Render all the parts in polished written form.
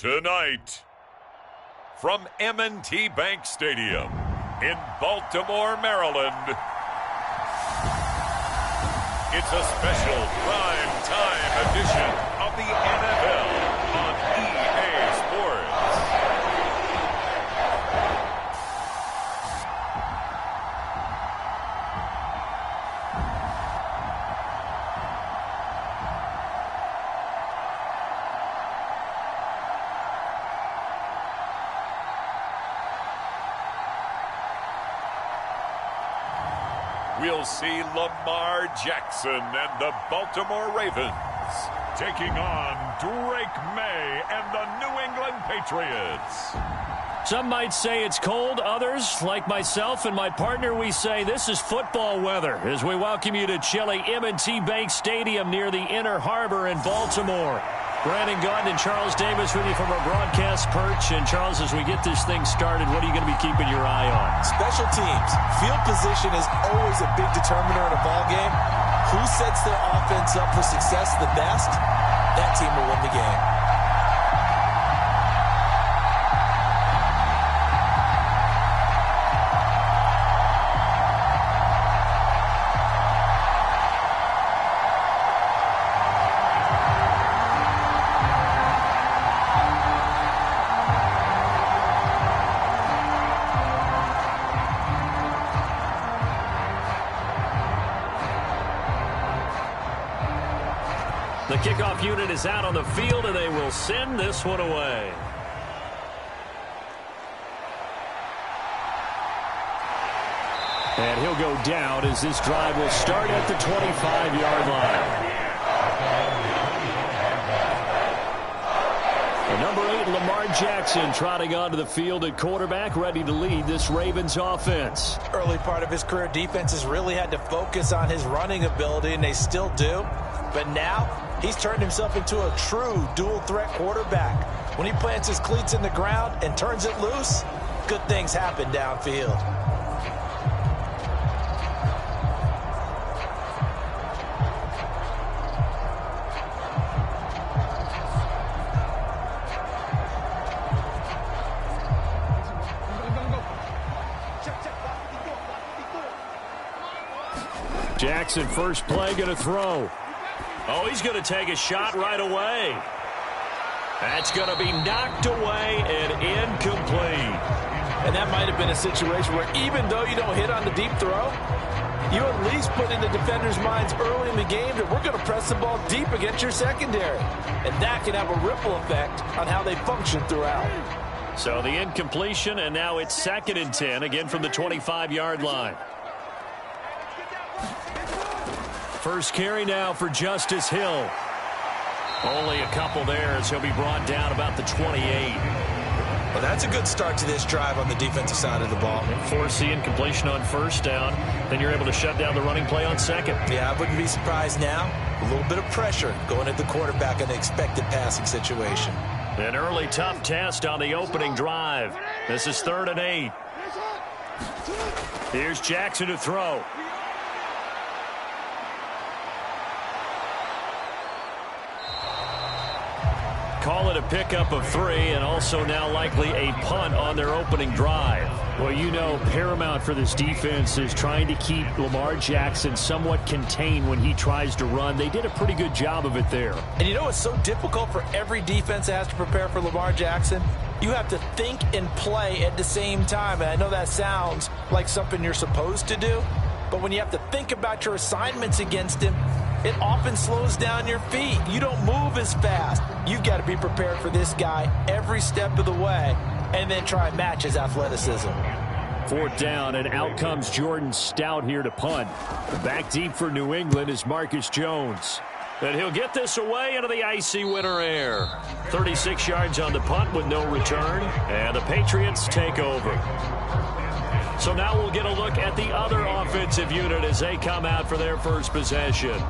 Tonight, from M&T Bank Stadium in Baltimore, Maryland, it's a special prime time edition of the NFL on EA Sports. We'll see Lamar Jackson and the Baltimore Ravens taking on Drake May and the New England Patriots. Some might say it's cold. Others, like myself and my partner, we say this is football weather as we welcome you to chilly M&T Bank Stadium near the Inner Harbor in Baltimore. Brandon Gaudin and Charles Davis with you from our broadcast perch. And, Charles, as we get this thing started, what are you going to be keeping your eye on? Special teams. Field position is always a big determiner in a ball game. Who sets their offense up for success the best, that team will win the game. The kickoff unit is out on the field, and they will send this one away. And he'll go down as this drive will start at the 25-yard line. The number 8, Lamar Jackson, trotting onto the field at quarterback, ready to lead this Ravens offense. Early part of his career, defenses really had to focus on his running ability, and they still do. But now, he's turned himself into a true dual-threat quarterback. When he plants his cleats in the ground and turns it loose, good things happen downfield. Jackson, first play, going to throw. Oh, he's going to take a shot right away. That's going to be knocked away and incomplete. And that might have been a situation where even though you don't hit on the deep throw, you at least put in the defenders' minds early in the game that we're going to press the ball deep against your secondary. And that can have a ripple effect on how they function throughout. So the incompletion, and now it's 2nd and 10, again from the 25-yard line. First carry now for Justice Hill. Only a couple there as he'll be brought down about the 28. Well, that's a good start to this drive on the defensive side of the ball. Force the incompletion on first down. Then you're able to shut down the running play on second. Yeah, I wouldn't be surprised now. A little bit of pressure going at the quarterback in the expected passing situation. An early tough test on the opening drive. This is 3rd and 8. Here's Jackson to throw. Call it a pickup of 3, and also now likely a punt on their opening drive. Well, you know, paramount for this defense is trying to keep Lamar Jackson somewhat contained when he tries to run. They did a pretty good job of it there. And you know it's so difficult for every defense that has to prepare for Lamar Jackson? You have to think and play at the same time. And I know that sounds like something you're supposed to do, but when you have to think about your assignments against him, it often slows down your feet. You don't move as fast. You've got to be prepared for this guy every step of the way and then try and match his athleticism. 4th down, and out comes Jordan Stout here to punt. Back deep for New England is Marcus Jones. And he'll get this away into the icy winter air. 36 yards on the punt with no return, and the Patriots take over. So now we'll get a look at the other offensive unit as they come out for their first possession.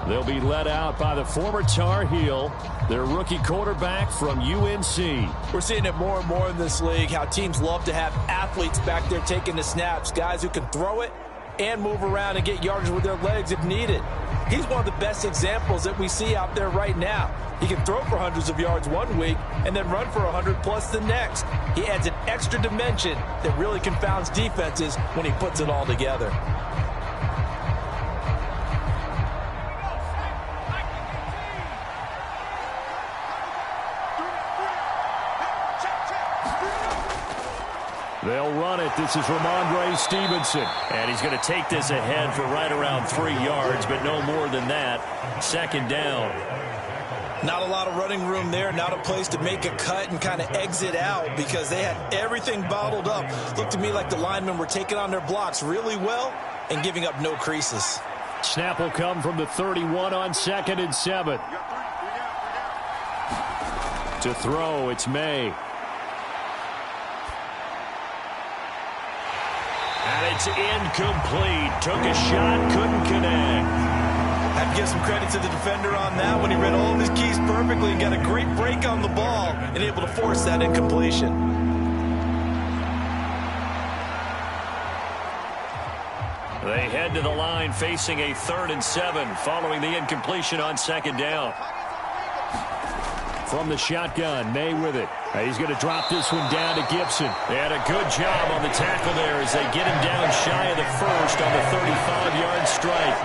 They'll be led out by the former Tar Heel, their rookie quarterback from UNC. We're seeing it more and more in this league, how teams love to have athletes back there taking the snaps, guys who can throw it and move around and get yardage with their legs if needed. He's one of the best examples that we see out there right now. He can throw for hundreds of yards one week and then run for 100+ the next. He adds an extra dimension that really confounds defenses when he puts it all together. They'll run it. This is Ramondre Stevenson. And he's going to take this ahead for right around 3 yards, but no more than that. Second down. Not a lot of running room there. Not a place to make a cut and kind of exit out because they had everything bottled up. Looked to me like the linemen were taking on their blocks really well and giving up no creases. Snap will come from the 31 on 2nd and 7. To throw, it's May. And it's incomplete. Took a shot, couldn't connect. I have to give some credit to the defender on that when he read all of his keys perfectly and got a great break on the ball and able to force that incompletion. They head to the line facing a 3rd and 7 following the incompletion on 2nd down. From the shotgun, May with it. He's going to drop this one down to Gibson. And a good job on the tackle there as they get him down shy of the first on the 35-yard strike.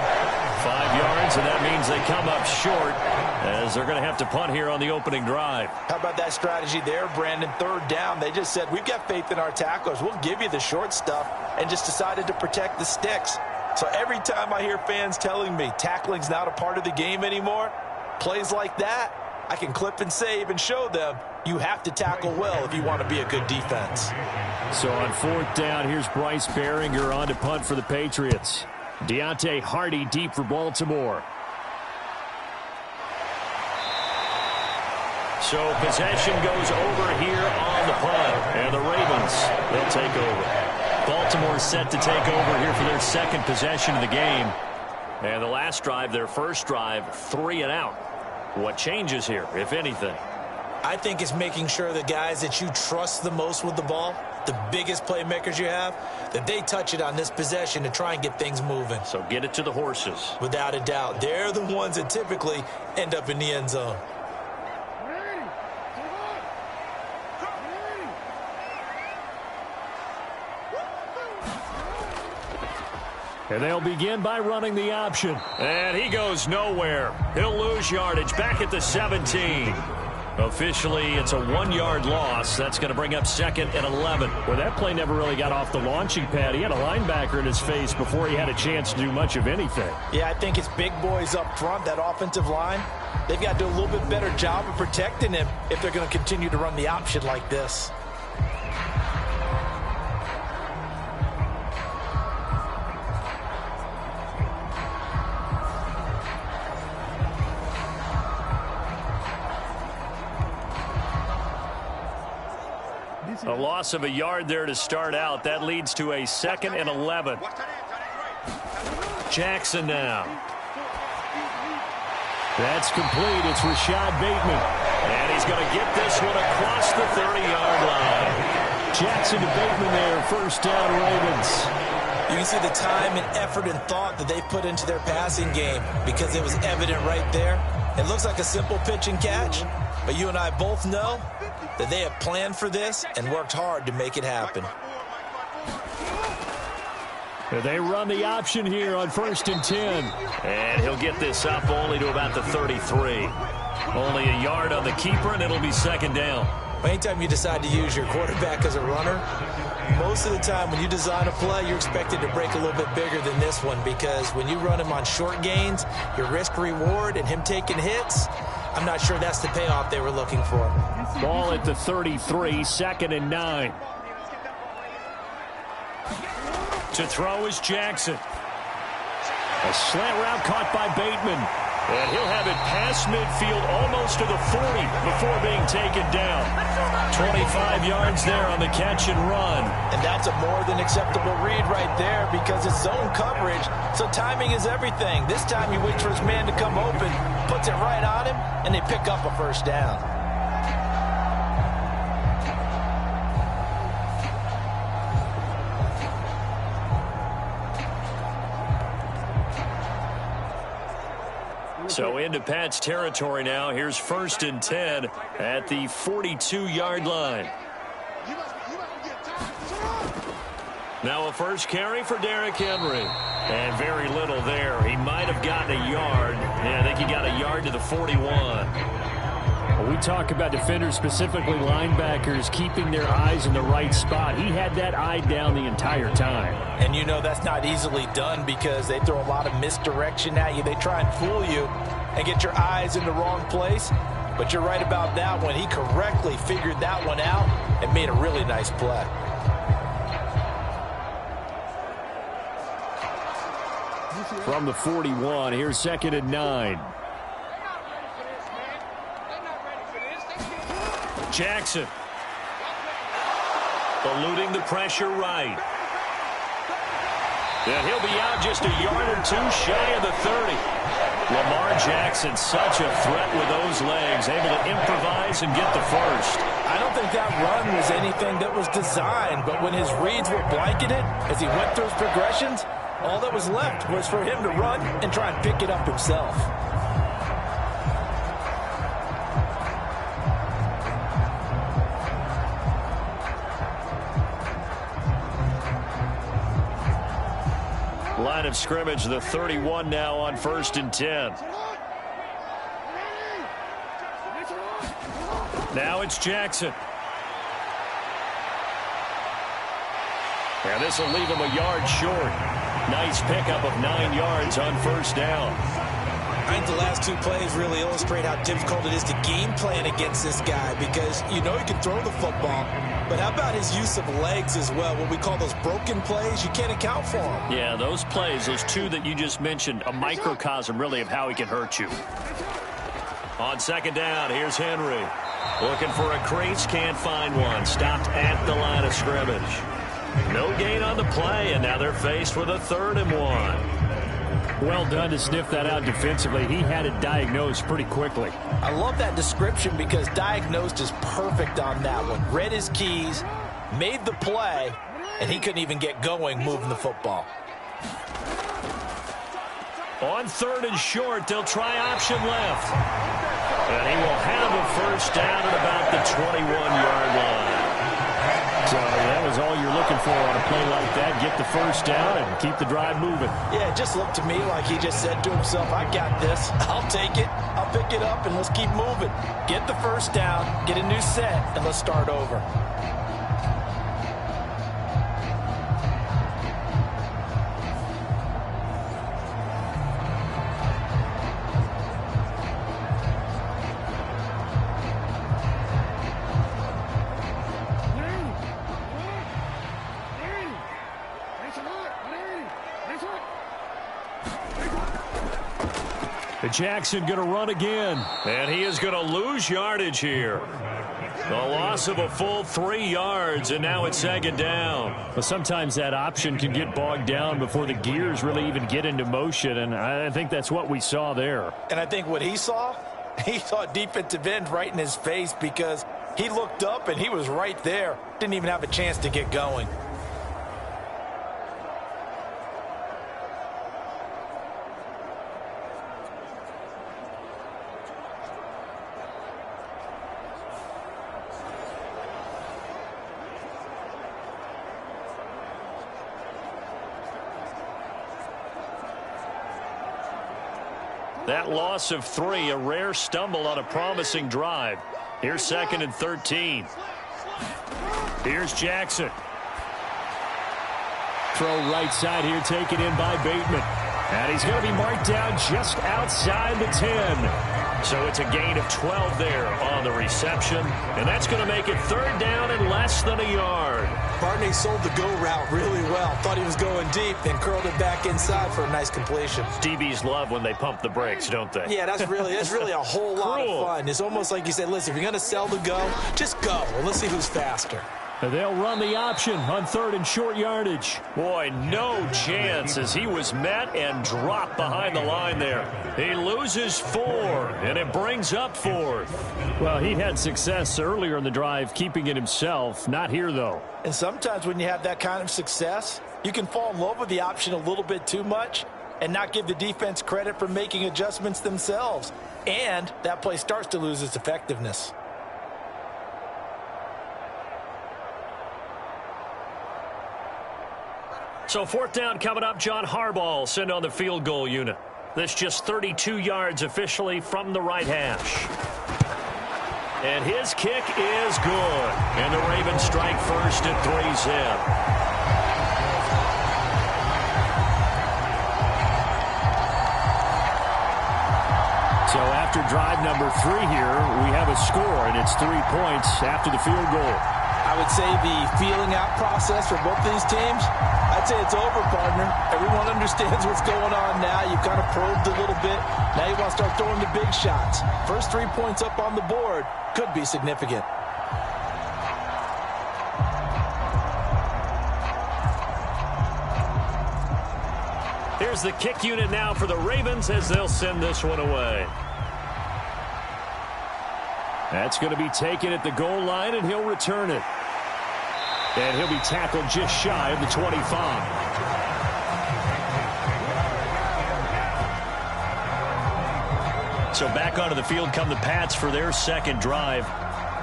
5 yards, and that means they come up short as they're going to have to punt here on the opening drive. How about that strategy there, Brandon? 3rd down. They just said, we've got faith in our tacklers. We'll give you the short stuff, and just decided to protect the sticks. So every time I hear fans telling me tackling's not a part of the game anymore, plays like that, I can clip and save and show them you have to tackle well if you want to be a good defense. So on 4th down, here's Bryce Behringer on to punt for the Patriots. Deontay Hardy deep for Baltimore. So possession goes over here on the punt. And the Ravens, they'll take over. Baltimore set to take over here for their 2nd possession of the game. And the last drive, their first drive, 3 and out. What changes here, if anything? I think it's making sure the guys that you trust the most with the ball, the biggest playmakers you have, that they touch it on this possession to try and get things moving. So get it to the horses. Without a doubt. They're the ones that typically end up in the end zone. And they'll begin by running the option. And he goes nowhere. He'll lose yardage back at the 17. Officially, it's a 1-yard loss. That's going to bring up 2nd and 11. Well, that play never really got off the launching pad. He had a linebacker in his face before he had a chance to do much of anything. Yeah, I think it's big boys up front, that offensive line. They've got to do a little bit better job of protecting him if they're going to continue to run the option like this. A loss of a yard there to start out. That leads to a 2nd and 11. Jackson now. That's complete. It's Rashad Bateman. And he's going to get this one across the 30-yard line. Jackson to Bateman there. First down, Ravens. You can see the time and effort and thought that they put into their passing game because it was evident right there. It looks like a simple pitch and catch, but you and I both know that they have planned for this and worked hard to make it happen. They run the option here on 1st and 10. And he'll get this up only to about the 33. Only a yard on the keeper, and it'll be 2nd down. Anytime you decide to use your quarterback as a runner, most of the time when you design a play, you're expected to break a little bit bigger than this one because when you run him on short gains, your risk-reward and him taking hits, I'm not sure that's the payoff they were looking for. Ball at the 33, 2nd and 9. To throw is Jackson. A slant route caught by Bateman. And he'll have it past midfield almost to the 40 before being taken down. 25 yards there on the catch and run. And that's a more than acceptable read right there because it's zone coverage, so timing is everything. This time he waits for his man to come open, puts it right on him, and they pick up a first down. So into Pat's territory now. Here's 1st and 10 at the 42-yard line. Now a first carry for Derrick Henry. And very little there. He might have gotten a yard. Yeah, I think he got a yard to the 41. Well, we talk about defenders, specifically linebackers, keeping their eyes in the right spot. He had that eye down the entire time. And you know that's not easily done because they throw a lot of misdirection at you. They try and fool you and get your eyes in the wrong place. But you're right about that one. He correctly figured that one out and made a really nice play. From the 41, here's 2nd and 9. Jackson. Eluding the pressure right. And he'll be out just a yard or two shy of the 30. Lamar Jackson, such a threat with those legs, able to improvise and get the first. I don't think that run was anything that was designed, but when his reads were blanketed, as he went through his progressions, all that was left was for him to run and try and pick it up himself. Line of scrimmage, the 31 now on 1st and 10. Now it's Jackson. And this will leave him a yard short. Nice pickup of 9 yards on 1st down. I think the last 2 plays really illustrate how difficult it is to game plan against this guy because you know he can throw the football, but how about his use of legs as well? What we call those broken plays, you can't account for them. Yeah, those plays, those 2 that you just mentioned, a microcosm really of how he can hurt you. On 2nd down, here's Henry. Looking for a crease, can't find one. Stopped at the line of scrimmage. No gain on the play, and now they're faced with a 3rd and 1. Well done to sniff that out defensively. He had it diagnosed pretty quickly. I love that description because diagnosed is perfect on that one. Read his keys, made the play, and he couldn't even get going moving the football. On 3rd and short, they'll try option left. And he will have a first down at about the 21-yard line. So that was all you're looking for on a play like that. Get the first down and keep the drive moving. Yeah, it just looked to me like he just said to himself, I got this. I'll take it. I'll pick it up, and let's keep moving. Get the first down, get a new set, and let's start over. Jackson going to run again. And he is going to lose yardage here. The loss of a full 3 yards, and now it's 2nd down. But sometimes that option can get bogged down before the gears really even get into motion, and I think that's what we saw there. And I think what he saw defensive end right in his face because he looked up and he was right there. Didn't even have a chance to get going. That loss of 3, a rare stumble on a promising drive. Here's 2nd and 13. Here's Jackson. Throw right side here, taken in by Bateman. And he's going to be marked down just outside the 10. So it's a gain of 12 there on the reception. And that's going to make it 3rd down and less than a yard. Barney sold the go route really well. Thought he was going deep, then curled it back inside for a nice completion. DBs love when they pump the brakes, don't they? Yeah, that's really a whole lot of fun. It's almost like you said, listen, if you're going to sell the go, just go. Well, let's see who's faster. They'll run the option on 3rd and short yardage. Boy, no chance as he was met and dropped behind the line there. He loses 4, and it brings up 4th. Well, he had success earlier in the drive keeping it himself. Not here, though. And sometimes when you have that kind of success, you can fall in love with the option a little bit too much, and not give the defense credit for making adjustments themselves. And that play starts to lose its effectiveness. So 4th down coming up. John Harbaugh will send on the field goal unit. This just 32 yards officially from the right hash. And his kick is good. And the Ravens strike first at 3-zip. So after drive number 3 here, we have a score, and it's 3 points after the field goal. I would say the feeling out process for both these teams, I'd say it's over, partner. Everyone understands what's going on now. You've kind of probed a little bit. Now you want to start throwing the big shots. First 3 points up on the board could be significant. Here's the kick unit now for the Ravens as they'll send this one away. That's going to be taken at the goal line, and he'll return it. And he'll be tackled just shy of the 25. So back onto the field come the Pats for their second drive.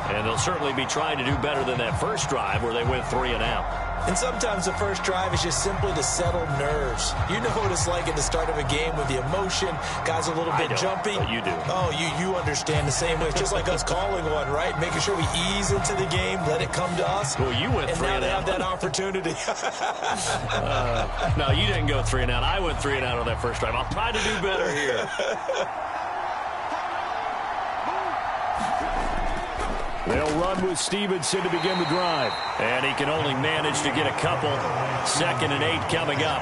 And they'll certainly be trying to do better than that first drive where they went 3 and out. And sometimes the first drive is just simply to settle nerves. You know what it's like at the start of a game with the emotion. Guys are a little bit jumpy. But you do. Oh, you understand the same way. It's just like us calling one, right? Making sure we ease into the game, let it come to us. Well, you went 3 and out. And now they have that opportunity. No, you didn't go 3 and out. I went 3 and out on that first drive. I'll try to do better here. They'll run with Stevenson to begin the drive. And he can only manage to get a couple. 2nd and 8 coming up.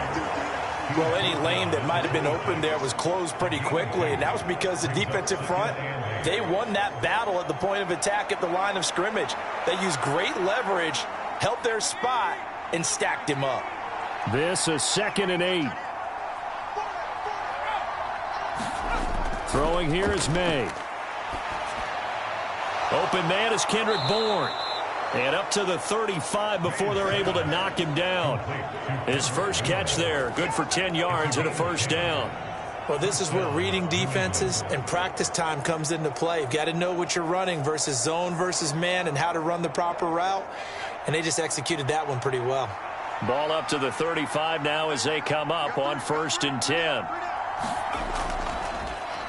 Well, any lane that might have been open there was closed pretty quickly. And that was because the defensive front, they won that battle at the point of attack at the line of scrimmage. They used great leverage, held their spot, and stacked him up. This is 2nd and 8. Throwing here is May. Open man is Kendrick Bourne. And up to the 35 before they're able to knock him down. His first catch there, good for 10 yards and a first down. Well, this is where reading defenses and practice time comes into play. You've got to know what you're running versus zone versus man and how to run the proper route. And they just executed that one pretty well. Ball up to the 35 now as they come up on 1st and 10.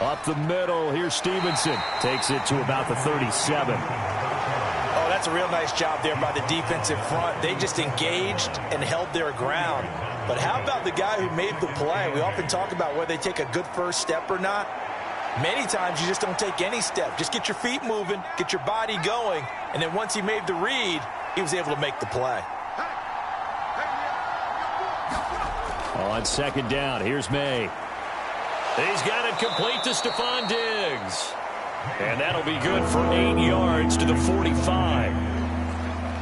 Up the middle, here's Stevenson. Takes it to about the 37. Oh, that's a real nice job there by the defensive front. They just engaged and held their ground. But how about the guy who made the play? We often talk about whether they take a good first step or not. Many times you just don't take any step. Just get your feet moving, get your body going, and then once he made the read, he was able to make the play. On 2nd down, here's May. He's got it complete to Stephon Diggs. And that'll be good for 8 yards to the 45.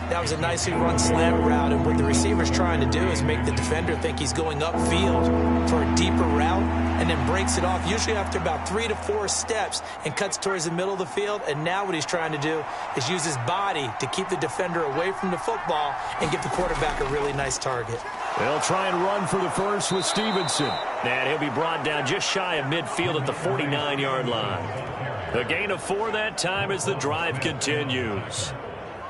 That was a nicely run slant route, and what the receiver's trying to do is make the defender think he's going upfield for a deeper route and then breaks it off, usually after about 3 to 4 steps, and cuts towards the middle of the field. And now what he's trying to do is use his body to keep the defender away from the football and give the quarterback a really nice target. They'll try and run for the first with Stevenson. And he'll be brought down just shy of midfield at the 49-yard line. A gain of 4 that time as the drive continues.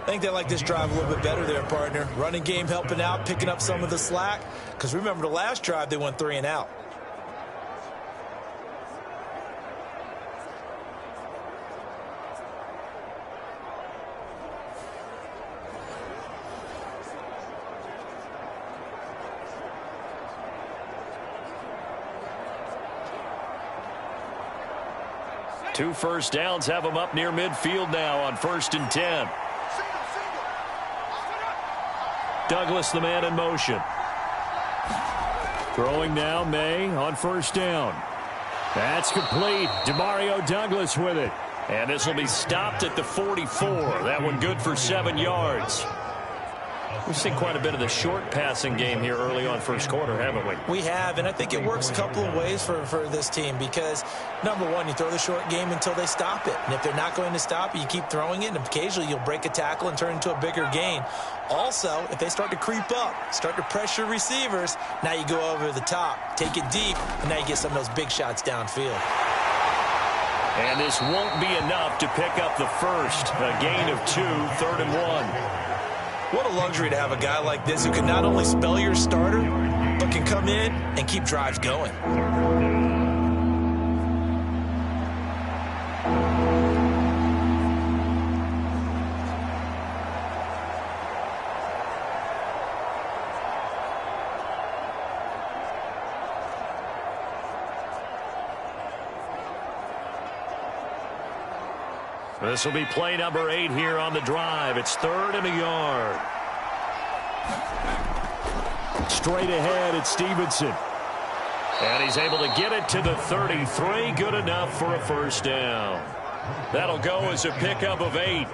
I think they like this drive a little bit better there, partner. Running game helping out, picking up some of the slack. Because remember, the last drive, they went 3 and out. Two first downs have them up near midfield now on 1st and 10. Douglas, the man in motion. Throwing now, May on 1st down. That's complete. Demario Douglas with it. And this will be stopped at the 44. That one good for 7 yards. We've seen quite a bit of the short passing game here early on first quarter, haven't we? We have, and I think it works a couple of ways for this team because, number one, you throw the short game until they stop it. And if they're not going to stop it, you keep throwing it, and occasionally you'll break a tackle and turn into a bigger gain. Also, if they start to creep up, start to pressure receivers, now you go over the top, take it deep, and now you get some of those big shots downfield. And this won't be enough to pick up the first. A gain of 2, 3rd and 1. What a luxury to have a guy like this who can not only spell your starter, but can come in and keep drives going. This will be play number 8 here on the drive. It's 3rd and a yard. Straight ahead, it's Stevenson. And he's able to get it to the 33. Good enough for a first down. That'll go as a pickup of 8.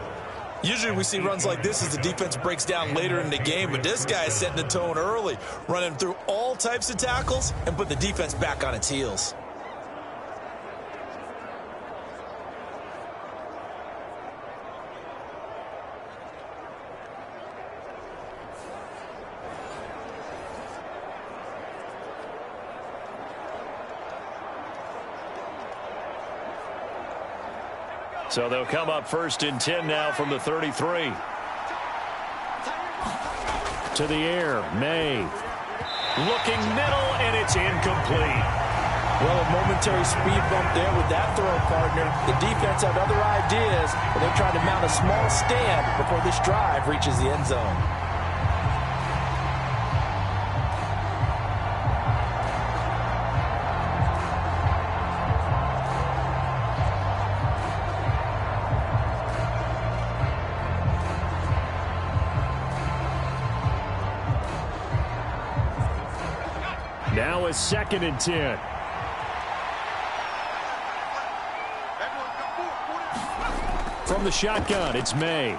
Usually we see runs like this as the defense breaks down later in the game, but this guy is setting the tone early, running through all types of tackles and put the defense back on its heels. So they'll come up 1st and 10 now from the 33. To the air, May. Looking middle, and it's incomplete. Well, a momentary speed bump there with that throw partner. The defense had other ideas, but they're trying to mount a small stand before this drive reaches the end zone. Now it's 2nd and 10. From the shotgun, it's May.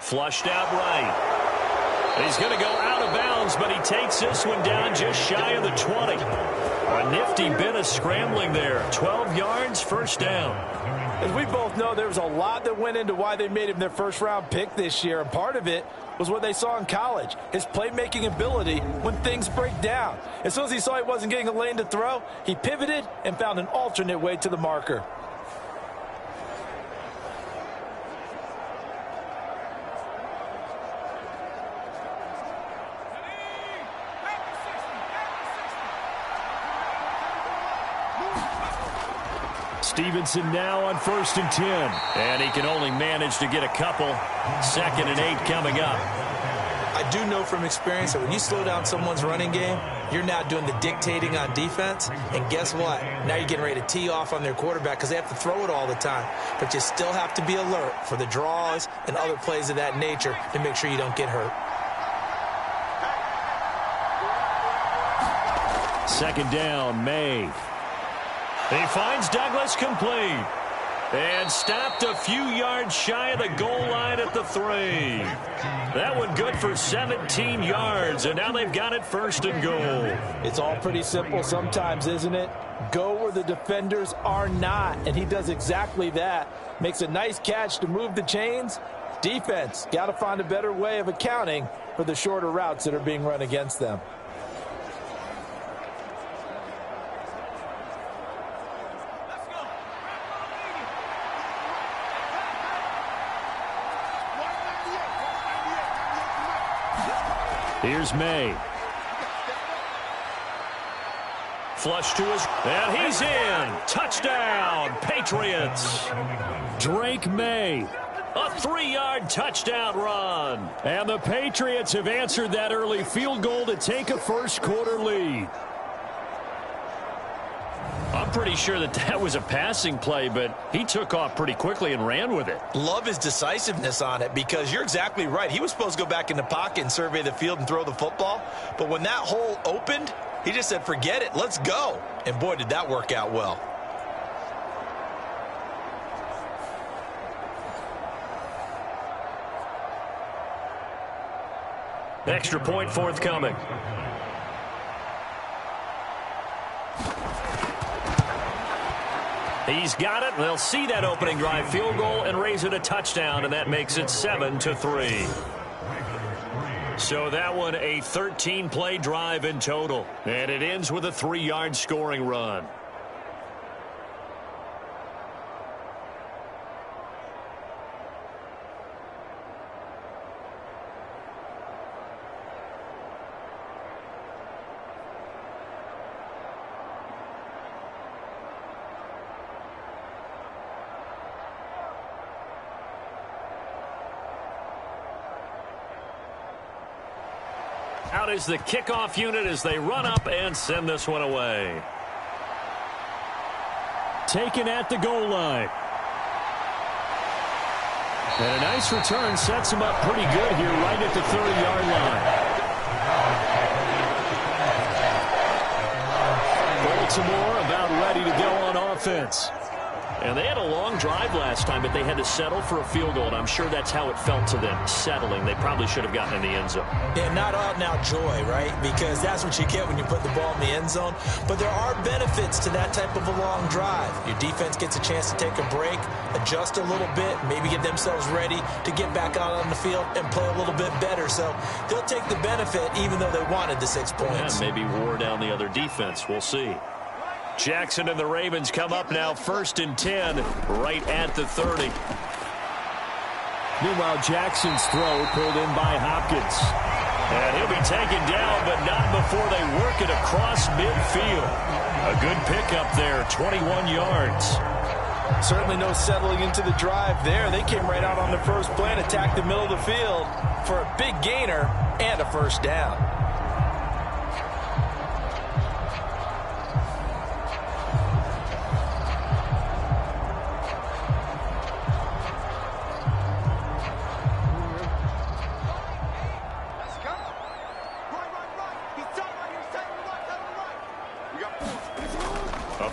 Flushed out right. He's going to go out of bounds, but he takes this one down just shy of the 20. A nifty bit of scrambling there. 12 yards, first down. As we both know, there was a lot that went into why they made him their first-round pick this year, and part of it was what they saw in college, his playmaking ability when things break down. As soon as he saw he wasn't getting a lane to throw, he pivoted and found an alternate way to the marker. Stevenson now on 1st and 10. And he can only manage to get a couple. 2nd and 8 coming up. I do know from experience that when you slow down someone's running game, you're now doing the dictating on defense. And guess what? Now you're getting ready to tee off on their quarterback because they have to throw it all the time. But you still have to be alert for the draws and other plays of that nature to make sure you don't get hurt. 2nd down, May. He finds Douglas complete. And stopped a few yards shy of the goal line at the 3. That one good for 17 yards, and now they've got it 1st and goal. It's all pretty simple sometimes, isn't it? Go where the defenders are not, and he does exactly that. Makes a nice catch to move the chains. Defense got to find a better way of accounting for the shorter routes that are being run against them. Here's May. Flush to his, and he's in. Touchdown, Patriots. Drake May. A 3-yard touchdown run. And the Patriots have answered that early field goal to take a first-quarter lead. I'm pretty sure that was a passing play, but he took off pretty quickly and ran with it. Love his decisiveness on it because you're exactly right. He was supposed to go back in the pocket and survey the field and throw the football. But when that hole opened, he just said, forget it, let's go. And boy, did that work out well. Extra point forthcoming. He's got it. They'll see that opening drive field goal and raise it a touchdown, and that makes it 7-3. So that one a 13-play drive in total, and it ends with a 3-yard scoring run. Out is the kickoff unit as they run up and send this one away. Taken at the goal line. And a nice return sets him up pretty good here right at the 30-yard line. Baltimore about ready to go on offense. And they had a long drive last time, but they had to settle for a field goal, and I'm sure that's how it felt to them, settling. They probably should have gotten in the end zone. Yeah, not out-and-out joy, right? Because that's what you get when you put the ball in the end zone. But there are benefits to that type of a long drive. Your defense gets a chance to take a break, adjust a little bit, maybe get themselves ready to get back out on the field and play a little bit better. So they'll take the benefit even though they wanted the 6 points. Yeah, maybe wore down the other defense. We'll see. Jackson and the Ravens come up now 1st and 10 right at the 30. Meanwhile, Jackson's throw pulled in by Hopkins. And he'll be taken down, but not before they work it across midfield. A good pickup there, 21 yards. Certainly no settling into the drive there. They came right out on the first play and attacked the middle of the field for a big gainer and a first down.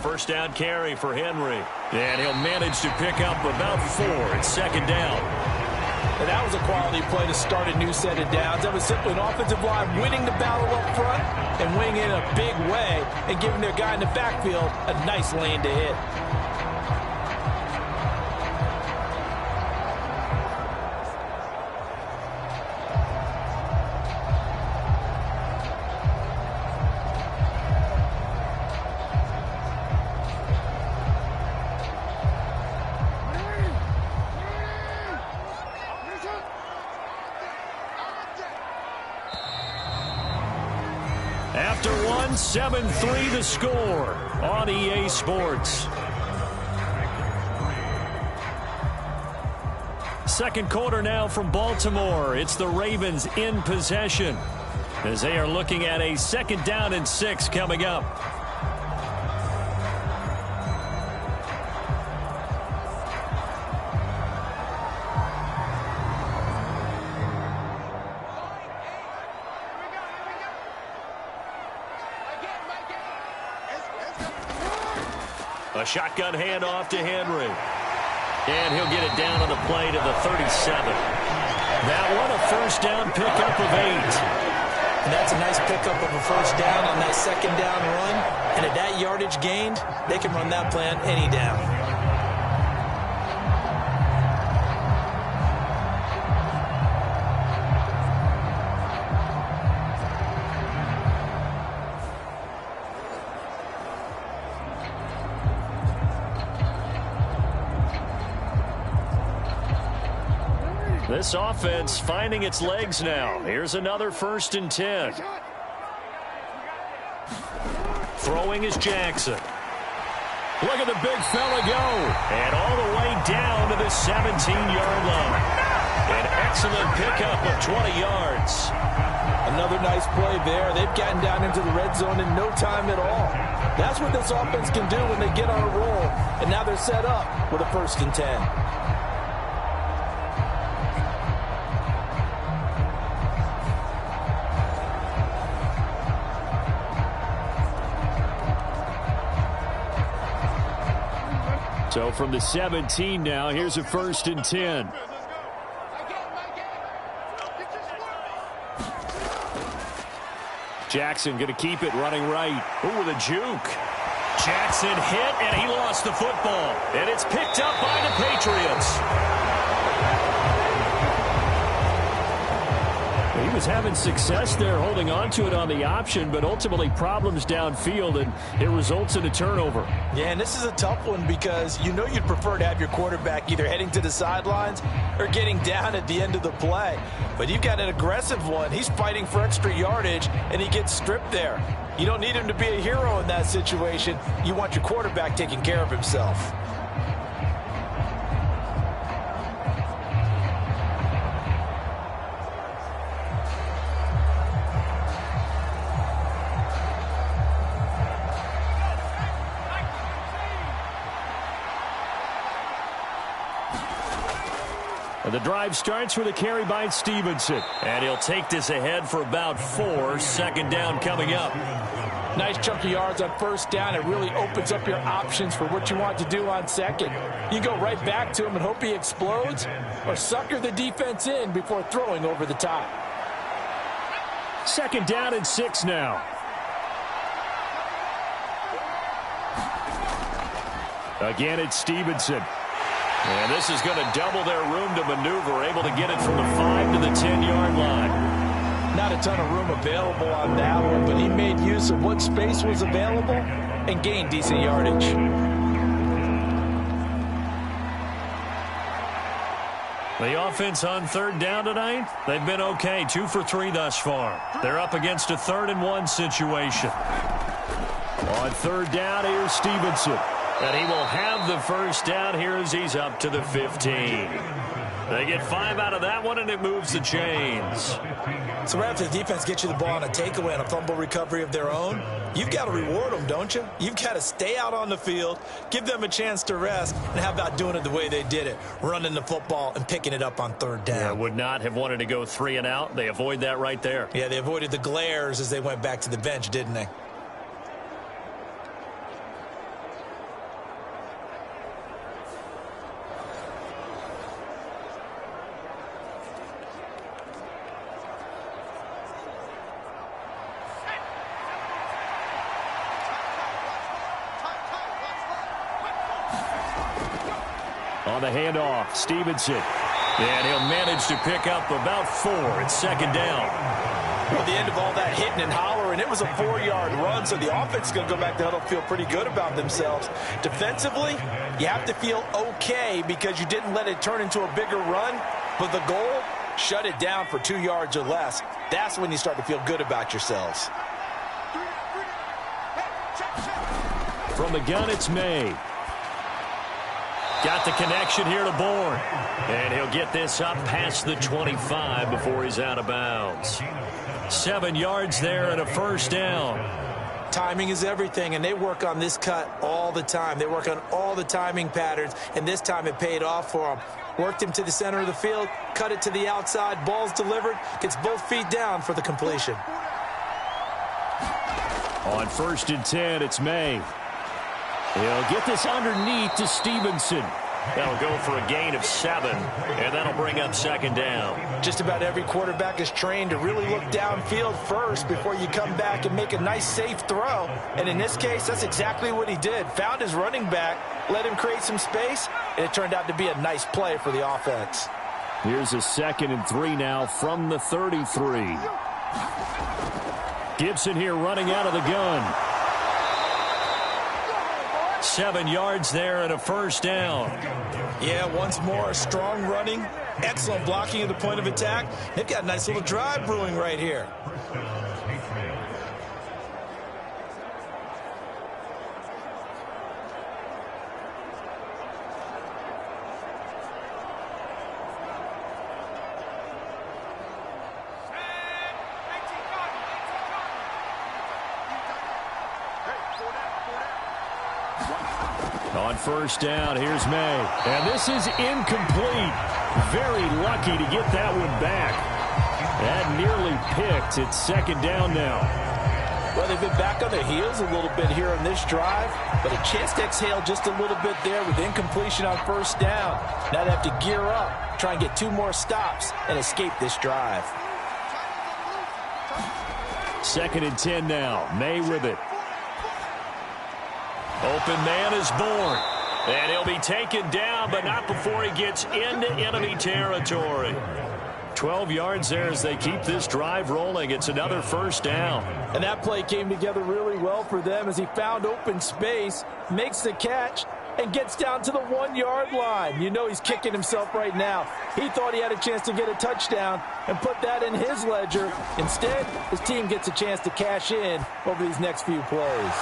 First down carry for Henry. And he'll manage to pick up about 4. It's 2nd down. And that was a quality play to start a new set of downs. That was simply an offensive line winning the battle up front and winning in a big way and giving their guy in the backfield a nice lane to hit. After 7-3 the score on EA Sports. Second quarter now from Baltimore. It's the Ravens in possession as they are looking at a 2nd down and 6 coming up. A shotgun handoff to Henry. And he'll get it down on the play to the 37. That one a first down pickup of 8. And that's a nice pickup of a first down on that 2nd down run. And at that yardage gained, they can run that play on any down. This offense finding its legs now. Here's another 1st and 10. Throwing is Jackson. Look at the big fella go. And all the way down to the 17-yard line. An excellent pickup of 20 yards. Another nice play there. They've gotten down into the red zone in no time at all. That's what this offense can do when they get on a roll. And now they're set up with a 1st and 10. So from the 17 now, here's a 1st and 10. Jackson going to keep it running right. Ooh, with a juke. Jackson hit, and he lost the football. And it's picked up by the Patriots. He was having success there holding on to it on the option, but ultimately problems downfield, and it results in a turnover. Yeah, and this is a tough one because you know you'd prefer to have your quarterback either heading to the sidelines or getting down at the end of the play. But you've got an aggressive one. He's fighting for extra yardage, and he gets stripped there. You don't need him to be a hero in that situation. You want your quarterback taking care of himself. And the drive starts with a carry by Stevenson. And he'll take this ahead for about 4. Second down coming up. Nice chunk of yards on first down. It really opens up your options for what you want to do on second. You go right back to him and hope he explodes, or sucker the defense in before throwing over the top. Second down and 6 now. Again, it's Stevenson. And this is going to double their room to maneuver, able to get it from the 5 to the 10-yard line. Not a ton of room available on that one, but he made use of what space was available and gained decent yardage. The offense on third down tonight, they've been okay. 2 for 3 thus far. They're up against a 3rd and 1 situation. On third down, here's Stevenson. And he will have the first down here as he's up to the 15. They get 5 out of that one, and it moves the chains. So right after the defense gets you the ball on a takeaway and a fumble recovery of their own, you've got to reward them, don't you? You've got to stay out on the field, give them a chance to rest, and how about doing it the way they did it, running the football and picking it up on third down. Yeah, would not have wanted to go 3 and out. They avoid that right there. Yeah, they avoided the glares as they went back to the bench, didn't they? On the handoff, Stevenson. And he'll manage to pick up about 4 at second down. Well, the end of all that hitting and hollering, it was a 4-yard run, so the offense is going to go back to huddle, feel pretty good about themselves. Defensively, you have to feel okay because you didn't let it turn into a bigger run, but the goal, shut it down for 2 yards or less. That's when you start to feel good about yourselves. From the gun, it's May. Got the connection here to Bourne. And he'll get this up past the 25 before he's out of bounds. 7 yards there and a first down. Timing is everything, and they work on this cut all the time. They work on all the timing patterns, and this time it paid off for them. Worked him to the center of the field, cut it to the outside, ball's delivered, gets both feet down for the completion. On 1st and 10, it's May. He'll get this underneath to Stevenson. That'll go for a gain of 7, and that'll bring up second down. Just about every quarterback is trained to really look downfield first before you come back and make a nice, safe throw. And in this case, that's exactly what he did. Found his running back, let him create some space, and it turned out to be a nice play for the offense. Here's a 2nd and 3 now from the 33. Gibson here running out of the gun. 7 yards there and a first down. Yeah, once more, strong running, excellent blocking at the point of attack. They've got a nice little drive brewing right here. On first down, here's May. And this is incomplete. Very lucky to get that one back. That nearly picked. It's second down now. Well, they've been back on their heels a little bit here on this drive, but a chance to exhale just a little bit there with incompletion on first down. Now they have to gear up, try and get 2 more stops, and escape this drive. 2nd and 10 now. May with it. Open man is born. And he'll be taken down, but not before he gets into enemy territory. 12 yards there as they keep this drive rolling. It's another first down. And that play came together really well for them as he found open space, makes the catch, and gets down to the 1-yard line. You know he's kicking himself right now. He thought he had a chance to get a touchdown and put that in his ledger. Instead, his team gets a chance to cash in over these next few plays.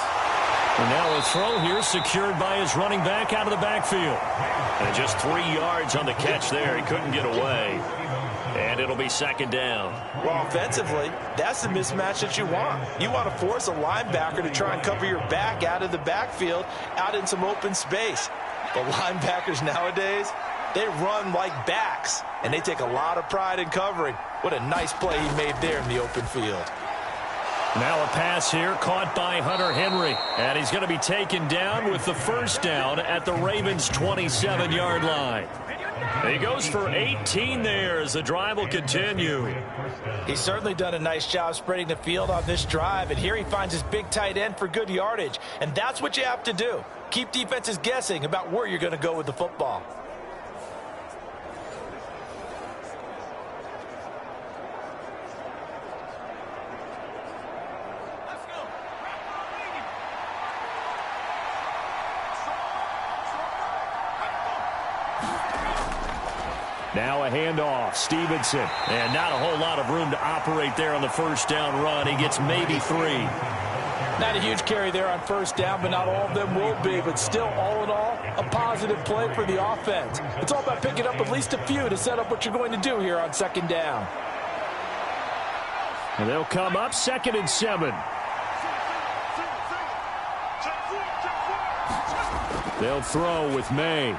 And now a throw here secured by his running back out of the backfield. And just 3 yards on the catch there. He couldn't get away. And it'll be second down. Well, offensively, that's the mismatch that you want. You want to force a linebacker to try and cover your back out of the backfield, out in some open space. The linebackers nowadays, they run like backs, and they take a lot of pride in covering. What a nice play he made there in the open field. Now a pass here caught by Hunter Henry. And he's going to be taken down with the first down at the Ravens' 27-yard line. He goes for 18 there as the drive will continue. He's certainly done a nice job spreading the field on this drive, and here he finds his big tight end for good yardage. And that's what you have to do. Keep defenses guessing about where you're going to go with the football. Now a handoff, Stevenson. And not a whole lot of room to operate there on the first down run. He gets maybe 3. Not a huge carry there on first down, but not all of them will be. But still, all in all, a positive play for the offense. It's all about picking up at least a few to set up what you're going to do here on second down. And they'll come up 2nd and 7. They'll throw with May.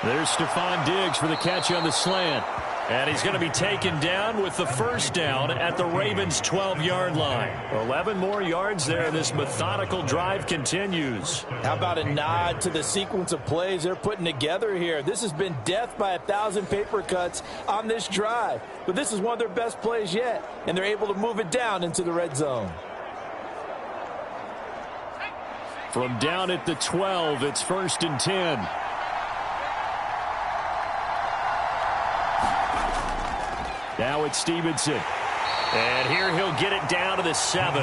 There's Stephon Diggs for the catch on the slant. And he's going to be taken down with the first down at the Ravens' 12-yard line. 11 more yards there. This methodical drive continues. How about a nod to the sequence of plays they're putting together here? This has been death by 1,000 paper cuts on this drive. But this is one of their best plays yet, and they're able to move it down into the red zone. From down at the 12, it's 1st and 10. Now it's Stevenson. And here he'll get it down to the 7.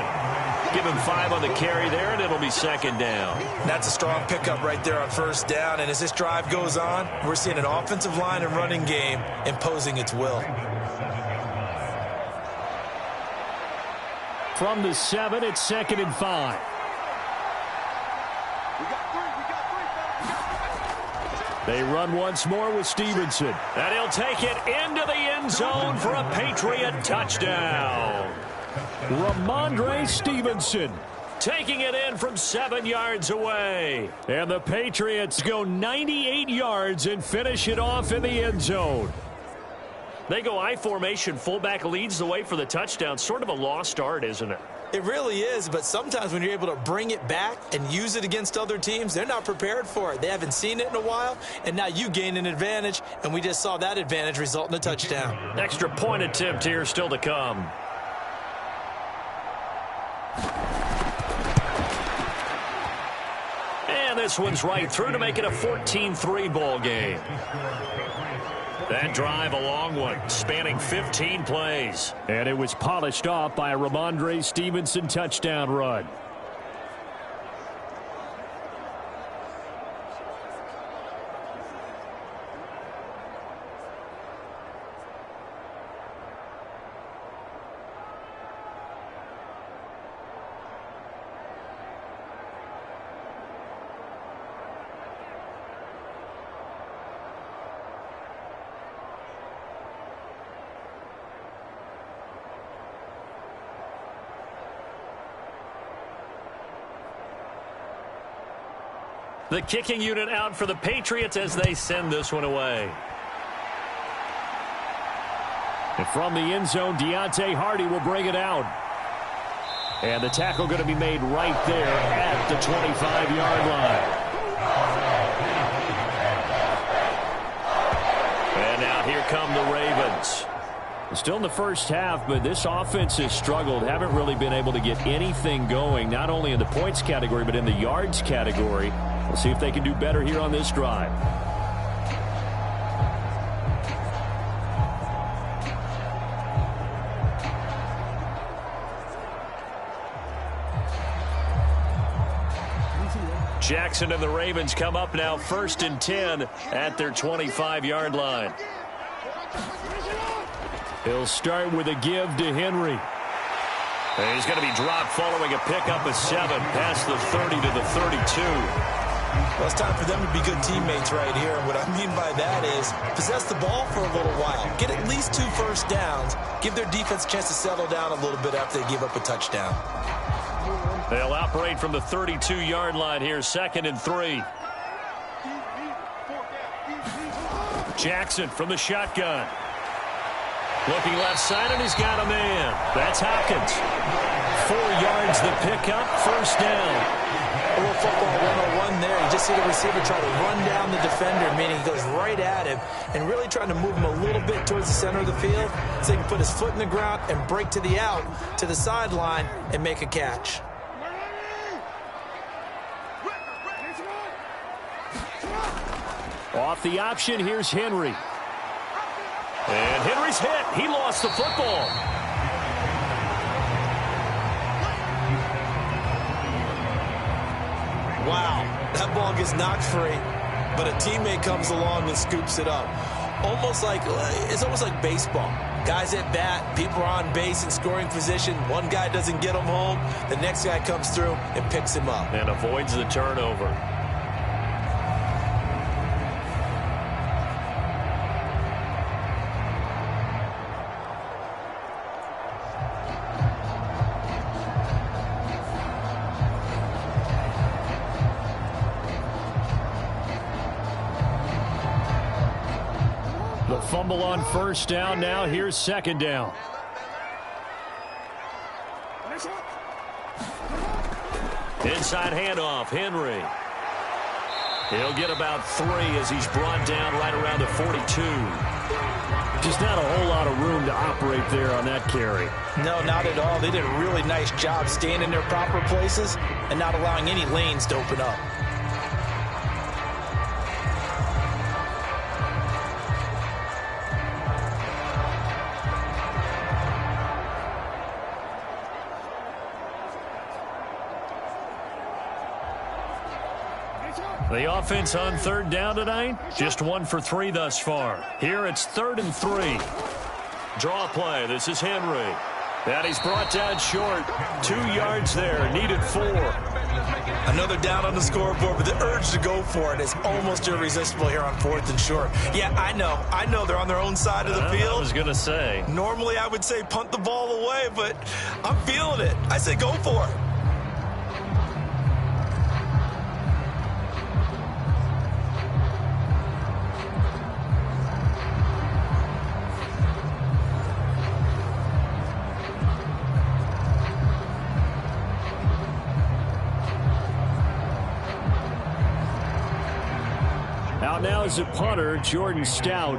Give him 5 on the carry there, and it'll be second down. That's a strong pickup right there on first down. And as this drive goes on, we're seeing an offensive line and running game imposing its will. From the 7, it's 2nd and 5. They run once more with Stevenson. And he'll take it into the end zone for a Patriot touchdown. Ramondre Stevenson taking it in from 7 yards away. And the Patriots go 98 yards and finish it off in the end zone. They go I formation. Fullback leads the way for the touchdown. Sort of a lost art, isn't it? It really is, but sometimes when you're able to bring it back and use it against other teams, they're not prepared for it. They haven't seen it in a while, and now you gain an advantage, and we just saw that advantage result in a touchdown. Extra point attempt here still to come. And this one's right through to make it a 14-3 ball game. That drive, a long one, spanning 15 plays. And it was polished off by a Ramondre Stevenson touchdown run. The kicking unit out for the Patriots as they send this one away. And from the end zone, Deontay Hardy will bring it out. And the tackle going to be made right there at the 25-yard line. And now here come the Ravens. Still in the first half, but this offense has struggled. Haven't really been able to get anything going, not only in the points category, but in the yards category. We'll see if they can do better here on this drive. Jackson and the Ravens come up now 1st and 10 at their 25-yard line. He'll start with a give to Henry. And he's going to be dropped following a pickup of 7 past the 30 to the 32. Well, it's time for them to be good teammates right here. And what I mean by that is possess the ball for a little while. Get at least 2 first downs. Give their defense a chance to settle down a little bit after they give up a touchdown. They'll operate from the 32-yard line here, 2nd and 3. Jackson from the shotgun. Looking left side, and he's got a man. That's Hopkins. 4 yards the pickup, 1st down. A little football 101 there. You just see the receiver try to run down the defender, meaning he goes right at him and really trying to move him a little bit towards the center of the field so he can put his foot in the ground and break to the out, to the sideline, and make a catch. Off the option, here's Henry. And Henry's hit. He lost the football. Wow, that ball gets knocked free, but a teammate comes along and scoops it up. It's almost like baseball. Guys at bat, people are on base in scoring position. One guy doesn't get him home. The next guy comes through and picks him up. And avoids the turnover. The fumble on 1st down. Now here's 2nd down. Inside handoff, Henry. He'll get about 3 as he's brought down right around the 42. Just not a whole lot of room to operate there on that carry. No, not at all. They did a really nice job staying in their proper places and not allowing any lanes to open up. The offense on 3rd down tonight, just 1 for 3 thus far. Here it's 3rd and 3. Draw play. This is Henry. And he's brought down short. 2 yards there. Needed 4. Another down on the scoreboard, but the urge to go for it is almost irresistible here on 4th and short. Yeah, I know they're on their own side of the field. I was going to say. Normally I would say punt the ball away, but I'm feeling it. I say go for it. Out now is a punter, Jordan Stout.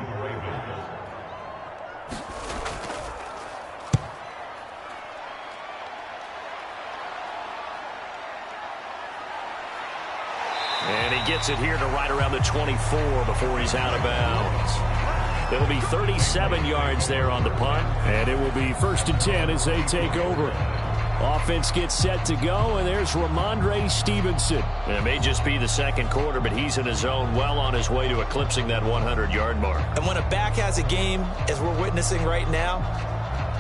And he gets it here to right around the 24 before he's out of bounds. It'll be 37 yards there on the punt. And it will be 1st and 10 as they take over. Offense gets set to go, and there's Ramondre Stevenson. And it may just be the 2nd quarter, but he's in his zone, well on his way to eclipsing that 100-yard mark. And when a back has a game, as we're witnessing right now,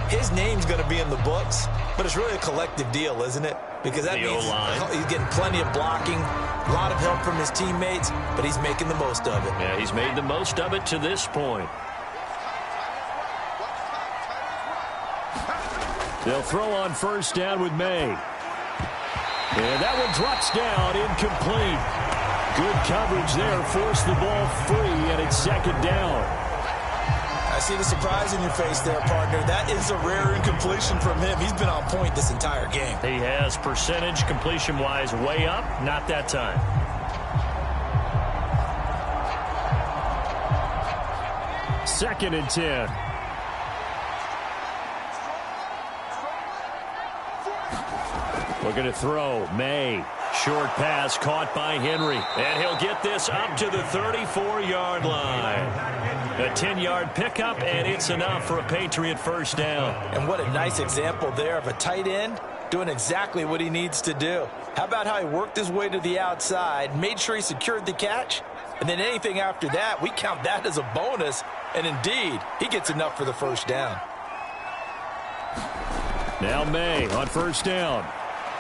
his name's going to be in the books, but it's really a collective deal, isn't it? Because that means he's getting plenty of blocking, a lot of help from his teammates, but he's making the most of it. Yeah, he's made the most of it to this point. They'll throw on 1st down with May. And that one drops down, incomplete. Good coverage there, forced the ball free, and it's 2nd down. I see the surprise in your face there, partner. That is a rare incompletion from him. He's been on point this entire game. He has percentage completion-wise way up, not that time. Second and 10. Looking to throw. May. Short pass caught by Henry. And he'll get this up to the 34-yard line. A 10-yard pickup, and it's enough for a Patriot first down. And what a nice example there of a tight end doing exactly what he needs to do. How about how he worked his way to the outside, made sure he secured the catch, and then anything after that, we count that as a bonus. And indeed, he gets enough for the first down. Now May on first down.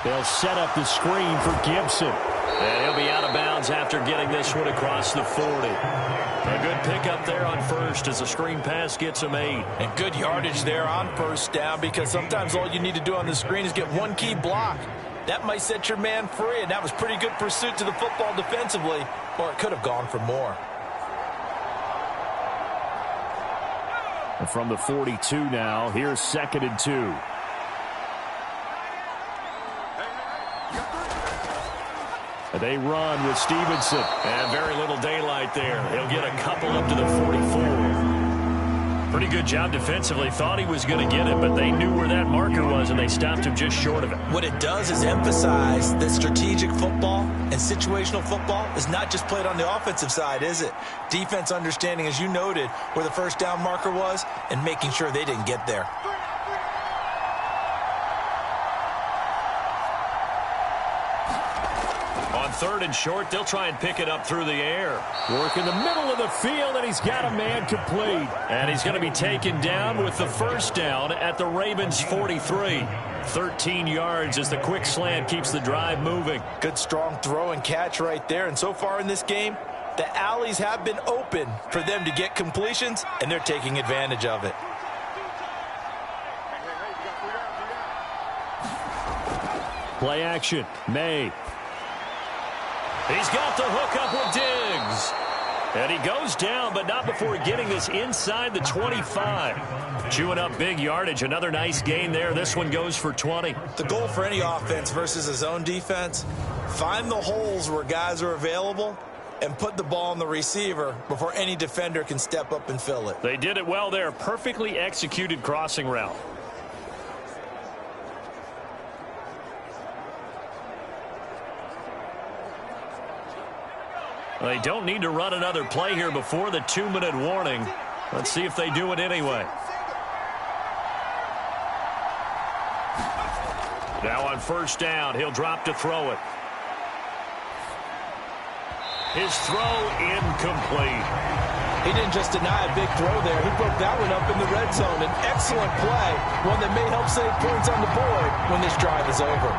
They'll set up the screen for Gibson. And he'll be out of bounds after getting this one across the 40. A good pickup there on first as the screen pass gets him 8. And good yardage there on first down, because sometimes all you need to do on the screen is get one key block. That might set your man free, and that was pretty good pursuit to the football defensively, or it could have gone for more. And from the 42 now, here's 2nd and 2. They run with Stevenson. And very little daylight there. He'll get a couple up to the 44. Pretty good job defensively. Thought he was going to get it, but they knew where that marker was, and they stopped him just short of it. What it does is emphasize that strategic football and situational football is not just played on the offensive side, is it? Defense understanding, as you noted, where the first down marker was and making sure they didn't get there. Third and short, they'll try and pick it up through the air. Work in the middle of the field, and he's got a man complete. And he's going to be taken down with the first down at the Ravens' 43. 13 yards as the quick slant keeps the drive moving. Good strong throw and catch right there. And so far in this game, the alleys have been open for them to get completions, and they're taking advantage of it. Play action. May. He's got the hook up with Diggs. And he goes down, but not before getting this inside the 25. Chewing up big yardage. Another nice gain there. This one goes for 20. The goal for any offense versus a zone defense, find the holes where guys are available and put the ball on the receiver before any defender can step up and fill it. They did it well there. Perfectly executed crossing route. They don't need to run another play here before the 2-minute warning. Let's see if they do it anyway. Now on first down, he'll drop to throw it. His throw incomplete. He didn't just deny a big throw there. He broke that one up in the red zone. An excellent play, one that may help save points on the board when this drive is over.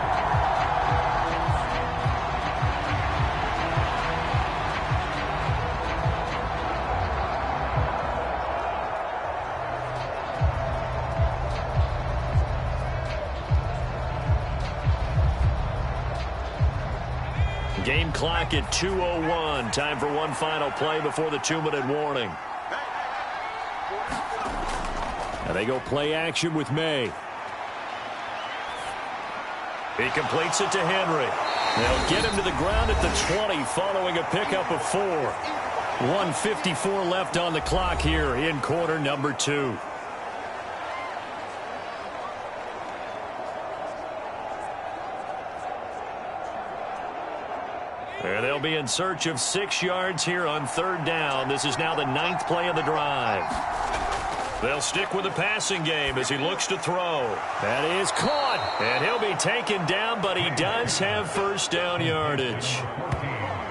Game clock at 2:01. Time for one final play before the 2-minute warning. And they go play action with May. He completes it to Henry. They'll get him to the ground at the 20 following a pickup of 4. 1:54 left on the clock here in quarter number 2. They'll be in search of 6 yards here on third down. This is now the 9th play of the drive. They'll stick with the passing game as he looks to throw. That is caught. And he'll be taken down, but he does have first down yardage.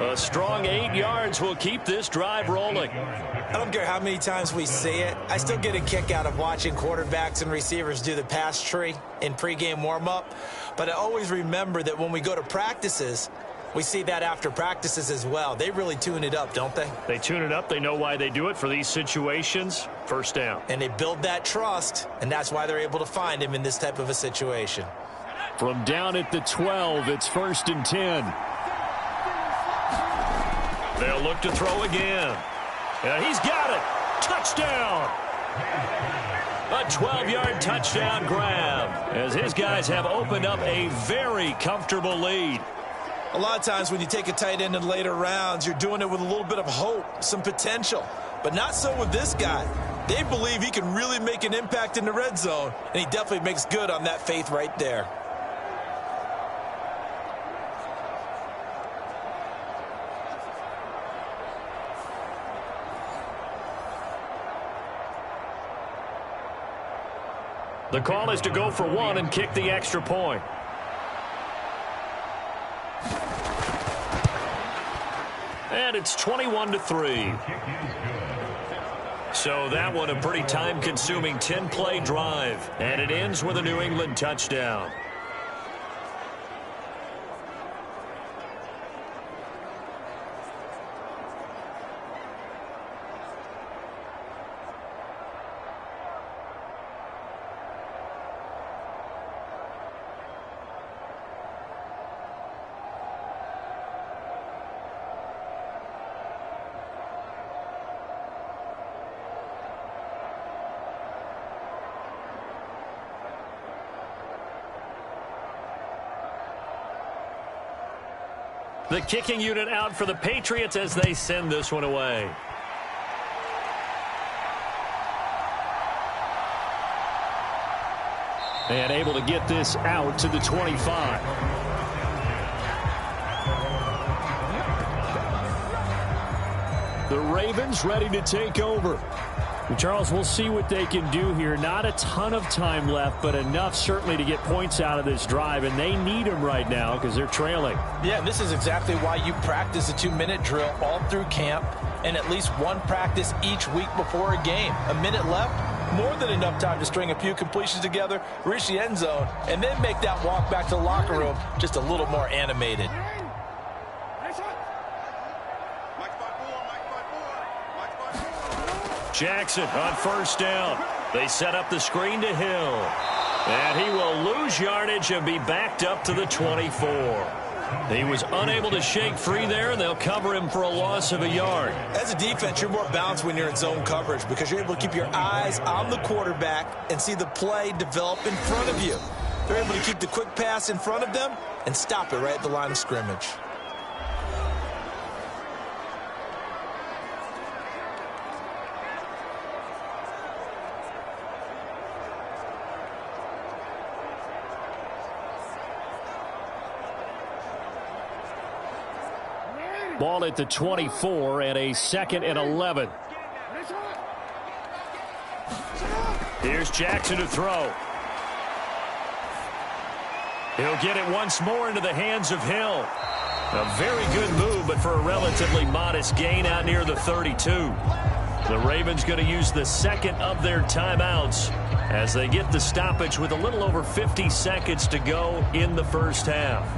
A strong 8 yards will keep this drive rolling. I don't care how many times we see it. I still get a kick out of watching quarterbacks and receivers do the pass tree in pregame warm-up. But I always remember that when we go to practices, we see that after practices as well. They really tune it up, don't they? They tune it up. They know why they do it for these situations. First down. And they build that trust, and that's why they're able to find him in this type of a situation. From down at the 12, it's 1st and 10. They'll look to throw again. And he's got it. Touchdown. A 12-yard touchdown grab as his guys have opened up a very comfortable lead. A lot of times when you take a tight end in later rounds, you're doing it with a little bit of hope, some potential. But not so with this guy. They believe he can really make an impact in the red zone, and he definitely makes good on that faith right there. The call is to go for one and kick the extra point. And it's 21-3. So that one a pretty time-consuming 10-play drive. And it ends with a New England touchdown. The kicking unit out for the Patriots as they send this one away. And able to get this out to the 25. The Ravens ready to take over. Charles, we'll see what they can do here. Not a ton of time left, but enough certainly to get points out of this drive, and they need them right now because they're trailing. Yeah, this is exactly why you practice a 2-minute drill all through camp and at least one practice each week before a game. A minute left, more than enough time to string a few completions together, reach the end zone, and then make that walk back to the locker room just a little more animated. Jackson on first down. They set up the screen to Hill. And he will lose yardage and be backed up to the 24. He was unable to shake free there, and they'll cover him for a loss of a yard. As a defense, you're more balanced when you're in zone coverage because you're able to keep your eyes on the quarterback and see the play develop in front of you. They're able to keep the quick pass in front of them and stop it right at the line of scrimmage. Ball at the 24 and a 2nd and 11. Here's Jackson to throw. He'll get it once more into the hands of Hill. A very good move, but for a relatively modest gain out near the 32. The Ravens going to use the second of their timeouts as they get the stoppage with a little over 50 seconds to go in the first half.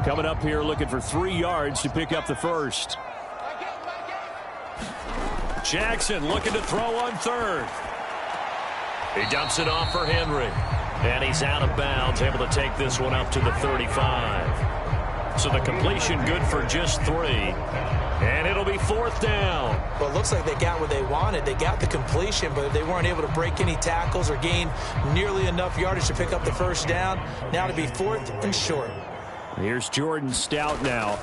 Coming up here looking for 3 yards to pick up the first. Jackson looking to throw on third. He dumps it off for Henry. And he's out of bounds, able to take this one up to the 35. So the completion good for just 3. And it'll be 4th down. Well, it looks like they got what they wanted. They got the completion, but they weren't able to break any tackles or gain nearly enough yardage to pick up the first down. Now to be 4th and short. Here's Jordan Stout now.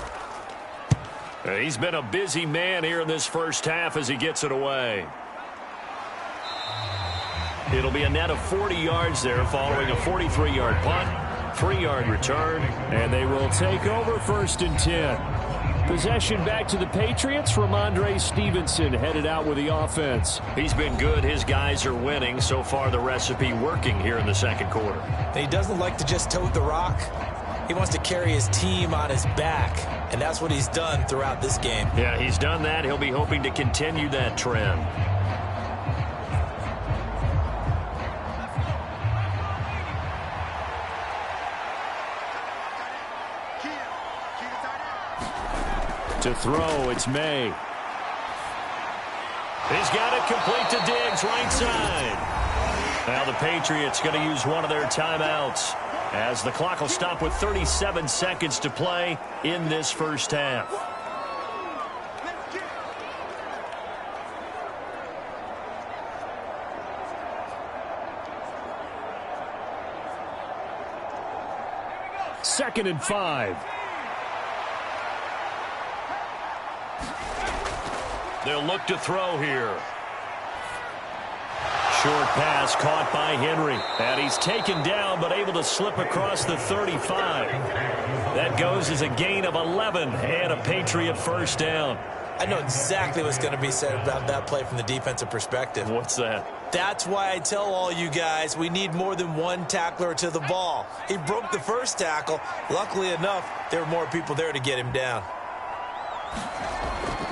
He's been a busy man here in this first half as he gets it away. It'll be a net of 40 yards there following a 43-yard punt, 3-yard return, and they will take over 1st and 10. Possession back to the Patriots. Ramondre Stevenson headed out with the offense. He's been good. His guys are winning. So far, the recipe working here in the second quarter. He doesn't like to just tote the rock. He wants to carry his team on his back, and that's what he's done throughout this game. Yeah, he's done that. He'll be hoping to continue that trend. To throw, it's May. He's got it complete to Diggs, right side. Now the Patriots going to use one of their timeouts as the clock will stop with 37 seconds to play in this first half. Second and 5. They'll look to throw here. short pass caught by Henry. And he's taken down but able to slip across the 35. That goes as a gain of 11 and a Patriot first down. I know exactly what's going to be said about that play from the defensive perspective. What's that? That's why I tell all you guys we need more than one tackler to the ball. He broke the first tackle. Luckily enough, there were more people there to get him down.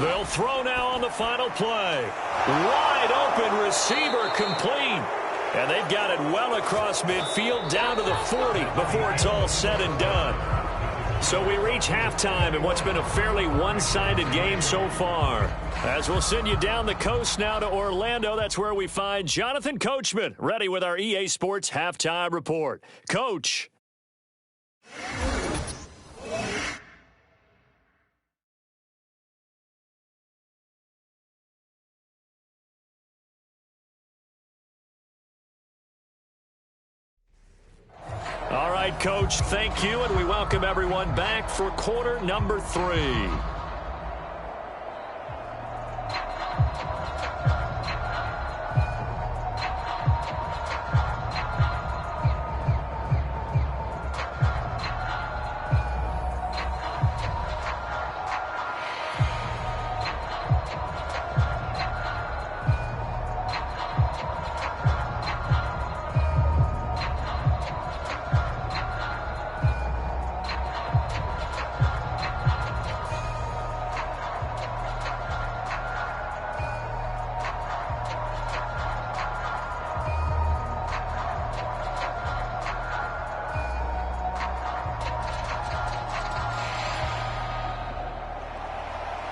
They'll throw now on the final play. Wide open receiver complete. And they've got it well across midfield down to the 40 before it's all said and done. So we reach halftime in what's been a fairly one-sided game so far. As we'll send you down the coast now to Orlando, that's where we find Jonathan Coachman ready with our EA Sports Halftime Report. Coach. All right, Coach, thank you, and we welcome everyone back for quarter number 3.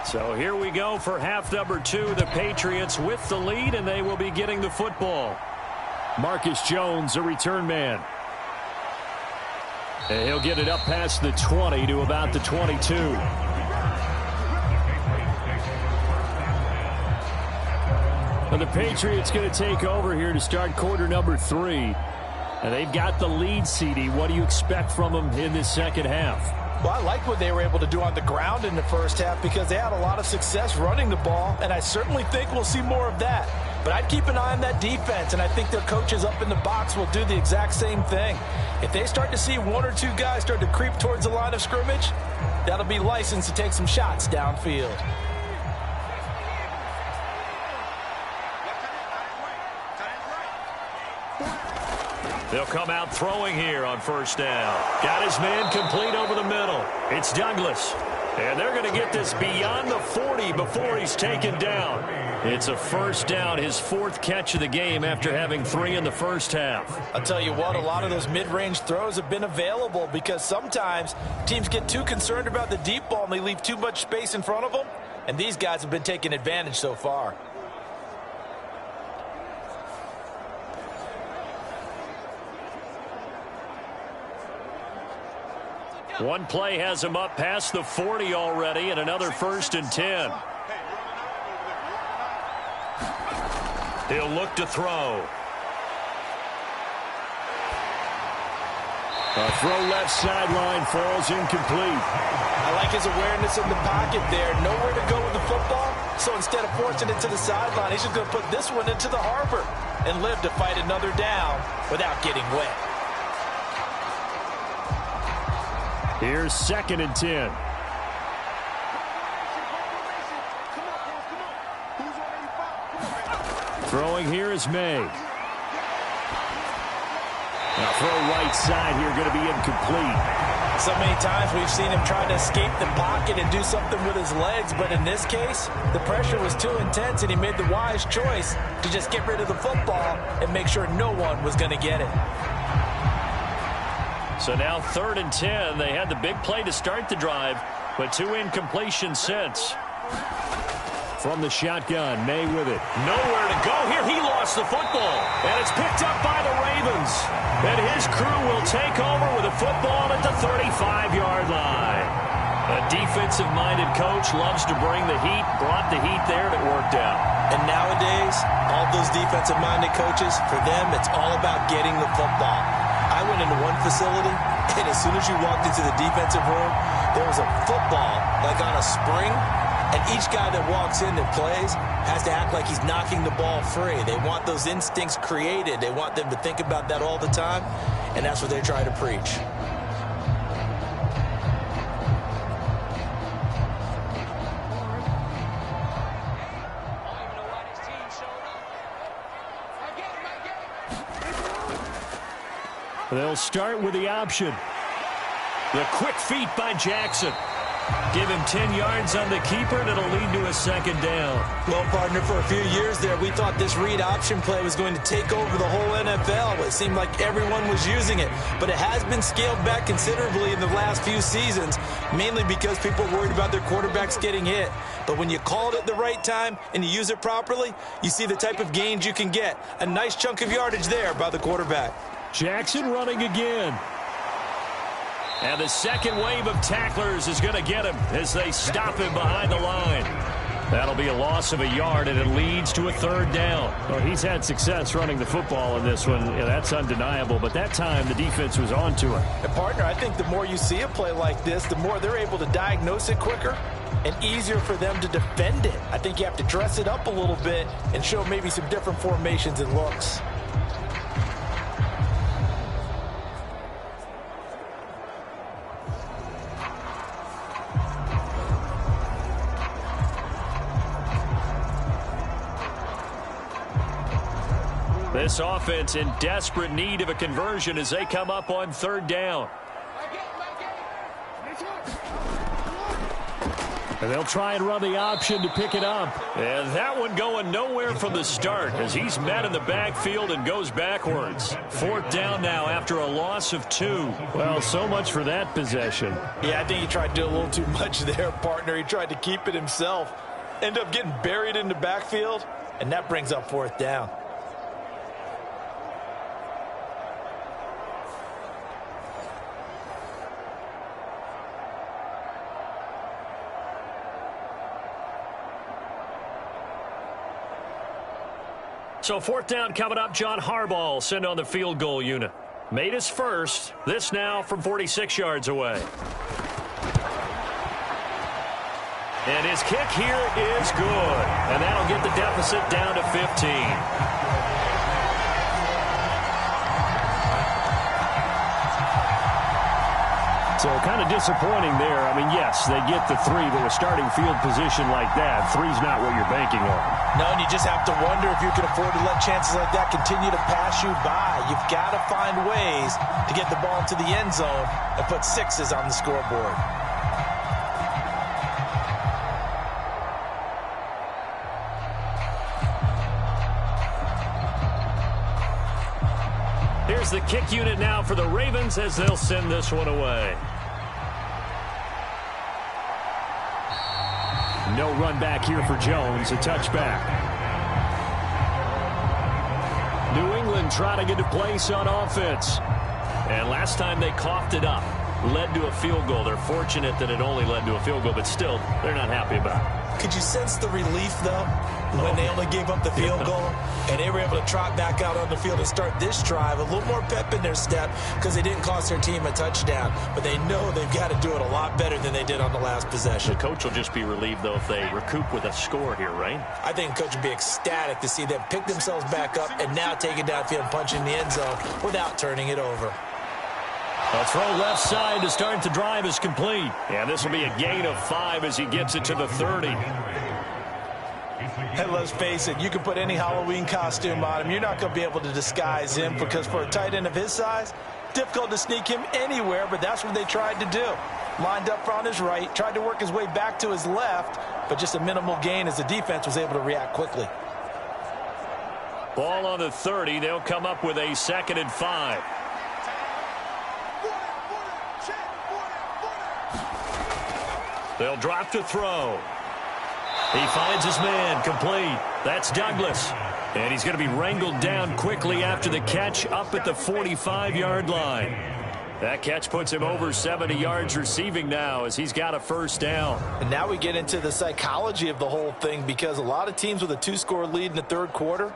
So here we go for half number 2. The Patriots with the lead, and they will be getting the football. Marcus Jones, a return man. And he'll get it up past the 20 to about the 22. And the Patriots going to take over here to start quarter number 3. And they've got the lead, CD. What do you expect from them in this second half? Well, I like what they were able to do on the ground in the first half because they had a lot of success running the ball, and I certainly think we'll see more of that. But I'd keep an eye on that defense, and I think their coaches up in the box will do the exact same thing. If they start to see 1 or 2 guys start to creep towards the line of scrimmage, that'll be licensed to take some shots downfield. They'll come out throwing here on first down. Got his man complete over the middle. It's Douglas. And they're going to get this beyond the 40 before he's taken down. It's a first down, his 4th catch of the game after having 3 in the first half. I'll tell you what, a lot of those mid-range throws have been available because sometimes teams get too concerned about the deep ball and they leave too much space in front of them. And these guys have been taking advantage so far. One play has him up past the 40 already, and another 1st and 10. He'll look to throw. A throw left sideline falls incomplete. I like his awareness in the pocket there. Nowhere to go with the football, so instead of forcing it to the sideline, he's just going to put this one into the harbor and live to fight another down without getting wet. Here's 2nd and 10. Throwing here is May. Now throw right side here, going to be incomplete. So many times we've seen him try to escape the pocket and do something with his legs, but in this case, the pressure was too intense and he made the wise choice to just get rid of the football and make sure no one was going to get it. So now 3rd and 10. They had the big play to start the drive, but 2 incompletions since. From the shotgun, May with it. Nowhere to go here. He lost the football, and it's picked up by the Ravens. And his crew will take over with a football at the 35-yard line. A defensive-minded coach loves to bring the heat, brought the heat there, and it worked out. And nowadays, all those defensive-minded coaches, for them, it's all about getting the football. I went into one facility, and as soon as you walked into the defensive room, there was a football, like on a spring, And each guy that walks in that plays has to act like he's knocking the ball free. They want those instincts created. They want them to think about that all the time, and that's what they try to preach. They'll start with the option. The quick feet by Jackson. Give him 10 yards on the keeper, and it'll lead to a second down. Well, partner, for a few years there, we thought this read option play was going to take over the whole NFL. It seemed like everyone was using it, but it has been scaled back considerably in the last few seasons, mainly because people are worried about their quarterbacks getting hit. But when you call it at the right time and you use it properly, you see the type of gains you can get. A nice chunk of yardage there by the quarterback. Jackson running again. And the second wave of tacklers is going to get him as they stop him behind the line. That'll be a loss of a yard, and it leads to a third down. Well, he's had success running the football in this one. Yeah, that's undeniable, but that time the defense was on to him. And, partner, I think the more you see a play like this, the more they're able to diagnose it quicker and easier for them to defend it. I think you have to dress it up a little bit and show maybe some different formations and looks. This offense in desperate need of a conversion as they come up on third down. And they'll try and run the option to pick it up. And that one going nowhere from the start as he's met in the backfield and goes backwards. Fourth down now after a loss of 2. Well, so much for that possession. Yeah, I think he tried to do a little too much there, partner. He tried to keep it himself. Ended up getting buried in the backfield, and that brings up fourth down. So fourth down coming up. John Harbaugh sent on the field goal unit. Made his first. This now from 46 yards away. And his kick here is good. And that'll get the deficit down to 15. So kind of disappointing there. I mean, yes, they get the 3, but with starting field position like that, 3's not what you're banking on. No, and you just have to wonder if you can afford to let chances like that continue to pass you by. You've got to find ways to get the ball into the end zone and put 6s on the scoreboard. Here's the kick unit now for the Ravens as they'll send this one away. No run back here for Jones, a touchback. New England trying to get a place on offense. And last time they coughed it up, led to a field goal. They're fortunate that it only led to a field goal, but still, they're not happy about it. Could you sense the relief, though, when they only gave up the field goal and they were able to trot back out on the field and start this drive? A little more pep in their step because they didn't cost their team a touchdown, but they know they've got to do it a lot better than they did on the last possession. The coach will just be relieved, though, if they recoup with a score here, right? I think the coach would be ecstatic to see them pick themselves back up and now take it downfield and punch in the end zone without turning it over. A throw left side to start the drive is complete. And this will be a gain of 5 as he gets it to the 30. And let's face it, you can put any Halloween costume on him. You're not going to be able to disguise him because for a tight end of his size, difficult to sneak him anywhere, but that's what they tried to do. Lined up on his right, tried to work his way back to his left, but just a minimal gain as the defense was able to react quickly. Ball on the 30. They'll come up with a 2nd and 5. They'll drop to throw. He finds his man, complete. That's Douglas. And he's going to be wrangled down quickly after the catch up at the 45-yard line. That catch puts him over 70 yards receiving now as he's got a first down. And now we get into the psychology of the whole thing because a lot of teams with a 2-score lead in the third quarter,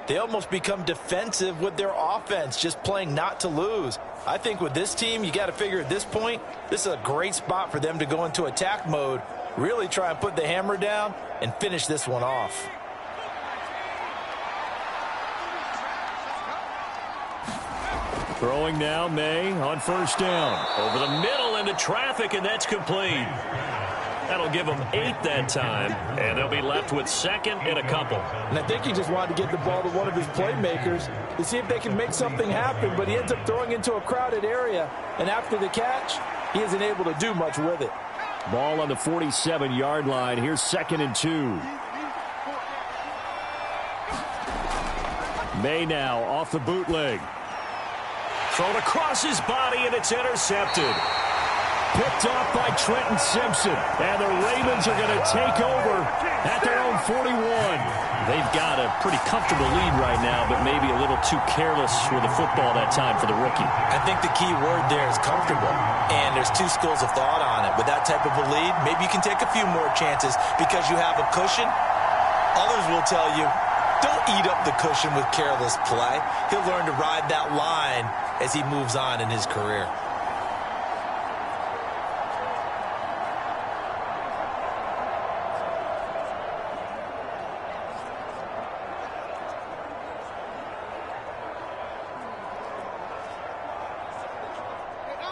they almost become defensive with their offense, just playing not to lose. I think with this team, you got to figure at this point, this is a great spot for them to go into attack mode Really try and put the hammer down and finish this one off. Throwing now, May on first down. Over the middle into traffic, and that's complete. That'll give them 8 that time, and they'll be left with second and a couple. And I think he just wanted to get the ball to one of his playmakers to see if they can make something happen, but he ends up throwing into a crowded area, and after the catch, he isn't able to do much with it. Ball on the 47-yard line. Here's second and 2. May now off the bootleg. Thrown across his body, and it's intercepted. Picked off by Trenton Simpson. And the Ravens are going to take over at their own 41. They've got a pretty comfortable lead right now, but maybe a little too careless with the football that time for the rookie. I think the key word there is comfortable. And there's two schools of thought on it. With that type of a lead, maybe you can take a few more chances because you have a cushion. Others will tell you, don't eat up the cushion with careless play. He'll learn to ride that line as he moves on in his career.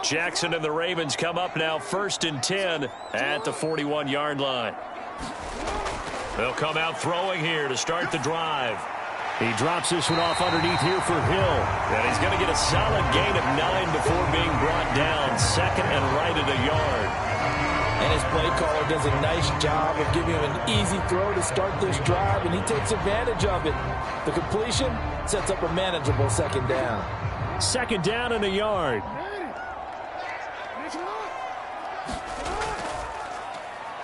Jackson and the Ravens come up now first and 10 at the 41-yard line. They'll come out throwing here to start the drive. He drops this one off underneath here for Hill. And he's going to get a solid gain of 9 before being brought down. Second and right at a yard. And his play caller does a nice job of giving him an easy throw to start this drive, and he takes advantage of it. The completion sets up a manageable second down. Second down and a yard.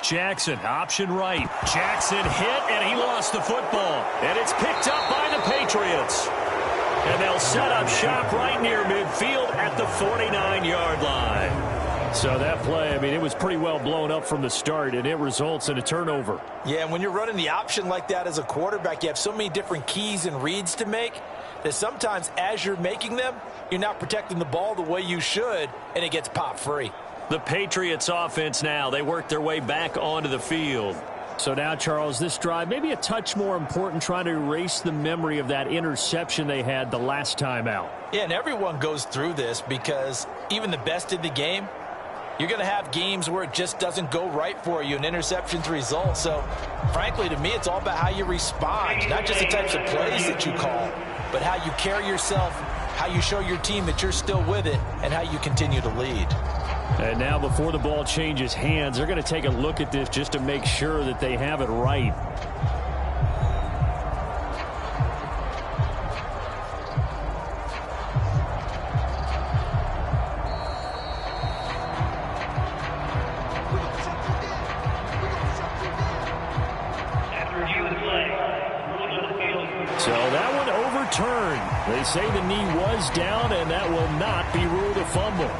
Jackson, option right. Jackson hit, and he lost the football. And it's picked up by the Patriots. And they'll set up shop right near midfield at the 49-yard line. So that play, I mean, it was pretty well blown up from the start, and it results in a turnover. Yeah, and when you're running the option like that as a quarterback, you have so many different keys and reads to make that sometimes as you're making them, you're not protecting the ball the way you should, and it gets pop free. The Patriots offense now, they work their way back onto the field. So now, Charles, this drive may be a touch more important, trying to erase the memory of that interception they had the last time out. Yeah, and everyone goes through this because even the best in the game, you're going to have games where it just doesn't go right for you and interceptions result. So, frankly, to me, it's all about how you respond, not just the types of plays that you call, but how you carry yourself, how you show your team that you're still with it, and how you continue to lead. And now before the ball changes hands, they're going to take a look at this just to make sure that they have it right. So that one overturned. They say the knee was down, and that will not be ruled a fumble.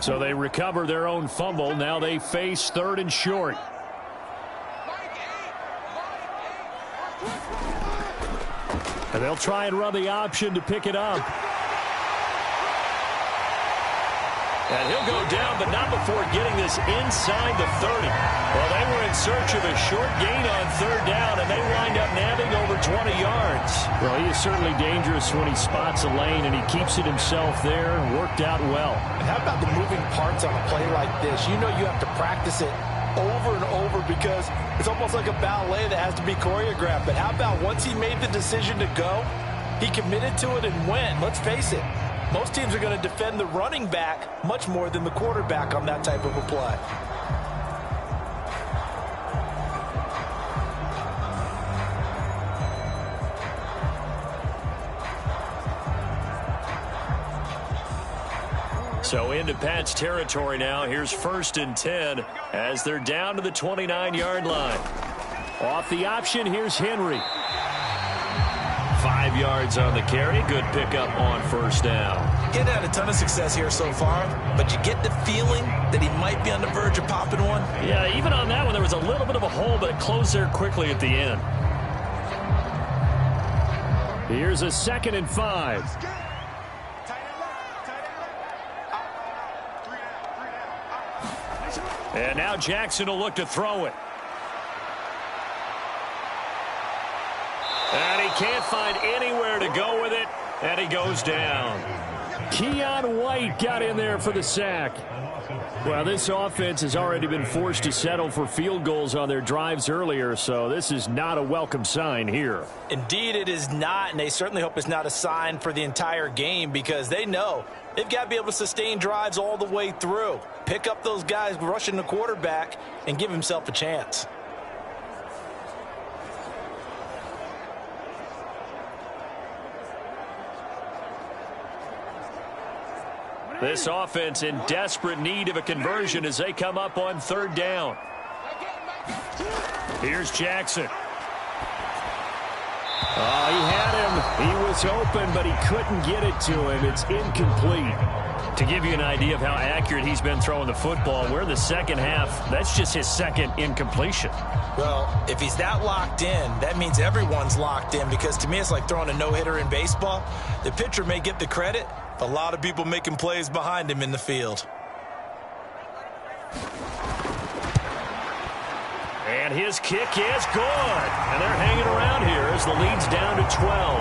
So they recover their own fumble. Now they face third and short. And they'll try and run the option to pick it up. And he'll go down, but not before getting this inside the 30. Well, they were in search of a short gain on third down, and they wind up nabbing over 20 yards. Well, he is certainly dangerous when he spots a lane, and he keeps it himself there. Worked out well. And how about the moving parts on a play like this? You know you have to practice it over and over because it's almost like a ballet that has to be choreographed. But how about once he made the decision to go, he committed to it and went. Let's face it. Most teams are going to defend the running back much more than the quarterback on that type of a play. So into Pat's territory now. Here's first and 10 as they're down to the 29-yard line. Off the option, here's Henry. 5 yards on the carry. Good pickup on first down. Getting had a ton of success here so far, but you get the feeling that he might be on the verge of popping one. Yeah, even on that one, there was a little bit of a hole, but it closed there quickly at the end. Here's a 2nd and 5. And now Jackson will look to throw it. And he can't find anywhere to go with it, and he goes down. Keon White got in there for the sack. Well, this offense has already been forced to settle for field goals on their drives earlier, so this is not a welcome sign here. Indeed, it is not, and they certainly hope it's not a sign for the entire game because they know they've got to be able to sustain drives all the way through. Pick up those guys rushing the quarterback and give himself a chance. This offense in desperate need of a conversion as they come up on 3rd down. Here's Jackson. Oh, he had him. He was open, but he couldn't get it to him. It's incomplete. To give you an idea of how accurate he's been throwing the football, we're in the second half. That's just his second incompletion. Well, if he's that locked in, that means everyone's locked in because to me it's like throwing a no-hitter in baseball. The pitcher may get the credit, but a lot of people making plays behind him in the field. And his kick is good. And they're hanging around here as the lead's down to 12.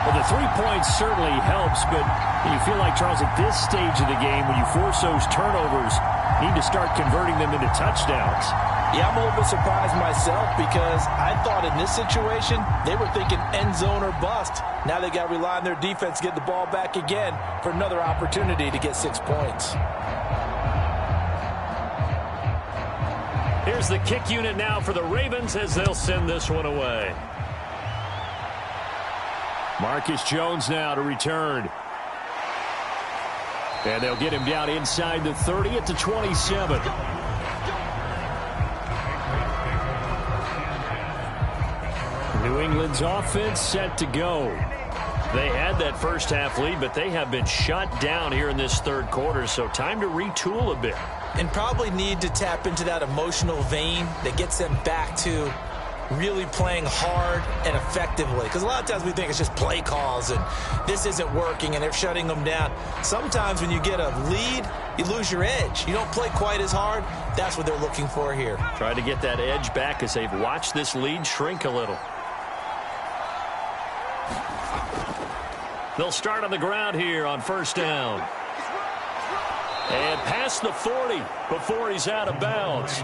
Well, the 3 points certainly helps, but you feel like, Charles, at this stage of the game, when you force those turnovers, you need to start converting them into touchdowns. Yeah, I'm a little bit surprised myself because I thought in this situation they were thinking end zone or bust. Now they got to rely on their defense to get the ball back again for another opportunity to get 6 points. Here's the kick unit now for the Ravens as they'll send this one away. Marcus Jones now to return. And they'll get him down inside the 30 at the 27. New England's offense set to go. They had that first half lead, but they have been shut down here in this 3rd quarter, so time to retool a bit. And probably need to tap into that emotional vein that gets them back to really playing hard and effectively. Because a lot of times we think it's just play calls and this isn't working and they're shutting them down. Sometimes when you get a lead, you lose your edge. You don't play quite as hard. That's what they're looking for here. Try to get that edge back as they've watched this lead shrink a little. They'll start on the ground here on 1st down. And past the 40 before he's out of bounds.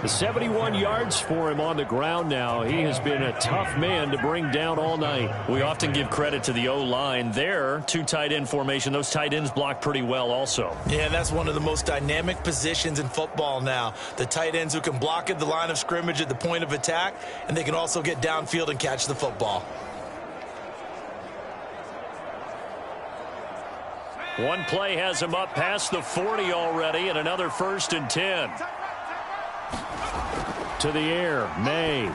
The 71 yards for him on the ground now. He has been a tough man to bring down all night. We often give credit to the O-line. There, 2 tight end formation. Those tight ends block pretty well also. Yeah, that's one of the most dynamic positions in football now. The tight ends who can block at the line of scrimmage at the point of attack, and they can also get downfield and catch the football. One play has him up past the 40 already, and another 1st and 10. To the air, May.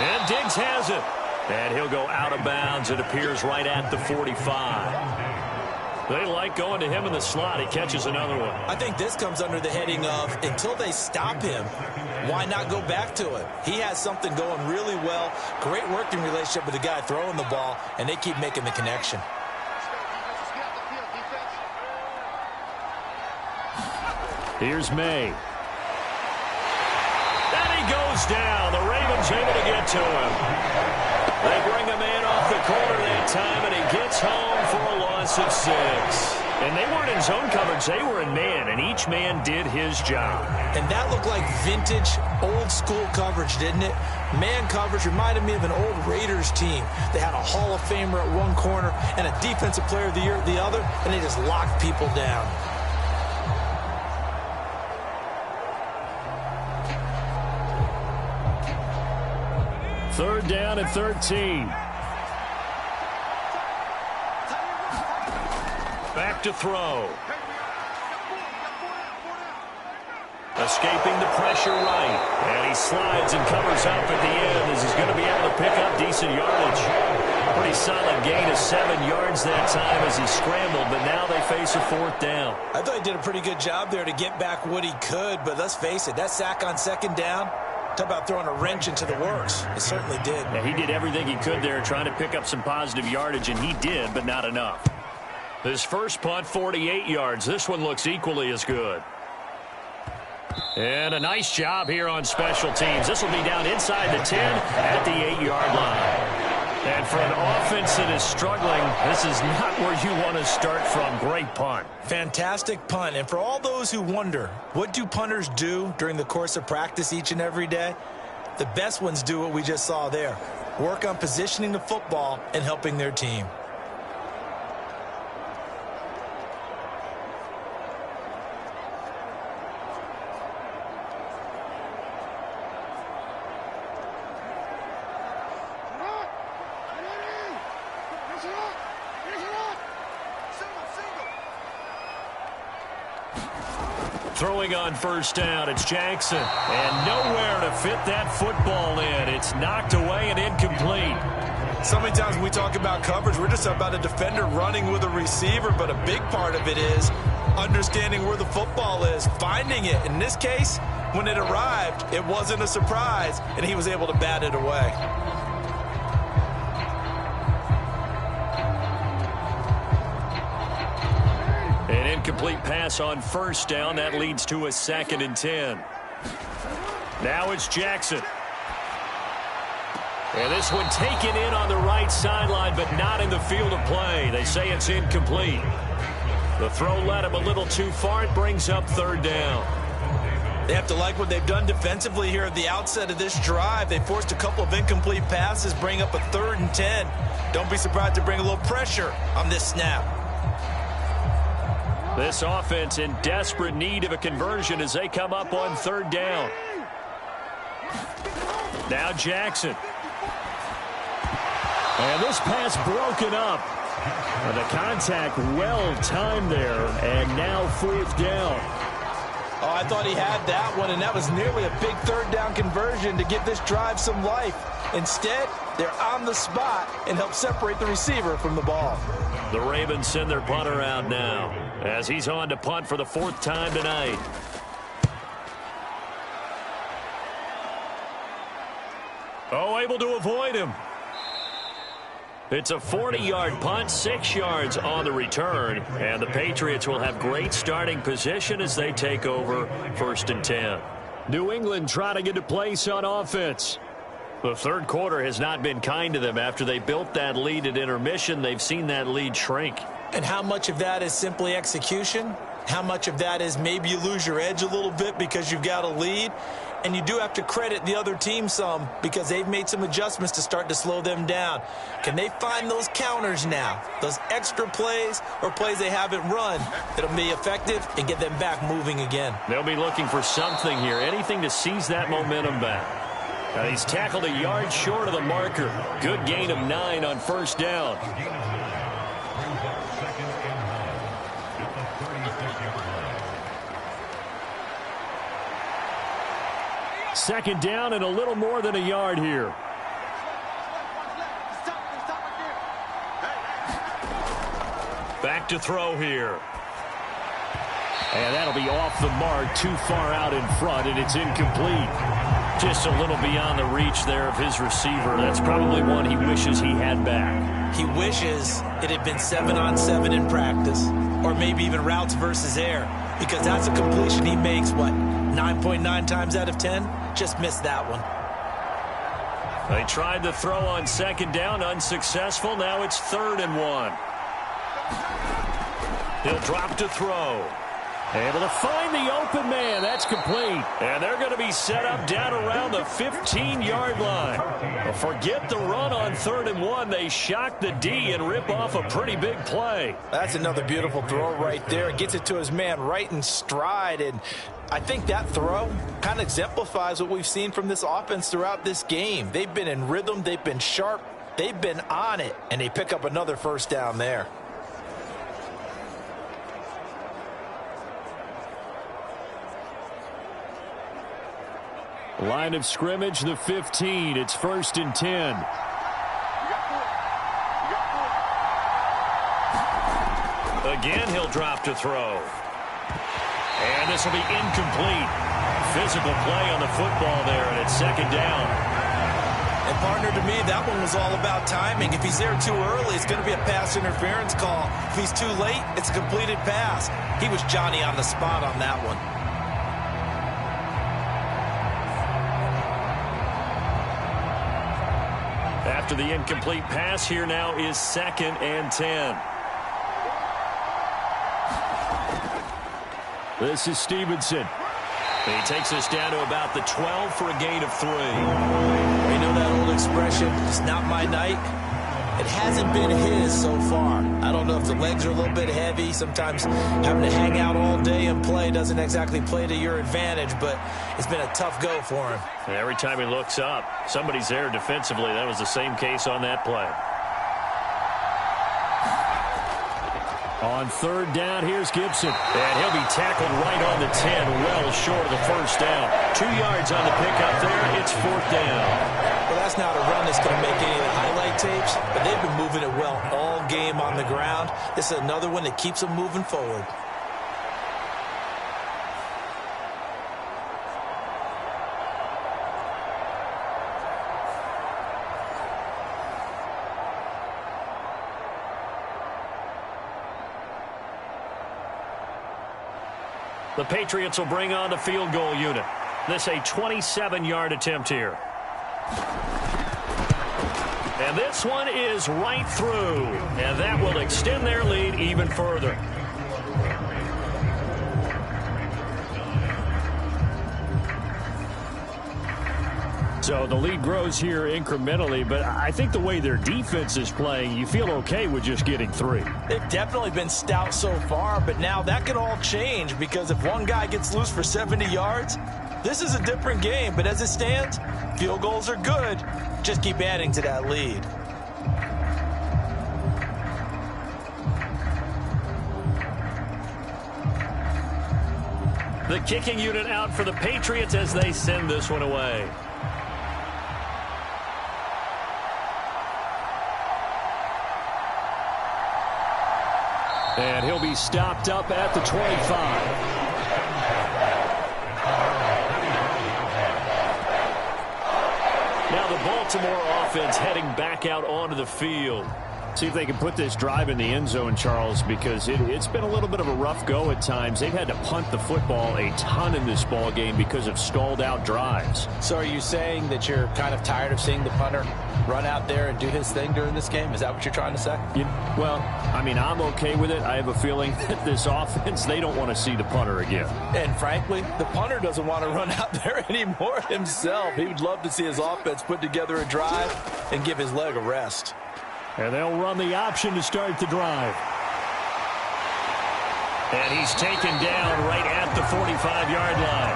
And Diggs has it. And he'll go out of bounds. It appears right at the 45. They like going to him in the slot. He catches another one. I think this comes under the heading of until they stop him, why not go back to it? He has something going really well. Great working relationship with the guy throwing the ball, and they keep making the connection. Here's May. And he goes down. The Ravens able to get to him. They bring a man off the corner that time, and he gets home for a loss of 6. And they weren't in zone coverage. They were in man, and each man did his job. And that looked like vintage, old-school coverage, didn't it? Man coverage reminded me of an old Raiders team. They had a Hall of Famer at one corner and a Defensive Player of the Year at the other, and they just locked people down. Third down and 13. Back to throw. Escaping the pressure right. And he slides and covers up at the end as he's going to be able to pick up decent yardage. Pretty solid gain of 7 yards that time as he scrambled, but now they face a 4th down. I thought he did a pretty good job there to get back what he could, but let's face it, that sack on 2nd down Talk about throwing a wrench into the works. It certainly did. Yeah, he did everything he could there trying to pick up some positive yardage, and he did, but not enough. His first punt, 48 yards. This one looks equally as good. And a nice job here on special teams. This will be down inside the 10 at the 8-yard line. And for an offense that is struggling, this is not where you want to start from. Great punt. Fantastic punt. And for all those who wonder, what do punters do during the course of practice each and every day? The best ones do what we just saw there. Work on positioning the football and helping their team. Throwing on first down, it's Jackson. And nowhere to fit that football in. It's knocked away and incomplete. So many times when we talk about coverage, we're just about a defender running with a receiver, but a big part of it is understanding where the football is, finding it. In this case, when it arrived, it wasn't a surprise, and he was able to bat it away. An incomplete pass on first down. That leads to a 2nd and 10. Now it's Jackson. And this one taken in on the right sideline, but not in the field of play. They say it's incomplete. The throw led him a little too far. It brings up 3rd down. They have to like what they've done defensively here at the outset of this drive. They forced a couple of incomplete passes, bring up a 3rd and 10. Don't be surprised to bring a little pressure on this snap. This offense in desperate need of a conversion as they come up on 3rd down. Now Jackson. And this pass broken up. And the contact well timed there. And now 4th down. Oh, I thought he had that one, and that was nearly a big 3rd down conversion to give this drive some life. Instead, they're on the spot and help separate the receiver from the ball. The Ravens send their punter out now as he's on to punt for the 4th time tonight. Oh, able to avoid him. It's a 40-yard punt, 6 yards on the return, and the Patriots will have great starting position as they take over 1st and 10. New England trying to get a place on offense. The 3rd quarter has not been kind to them. After they built that lead at intermission, they've seen that lead shrink. And how much of that is simply execution? How much of that is maybe you lose your edge a little bit because you've got a lead? And you do have to credit the other team some because they've made some adjustments to start to slow them down. Can they find those counters now, those extra plays or plays they haven't run that'll be effective and get them back moving again? They'll be looking for something here, anything to seize that momentum back. Now he's tackled a yard short of the marker. Good gain of 9 on 1st down. Second down and a little more than a yard here. Back to throw here. And that'll be off the mark, too far out in front, and it's incomplete. Just a little beyond the reach there of his receiver. That's probably one he wishes he had back. He wishes it had been 7-on-7 in practice, or maybe even routes versus air, because that's a completion he makes, what, 9.9 times out of 10? Just missed that one. They tried the throw on 2nd down, unsuccessful. Now it's 3rd and 1. He'll drop to throw. Able to find the open man. That's complete. And they're going to be set up down around the 15-yard line. Well, forget the run on 3rd and 1. They shock the D and rip off a pretty big play. That's another beautiful throw right there. Gets it to his man right in stride. And I think that throw kind of exemplifies what we've seen from this offense throughout this game. They've been in rhythm. They've been sharp. They've been on it. And they pick up another 1st down there. Line of scrimmage, the 15. It's 1st and 10. Again, he'll drop to throw. And this will be incomplete. physical play on the football there, and it's second down. And partner, to me, that one was all about timing. If he's there too early, it's going to be a pass interference call. If he's too late, it's a completed pass. He was Johnny on the spot on that one. After the incomplete pass, here now is 2nd and 10. This is Stevenson. He takes us down to about the 12 for a gain of 3. You know that old expression, it's not my night? It hasn't been his so far. I don't know if the legs are a little bit heavy. Sometimes having to hang out all day and play doesn't exactly play to your advantage, but it's been a tough go for him. And every time he looks up, somebody's there defensively. That was the same case on that play. On 3rd down, here's Gibson. And he'll be tackled right on the 10, well short of the first down. 2 yards on the pickup there. It's 4th down. Well, that's not a run that's going to make any of the highlight tapes, but they've been moving it well all game on the ground. This is another one that keeps them moving forward. The Patriots will bring on the field goal unit. This a 27-yard attempt here. And this one is right through. And that will extend their lead even further. So the lead grows here incrementally, but I think the way their defense is playing, you feel okay with just getting 3. They've definitely been stout so far, but now that can all change because if one guy gets loose for 70 yards, this is a different game. But as it stands, field goals are good. Just keep adding to that lead. The kicking unit out for the Patriots as they send this one away. And he'll be stopped up at the 25. Now the Baltimore offense heading back out onto the field. See if they can put this drive in the end zone, Charles, because it's been a little bit of a rough go at times. They've had to punt the football a ton in this ball game because of stalled out drives. So are you saying that you're kind of tired of seeing the punter run out there and do his thing during this game? Is that what you're trying to say? Well, I mean, I'm okay with it. I have a feeling that this offense, they don't want to see the punter again. And frankly, the punter doesn't want to run out there anymore himself. He would love to see his offense put together a drive and give his leg a rest. And they'll run the option to start the drive. And he's taken down right at the 45-yard line.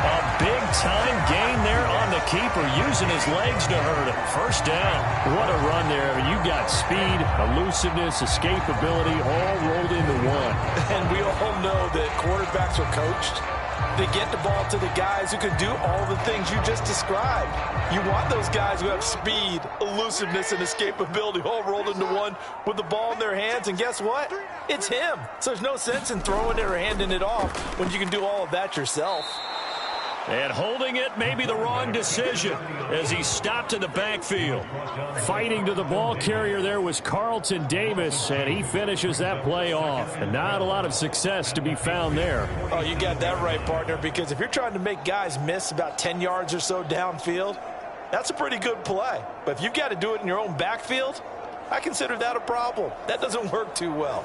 A big-time gain there on the keeper, using his legs to hurt him. First down. What a run there. You got speed, elusiveness, escapability, all rolled into one. And we all know that quarterbacks are coached. They get the ball to the guys who can do all the things you just described. You want those guys who have speed, elusiveness, and escapability all rolled into one with the ball in their hands. And guess what? It's him. So there's no sense in throwing it or handing it off when you can do all of that yourself. And holding it may be the wrong decision as he stopped in the backfield. Fighting to the ball carrier there was Carlton Davis, and he finishes that play off. And not a lot of success to be found there. Oh, you got that right, partner, because if you're trying to make guys miss about 10 yards or so downfield, that's a pretty good play. But if you've got to do it in your own backfield, I consider that a problem. That doesn't work too well.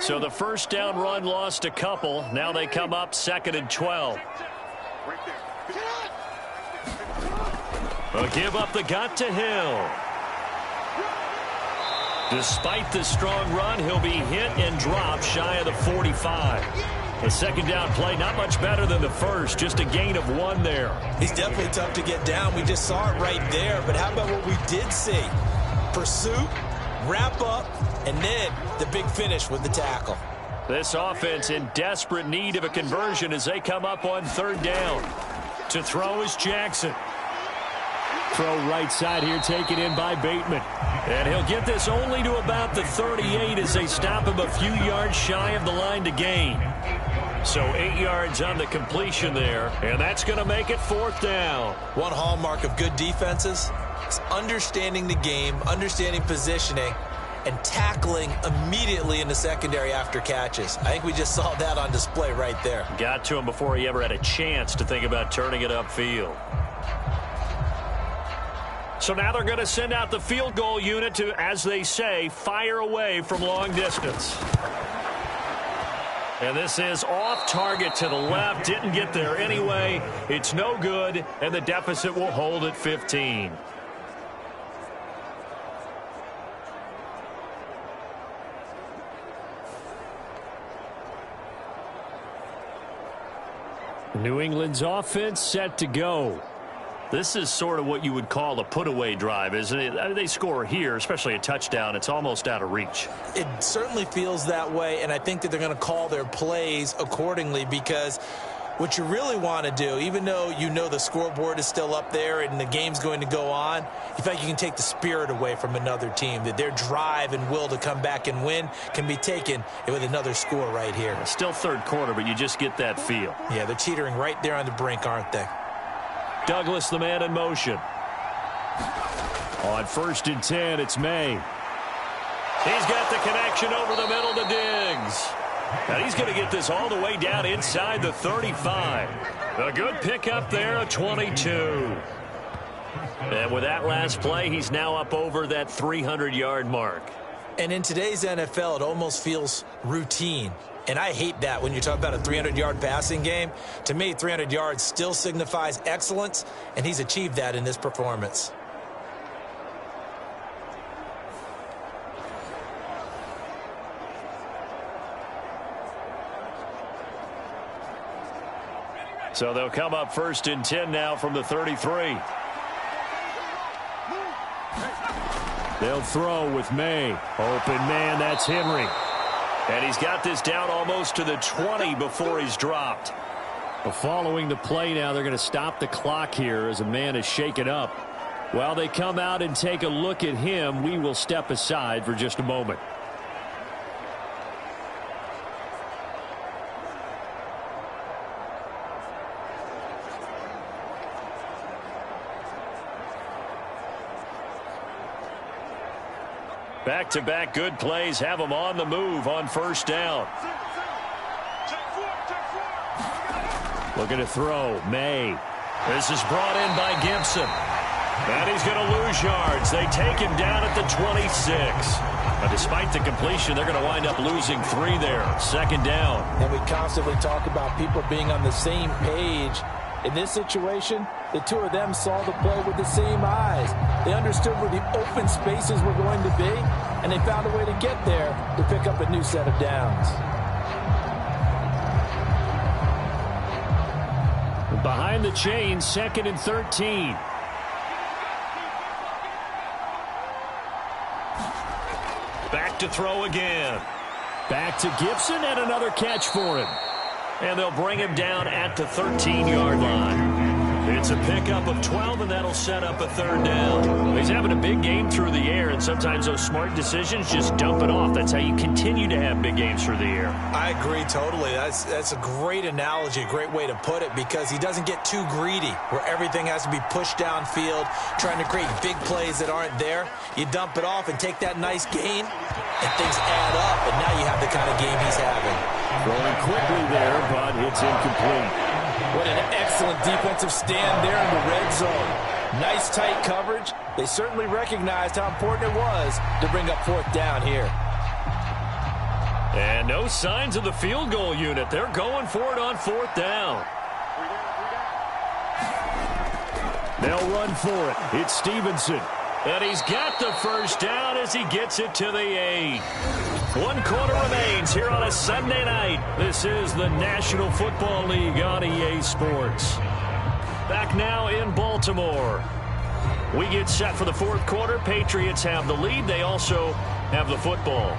So the first down run lost a couple. Now they come up 2nd and 12. A give up the gut to Hill. Despite the strong run, he'll be hit and dropped shy of the 45. The second down play, not much better than the first, just a gain of 1 there. He's definitely tough to get down. We just saw it right there. But how about what we did see? Pursuit, wrap up, and then the big finish with the tackle. This offense in desperate need of a conversion as they come up on 3rd down. To throw is Jackson. throw right side here, taken in by Bateman. And he'll get this only to about the 38 as they stop him a few yards shy of the line to gain. So 8 yards on the completion there, and that's going to make it 4th down. One hallmark of good defenses is understanding the game, understanding positioning, and tackling immediately in the secondary after catches. I think we just saw that on display right there. Got to him before he ever had a chance to think about turning it upfield. So now they're going to send out the field goal unit to, as they say, fire away from long distance. And this is off target to the left. Didn't get there anyway. It's no good, and the deficit will hold at 15. New England's offense set to go. This is sort of what you would call a put-away drive, isn't it? I mean, they score here, especially a touchdown. It's almost out of reach. It certainly feels that way, and I think that they're going to call their plays accordingly, because what you really want to do, even though you know the scoreboard is still up there and the game's going to go on, you feel like you can take the spirit away from another team, that their drive and will to come back and win can be taken with another score right here. Still third quarter, but you just get that feel. Yeah, they're teetering right there on the brink, aren't they? Douglas, the man in motion. On 1st and 10, it's May. He's got the connection over the middle to Diggs. And he's going to get this all the way down inside the 35. A good pickup there, a 22. And with that last play, he's now up over that 300-yard mark. And in today's NFL, it almost feels routine. And I hate that when you talk about a 300-yard passing game. To me, 300 yards still signifies excellence, and he's achieved that in this performance. So they'll come up 1st and 10 now from the 33. They'll throw with May. Open man, that's Henry. And he's got this down almost to the 20 before he's dropped. Well, following the play now, they're going to stop the clock here as a man is shaken up. While they come out and take a look at him, we will step aside for just a moment. Back-to-back good plays have them on the move on 1st down. Looking to throw, May. This is brought in by Gibson. And he's going to lose yards. They take him down at the 26. But despite the completion, they're going to wind up losing 3 there. 2nd down. And we constantly talk about people being on the same page. In this situation, the two of them saw the play with the same eyes. They understood where the open spaces were going to be, and they found a way to get there to pick up a new set of downs. Behind the chains, 2nd and 13. Back to throw again. Back to Gibson, and another catch for him. And they'll bring him down at the 13-yard line. It's a pickup of 12, and that'll set up a 3rd down. He's having a big game through the air, and sometimes those smart decisions just dump it off. That's how you continue to have big games through the air. I agree totally. That's a great analogy, a great way to put it, because he doesn't get too greedy where everything has to be pushed downfield, trying to create big plays that aren't there. You dump it off and take that nice gain, and things add up, and now you have the kind of game he's having. Throwing quickly there, but it's incomplete. What an excellent defensive stand there in the red zone. Nice tight coverage. They certainly recognized how important it was to bring up 4th down here. And no signs of the field goal unit. They're going for it on 4th down. They'll run for it. It's Stevenson. And he's got the 1st down as he gets it to the 8. 1 quarter remains here on a Sunday night. This is the National Football League on EA Sports. Back now in Baltimore. We get set for the 4th quarter. Patriots have the lead. They also have the football.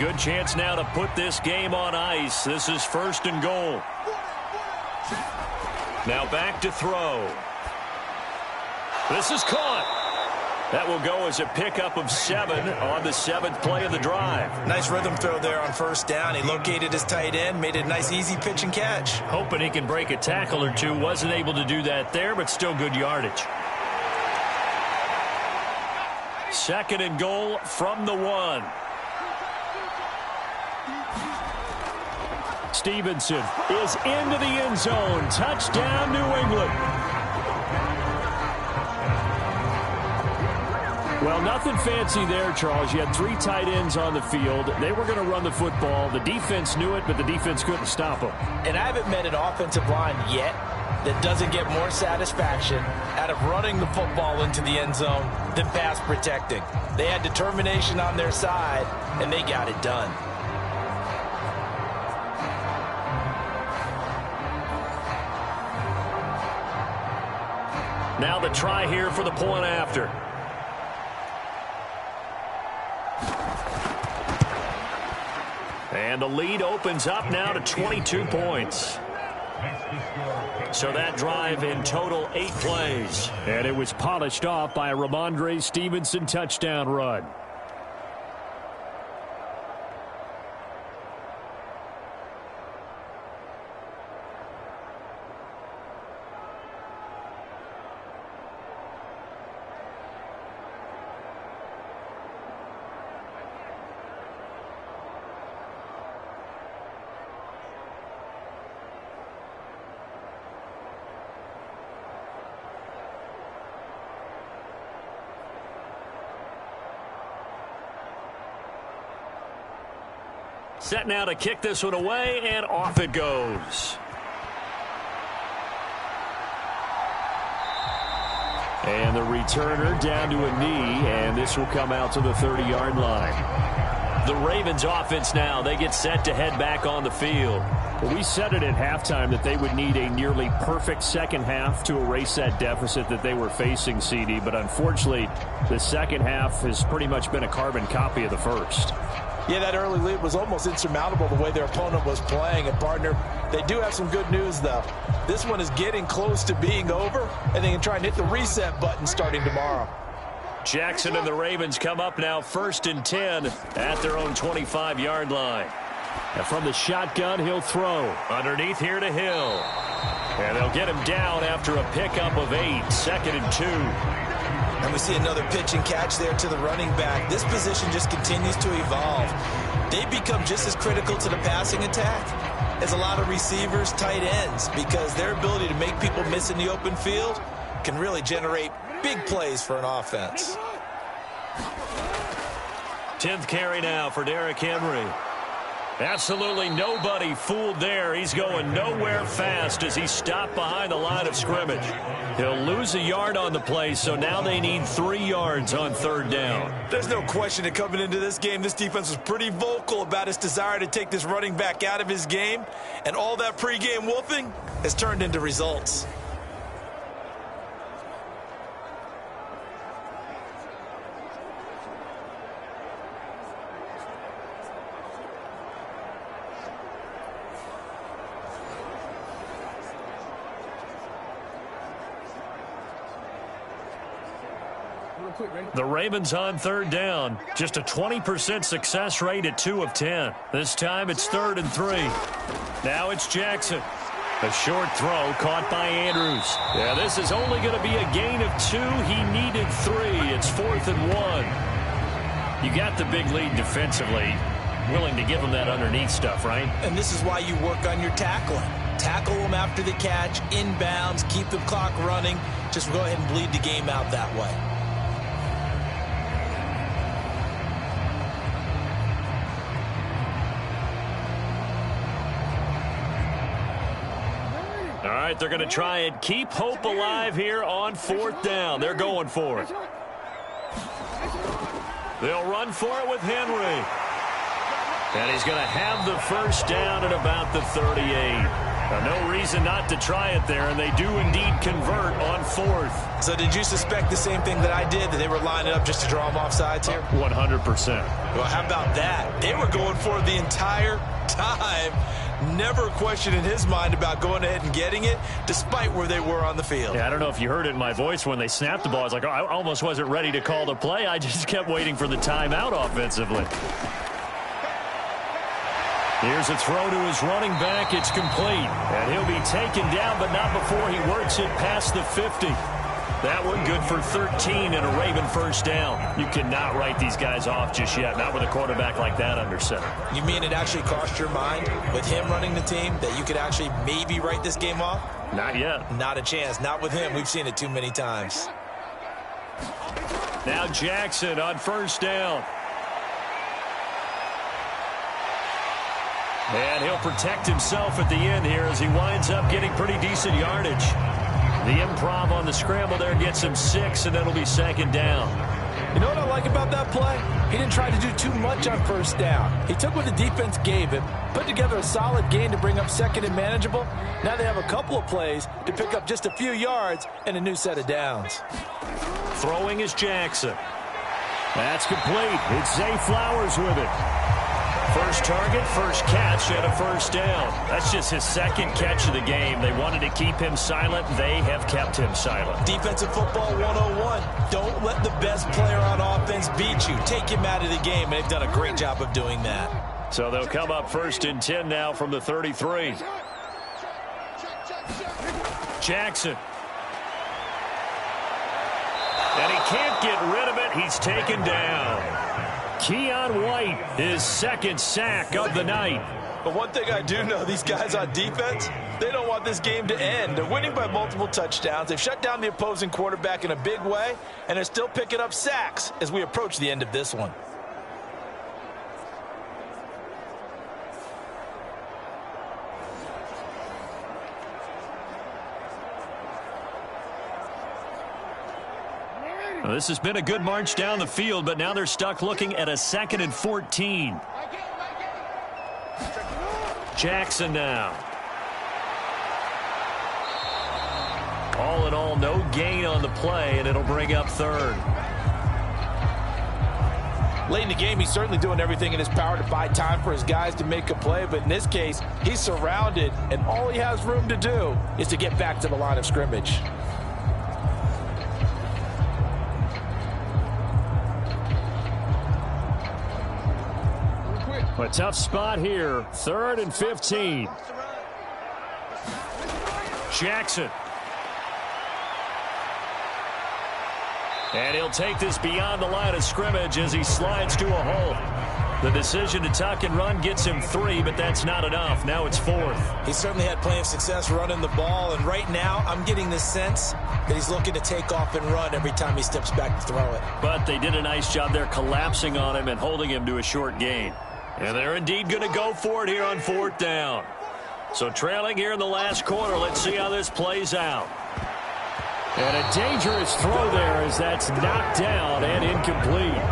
good chance now to put this game on ice. This is 1st and goal. Now back to throw. This is caught. That will go as a pickup of 7 on the 7th play of the drive. Nice rhythm throw there on 1st down. He located his tight end, made it a nice easy pitch and catch. Hoping he can break a tackle or two. Wasn't able to do that there, but still good yardage. 2nd and goal from the 1. Stevenson is into the end zone. Touchdown, New England. Well, nothing fancy there, Charles. You had 3 tight ends on the field. They were going to run the football. The defense knew it, but the defense couldn't stop them. And I haven't met an offensive line yet that doesn't get more satisfaction out of running the football into the end zone than pass protecting. They had determination on their side, and they got it done. Now the try here for the point after. And the lead opens up now to 22 points. So that drive in total 8 plays. And it was polished off by a Ramondre Stevenson touchdown run. Set now to kick this one away, and off it goes. And the returner down to a knee, and this will come out to the 30-yard line. The Ravens offense now, they get set to head back on the field. Well, we said it at halftime that they would need a nearly perfect second half to erase that deficit that they were facing, CD, but unfortunately, the second half has pretty much been a carbon copy of the first. Yeah, that early lead was almost insurmountable the way their opponent was playing. And, partner, they do have some good news, though. This one is getting close to being over, and they can try and hit the reset button starting tomorrow. Jackson and the Ravens come up now 1st and 10 at their own 25-yard line. And from the shotgun, he'll throw. Underneath here to Hill. And they'll get him down after a pickup of 8, 2nd and 2. And we see another pitch and catch there to the running back. This position just continues to evolve. They become just as critical to the passing attack as a lot of receivers, tight ends, because their ability to make people miss in the open field can really generate big plays for an offense. 10th carry now for Derrick Henry. Absolutely nobody fooled there. He's going nowhere fast as he stopped behind the line of scrimmage. He'll lose a yard on the play, so now they need 3 yards on 3rd down. There's no question that coming into this game, this defense was pretty vocal about its desire to take this running back out of his game, and all that pregame wolfing has turned into results. The Ravens on 3rd down. Just a 20% success rate at 2 of 10. This time it's 3rd and 3. Now it's Jackson. A short throw caught by Andrews. Yeah, this is only going to be a gain of 2. He needed 3. It's 4th and 1. You got the big lead defensively. Willing to give him that underneath stuff, right? And this is why you work on your tackling. Tackle them after the catch, inbounds, keep the clock running. Just go ahead and bleed the game out that way. All right, they're going to try and keep hope alive here on 4th down. They're going for it. They'll run for it with Henry. And he's going to have the 1st down at about the 38. No reason not to try it there, and they do indeed convert on 4th. So did you suspect the same thing that I did, that they were lining up just to draw them off sides here? 100%. Well, how about that? They were going for it the entire time. Never a question in his mind about going ahead and getting it, despite where they were on the field. Yeah, I don't know if you heard it in my voice when they snapped the ball. I was like, oh, I almost wasn't ready to call the play. I just kept waiting for the timeout offensively. Here's a throw to his running back. It's complete. And he'll be taken down, but not before he works it past the 50. That one good for 13 and a Raven first down. You cannot write these guys off just yet, not with a quarterback like that under center. You mean it actually crossed your mind with him running the team that you could actually maybe write this game off? Not yet. Not a chance. Not with him. We've seen it too many times. Now Jackson on first down. And he'll protect himself at the end here as he winds up getting pretty decent yardage. The improv on the scramble there gets him 6, and it'll be second down. You know what I like about that play? He didn't try to do too much on first down. He took what the defense gave him, put together a solid gain to bring up second and manageable. Now they have a couple of plays to pick up just a few yards and a new set of downs. Throwing is Jackson. That's complete. It's Zay Flowers with it. First target, first catch, and a first down. That's just his second catch of the game. They wanted to keep him silent. They have kept him silent. Defensive football 101. Don't let the best player on offense beat you. Take him out of the game, and they've done a great job of doing that. So they'll come up first and 10 now from the 33. Jackson. And he can't get rid of it. He's taken down. Keon White, his second sack of the night. But one thing I do know, these guys on defense, they don't want this game to end. They're winning by multiple touchdowns. They've shut down the opposing quarterback in a big way, and they're still picking up sacks as we approach the end of this one. Well, this has been a good march down the field, but now they're stuck looking at a 2nd and 14. Jackson now. All in all, no gain on the play, and it'll bring up 3rd. Late in the game, he's certainly doing everything in his power to buy time for his guys to make a play, but in this case, he's surrounded, and all he has room to do is to get back to the line of scrimmage. A tough spot here. 3rd and 15. Jackson. And he'll take this beyond the line of scrimmage as he slides to a hole. The decision to tuck and run gets him 3, but that's not enough. Now it's 4th. He certainly had plenty of success running the ball, and right now I'm getting the sense that he's looking to take off and run every time he steps back to throw it. But they did a nice job there collapsing on him and holding him to a short gain. And they're indeed going to go for it here on 4th down. So trailing here in the last quarter, let's see how this plays out. And a dangerous throw there as that's knocked down and incomplete.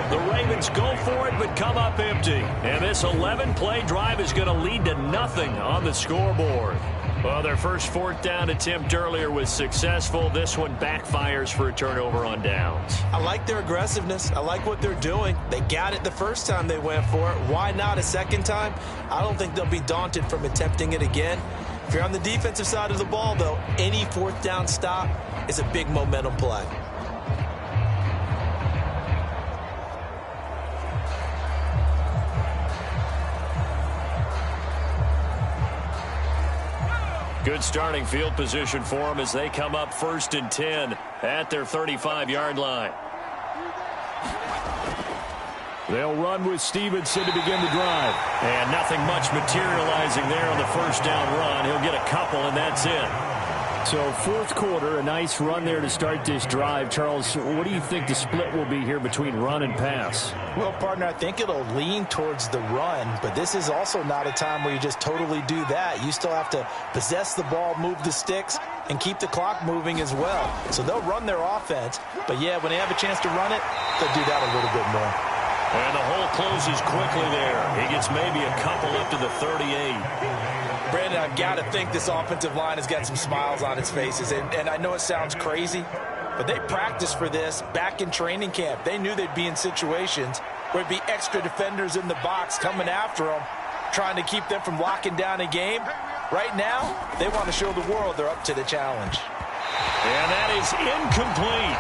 The Ravens go for it but come up empty. And this 11-play drive is going to lead to nothing on the scoreboard. Well, their first 4th down attempt earlier was successful. This one backfires for a turnover on downs. I like their aggressiveness. I like what they're doing. They got it the first time they went for it. Why not a second time? I don't think they'll be daunted from attempting it again. If you're on the defensive side of the ball, though, any 4th down stop is a big momentum play. Good starting field position for them as they come up 1st and 10 at their 35-yard line. They'll run with Stevenson to begin the drive. And nothing much materializing there on the first down run. He'll get a couple, and that's it. So 4th quarter, a nice run there to start this drive. Charles, what do you think the split will be here between run and pass? Well, partner, I think it'll lean towards the run, but this is also not a time where you just totally do that. You still have to possess the ball, move the sticks, and keep the clock moving as well. So they'll run their offense, but yeah, when they have a chance to run it, they'll do that a little bit more. And the hole closes quickly there. He gets maybe a couple up to the 38. Brandon, I've got to think this offensive line has got some smiles on its faces. And I know it sounds crazy, but they practiced for this back in training camp. They knew they'd be in situations where it'd be extra defenders in the box coming after them, trying to keep them from locking down a game. Right now, they want to show the world they're up to the challenge. And that is incomplete.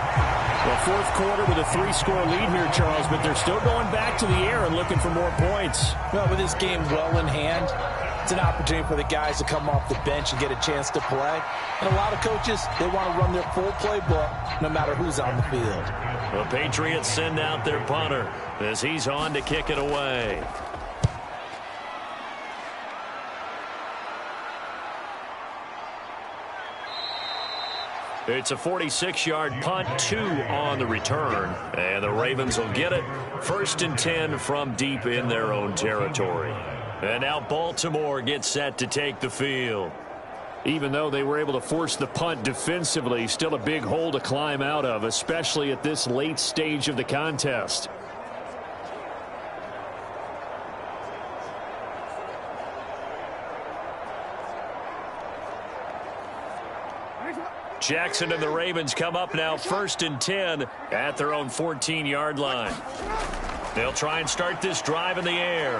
Well, fourth quarter with a 3-score lead here, Charles, but they're still going back to the air and looking for more points. Well, with this game well in hand, it's an opportunity for the guys to come off the bench and get a chance to play. And a lot of coaches, they want to run their full playbook no matter who's on the field. The Patriots send out their punter as he's on to kick it away. It's a 46-yard punt, 2 on the return. And the Ravens will get it. 1st and 10 from deep in their own territory. And now Baltimore gets set to take the field. Even though they were able to force the punt defensively, still a big hole to climb out of, especially at this late stage of the contest. Jackson and the Ravens come up now 1st and 10 at their own 14-yard line. They'll try and start this drive in the air.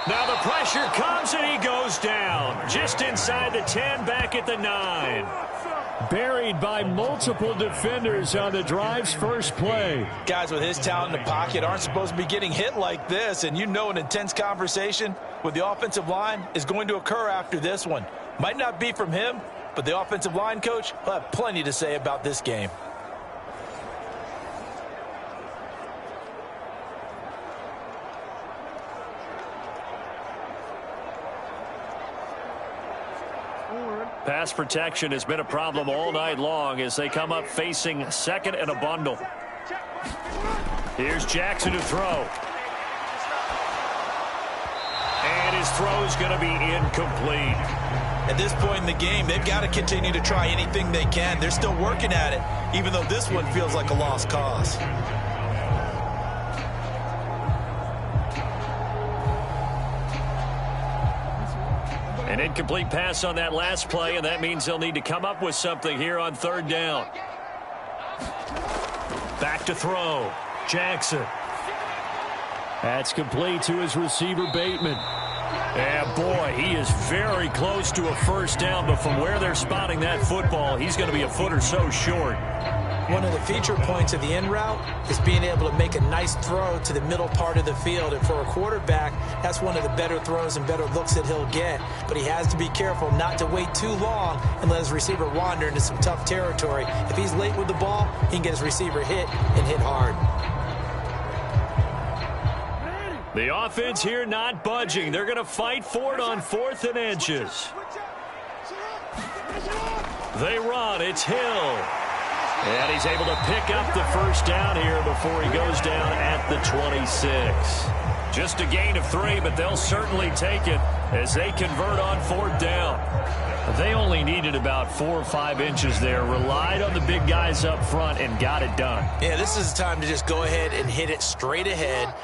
Now the pressure comes and he goes down. Just inside the 10, back at the 9. Buried by multiple defenders on the drive's first play. Guys with his talent in the pocket aren't supposed to be getting hit like this, and you know an intense conversation with the offensive line is going to occur after this one. Might not be from him, but the offensive line coach will have plenty to say about this game. Pass protection has been a problem all night long as they come up facing 2nd and a bundle. Here's Jackson to throw. And his throw is going to be incomplete. At this point in the game, they've got to continue to try anything they can. They're still working at it, even though this one feels like a lost cause. An incomplete pass on that last play, and that means they'll need to come up with something here on 3rd down. Back to throw. Jackson. That's complete to his receiver, Bateman. And boy, he is very close to a 1st down, but from where they're spotting that football, he's going to be a foot or so short. One of the feature points of the in route is being able to make a nice throw to the middle part of the field. And for a quarterback, that's one of the better throws and better looks that he'll get. But he has to be careful not to wait too long and let his receiver wander into some tough territory. If he's late with the ball, he can get his receiver hit and hit hard. The offense here not budging. They're going to fight for it on 4th and inches. They run. It's Hill. And he's able to pick up the 1st down here before he goes down at the 26. Just a gain of 3, but they'll certainly take it as they convert on 4th down. They only needed about 4 or 5 inches there, relied on the big guys up front, and got it done. Yeah, this is the time to just go ahead and hit it straight ahead.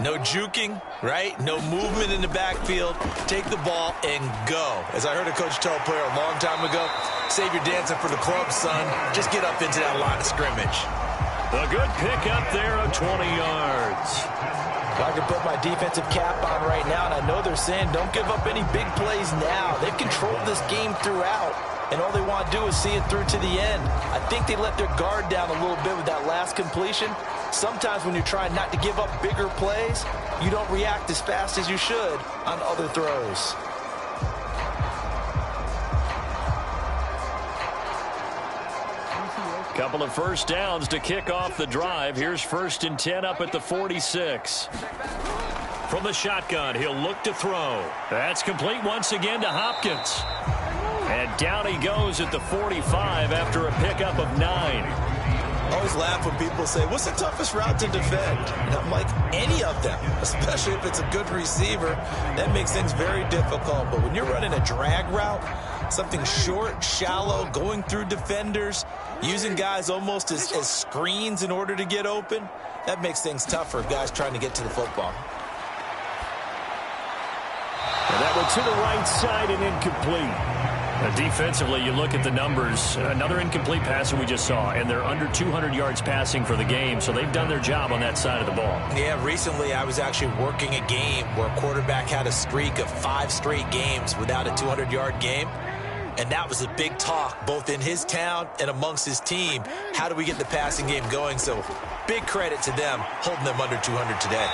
No juking, right? No movement in the backfield. Take the ball and go. As I heard a coach tell a player a long time ago, save your dancing for the club, son. Just get up into that line of scrimmage. A good pick up there of 20 yards. I can put my defensive cap on right now, and I know they're saying don't give up any big plays now. They've controlled this game throughout, and all they want to do is see it through to the end. I think they let their guard down a little bit with that last completion. Sometimes when you're trying not to give up bigger plays, you don't react as fast as you should on other throws. Couple of 1st downs to kick off the drive. Here's 1st and 10 up at the 46. From the shotgun, he'll look to throw. That's complete once again to Hopkins. And down he goes at the 45 after a pickup of 9. I always laugh when people say, what's the toughest route to defend? And I'm like, any of them, especially if it's a good receiver. That makes things very difficult. But when you're running a drag route, Something short, shallow, going through defenders, using guys almost as screens in order to get open. That makes things tough for guys trying to get to the football. And that went to the right side and incomplete. Defensively, you look at the numbers. Another incomplete pass that we just saw, and they're under 200 yards passing for the game, so they've done their job on that side of the ball. Yeah, recently I was actually working a game where a quarterback had a streak of 5 straight games without a 200-yard game, and that was a big talk both in his town and amongst his team. How do we get the passing game going? So big credit to them holding them under 200 today.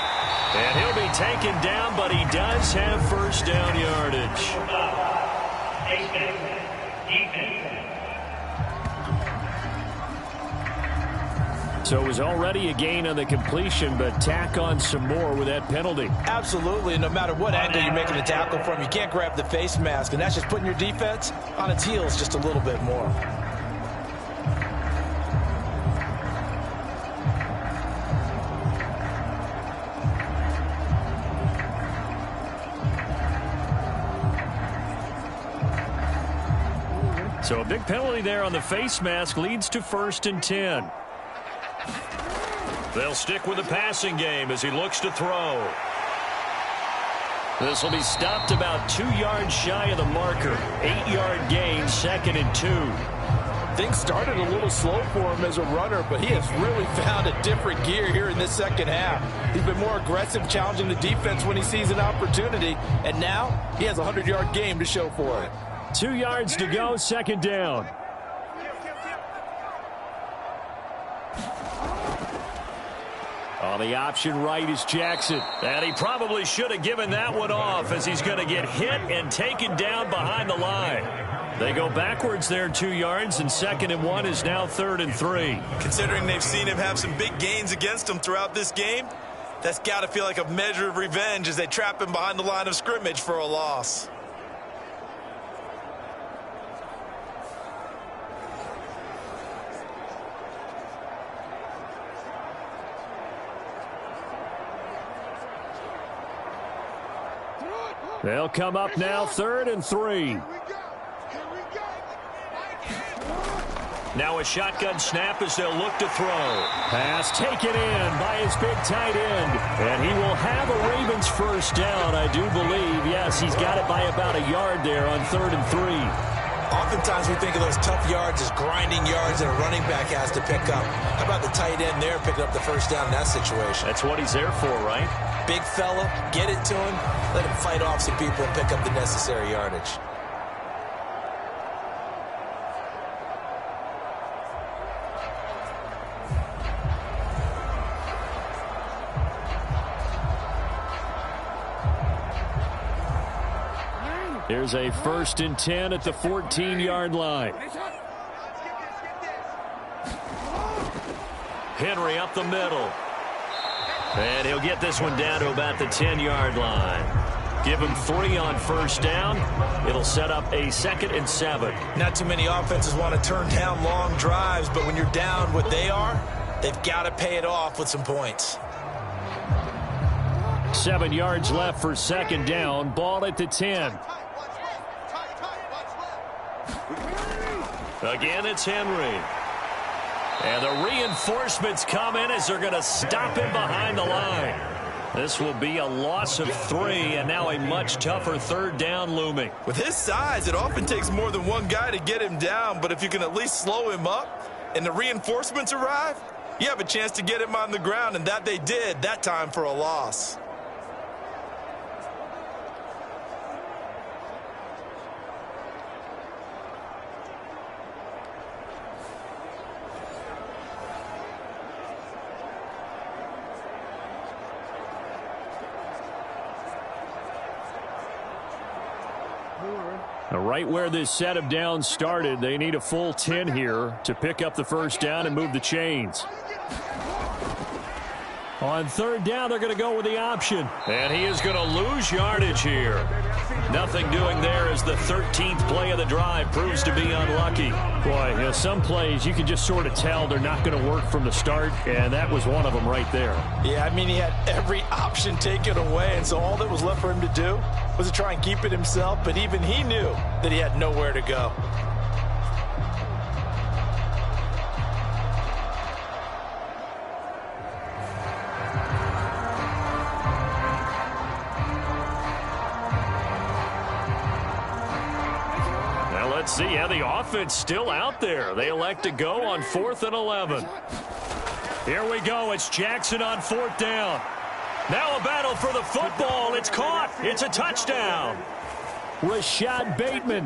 And he'll be taken down, but he does have first down yardage. So it was already a gain on the completion, but tack on some more with that penalty. Absolutely, and no matter what angle you're making the tackle from, you can't grab the face mask, and that's just putting your defense on its heels just a little bit more. So a big penalty there on the face mask leads to 1st and 10. They'll stick with the passing game as he looks to throw. This will be stopped about 2 yards shy of the marker. 8-yard gain, 2nd and 2. Things started a little slow for him as a runner, but he has really found a different gear here in this second half. He's been more aggressive, challenging the defense when he sees an opportunity, and now he has a 100-yard game to show for it. 2 yards to go, 2nd down. On the option right is Jackson. And he probably should have given that one off as he's going to get hit and taken down behind the line. They go backwards there 2 yards, and 2nd and 1 is now 3rd and 3. Considering they've seen him have some big gains against him throughout this game, that's got to feel like a measure of revenge as they trap him behind the line of scrimmage for a loss. They'll come up now 3rd and 3. Now a shotgun snap as they'll look to throw. Pass taken in by his big tight end. And he will have a Ravens first down, I do believe. Yes, he's got it by about a yard there on 3rd and 3. Oftentimes we think of those tough yards as grinding yards that a running back has to pick up. How about the tight end there picking up the first down in that situation? That's what he's there for, right? Big fella, get it to him, let him fight off some people and pick up the necessary yardage. Here's a 1st and 10 at the 14-yard line. Henry up the middle. And he'll get this one down to about the 10-yard line. Give him 3 on first down. It'll set up a 2nd and 7. Not too many offenses want to turn down long drives, but when you're down what they are, they've got to pay it off with some points. 7 yards left for 2nd down. Ball at the 10. Again, it's Henry. And the reinforcements come in as they're going to stop him behind the line. This will be a loss of 3, and now a much tougher 3rd down looming. With his size, it often takes more than one guy to get him down, but if you can at least slow him up and the reinforcements arrive, you have a chance to get him on the ground, and that they did that time for a loss. Right where this set of downs started, they need a full 10 here to pick up the first down and move the chains. On third down, they're going to go with the option. And he is going to lose yardage here. Nothing doing there as the 13th play of the drive proves to be unlucky. Boy, you know, some plays you can just sort of tell they're not going to work from the start, and that was one of them right there. Yeah, I mean, he had every option taken away, and so all that was left for him to do was to try and keep it himself, but even he knew that he had nowhere to go. Let's see how the offense still out there. They elect to go on 4th and 11. Here we go. It's Jackson on 4th down. Now a battle for the football. It's caught. It's a touchdown. Rashad Bateman,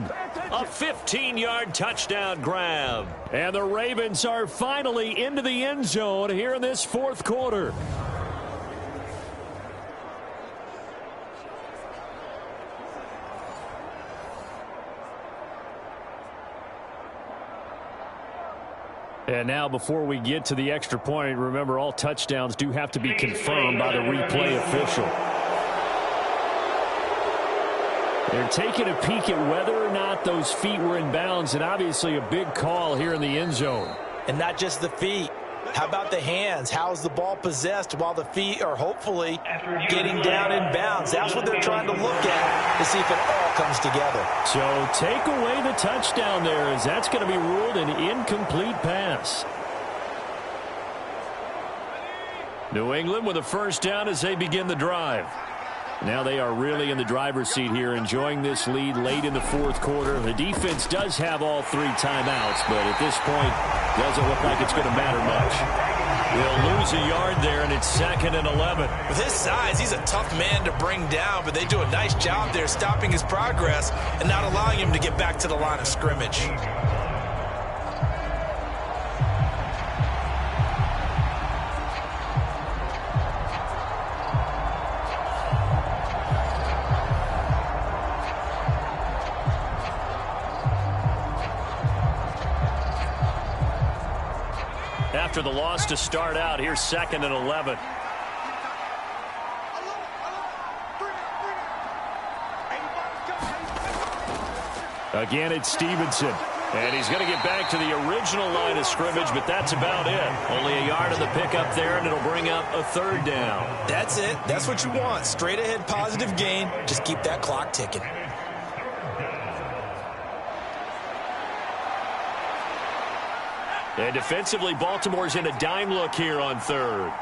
a 15-yard touchdown grab. And the Ravens are finally into the end zone here in this 4th quarter. And now before we get to the extra point, remember all touchdowns do have to be confirmed by the replay official. They're taking a peek at whether or not those feet were in bounds, and obviously a big call here in the end zone. And not just the feet. How about the hands? How's the ball possessed while the feet are hopefully getting down in bounds? That's what they're trying to look at to see if it all comes together. So take away the touchdown there, as that's going to be ruled an incomplete pass. New England with a first down as they begin the drive. Now they are really in the driver's seat here, enjoying this lead late in the 4th quarter. The defense does have all 3 timeouts, but at this point, doesn't look like it's going to matter much. They'll lose a yard there, and it's 2nd and 11. With his size, he's a tough man to bring down, but they do a nice job there stopping his progress and not allowing him to get back to the line of scrimmage. After the loss to start out, here's 2nd and 11. Again, it's Stevenson. And he's going to get back to the original line of scrimmage, but that's about it. Only a yard of the pickup there, and it'll bring up a 3rd down. That's it. That's what you want. Straight ahead positive gain. Just keep that clock ticking. And defensively, Baltimore's in a dime look here on 3rd.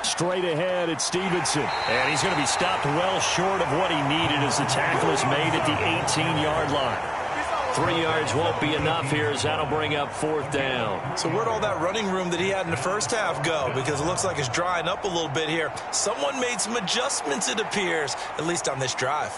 Straight ahead, it's Stevenson. And he's going to be stopped well short of what he needed as the tackle is made at the 18-yard line. 3 yards won't be enough here as that'll bring up 4th down. So where'd all that running room that he had in the first half go? Because it looks like it's drying up a little bit here. Someone made some adjustments, it appears, at least on this drive.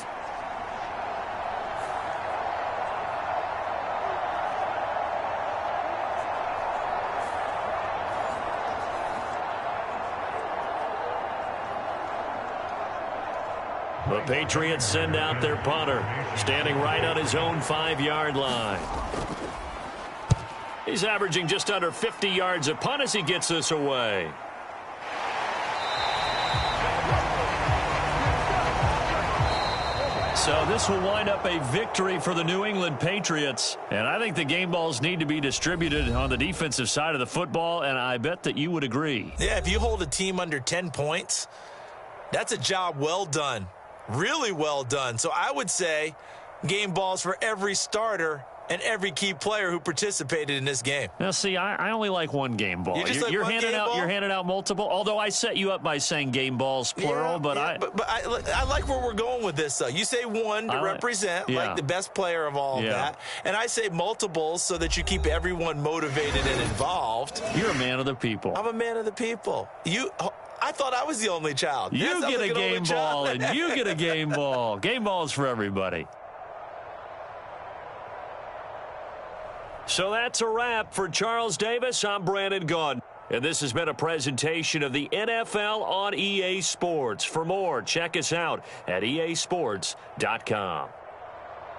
The Patriots send out their punter, standing right on his own 5-yard line. He's averaging just under 50 yards a punt as he gets this away. So this will wind up a victory for the New England Patriots. And I think the game balls need to be distributed on the defensive side of the football, and I bet that you would agree. Yeah, if you hold a team under 10 points, that's a job well done. Really well done. So I would say game balls for every starter and every key player who participated in this game. Now, see, I only like one game ball. You're handing out multiple. Although I set you up by saying game balls plural, but I like where we're going with this. You say one to represent like the best player of all of that, and I say multiples so that you keep everyone motivated and involved. You're a man of the people. I'm a man of the people. I thought I was the only child. You get a game ball, and you get a game ball. Game balls for everybody. So that's a wrap for Charles Davis. I'm Brandon Gaudin. And this has been a presentation of the NFL on EA Sports. For more, check us out at easports.com.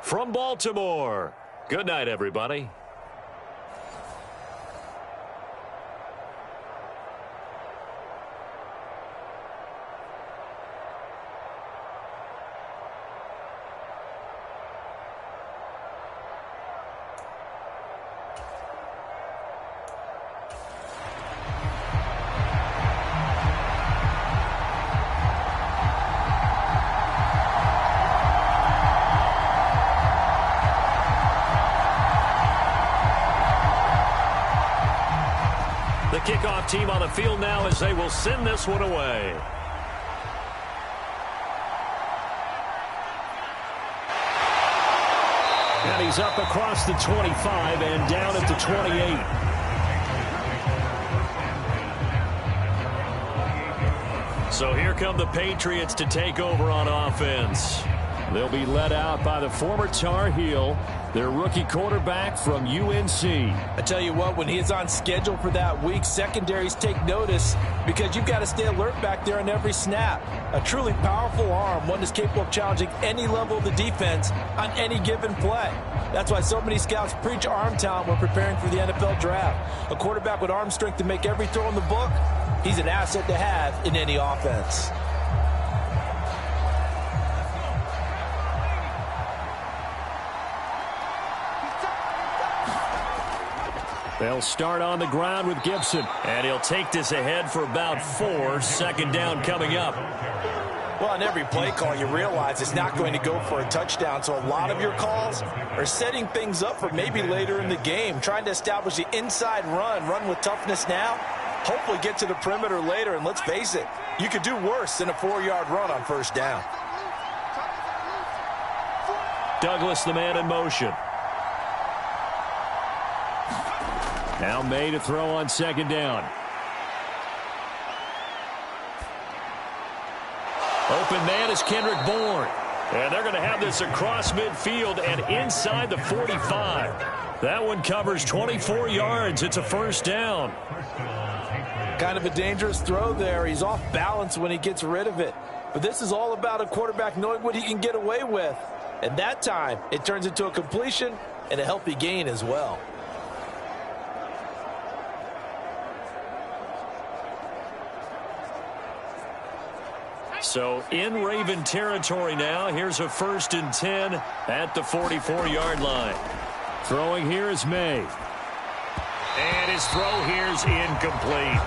From Baltimore, good night, everybody. kickoff team on the field now as they will send this one away. And he's up across the 25 and down at the 28. So here come the Patriots to take over on offense. They'll be led out by the former Tar Heel, their rookie quarterback from UNC. I tell you what, when he is on schedule for that week, secondaries take notice because you've got to stay alert back there on every snap. A truly powerful arm, one that's capable of challenging any level of the defense on any given play. That's why so many scouts preach arm talent when preparing for the NFL draft. A quarterback with arm strength to make every throw in the book, he's an asset to have in any offense. They'll start on the ground with Gibson. And he'll take this ahead for about 4. Second down coming up. Well, on every play call, you realize it's not going to go for a touchdown. So a lot of your calls are setting things up for maybe later in the game, trying to establish the inside run with toughness now, hopefully get to the perimeter later. And let's face it, you could do worse than a 4-yard run on first down. Douglas, the man in motion. Now May to throw on second down. Open man is Kendrick Bourne. And they're going to have this across midfield and inside the 45. That one covers 24 yards. It's a first down. Kind of a dangerous throw there. He's off balance when he gets rid of it. But this is all about a quarterback knowing what he can get away with. And that time, it turns into a completion and a healthy gain as well. So in Raven territory now. Here's a 1st and 10 at the 44-yard line. Throwing here is May. And his throw here's incomplete.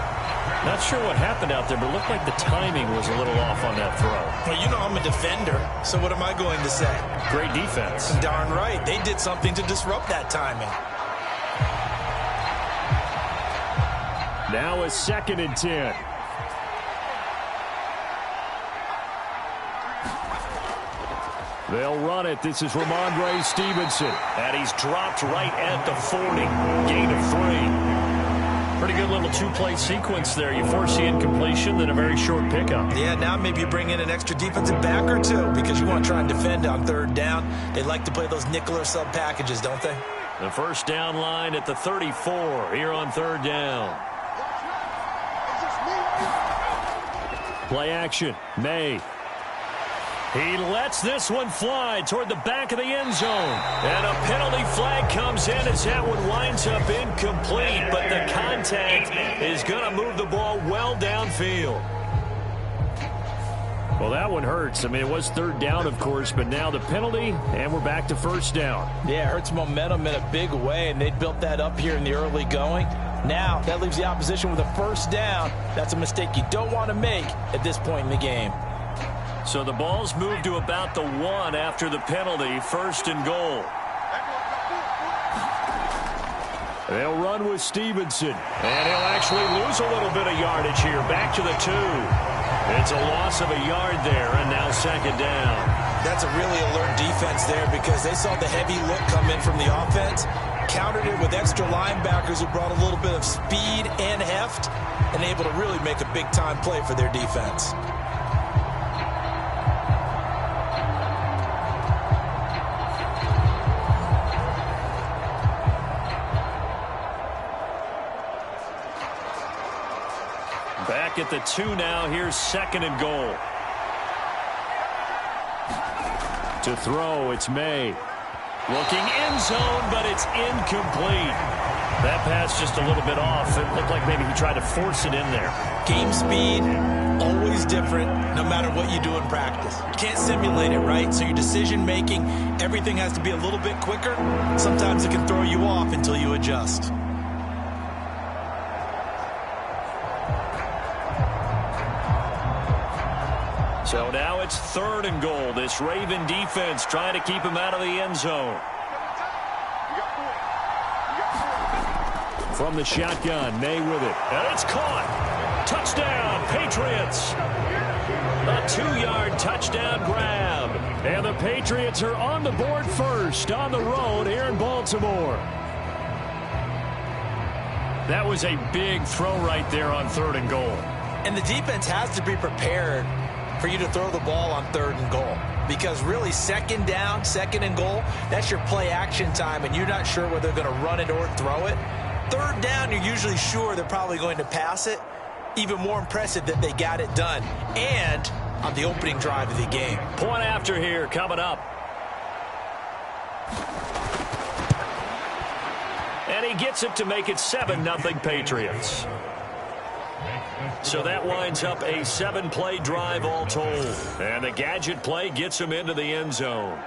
Not sure what happened out there, but it looked like the timing was a little off on that throw. Well, you know I'm a defender, so what am I going to say? Great defense. Darn right. They did something to disrupt that timing. Now a 2nd and 10. They'll run it. This is Ramondre Stevenson. And he's dropped right at the 40. Gain of 3. Pretty good little 2-play sequence there. You force the incompletion, then a very short pickup. Yeah, now maybe you bring in an extra defensive back or two because you want to try and defend on 3rd down. They like to play those nickel or sub packages, don't they? The first down line at the 34 here on 3rd down. Play action. May. He lets this one fly toward the back of the end zone. And a penalty flag comes in as that one winds up incomplete. But the contact is going to move the ball well downfield. Well, that one hurts. I mean, it was 3rd down, of course, but now the penalty, and we're back to 1st down. Yeah, it hurts momentum in a big way, and they built that up here in the early going. Now, that leaves the opposition with a 1st down. That's a mistake you don't want to make at this point in the game. So the ball's moved to about the 1 after the penalty. 1st and goal. They'll run with Stevenson. And he'll actually lose a little bit of yardage here. Back to the 2. It's a loss of a yard there, and now 2nd down. That's a really alert defense there because they saw the heavy look come in from the offense, countered it with extra linebackers who brought a little bit of speed and heft, and able to really make a big-time play for their defense. Back at the 2 now. Here's 2nd and goal. To throw, it's May. Looking end zone, but it's incomplete. That pass just a little bit off. It looked like maybe he tried to force it in there. Game speed, always different, no matter what you do in practice. You can't simulate it, right? So your decision-making, everything has to be a little bit quicker. Sometimes it can throw you off until you adjust. So now it's 3rd and goal. This Raven defense trying to keep him out of the end zone. From the shotgun, May with it. And it's caught. Touchdown, Patriots. A 2-yard touchdown grab. And the Patriots are on the board first on the road here in Baltimore. That was a big throw right there on 3rd and goal. And the defense has to be prepared for you to throw the ball on 3rd and goal. Because really, 2nd down, 2nd and goal, that's your play action time, and you're not sure whether they're going to run it or throw it. 3rd down, you're usually sure they're probably going to pass it. Even more impressive that they got it done. And on the opening drive of the game. Point after here coming up. And he gets it to make it 7-0 Patriots. So that winds up a 7-play drive all told. And the gadget play gets him into the end zone.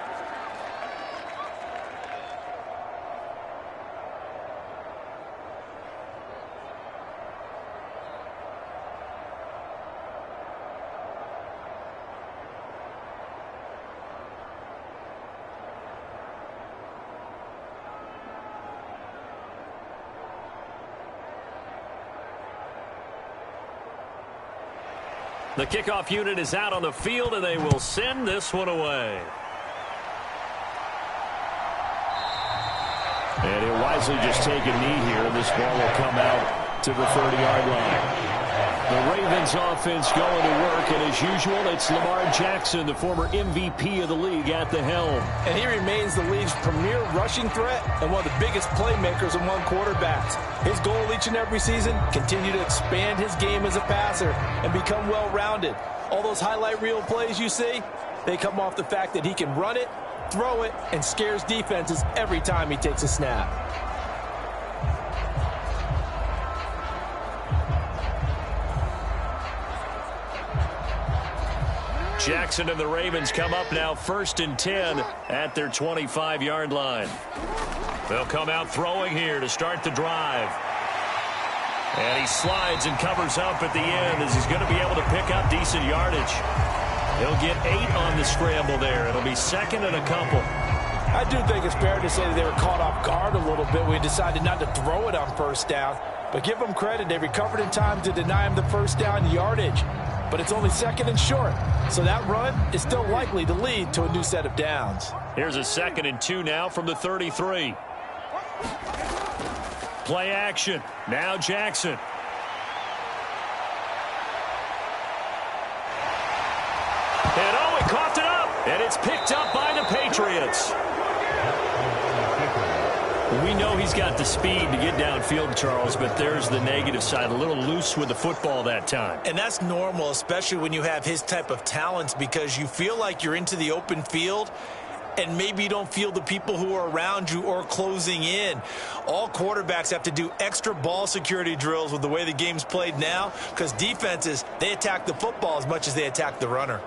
The kickoff unit is out on the field, and they will send this one away. And he'll wisely just take a knee here, and this ball will come out to the 30-yard line. The Ravens offense going to work, and as usual, it's Lamar Jackson, the former MVP of the league, at the helm. And he remains the league's premier rushing threat and one of the biggest playmakers among quarterbacks. His goal each and every season, continue to expand his game as a passer and become well-rounded. All those highlight reel plays you see, they come off the fact that he can run it, throw it, and scares defenses every time he takes a snap. Jackson and the Ravens come up now 1st and 10 at their 25-yard line. They'll come out throwing here to start the drive. And he slides and covers up at the end as he's going to be able to pick up decent yardage. He'll get 8 on the scramble there. It'll be 2nd and a couple. I do think it's fair to say that they were caught off guard a little bit when he decided not to throw it on 1st down. But give them credit. They recovered in time to deny him the 1st down yardage. But it's only 2nd and short. So that run is still likely to lead to a new set of downs. Here's a 2nd and 2 now from the 33. Play action. Now Jackson. And oh, he coughed it up. And it's picked up by the Patriots. We know he's got the speed to get downfield, Charles, but there's the negative side. A little loose with the football that time. And that's normal, especially when you have his type of talents, because you feel like you're into the open field and maybe you don't feel the people who are around you or closing in. All quarterbacks have to do extra ball security drills with the way the game's played now, because defenses, they attack the football as much as they attack the runner.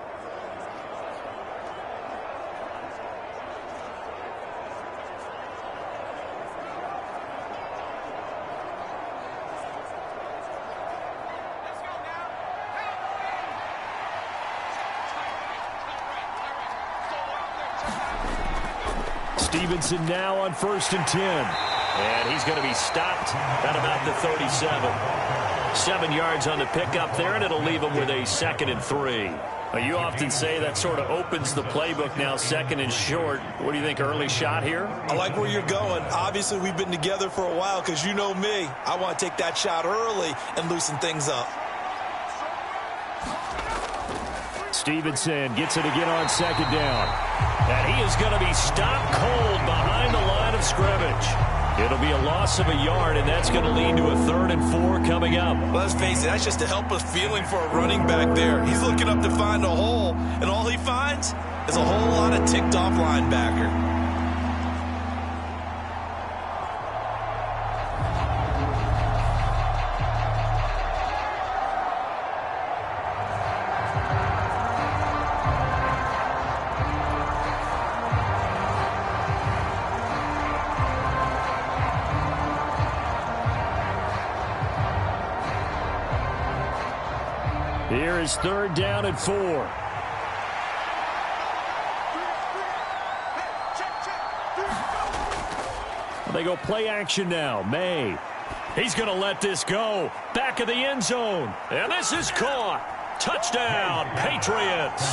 Stevenson now on 1st and 10. And he's going to be stopped at about the 37. 7 yards on the pickup there, and it'll leave him with a 2nd and 3. You often say that sort of opens the playbook now, 2nd and short. What do you think, early shot here? I like where you're going. Obviously, we've been together for a while because you know me. I want to take that shot early and loosen things up. Stevenson gets it again on 2nd down. And he is going to be stopped cold behind the line of scrimmage. It'll be a loss of a yard, and that's going to lead to a 3rd and 4 coming up. Well, let's face it, that's just a helpless feeling for a running back there. He's looking up to find a hole, and all he finds is a whole lot of ticked-off linebacker. Here is 3rd down and 4. They go play action now. May. He's going to let this go. Back of the end zone. And this is caught. Touchdown, Patriots.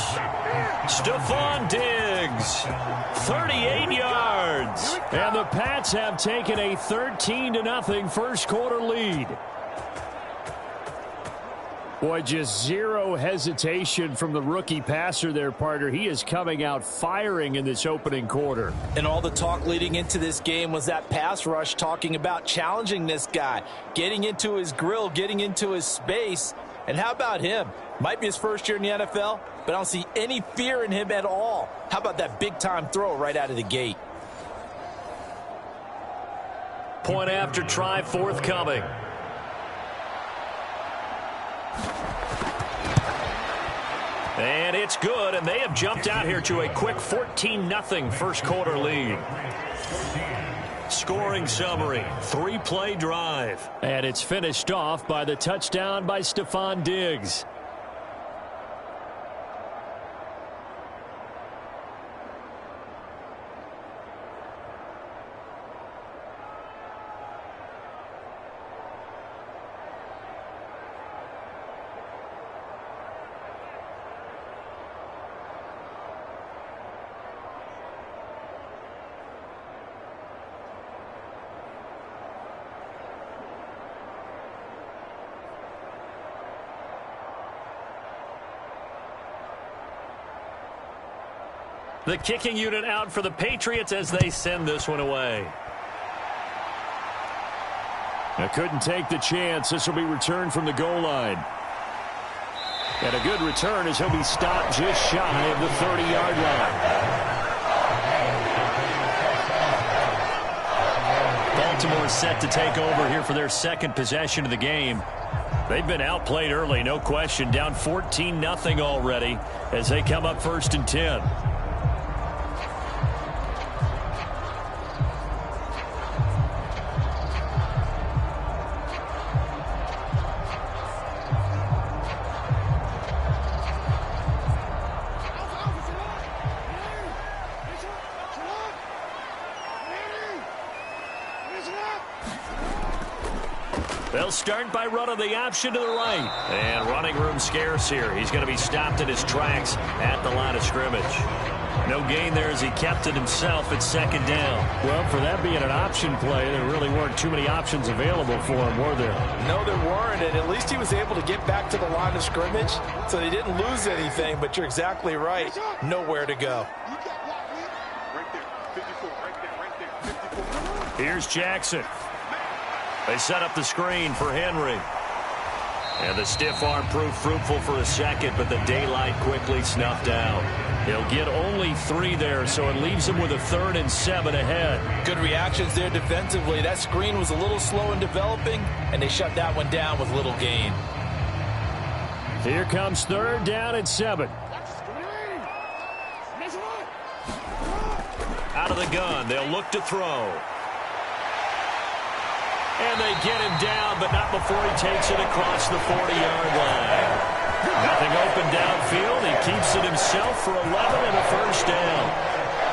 Stephon Diggs, 38 yards. And the Pats have taken a 13-0 first quarter lead. Boy, just zero hesitation from the rookie passer there, partner. He is coming out firing in this opening quarter. And all the talk leading into this game was that pass rush talking about challenging this guy, getting into his grill, getting into his space. And how about him? Might be his first year in the NFL, but I don't see any fear in him at all. How about that big-time throw right out of the gate? Point after try forthcoming. And it's good, and they have jumped out here to a quick 14-0 first quarter lead. Scoring summary, 3-play drive. And it's finished off by the touchdown by Stephon Diggs. The kicking unit out for the Patriots as they send this one away. I couldn't take the chance. This will be returned from the goal line. And a good return as he'll be stopped just shy of the 30-yard line. Baltimore set to take over here for their second possession of the game. They've been outplayed early, no question. Down 14-0 already as they come up 1st and 10. They'll start by running the option to the right. And running room scarce here. He's going to be stopped in his tracks at the line of scrimmage. No gain there as he kept it himself at 2nd down. Well, for that being an option play, there really weren't too many options available for him, were there? No, there weren't, and at least he was able to get back to the line of scrimmage, so they didn't lose anything, but you're exactly right. Nowhere to go. Here's Jackson. They set up the screen for Henry. And the stiff arm proved fruitful for a second, but the daylight quickly snuffed out. He'll get only 3 there, so it leaves him with a 3rd and 7 ahead. Good reactions there defensively. That screen was a little slow in developing, and they shut that one down with little gain. Here comes 3rd down and 7. Out of the gun, they'll look to throw. And they get him down, but not before he takes it across the 40-yard line. Nothing open downfield. He keeps it himself for 11 and a 1st down.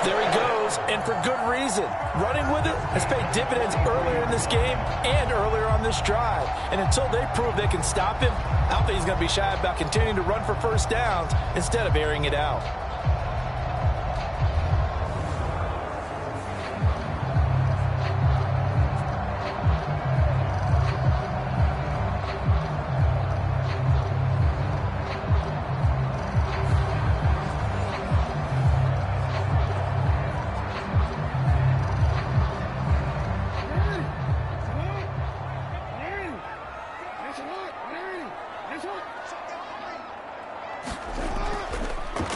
There he goes, and for good reason. Running with it has paid dividends earlier in this game and earlier on this drive. And until they prove they can stop him, I don't think he's going to be shy about continuing to run for 1st downs instead of airing it out.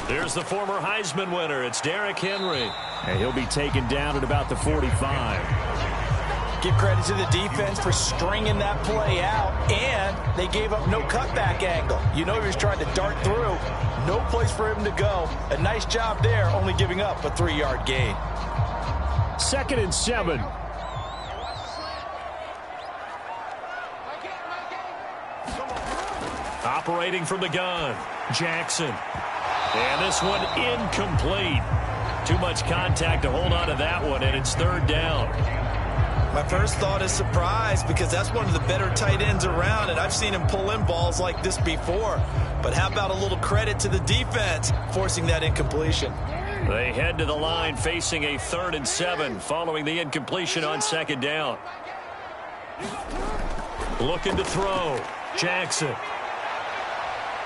There's the former Heisman winner. It's Derrick Henry. And he'll be taken down at about the 45. Give credit to the defense for stringing that play out, and they gave up no cutback angle. You know he was trying to dart through. No place for him to go. A nice job there, only giving up a 3-yard gain. 2nd and 7. Operating from the gun, Jackson. And this one incomplete. Too much contact to hold on to that one, and it's 3rd down. My first thought is surprise, because that's one of the better tight ends around, and I've seen him pull in balls like this before. But how about a little credit to the defense forcing that incompletion? They head to the line facing a 3rd and 7 following the incompletion on 2nd down. Looking to throw. Jackson.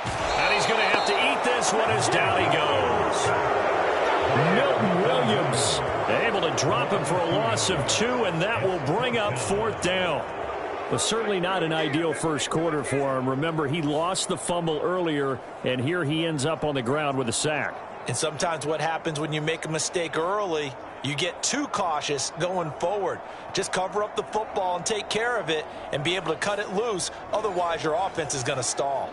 And he's going to have to eat this one as down he goes. Milton Williams able to drop him for a loss of 2, and that will bring up 4th down. Well, certainly not an ideal first quarter for him. Remember, he lost the fumble earlier, and here he ends up on the ground with a sack. And sometimes what happens when you make a mistake early, you get too cautious going forward. Just cover up the football and take care of it and be able to cut it loose. Otherwise, your offense is going to stall.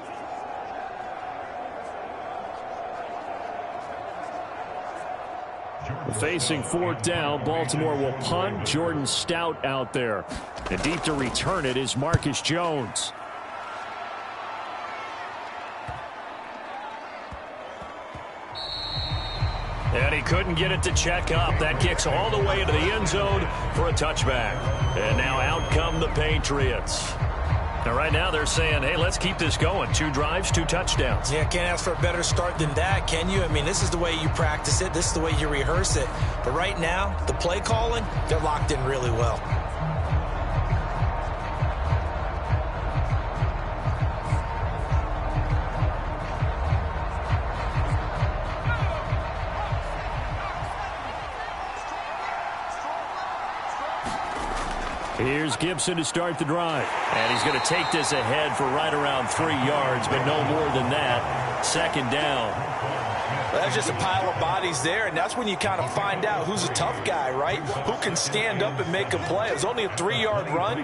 Facing 4th down, Baltimore will punt. Jordan Stout out there. And deep to return it is Marcus Jones. And he couldn't get it to check up. That kicks all the way into the end zone for a touchback. And now out come the Patriots. Now, right now, they're saying, hey, let's keep this going. 2 drives, 2 touchdowns. Yeah, can't ask for a better start than that, can you? I mean, this is the way you practice it. This is the way you rehearse it. But right now, the play calling, they're locked in really well. Here's Gibson to start the drive. And he's going to take this ahead for right around 3 yards, but no more than that. 2nd down. Well, that's just a pile of bodies there, and that's when you kind of find out who's a tough guy, right? Who can stand up and make a play. It was only a 3-yard run,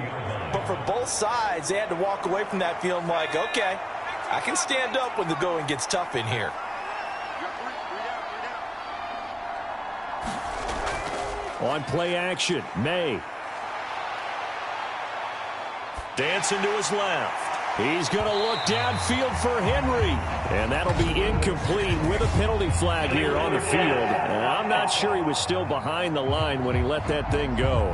but for both sides, they had to walk away from that feeling like, okay, I can stand up when the going gets tough in here. On play action, May. Dancing to his left. He's going to look downfield for Henry. And that'll be incomplete with a penalty flag here on the field. And I'm not sure he was still behind the line when he let that thing go.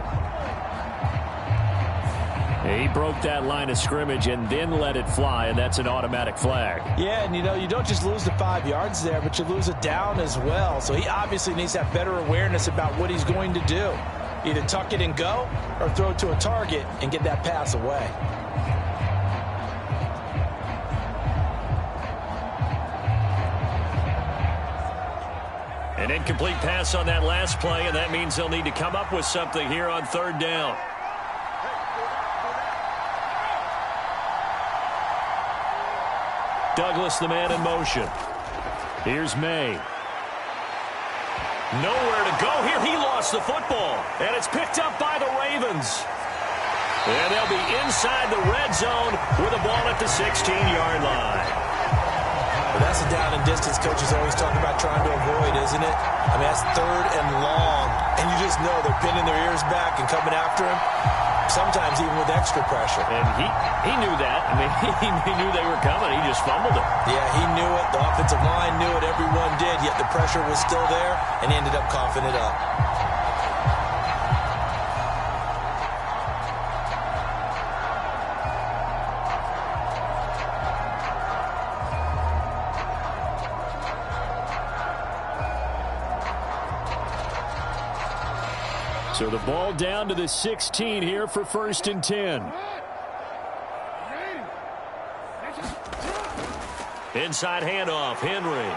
He broke that line of scrimmage and then let it fly, and that's an automatic flag. Yeah, and you don't just lose the 5 yards there, but you lose it down as well. So he obviously needs to have better awareness about what he's going to do. Either tuck it and go or throw it to a target and get that pass away. An incomplete pass on that last play, and that means they'll need to come up with something here on 3rd down. Douglas, the man in motion. Here's May. Nowhere to go here. He lost the football, and it's picked up by the Ravens. And they'll be inside the red zone with a ball at the 16-yard line. Well, that's a down and distance coaches always talk about trying to avoid, isn't it? I mean, that's 3rd and long, and you just know they're pinning their ears back and coming after him, sometimes even with extra pressure. And he knew that. I mean, he knew they were coming. He just fumbled it. Yeah, he knew it. The offensive line knew it. Everyone did, yet the pressure was still there, and he ended up coughing it up. So the ball down to the 16 here for 1st and 10. Inside handoff, Henry.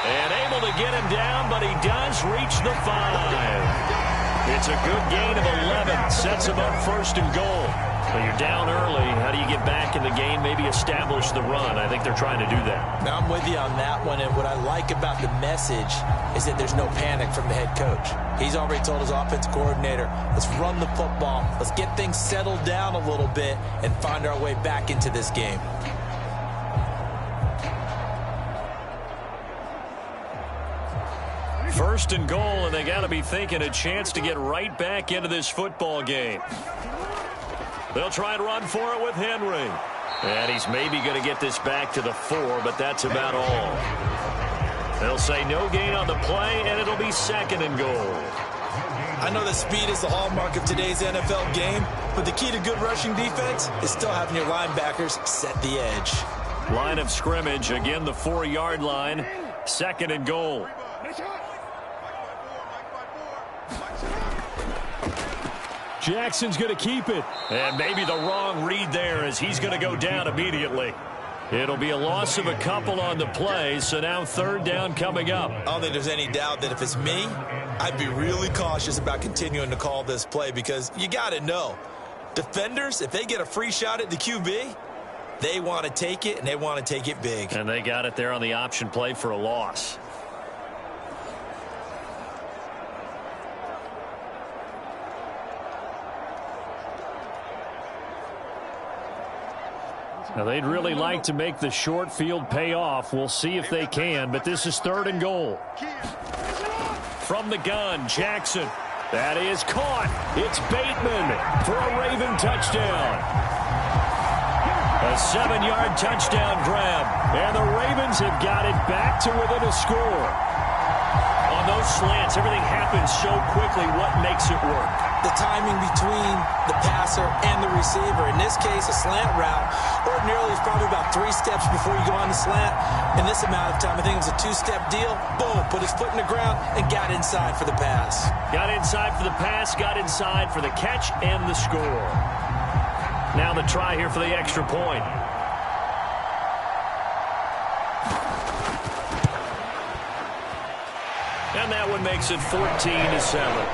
And able to get him down, but he does reach the 5. It's a good gain of 11. Sets him up 1st and goal. But you're down early. How do you get back in the game? Maybe establish the run. I think they're trying to do that. Now, I'm with you on that one, and what I like about the message is that there's no panic from the head coach. He's already told his offense coordinator, let's run the football, let's get things settled down a little bit and find our way back into this game. First and goal, and they got to be thinking a chance to get right back into this football game. They'll try and run for it with Henry. And he's maybe going to get this back to the 4, but that's about all. They'll say no gain on the play, and it'll be 2nd and goal. I know that speed is the hallmark of today's NFL game, but the key to good rushing defense is still having your linebackers set the edge. Line of scrimmage, again the 4-yard line, 2nd and goal. Jackson's going to keep it. And maybe the wrong read there as he's going to go down immediately. It'll be a loss of a couple on the play, so now 3rd down coming up. I don't think there's any doubt that if it's me, I'd be really cautious about continuing to call this play because you got to know, defenders, if they get a free shot at the QB, they want to take it, and they want to take it big. And they got it there on the option play for a loss. Now, they'd really like to make the short field pay off. We'll see if they can, but this is 3rd and goal. From the gun, Jackson. That is caught. It's Bateman for a Raven touchdown. A 7-yard touchdown grab. And the Ravens have got it back to within a score. On those slants, everything happens so quickly. What makes it work? The timing between the passer and the receiver. In this case, a slant route ordinarily is probably about 3 steps before you go on the slant. In this amount of time, I think it was a 2-step deal. Boom, put his foot in the ground and got inside for the pass. Got inside for the pass, got inside for the catch and the score. Now the try here for the extra point. And that one makes it 14-7.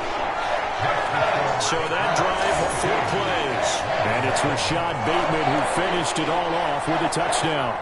So that drive, 4 plays. And it's Rashad Bateman who finished it all off with a touchdown.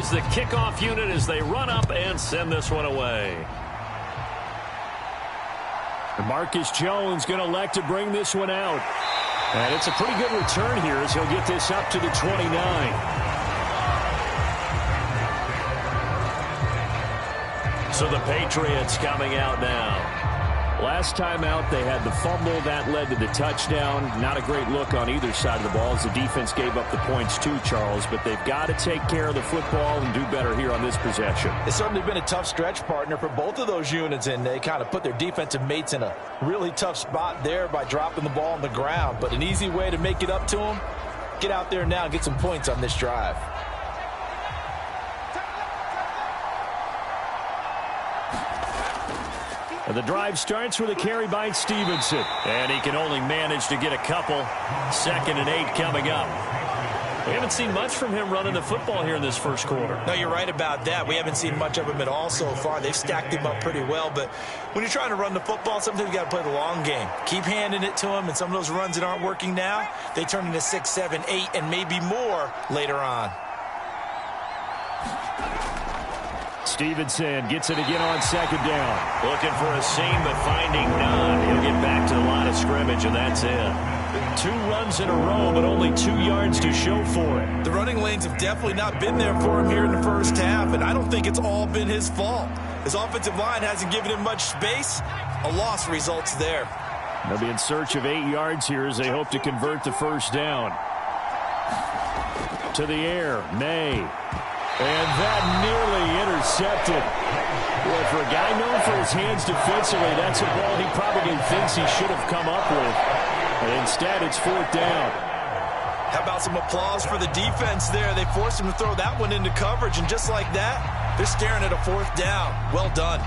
The kickoff unit as they run up and send this one away. Marcus Jones going to elect to bring this one out. And it's a pretty good return here as he'll get this up to the 29. So the Patriots coming out now. Last time out, they had the fumble. That led to the touchdown. Not a great look on either side of the ball as the defense gave up the points too, Charles. But they've got to take care of the football and do better here on this possession. It's certainly been a tough stretch, partner, for both of those units, and they kind of put their defensive mates in a really tough spot there by dropping the ball on the ground. But an easy way to make it up to them, get out there now and get some points on this drive. And the drive starts with a carry by Stevenson. And he can only manage to get a couple. 2nd and 8 coming up. We haven't seen much from him running the football here in this first quarter. No, you're right about that. We haven't seen much of him at all so far. They've stacked him up pretty well. But when you're trying to run the football, sometimes you got to play the long game. Keep handing it to him, and some of those runs that aren't working now, they turn into 6, 7, 8, and maybe more later on. Stevenson gets it again on 2nd down. Looking for a seam, but finding none. He'll get back to the line of scrimmage, and that's it. 2 runs in a row, but only 2 yards to show for it. The running lanes have definitely not been there for him here in the first half, and I don't think it's all been his fault. His offensive line hasn't given him much space. A loss results there. They'll be in search of 8 yards here as they hope to convert the first down. To the air, May. And that nearly intercepted. Boy, for a guy known for his hands defensively, that's a ball he probably thinks he should have come up with. And instead, it's 4th down. How about some applause for the defense there? They forced him to throw that one into coverage, and just like that, they're staring at a 4th down. Well done.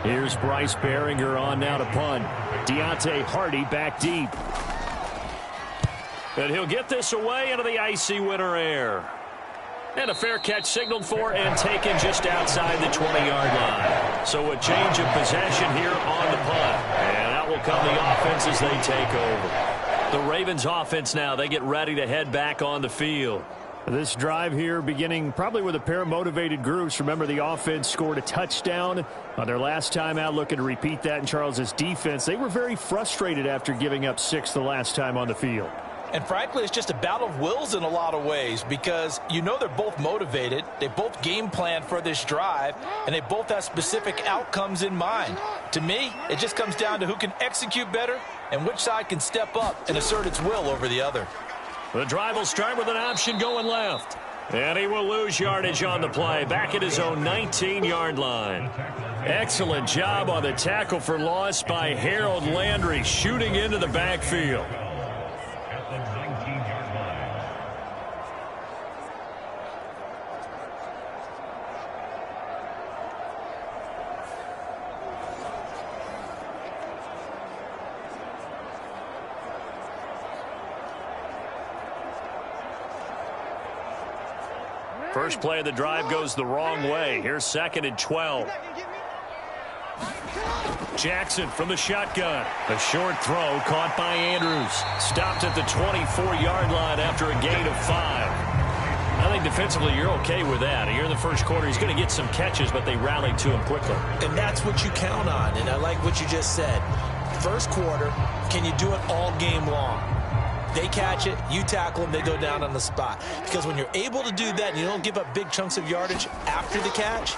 Here's Bryce Behringer on now to punt. Deontay Hardy back deep. And he'll get this away into the icy winter air. And a fair catch signaled for and taken just outside the 20-yard line. So a change of possession here on the punt. will come the offense as they take over. The Ravens offense now, they get ready to head back on the field. This drive here beginning probably with a pair of motivated groups. Remember, the offense scored a touchdown on their last time out, looking to repeat that in Charles's defense. They were very frustrated after giving up 6 the last time on the field. And frankly, it's just a battle of wills in a lot of ways because you know they're both motivated. They both game plan for this drive, and they both have specific outcomes in mind. To me, it just comes down to who can execute better and which side can step up and assert its will over the other. The drive will start with an option going left. And he will lose yardage on the play, back at his own 19-yard line. Excellent job on the tackle for loss by Harold Landry, shooting into the backfield. First play of the drive goes the wrong way. Here's 2nd and 12. Jackson from the shotgun. A short throw caught by Andrews. Stopped at the 24-yard line after a gain of 5. I think defensively you're okay with that. Here in the first quarter, he's going to get some catches, but they rallied to him quickly. And that's what you count on, and I like what you just said. First quarter, can you do it all game long? They catch it, you tackle them, they go down on the spot. Because when you're able to do that and you don't give up big chunks of yardage after the catch,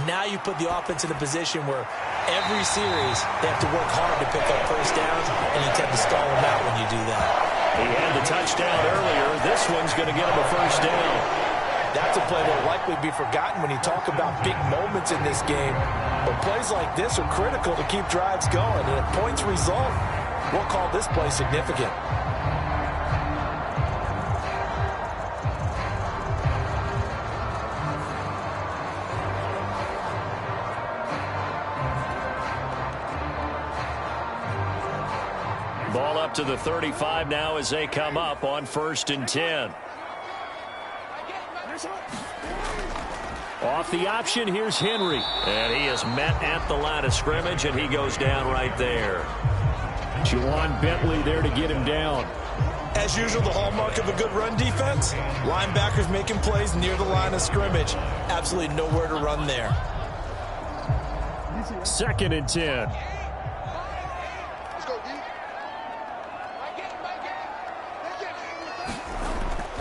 now you put the offense in a position where every series they have to work hard to pick up first downs, and you tend to stall them out when you do that. He had the touchdown earlier. This one's going to get him a first down. That's a play that will likely be forgotten when you talk about big moments in this game. But plays like this are critical to keep drives going. And if points result, we'll call this play significant. Ball up to the 35 now as they come up on 1st and 10. Off the option, here's Henry. And he is met at the line of scrimmage, and he goes down right there. Juwan Bentley there to get him down. As usual, the hallmark of a good run defense, linebackers making plays near the line of scrimmage. Absolutely nowhere to run there. 2nd and 10.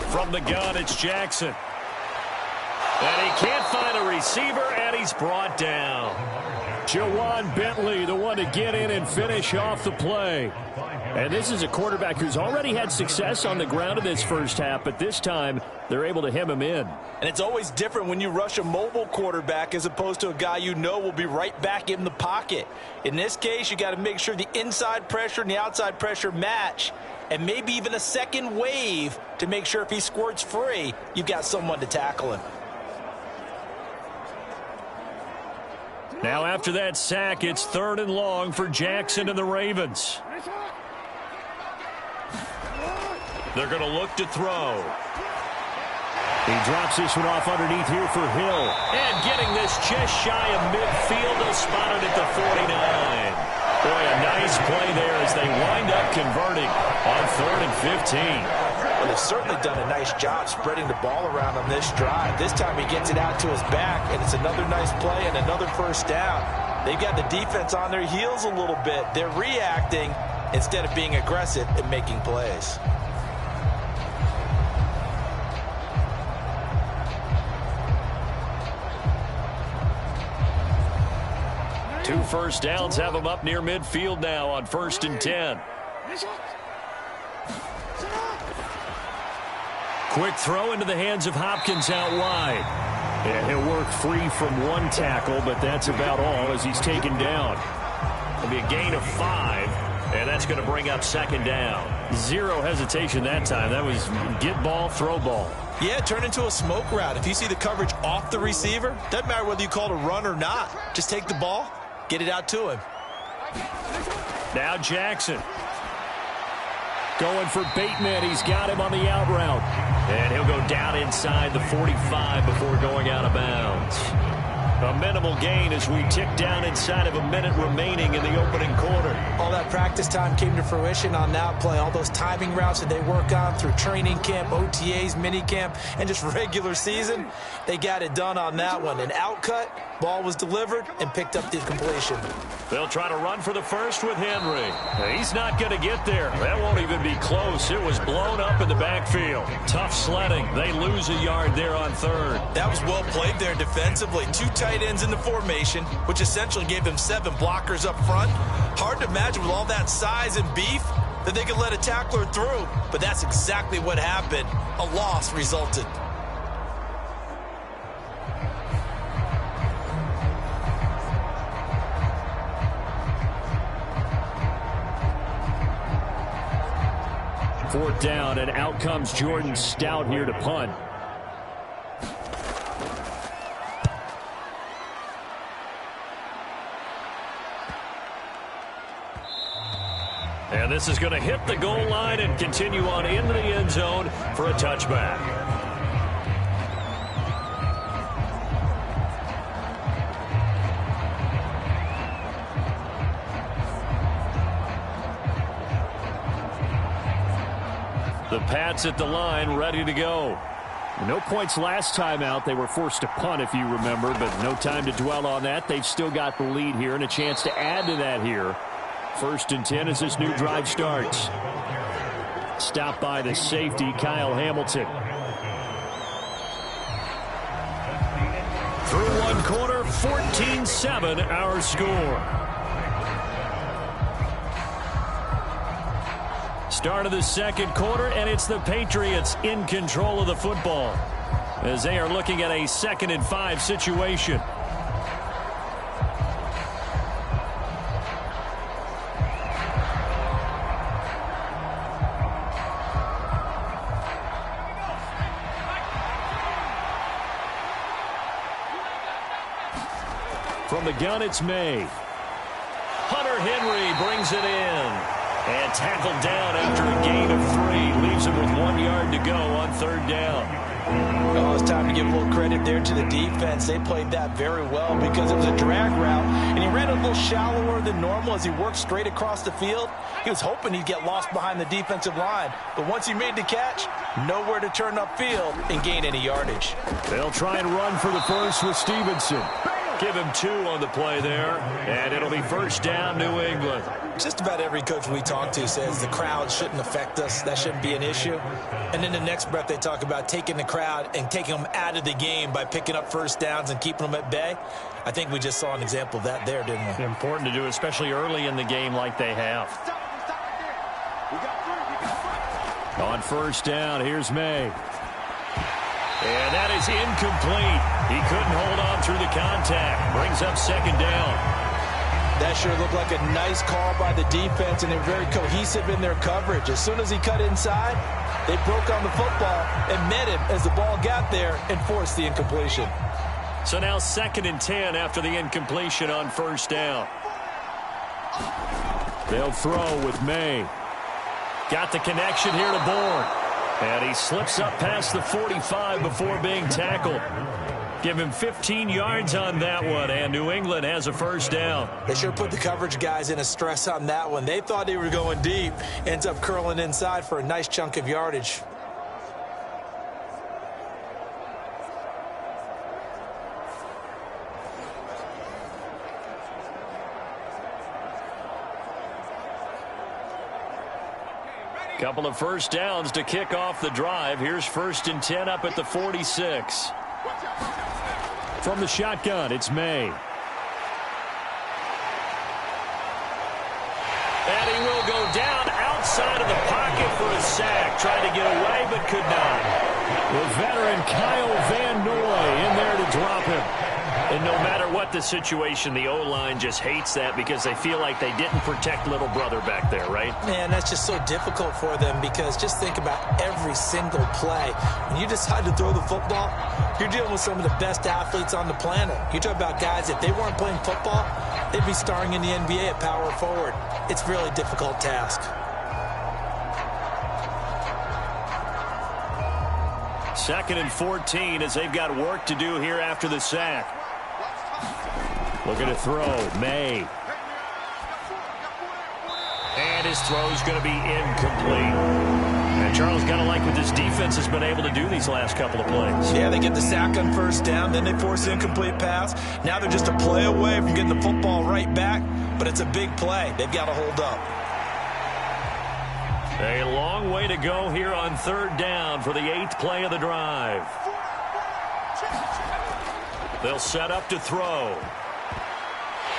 From the gun, it's Jackson. And he can't find a receiver, and he's brought down. Juwan Bentley, the one to get in and finish off the play. And this is a quarterback who's already had success on the ground in this first half, but this time they're able to hem him in. And it's always different when you rush a mobile quarterback as opposed to a guy you know will be right back in the pocket. In this case, you got to make sure the inside pressure and the outside pressure match, and maybe even a second wave to make sure if he squirts free, you've got someone to tackle him. Now after that sack, it's 3rd and long for Jackson and the Ravens. They're going to look to throw. He drops this one off underneath here for Hill. And getting this just shy of midfield, they'll spot it at the 49. Boy, a nice play there as they wind up converting on 3rd and 15. Well, they've certainly done a nice job spreading the ball around on this drive. This time he gets it out to his back, and it's another nice play and another first down. They've got the defense on their heels a little bit. They're reacting instead of being aggressive and making plays. Two first downs have them up near midfield now on 1st and 10. Quick throw into the hands of Hopkins out wide. And he'll work free from one tackle, but that's about all as he's taken down. It'll be a gain of 5, and that's going to bring up 2nd down. Zero hesitation that time. That was get ball, throw ball. Yeah, turn into a smoke route. If you see the coverage off the receiver, doesn't matter whether you call it a run or not. Just take the ball, get it out to him. Now Jackson. Going for Bateman. He's got him on the out route. And he'll go down inside the 45 before going out of bounds. A minimal gain as we tick down inside of a minute remaining in the opening quarter. all that practice time came to fruition on that play. All those timing routes that they work on through training camp, OTAs, mini camp, and just regular season, they got it done on that one. An outcut, ball was delivered, and picked up the completion. They'll try to run for the first with Henry. He's not going to get there. That won't even be close. It was blown up in the backfield. Tough sledding. They lose a yard there on third. That was well played there defensively. 2 tight ends in the formation, which essentially gave them 7 blockers up front. Hard to imagine with all that size and beef that they could let a tackler through, but that's exactly what happened. A loss resulted. Fourth down, and out comes Jordan Stout here to punt. And this is going to hit the goal line and continue on into the end zone for a touchback. The Pats at the line, ready to go. No points last time out. They were forced to punt, if you remember, but no time to dwell on that. They've still got the lead here and a chance to add to that here. 1st and 10 as this new drive starts. Stopped by the safety, Kyle Hamilton. Through one quarter, 14-7 our score. Start of the second quarter, and it's the Patriots in control of the football as they are looking at a 2nd and 5 situation. From the gun, it's May. Hunter Henry brings it in. And tackled down after a gain of 3. Leaves him with 1 yard to go on 3rd down. Oh, it's time to give a little credit there to the defense. They played that very well because it was a drag route, and he ran a little shallower than normal as he worked straight across the field. He was hoping he'd get lost behind the defensive line, but once he made the catch, nowhere to turn upfield and gain any yardage. They'll try and run for the first with Stevenson. Give him 2 on the play there, and it'll be 1st down, New England. Just about every coach we talk to says the crowd shouldn't affect us. That shouldn't be an issue. And in the next breath, they talk about taking the crowd and taking them out of the game by picking up 1st downs and keeping them at bay. I think we just saw an example of that there, didn't we? Important to do, especially early in the game like they have. On 1st down, here's May. And that is incomplete. He couldn't hold on through the contact. Brings up 2nd down. That sure looked like a nice call by the defense, and they're very cohesive in their coverage. As soon as he cut inside, they broke on the football and met him as the ball got there and forced the incompletion. So now 2nd and 10 after the incompletion on 1st down. They'll throw with May. Got the connection here to Bourne. And he slips up past the 45 before being tackled. Give him 15 yards on that one, and New England has a 1st down. They sure put the coverage guys in a stress on that one. They thought they were going deep. Ends up curling inside for a nice chunk of yardage. Couple of 1st downs to kick off the drive. Here's 1st and 10 up at the 46. From the shotgun, it's May. And he will go down outside of the pocket for a sack. Tried to get away, but could not. The veteran Kyle Van Noy in there to drop him. And no matter what the situation, the O-line just hates that because they feel like they didn't protect little brother back there, right? Man, that's just so difficult for them because just think about every single play. When you decide to throw the football, you're dealing with some of the best athletes on the planet. You talk about guys, if they weren't playing football, they'd be starring in the NBA at power forward. It's a really difficult task. 2nd and 14 as they've got work to do here after the sack. Looking to throw, May. And his throw is going to be incomplete. And Charles, got to like what this defense has been able to do these last couple of plays. Yeah, they get the sack on first down, then they force an incomplete pass. Now they're just a play away from getting the football right back, but it's a big play. They've got to hold up. A long way to go here on third down for the 8th play of the drive. They'll set up to throw.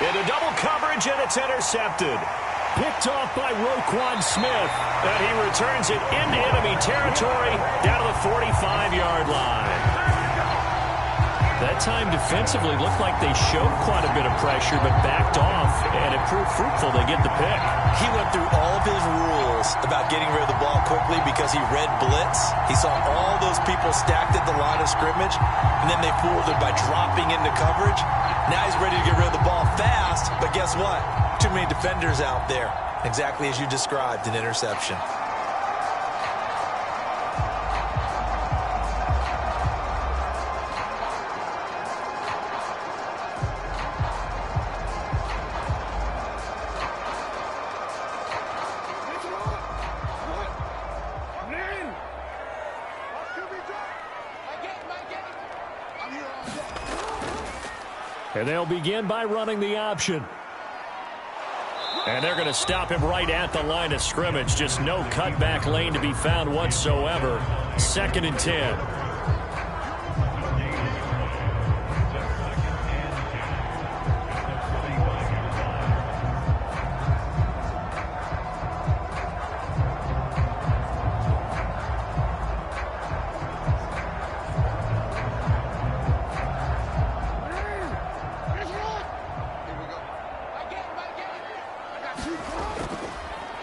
Into double coverage, and it's intercepted. Picked off by Roquan Smith. And he returns it into enemy territory down to the 45-yard line. That time defensively looked like they showed quite a bit of pressure but backed off, and it proved fruitful. They get the pick. He went through all of his rules about getting rid of the ball quickly because he read blitz. He saw all those people stacked at the line of scrimmage, and then they fooled him by dropping into coverage. Now he's ready to get rid of the ball fast, but guess what? Too many defenders out there. Exactly as you described, an interception. And they'll begin by running the option. And they're going to stop him right at the line of scrimmage. Just no cutback lane to be found whatsoever. 2nd and 10.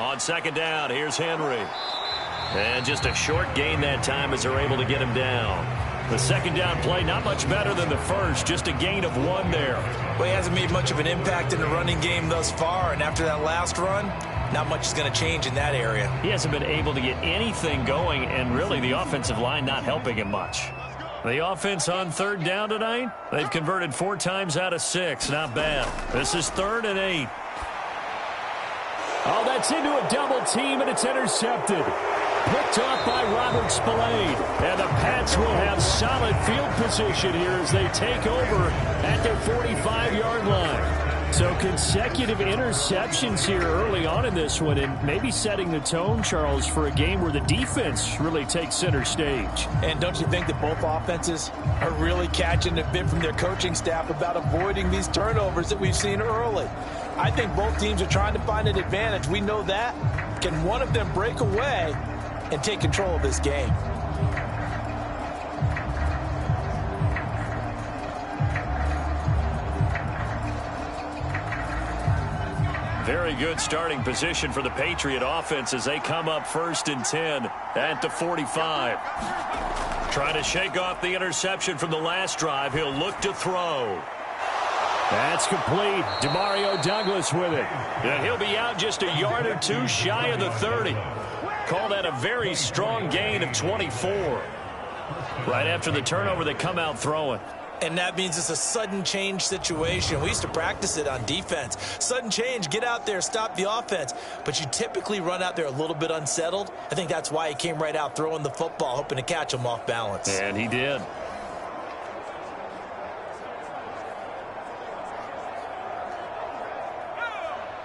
On 2nd down, here's Henry. And just a short gain that time as they're able to get him down. The 2nd down play, not much better than the first. Just a gain of 1 there. Well, he hasn't made much of an impact in the running game thus far. And after that last run, not much is going to change in that area. He hasn't been able to get anything going, and really the offensive line not helping him much. The offense on 3rd down tonight, they've converted 4 times out of 6. Not bad. This is 3rd and 8. Oh, that's into a double team, and it's intercepted. Picked off by Robert Spillane. And the Pats will have solid field position here as they take over at their 45-yard line. So consecutive interceptions here early on in this one, and maybe setting the tone, Charles, for a game where the defense really takes center stage. And don't you think that both offenses are really catching a bit from their coaching staff about avoiding these turnovers that we've seen early? I think both teams are trying to find an advantage. We know that. Can one of them break away and take control of this game? Very good starting position for the Patriot offense as they come up 1st and 10 at the 45. Trying to shake off the interception from the last drive. He'll look to throw. That's complete. Demario Douglas with it. And he'll be out just a yard or 2 shy of the 30. Call that a very strong gain of 24. Right after the turnover, they come out throwing. And that means it's a sudden change situation. We used to practice it on defense. Sudden change, get out there, stop the offense. But you typically run out there a little bit unsettled. I think that's why he came right out throwing the football, hoping to catch him off balance. And he did.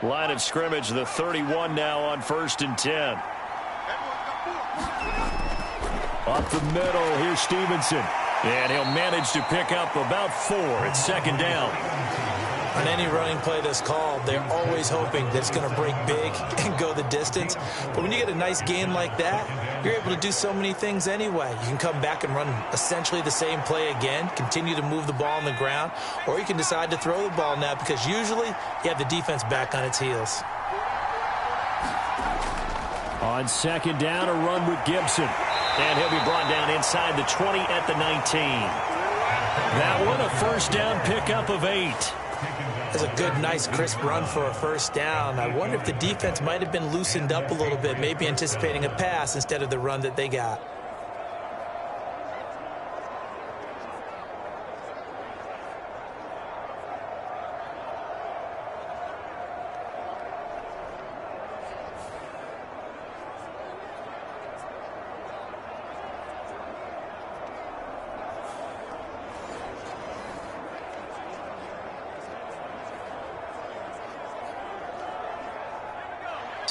Line of scrimmage, the 31 now on 1st and 10. Up the middle, here's Stevenson. And he'll manage to pick up about 4 at 2nd down. On any running play that's called, they're always hoping that it's going to break big and go the distance. But when you get a nice gain like that, you're able to do so many things anyway. You can come back and run essentially the same play again, continue to move the ball on the ground, or you can decide to throw the ball now because usually you have the defense back on its heels. On 2nd down, a run with Gibson. And he'll be brought down inside the 20 at the 19. That one, a 1st down pickup of 8. That's a good, nice, crisp run for a 1st down. I wonder if the defense might have been loosened up a little bit, maybe anticipating a pass instead of the run that they got.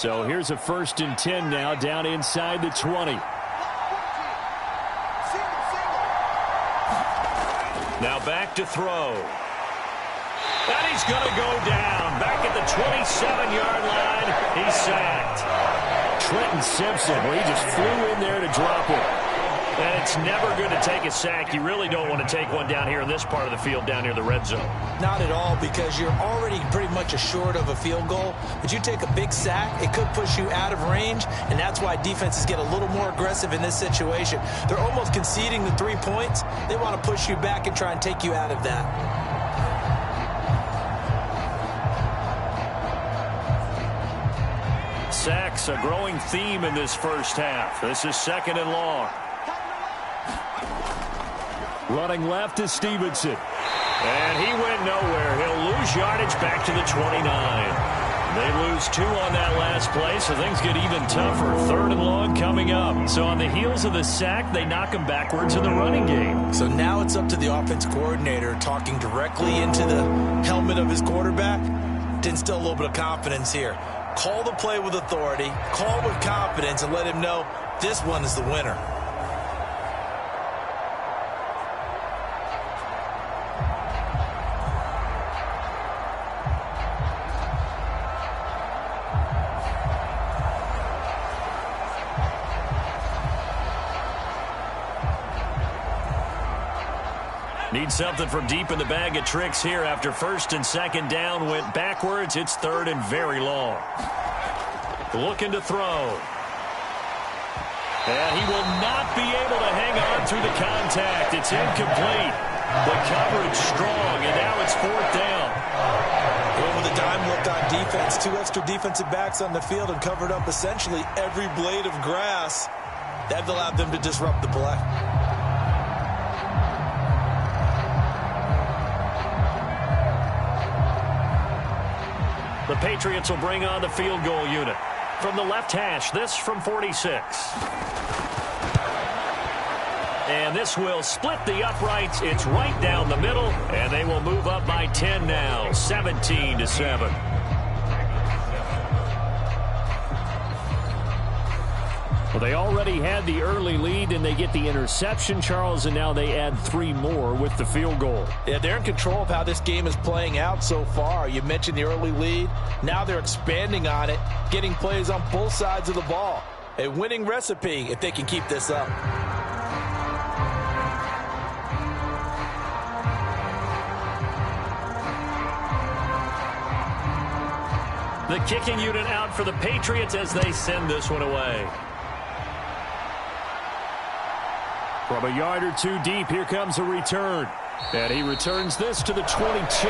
So here's a 1st and 10 now down inside the 20. Now back to throw. And he's going to go down. Back at the 27-yard line. He's sacked. Trenton Simpson, well, he just flew in there to drop it. And it's never good to take a sack. You really don't want to take one down here in this part of the field, down near the red zone. Not at all, because you're already pretty much assured of a field goal. But you take a big sack, it could push you out of range, and that's why defenses get a little more aggressive in this situation. They're almost conceding the 3 points. They want to push you back and try and take you out of that. Sacks, a growing theme in this first half. This is 2nd and long. Running left is Stevenson. And he went nowhere. He'll lose yardage back to the 29. They lose 2 on that last play, so things get even tougher. 3rd and long coming up. So on the heels of the sack, they knock him backwards in the running game. So now it's up to the offense coordinator talking directly into the helmet of his quarterback to instill a little bit of confidence here. Call the play with authority, call with confidence, and let him know this one is the winner. Need something from deep in the bag of tricks here after 1st and 2nd down went backwards. It's 3rd and very long. Looking to throw. And he will not be able to hang on through the contact. It's incomplete. The coverage strong, and now it's 4th down. Well, with a dime looked on defense, 2 extra defensive backs on the field and covered up essentially every blade of grass. That allowed them to disrupt the play. The Patriots will bring on the field goal unit. From the left hash, this from 46. And this will split the uprights. It's right down the middle, and they will move up by 10 now, 17-7. Well, they already had the early lead, and they get the interception, Charles, and now they add 3 more with the field goal. Yeah, they're in control of how this game is playing out so far. You mentioned the early lead. Now they're expanding on it, getting plays on both sides of the ball. A winning recipe if they can keep this up. The kicking unit out for the Patriots as they send this one away. From a yard or 2 deep, here comes a return. And he returns this to the 22.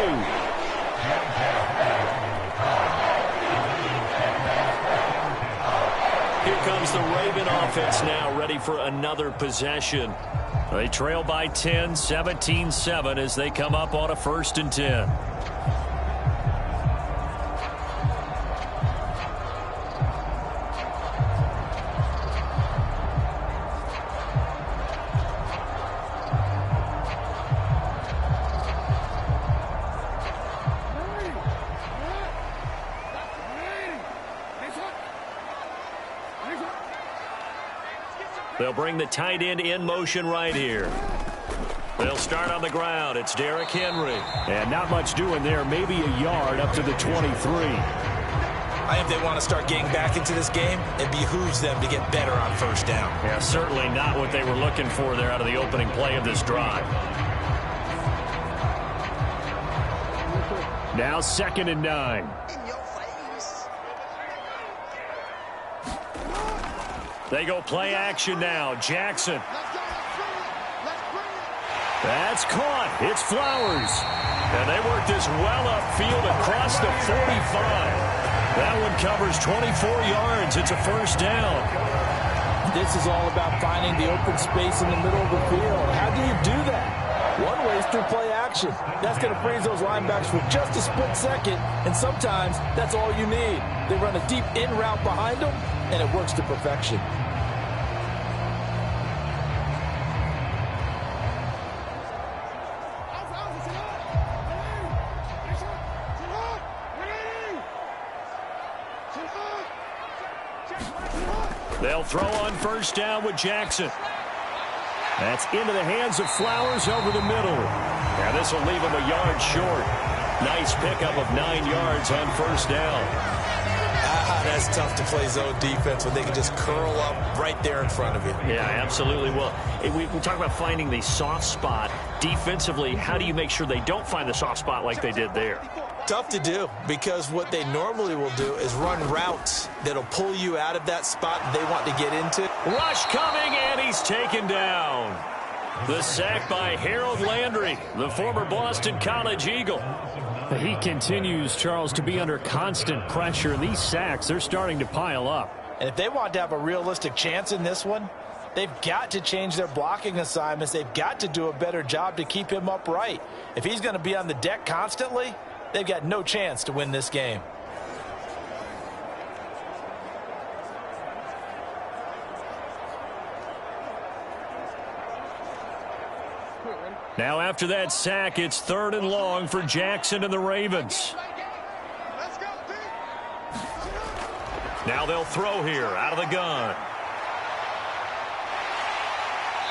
Here comes the Raven offense now, ready for another possession. They trail by 10, 17-7 as they come up on a 1st and 10. They'll bring the tight end in motion right here. They'll start on the ground. It's Derrick Henry. And not much doing there. Maybe a yard up to the 23. I think they want to start getting back into this game. It behooves them to get better on 1st down. Yeah, certainly not what they were looking for there out of the opening play of this drive. Now 2nd and 9. They go play action now. Jackson. That's caught. It's Flowers. And they work this well upfield across the 45. That one covers 24 yards. It's a 1st down. This is all about finding the open space in the middle of the field. How do you do that? One way is through play action. That's going to freeze those linebackers for just a split second, and sometimes that's all you need. They run a deep in route behind them, and it works to perfection. They'll throw on first down with Jackson. That's into the hands of Flowers over the middle. Now this will leave him a yard short. Nice pickup of 9 yards on first down. That's tough to play zone defense when they can just curl up right there in front of you. Yeah, absolutely. Well, we talk about finding the soft spot. Defensively, how do you make sure they don't find the soft spot like they did there? Tough to do, because what they normally will do is run routes that'll pull you out of that spot they want to get into. Rush coming, and he's taken down. The sack by Harold Landry, the former Boston College Eagle. He continues, Charles, to be under constant pressure. These sacks, they're starting to pile up. And if they want to have a realistic chance in this one, they've got to change their blocking assignments. They've got to do a better job to keep him upright. If he's going to be on the deck constantly, they've got no chance to win this game. Now after that sack, it's 3rd and long for Jackson and the Ravens. Now they'll throw here out of the gun.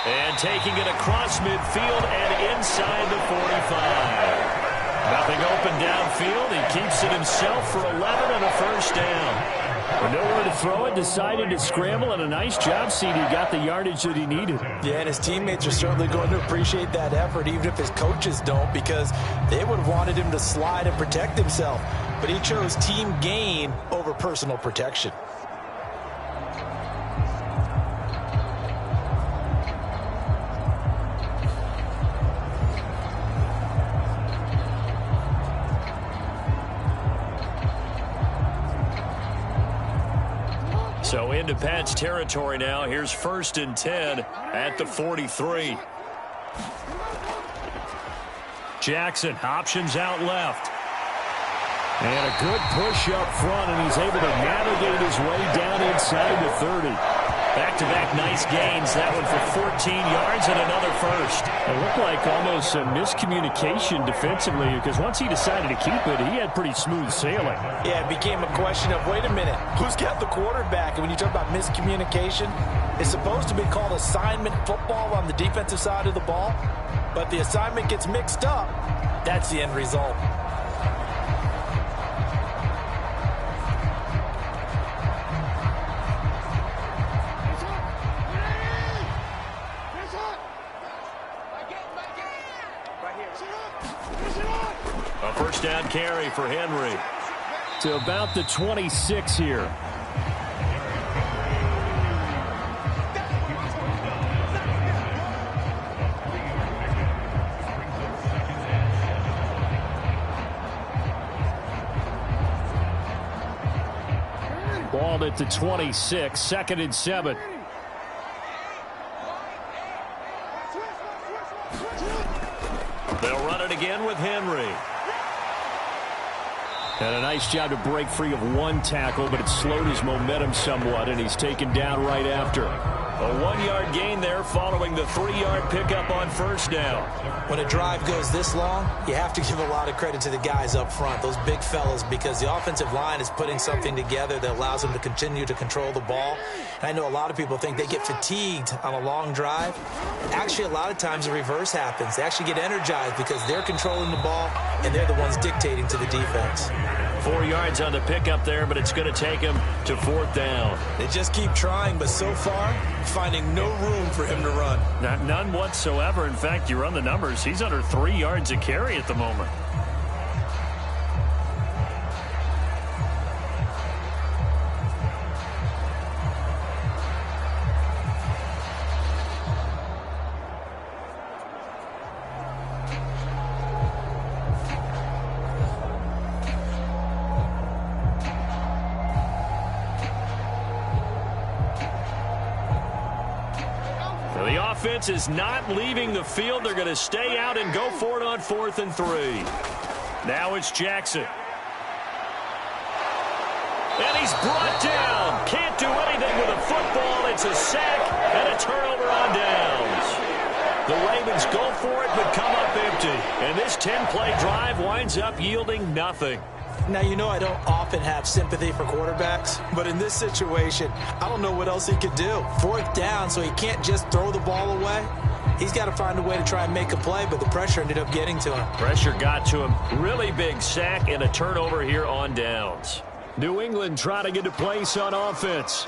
And taking it across midfield and inside the 45. Nothing open downfield. He keeps it himself for 11 and a first down. But nowhere to throw it, decided to scramble, and a nice job, CD. Got the yardage that he needed. Yeah, and his teammates are certainly going to appreciate that effort, even if his coaches don't, because they would have wanted him to slide and protect himself. But he chose team gain over personal protection. So into Pat's territory now. Here's 1st and 10 at the 43. Jackson options out left. And a good push up front, and he's able to navigate his way down inside the 30. Back-to-back nice gains. That one for 14 yards and another first. It looked like almost a miscommunication defensively, because once he decided to keep it, he had pretty smooth sailing. Yeah, it became a question of, wait a minute, who's got the quarterback? And when you talk about miscommunication, it's supposed to be called assignment football on the defensive side of the ball. But the assignment gets mixed up. That's the end result. A first down carry for Henry. To about the 26 here. Ball at the 26, 2nd and 7. They'll run it again with Henry. And a nice job to break free of one tackle, but it slowed his momentum somewhat, and he's taken down right after. A 1-yard gain there following the 3-yard pickup on first down. When a drive goes this long, you have to give a lot of credit to the guys up front, those big fellas, because the offensive line is putting something together that allows them to continue to control the ball. And I know a lot of people think they get fatigued on a long drive. Actually, a lot of times the reverse happens. They actually get energized because they're controlling the ball, and they're the ones dictating to the defense. 4 yards on the pickup there, but it's going to take him to 4th down. They just keep trying, but so far, finding no room for him to run. None whatsoever. In fact, you run the numbers, he's under 3 yards a carry at the moment. Offense is not leaving the field. They're going to stay out and go for it on 4th and 3. Now it's Jackson. And he's brought down. Can't do anything with a football. It's a sack and a turnover on downs. The Ravens go for it but come up empty. And this 10-play drive winds up yielding nothing. Now, you know I don't often have sympathy for quarterbacks, but in this situation, I don't know what else he could do. Fourth down, so he can't just throw the ball away. He's got to find a way to try and make a play, but the pressure ended up getting to him. Pressure got to him. Really big sack and a turnover here on downs. New England trying to get a place on offense.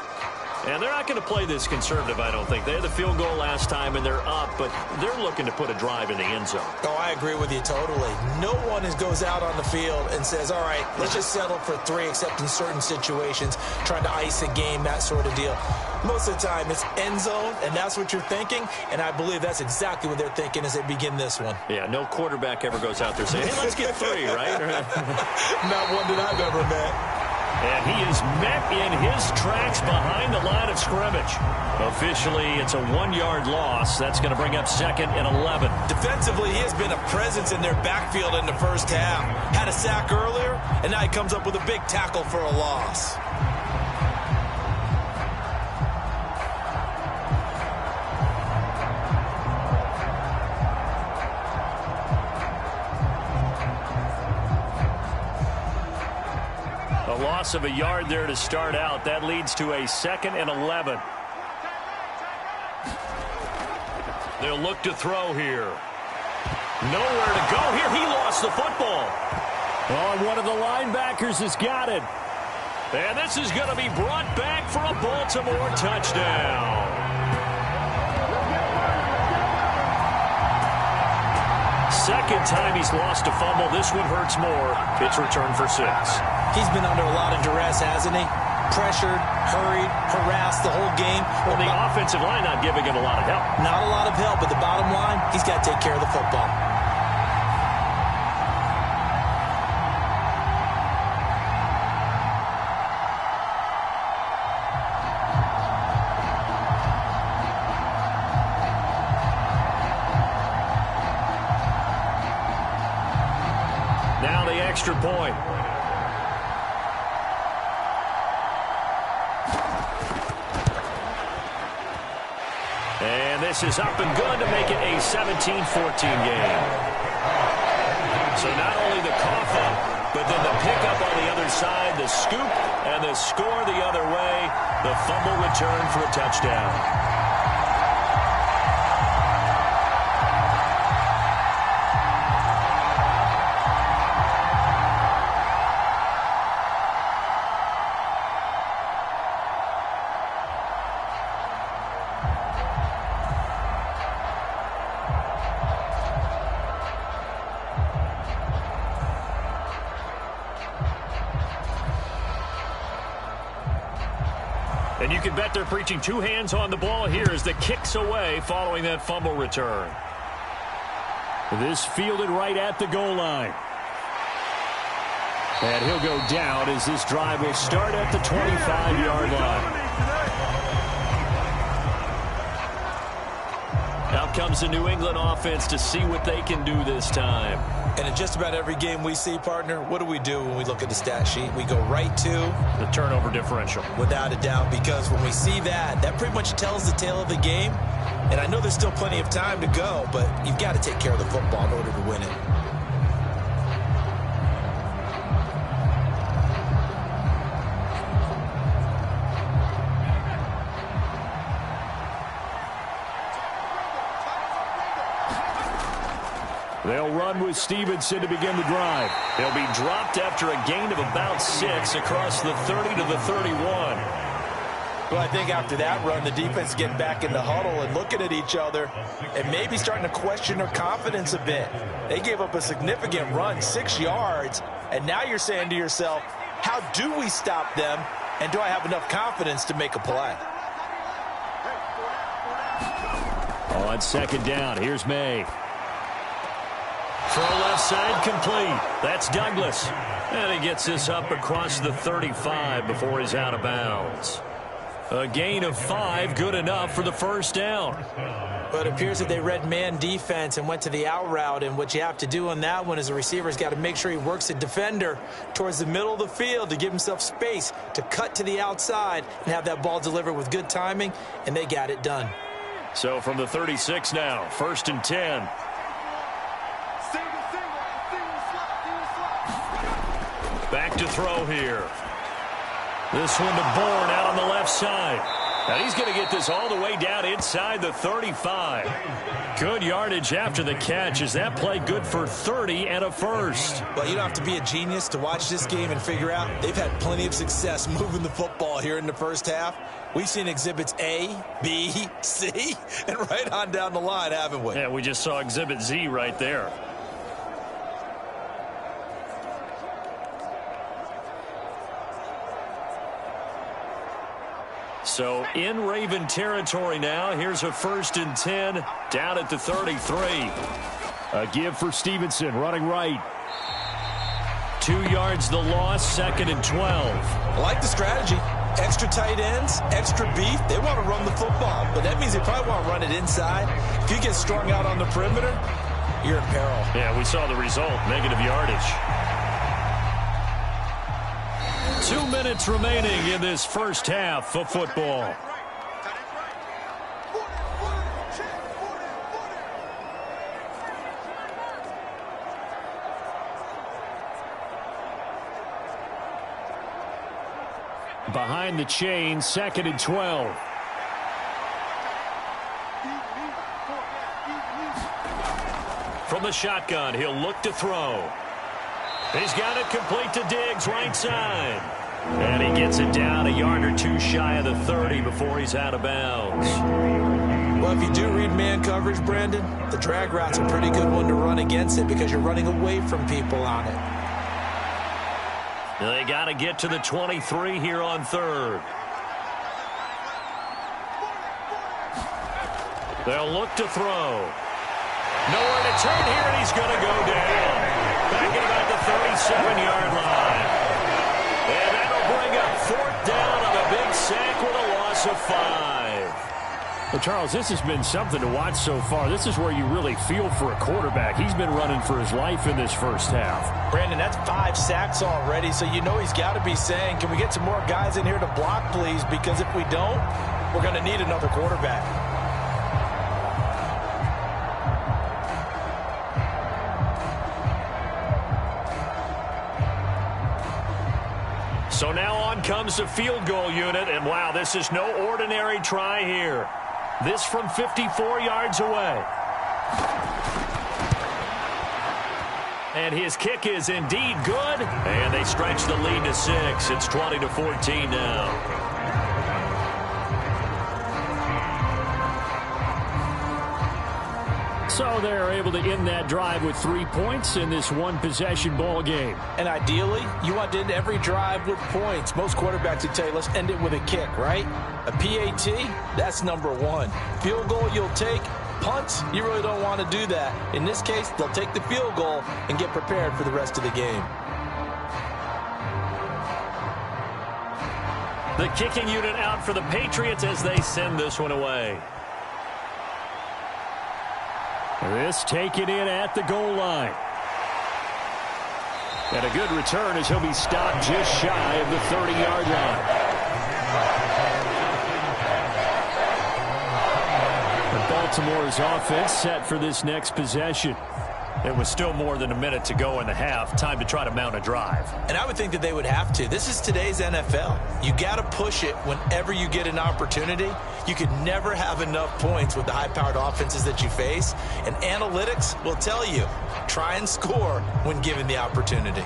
And they're not going to play this conservative, I don't think. They had the field goal last time, and they're up, but they're looking to put a drive in the end zone. Oh, I agree with you totally. No one goes out on the field and says, all right, let's just settle for 3, except in certain situations, trying to ice a game, that sort of deal. Most of the time, it's end zone, and that's what you're thinking, and I believe that's exactly what they're thinking as they begin this one. Yeah, no quarterback ever goes out there saying, hey, let's get 3, right? Not one that I've ever met. And he is met in his tracks behind the line of scrimmage. Officially, it's a 1-yard loss. That's going to bring up 2nd and 11. Defensively, he has been a presence in their backfield in the first half. Had a sack earlier, and now he comes up with a big tackle for a loss. A loss of a yard there to start out. That leads to a 2nd and 11. They'll look to throw here. Nowhere to go here. He lost the football. Oh, and one of the linebackers has got it. And this is going to be brought back for a Baltimore touchdown. Second time he's lost a fumble. This one hurts more. It's returned for 6. He's been under a lot of duress, hasn't he? Pressured, hurried, harassed the whole game. Well, the offensive line not giving him a lot of help. Not a lot of help, but the bottom line, he's got to take care of the football. Now the extra point. And this is up and good to make it a 17-14 game. So not only the cough up, but then the pickup on the other side, the scoop, and the score the other way. The fumble return for a touchdown. And you can bet they're preaching 2 hands on the ball here as the kick's away following that fumble return. This fielded right at the goal line. And he'll go down as this drive will start at the 25-yard line. Out comes the New England offense to see what they can do this time. And in just about every game we see, partner, what do we do when we look at the stat sheet? We go right to the turnover differential. Without a doubt, because when we see that, that pretty much tells the tale of the game. And I know there's still plenty of time to go, but you've got to take care of the football in order to win it. They'll run with Stevenson to begin the drive. They'll be dropped after a gain of about 6 across the 30 to the 31. Well, I think after that run, the defense getting back in the huddle and looking at each other and maybe starting to question their confidence a bit. They gave up a significant run, 6 yards, and now you're saying to yourself, how do we stop them, and do I have enough confidence to make a play? On 2nd down, here's May. Throw left side complete. That's Douglas. And he gets this up across the 35 before he's out of bounds. A gain of 5, good enough for the first down. But it appears that they read man defense and went to the out route. And what you have to do on that one is a receiver's got to make sure he works the defender towards the middle of the field to give himself space to cut to the outside and have that ball delivered with good timing. And they got it done. So from the 36 now, 1st and 10. Back back to throw here. This one to Bourne out on the left side. And he's going to get this all the way down inside the 35. Good yardage after the catch. Is that play good for 30 and a first? Well, you don't have to be a genius to watch this game and figure out they've had plenty of success moving the football here in the first half. We've seen exhibits A, B, C, and right on down the line, haven't we? Yeah, we just saw exhibit Z right there. So in Raven territory now. Here's a 1st and 10 down at the 33. A give for Stevenson, running right. 2 yards the loss, 2nd and 12. I like the strategy. Extra tight ends, extra beef. They want to run the football, but that means they probably want to run it inside. If you get strung out on the perimeter, you're in peril. Yeah, we saw the result, negative yardage. 2 minutes remaining in this first half of football. Behind the chain, 2nd and 12. From the shotgun, he'll look to throw. He's got it complete to Diggs, right side. And he gets it down a yard or two shy of the 30 before he's out of bounds. Well, if you do read man coverage, Brandon, the drag route's a pretty good one to run against it because you're running away from people on it. They got to get to the 23 here on 3rd. They'll look to throw. Nowhere to turn here, and he's going to go down. Back at about the 37-yard line. And that'll bring up 4th down on a big sack with a loss of 5. Well, Charles, this has been something to watch so far. This is where you really feel for a quarterback. He's been running for his life in this first half. Brandon, that's 5 sacks already, so you know he's got to be saying, can we get some more guys in here to block, please? Because if we don't, we're going to need another quarterback. So now on comes the field goal unit, and wow, this is no ordinary try here. This from 54 yards away. And his kick is indeed good, and they stretch the lead to 6. It's 20-14 now. So they're able to end that drive with 3 points in this one-possession ball game. And ideally, you want to end every drive with points. Most quarterbacks would tell you, let's end it with a kick, right? A PAT, that's number 1. Field goal you'll take. Punts, you really don't want to do that. In this case, they'll take the field goal and get prepared for the rest of the game. The kicking unit out for the Patriots as they send this one away. This taken in at the goal line. And a good return as he'll be stopped just shy of the 30-yard line. Baltimore's offense set for this next possession. It was still more than a minute to go in the half. Time to try to mount a drive. And I would think that they would have to. This is today's NFL. You got to push it whenever you get an opportunity. You could never have enough points with the high-powered offenses that you face. And analytics will tell you, try and score when given the opportunity.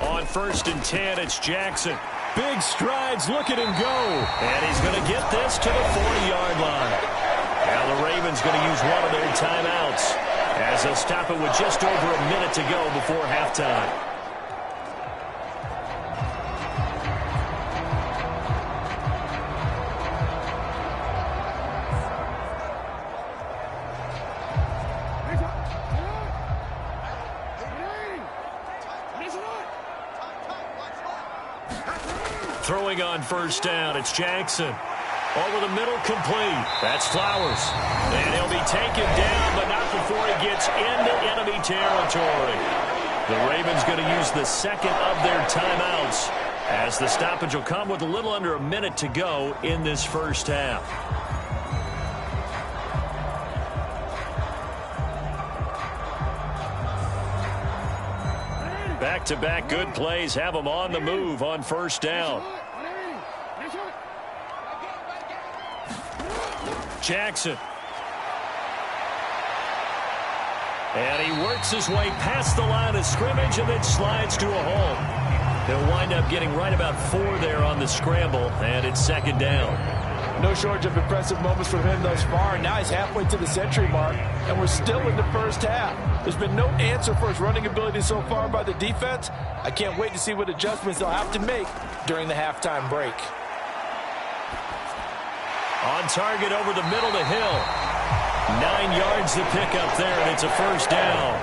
On 1st and 10, it's Jackson. Big strides, look at him go. And he's going to get this to the 40-yard line. Now the Ravens going to use one of their timeouts as they'll stop it with just over a minute to go before halftime. Throwing on 1st down, it's Jackson. Over the middle, complete. That's Flowers. And he'll be taken down, but not before he gets into enemy territory. The Ravens going to use the second of their timeouts as the stoppage will come with a little under a minute to go in this first half. Back-to-back good plays have them on the move on first down. Jackson. And he works his way past the line of scrimmage and then slides to a hole. He'll wind up getting right about 4 there on the scramble, and it's second down. No shortage of impressive moments from him thus far. And now he's halfway to the century mark, and we're still in the first half. There's been no answer for his running ability so far by the defense. I can't wait to see what adjustments they'll have to make during the halftime break. On target over the middle to Hill. 9 yards to pick up there, and it's a first down.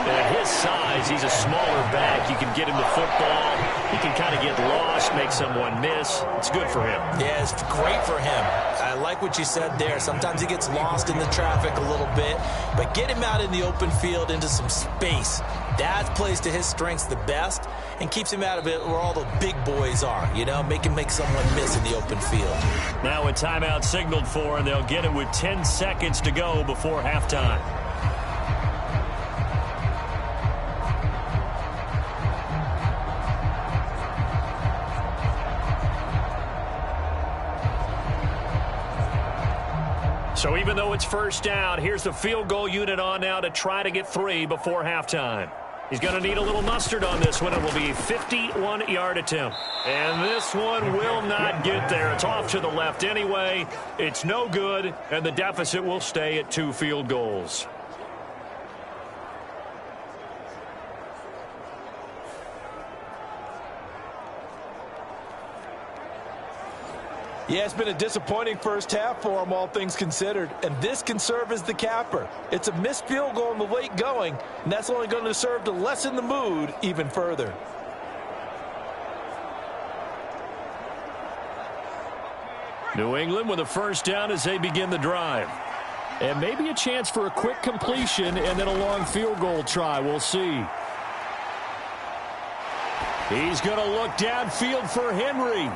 At his size, he's a smaller back. You can get him the football. He can kind of get lost, make someone miss. It's good for him. Yeah, it's great for him. I like what you said there. Sometimes he gets lost in the traffic a little bit, but get him out in the open field into some space. That plays to his strengths the best and keeps him out of it where all the big boys are, you know, make someone miss in the open field. Now a timeout signaled for, and they'll get it with 10 seconds to go before halftime. So even though it's first down, here's the field goal unit on now to try to get 3 before halftime. He's going to need a little mustard on this one. It will be a 51-yard attempt. And this one will not get there. It's off to the left anyway. It's no good, and the deficit will stay at 2 field goals. Yeah, it's been a disappointing first half for him, all things considered. And this can serve as the capper. It's a missed field goal in the late going, and that's only going to serve to lessen the mood even further. New England with a first down as they begin the drive. And maybe a chance for a quick completion and then a long field goal try. We'll see. He's going to look downfield for Henry.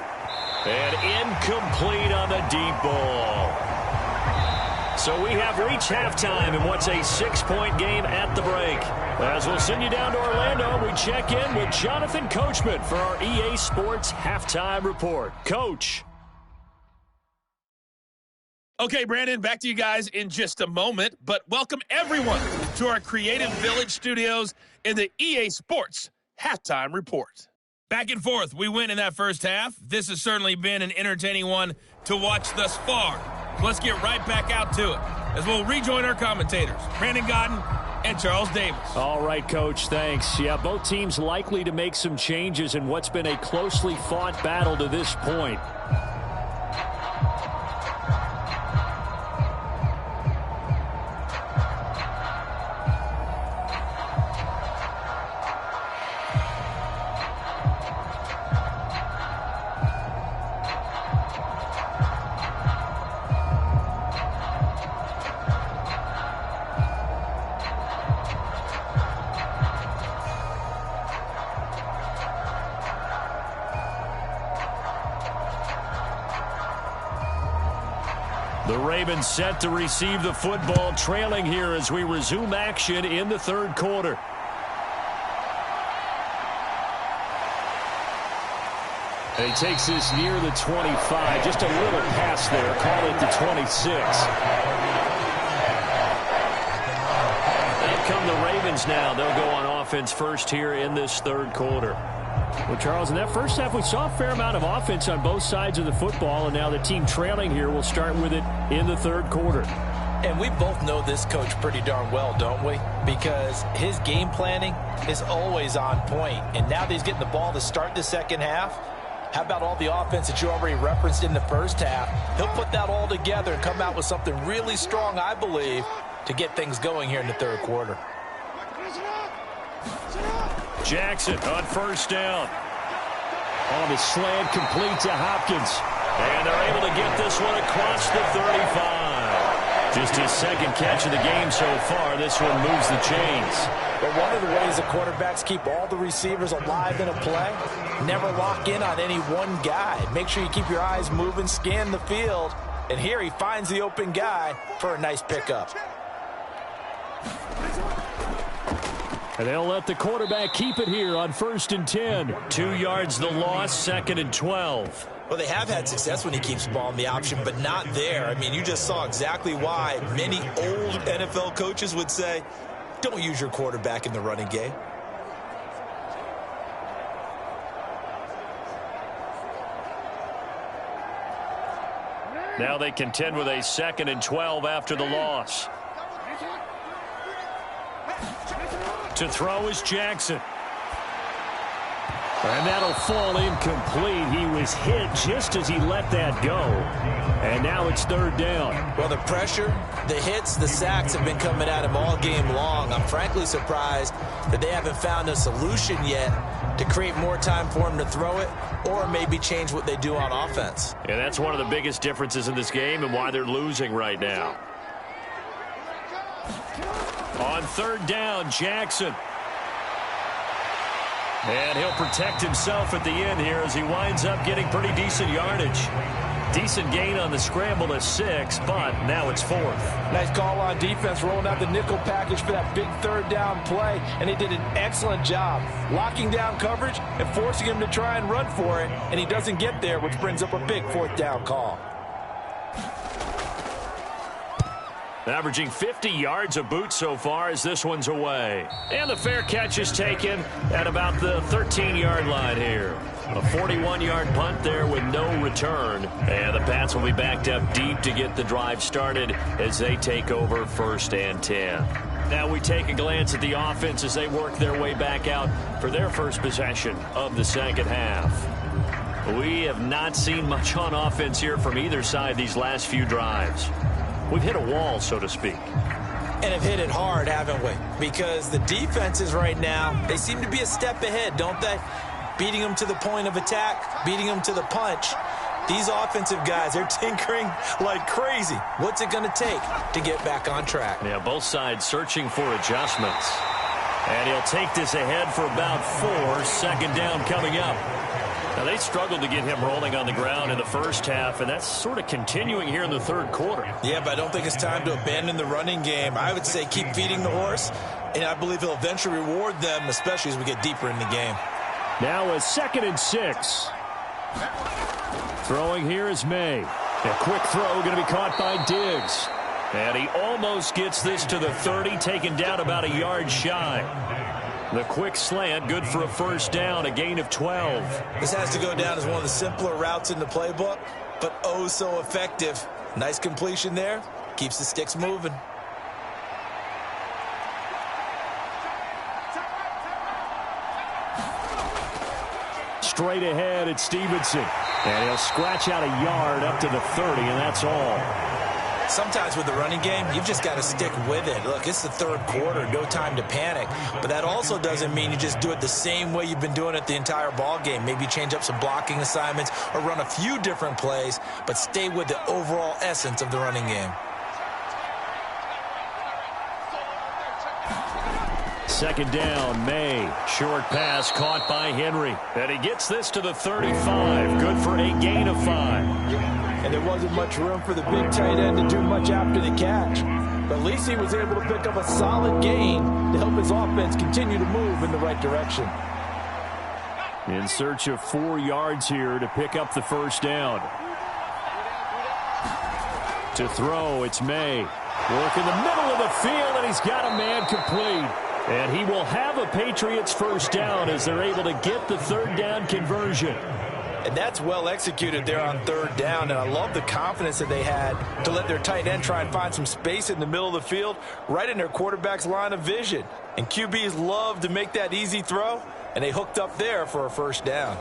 And incomplete on the deep ball. So we have reached halftime in what's a 6-point game at the break. As we'll send you down to Orlando, we check in with Jonathan Coachman for our EA Sports Halftime Report. Coach. Okay, Brandon, back to you guys in just a moment. But welcome everyone to our Creative Village studios in the EA Sports Halftime Report. Back and forth, we win in that first half. This has certainly been an entertaining one to watch thus far. So let's get right back out to it as we'll rejoin our commentators, Brandon Godden and Charles Davis. All right, Coach, thanks. Yeah, both teams likely to make some changes in what's been a closely fought battle to this point. The Ravens set to receive the football, trailing here as we resume action in the third quarter. And he takes this near the 25. Just a little pass there. Call it the 26. Out come the Ravens now. They'll go on offense first here in this third quarter. Well, Charles, in that first half, we saw a fair amount of offense on both sides of the football, and now the team trailing here will start with it in the third quarter. And we both know this coach pretty darn well, don't we? Because his game planning is always on point. And now that he's getting the ball to start the second half, how about all the offense that you already referenced in the first half? He'll put that all together and come out with something really strong, I believe, to get things going here in the third quarter. Jackson on first down. On the slant, complete to Hopkins. And they're able to get this one across the 35. Just his second catch of the game so far. This one moves the chains. But one of the ways the quarterbacks keep all the receivers alive in a play, never lock in on any one guy. Make sure you keep your eyes moving, scan the field. And here he finds the open guy for a nice pickup. And they'll let the quarterback keep it here on 1st and 10. 2 yards the loss, 2nd and 12. Well, they have had success when he keeps the ball in the option, but not there. I mean, you just saw exactly why many old NFL coaches would say, don't use your quarterback in the running game. Now they contend with a 2nd and 12 after the loss. To throw is Jackson. And that'll fall incomplete. He was hit just as he let that go. And now it's 3rd down. Well, the pressure, the hits, the sacks have been coming at him all game long. I'm frankly surprised that they haven't found a solution yet to create more time for him to throw it or maybe change what they do on offense. And that's one of the biggest differences in this game and why they're losing right now. On 3rd down, Jackson. And he'll protect himself at the end here as he winds up getting pretty decent yardage. Decent gain on the scramble to 6, but now it's 4th. Nice call on defense, rolling out the nickel package for that big 3rd down play, and they did an excellent job locking down coverage and forcing him to try and run for it, and he doesn't get there, which brings up a big 4th down call. Averaging 50 yards a boot so far as this one's away. And the fair catch is taken at about the 13-yard line here. A 41-yard punt there with no return. And the Pats will be backed up deep to get the drive started as they take over 1st and 10. Now we take a glance at the offense as they work their way back out for their first possession of the 2nd half. We have not seen much on offense here from either side these last few drives. We've hit a wall, so to speak. And have hit it hard, haven't we? Because the defenses right now, they seem to be a step ahead, don't they? Beating them to the point of attack, beating them to the punch. These offensive guys, they're tinkering like crazy. What's it going to take to get back on track? Yeah, both sides searching for adjustments. And he'll take this ahead for about 4. 2nd down coming up. Now, they struggled to get him rolling on the ground in the first half, and that's sort of continuing here in the 3rd quarter. Yeah, but I don't think it's time to abandon the running game. I would say keep feeding the horse, and I believe he'll eventually reward them, especially as we get deeper in the game. Now a 2nd and 6. Throwing here is May. A quick throw going to be caught by Diggs. And he almost gets this to the 30, taken down about a yard shy. The quick slant, good for a 1st down, a gain of 12. This has to go down as one of the simpler routes in the playbook, but oh so effective. Nice completion there. Keeps the sticks moving. Straight ahead, it's Stevenson. And he'll scratch out a yard up to the 30, and that's all. Sometimes with the running game, you've just got to stick with it. Look, it's the 3rd quarter, no time to panic. But that also doesn't mean you just do it the same way you've been doing it the entire ball game. Maybe change up some blocking assignments or run a few different plays, but stay with the overall essence of the running game. 2nd down, May. Short pass caught by Henry. And he gets this to the 35. Good for a gain of 5. And there wasn't much room for the big tight end to do much after the catch. But at least he was able to pick up a solid gain to help his offense continue to move in the right direction. In search of 4 yards here to pick up the 1st down. To throw, it's May. Work in the middle of the field, and he's got a man complete. And he will have a Patriots 1st down as they're able to get the 3rd down conversion. And that's well executed there on 3rd down. And I love the confidence that they had to let their tight end try and find some space in the middle of the field, right in their quarterback's line of vision. And QBs love to make that easy throw, and they hooked up there for a 1st down.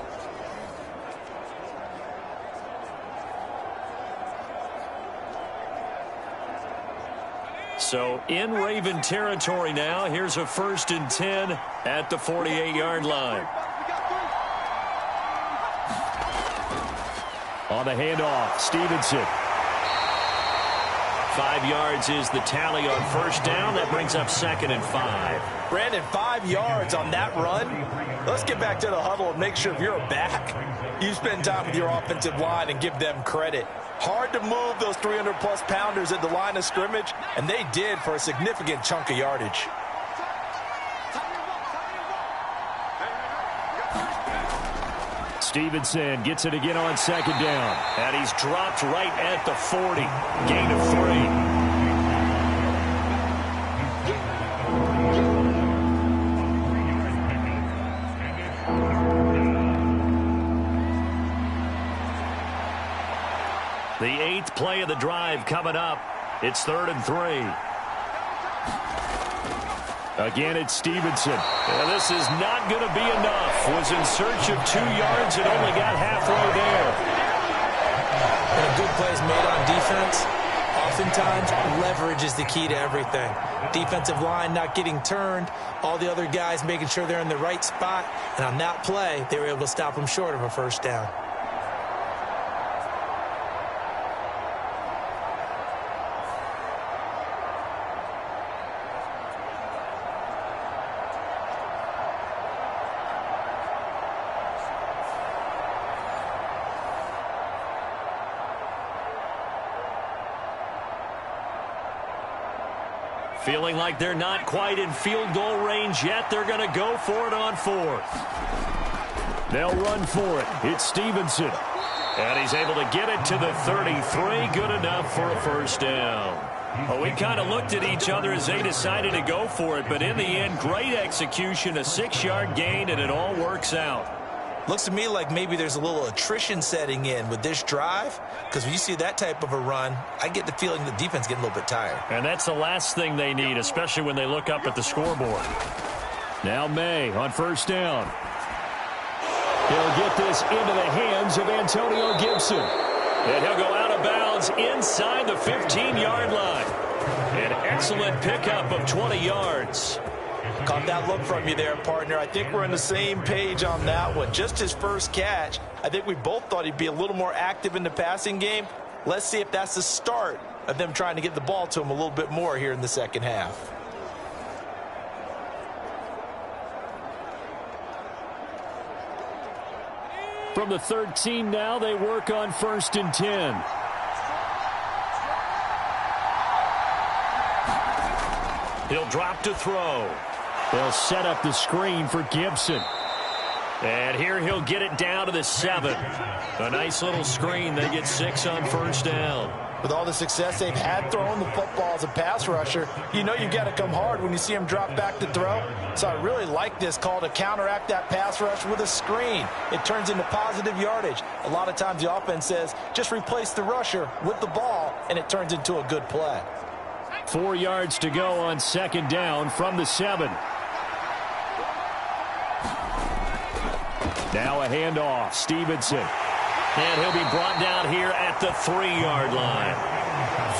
So in Raven territory now, here's a 1st and 10 at the 48-yard line. On the handoff, Stevenson. 5 yards is the tally on 1st down. That brings up 2nd and 5. Brandon, 5 yards on that run. Let's get back to the huddle and make sure if you're a back, you spend time with your offensive line and give them credit. Hard to move those 300-plus pounders at the line of scrimmage, and they did for a significant chunk of yardage. Stevenson gets it again on second down. And he's dropped right at the 40. Gain of 3. The 8th play of the drive coming up. It's 3rd and 3. Again, it's Stevenson. This is not going to be enough. Was in search of 2 yards and only got halfway there. And a good play is made on defense. Oftentimes, leverage is the key to everything. Defensive line not getting turned. All the other guys making sure they're in the right spot. And on that play, they were able to stop them short of a first down. Feeling like they're not quite in field goal range yet. They're going to go for it on 4th. They'll run for it. It's Stevenson. And he's able to get it to the 33. Good enough for a first down. Well, we kind of looked at each other as they decided to go for it. But in the end, great execution, a 6-yard gain, and it all works out. Looks to me like maybe there's a little attrition setting in with this drive, because when you see that type of a run, I get the feeling the defense getting a little bit tired. And that's the last thing they need, especially when they look up at the scoreboard. Now May on first down. He'll get this into the hands of Antonio Gibson. And he'll go out of bounds inside the 15-yard line. An excellent pickup of 20 yards. Caught that look from you there, partner. I think we're on the same page on that one. Just his first catch. I think we both thought he'd be a little more active in the passing game. Let's see if that's the start of them trying to get the ball to him a little bit more here in the second half. From the 13 now, they work on 1st and 10. He'll drop to throw. They'll set up the screen for Gibson. And here he'll get it down to the 7. A nice little screen. They get 6 on first down. With all the success they've had throwing the football as a pass rusher, you know you've got to come hard when you see him drop back to throw. So I really like this call to counteract that pass rush with a screen. It turns into positive yardage. A lot of times the offense says, just replace the rusher with the ball, and it turns into a good play. 4 yards to go on 2nd down from the 7. Now a handoff. Stevenson. And he'll be brought down here at the 3-yard line.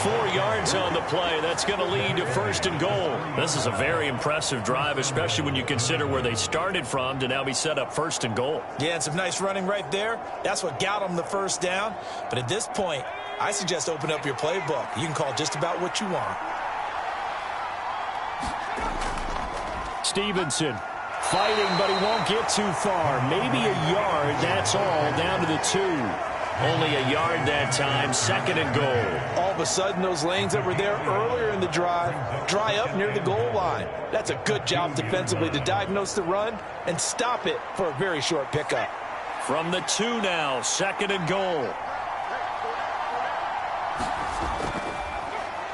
4 yards on the play. That's going to lead to 1st and goal. This is a very impressive drive, especially when you consider where they started from to now be set up 1st and goal. Yeah, and some nice running right there. That's what got them the first down. But at this point, I suggest open up your playbook. You can call just about what you want. Stevenson fighting, but he won't get too far. Maybe a yard, that's all, down to the 2. Only a yard that time, 2nd and goal. All of a sudden, those lanes that were there earlier in the drive dry up near the goal line. That's a good job defensively to diagnose the run and stop it for a very short pickup. From the 2 now, 2nd and goal.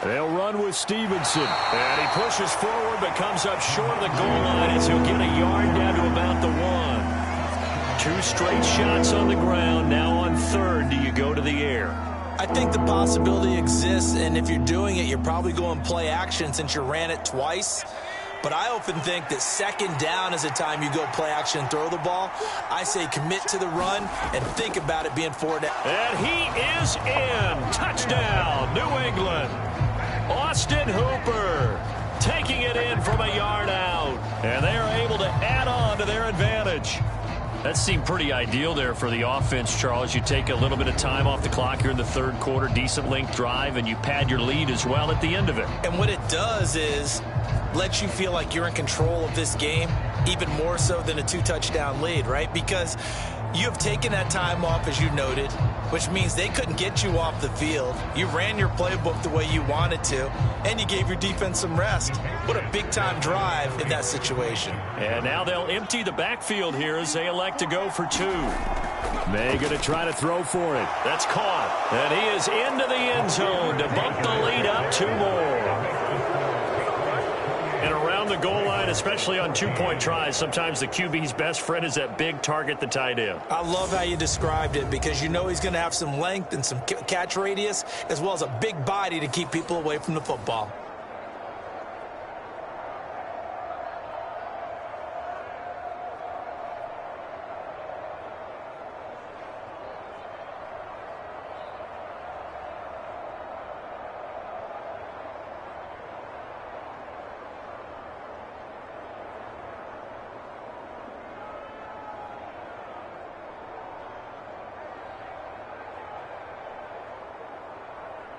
They'll run with Stevenson. And he pushes forward but comes up short of the goal line as he'll get a yard down to about the 1. 2 straight shots on the ground. Now on 3rd, do you go to the air? I think the possibility exists, and if you're doing it, you're probably going play action since you ran it twice. But I often think that 2nd down is the time you go play action and throw the ball. I say commit to the run and think about it being 4 down. And he is in. Touchdown, New England. Austin Hooper taking it in from a yard out. And they are able to add on to their advantage. That seemed pretty ideal there for the offense, Charles. You take a little bit of time off the clock here in the 3rd quarter, decent length drive, and you pad your lead as well at the end of it. And what it does is let you feel like you're in control of this game, even more so than a 2-touchdown lead, right? Because you have taken that time off, as you noted, which means they couldn't get you off the field. You ran your playbook the way you wanted to, and you gave your defense some rest. What a big-time drive in that situation. And now they'll empty the backfield here as they elect to go for 2. May going to try to throw for it. That's caught. And he is into the end zone to bump the lead up 2 more. And around the goal line, especially on 2-point tries, sometimes the QB's best friend is that big target, the tight end. I love how you described it because you know he's going to have some length and some catch radius as well as a big body to keep people away from the football.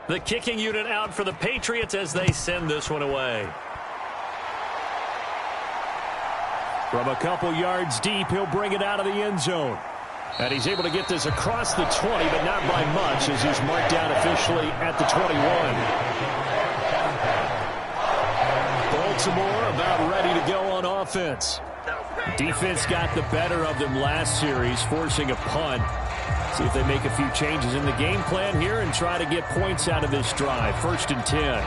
The kicking unit out for the Patriots as they send this one away. From a couple yards deep, he'll bring it out of the end zone. And he's able to get this across the 20, but not by much as he's marked down officially at the 21. Baltimore about ready to go on offense. Defense got the better of them last series, forcing a punt. See if they make a few changes in the game plan here and try to get points out of this drive. 1st and 10.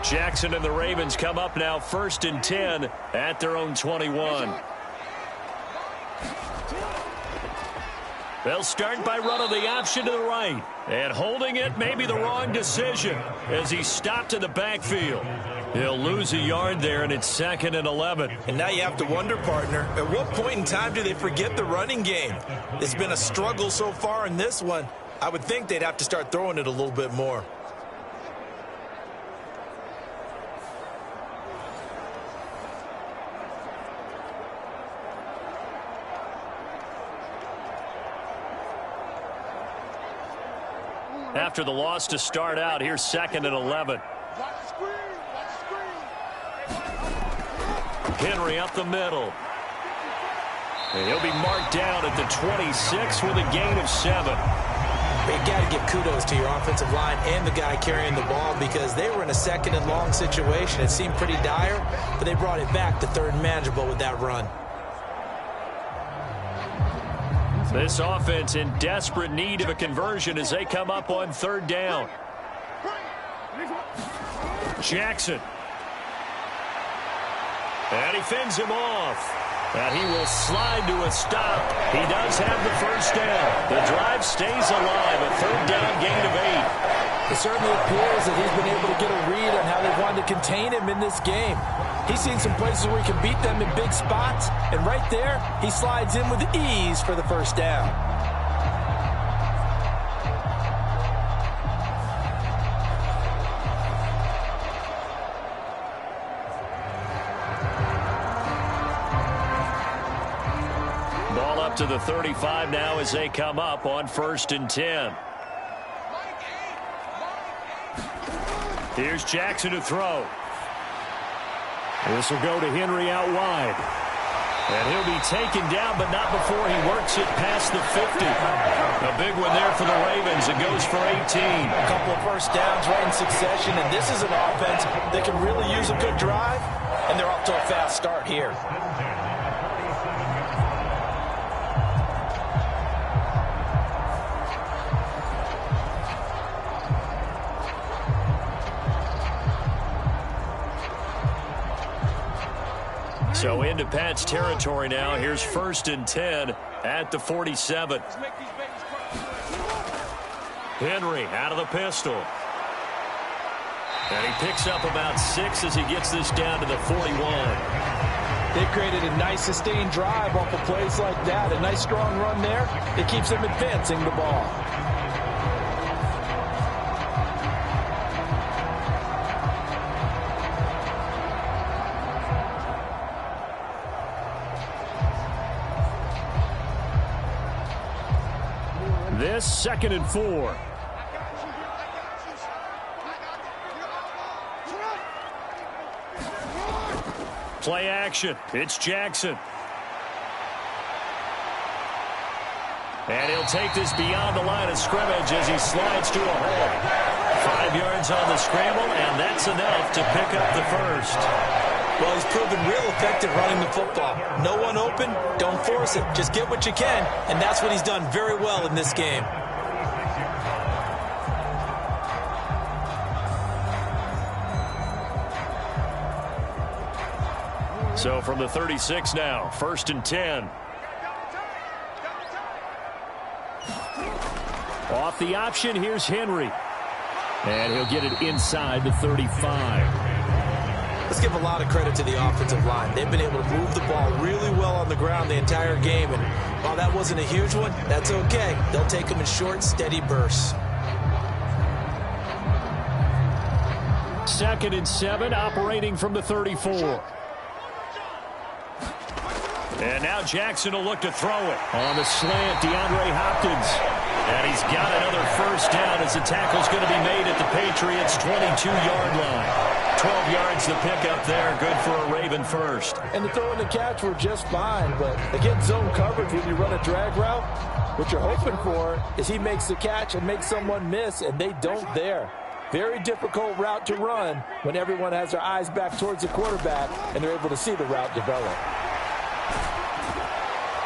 Jackson and the Ravens come up now 1st and 10 at their own 21. They'll start by running the option to the right. And holding it may be the wrong decision as he's stopped in the backfield. He'll lose a yard there, and it's 2nd and 11. And now you have to wonder, partner, at what point in time do they forget the running game? It's been a struggle so far in this one. I would think they'd have to start throwing it a little bit more. After the loss to start out, here's 2nd and 11. Henry up the middle. And he'll be marked down at the 26 with a gain of 7. You got to give kudos to your offensive line and the guy carrying the ball because they were in a 2nd and long situation. It seemed pretty dire, but they brought it back to 3rd and manageable with that run. This offense in desperate need of a conversion as they come up on 3rd down. Jackson. And he fends him off. And he will slide to a stop. He does have the 1st down. The drive stays alive. A 3rd down gain of 8. It certainly appears that he's been able to get a read on how they wanted to contain him in this game. He's seen some places where he can beat them in big spots, and right there, he slides in with ease for the 1st down. Ball up to the 35 now as they come up on 1st and 10. Here's Jackson to throw. This will go to Henry out wide. And he'll be taken down, but not before he works it past the 50. A big one there for the Ravens. It goes for 18. A couple of 1st downs right in succession, and this is an offense that can really use a good drive, and they're off to a fast start here. So into Pat's territory now. Here's 1st and 10 at the 47. Henry out of the pistol. And he picks up about 6 as he gets this down to the 41. They've created a nice sustained drive off of plays like that. A nice strong run there. It keeps them advancing the ball. This 2nd and 4. Play action. It's Jackson. And he'll take this beyond the line of scrimmage as he slides to a hole. 5 yards on the scramble, and that's enough to pick up the first. Well, he's proven real effective running the football. No one open, don't force it. Just get what you can, and that's what he's done very well in this game. So from the 36 now, 1st and 10. Off the option, here's Henry. And he'll get it inside the 35. Let's give a lot of credit to the offensive line. They've been able to move the ball really well on the ground the entire game. And while that wasn't a huge one, that's okay. They'll take them in short, steady bursts. 2nd and 7, operating from the 34. And now Jackson will look to throw it. On the slant, DeAndre Hopkins. And he's got another first down as the tackle's going to be made at the Patriots' 22-yard line. 12 yards to pick up there. Good for a Raven first. And the throw and the catch were just fine. But again, zone coverage when you run a drag route, what you're hoping for is he makes the catch and makes someone miss, and they don't there. Very difficult route to run when everyone has their eyes back towards the quarterback and they're able to see the route develop.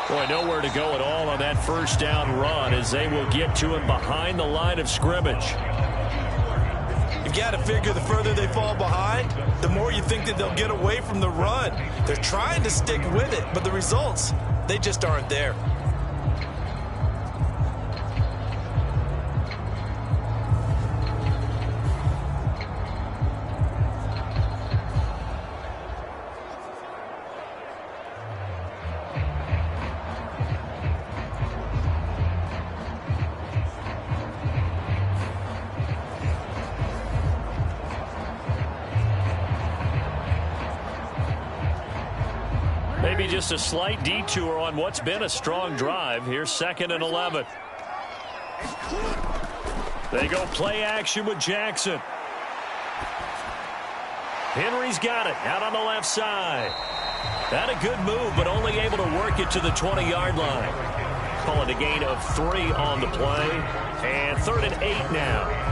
Boy, nowhere to go at all on that first down run as they will get to him behind the line of scrimmage. You've got to figure the further they fall behind, the more you think that they'll get away from the run. They're trying to stick with it, but the results, they just aren't there. Maybe just a slight detour on what's been a strong drive. Here's 2nd and 11. They go play action with Jackson. Henry's got it out on the left side. That a good move, but only able to work it to the 20-yard line. Call it a gain of 3 on the play. And 3rd and 8 now.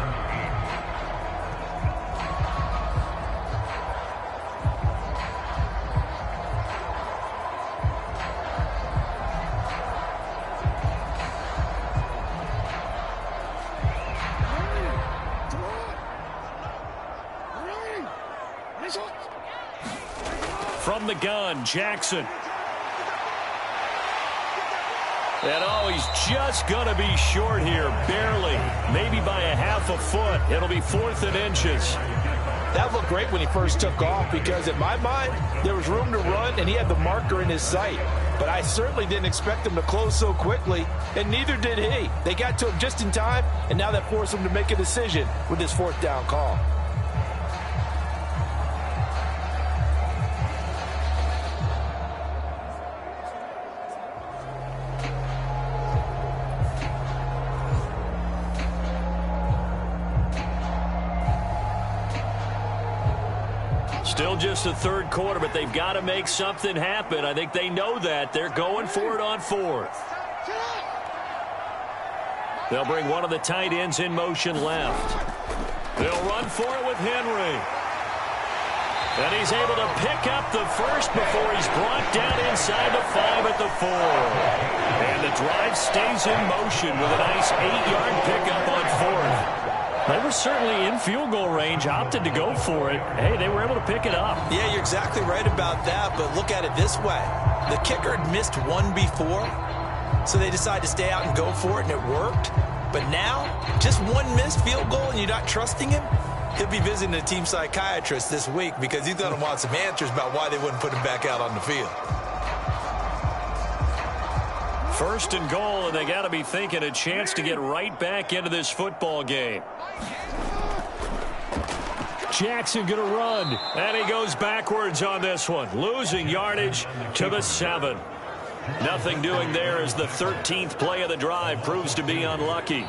From the gun, Jackson. And oh, he's just going to be short here, barely. Maybe by a half a foot. It'll be 4th and inches. That looked great when he first took off because in my mind, there was room to run and he had the marker in his sight. But I certainly didn't expect him to close so quickly, and neither did he. They got to him just in time, and now that forced him to make a decision with this 4th down call. Still just the 3rd quarter, but they've got to make something happen. I think they know that. They're going for it on 4th. They'll bring one of the tight ends in motion left. They'll run for it with Henry. And he's able to pick up the first before he's brought down inside the 5 at the 4. And the drive stays in motion with a nice 8-yard pickup on 4th. They were certainly in field goal range, opted to go for it. Hey, they were able to pick it up. Yeah, you're exactly right about that, but look at it this way. The kicker had missed one before, so they decided to stay out and go for it, and it worked. But now, just one missed field goal and you're not trusting him? He'll be visiting a team psychiatrist this week because he's going to want some answers about why they wouldn't put him back out on the field. 1st and goal, and they got to be thinking a chance to get right back into this football game. Jackson going to run, and he goes backwards on this one, losing yardage to the 7. Nothing doing there as the 13th play of the drive proves to be unlucky.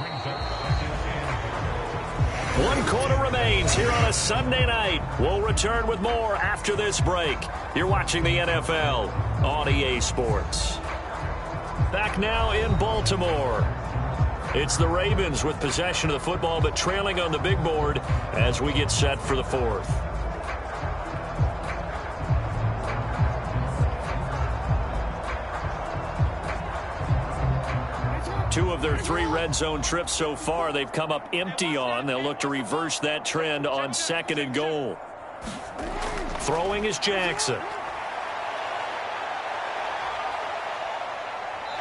1 quarter remains here on a Sunday night. We'll return with more after this break. You're watching the NFL on EA Sports. Back now in Baltimore. It's the Ravens with possession of the football, but trailing on the big board as we get set for the fourth. Two of their 3 red zone trips so far, they've come up empty on. They'll look to reverse that trend on 2nd and goal. Throwing is Jackson.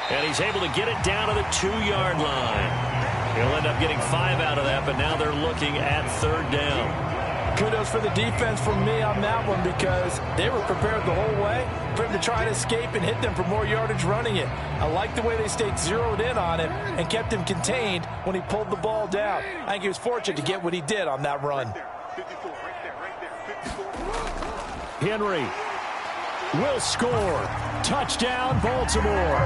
And he's able to get it down to the 2-yard line. He'll end up getting 5 out of that, but now they're looking at 3rd down. Kudos for the defense from me on that one because they were prepared the whole way for him to try and escape and hit them for more yardage running it. I like the way they stayed zeroed in on him and kept him contained when he pulled the ball down. I think he was fortunate to get what he did on that run. Henry will score. Touchdown, Baltimore.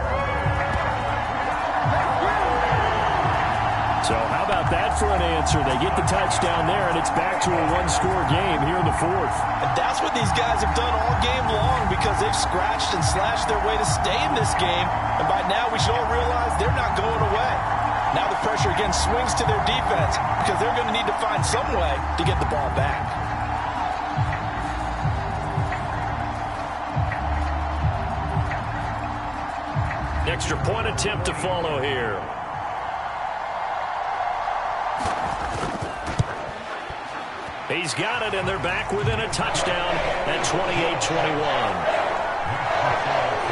So how about that for an answer? They get the touchdown there, and it's back to a 1-score game here in the 4th. And that's what these guys have done all game long because they've scratched and slashed their way to stay in this game. And by now we should all realize they're not going away. Now the pressure again swings to their defense because they're going to need to find some way to get the ball back. Extra point attempt to follow here. He's got it, and they're back within a touchdown at 28-21.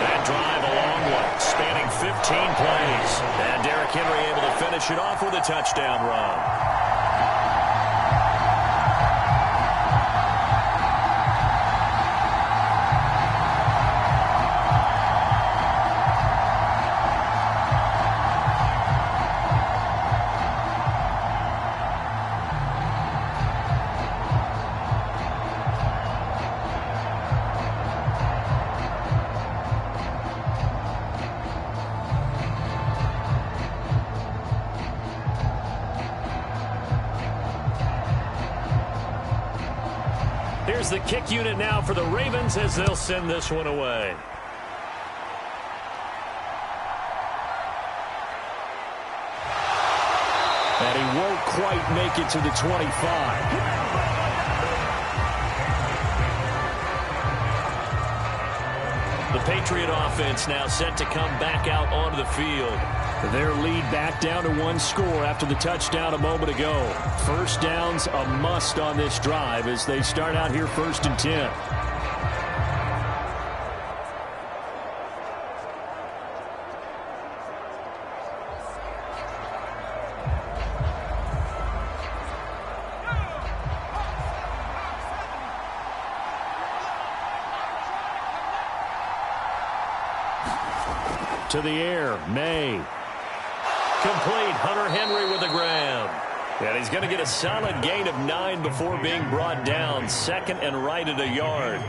That drive a long one, spanning 15 plays. And Derrick Henry able to finish it off with a touchdown run. Here's the kick unit now for the Ravens as they'll send this one away. And he won't quite make it to the 25. The Patriot offense now set to come back out onto the field. Their lead back down to 1 score after the touchdown a moment ago. First down's a must on this drive as they start out here 1st and 10. To the air, May. Complete, Hunter Henry with a grab. And he's going to get a solid gain of 9 before being brought down. 2nd and right at a yard.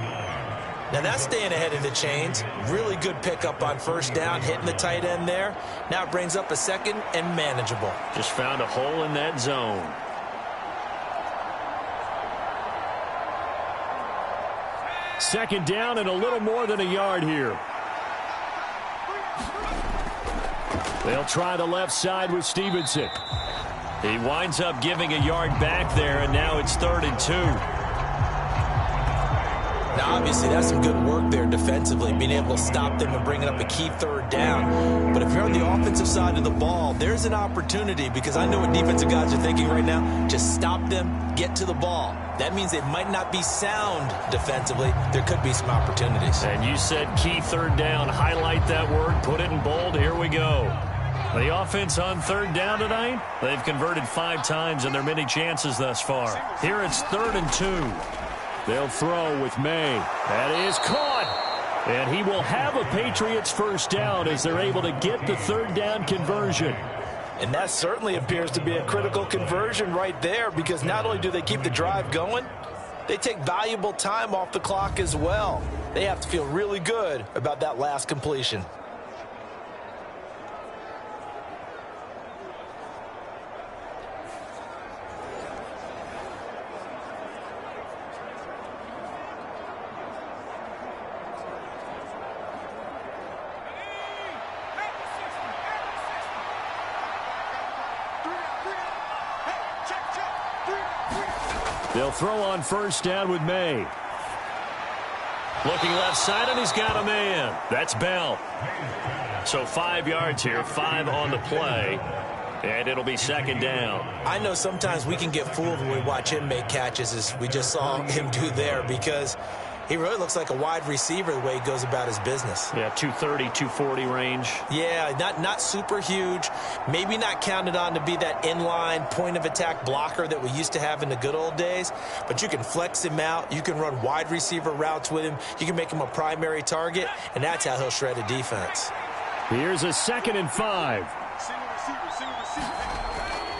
Now that's staying ahead of the chains. Really good pickup on 1st down, hitting the tight end there. Now it brings up a 2nd and manageable. Just found a hole in that zone. Second down and a little more than a yard here. They'll try the left side with Stevenson. He winds up giving a yard back there, and now it's 3rd and 2. Now, obviously, that's some good work there defensively, being able to stop them and bringing up a key 3rd down. But if you're on the offensive side of the ball, there's an opportunity because I know what defensive guys are thinking right now. Just stop them, get to the ball. That means they might not be sound defensively. There could be some opportunities. And you said key 3rd down. Highlight that word. Put it in bold. Here we go. The offense on 3rd down tonight, they've converted 5 times in their many chances thus far. Here it's 3rd and 2. They'll throw with May. That is caught. And he will have a Patriots 1st down as they're able to get the 3rd down conversion. And that certainly appears to be a critical conversion right there because not only do they keep the drive going, they take valuable time off the clock as well. They have to feel really good about that last completion. They'll throw on first down with May. Looking left side, and he's got a man. That's Bell. So 5 yards here, 5 on the play, and it'll be second down. I know sometimes we can get fooled when we watch him make catches, as we just saw him do there, because he really looks like a wide receiver the way he goes about his business. Yeah, 230, 240 range. Yeah, not super huge. Maybe not counted on to be that inline point-of-attack blocker that we used to have in the good old days. But you can flex him out. You can run wide receiver routes with him. You can make him a primary target, and that's how he'll shred a defense. Here's a 2nd and 5.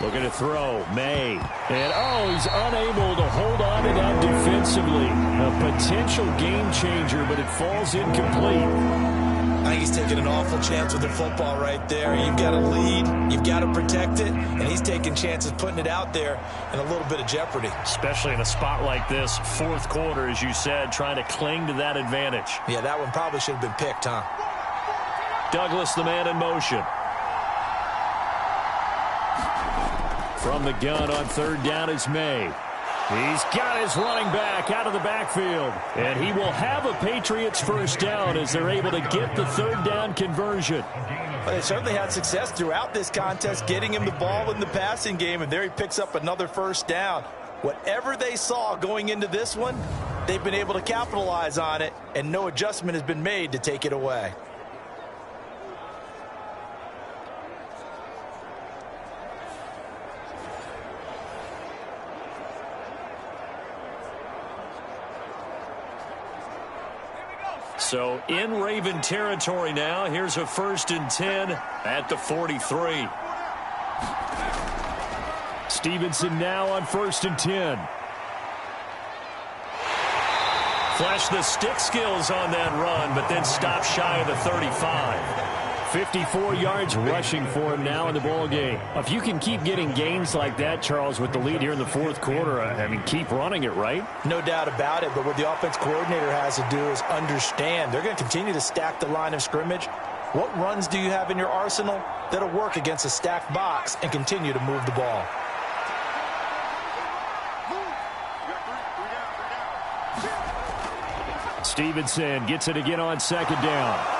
Looking to throw, May. And, he's unable to hold on to that defensively. A potential game changer, but it falls incomplete. I think he's taking an awful chance with the football right there. You've got to lead, you've got to protect it, and he's taking chances putting it out there in a little bit of jeopardy. Especially in a spot like this, fourth quarter, as you said, trying to cling to that advantage. Yeah, that one probably should have been picked, huh? Douglas, the man in motion. From the gun on third down is May. He's got his running back out of the backfield. And he will have a Patriots first down as they're able to get the third down conversion. Well, they certainly had success throughout this contest, getting him the ball in the passing game, and there he picks up another first down. Whatever they saw going into this one, they've been able to capitalize on it, and no adjustment has been made to take it away. So in Raven territory now. Here's a 1st and 10 at the 43. Stevenson now on 1st and 10. Flash the stick skills on that run, but then stop shy of the 35. 54 yards rushing for him now in the ball game. If you can keep getting gains like that, Charles, with the lead here in the fourth quarter, I mean, keep running it, right? No doubt about it, but what the offense coordinator has to do is understand they're going to continue to stack the line of scrimmage. What runs do you have in your arsenal that'll work against a stacked box and continue to move the ball? Stevenson gets it again on second down.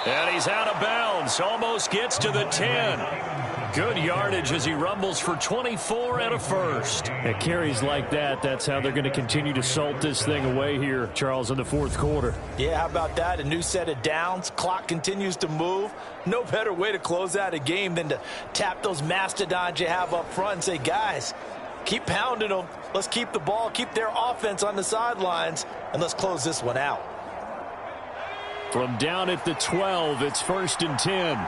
And he's out of bounds. Almost gets to the 10. Good yardage as he rumbles for 24 and a first. At carries like that, that's how they're going to continue to salt this thing away here, Charles, in the fourth quarter. Yeah, how about that? A new set of downs. Clock continues to move. No better way to close out a game than to tap those mastodons you have up front and say, guys, keep pounding them. Let's keep the ball, keep their offense on the sidelines, and let's close this one out. From down at the 12, it's 1st and 10.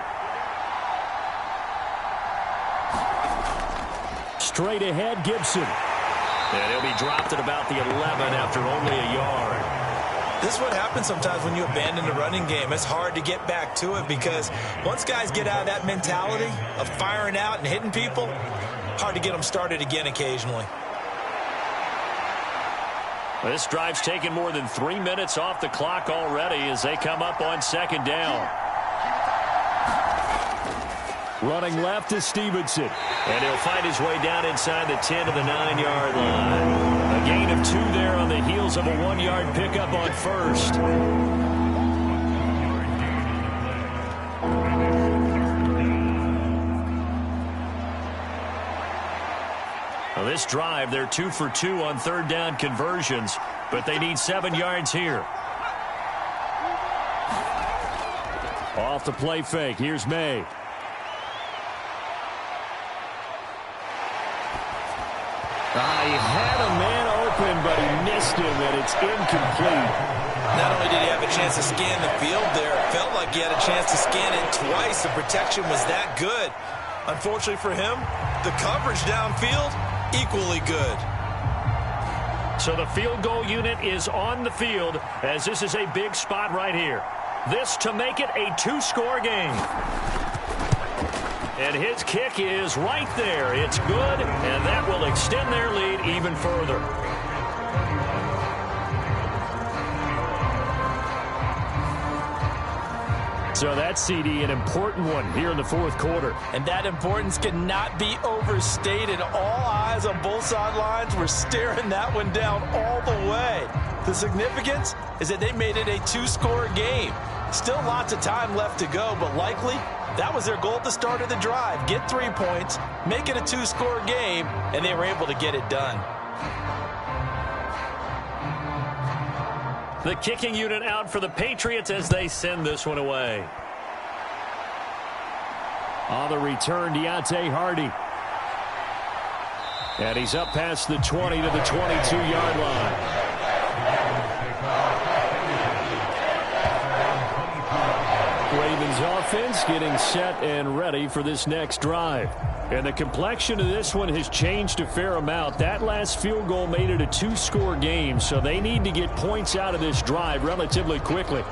Straight ahead, Gibson. And he'll be dropped at about the 11 after only a yard. This is what happens sometimes when you abandon the running game. It's hard to get back to it because once guys get out of that mentality of firing out and hitting people, hard to get them started again occasionally. This drive's taken more than 3 minutes off the clock already as they come up on second down. Running left is Stevenson. And he'll find his way down inside the 10 to the 9-yard line. A gain of 2 there on the heels of a 1-yard pickup on first. Now this drive, they're 2 for 2 on third down conversions, but they need 7 yards here. Off the play fake. Here's May. He had a man open, but he missed him, and it's incomplete. Not only did he have a chance to scan the field there, it felt like he had a chance to scan it twice. The protection was that good. Unfortunately for him, the coverage downfield, equally good. So the field goal unit is on the field as this is a big spot right here. This to make it a 2-score game. And his kick is right there. It's good, and that will extend their lead even further. So that CD, an important one here in the fourth quarter. And that importance cannot be overstated. All eyes on both sidelines were staring that one down all the way. The significance is that they made it a two-score game. Still lots of time left to go, but likely that was their goal at the start of the drive. Get 3 points, make it a two-score game, and they were able to get it done. The kicking unit out for the Patriots as they send this one away. On the return, Deontay Hardy. And he's up past the 20 to the 22-yard line. Ravens offense getting set and ready for this next drive. And the complexion of this one has changed a fair amount. That last field goal made it a two-score game, so they need to get points out of this drive relatively quickly.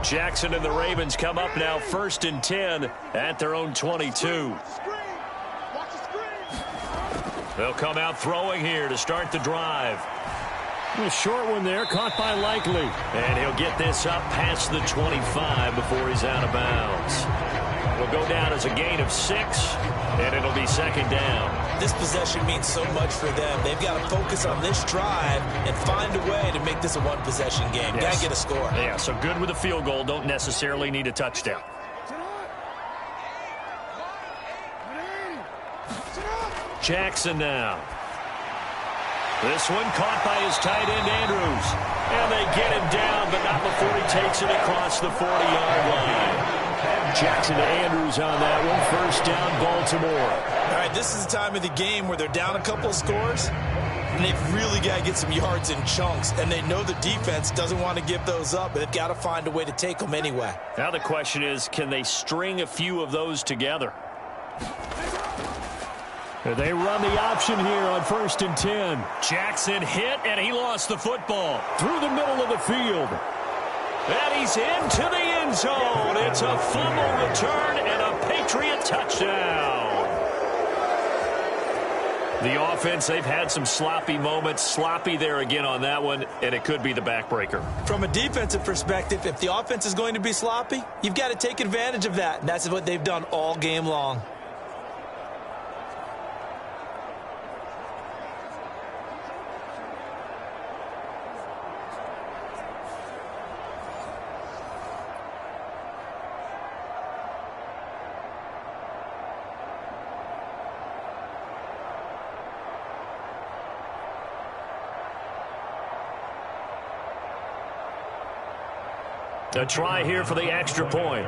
Jackson and the Ravens come up now 1st and 10 at their own 22. They'll come out throwing here to start the drive. A short one there, caught by Likely. And he'll get this up past the 25 before he's out of bounds. It'll go down as a gain of 6, and it'll be 2nd down. This possession means so much for them. They've got to focus on this drive and find a way to make this a one-possession game. Yes. Got to get a score. Yeah, so good with a field goal. Don't necessarily need a touchdown. Jackson now. This one caught by his tight end, Andrews. And they get him down, but not before he takes it across the 40-yard line. Jackson to Andrews on that one. 1st down, Baltimore. All right, this is the time of the game where they're down a couple of scores, and they've really got to get some yards in chunks, and they know the defense doesn't want to give those up, but they've got to find a way to take them anyway. Now the question is, can they string a few of those together? They run the option here on 1st and 10. Jackson hit, and he lost the football through the middle of the field. And he's into the end zone. It's a fumble return and a Patriot touchdown. The offense, they've had some sloppy moments. Sloppy there again on that one, and it could be the backbreaker. From a defensive perspective, if the offense is going to be sloppy, you've got to take advantage of that, and that's what they've done all game long. A try here for the extra point.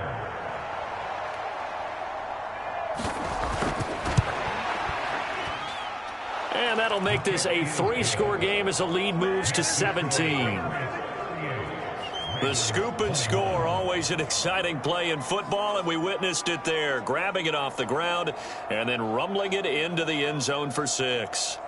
And that'll make this a 3-score game as the lead moves to 17. The scoop and score, always an exciting play in football, and we witnessed it there. Grabbing it off the ground and then rumbling it into the end zone for 6.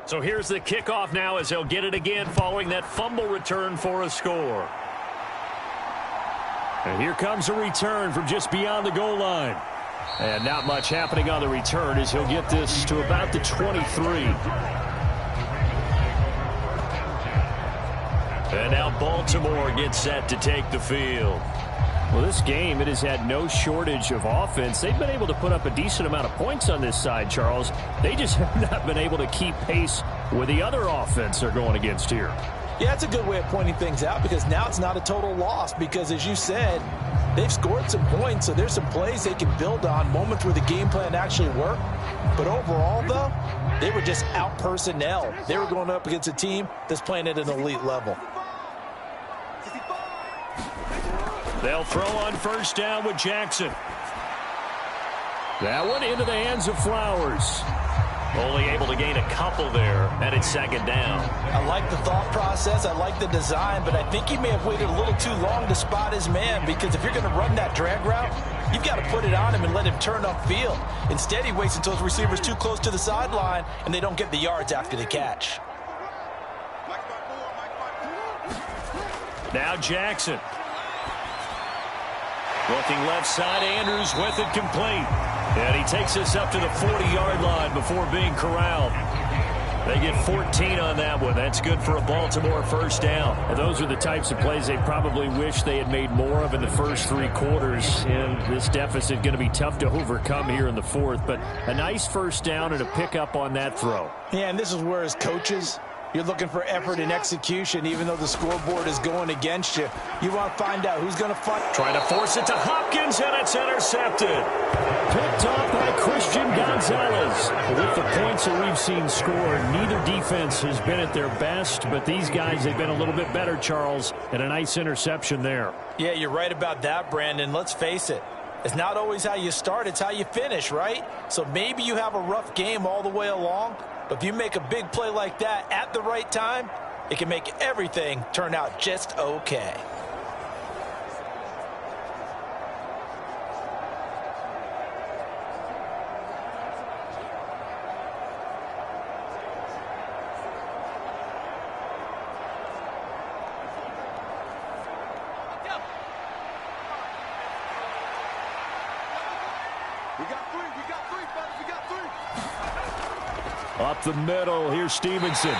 So here's the kickoff now as they'll get it again following that fumble return for a score. And here comes a return from just beyond the goal line. And not much happening on the return as he'll get this to about the 23. And now Baltimore gets set to take the field. Well, this game, it has had no shortage of offense. They've been able to put up a decent amount of points on this side, Charles. They just have not been able to keep pace with the other offense they're going against here. Yeah, that's a good way of pointing things out because now it's not a total loss because, as you said, they've scored some points, so there's some plays they can build on, moments where the game plan actually worked. But overall, though, they were just out personnel. They were going up against a team that's playing at an elite level. They'll throw on 1st down with Jackson. That one into the hands of Flowers. Only able to gain a couple there, and it's second down. I like the thought process. I like the design, but I think he may have waited a little too long to spot his man, because if you're going to run that drag route, you've got to put it on him and let him turn upfield. Instead, he waits until his receiver's too close to the sideline, and they don't get the yards after the catch. Now Jackson. Looking left side, Andrews with it complete. And he takes us up to the 40-yard line before being corralled. They get 14 on that one. That's good for a Baltimore first down. And those are the types of plays they probably wish they had made more of in the first three quarters. And this deficit going to be tough to overcome here in the fourth. But a nice first down and a pickup on that throw. Yeah, and this is where, as coaches, you're looking for effort and execution, even though the scoreboard is going against you. You want to find out who's going to fight. Trying to force it to Hopkins, and it's intercepted. Picked off by Christian Gonzalez. With the points that we've seen scored, neither defense has been at their best, but these guys have been a little bit better, Charles, and a nice interception there. Yeah, you're right about that, Brandon. Let's face it. It's not always how you start, it's how you finish, right? So maybe you have a rough game all the way along, but if you make a big play like that at the right time, it can make everything turn out just okay. Up the middle, here's Stevenson.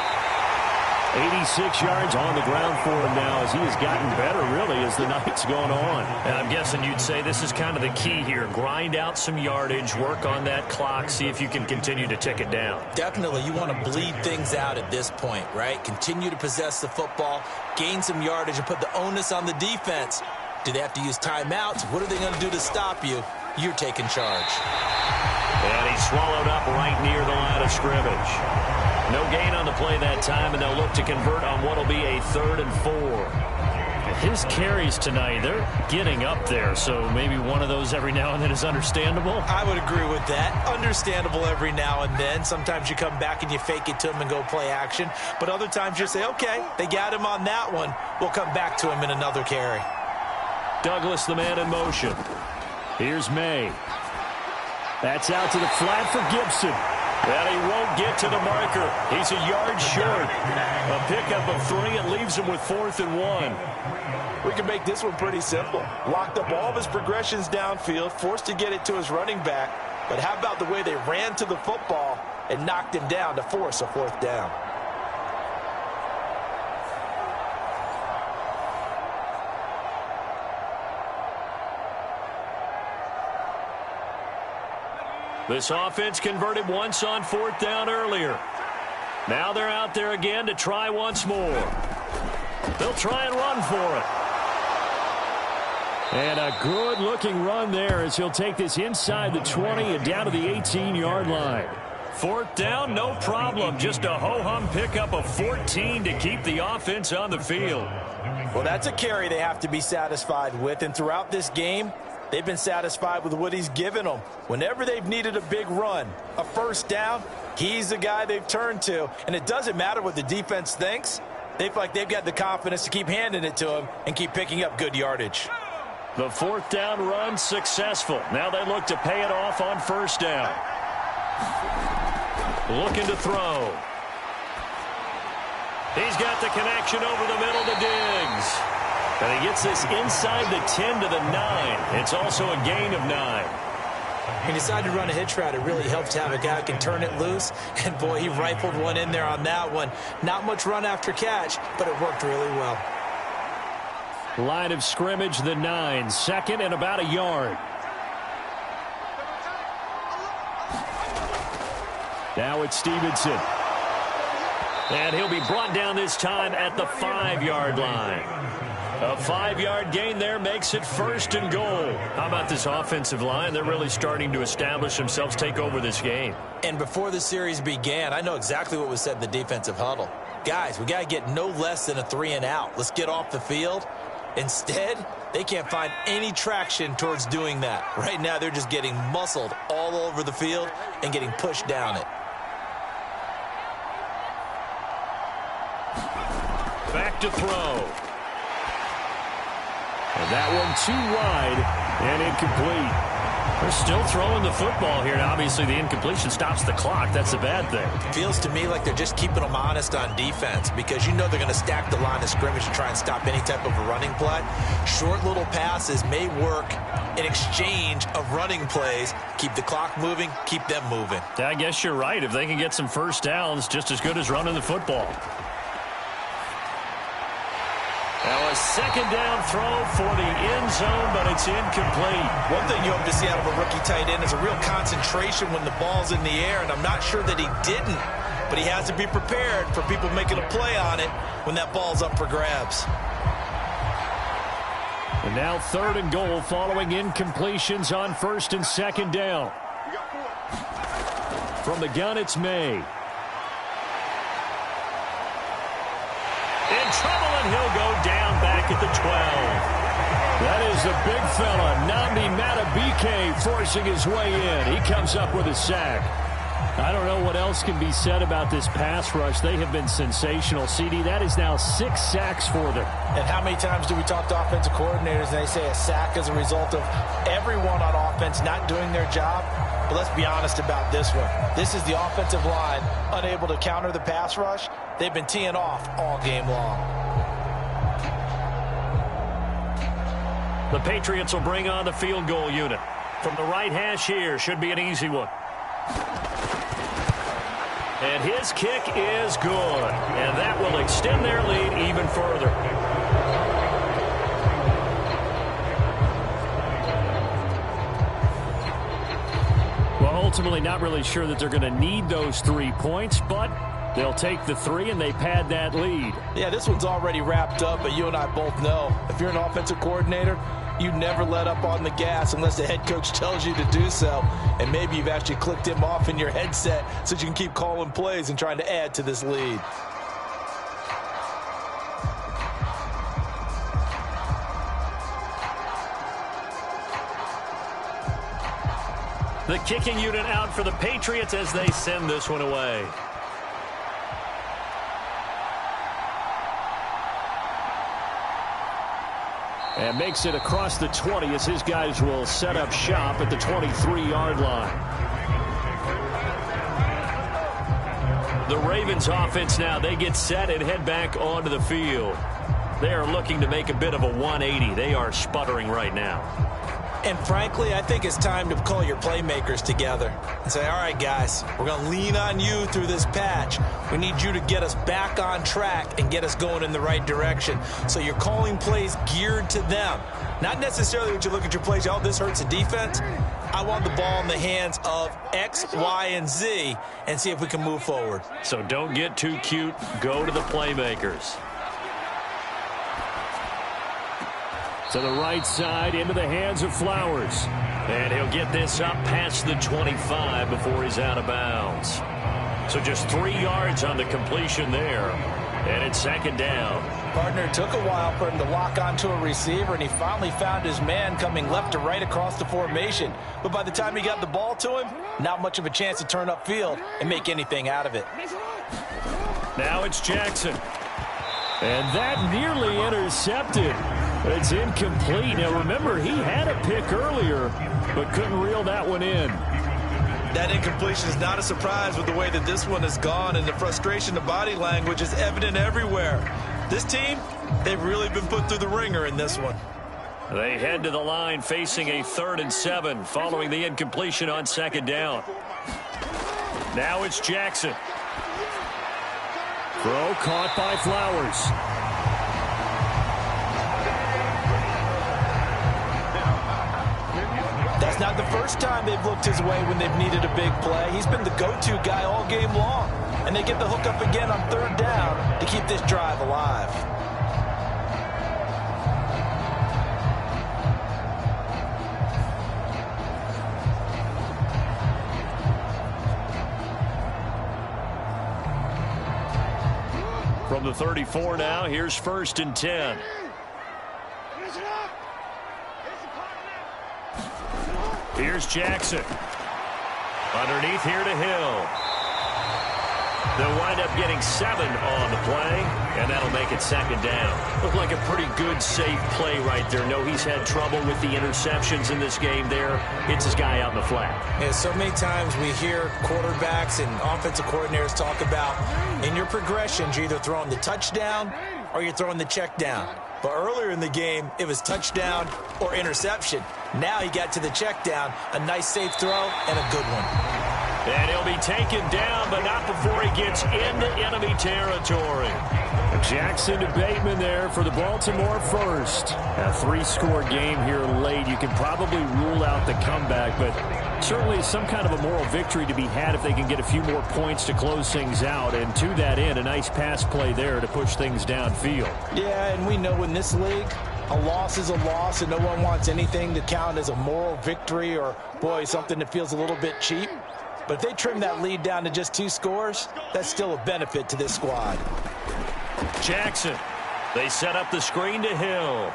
86 yards on the ground for him now as he has gotten better, really, as the night's gone on. And I'm guessing you'd say this is kind of the key here. Grind out some yardage, work on that clock, see if you can continue to tick it down. Definitely, you want to bleed things out at this point, right? Continue to possess the football, gain some yardage, and put the onus on the defense. Do they have to use timeouts? What are they going to do to stop you? You're taking charge. And he's swallowed up right near the line of scrimmage. No gain on the play that time, and they'll look to convert on what will be a 3rd and 4. His carries tonight, they're getting up there, so maybe one of those every now and then is understandable. I would agree with that. Understandable every now and then. Sometimes you come back and you fake it to him and go play action. But other times you say, okay, they got him on that one. We'll come back to him in another carry. Douglas, the man in motion. Here's May. That's out to the flat for Gibson. And he won't get to the marker. He's a yard short. A pickup of 3. It leaves him with 4th and 1. We can make this one pretty simple. Locked up all of his progressions downfield, forced to get it to his running back. But how about the way they ran to the football and knocked him down to force a 4th down? This offense converted once on 4th down earlier. Now they're out there again to try once more. They'll try and run for it. And a good-looking run there as he'll take this inside the 20 and down to the 18-yard line. 4th down, no problem. Just a ho-hum pickup of 14 to keep the offense on the field. Well, that's a carry they have to be satisfied with, and throughout this game, they've been satisfied with what he's given them. Whenever they've needed a big run, a 1st down, he's the guy they've turned to. And it doesn't matter what the defense thinks. They feel like they've got the confidence to keep handing it to him and keep picking up good yardage. The 4th down run successful. Now they look to pay it off on 1st down. Looking to throw. He's got the connection over the middle to Diggs. And he gets this inside the 10 to the 9. It's also a gain of 9. He decided to run a hitch route. It really helps to have a guy who can turn it loose. And, boy, he rifled one in there on that one. Not much run after catch, but it worked really well. Line of scrimmage, the 9. 2nd and about a yard. Now it's Stevenson. And he'll be brought down this time at the 5-yard line. A 5-yard gain there makes it 1st and goal. How about this offensive line? They're really starting to establish themselves, take over this game. And before the series began, I know exactly what was said in the defensive huddle. Guys, we got to get no less than a 3 and out. Let's get off the field. Instead, they can't find any traction towards doing that. Right now, they're just getting muscled all over the field and getting pushed down it. back to throw. And that one too wide and incomplete. They're still throwing the football here. Now, obviously, the incompletion stops the clock. That's a bad thing. Feels to me like they're just keeping them honest on defense because you know they're going to stack the line of scrimmage and try and stop any type of a running play. Short little passes may work in exchange of running plays. Keep the clock moving, keep them moving. Yeah, I guess you're right. If they can get some first downs, just as good as running the football. Now a second down throw for the end zone, but it's incomplete. One thing you hope to see out of a rookie tight end is a real concentration when the ball's in the air, and I'm not sure that he didn't, but he has to be prepared for people making a play on it when that ball's up for grabs. And now 3rd and goal following incompletions on 1st and 2nd down. From the gun, it's May. In trouble, and he'll go down back at the 12. That is the big fella, Nnamdi Madubuike, forcing his way in. He comes up with a sack. I don't know what else can be said about this pass rush. They have been sensational. CD, that is now 6 sacks for them. And how many times do we talk to offensive coordinators and they say a sack is a result of everyone on offense not doing their job? But let's be honest about this one. This is the offensive line unable to counter the pass rush. They've been teeing off all game long. The Patriots will bring on the field goal unit. From the right hash here, should be an easy one. And his kick is good. And that will extend their lead even further. Well, ultimately not really sure that they're going to need those 3 points, but they'll take the 3 and they pad that lead. Yeah, this one's already wrapped up, but you and I both know if you're an offensive coordinator, you never let up on the gas unless the head coach tells you to do so. And maybe you've actually clicked him off in your headset so you can keep calling plays and trying to add to this lead. The kicking unit out for the Patriots as they send this one away. And makes it across the 20 as his guys will set up shop at the 23-yard line. The Ravens offense now, they get set and head back onto the field. They are looking to make a bit of a 180. They are sputtering right now. And frankly, I think it's time to call your playmakers together and say, all right, guys, we're going to lean on you through this patch. We need you to get us back on track and get us going in the right direction. So you're calling plays geared to them. Not necessarily when you look at your plays, oh, this hurts the defense. I want the ball in the hands of X, Y, and Z and see if we can move forward. So don't get too cute. Go to the playmakers. To the right side, into the hands of Flowers. And he'll get this up past the 25 before he's out of bounds. So just 3 yards on the completion there. And it's 2nd down. Partner, took a while for him to lock onto a receiver, and he finally found his man coming left to right across the formation. But by the time he got the ball to him, not much of a chance to turn upfield and make anything out of it. Now it's Jackson. And that nearly intercepted. It's incomplete. Now remember, he had a pick earlier, but couldn't reel that one in. That incompletion is not a surprise with the way that this one has gone, and the frustration, the body language is evident everywhere. This team, they've really been put through the ringer in this one. They head to the line facing a 3rd and 7 following the incompletion on 2nd down. Now it's Jackson. Throw caught by Flowers. That's not the first time they've looked his way when they've needed a big play. He's been the go-to guy all game long. And they get the hook up again on 3rd down to keep this drive alive. From the 34 now, here's 1st and 10. Here's Jackson. Underneath here to Hill. They'll wind up getting 7 on the play, and that'll make it 2nd down. Looked like a pretty good, safe play right there. No, he's had trouble with the interceptions in this game there. Hits his guy out in the flat. Yeah, so many times we hear quarterbacks and offensive coordinators talk about in your progressions, you're either throwing the touchdown or you're throwing the check down. But earlier in the game, it was touchdown or interception. Now he got to the check down, a nice safe throw, and a good one. And he'll be taken down, but not before he gets into enemy territory. Jackson to Bateman there for the Baltimore first. A 3-score game here late. You can probably rule out the comeback, but certainly some kind of a moral victory to be had if they can get a few more points to close things out. And to that end, a nice pass play there to push things downfield. Yeah, and we know in this league, a loss is a loss, and no one wants anything to count as a moral victory or, boy, something that feels a little bit cheap. But if they trim that lead down to just 2 scores, that's still a benefit to this squad. Jackson. They set up the screen to Hill.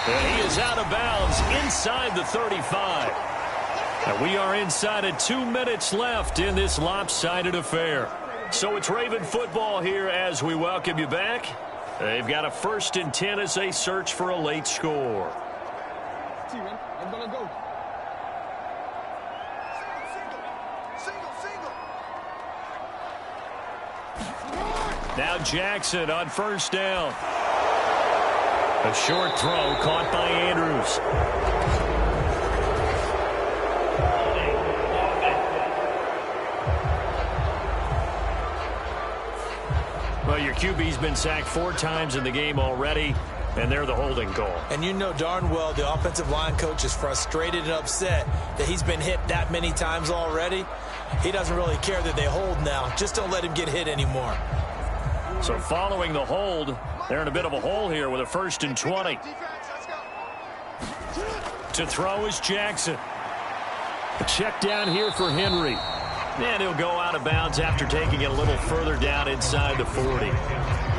And he is out of bounds inside the 35. And we are inside of 2 minutes left in this lopsided affair. So it's Raven football here as we welcome you back. They've got a 1st and 10 as they search for a late score. Now Jackson on 1st down. A short throw caught by Andrews. Well, your QB's been sacked 4 times in the game already, and they're the holding call. And you know darn well the offensive line coach is frustrated and upset that he's been hit that many times already. He doesn't really care that they hold now. Just don't let him get hit anymore. So following the hold, they're in a bit of a hole here with a 1st and 20. To throw is Jackson. A check down here for Henry. And he'll go out of bounds after taking it a little further down inside the 40.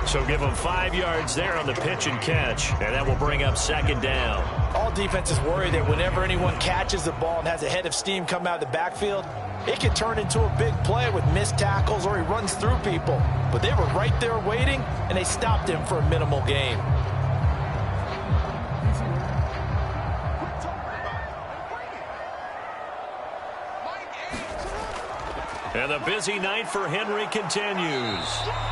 So give him 5 yards there on the pitch and catch, and that will bring up 2nd down. All defenses worry that whenever anyone catches the ball and has a head of steam come out of the backfield, it can turn into a big play with missed tackles or he runs through people. But they were right there waiting, and they stopped him for a minimal gain. And the busy night for Henry continues.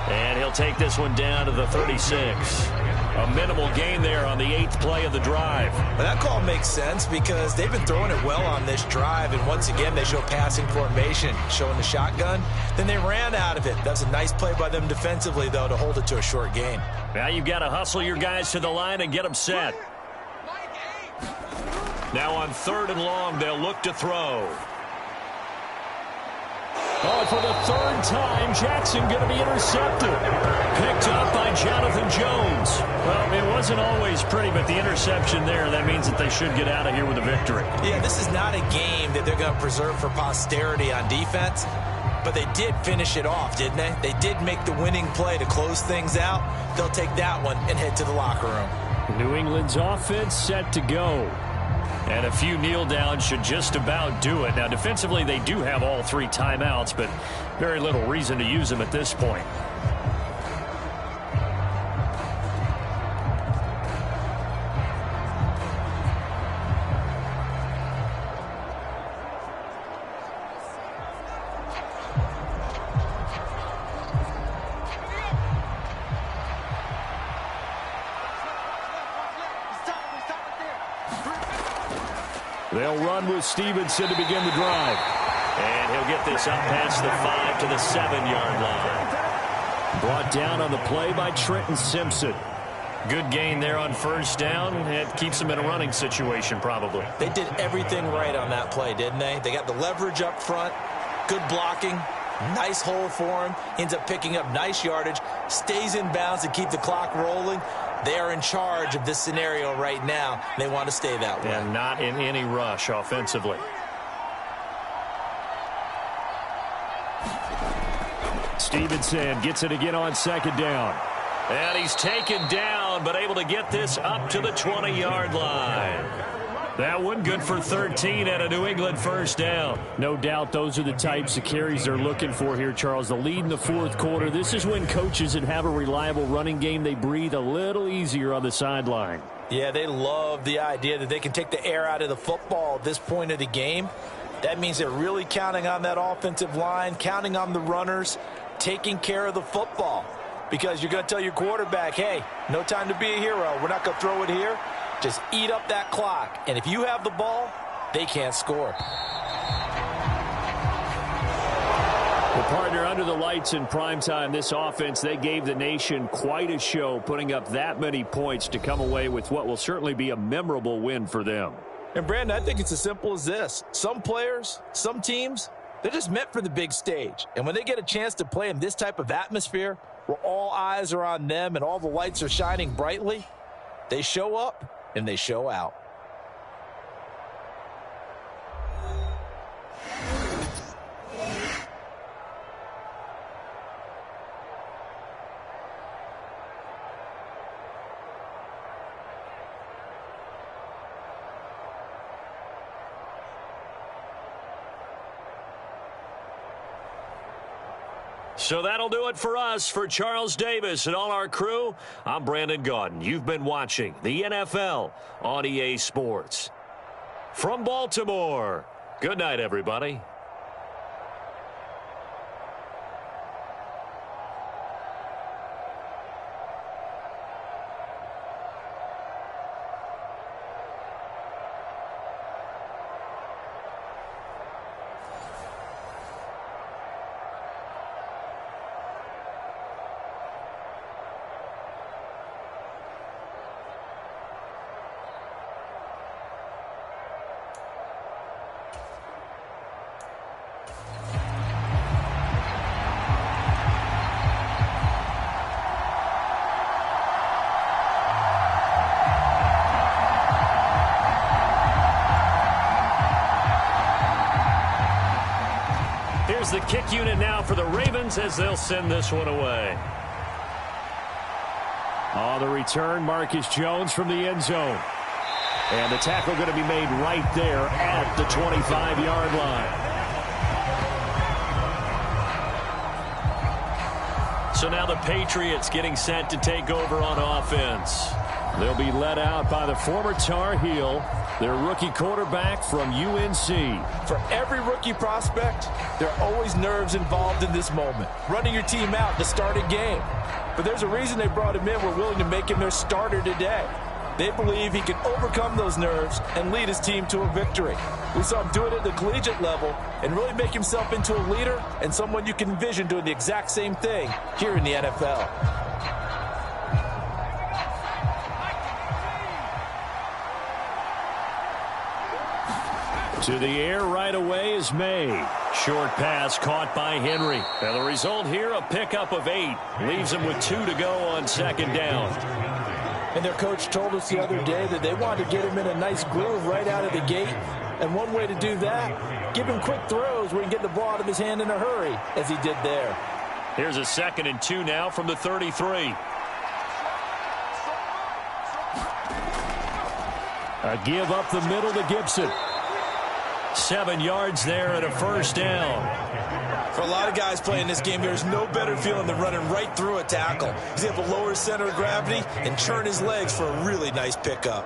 And he'll take this one down to the 36. A minimal gain there on the 8th play of the drive. Well, that call makes sense because they've been throwing it well on this drive, and once again they show passing formation, showing the shotgun. Then they ran out of it. That's a nice play by them defensively, though, to hold it to a short gain. Now you've got to hustle your guys to the line and get them set. Now on 3rd and long, they'll look to throw. Oh, for the 3rd time, Jackson going to be intercepted. Picked up by Jonathan Jones. Well, it wasn't always pretty, but the interception there, that means that they should get out of here with a victory. Yeah, this is not a game that they're going to preserve for posterity on defense, but they did finish it off, didn't they? They did make the winning play to close things out. They'll take that one and head to the locker room. New England's offense set to go. And a few kneel downs should just about do it. Now, defensively, they do have all 3 timeouts, but very little reason to use them at this point. They'll run with Stevenson to begin the drive. And he'll get this up past the 5 to the 7-yard line. Brought down on the play by Trenton Simpson. Good gain there on 1st down. It keeps them in a running situation, probably. They did everything right on that play, didn't they? They got the leverage up front, good blocking, nice hole for him, ends up picking up nice yardage, stays in bounds to keep the clock rolling. They are in charge of this scenario right now. They want to stay that way. And not in any rush offensively. Stevenson gets it again on 2nd down. And he's taken down, but able to get this up to the 20-yard line. That one good for 13 and a New England first down. No doubt those are the types of carries they're looking for here, Charles. The lead in the fourth quarter. This is when coaches that have a reliable running game, they breathe a little easier on the sideline. Yeah, they love the idea that they can take the air out of the football at this point of the game. That means they're really counting on that offensive line, counting on the runners, taking care of the football. Because you're going to tell your quarterback, hey, no time to be a hero. We're not going to throw it here. Just eat up that clock. And if you have the ball, they can't score. Well, partner, under the lights in primetime, this offense, they gave the nation quite a show, putting up that many points to come away with what will certainly be a memorable win for them. And, Brandon, I think it's as simple as this. Some players, some teams, they're just meant for the big stage. And when they get a chance to play in this type of atmosphere, where all eyes are on them and all the lights are shining brightly, they show up and they show out. So that'll do it for us. For Charles Davis and all our crew, I'm Brandon Gaudin. You've been watching the NFL on EA Sports. From Baltimore, good night, everybody. Here's the kick unit now for the Ravens as they'll send this one away. The return, Marcus Jones from the end zone. And the tackle going to be made right there at the 25-yard line. So now the Patriots getting set to take over on offense. They'll be led out by the former Tar Heel, their rookie quarterback from UNC. For every rookie prospect, there are always nerves involved in this moment. Running your team out to start a game. But there's a reason they brought him in. We're willing to make him their starter today. They believe he can overcome those nerves and lead his team to a victory. We saw him do it at the collegiate level and really make himself into a leader and someone you can envision doing the exact same thing here in the NFL. To the air right away is May. Short pass caught by Henry. And the result here, a pickup of 8. Leaves him with 2 to go on second down. And their coach told us the other day that they wanted to get him in a nice groove right out of the gate. And one way to do that, give him quick throws where he can get the ball out of his hand in a hurry, as he did there. Here's a 2nd and 2 now from the 33. A give up the middle to Gibson. 7 yards there and a first down. For a lot of guys playing this game, there's no better feeling than running right through a tackle. He's able to lower his center of gravity and churn his legs for a really nice pickup.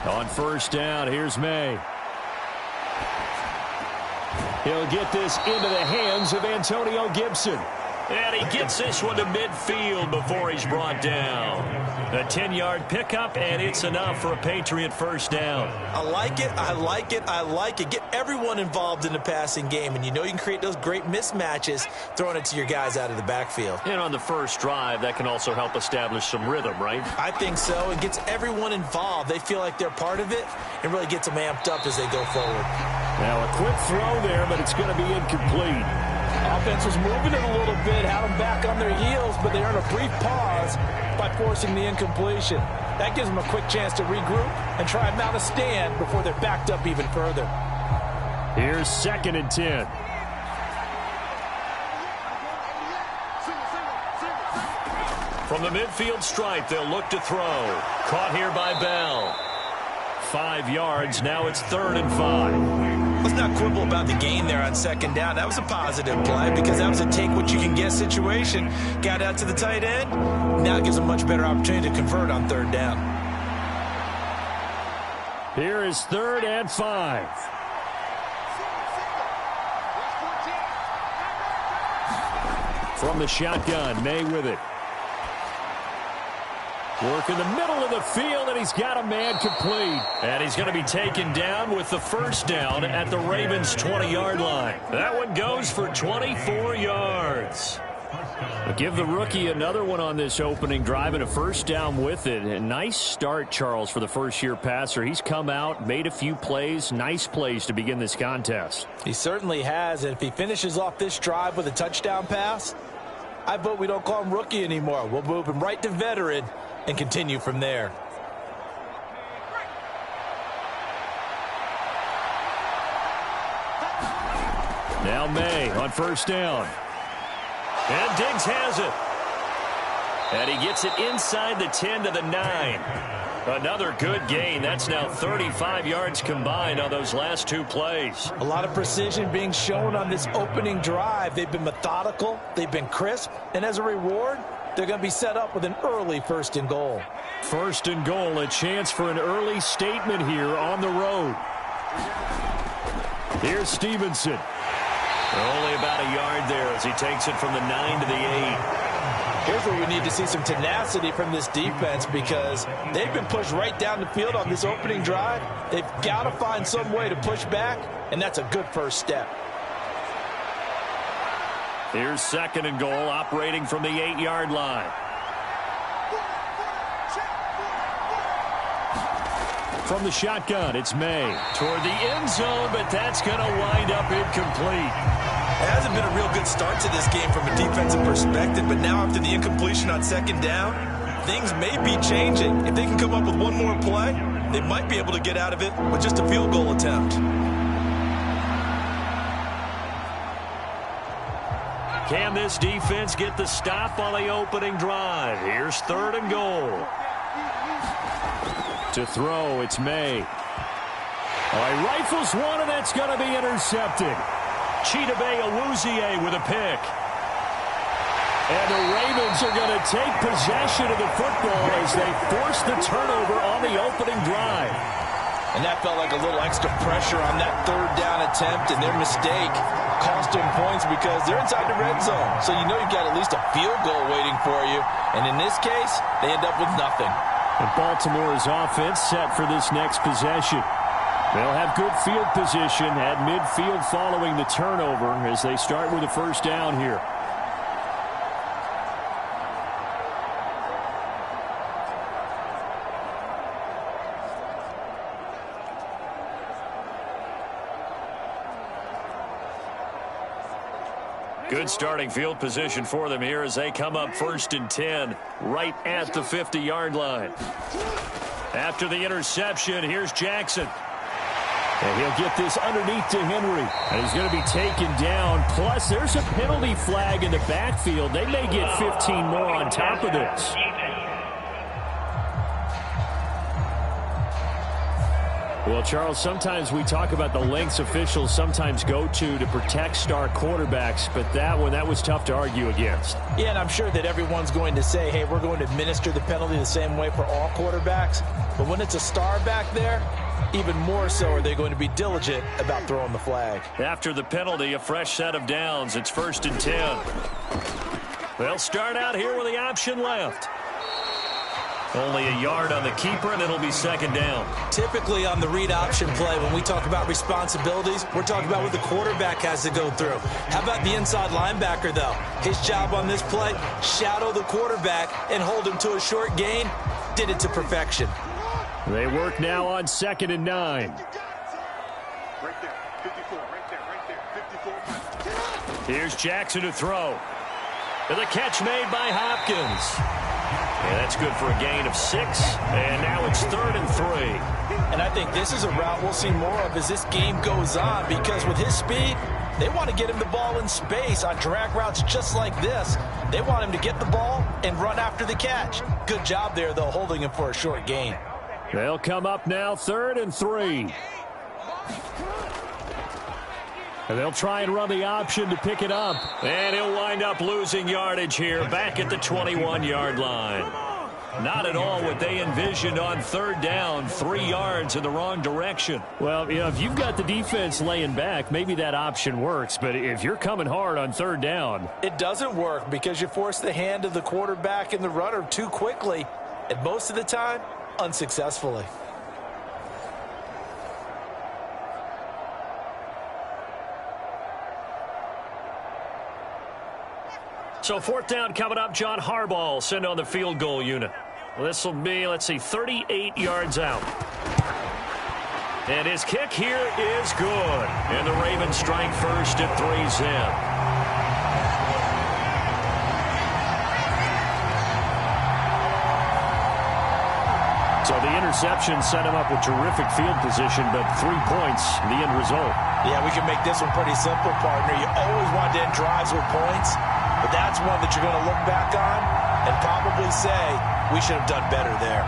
On first down, here's May. He'll get this into the hands of Antonio Gibson. And he gets this one to midfield before he's brought down. A 10-yard pickup, and it's enough for a Patriot first down. I like it, I like it, I like it. Get everyone involved in the passing game, and you know you can create those great mismatches throwing it to your guys out of the backfield. And on the first drive, that can also help establish some rhythm, right? I think so. It gets everyone involved. They feel like they're part of it and really gets them amped up as they go forward. Now a quick throw there, but it's going to be incomplete. Offense was moving it a little bit, had them back on their heels, but they earned a brief pause by forcing the incompletion. That gives them a quick chance to regroup and try and mount a stand before they're backed up even further. Here's 2nd and 10. From the midfield stripe, they'll look to throw. Caught here by Bell. 5 yards. Now it's 3rd and 5. Let's not quibble about the gain there on 2nd down. That was a positive play because that was a take-what-you-can-get situation. Got out to the tight end. Now it gives a much better opportunity to convert on 3rd down. Here is 3rd and 5. From the shotgun, May with it. Work in the middle of the field, and he's got a man complete. And he's going to be taken down with the 1st down at the Ravens' 20-yard line. That one goes for 24 yards. But give the rookie another one on this opening drive and a 1st down with it. A nice start, Charles, for the first-year passer. He's come out, made a few plays, nice plays to begin this contest. He certainly has, and if he finishes off this drive with a touchdown pass, I vote we don't call him rookie anymore. We'll move him right to veteran and continue from there. Now May on 1st down. And Diggs has it. And he gets it inside the 10 to the 9. Another good gain. That's now 35 yards combined on those last 2 plays. A lot of precision being shown on this opening drive. They've been methodical. They've been crisp. And as a reward, they're going to be set up with an early 1st and goal. 1st and goal, a chance for an early statement here on the road. Here's Stevenson. Only about a yard there as he takes it from the 9 to the 8. Here's where we need to see some tenacity from this defense because they've been pushed right down the field on this opening drive. They've got to find some way to push back, and that's a good 1st step. Here's 2nd and goal, operating from the 8-yard line. From the shotgun, it's May. Toward the end zone, but that's going to wind up incomplete. It hasn't been a real good start to this game from a defensive perspective, but now after the incompletion on 2nd down, things may be changing. If they can come up with one more play, they might be able to get out of it with just a field goal attempt. Can this defense get the stop on the opening drive? Here's 3rd and goal. To throw, it's May. All right, rifles one, and that's going to be intercepted. Chidobe Awuzie with a pick. And the Ravens are going to take possession of the football as they force the turnover on the opening drive. And that felt like a little extra pressure on that 3rd down attempt, and their mistake cost them points because they're inside the red zone. So you know you've got at least a field goal waiting for you. And in this case, they end up with nothing. And Baltimore's offense set for this next possession. They'll have good field position at midfield following the turnover as they start with a 1st down here. Good starting field position for them here as they come up 1st and 10 right at the 50-yard line. After the interception, here's Jackson. And he'll get this underneath to Henry. And he's going to be taken down. Plus, there's a penalty flag in the backfield. They may get 15 more on top of this. Well, Charles, sometimes we talk about the lengths officials sometimes go to protect star quarterbacks, but that was tough to argue against. Yeah, and I'm sure that everyone's going to say, hey, we're going to administer the penalty the same way for all quarterbacks. But when it's a star back there, even more so are they going to be diligent about throwing the flag. After the penalty, a fresh set of downs. It's 1st and 10. They'll start out here with the option left. Only a yard on the keeper, and it'll be 2nd down. Typically on the read option play, when we talk about responsibilities, we're talking about what the quarterback has to go through. How about the inside linebacker, though? His job on this play, shadow the quarterback and hold him to a short gain. Did it to perfection. They work now on 2nd and 9. Right there, 54, right there, 54. Here's Jackson to throw. And the catch made by Hopkins. And that's good for a gain of 6. And now it's 3rd and 3. And I think this is a route we'll see more of as this game goes on, because with his speed, they want to get him the ball in space on drag routes just like this. They want him to get the ball and run after the catch. Good job there, though, holding him for a short gain. They'll come up now 3rd and 3. And they'll try and run the option to pick it up. And he'll wind up losing yardage here back at the 21-yard line. Not at all what they envisioned on 3rd down, 3 yards in the wrong direction. Well, you know, if you've got the defense laying back, maybe that option works. But if you're coming hard on 3rd down, it doesn't work because you force the hand of the quarterback and the runner too quickly, and most of the time, unsuccessfully. So 4th down coming up. John Harbaugh will send on the field goal unit. Well, this will be, let's see, 38 yards out. And his kick here is good. And the Ravens strike first at 3-zip. So the interception set him up with terrific field position, but 3 points, the end result. Yeah, we can make this one pretty simple, partner. You always want to end drives with points, but that's one that you're going to look back on and probably say, we should have done better there.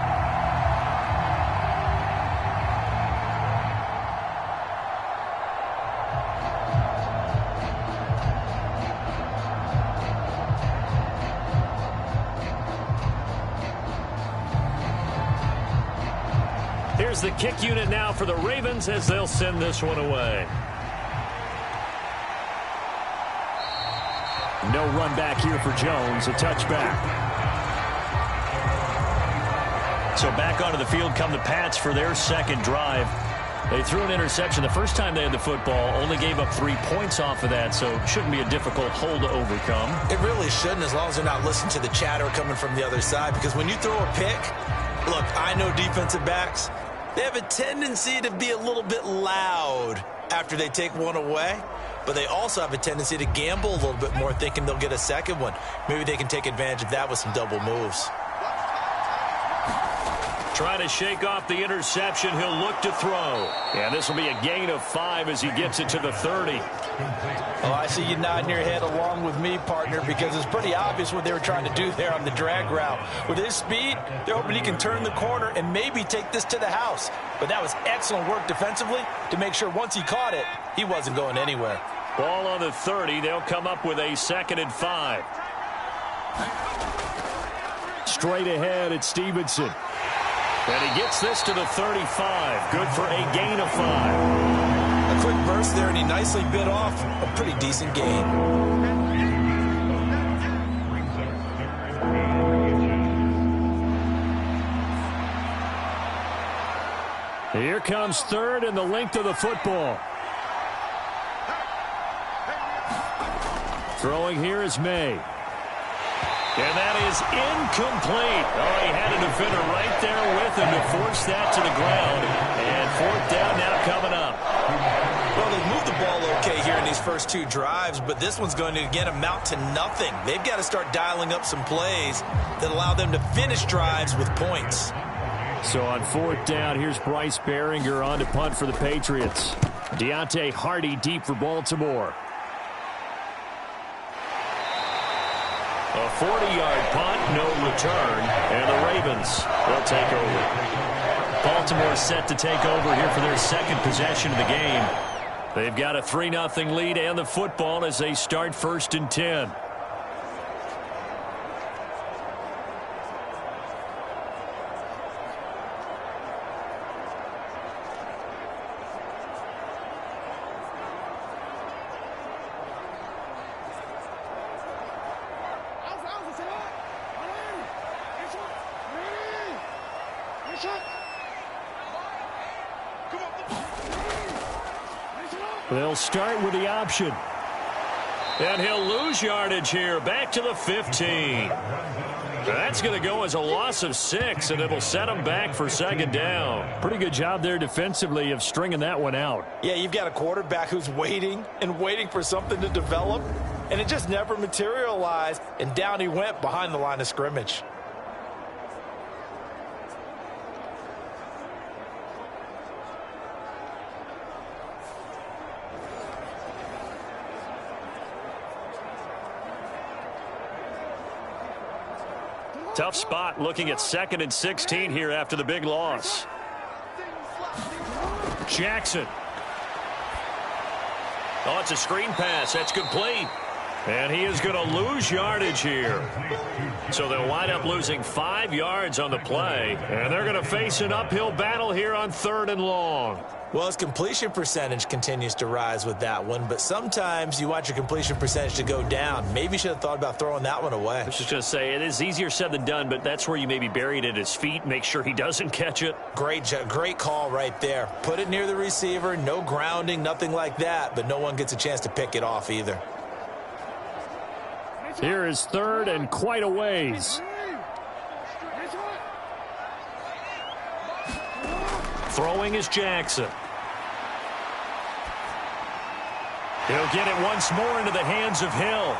Here's the kick unit now for the Ravens as they'll send this one away. No run back here for Jones, a touchback. So back onto the field come the Pats for their second drive. They threw an interception the first time they had the football, only gave up 3 points off of that, so it shouldn't be a difficult hole to overcome. It really shouldn't, as long as they're not listening to the chatter coming from the other side, because when you throw a pick, look, I know defensive backs, they have a tendency to be a little bit loud after they take one away, but they also have a tendency to gamble a little bit more, thinking they'll get a second one. Maybe they can take advantage of that with some double moves. Trying to shake off the interception. He'll look to throw. And this will be a gain of 5 as he gets it to the 30. Oh, I see you nodding your head along with me, partner, because it's pretty obvious what they were trying to do there on the drag route. With his speed, they're hoping he can turn the corner and maybe take this to the house. But that was excellent work defensively to make sure once he caught it, he wasn't going anywhere. Ball on the 30. They'll come up with a 2nd and 5. Straight ahead at Stevenson. And he gets this to the 35. Good for a gain of 5. A quick burst there, and he nicely bit off a pretty decent gain. Here comes 3rd and the length of the football. Throwing here is May. And that is incomplete. Oh, he had a defender right there with him to force that to the ground. And 4th down now coming up. Well, they've moved the ball okay here in these first 2 drives, but this one's going to, again, amount to nothing. They've got to start dialing up some plays that allow them to finish drives with points. So on 4th down, here's Bryce Behringer on to punt for the Patriots. Deontay Hardy deep for Baltimore. A 40-yard punt, no return, and the Ravens will take over. Baltimore set to take over here for their second possession of the game. They've got a 3-0 lead and the football as they start 1st and 10. They'll start with the option. And he'll lose yardage here, back to the 15. That's going to go as a loss of 6, and it'll set him back for 2nd down. Pretty good job there defensively of stringing that one out. Yeah, you've got a quarterback who's waiting and waiting for something to develop, and it just never materialized, and down he went behind the line of scrimmage. Tough spot looking at 2nd and 16 here after the big loss. Jackson. Oh, it's a screen pass. That's complete. And he is going to lose yardage here. So they'll wind up losing 5 yards on the play. And they're going to face an uphill battle here on 3rd and long. Well, his completion percentage continues to rise with that one, but sometimes you want your completion percentage to go down. Maybe you should have thought about throwing that one away. I was just going to say, it is easier said than done, but that's where you maybe bury it at his feet, make sure he doesn't catch it. Great call right there. Put it near the receiver, no grounding, nothing like that, but no one gets a chance to pick it off either. Here is 3rd and quite a ways. Throwing is Jackson. He'll get it once more into the hands of Hill.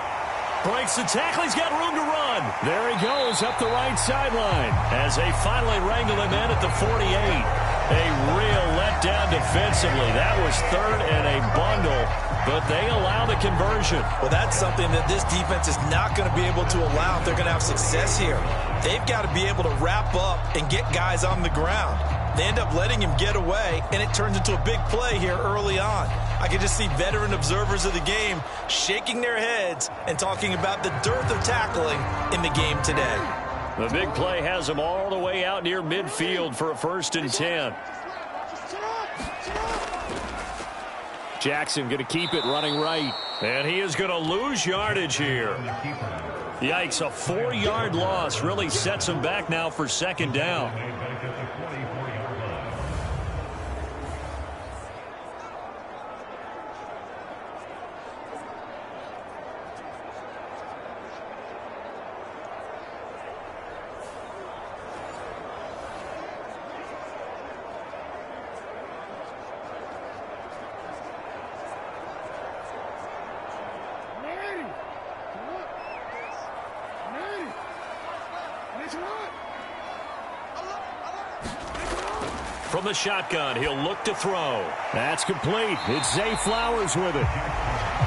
Breaks the tackle. He's got room to run. There he goes up the right sideline as they finally wrangle him in at the 48. A real letdown defensively. That was 3rd and a bundle, but they allow the conversion. Well, that's something that this defense is not going to be able to allow if they're going to have success here. They've got to be able to wrap up and get guys on the ground. They end up letting him get away, and it turns into a big play here early on. I can just see veteran observers of the game shaking their heads and talking about the dearth of tackling in the game today. The big play has him all the way out near midfield for a 1st and 10. Jackson going to keep it running right. And he is going to lose yardage here. Yikes, a 4-yard loss really sets him back now for 2nd down. From the shotgun, he'll look to throw. That's complete. It's Zay Flowers with it.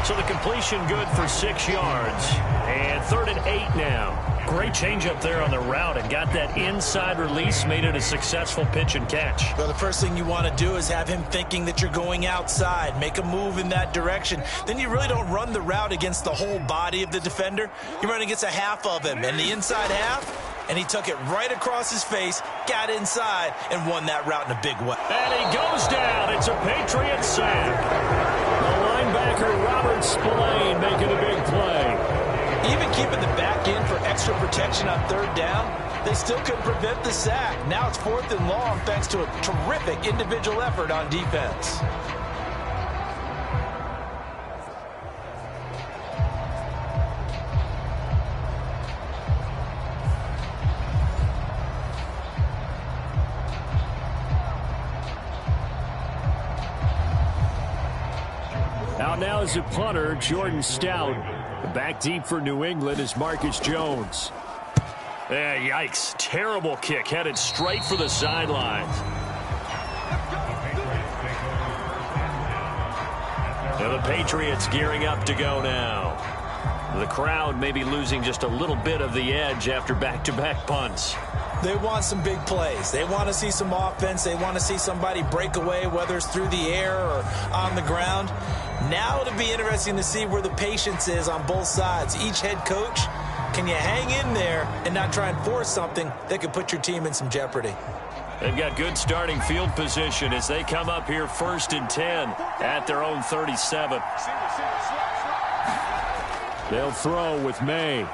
So the completion good for 6 yards. And 3rd and 8 now. Great change up there on the route and got that inside release, made it a successful pitch and catch. Well, the first thing you want to do is have him thinking that you're going outside, make a move in that direction. Then you really don't run the route against the whole body of the defender. You run against a half of him, and the inside half, and he took it right across his face, got inside, and won that route in a big way. And he goes down. It's a Patriots sack. The linebacker, Robert Spillane, making a big play. Even keeping the back end for extra protection on 3rd down, they still couldn't prevent the sack. Now it's 4th and long thanks to a terrific individual effort on defense. Out now is a punter, Jordan Stout. Back deep for New England is Marcus Jones. Yikes. Terrible kick headed straight for the sidelines. And the Patriots gearing up to go now. The crowd may be losing just a little bit of the edge after back-to-back punts. They want some big plays. They want to see some offense. They want to see somebody break away, whether it's through the air or on the ground. Now it'll be interesting to see where the patience is on both sides. Each head coach, can you hang in there and not try and force something that could put your team in some jeopardy? They've got good starting field position as they come up here 1st and 10 at their own 37. They'll throw with May.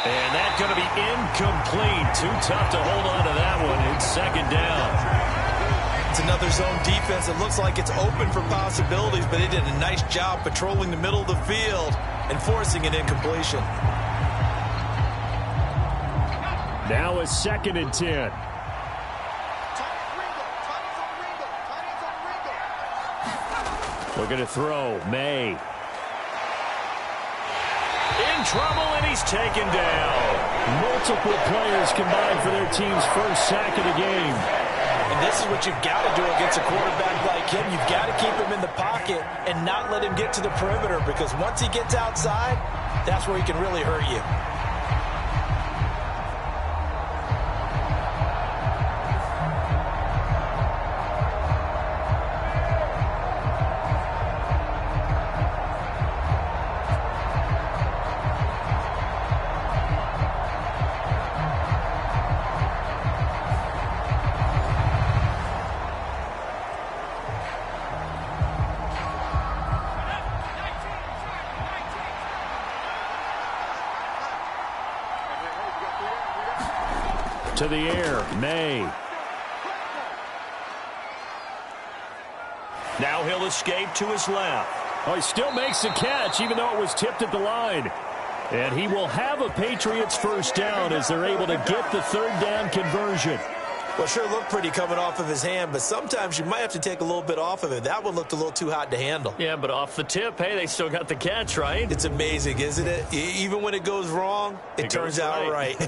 And that's going to be incomplete. Too tough to hold on to that one. It's 2nd down. It's another zone defense. It looks like it's open for possibilities, but they did a nice job patrolling the middle of the field and forcing an incompletion. Now a 2nd and 10. Looking to throw. May. In trouble, and he's taken down. Multiple players combined for their team's first sack of the game. And this is what you've got to do against a quarterback like him. You've got to keep him in the pocket and not let him get to the perimeter, because once he gets outside, that's where he can really hurt you. To the air, May. Now he'll escape to his left. Oh, he still makes the catch, even though it was tipped at the line. And he will have a Patriots first down as they're able to get the third down conversion. Well, sure looked pretty coming off of his hand, but sometimes you might have to take a little bit off of it. That one looked a little too hot to handle. Yeah, but off the tip, hey, they still got the catch, right? It's amazing, isn't it? Even when it goes wrong, it turns out right.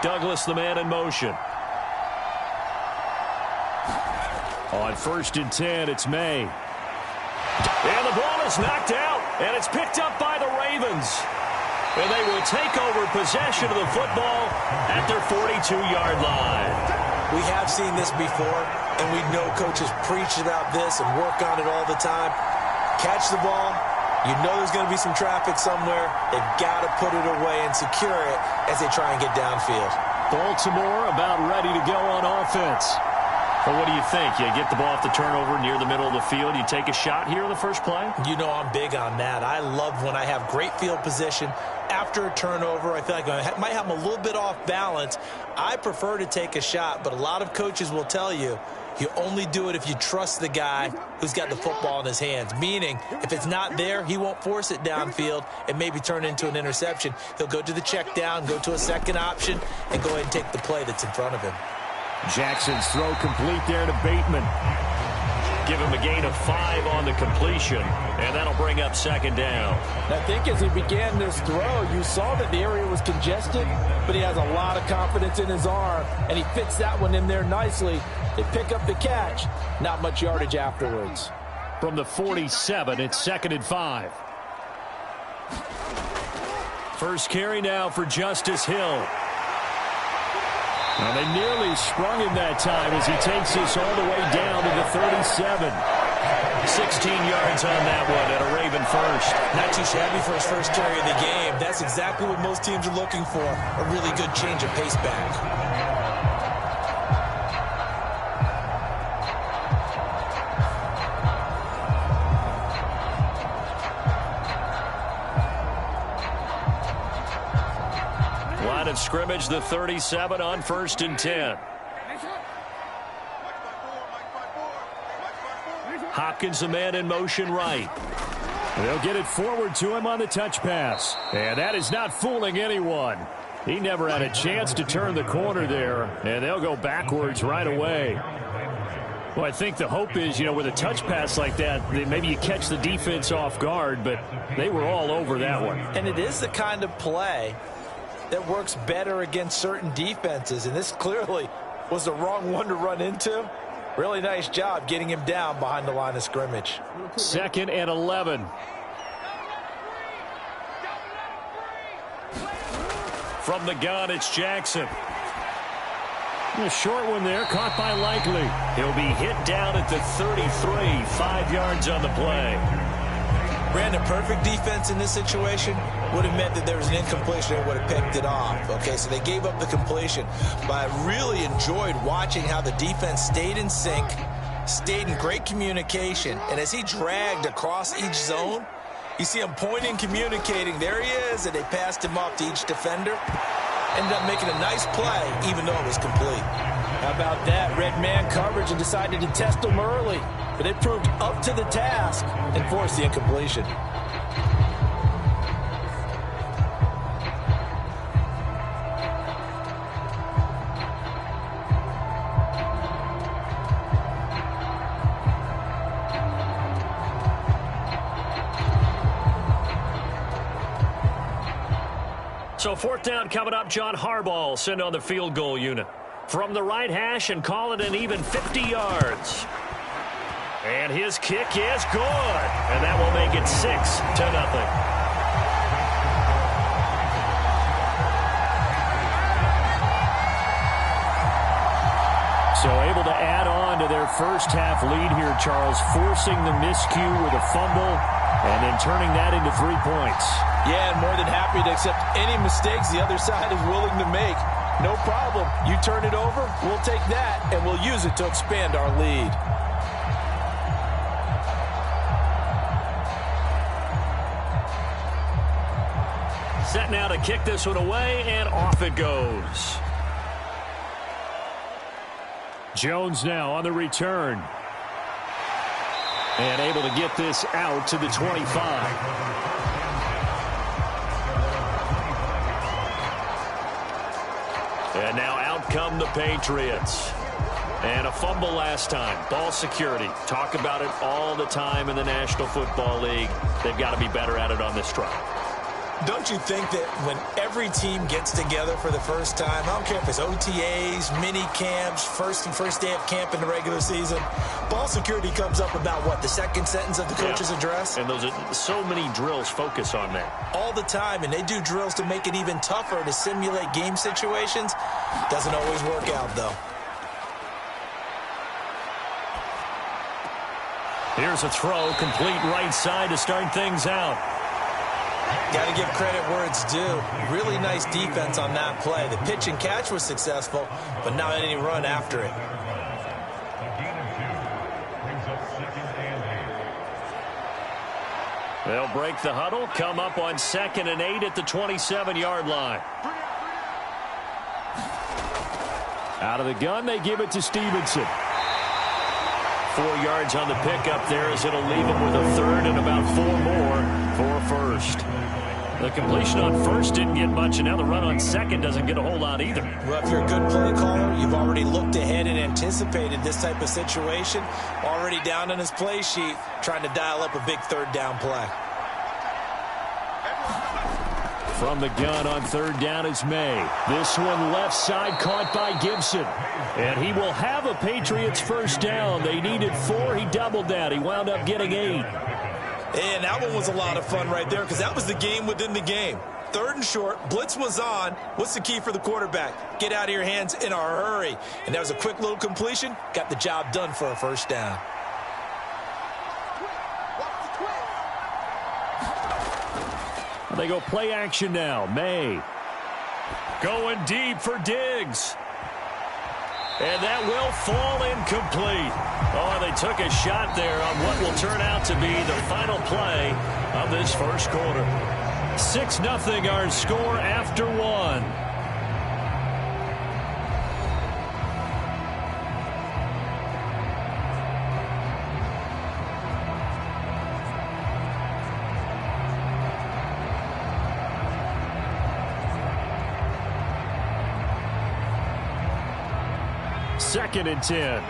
Douglas, the man in motion. On 1st and 10, it's May. And the ball is knocked out, and it's picked up by the Ravens. And they will take over possession of the football at their 42-yard line. We have seen this before, and we know coaches preach about this and work on it all the time. Catch the ball. You know there's going to be some traffic somewhere. They've got to put it away and secure it as they try and get downfield. Baltimore about ready to go on offense. Well, what do you think? You get the ball off the turnover near the middle of the field. You take a shot here in the first play? You know I'm big on that. I love when I have great field position. After a turnover, I feel like I might have them a little bit off balance. I prefer to take a shot, but a lot of coaches will tell you, you only do it if you trust the guy who's got the football in his hands. Meaning, if it's not there, he won't force it downfield and maybe turn into an interception. He'll go to the check down, go to a second option, and go ahead and take the play that's in front of him. Jackson's throw complete there to Bateman. Give him a gain of 5 on the completion, and that'll bring up 2nd down. I think as he began this throw, you saw that the area was congested, but he has a lot of confidence in his arm, and he fits that one in there nicely. They pick up the catch, not much yardage afterwards. From the 47, it's 2nd and 5. First carry now for Justice Hill. Now they nearly sprung him that time as he takes this all the way down to the 37. 16 yards on that one and a Raven first. Not too shabby for his first carry of the game. That's exactly what most teams are looking for, a really good change of pace back. Line of scrimmage, the 37 on 1st and 10. Hopkins, the man in motion right. They'll get it forward to him on the touch pass. And that is not fooling anyone. He never had a chance to turn the corner there, and they'll go backwards right away. Well, I think the hope is, with a touch pass like that, maybe you catch the defense off guard, but they were all over that one. And it is the kind of play that works better against certain defenses, and this clearly was the wrong one to run into. Really nice job getting him down behind the line of scrimmage. 2nd and 11. From the gun, it's Jackson. A short one there, caught by Likely. He'll be hit down at the 33, 5 yards on the play. Brandon, perfect defense in this situation would have meant that there was an incompletion and would have picked it off. Okay, so they gave up the completion. But I really enjoyed watching how the defense stayed in sync, stayed in great communication, and as he dragged across each zone, you see him pointing, communicating. There he is, and they passed him off to each defender. Ended up making a nice play, even though it was complete. How about that? Red man coverage and decided to test him early. But it proved up to the task and forced the incompletion. So 4th down coming up. John Harbaugh will send on the field goal unit. From the right hash and call it an even 50 yards. And his kick is good. And that will make it 6-0. So able to add on to their first half lead here, Charles, forcing the miscue with a fumble and then turning that into 3 points. Yeah, and more than happy to accept any mistakes the other side is willing to make. No problem. You turn it over, we'll take that, and we'll use it to expand our lead. Set now to kick this one away, and off it goes. Jones now on the return. And able to get this out to the 25. And now out come the Patriots. And a fumble last time. Ball security. Talk about it all the time in the National Football League. They've got to be better at it on this drive. Don't you think that when every team gets together for the first time, I don't care if it's OTAs, mini camps, first day of camp in the regular season, ball security comes up about what, the second sentence of the coach's address? And those are so many drills focus on that. All the time, and they do drills to make it even tougher to simulate game situations. Doesn't always work out, though. Here's a throw, complete right side to start things out. Got to give credit where it's due. Really nice defense on that play. The pitch and catch was successful, but not any run after it. They'll break the huddle, come up on 2nd and 8 at the 27-yard line. Out of the gun, they give it to Stevenson. 4 yards on the pickup there as it'll leave him with a third and about 4 more for a first. The completion on first didn't get much, and now the run on second doesn't get a whole lot either. Well, if you're a good play caller, you've already looked ahead and anticipated this type of situation. Already down on his play sheet, trying to dial up a big third down play. From the gun on third down is May. This one left side caught by Gibson. And he will have a Patriots first down. They needed 4. He doubled that. He wound up getting 8. And that one was a lot of fun right there because that was the game within the game. 3rd and short, blitz was on. What's the key for the quarterback? Get out of your hands in a hurry. And that was a quick little completion. Got the job done for a first down. They go play action now. May going deep for Diggs. And that will fall incomplete. Oh, they took a shot there on what will turn out to be the final play of this first quarter. 6-0 our score after 1. Second and 10.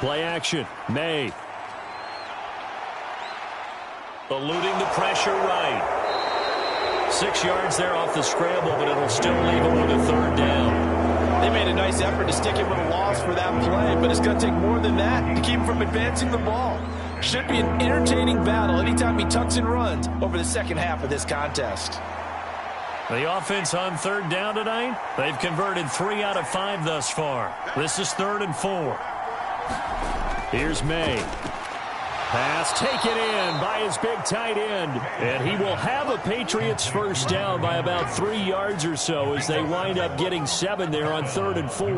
Play action. May. Eluding the pressure right. 6 yards there off the scramble, but it'll still leave him with a third down. They made a nice effort to stick him with a loss for that play, but it's going to take more than that to keep him from advancing the ball. Should be an entertaining battle anytime he tucks and runs over the second half of this contest. The offense on third down tonight, they've converted 3 out of 5 thus far. This is 3rd and 4. Here's May. Pass taken in by his big tight end. And he will have a Patriots first down by about 3 yards or so as they wind up getting 7 there on 3rd and 4.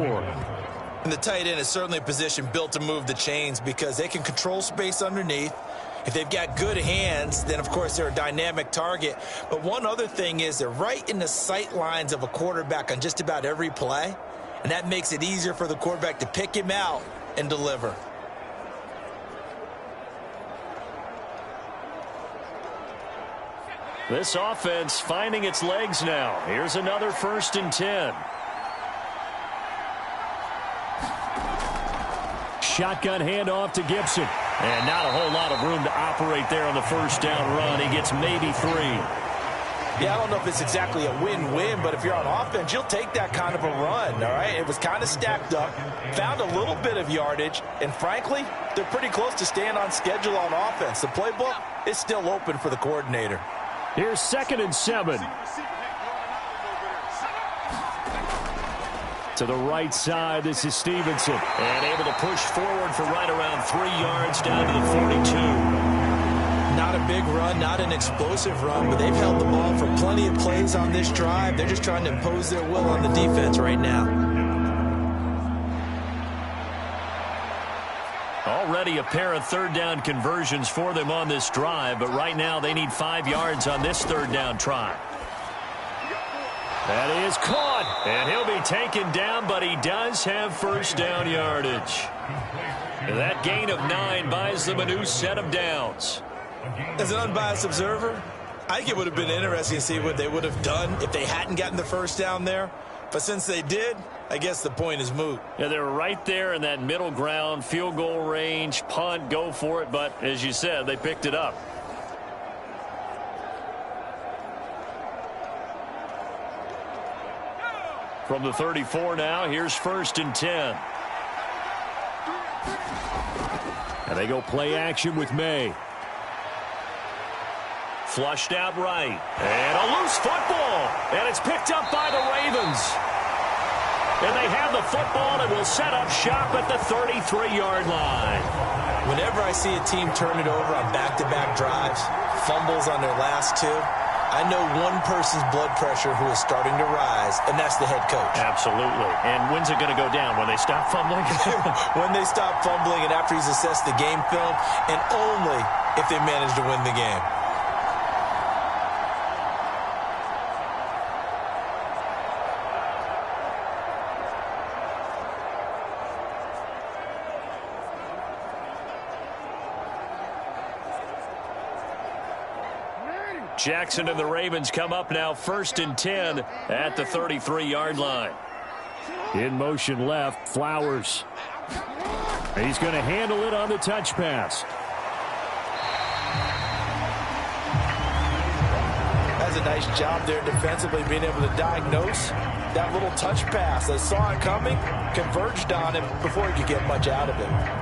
And the tight end is certainly a position built to move the chains because they can control space underneath. If they've got good hands, then, of course, they're a dynamic target. But one other thing is they're right in the sight lines of a quarterback on just about every play, and that makes it easier for the quarterback to pick him out and deliver. This offense finding its legs now. Here's another 1st and 10. Shotgun handoff to Gibson. And not a whole lot of room to operate there on the first down run. He gets maybe 3. Yeah, I don't know if it's exactly a win-win, but if you're on offense, you'll take that kind of a run, all right? It was kind of stacked up, found a little bit of yardage, and frankly, they're pretty close to staying on schedule on offense. The playbook is still open for the coordinator. Here's 2nd and 7. To the right side, this is Stevenson. And able to push forward for right around 3 yards down to the 42. Not a big run, not an explosive run, but they've held the ball for plenty of plays on this drive. They're just trying to impose their will on the defense right now. Already a pair of third down conversions for them on this drive, but right now they need 5 yards on this third down try. That is caught, and he'll be taken down, but he does have first down yardage. And that gain of 9 buys them a new set of downs. As an unbiased observer, I think it would have been interesting to see what they would have done if they hadn't gotten the first down there. But since they did, I guess the point is moot. Yeah, they were right there in that middle ground, field goal range, punt, go for it. But as you said, they picked it up. From the 34 now, here's 1st and 10. And they go play action with May. Flushed out right. And a loose football. And it's picked up by the Ravens. And they have the football and will set up shop at the 33-yard line. Whenever I see a team turn it over on back-to-back drives, fumbles on their last 2, I know one person's blood pressure who is starting to rise, and that's the head coach. Absolutely. And when's it going to go down? When they stop fumbling? When they stop fumbling and after he's assessed the game film, and only if they manage to win the game. Jackson and the Ravens come up now 1st and 10 at the 33-yard line. In motion left, Flowers. He's going to handle it on the touch pass. That's a nice job there defensively, being able to diagnose that little touch pass. They saw it coming, converged on him before he could get much out of it.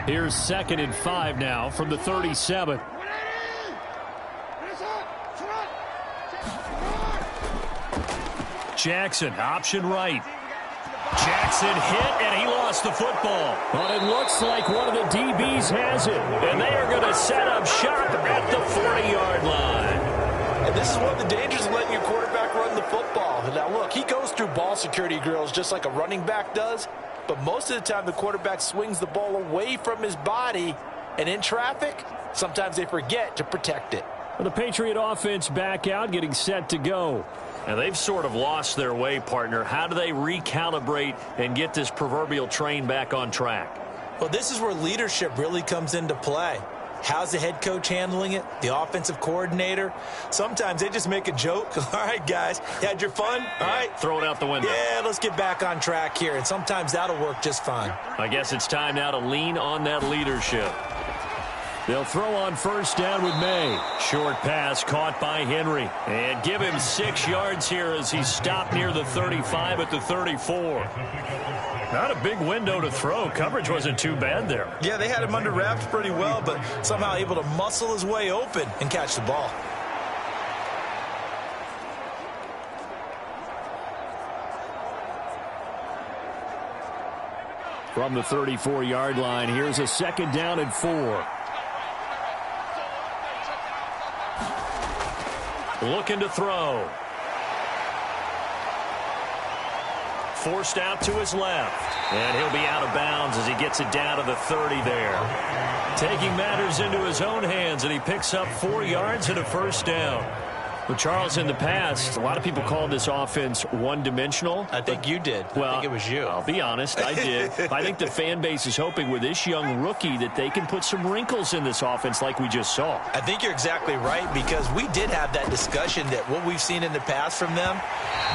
Here's 2nd and 5 now from the 37. Jackson, option right. Jackson hit, and he lost the football. But it looks like one of the DBs has it. And they are going to set up shop at the 40-yard line. And this is one of the dangers of letting your quarterback run the football. Now, look, he goes through ball security drills just like a running back does. But most of the time, the quarterback swings the ball away from his body. And in traffic, sometimes they forget to protect it. The Patriot offense back out, getting set to go. And they've sort of lost their way, partner. How do they recalibrate and get this proverbial train back on track? Well, this is where leadership really comes into play. How's the head coach handling it? The offensive coordinator? Sometimes they just make a joke. All right, guys, you had your fun? All right. Throw it out the window. Yeah, let's get back on track here. And sometimes that'll work just fine. I guess it's time now to lean on that leadership. They'll throw on 1st down with May. Short pass caught by Henry. And give him 6 yards here as he stopped near the 35 at the 34. Not a big window to throw. Coverage wasn't too bad there. Yeah, they had him under wraps pretty well, but somehow able to muscle his way open and catch the ball. From the 34-yard line, here's a 2nd down and 4. Looking to throw. Forced out to his left. And he'll be out of bounds as he gets it down to the 30 there. Taking matters into his own hands, and he picks up 4 yards and a 1st down. Well, Charles, in the past, a lot of people called this offense one-dimensional. I think you did. Well, I think it was you. I'll be honest, I did. I think the fan base is hoping with this young rookie that they can put some wrinkles in this offense like we just saw. I think you're exactly right, because we did have that discussion that what we've seen in the past from them,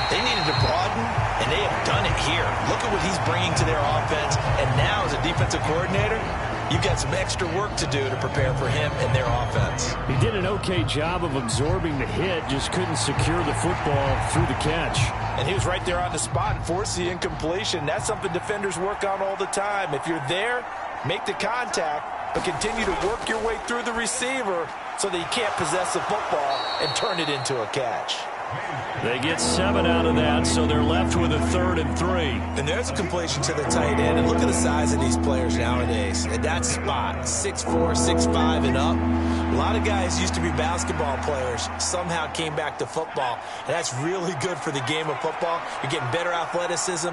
they needed to broaden, and they have done it here. Look at what he's bringing to their offense, and now as a defensive coordinator, you've got some extra work to do to prepare for him and their offense. He did an okay job of absorbing the hit, just couldn't secure the football through the catch. And he was right there on the spot and forced the incompletion. That's something defenders work on all the time. If you're there, make the contact, but continue to work your way through the receiver so that you can't possess the football and turn it into a catch. They get 7 out of that, so they're left with a 3rd and 3. And there's a completion to the tight end. And look at the size of these players nowadays. At that spot, 6'4", 6'5", and up. A lot of guys used to be basketball players, somehow came back to football. And that's really good for the game of football. You're getting better athleticism,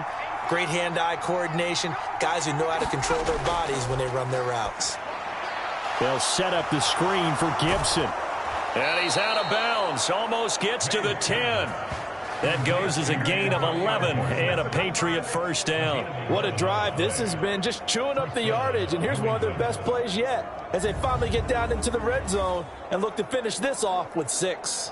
great hand-eye coordination, guys who know how to control their bodies when they run their routes. They'll set up the screen for Gibson. And he's out of bounds. Almost gets to the 10. That goes as a gain of 11 and a Patriot first down. What a drive this has been, just chewing up the yardage. And here's one of their best plays yet as they finally get down into the red zone and look to finish this off with 6.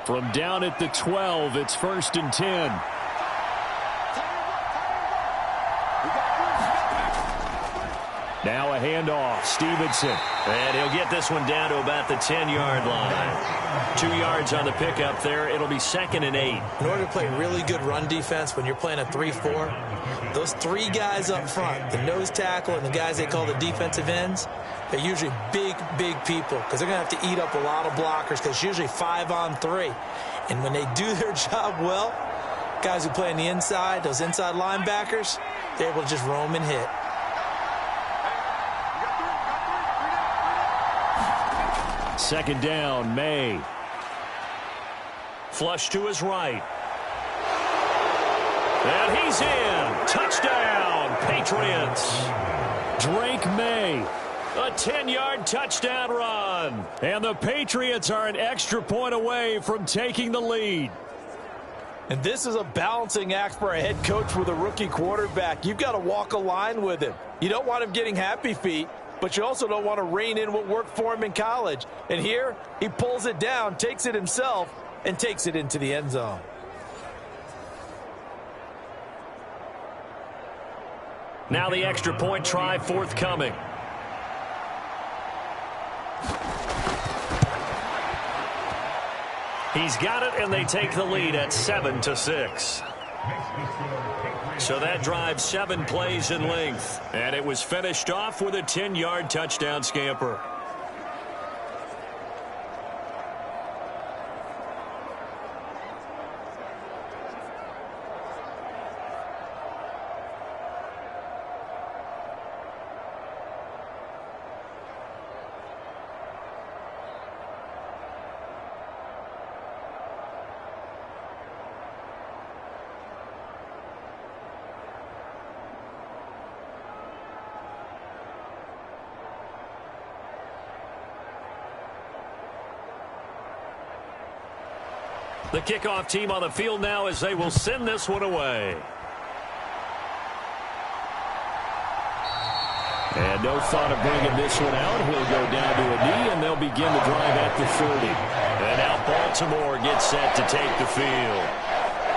From down at the 12, it's 1st and 10. Now a handoff. Stevenson. And he'll get this one down to about the 10-yard line. 2 yards on the pickup there. It'll be 2nd and 8. In order to play really good run defense when you're playing a 3-4, those 3 guys up front, the nose tackle and the guys they call the defensive ends, they're usually big, big people because they're going to have to eat up a lot of blockers because it's usually 5 on 3. And when they do their job well, guys who play on the inside, those inside linebackers, they're able to just roam and hit. Second down, May. Flush to his right. And he's in. Touchdown, Patriots. Drake May. A 10-yard touchdown run. And the Patriots are an extra point away from taking the lead. And this is a balancing act for a head coach with a rookie quarterback. You've got to walk a line with him. You don't want him getting happy feet, but you also don't want to rein in what worked for him in college. And here, he pulls it down, takes it himself, and takes it into the end zone. Now the extra point try forthcoming. He's got it, and they take the lead at 7-6. So that drive 7 plays in length, and it was finished off with a 10-yard touchdown scamper. The kickoff team on the field now as they will send this one away. And no thought of bringing this one out. He'll go down to a knee, and they'll begin the drive at the 30. And now Baltimore gets set to take the field.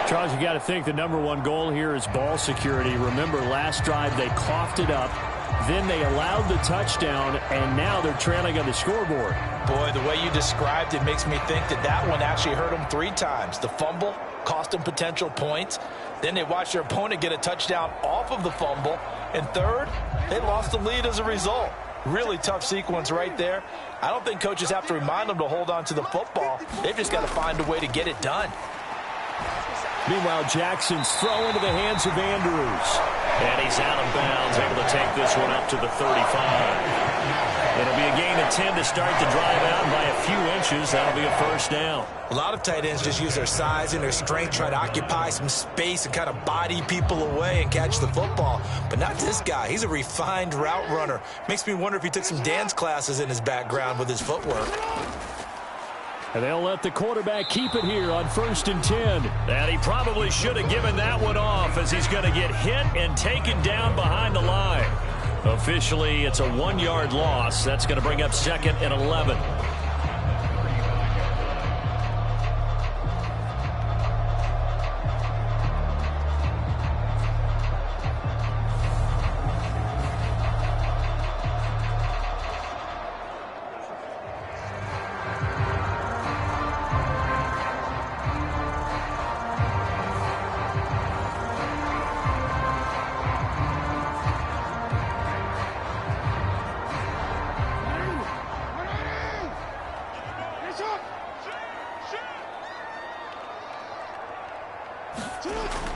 Charles, you got to think the #1 goal here is ball security. Remember, last drive they coughed it up. Then they allowed the touchdown, and now they're trailing on the scoreboard. Boy, the way you described it makes me think that that one actually hurt them 3 times. The fumble cost them potential points. Then they watched their opponent get a touchdown off of the fumble. And third, they lost the lead as a result. Really tough sequence right there. I don't think coaches have to remind them to hold on to the football. They've just got to find a way to get it done. Meanwhile, Jackson's throw into the hands of Andrews. And he's out of bounds, able to take this one up to the 35. It'll be a gain of 10 to start the drive out, and by a few inches, that'll be a first down. A lot of tight ends just use their size and their strength, try to occupy some space and kind of body people away and catch the football. But not this guy. He's a refined route runner. Makes me wonder if he took some dance classes in his background with his footwork. And they'll let the quarterback keep it here on 1st and 10. And he probably should have given that one off as he's going to get hit and taken down behind the line. Officially, it's a 1-yard loss. That's going to bring up 2nd and 11.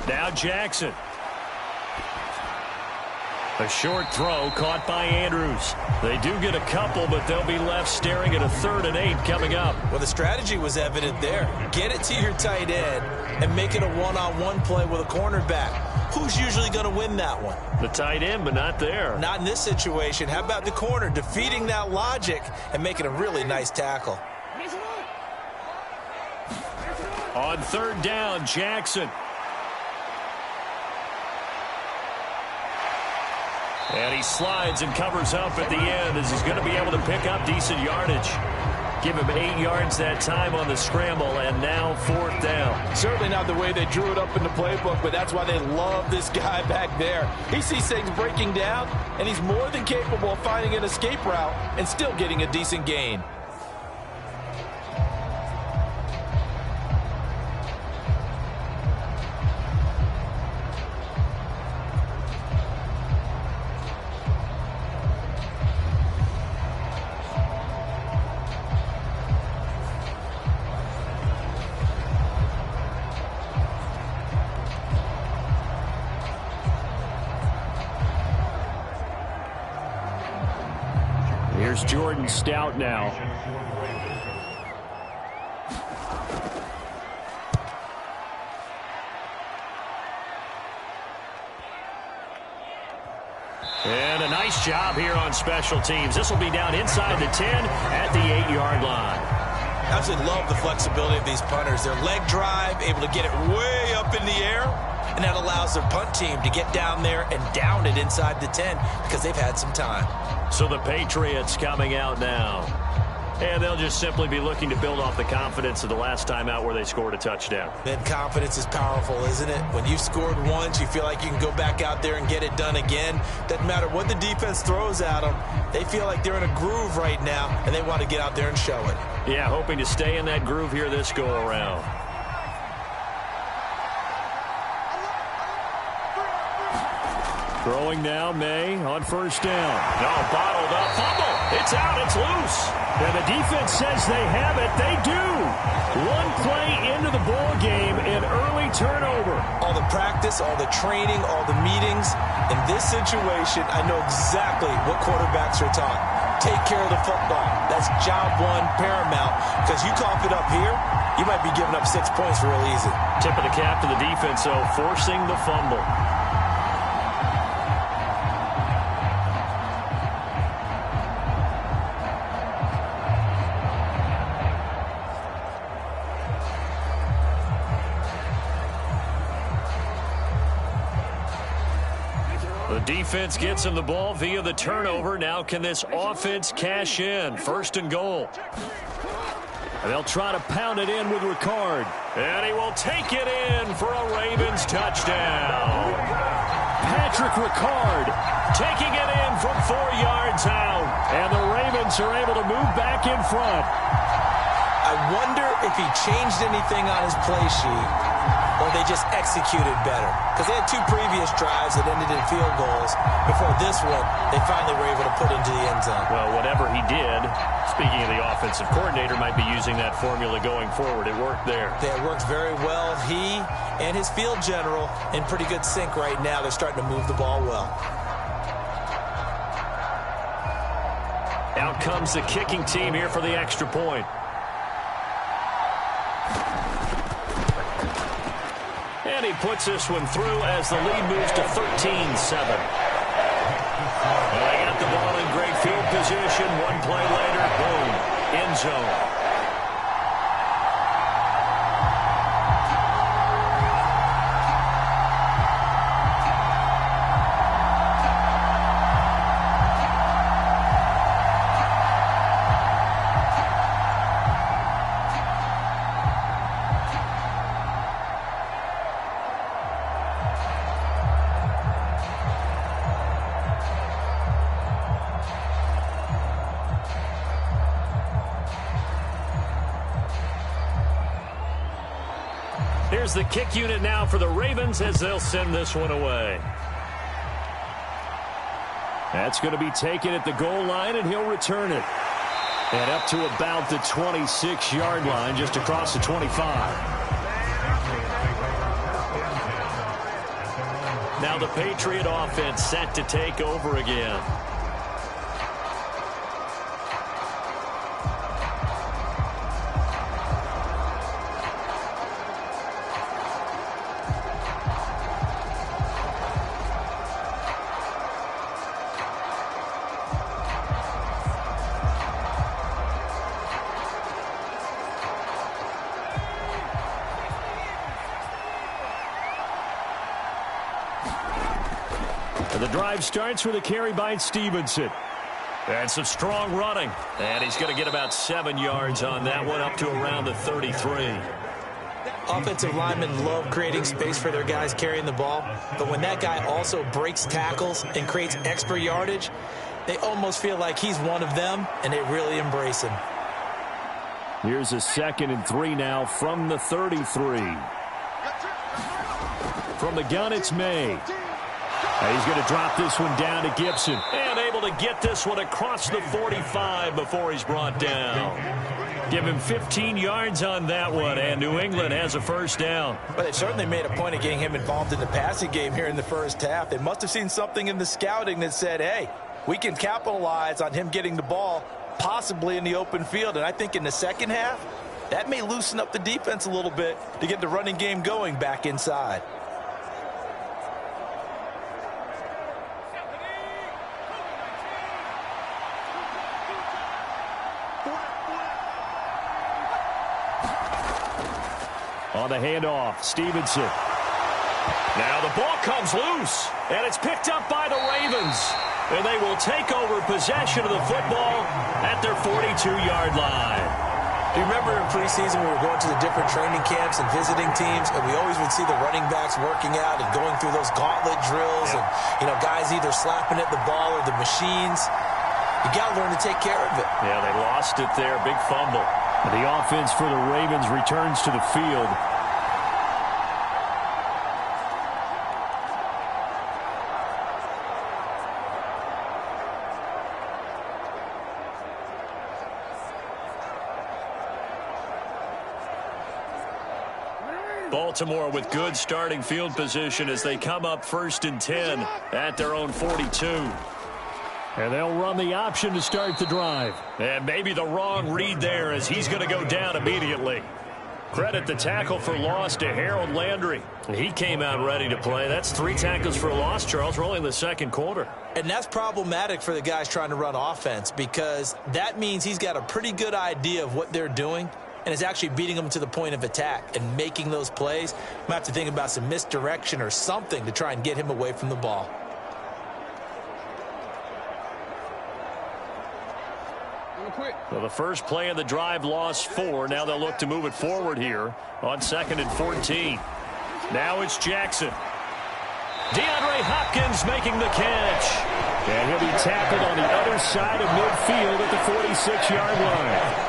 Now Jackson. A short throw caught by Andrews. They do get a couple, but they'll be left staring at a 3rd and 8 coming up. Well, the strategy was evident there. Get it to your tight end and make it a one-on-one play with a cornerback. Who's usually going to win that one? The tight end, but not there. Not in this situation. How about the corner defeating that logic and making a really nice tackle? On 3rd down, Jackson. And he slides and covers up at the end as he's going to be able to pick up decent yardage. Give him 8 yards that time on the scramble, and now 4th down. Certainly not the way they drew it up in the playbook, but that's why they love this guy back there. He sees things breaking down, and he's more than capable of finding an escape route and still getting a decent gain. Here's Jordan Stout now. And a nice job here on special teams. This will be down inside the 10 at the 8-yard line. I absolutely love the flexibility of these punters. Their leg drive, able to get it way up in the air, and that allows their punt team to get down there and down it inside the 10 because they've had some time. So the Patriots coming out now. And they'll just simply be looking to build off the confidence of the last time out where they scored a touchdown. Then confidence is powerful, isn't it? When you've scored once, you feel like you can go back out there and get it done again. Doesn't matter what the defense throws at them. They feel like they're in a groove right now, and they want to get out there and show it. Yeah, hoping to stay in that groove here this go-around. Throwing now, May on 1st down. No, bottled up, fumble. It's out, it's loose. And the defense says they have it. They do. One play into the ball game, an early turnover. All the practice, all the training, all the meetings. In this situation, I know exactly what quarterbacks are taught. Take care of the football. That's job one, paramount. Because you cough it up here, you might be giving up 6 points real easy. Tip of the cap to the defense, though, forcing the fumble. The defense gets him the ball via the turnover. Now can this offense cash in? 1st and goal. And they'll try to pound it in with Ricard. And he will take it in for a Ravens touchdown. Patrick Ricard taking it in from 4 yards out. And the Ravens are able to move back in front. I wonder if he changed anything on his play sheet or they just executed better. Because they had 2 previous drives that ended in field goals. Before this one, they finally were able to put into the end zone. Well, whatever he did, speaking of the offensive coordinator, might be using that formula going forward. It worked there. It worked very well. He and his field general in pretty good sync right now. They're starting to move the ball well. Out comes the kicking team here for the extra point. And he puts this one through as the lead moves to 13-7. Well, they got the ball in great field position. One play later, boom, end zone. Here's the kick unit now for the Ravens as they'll send this one away. That's going to be taken at the goal line, and he'll return it. And up to about the 26-yard line, just across the 25. Now the Patriot offense set to take over again. The drive starts with a carry by Stevenson. And some strong running. And he's going to get about 7 yards on that one, up to around the 33. Offensive linemen love creating space for their guys carrying the ball. But when that guy also breaks tackles and creates extra yardage, they almost feel like he's one of them, and they really embrace him. Here's a 2nd and 3 now from the 33. From the gun, it's May. He's going to drop this one down to Gibson. And able to get this one across the 45 before he's brought down. Give him 15 yards on that one, and New England has a first down. But they certainly made a point of getting him involved in the passing game here in the first half. They must have seen something in the scouting that said, hey, we can capitalize on him getting the ball possibly in the open field. And I think in the second half, that may loosen up the defense a little bit to get the running game going back inside. On the handoff, Stevenson. Now the ball comes loose, and it's picked up by the Ravens. And they will take over possession of the football at their 42-yard line. Do you remember in preseason we were going to the different training camps and visiting teams, and we always would see the running backs working out and going through those gauntlet drills, and, you know, guys either slapping at the ball or the machines. You got to learn to take care of it. Yeah, they lost it there. Big fumble. The offense for the Ravens returns to the field. Baltimore with good starting field position as they come up 1st and 10 at their own 42. And they'll run the option to start the drive. And maybe the wrong read there as he's going to go down immediately. Credit the tackle for loss to Harold Landry. He came out ready to play. That's 3 tackles for loss, Charles. We're only in the second quarter. And that's problematic for the guys trying to run offense because that means he's got a pretty good idea of what they're doing and is actually beating them to the point of attack and making those plays. Might have to think about some misdirection or something to try and get him away from the ball. So the first play of the drive lost 4. Now they'll look to move it forward here on 2nd and 14. Now it's Jackson. DeAndre Hopkins making the catch. And he'll be tackled on the other side of midfield at the 46-yard line.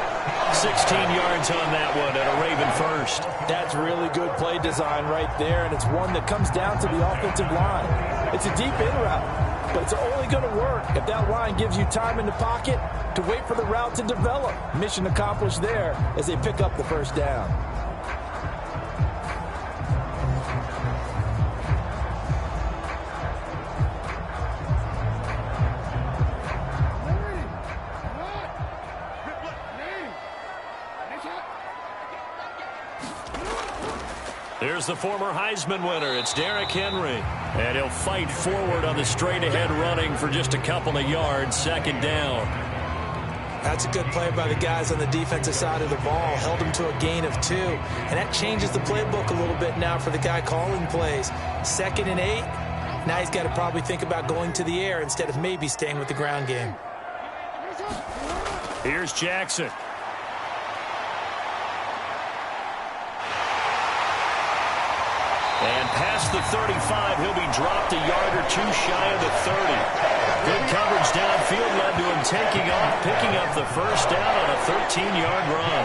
16 yards on that one and a Raven first. That's really good play design right there, and it's one that comes down to the offensive line. It's a deep in route, but it's only going to work if that line gives you time in the pocket to wait for the route to develop. Mission accomplished there as they pick up the first down. There's the former Heisman winner. It's Derrick Henry. And he'll fight forward on the straight-ahead running for just a couple of yards. 2nd down. That's a good play by the guys on the defensive side of the ball. Held him to a gain of 2. And that changes the playbook a little bit now for the guy calling plays. 2nd and 8. Now he's got to probably think about going to the air instead of maybe staying with the ground game. Here's Jackson. And past the 35, he'll be dropped a yard or 2 shy of the 30. Good coverage downfield led to him taking off, picking up the first down on a 13-yard run.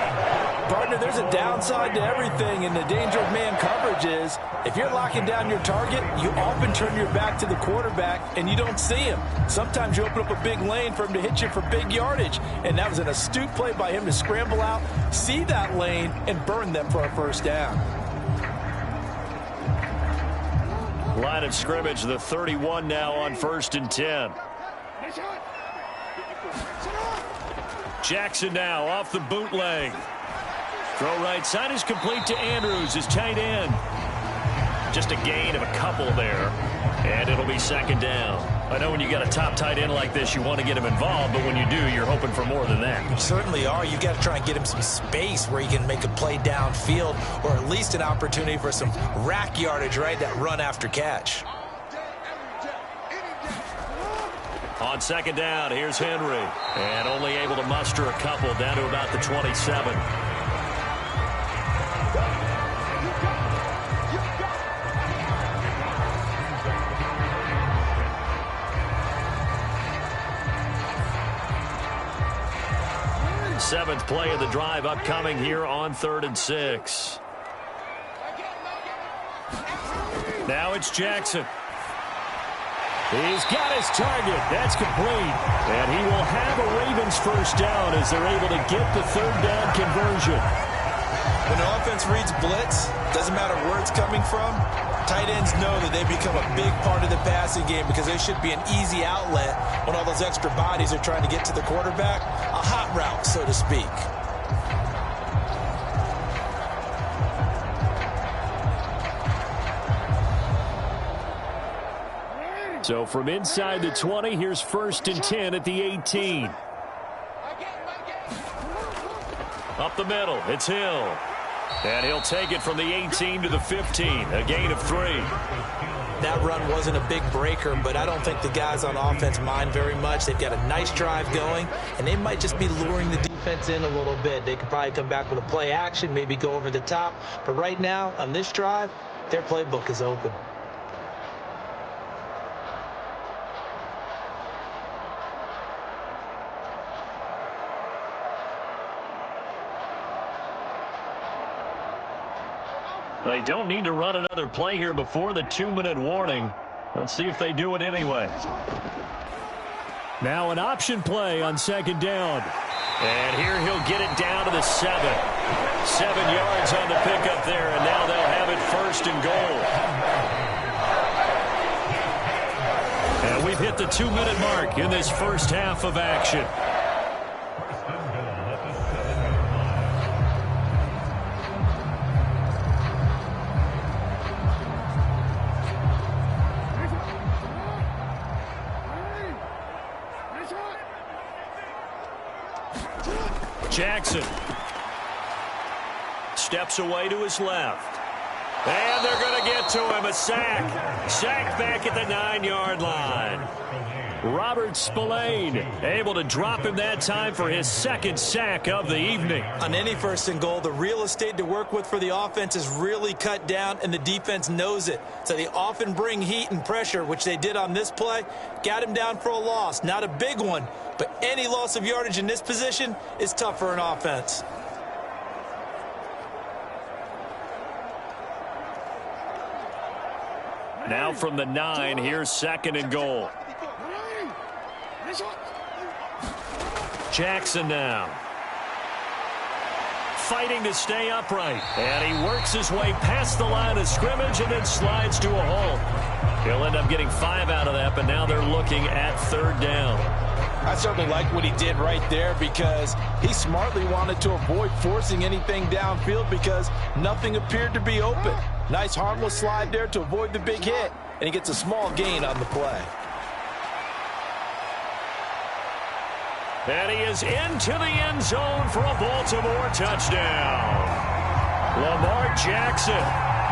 Partner, there's a downside to everything, and the danger of man coverage is if you're locking down your target, you often turn your back to the quarterback and you don't see him. Sometimes you open up a big lane for him to hit you for big yardage, and that was an astute play by him to scramble out, see that lane, and burn them for a first down. Line of scrimmage, the 31 now on 1st and 10. Jackson now off the bootleg. Throw right side is complete to Andrews, his tight end. Just a gain of a couple there, and it'll be 2nd down. I know when you got a top tight end like this, you want to get him involved, but when you do, you're hoping for more than that. You certainly are. You got to try and get him some space where he can make a play downfield, or at least an opportunity for some rack yardage, right? That run after catch. On 2nd down, here's Henry, and only able to muster a couple down to about the 27. Seventh play of the drive upcoming here on 3rd and 6. Now it's Jackson. He's got his target. That's complete. And he will have a Ravens first down as they're able to get the 3rd down conversion. When the offense reads blitz, doesn't matter where it's coming from, tight ends know that they become a big part of the passing game because they should be an easy outlet when all those extra bodies are trying to get to the quarterback. A hot route, so to speak. So from inside the 20, here's 1st and 10 at the 18. Up the middle, it's Hill. And he'll take it from the 18 to the 15, a gain of 3. That run wasn't a big breaker, but I don't think the guys on offense mind very much. They've got a nice drive going, and they might just be luring the defense in a little bit. They could probably come back with a play action, maybe go over the top. But right now, on this drive, their playbook is open. They don't need to run another play here before the 2-minute warning. Let's see if they do it anyway. Now an option play on 2nd down. And here he'll get it down to the 7. 7 yards on the pickup there, and now they'll have it 1st and goal. And we've hit the 2-minute mark in this first half of action. Jackson steps away to his left. And they're going to get to him. A sack. Sacked back at the 9-yard line. Robert Spillane able to drop him that time for his 2nd sack of the evening. On any 1st and goal, the real estate to work with for the offense is really cut down, and the defense knows it. So they often bring heat and pressure, which they did on this play. Got him down for a loss. Not a big one, but any loss of yardage in this position is tough for an offense. Now from the 9, here's 2nd and goal. Jackson now. Fighting to stay upright. And he works his way past the line of scrimmage and then slides to a halt. He'll end up getting 5 out of that, but now they're looking at 3rd down. I certainly like what he did right there because he smartly wanted to avoid forcing anything downfield because nothing appeared to be open. Nice harmless slide there to avoid the big hit, and he gets a small gain on the play. And he is into the end zone for a Baltimore touchdown. Lamar Jackson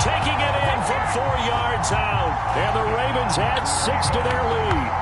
taking it in from 4 yards out. And the Ravens add 6 to their lead.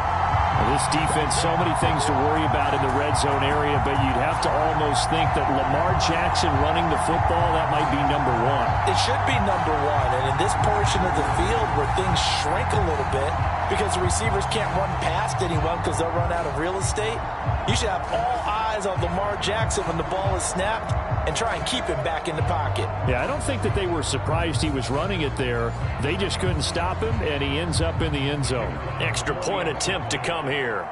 This defense, so many things to worry about in the red zone area, but you'd have to almost think that Lamar Jackson running the football, that might be number 1. It should be number 1, and in this portion of the field where things shrink a little bit because the receivers can't run past anyone because they'll run out of real estate, you should have all eyes eyes on Lamar Jackson when the ball is snapped and try and keep him back in the pocket. Yeah, I don't think that they were surprised he was running it there. They just couldn't stop him, and he ends up in the end zone. Extra point attempt to come here.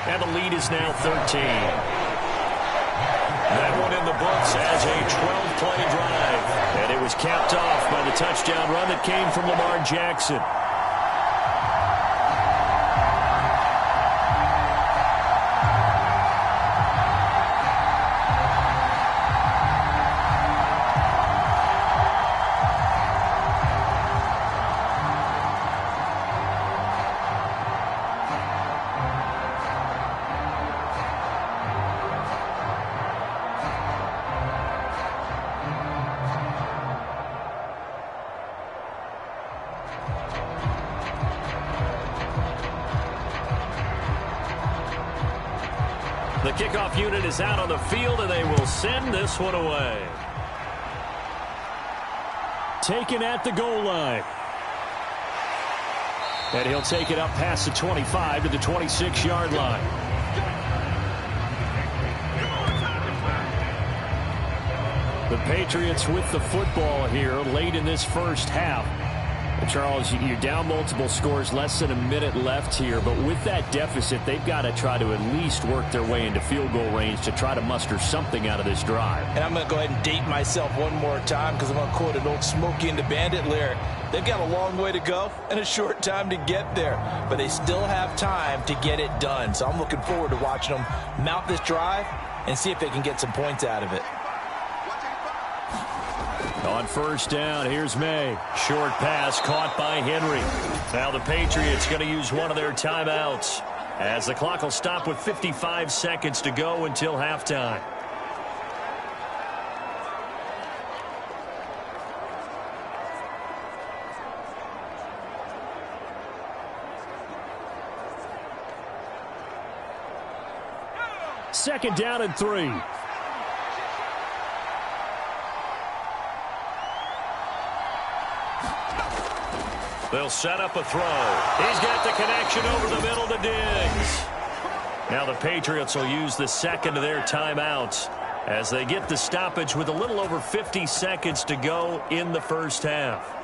And the lead is now 13. That one in the books as a 12-play drive. And it was capped off by the touchdown run that came from Lamar Jackson. The kickoff unit is out on the field, and they will send this one away. Taken at the goal line. And he'll take it up past the 25 to the 26-yard line. The Patriots with the football here late in this first half. Charles, you're down multiple scores, less than a minute left here, but with that deficit, they've got to try to at least work their way into field goal range to try to muster something out of this drive. And I'm going to go ahead and date myself one more time because I'm going to quote an old Smokey and the Bandit lyric. They've got a long way to go and a short time to get there, but they still have time to get it done. So I'm looking forward to watching them mount this drive and see if they can get some points out of it. On first down, here's May. Short pass caught by Henry. Now the Patriots going to use one of their timeouts as the clock will stop with 55 seconds to go until halftime. Second down and 3. They'll set up a throw. He's got the connection over the middle to Diggs. Now the Patriots will use the second of their timeouts as they get the stoppage with a little over 50 seconds to go in the first half.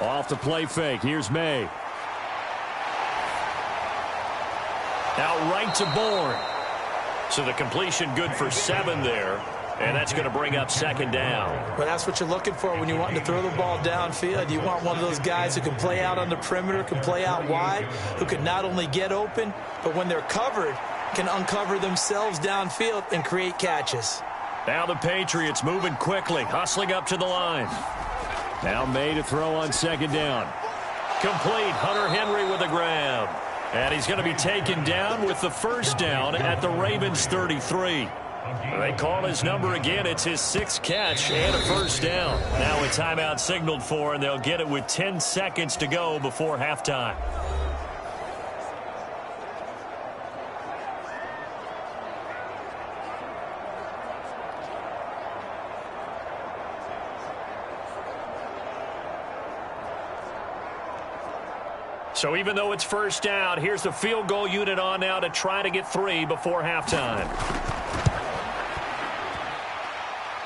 Off the play fake. Here's May. Out right to Bourne. So the completion good for 7 there. And that's going to bring up second down. Well, that's what you're looking for when you want to throw the ball downfield. You want one of those guys who can play out on the perimeter, can play out wide, who can not only get open, but when they're covered, can uncover themselves downfield and create catches. Now the Patriots moving quickly, hustling up to the line. Now May to throw on second down. Complete. Hunter Henry with a grab. And he's going to be taken down with the first down at the Ravens 33. They call his number again. It's his 6th catch and a first down. Now a timeout signaled for, and they'll get it with 10 seconds to go before halftime. So even though it's first down, here's the field goal unit on now to try to get 3 before halftime.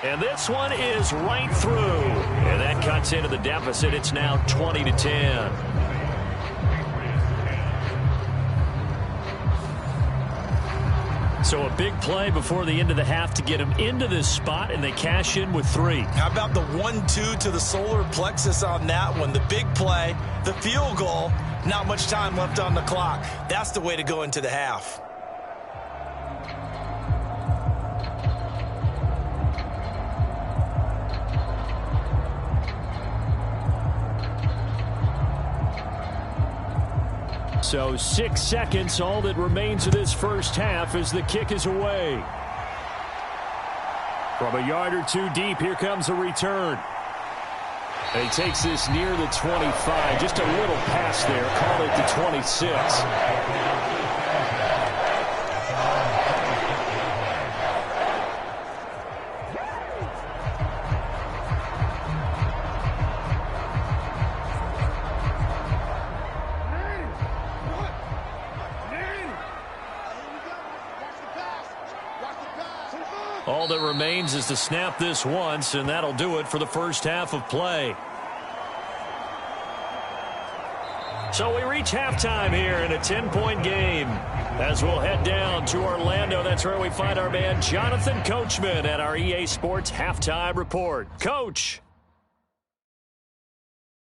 And this one is right through. And that cuts into the deficit. It's now 20-10. So a big play before the end of the half to get him into this spot, and they cash in with 3. How about the 1-2 to the solar plexus on that one? The big play, the field goal, not much time left on the clock. That's the way to go into the half. So 6 seconds, all that remains of this first half as the kick is away. From a yard or two deep, here comes a return. And he takes this near the 25. Just a little pass there. Call it the 26. All that remains is to snap this once, and that'll do it for the first half of play. So we reach halftime here in a 10-point game. As we'll head down to Orlando, that's where we find our man Jonathan Coachman at our EA Sports Halftime Report. Coach.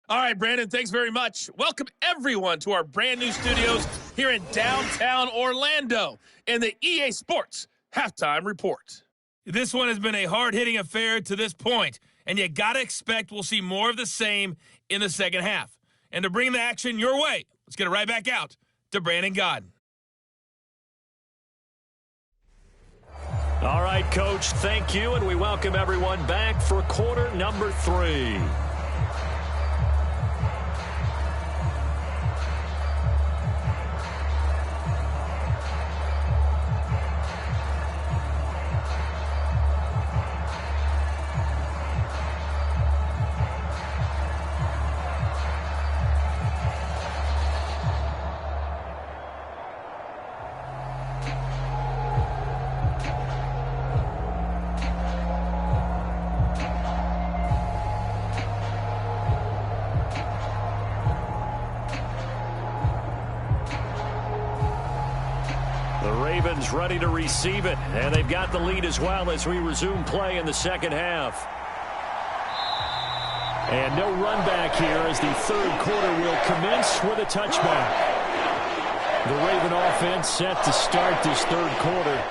All right, Brandon, thanks very much. Welcome, everyone, to our brand-new studios here in downtown Orlando in the EA Sports Halftime Report. This one has been a hard-hitting affair to this point, and you got to expect we'll see more of the same in the second half. And to bring the action your way, let's get it right back out to Brandon Gaudin. All right, Coach, thank you, and we welcome everyone back for quarter number 3. Ready to receive it, and they've got the lead as well as we resume play in the second half. And no run back here as the third quarter will commence with a touchback. The Raven offense set to start this third quarter,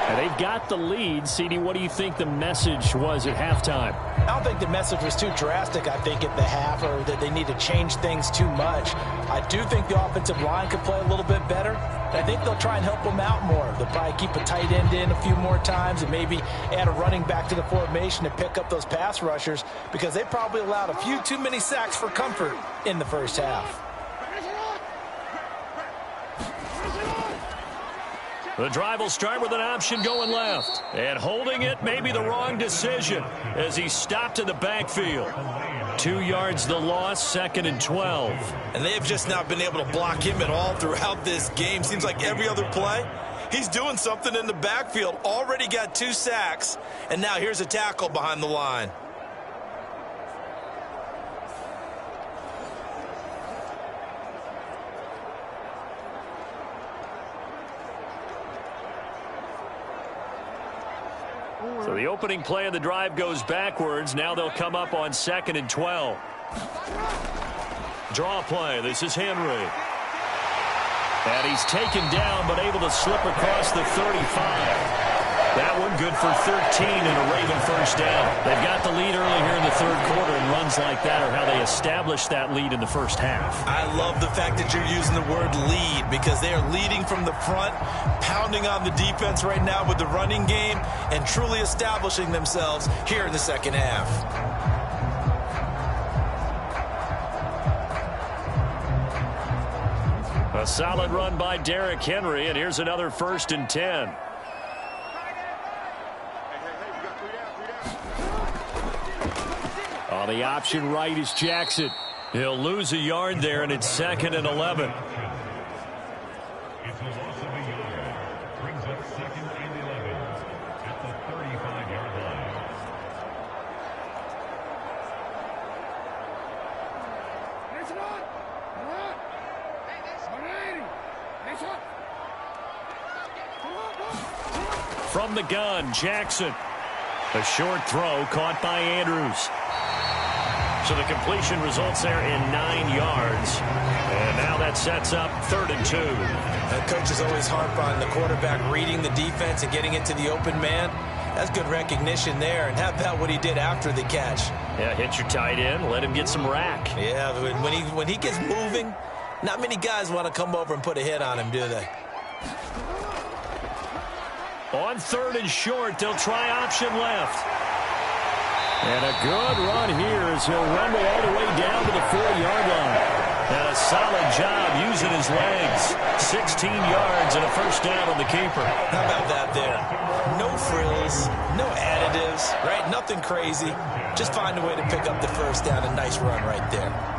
and they've got the lead. CD, what do you think the message was at halftime? I don't think the message was too drastic, I think, at the half, or that they need to change things too much. I do think the offensive line could play a little bit better. I think they'll try and help them out more. They'll probably keep a tight end in a few more times and maybe add a running back to the formation to pick up those pass rushers, because they probably allowed a few too many sacks for comfort in the first half. The drive will start with an option going left. And holding it may be the wrong decision as he stopped in the backfield. 2 yards the loss, 2nd and 12. And they've just not been able to block him at all throughout this game. Seems like every other play, he's doing something in the backfield. Already got 2 sacks, and now here's a tackle behind the line. So the opening play of the drive goes backwards. Now they'll come up on 2nd and 12. Draw play. This is Henry. And he's taken down but able to slip across the 35. That one good for 13 and a Raven first down. They've got the lead early here in the third quarter, and runs like that are how they establish that lead in the first half. I love the fact that you're using the word lead, because they are leading from the front, pounding on the defense right now with the running game, and truly establishing themselves here in the second half. A solid run by Derrick Henry, and here's another 1st and 10. On the option right is Jackson. He'll lose a yard there, and it's 2nd and 11. Brings up 2nd and 11 at the 35-yard line. From the gun, Jackson. A short throw caught by Andrews. So the completion results there in 9 yards. And now that sets up 3rd and 2. Coaches always harp on the quarterback reading the defense and getting it to the open man. That's good recognition there. And how about what he did after the catch? Yeah, hit your tight end, let him get some rack. Yeah, when he gets moving, not many guys want to come over and put a hit on him, do they? On 3rd and short, they'll try option left. And a good run here as he'll rumble all the way down to the 40-yard line. And a solid job using his legs. 16 yards and a first down on the keeper. How about that there? No frills, no additives, right? Nothing crazy. Just find a way to pick up the first down. A nice run right there.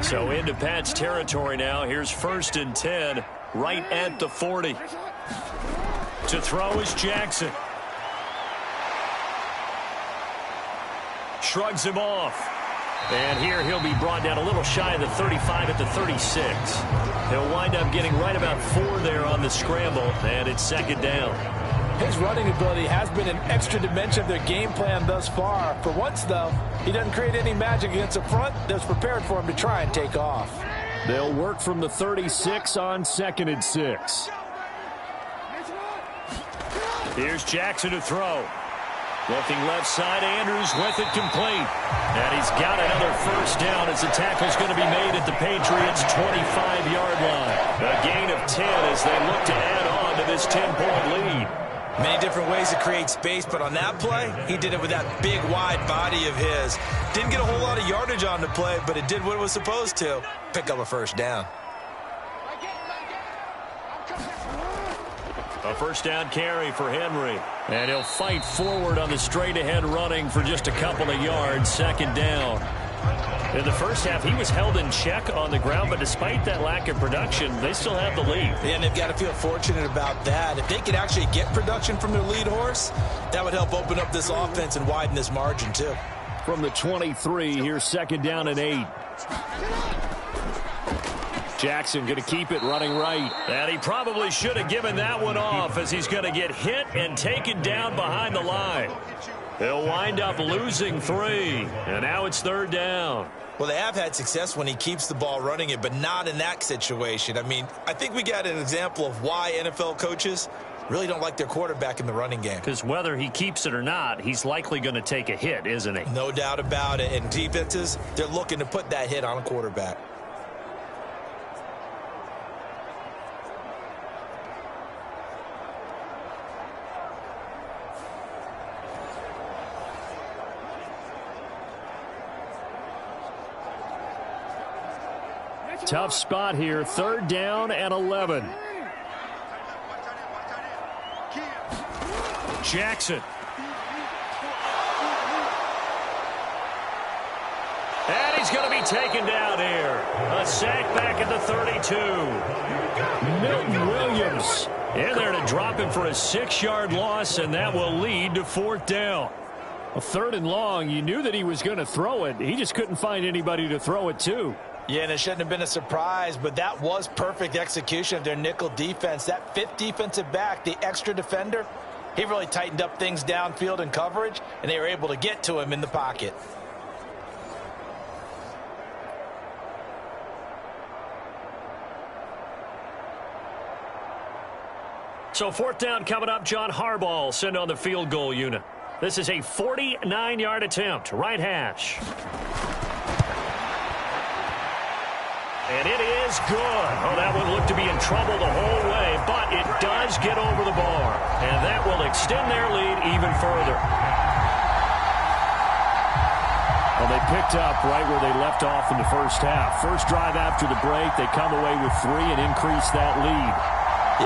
So into Pat's territory now. Here's 1st and 10, right at the 40. To throw is Jackson. Shrugs him off. And here he'll be brought down a little shy of the 35 at the 36. He'll wind up getting right about 4 there on the scramble, and it's 2nd down. His running ability has been an extra dimension of their game plan thus far. For once, though, he doesn't create any magic against the front that's prepared for him to try and take off. They'll work from the 36 on 2nd and 6. Here's Jackson to throw. Looking left side, Andrews with it complete. And he's got another first down as the tackle's going to be made at the Patriots' 25-yard line. A gain of 10 as they look to add on to this 10-point lead. Many different ways to create space, but on that play, he did it with that big, wide body of his. Didn't get a whole lot of yardage on the play, but it did what it was supposed to. Pick up a first down. A first down carry for Henry. And he'll fight forward on the straight-ahead running for just a couple of yards. 2nd down. In the first half, he was held in check on the ground, but despite that lack of production, they still have the lead. And they've got to feel fortunate about that. If they could actually get production from their lead horse, that would help open up this offense and widen this margin, too. From the 23, here's 2nd down and 8. Jackson going to keep it running right. And he probably should have given that one off as he's going to get hit and taken down behind the line. He'll wind up losing 3. And now it's 3rd down. Well, they have had success when he keeps the ball running it, but not in that situation. I mean, I think we got an example of why NFL coaches really don't like their quarterback in the running game. Because whether he keeps it or not, he's likely going to take a hit, isn't he? No doubt about it. And defenses, they're looking to put that hit on a quarterback. Tough spot here. 3rd down and 11. Jackson. And he's going to be taken down here. A sack back at the 32. Milton Williams in there to drop him for a 6-yard loss, and that will lead to 4th down. A 3rd and long. You knew that he was going to throw it. He just couldn't find anybody to throw it to. Yeah, and it shouldn't have been a surprise, but that was perfect execution of their nickel defense. That 5th defensive back, the extra defender, he really tightened up things downfield in coverage, and they were able to get to him in the pocket. So 4th down coming up. John Harbaugh sent on the field goal unit. This is a 49-yard attempt. Right hash. And it is good. Oh, that one looked to be in trouble the whole way, but it does get over the bar. And that will extend their lead even further. Well, they picked up right where they left off in the first half. First drive after the break, they come away with 3 and increase that lead.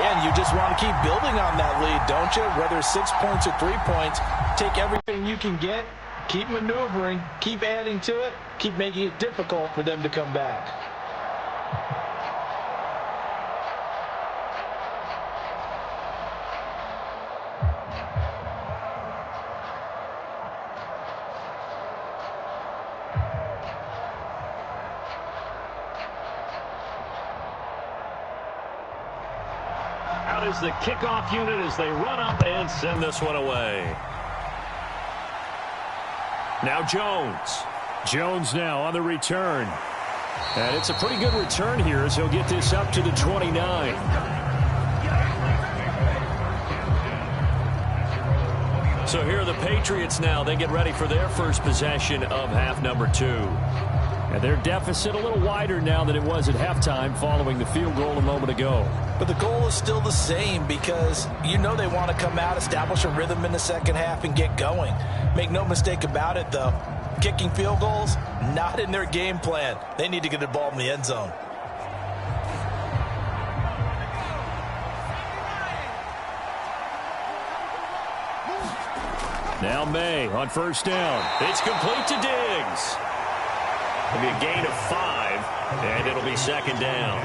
Yeah, and you just want to keep building on that lead, don't you? Whether it's 6 points or 3 points, take everything you can get, keep maneuvering, keep adding to it, keep making it difficult for them to come back. Out is the kickoff unit as they run up and send this one away. Now Jones. Jones now on the return. And it's a pretty good return here as he'll get this up to the 29. So here are the Patriots now. They get ready for their first possession of half number 2. And their deficit a little wider now than it was at halftime following the field goal a moment ago. But the goal is still the same because you know they want to come out, establish a rhythm in the second half, and get going. Make no mistake about it, though. Kicking field goals, not in their game plan. They need to get the ball in the end zone. Now May on first down. It's complete to Diggs. It'll be a gain of 5, and it'll be second down.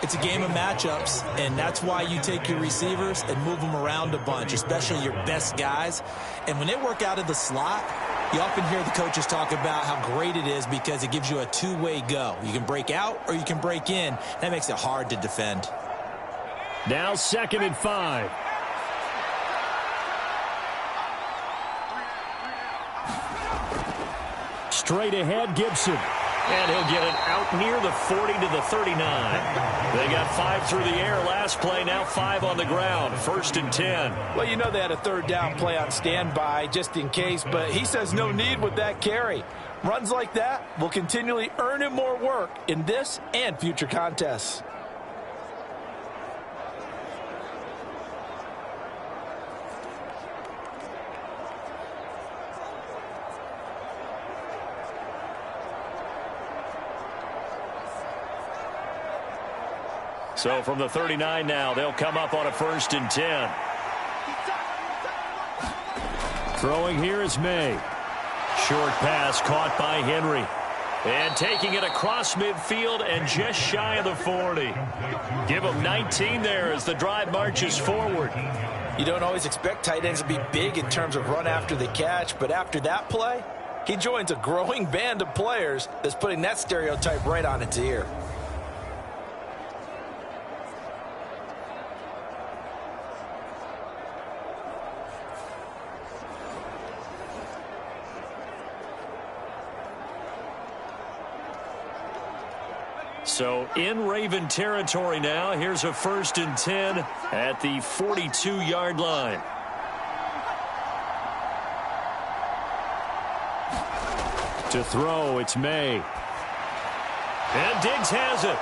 It's a game of matchups, and that's why you take your receivers and move them around a bunch, especially your best guys. And when they work out of the slot, you often hear the coaches talk about how great it is because it gives you a two-way go. You can break out or you can break in. That makes it hard to defend. Now 2nd and 5. Straight ahead, Gibson. And he'll get it out near the 40 to the 39. They got 5 through the air last play, now 5 on the ground. 1st and 10. Well, you know they had a third down play on standby just in case, but he says no need with that carry. Runs like that will continually earn him more work in this and future contests. So from the 39 now, they'll come up on a 1st and 10. Throwing here is May. Short pass caught by Henry. And taking it across midfield and just shy of the 40. Give him 19 there as the drive marches forward. You don't always expect tight ends to be big in terms of run after the catch, but after that play, he joins a growing band of players that's putting that stereotype right on its ear. So in Raven territory now. Here's a 1st and 10 at the 42-yard line. To throw, it's May. And Diggs has it.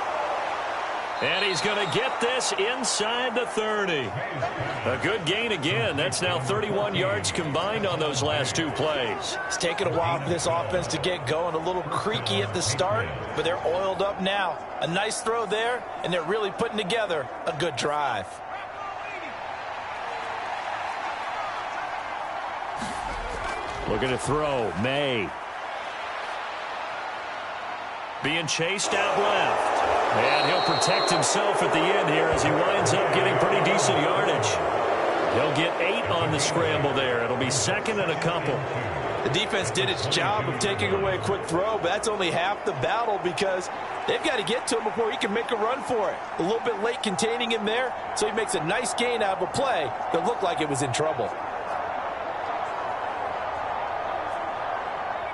And he's going to get this inside the 30. A good gain again. That's now 31 yards combined on those last 2 plays. It's taken a while for this offense to get going. A little creaky at the start, but they're oiled up now. A nice throw there, and they're really putting together a good drive. Looking to throw, May. Being chased out left. And he'll protect himself at the end here as he winds up getting pretty decent yardage. He'll get 8 on the scramble there. It'll be 2nd and a couple. The defense did its job of taking away a quick throw, but that's only half the battle because they've got to get to him before he can make a run for it. A little bit late containing him there, so he makes a nice gain out of a play that looked like it was in trouble.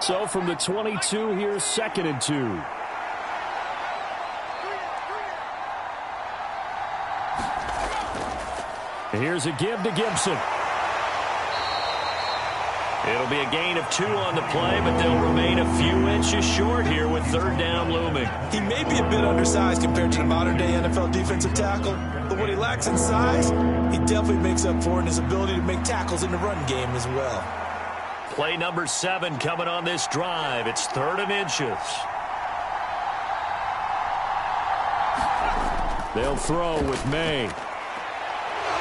So from the 22, here's 2nd and 2. Here's a give to Gibson. It'll be a gain of 2 on the play, but they'll remain a few inches short here with 3rd down looming. He may be a bit undersized compared to the modern-day NFL defensive tackle, but what he lacks in size, he definitely makes up for in his ability to make tackles in the run game as well. Play number 7 coming on this drive. It's 3rd and inches. They'll throw with May.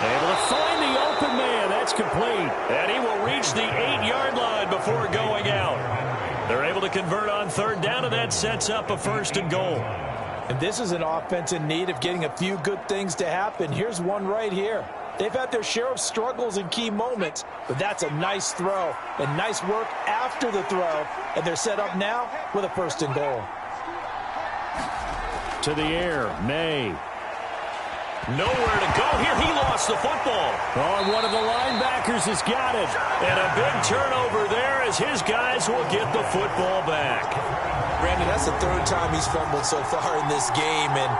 Able to find the open man. That's complete. And he will reach the 8-yard line before going out. They're able to convert on 3rd down, and that sets up a 1st and goal. And this is an offense in need of getting a few good things to happen. Here's one right here. They've had their share of struggles in key moments, but that's a nice throw and nice work after the throw. And they're set up now with a 1st and goal. To the air, May. Nowhere to go here. He lost the football. Oh, and one of the linebackers has got it. And a big turnover there as his guys will get the football back. Brandon, that's the 3rd time he's fumbled so far in this game. And,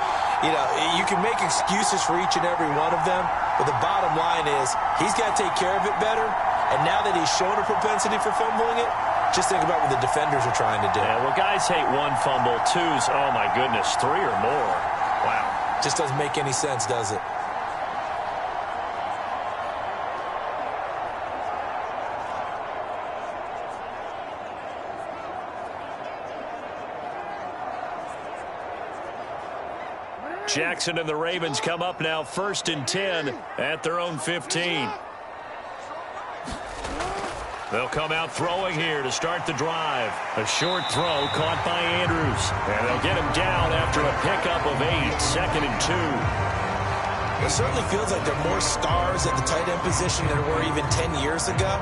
you know, you can make excuses for each and every one of them. But the bottom line is he's got to take care of it better. And now that he's shown a propensity for fumbling it, Just think about what the defenders are trying to do. Yeah, well, guys hate one fumble, twos, oh my goodness, 3 or more. Wow. Just doesn't make any sense, does it? Jackson and the Ravens come up now 1st and 10 at their own 15. They'll come out throwing here to start the drive. A short throw caught by Andrews. And they'll get him down after a pickup of 8, 2nd and 2. It certainly feels like there are more stars at the tight end position than there were even 10 years ago.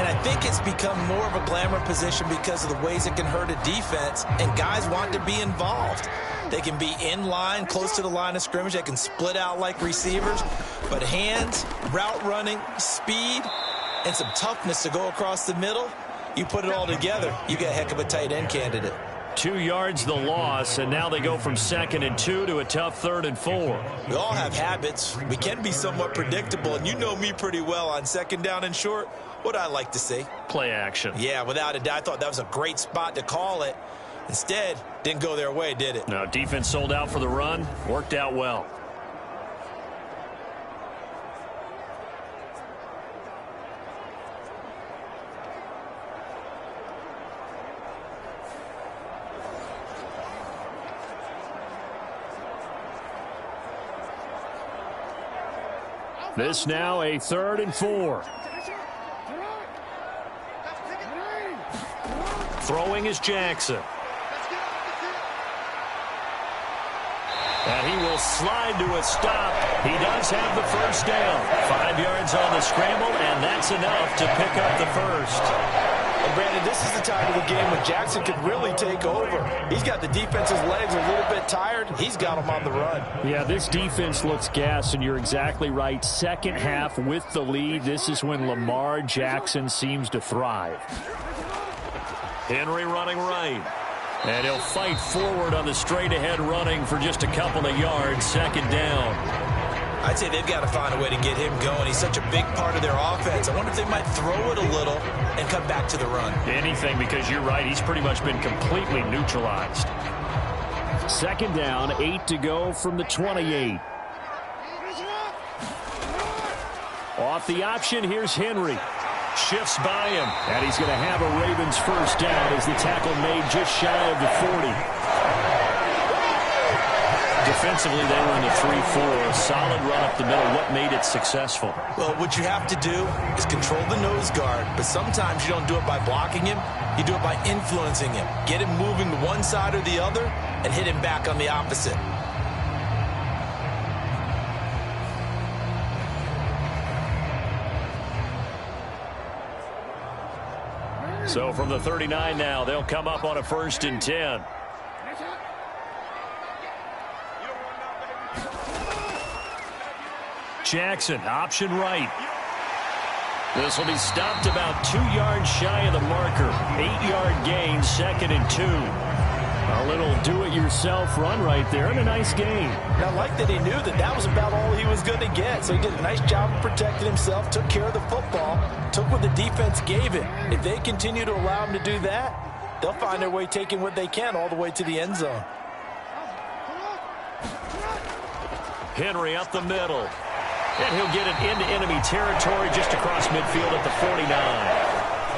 And I think it's become more of a glamour position because of the ways it can hurt a defense, and guys want to be involved. They can be in line, close to the line of scrimmage. They can split out like receivers. But hands, route running, speed, and some toughness to go across the middle, you put it all together, you get a heck of a tight end candidate. 2 yards the loss, and now they go from 2nd and 2 to a tough 3rd and 4. We all have habits. We can be somewhat predictable, and you know me pretty well on 2nd down and short. What I like to see. Play action. Yeah, without a doubt. I thought that was a great spot to call it. Instead, didn't go their way, did it? No, defense sold out for the run. Worked out well. This now a 3rd and 4. Throwing is Jackson. And he will slide to a stop. He does have the first down. 5 yards on the scramble, and that's enough to pick up the first. And Brandon, this is the time of the game when Jackson could really take over. He's got the defense's legs a little bit tired. He's got them on the run. Yeah, this defense looks gassed, and you're exactly right. Second half with the lead, this is when Lamar Jackson seems to thrive. Henry running right. And he'll fight forward on the straight-ahead running for just a couple of yards. 2nd down. I'd say they've got to find a way to get him going. He's such a big part of their offense. I wonder if they might throw it a little and come back to the run. Anything, because you're right. He's pretty much been completely neutralized. 2nd down, 8 to go from the 28. Off the option, here's Henry. Shifts by him, and he's going to have a Ravens first down as the tackle made just shy of the 40. Defensively, they were in the 3-4. A solid run up the middle. What made it successful? Well, what you have to do is control the nose guard, but sometimes you don't do it by blocking him. You do it by influencing him. Get him moving to one side or the other and hit him back on the opposite. So from the 39 now, they'll come up on a 1st and 10. Jackson, option right. This will be stopped about 2 yards shy of the marker. 8-yard gain, 2nd and 2. A little do-it-yourself run right there, and a nice gain. And I like that he knew that that was about all he was going to get. So he did a nice job of protecting himself, took care of the football, took what the defense gave him. If they continue to allow him to do that, they'll find their way taking what they can all the way to the end zone. Henry up the middle. And he'll get it into enemy territory just across midfield at the 49.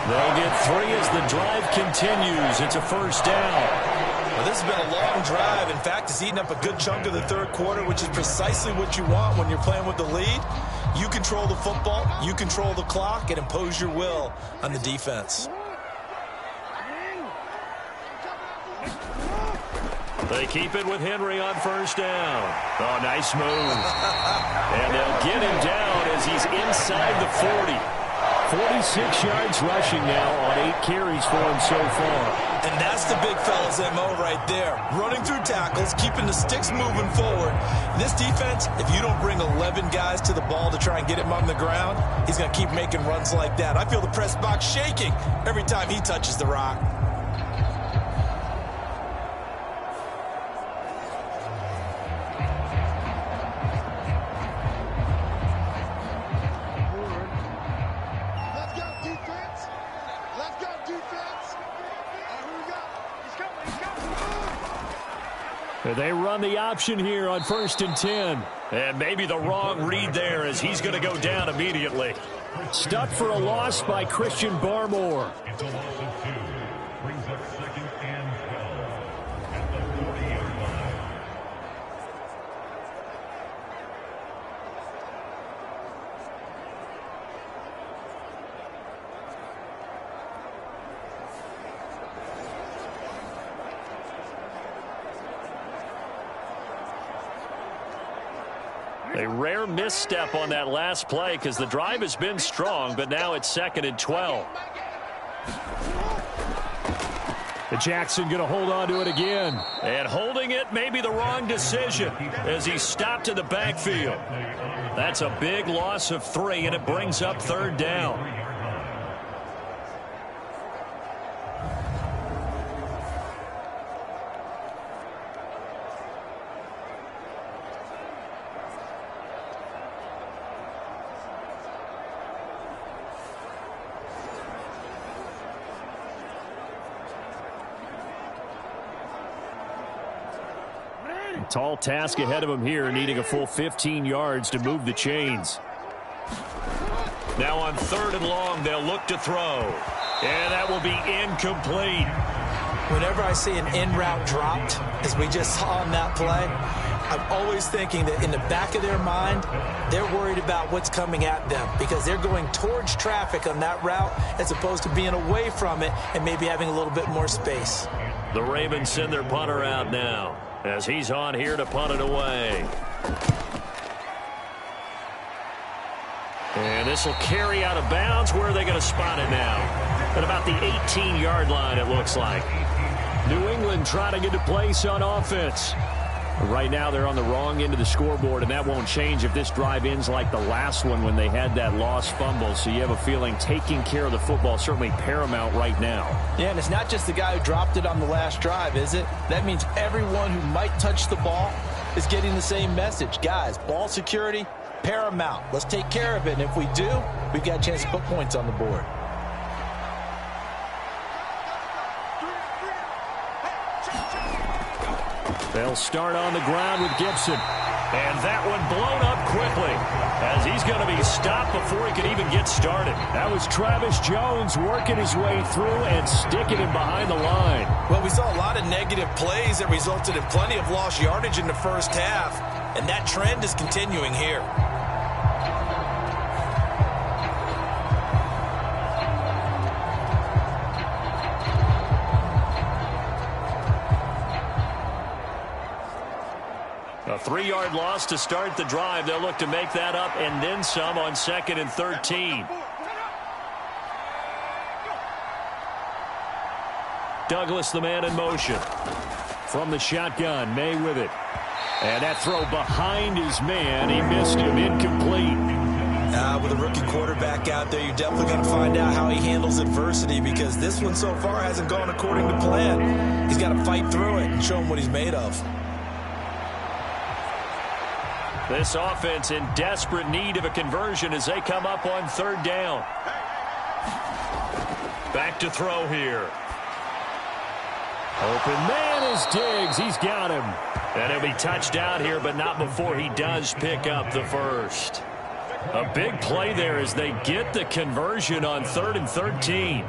They'll get 3 as the drive continues. It's a first down. Well, this has been a long drive. In fact, it's eaten up a good chunk of the 3rd quarter, which is precisely what you want when you're playing with the lead. You control the football, you control the clock, and impose your will on the defense. They keep it with Henry on first down. Oh, nice move. And they'll get him down as he's inside the 40. 46 yards rushing now on 8 carries for him so far. And that's the big fella's MO right there. Running through tackles, keeping the sticks moving forward. This defense, if you don't bring 11 guys to the ball to try and get him on the ground, he's going to keep making runs like that. I feel the press box shaking every time he touches the rock. Let's go, defense. And they run the option here on 1st and 10. And maybe the wrong read there as he's going to go down immediately. Stuck for a loss by Christian Barmore. It's a loss of 2. Brings up 2nd and 12 at the 40-yard line. A rare misstep on that last play because the drive has been strong, but now it's 2nd and 12. The Jackson going to hold on to it again. And holding it may be the wrong decision as he stopped in the backfield. That's a big loss of 3, and it brings up 3rd down. Tall task ahead of him here, needing a full 15 yards to move the chains. Now on 3rd and long, they'll look to throw. And that will be incomplete. Whenever I see an in-route dropped, as we just saw on that play, I'm always thinking that in the back of their mind, they're worried about what's coming at them because they're going towards traffic on that route as opposed to being away from it and maybe having a little bit more space. The Ravens send their punter out now as he's on here to punt it away. And this will carry out of bounds. Where are they going to spot it now? At about the 18-yard line, it looks like. New England trying to get to place on offense. Right now, they're on the wrong end of the scoreboard, and that won't change if this drive ends like the last one when they had that lost fumble. So you have a feeling taking care of the football is certainly paramount right now. Yeah, and it's not just the guy who dropped it on the last drive, is it? That means everyone who might touch the ball is getting the same message. Guys, ball security, paramount. Let's take care of it, and if we do, we've got a chance to put points on the board. They'll start on the ground with Gibson. And that one blown up quickly as he's going to be stopped before he can even get started. That was Travis Jones working his way through and sticking him behind the line. Well, we saw a lot of negative plays that resulted in plenty of lost yardage in the first half, and that trend is continuing here. A 3-yard loss to start the drive. They'll look to make that up and then some on 2nd and 13. Douglas, the man in motion. From the shotgun, May with it. And that throw behind his man. He missed him. Incomplete. With a rookie quarterback out there, you're definitely going to find out how he handles adversity because this one so far hasn't gone according to plan. He's got to fight through it and show him what he's made of. This offense in desperate need of a conversion as they come up on 3rd down. Back to throw here. Open man is Diggs. He's got him. And he'll be touched out here, but not before he does pick up the first. A big play there as they get the conversion on 3rd and 13.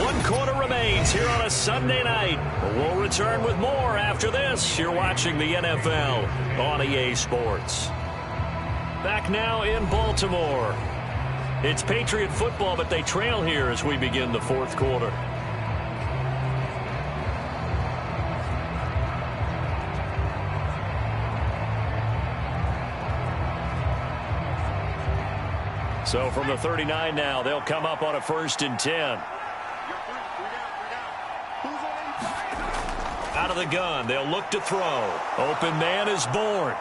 One quarter remains here on a Sunday night. We'll return with more after this. You're watching the NFL on EA Sports. Back now in Baltimore. It's Patriot football, but they trail here as we begin the 4th quarter. So from the 39 now, they'll come up on a 1st and 10. Out of the gun, they'll look to throw. Open man is born.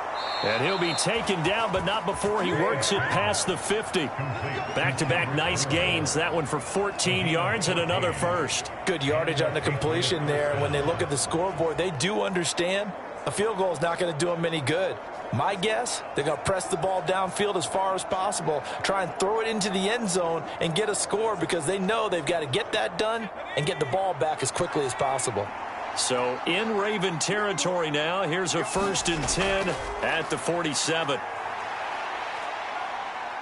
And he'll be taken down, but not before he works it past the 50. Back-to-back nice gains. That one for 14 yards and another first. Good yardage on the completion there. When they look at the scoreboard, they do understand A field goal is not going to do them any good. My guess, they're going to press the ball downfield as far as possible, try and throw it into the end zone and get a score because they know they've got to get that done and get the ball back as quickly as possible. So in Raven territory now. Here's a 1st and 10 at the 47.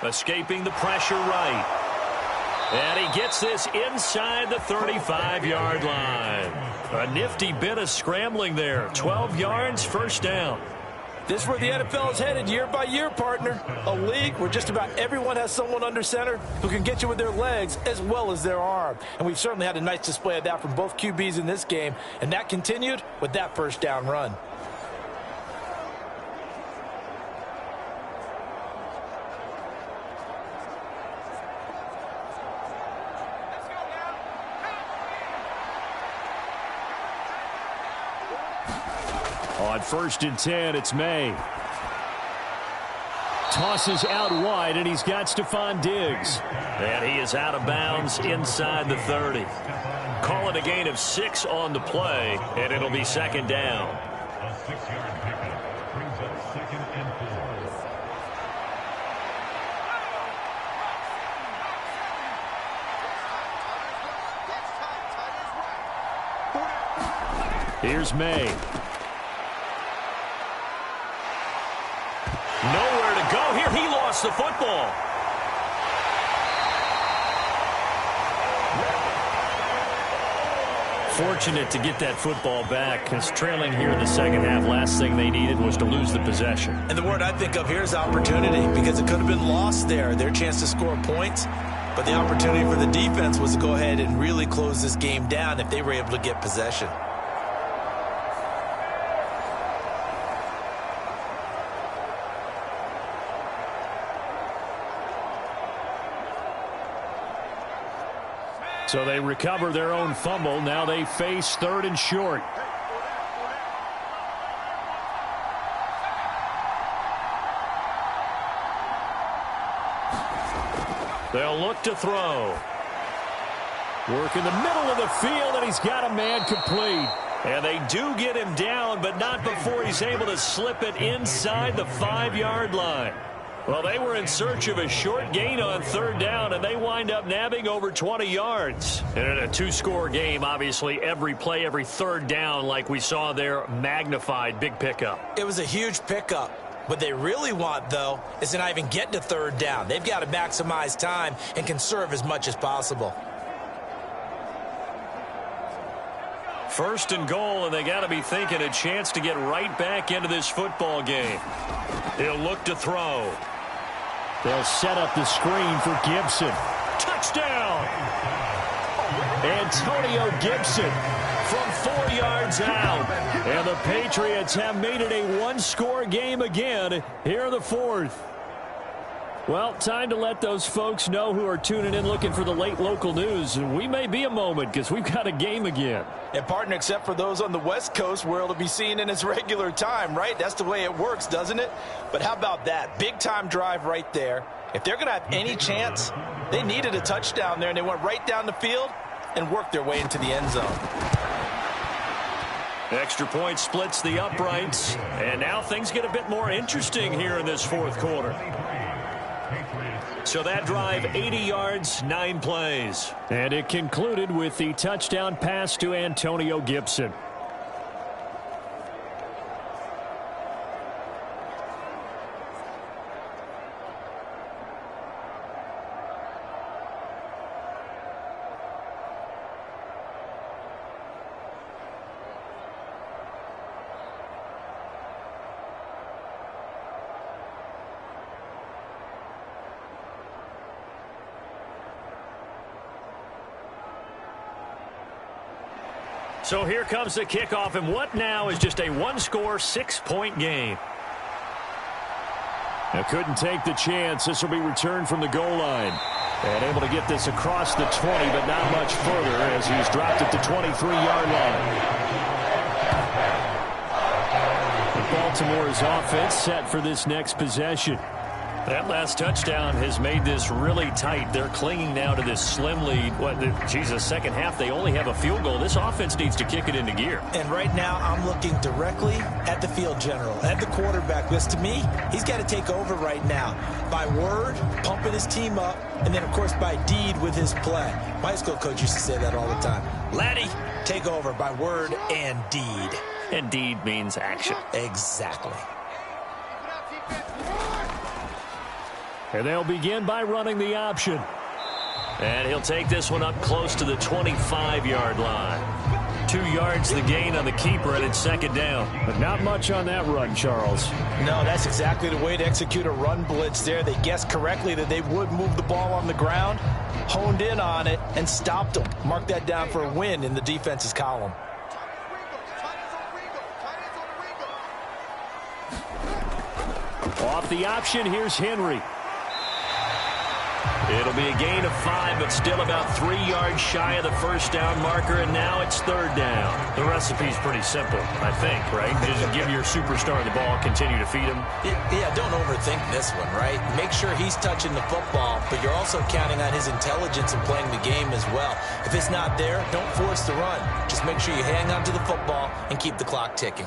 Escaping the pressure right. And he gets this inside the 35-yard line. A nifty bit of scrambling there. 12 yards, 1st down. This is where the NFL is headed year by year, partner. A league where just about everyone has someone under center who can get you with their legs as well as their arm. And we've certainly had a nice display of that from both QBs in this game. And that continued with that 1st down run. On 1st and 10, it's May. Tosses out wide, and he's got Stephon Diggs. And he is out of bounds inside the 30. Call it a gain of 6 on the play, and it'll be 2nd down. A 6-yard pickup brings up 2nd and 4. Here's May. Nowhere to go here. He lost the football. Fortunate to get that football back, because trailing here in the 2nd half, last thing they needed was to lose the possession. And the word I think of here is opportunity, because it could have been lost there, their chance to score points. But the opportunity for the defense was to go ahead and really close this game down if they were able to get possession. So they recover their own fumble. Now they face 3rd and short. They'll look to throw. Work in the middle of the field, and he's got a man complete. And they do get him down, but not before he's able to slip it inside the 5-yard line. Well, they were in search of a short gain on 3rd down, and they wind up nabbing over 20 yards. And in a 2-score game, obviously, every play, every 3rd down, like we saw there, magnified. Big pickup. It was a huge pickup. What they really want, though, is to not even get to 3rd down. They've got to maximize time and conserve as much as possible. 1st and goal, and they got to be thinking a chance to get right back into this football game. He'll look to throw. They'll set up the screen for Gibson. Touchdown! Antonio Gibson from 4 yards out. And the Patriots have made it a 1-score game again here in the 4th. Well, time to let those folks know who are tuning in looking for the late local news. And we may be a moment because we've got a game again. And partner, except for those on the West Coast where it'll be seen in its regular time, right? That's the way it works, doesn't it? But how about that? Big time drive right there. If they're going to have any chance, they needed a touchdown there, and they went right down the field and worked their way into the end zone. Extra point splits the uprights. And now things get a bit more interesting here in this 4th quarter. So that drive, 80 yards, 9 plays. And it concluded with the touchdown pass to Antonio Gibson. So here comes the kickoff, and what now is just a 1-score, 6-point game. Now couldn't take the chance. This will be returned from the goal line. And able to get this across the 20, but not much further as he's dropped at the 23-yard line. Baltimore's offense set for this next possession. That last touchdown has made this really tight. They're clinging now to this slim lead. Second half, they only have a field goal. This offense needs to kick it into gear. And right now, I'm looking directly at the field general, at the quarterback. Because to me, he's got to take over right now. By word, pumping his team up, and then, of course, by deed with his play. My high school coach used to say that all the time. Laddie, take over by word and deed. And deed means action. Exactly. And they'll begin by running the option. And he'll take this one up close to the 25-yard line. 2 yards the gain on the keeper, and it's second down. But not much on that run, Charles. No, that's exactly the way to execute a run blitz there. They guessed correctly that they would move the ball on the ground, honed in on it, and stopped them. Mark that down for a win in the defense's column. Off the option, here's Henry. It'll be a gain of 5, but still about 3 yards shy of the first down marker, and now it's third down. The recipe's pretty simple, I think, right? Just give your superstar the ball, continue to feed him. Yeah, don't overthink this one, right? Make sure he's touching the football, but you're also counting on his intelligence in playing the game as well. If it's not there, don't force the run. Just make sure you hang on to the football and keep the clock ticking.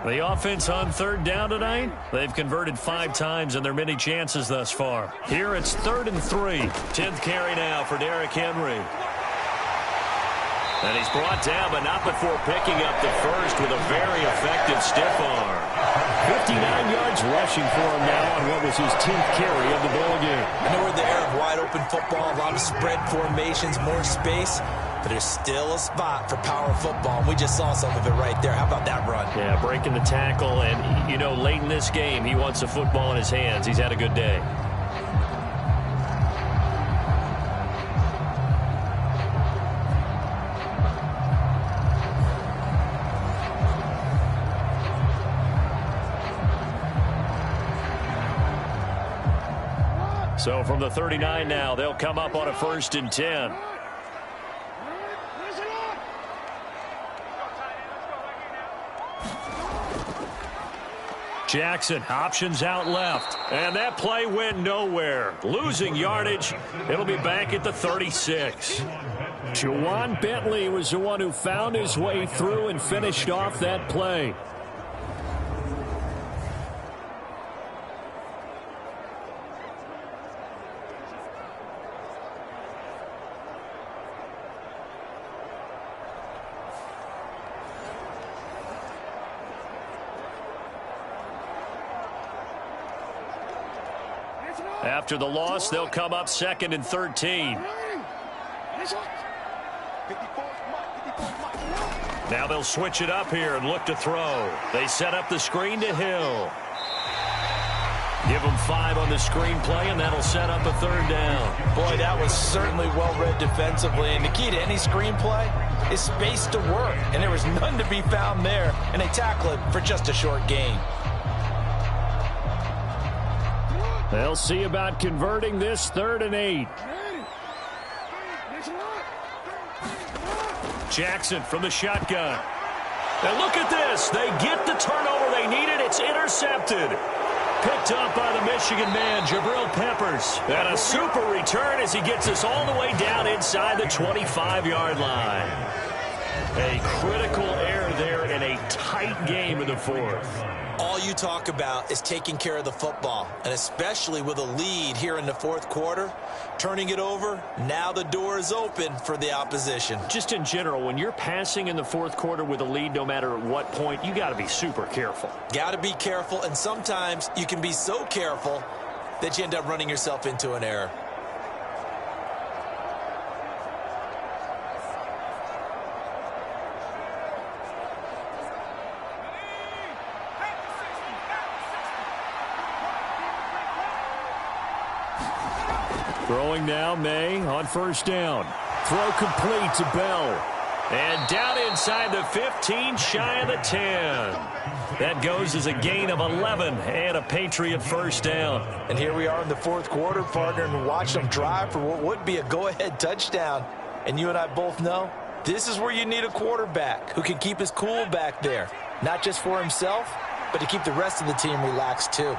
The offense on third down tonight, they've converted 5 times in their many chances thus far. Here it's 3rd and 3. 10th carry now for Derrick Henry. And he's brought down, but not before picking up the first with a very effective stiff arm. 59 yards rushing for him now on what was his 10th carry of the ball game. I know we're in the era of wide-open football, a lot of spread formations, more space, but there's still a spot for power football. We just saw some of it right there. How about that run? Yeah, breaking the tackle, and, you know, late in this game, he wants the football in his hands. He's had a good day. So from the 39 now, they'll come up on a 1st and 10. Jackson, options out left. And that play went nowhere. Losing yardage. It'll be back at the 36. Juwan Bentley was the one who found his way through and finished off that play. After the loss, they'll come up 2nd and 13. Now they'll switch it up here and look to throw. They set up the screen to Hill. Give them 5 on the screen play, and that'll set up a 3rd down. Boy, that was certainly well-read defensively. And the key to any screenplay is space to work. And there was none to be found there. And they tackle it for just a short gain. They'll see about converting this 3rd and 8. Jackson from the shotgun. And look at this. They get the turnover they needed. It's intercepted. Picked up by the Michigan man, Jabril Peppers. And a super return as he gets us all the way down inside the 25-yard line. A critical error there in a tight game in the 4th. All you talk about is taking care of the football, and especially with a lead here in the 4th quarter, turning it over, now the door is open for the opposition. Just in general, when you're passing in the 4th quarter with a lead, no matter at what point, you got to be super careful. Got to be careful, and sometimes you can be so careful that you end up running yourself into an error. Throwing now, May on 1st down. Throw complete to Bell. And down inside the 15, shy of the 10. That goes as a gain of 11 and a Patriot 1st down. And here we are in the 4th quarter, partner, and watch them drive for what would be a go-ahead touchdown. And you and I both know this is where you need a quarterback who can keep his cool back there. not just for himself, but to keep the rest of the team relaxed too.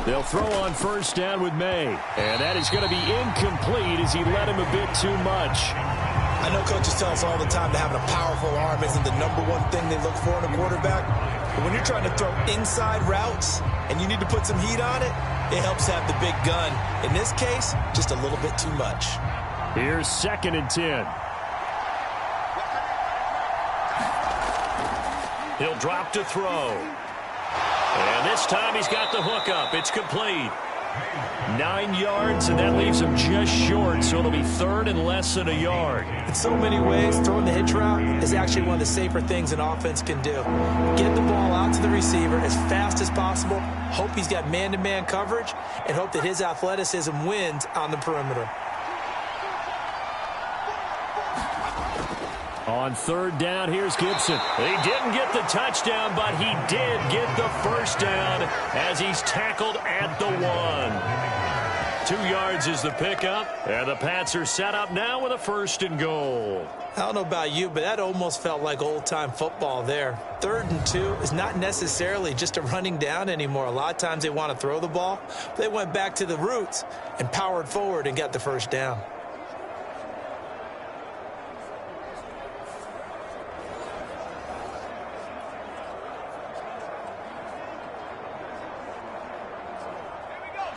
They'll throw on first down with May. And that is going to be incomplete as he led him a bit too much. I know coaches tell us all the time that having a powerful arm isn't the #1 thing they look for in a quarterback. But when you're trying to throw inside routes and you need to put some heat on it, it helps have the big gun. In this case, just a little bit too much. Here's 2nd and 10. He'll drop to throw. And this time he's got the hook up. It's complete. 9 yards, and that leaves him just short, so it'll be 3rd and less than a yard. In so many ways, throwing the hitch route is actually one of the safer things an offense can do. Get the ball out to the receiver as fast as possible, hope he's got man-to-man coverage, and hope that his athleticism wins on the perimeter. On 3rd down, here's Gibson. He didn't get the touchdown, but he did get the first down as he's tackled at the 1. 2 yards is the pickup, and the Pats are set up now with a 1st and goal. I don't know about you, but that almost felt like old-time football there. 3rd and 2 is not necessarily just a running down anymore. A lot of times they want to throw the ball. They went back to the roots and powered forward and got the first down.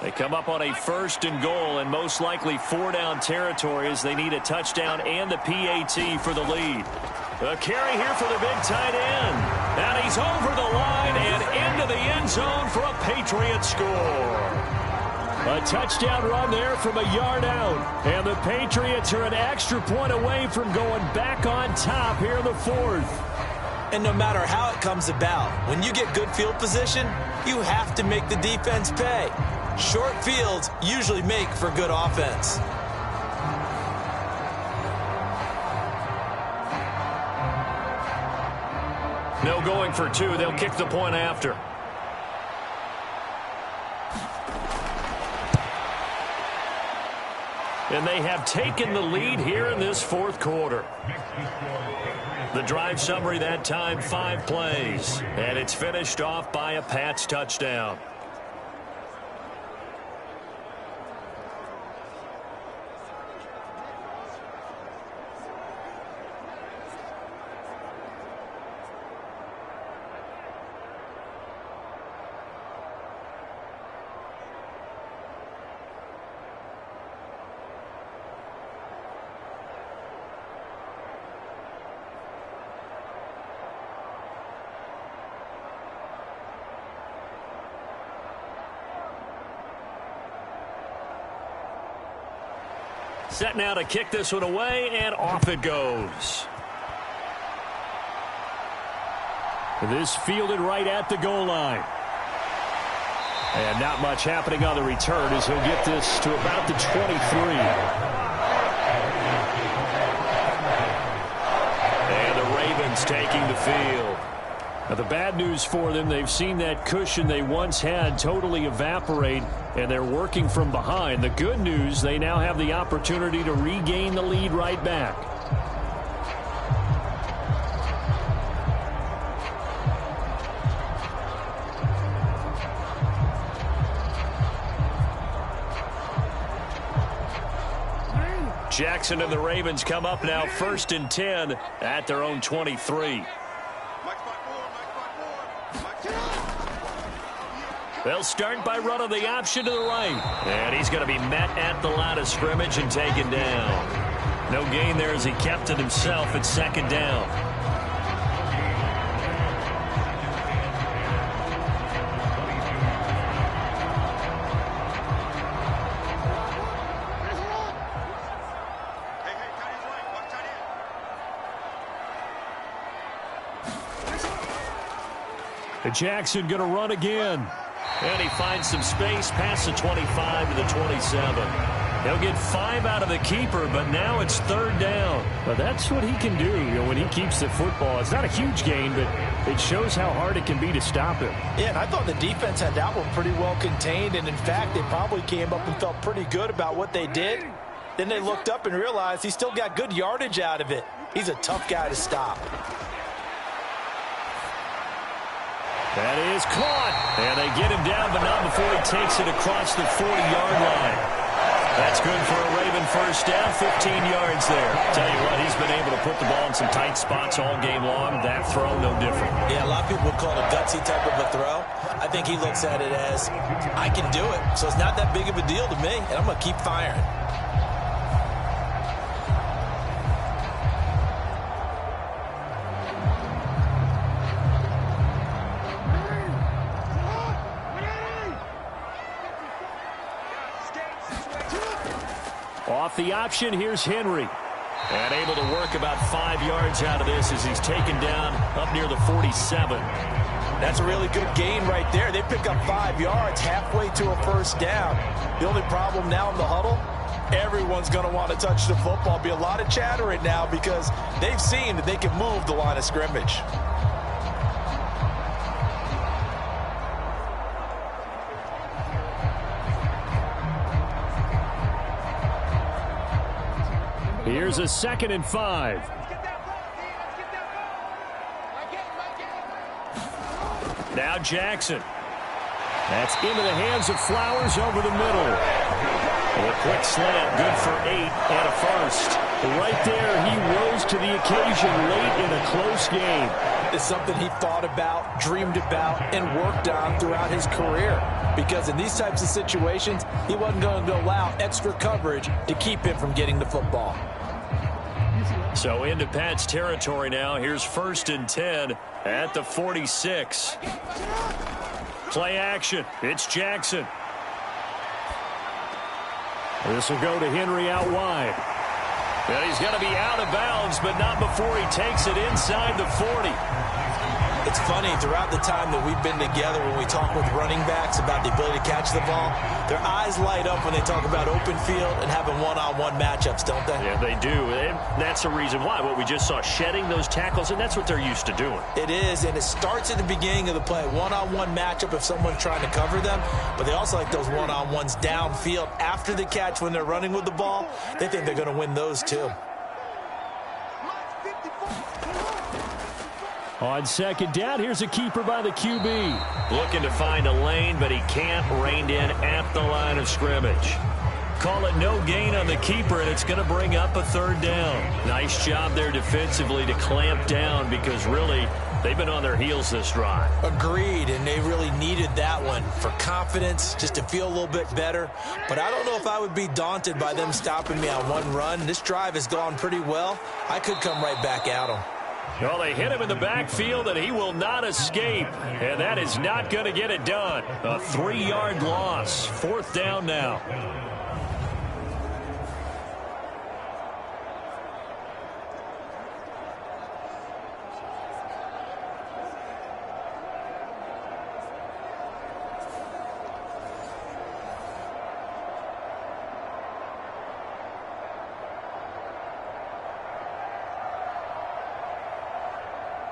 They come up on a 1st and goal and most likely 4-down territory as they need a touchdown and the PAT for the lead. A carry here for the big tight end. And he's over the line and into the end zone for a Patriots score. A touchdown run there from a yard out. And the Patriots are an extra point away from going back on top here in the 4th. And no matter how it comes about, when you get good field position, you have to make the defense pay. Short fields usually make for good offense. No going for 2. They'll kick the point after. And they have taken the lead here in this 4th quarter. The drive summary that time, 5 plays. And it's finished off by a Pats touchdown. Set now to kick this one away, and off it goes. This fielded right at the goal line. And not much happening on the return as he'll get this to about the 23. And the Ravens taking the field. Now, the bad news for them, they've seen that cushion they once had totally evaporate, and they're working from behind. The good news, they now have the opportunity to regain the lead right back. Jackson and the Ravens come up now 1st and 10 at their own 23. They'll start by running the option to the right. And he's going to be met at the line of scrimmage and taken down. No gain there as he kept it himself at 2nd down. Jackson going to run again. And he finds some space past the 25 to the 27. He'll get 5 out of the keeper, but now it's 3rd down. But that's what he can do, when he keeps the football. It's not a huge gain, but it shows how hard it can be to stop him. Yeah, and I thought the defense had that one pretty well contained. And, in fact, they probably came up and felt pretty good about what they did. Then they looked up and realized he still got good yardage out of it. He's a tough guy to stop. That is caught. And they get him down, but not before he takes it across the 40-yard line. That's good for a Raven first down, 15 yards there. Tell you what, he's been able to put the ball in some tight spots all game long. That throw, no different. Yeah, a lot of people would call it a gutsy type of a throw. I think he looks at it as, I can do it. So it's not that big of a deal to me, and I'm going to keep firing. Off the option, here's Henry. And able to work about 5 yards out of this as he's taken down up near the 47. That's a really good gain right there. They pick up 5 yards halfway to a first down. The only problem now in the huddle, everyone's going to want to touch the football. Be a lot of chattering now because they've seen that they can move the line of scrimmage. Here's a 2nd and 5. Now Jackson. That's into the hands of Flowers over the middle. A quick slant, good for 8 and a first. Right there, he rose to the occasion late in a close game. It's something he thought about, dreamed about, and worked on throughout his career. Because in these types of situations, he wasn't going to allow extra coverage to keep him from getting the football. So into Pat's territory now. Here's 1st and 10 at the 46. Play action. It's Jackson. This will go to Henry out wide. And he's going to be out of bounds, but not before he takes it inside the 40. It's funny, throughout the time that we've been together, when we talk with running backs about the ability to catch the ball, their eyes light up when they talk about open field and having one-on-one matchups, don't they? Yeah, they do. And that's the reason why. What we just saw, shedding those tackles, and that's what they're used to doing. It is, and it starts at the beginning of the play. One-on-one matchup if someone's trying to cover them, but they also like those one-on-ones downfield after the catch when they're running with the ball. They think they're going to win those too. On 2nd down, here's a keeper by the QB. Looking to find a lane, but he can't. Reined in at the line of scrimmage. Call it no gain on the keeper, and it's going to bring up a 3rd down. Nice job there defensively to clamp down because really they've been on their heels this drive. Agreed, and they really needed that one for confidence, just to feel a little bit better. But I don't know if I would be daunted by them stopping me on one run. This drive has gone pretty well. I could come right back at them. Well, they hit him in the backfield, and he will not escape. And that is not going to get it done. A 3-yard loss. 4th down now.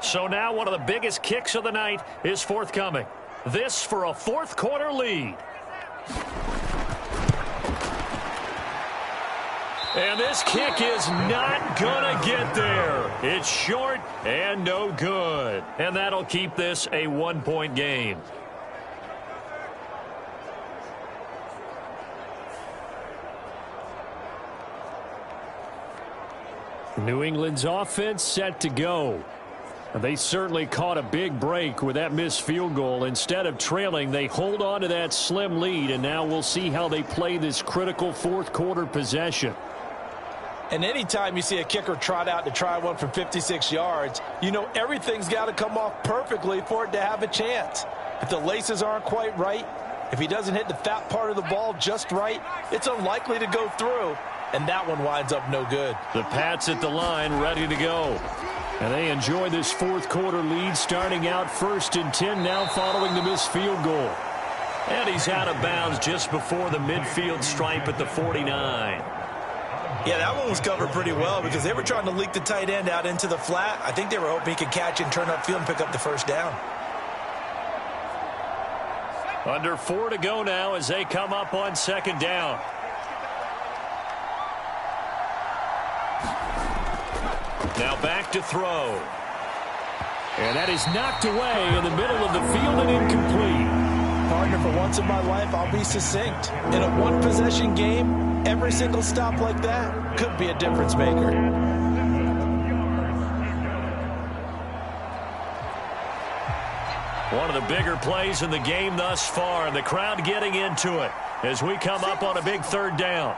So now one of the biggest kicks of the night is forthcoming. This for a 4th quarter lead. And this kick is not gonna get there. It's short and no good. And that'll keep this a 1-point game. New England's offense set to go. They certainly caught a big break with that missed field goal. Instead of trailing, they hold on to that slim lead, and now we'll see how they play this critical 4th quarter possession. And anytime you see a kicker trot out to try one from 56 yards, you know everything's got to come off perfectly for it to have a chance. If the laces aren't quite right, if he doesn't hit the fat part of the ball just right, it's unlikely to go through, and that one winds up no good. The Pats at the line, ready to go. And they enjoy this 4th quarter lead, starting out 1st and 10 now following the missed field goal. And he's out of bounds just before the midfield stripe at the 49. Yeah, that one was covered pretty well because they were trying to leak the tight end out into the flat. I think they were hoping he could catch and turn upfield and pick up the 1st down. Under 4 to go now as they come up on 2nd down. Now back to throw. And that is knocked away in the middle of the field and incomplete. Partner, for once in my life, I'll be succinct. In a one-possession game, every single stop like that could be a difference maker. One of the bigger plays in the game thus far, and the crowd getting into it as we come up on a big third down.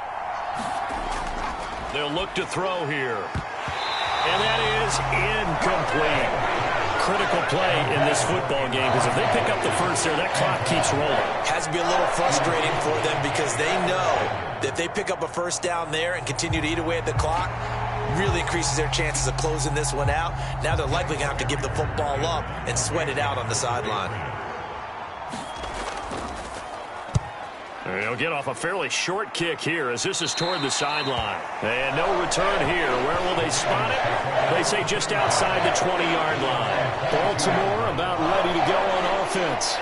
They'll look to throw here. And that is incomplete. Critical play in this football game, because if they pick up the first there, that clock keeps rolling. Has to be a little frustrating for them because they know that if they pick up a first down there and continue to eat away at the clock, really increases their chances of closing this one out. Now they're likely going to have to give the football up and sweat it out on the sideline. They'll get off a fairly short kick here as this is toward the sideline. And no return here. Where will they spot it? They say just outside the 20-yard line. Baltimore about ready to go on offense.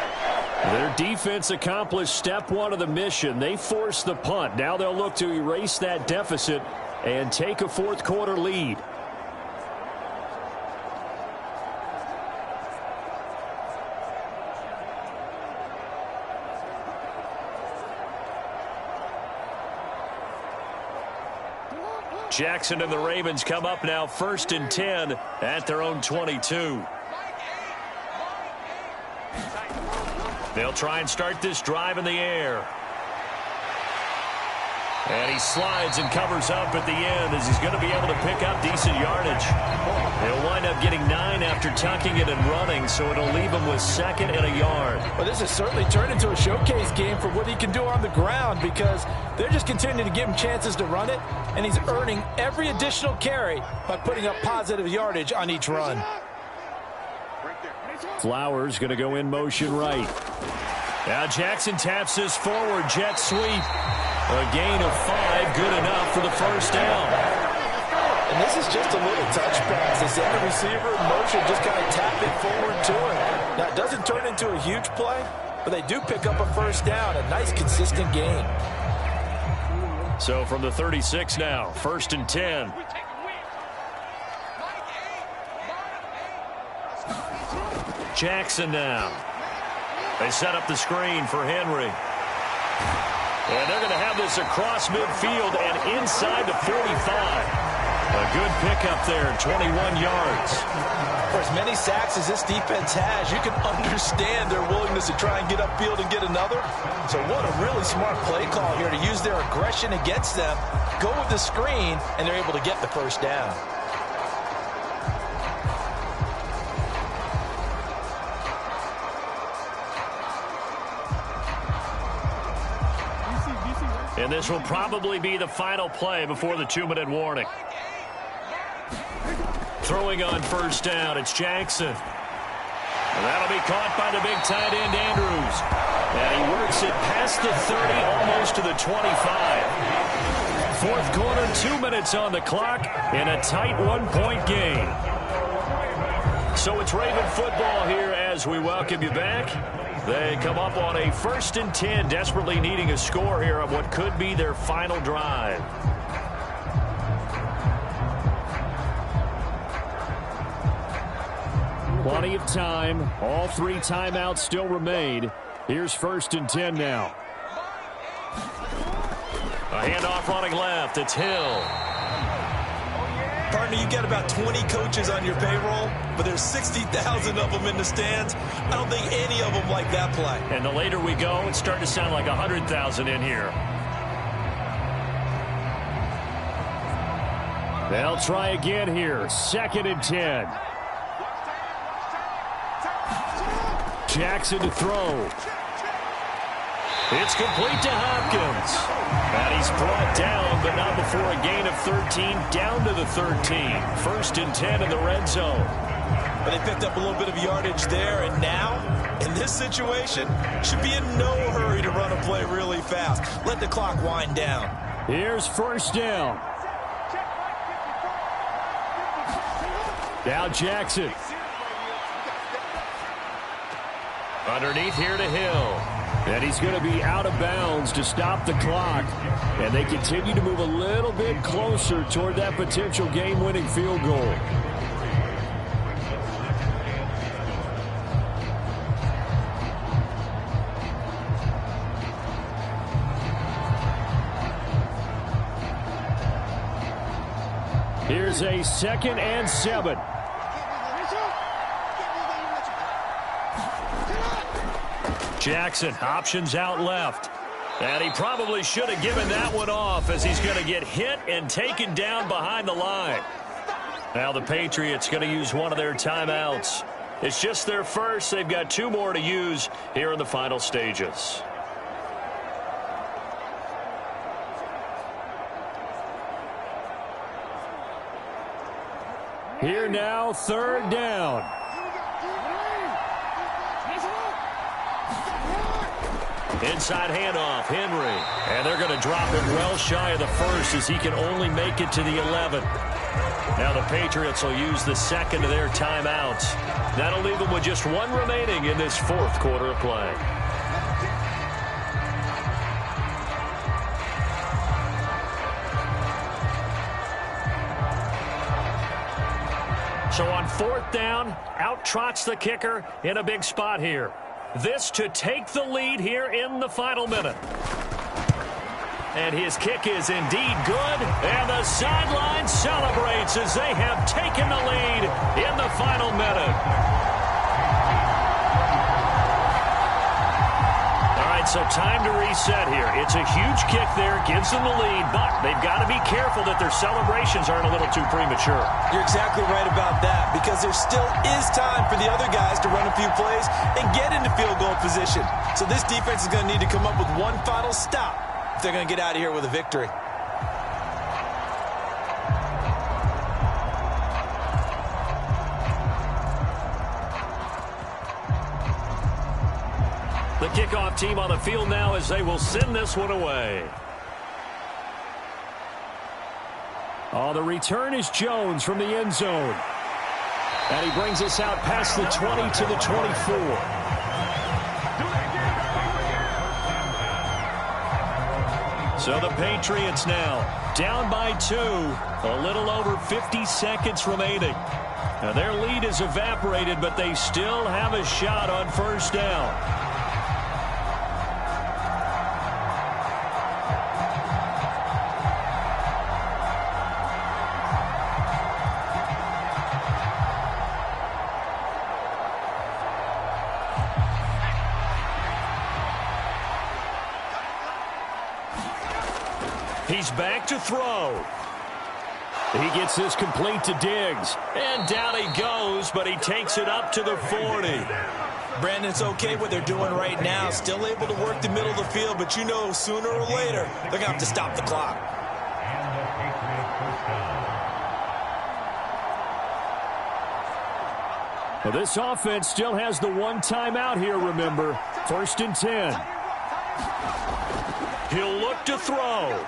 Their defense accomplished step one of the mission. They forced the punt. Now they'll look to erase that deficit and take a fourth-quarter lead. Jackson and the Ravens come up now 1st and 10 at their own 22. They'll try and start this drive in the air. And he slides and covers up at the end as he's going to be able to pick up decent yardage. He'll wind up getting 9 after tucking it and running, so it'll leave him with 2nd and a yard. Well, this has certainly turned into a showcase game for what he can do on the ground because they're just continuing to give him chances to run it, and he's earning every additional carry by putting up positive yardage on each run. Flowers going to go in motion right. Now Jackson taps this forward jet sweep. A gain of 5, good enough for the first down. And this is just a little touch pass. They send the receiver in motion, just kind of tap it forward to him. Now, it doesn't turn into a huge play, but they do pick up a first down, a nice, consistent gain. So from the 36 now, 1st and 10. Jackson now. They set up the screen for Henry. And they're going to have this across midfield and inside the 45. A good pickup there, 21 yards. For as many sacks as this defense has, you can understand their willingness to try and get upfield and get another. So what a really smart play call here to use their aggression against them, go with the screen, and they're able to get the first down. And this will probably be the final play before the 2-minute warning. Throwing on first down, it's Jackson. And that'll be caught by the big tight end, Andrews. And he works it past the 30, almost to the 25. Fourth quarter, 2 minutes on the clock, and a tight 1-point game. So it's Raven football here as we welcome you back. They come up on a 1st and 10, desperately needing a score here on what could be their final drive. Plenty of time. All 3 timeouts still remain. Here's 1st and 10 now. A handoff running left. It's Hill. Partner, you got about 20 coaches on your payroll, but there's 60,000 of them in the stands. I don't think any of them like that play. And the later we go, it's starting to sound like 100,000 in here. They'll try again here. 2nd and 10. Jackson to throw. It's complete to Hopkins. And he's brought down, but not before a gain of 13, down to the 13. 1st and 10 in the red zone. But they picked up a little bit of yardage there, and now, in this situation, should be in no hurry to run a play really fast. Let the clock wind down. Here's first down. Now Jackson. Underneath here to Hill. And he's going to be out of bounds to stop the clock. And they continue to move a little bit closer toward that potential game-winning field goal. Here's a 2nd and 7. Jackson, options out left. And he probably should have given that one off as he's going to get hit and taken down behind the line. Now the Patriots going to use one of their timeouts. It's just their first. They've got 2 more to use here in the final stages. Here now, 3rd down. Inside handoff, Henry. And they're going to drop him well shy of the 1st as he can only make it to the 11. Now the Patriots will use the 2nd of their timeouts. That'll leave them with just 1 remaining in this 4th quarter of play. So on 4th down, out trots the kicker in a big spot here. This to take the lead here in the final minute. And his kick is indeed good. And the sideline celebrates as they have taken the lead in the final minute. All right, so time to reset here. It's a huge kick there, gives them the lead, but they've got to be careful that their celebrations aren't a little too premature. You're exactly right about that, because there still is time for the other guys to run a few plays and get into field goal position. So this defense is going to need to come up with one final stop if they're going to get out of here with a victory. The kickoff team on the field now as they will send this one away. Oh, the return is Jones from the end zone. And he brings us out past the 20 to the 24. So the Patriots now down by 2. A little over 50 seconds remaining. Now their lead is evaporated, but they still have a shot on 1st down. He's back to throw. He gets this complete to Diggs. And down he goes, but he takes it up to the 40. Brandon, it's okay what they're doing right now. Still able to work the middle of the field, but you know sooner or later they're going to have to stop the clock. Well, this offense still has the 1 timeout here, remember. 1st and 10. He'll look to throw.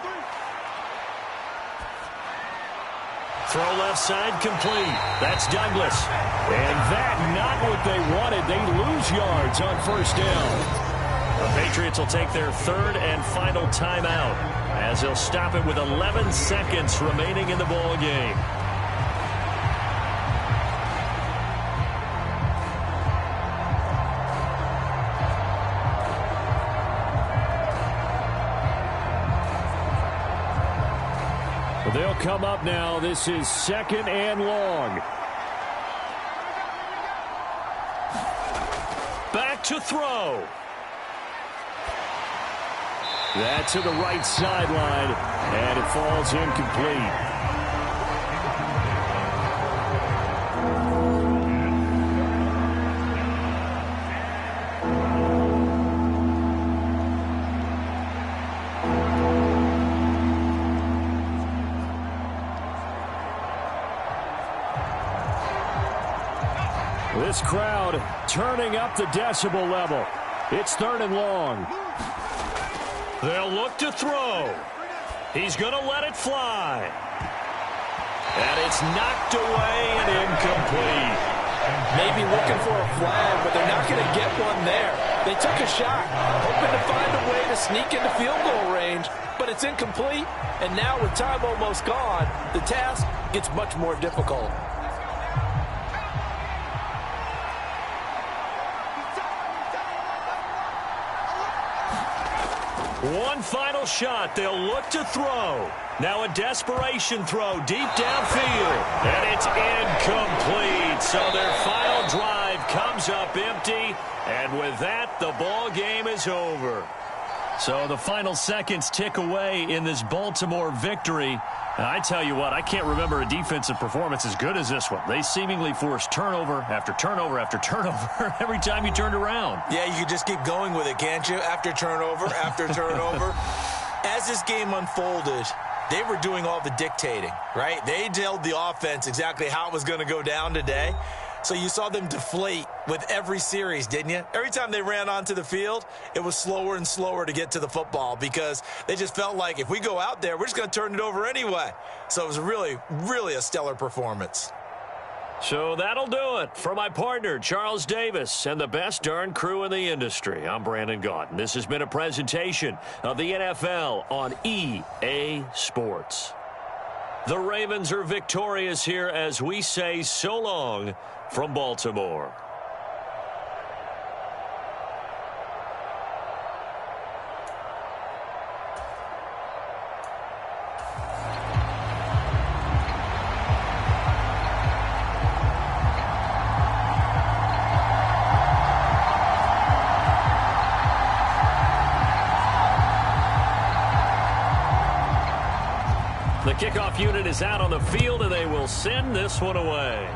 Throw left side complete. That's Douglas. And that not what they wanted. They lose yards on 1st down. The Patriots will take their 3rd and final timeout as they'll stop it with 11 seconds remaining in the ball game. They'll come up now. This is 2nd and long. Back to throw. That to the right sideline, and it falls incomplete. This crowd turning up the decibel level. It's 3rd and long. They'll look to throw. He's going to let it fly. And it's knocked away and incomplete. Maybe looking for a flag, but they're not going to get one there. They took a shot, hoping to find a way to sneak into field goal range, but it's incomplete. And now with time almost gone, the task gets much more difficult. One final shot. They'll look to throw. Now a desperation throw deep downfield. And it's incomplete. So their final drive comes up empty. And with that, the ball game is over. So the final seconds tick away in this Baltimore victory. And I tell you what, I can't remember a defensive performance as good as this one. They seemingly forced turnover after turnover after turnover every time you turned around. Yeah, you can just keep going with it, can't you? After turnover, after turnover. As this game unfolded, they were doing all the dictating, right? They told the offense exactly how it was going to go down today. So you saw them deflate with every series, didn't you? Every time they ran onto the field, it was slower and slower to get to the football because they just felt like if we go out there, we're just going to turn it over anyway. So it was really, really a stellar performance. So that'll do it for my partner, Charles Davis, and the best darn crew in the industry. I'm Brandon Gaudin. This has been a presentation of the NFL on EA Sports. The Ravens are victorious here as we say so long from Baltimore. The kickoff unit is out on the field, and they will send this one away.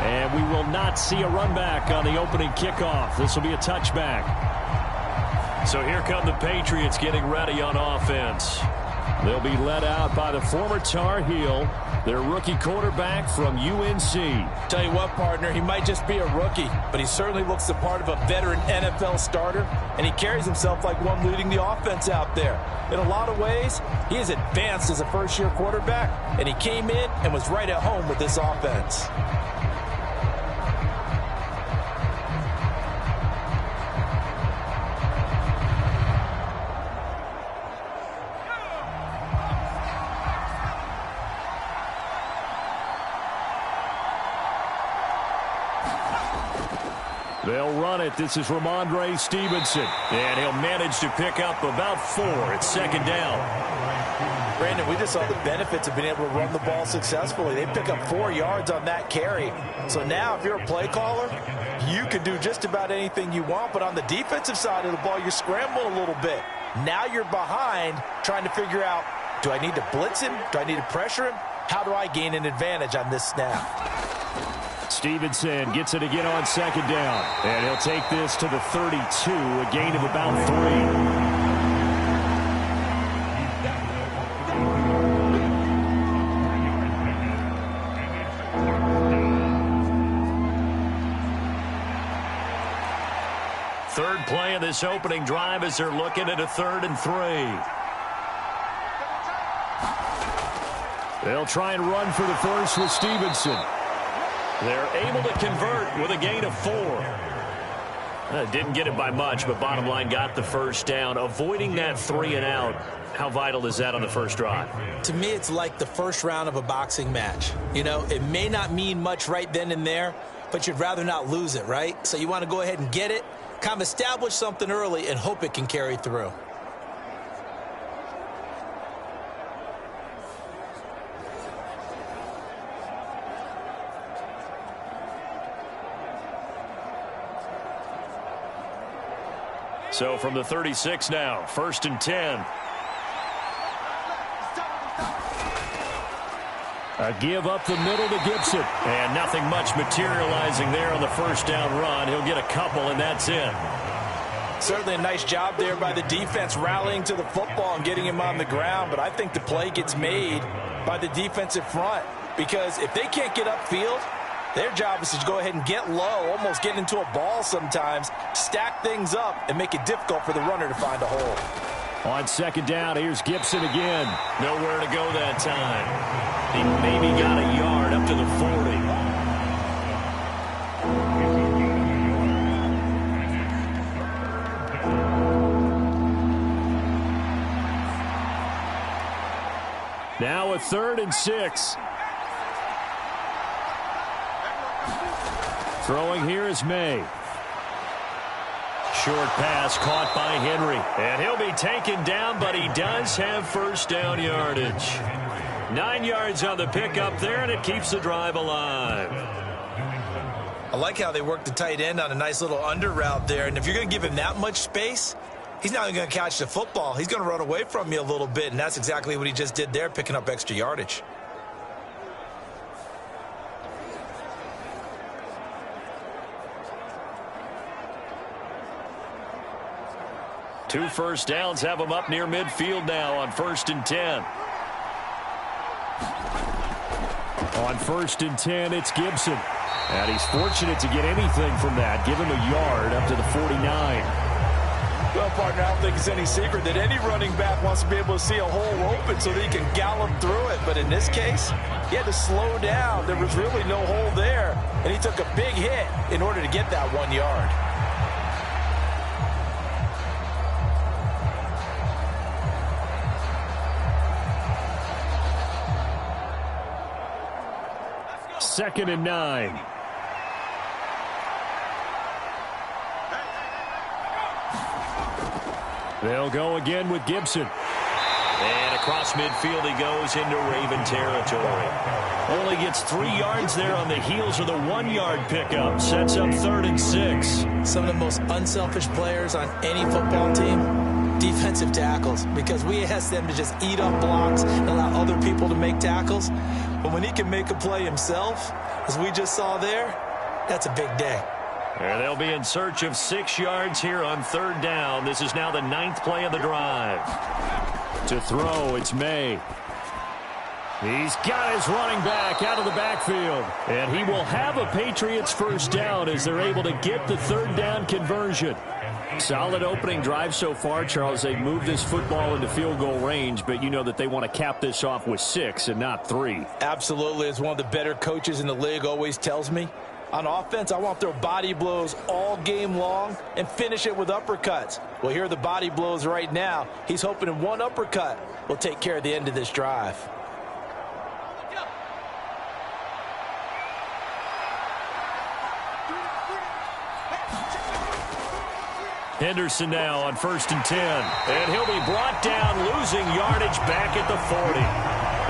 And we will not see a run back on the opening kickoff. This will be a touchback. So here come the Patriots getting ready on offense. They'll be led out by the former Tar Heel, their rookie quarterback from UNC. Tell you what, partner, he might just be a rookie, but he certainly looks the part of a veteran NFL starter, and he carries himself like one leading the offense out there. In a lot of ways, he is advanced as a first-year quarterback, and he came in and was right at home with this offense. They'll run it. This is Ramondre Stevenson. And he'll manage to pick up about 4. It's second down. Brandon, we just saw the benefits of being able to run the ball successfully. They pick up 4 yards on that carry. So now if you're a play caller, you can do just about anything you want. But on the defensive side of the ball, you're scrambling a little bit. Now you're behind trying to figure out, do I need to blitz him? Do I need to pressure him? How do I gain an advantage on this snap? Stevenson gets it again on second down. And he'll take this to the 32, a gain of about 3. Third play of this opening drive as they're looking at a 3rd and 3. They'll try and run for the first with Stevenson. They're able to convert with a gain of 4. Didn't get it by much, but bottom line got the first down. Avoiding that 3 and out, how vital is that on the first drive? To me, it's like the first round of a boxing match. You know, it may not mean much right then and there, but you'd rather not lose it, right? So you want to go ahead and get it, kind of establish something early, and hope it can carry through. So from the 36 now, 1st and 10. A give up the middle to Gibson. And nothing much materializing there on the first down run. He'll get a couple, and that's it. Certainly a nice job there by the defense rallying to the football and getting him on the ground. But I think the play gets made by the defensive front. Because if they can't get upfield, their job is to go ahead and get low, almost get into a ball sometimes, stack things up, and make it difficult for the runner to find a hole. On second down, here's Gibson again. Nowhere to go that time. He maybe got a yard up to the 40. Now a 3rd and 6. Throwing here is May. short pass caught by Henry. And he'll be taken down, but he does have first down yardage. 9 yards on the pickup there, and it keeps the drive alive. I like how they work the tight end on a nice little under route there. And if you're going to give him that much space, he's not even going to catch the football. He's going to run away from you a little bit, and that's exactly what he just did there, picking up extra yardage. Two first downs have him up near midfield now on 1st and 10. On 1st and 10, it's Gibson. And he's fortunate to get anything from that. Give him a yard up to the 49. Well, partner, I don't think it's any secret that any running back wants to be able to see a hole open so that he can gallop through it. But in this case, he had to slow down. There was really no hole there. And he took a big hit in order to get that 1 yard. Second and 9. They'll go again with Gibson. And across midfield he goes into Raven territory. Only gets 3 yards there on the heels of the 1 yard pickup. Sets up 3rd and 6. Some of the most unselfish players on any football team, defensive tackles, because we ask them to just eat up blocks and allow other people to make tackles. But when he can make a play himself, as we just saw there, that's a big day. And they'll be in search of 6 yards here on 3rd down. This is now the 9th play of the drive. To throw, it's May. He's got his running back out of the backfield. And he will have a Patriots first down as they're able to get the 3rd down conversion. Solid opening drive so far, Charles. They've moved this football into field goal range, but you know that they want to cap this off with 6 and not 3. Absolutely. As one of the better coaches in the league always tells me, on offense, I want to throw body blows all game long and finish it with uppercuts. Well, here are the body blows right now. He's hoping in one uppercut will take care of the end of this drive. Henderson now on 1st and 10. And he'll be brought down, losing yardage back at the 40.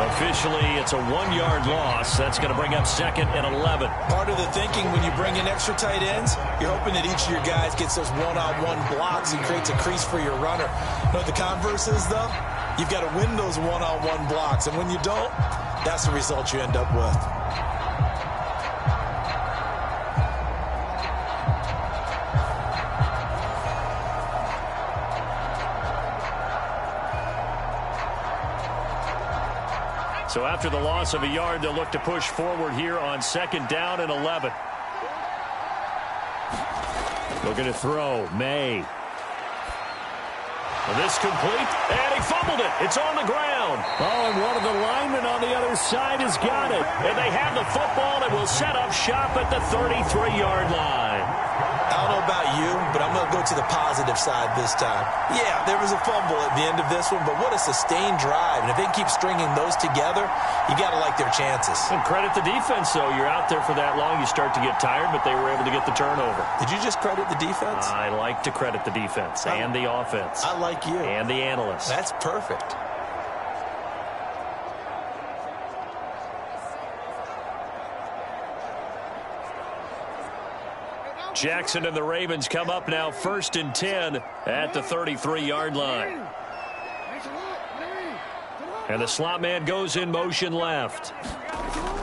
Officially, it's a 1 yard loss. That's going to bring up 2nd and 11. Part of the thinking when you bring in extra tight ends, you're hoping that each of your guys gets those one-on-one blocks and creates a crease for your runner. You know what the converse is, though? You've got to win those one-on-one blocks. And when you don't, that's the result you end up with. So after the loss of a yard, they'll look to push forward here on 2nd down and 11. Looking to throw, May. Well, this complete, and he fumbled it. It's on the ground. Oh, and one of the linemen on the other side has got it. And they have the football and will set up shop at the 33-yard line. I don't know about you, but I'm going to go to the positive side this time. Yeah, there was a fumble at the end of this one, but what a sustained drive. And if they keep stringing those together, you got to like their chances. And credit the defense, though. You're out there for that long, you start to get tired, but they were able to get the turnover. Did you just credit the defense? I like to credit the defense and the offense. I like you. And the analysts. That's perfect. Jackson and the Ravens come up now 1st and 10 at the 33-yard line. And the slot man goes in motion left.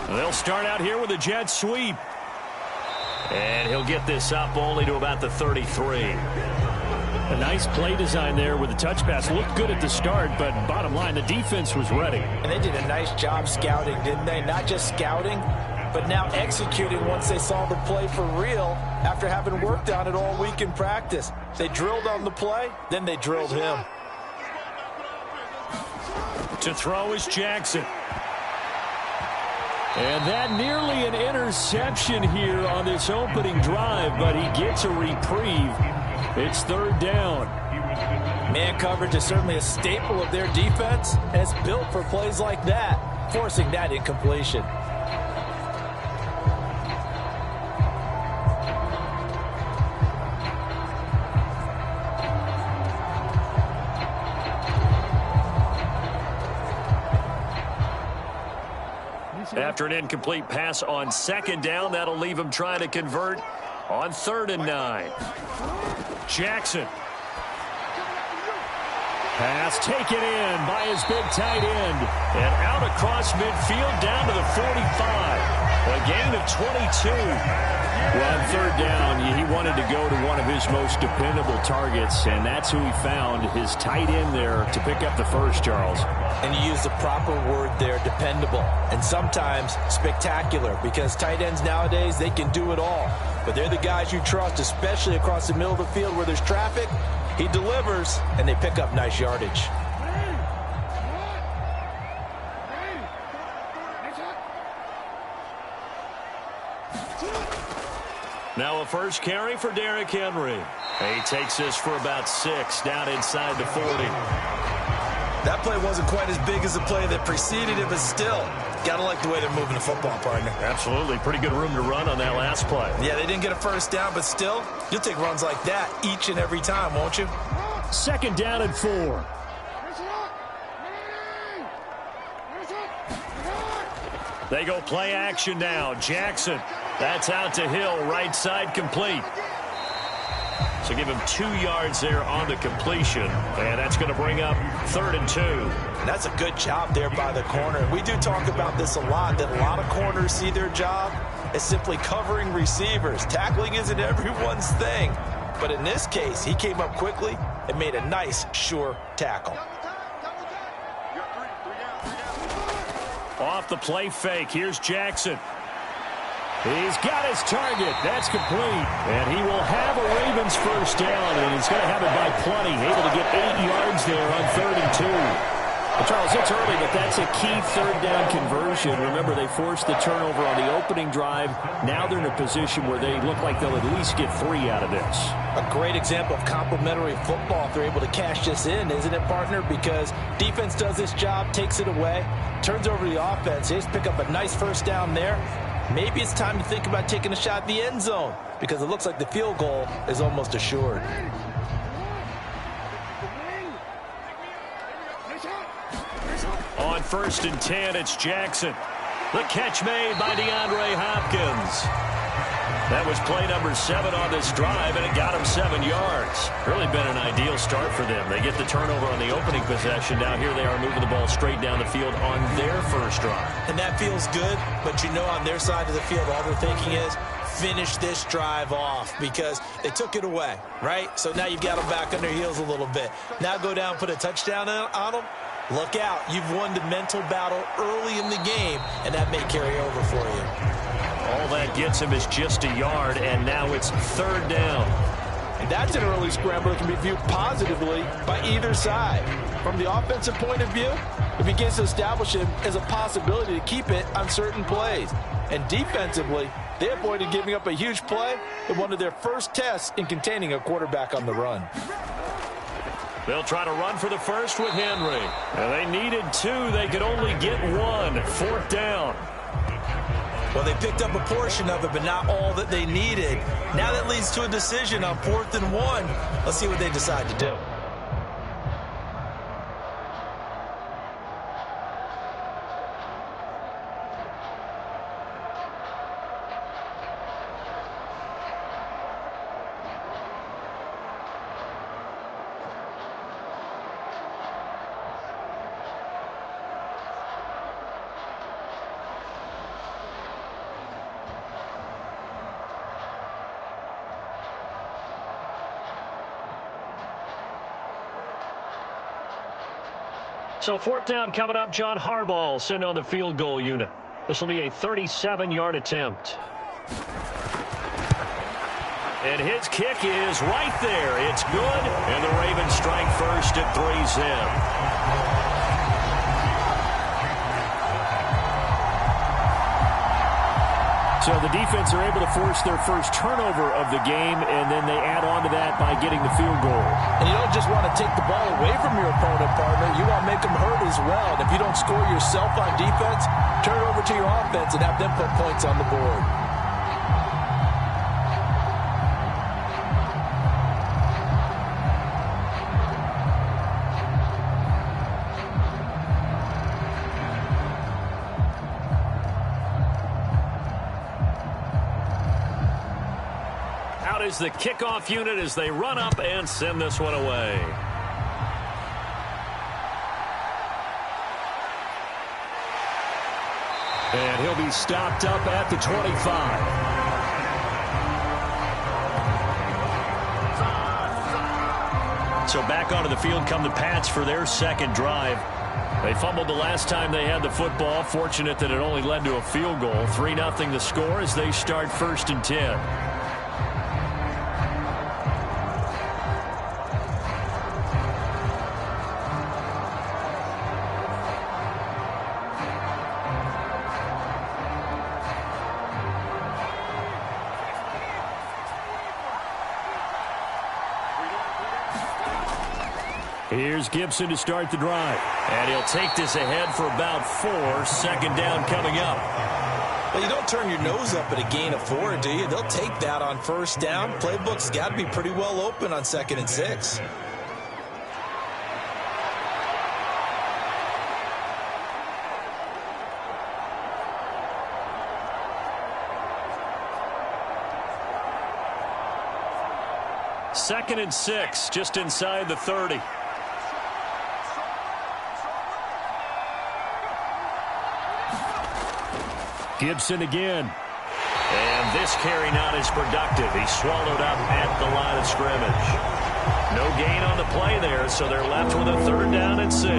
They'll start out here with a jet sweep. And he'll get this up only to about the 33. A nice play design there with the touch pass. Looked good at the start, but bottom line, the defense was ready. And they did a nice job scouting, didn't they? Not just scouting, but now executing once they saw the play for real after having worked on it all week in practice. They drilled on the play, then they drilled him. To throw is Jackson. And that nearly an interception here on this opening drive, but he gets a reprieve. It's 3rd down. Man coverage is certainly a staple of their defense, and it's built for plays like that, forcing that incompletion. After an incomplete pass on 2nd down, that'll leave him trying to convert on 3rd and 9. Jackson. Pass taken in by his big tight end. And out across midfield down to the 45. A gain of 22. Well, on 3rd down, he wanted to go to one of his most dependable targets, and that's who he found, his tight end there, to pick up the first, Charles. And you use the proper word there, dependable. And sometimes spectacular, because tight ends nowadays, they can do it all. But they're the guys you trust, especially across the middle of the field where there's traffic. He delivers, and they pick up nice yardage. Now a first carry for Derrick Henry. He takes this for about 6 down inside the 40. That play wasn't quite as big as the play that preceded it, but still, gotta like the way they're moving the football, partner. Absolutely. Pretty good room to run on that last play. Yeah, they didn't get a first down, but still, you'll take runs like that each and every time, won't you? 2nd down and 4. They go play action now. Jackson. That's out to Hill. Right side complete. So give him 2 yards there on the completion. And that's going to bring up 3rd and 2. And that's a good job there by the corner. We do talk about this a lot, that a lot of corners see their job as simply covering receivers. Tackling isn't everyone's thing. But in this case, he came up quickly and made a nice, sure tackle. Off the play fake. Here's Jackson. He's got his target. That's complete. And he will have a Ravens first down, and he's going to have it by plenty. Able to get 8 yards there on 3rd and 2. Well, Charles, it's early, but that's a key 3rd down conversion. Remember, they forced the turnover on the opening drive. Now they're in a position where they look like they'll at least get 3 out of this. A great example of complementary football if they're able to cash this in, isn't it, partner? Because defense does this job, takes it away, turns over the offense. They just pick up a nice first down there. Maybe it's time to think about taking a shot at the end zone, because it looks like the field goal is almost assured. On 1st and 10, it's Jackson. The catch made by DeAndre Hopkins. That was play number 7 on this drive, and it got him 7 yards. Really been an ideal start for them. They get the turnover on the opening possession. Now here they are moving the ball straight down the field on their first drive. And that feels good, but you know on their side of the field, all they're thinking is, finish this drive off, because they took it away, right? So now you've got them back on their heels a little bit. Now go down, put a touchdown on them. Look out. You've won the mental battle early in the game, and that may carry over for you. All that gets him is just a yard, and now it's 3rd down. And that's an early scramble that can be viewed positively by either side. From the offensive point of view, it begins to establish him as a possibility to keep it on certain plays. And defensively, they avoided giving up a huge play in one of their first tests in containing a quarterback on the run. They'll try to run for the first with Henry. And they needed 2. They could only get 1. 4th down. Well, they picked up a portion of it, but not all that they needed. Now that leads to a decision on 4th and 1. Let's see what they decide to do. So 4th down coming up. John Harbaugh sent on the field goal unit. This will be a 37-yard attempt. And his kick is right there. It's good. And the Ravens strike first at 3-zip. So the defense are able to force their first turnover of the game, and then they add on to that by getting the field goal. And you don't just want to take the ball away from your opponent, partner. You want to make them hurt as well. And if you don't score yourself on defense, turn it over to your offense and have them put points on the board. out is the kickoff unit as they run up and send this one away. And he'll be stopped up at the 25. So back onto the field come the Pats for their second drive. They fumbled the last time they had the football. Fortunate that it only led to a field goal. 3-0 the score as they start 1st and 10. Here's Gibson to start the drive. And he'll take this ahead for about 4. 2nd down coming up. Well, you don't turn your nose up at a gain of 4, do you? They'll take that on 1st down. Playbook's got to be pretty well open on 2nd and 6. Second and 6, just inside the 30. Gibson again. And this carry not as productive. He's swallowed up at the line of scrimmage. No gain on the play there, so they're left with a 3rd down and 6.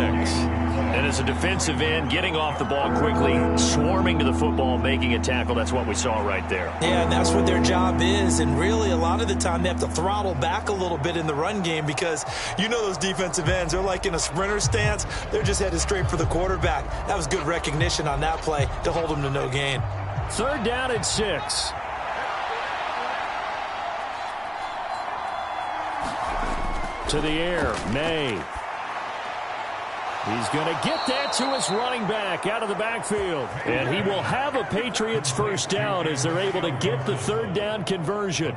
And as a defensive end, getting off the ball quickly, swarming to the football, making a tackle, that's what we saw right there. Yeah, and that's what their job is. And really, a lot of the time, they have to throttle back a little bit in the run game because you know those defensive ends, they're like in a sprinter stance. They're just headed straight for the quarterback. That was good recognition on that play to hold them to no gain. 3rd down and 6. To the air, May. He's going to get that to his running back out of the backfield. And he will have a Patriots 1st down as they're able to get the 3rd down conversion.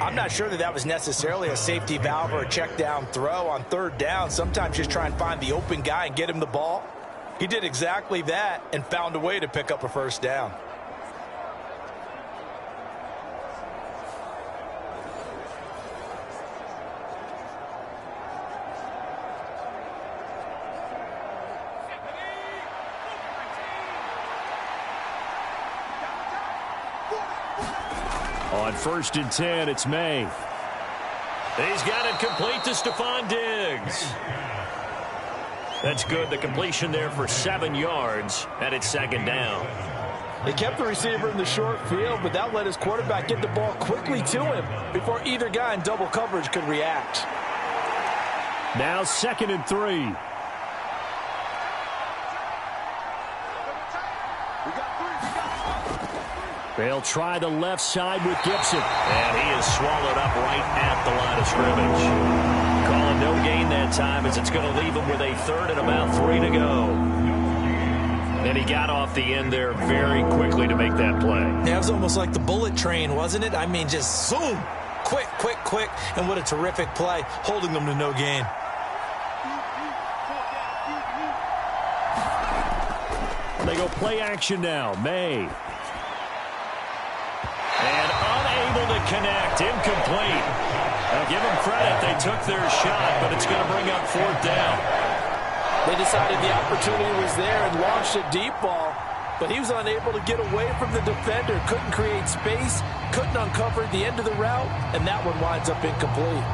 I'm not sure that was necessarily a safety valve or a check down throw on 3rd down. Sometimes just try and find the open guy and get him the ball. He did exactly that and found a way to pick up a 1st down. On 1st and 10, it's May. He's got it complete to Stephon Diggs. That's good. The completion there for 7 yards, and it's 2nd down. They kept the receiver in the short field, but that let his quarterback get the ball quickly to him before either guy in double coverage could react. Now 2nd and 3. They'll try the left side with Gibson. And he is swallowed up right at the line of scrimmage. Calling no gain that time as it's going to leave him with a 3rd and about 3 to go. And he got off the end there very quickly to make that play. That was almost like the bullet train, wasn't it? I mean, just zoom. Quick, quick, quick. And what a terrific play, holding them to no gain. They go play action now. May. And unable to connect. Incomplete. Now give them credit. They took their shot, but it's going to bring up 4th down. They decided the opportunity was there and launched a deep ball, but he was unable to get away from the defender. Couldn't create space, couldn't uncover the end of the route, and that one winds up incomplete.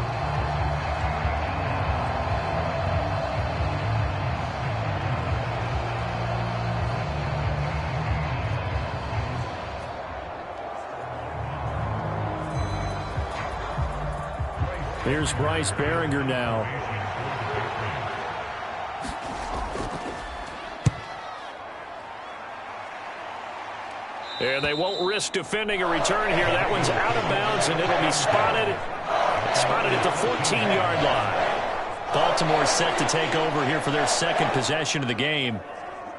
Here's Bryce Behringer now. And they won't risk defending a return here. That one's out of bounds, and it'll be spotted at the 14-yard line. Baltimore set to take over here for their 2nd possession of the game.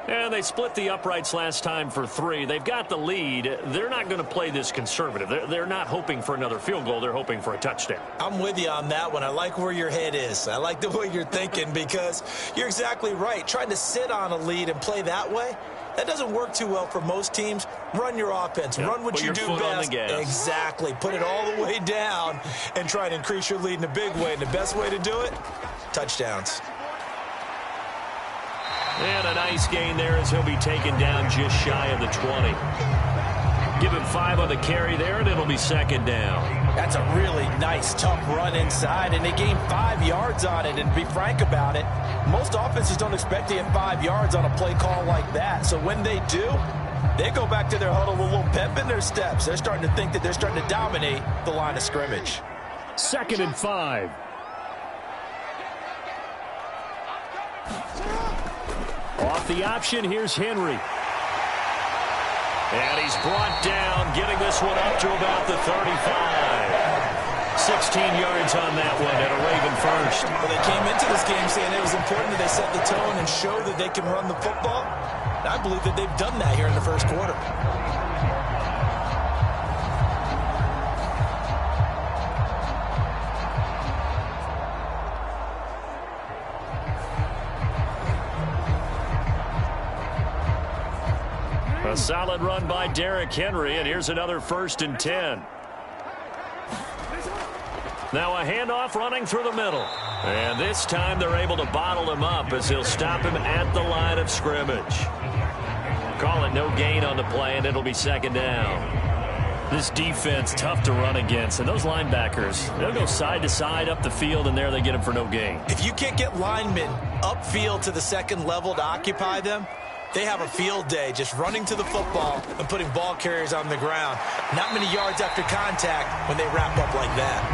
And they split the uprights last time for 3. They've got the lead. They're not going to play this conservative. They're not hoping for another field goal. They're hoping for a touchdown. I'm with you on that one. I like where your head is. I like the way you're thinking because you're exactly right. Trying to sit on a lead and play that way, that doesn't work too well for most teams. Run your offense. Run what you do best. Exactly. Put it all the way down and try to increase your lead in a big way. And the best way to do it, touchdowns. And a nice gain there as he'll be taken down just shy of the 20. Give him 5 on the carry there, and it'll be second down. That's a really nice, tough run inside, and they gained 5 yards on it. And to be frank about it, most offenses don't expect to get 5 yards on a play call like that. So when they do, they go back to their huddle with a little pep in their steps. They're starting to think that they're starting to dominate the line of scrimmage. 2nd and 5. Off the option, here's Henry. And he's brought down, getting this one up to about the 35. 16 yards on that one at a Raven first. Well, they came into this game saying it was important that they set the tone and show that they can run the football. And I believe that they've done that here in the first quarter. A solid run by Derrick Henry, and here's another 1st and 10. Now a handoff running through the middle. And this time they're able to bottle him up as he'll stop him at the line of scrimmage. Call it no gain on the play, and it'll be second down. This defense, tough to run against. And those linebackers, they'll go side to side up the field, and there they get him for no gain. If you can't get linemen upfield to the second level to occupy them, they have a field day just running to the football and putting ball carriers on the ground. Not many yards after contact when they wrap up like that.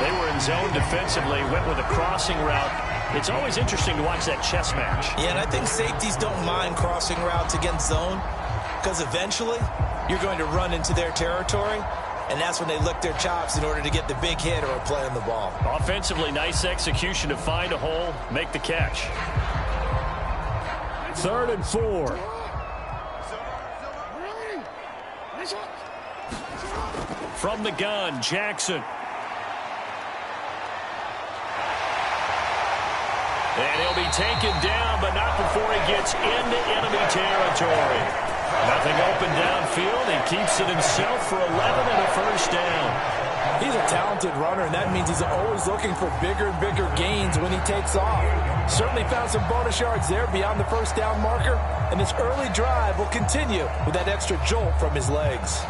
They were in zone defensively, went with a crossing route. It's always interesting to watch that chess match. Yeah, and I think safeties don't mind crossing routes against zone because eventually you're going to run into their territory, and that's when they lick their chops in order to get the big hit or a play on the ball. Offensively, nice execution to find a hole, make the catch. 3rd and 4. From the gun, Jackson. And he'll be taken down, but not before he gets into enemy territory. Nothing open downfield. He keeps it himself for 11 and a 1st down. He's a talented runner, and that means he's always looking for bigger and bigger gains when he takes off. Certainly found some bonus yards there beyond the 1st down marker, and this early drive will continue with that extra jolt from his legs.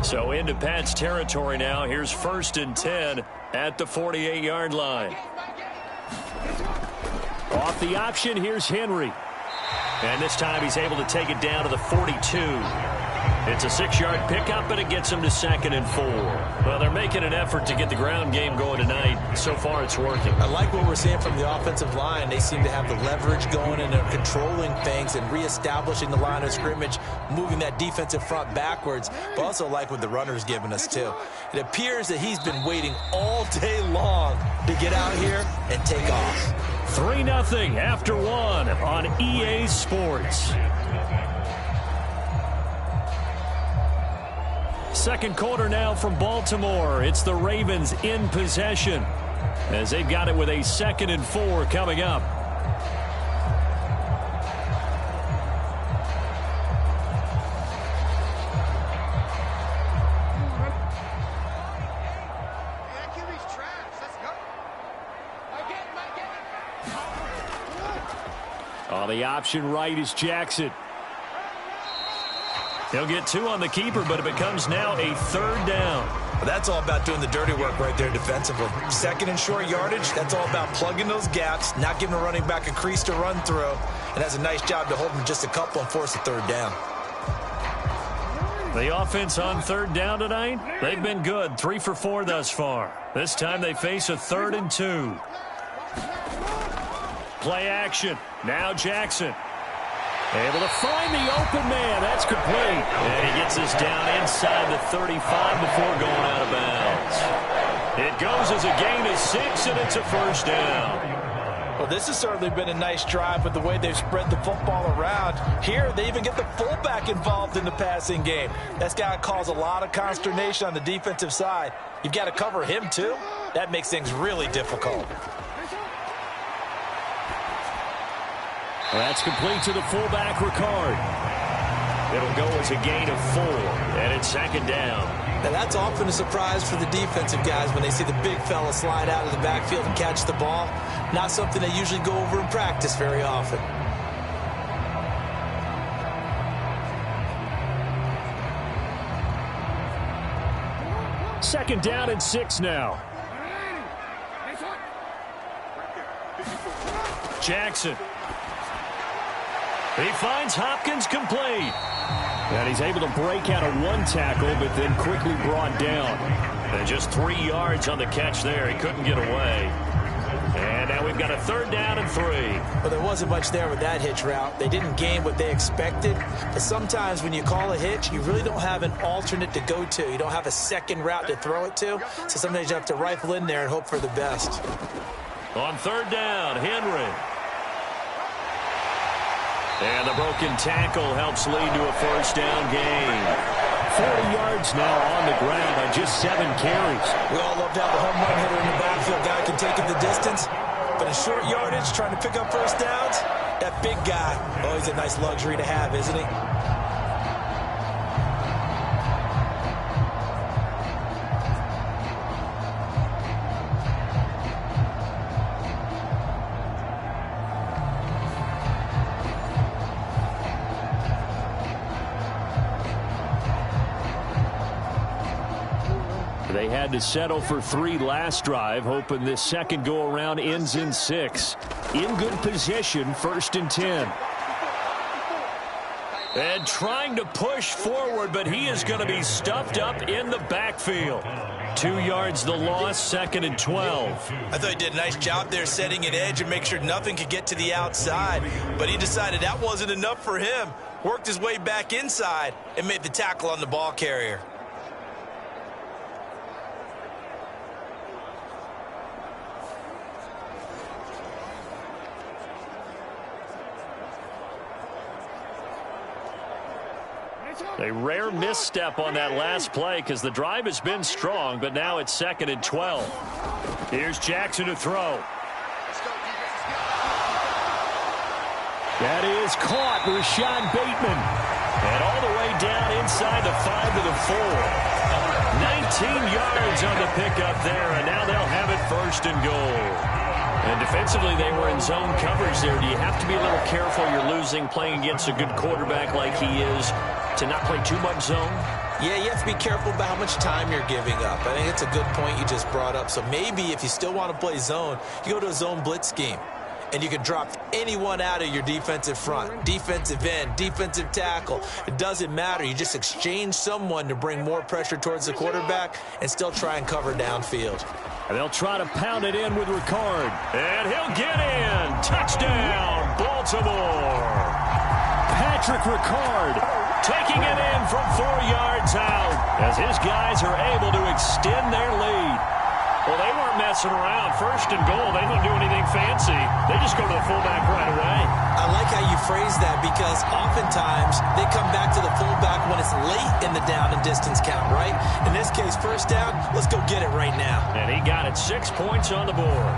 So into Pat's territory now. Here's 1st and 10 at the 48-yard line. Off the option, here's Henry. And this time he's able to take it down to the 42. It's a 6-yard pickup, and it gets him to 2nd and 4. Well, they're making an effort to get the ground game going tonight. So far, it's working. I like what we're seeing from the offensive line. They seem to have the leverage going, and they're controlling things and reestablishing the line of scrimmage, moving that defensive front backwards, but also like what the runner's giving us, too. It appears that he's been waiting all day long to get out here and take off. 3-0 after 1 on EA Sports. Second quarter now from Baltimore. It's the Ravens in possession as they've got it with a 2nd and 4 coming up. On the option right is Jackson. He'll get 2 on the keeper, but it becomes now a 3rd down. Well, that's all about doing the dirty work right there defensively. 2nd and short yardage, that's all about plugging those gaps, not giving a running back a crease to run through, and that's a nice job to hold him just a couple and force a 3rd down. The offense on 3rd down tonight, they've been good. 3 for 4 thus far. This time they face a 3rd and 2. Play action. Now Jackson. Able to find the open man. That's complete. And he gets us down inside the 35 before going out of bounds. It goes as a gain of 6, and it's a first down. Well, this has certainly been a nice drive with the way they've spread the football around. Here, they even get the fullback involved in the passing game. That's got to cause a lot of consternation on the defensive side. You've got to cover him, too. That makes things really difficult. Well, that's complete to the fullback, Ricard. It'll go as a gain of 4, and it's second down. Now, that's often a surprise for the defensive guys when they see the big fella slide out of the backfield and catch the ball. Not something they usually go over in practice very often. Second down and 6 now. Jackson. He finds Hopkins complete. And he's able to break out of one tackle, but then quickly brought down. And just 3 yards on the catch there. He couldn't get away. And now we've got a third down and 3. Well, there wasn't much there with that hitch route. They didn't gain what they expected. But sometimes when you call a hitch, you really don't have an alternate to go to. You don't have a second route to throw it to. So sometimes you have to rifle in there and hope for the best. On third down, Henry. And the broken tackle helps lead to a first down gain. 40 yards now on the ground on just 7 carries. We all love to have a home run hitter in the backfield. Guy can take it the distance. But in short yardage, trying to pick up first downs, that big guy, oh, he's a nice luxury to have, isn't he? They had to settle for 3 last drive, hoping this second go-around ends in 6. In good position, first and 10. And trying to push forward, but he is going to be stuffed up in the backfield. 2 yards the loss, second and 12. I thought he did a nice job there setting an edge and make sure nothing could get to the outside. But he decided that wasn't enough for him. Worked his way back inside and made the tackle on the ball carrier. A rare misstep on that last play because the drive has been strong, but now it's second and 12. Here's Jackson to throw. That is caught, Rashad Bateman. And all the way down inside the 5 to the 4. 19 yards on the pickup there, and now they'll have it first and goal. And defensively, they were in zone coverage there. Do you have to be a little careful? You're losing playing against a good quarterback like he is to not play too much zone? Yeah, you have to be careful about how much time you're giving up. I think it's a good point you just brought up. So maybe if you still want to play zone, you go to a zone blitz scheme. And you can drop anyone out of your defensive front, defensive end, defensive tackle. It doesn't matter. You just exchange someone to bring more pressure towards the quarterback and still try and cover downfield. And they'll try to pound it in with Ricard. And he'll get in. Touchdown, Baltimore. Patrick Ricard taking it in from 4 yards out as his guys are able to extend their lead. Well, they weren't messing around. First and goal, they don't do anything fancy. They just go to the fullback right away. I like how you phrase that because oftentimes they come back to the fullback when it's late in the down and distance count, right? In this case, first down, let's go get it right now. And he got it, 6 points on the board.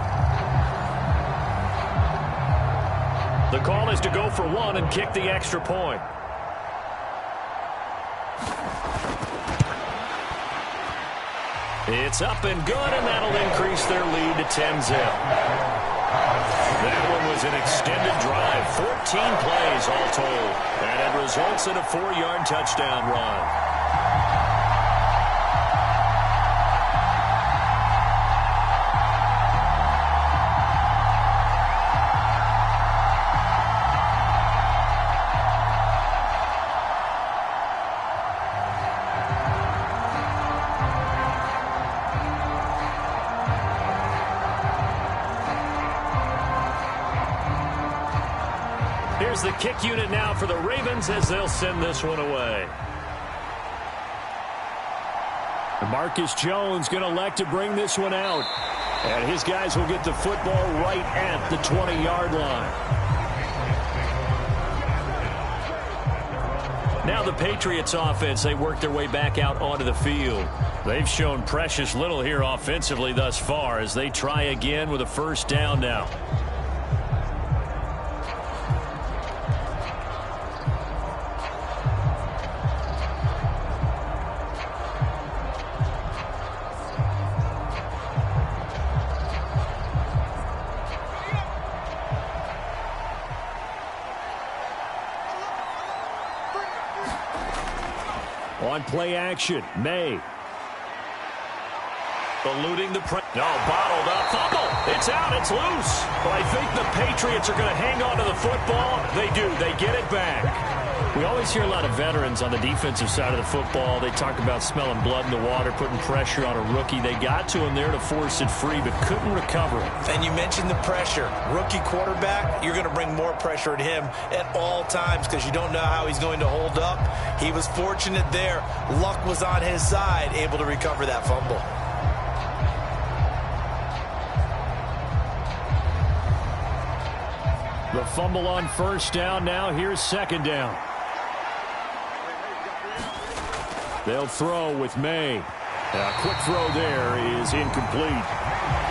The call is to go for 1 and kick the extra point. It's up and good, and that'll increase their lead to 10-0. That one was an extended drive, 14 plays all told, and it results in a 4-yard touchdown run. is the kick unit now for the Ravens as they'll send this one away. Marcus Jones going to elect to bring this one out. And his guys will get the football right at the 20-yard line. Now the Patriots offense, they work their way back out onto the field. They've shown precious little here offensively thus far as they try again with a first down now. On play action, May. Eluding the press. No, bottled up. Fumble. It's out. It's loose. But I think the Patriots are going to hang on to the football. They do. They get it back. We always hear a lot of veterans on the defensive side of the football. They talk about smelling blood in the water, putting pressure on a rookie. They got to him there to force it free, but couldn't recover it. And you mentioned the pressure. Rookie quarterback, you're going to bring more pressure at him at all times because you don't know how he's going to hold up. He was fortunate there. Luck was on his side, able to recover that fumble. The fumble on first down. Now here's second down. They'll throw with May. A quick throw there is incomplete.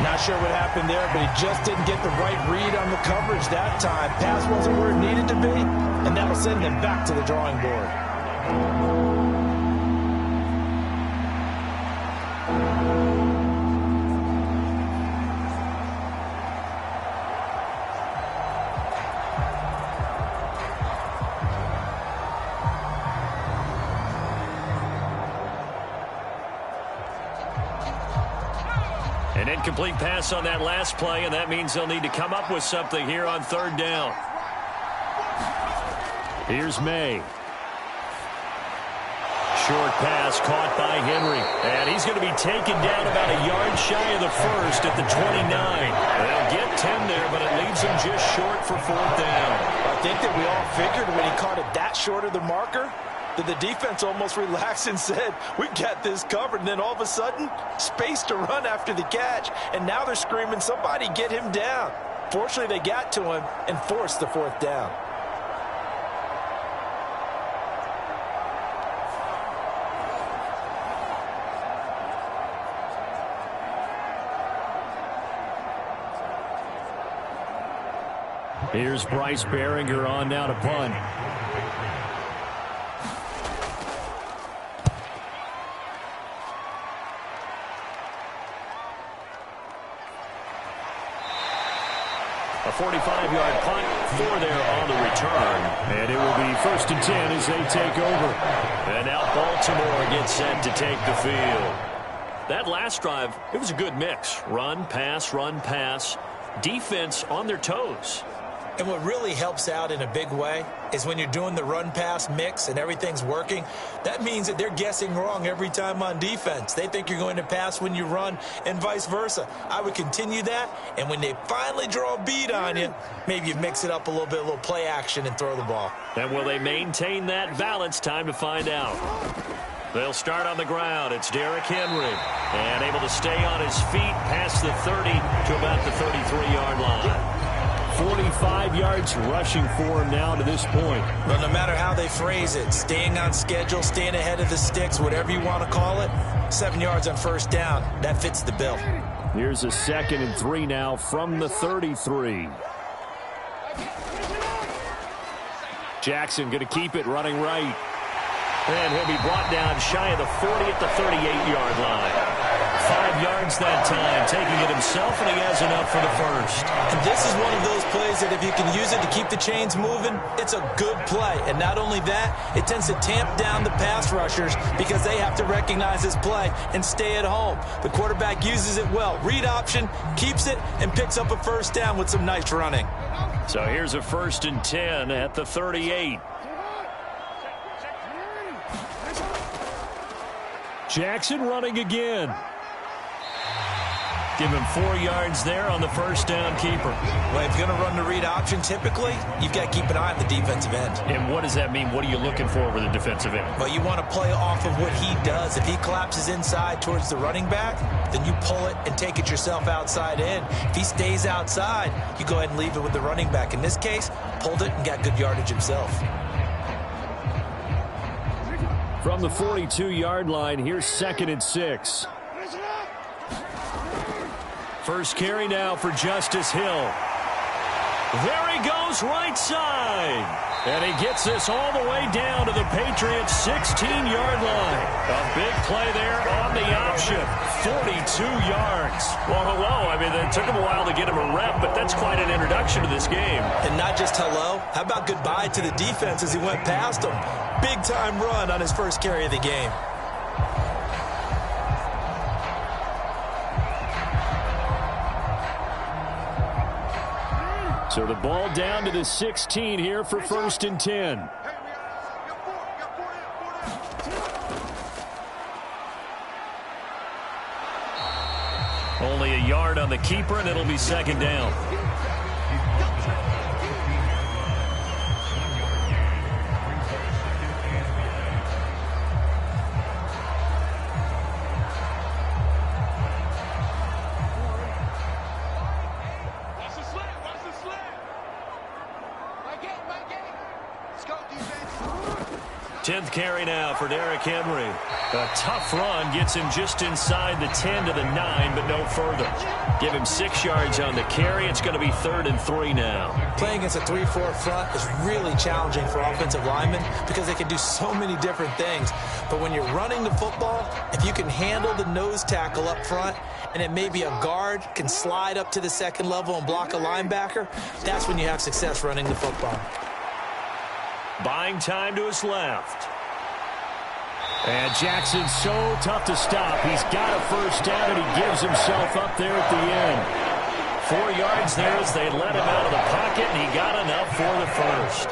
Not sure what happened there, but he just didn't get the right read on the coverage that time. Pass wasn't where it needed to be, and that'll send them back to the drawing board. An incomplete pass on that last play, and that means they'll need to come up with something here on third down. Here's May. Short pass caught by Henry. And he's going to be taken down about a yard shy of the first at the 29. They'll get 10 there, but it leaves him just short for fourth down. I think that we all figured when he caught it that short of the marker that the defense almost relaxed and said, we got this covered. And then all of a sudden, space to run after the catch. And now they're screaming, somebody get him down. Fortunately, they got to him and forced the fourth down. Here's Bryce Behringer on now to punt. A 45-yard punt for there on the return. And it will be 1st and 10 as they take over. And now Baltimore gets set to take the field. That last drive, it was a good mix. Run, pass, defense on their toes. And what really helps out in a big way is when you're doing the run-pass mix and everything's working, that means that they're guessing wrong every time on defense. They think you're going to pass when you run and vice versa. I would continue that, and when they finally draw a beat on you, maybe you mix it up a little play action and throw the ball. And will they maintain that balance? Time to find out. They'll start on the ground. It's Derrick Henry. And able to stay on his feet past the 30 to about the 33-yard line. 45 yards rushing for him now to this point. Well, no matter how they phrase it, staying on schedule, staying ahead of the sticks, whatever you want to call it, 7 yards on first down, that fits the bill. Here's a 2nd and 3 now from the 33. Jackson going to keep it running right. And he'll be brought down shy of the 40 at the 38-yard line. 5 yards that time, taking it himself, and he has enough for the first. And this is one of those plays that if you can use it to keep the chains moving, it's a good play. And not only that, it tends to tamp down the pass rushers because they have to recognize this play and stay at home. The quarterback uses it well. Read option, keeps it, and picks up a first down with some nice running. So here's a 1st and 10 at the 38. Jackson running again. Give him 4 yards there on the first down keeper. Well, if you're going to run the read option, typically, you've got to keep an eye on the defensive end. And what does that mean? What are you looking for with a defensive end? Well, you want to play off of what he does. If he collapses inside towards the running back, then you pull it and take it yourself outside in. If he stays outside, you go ahead and leave it with the running back. In this case, pulled it and got good yardage himself. From the 42-yard line, here's 2nd and 6. First carry now for Justice Hill. There he goes, right side. And he gets this all the way down to the Patriots' 16-yard line. A big play there on the option. 42 yards. Well, hello. I mean, it took him a while to get him a rep, but that's quite an introduction to this game. And not just hello. How about goodbye to the defense as he went past him? Big-time run on his first carry of the game. So the ball down to the 16 here for 1st and 10. Only a yard on the keeper, and it'll be 2nd down. Watch the slant. Watch the slant. My game. Let's go, defense. 10th carry now for Derrick Henry. A tough run gets him just inside the 10 to the 9, but no further. Give him 6 yards on the carry. It's going to be 3rd and 3 now. Playing against a 3-4 front is really challenging for offensive linemen because they can do so many different things. But when you're running the football, if you can handle the nose tackle up front, and then maybe a guard can slide up to the 2nd level and block a linebacker, that's when you have success running the football. Buying time to his left. And Jackson's so tough to stop. He's got a first down, and he gives himself up there at the end. 4 yards there as they let him out of the pocket, and he got enough for the first.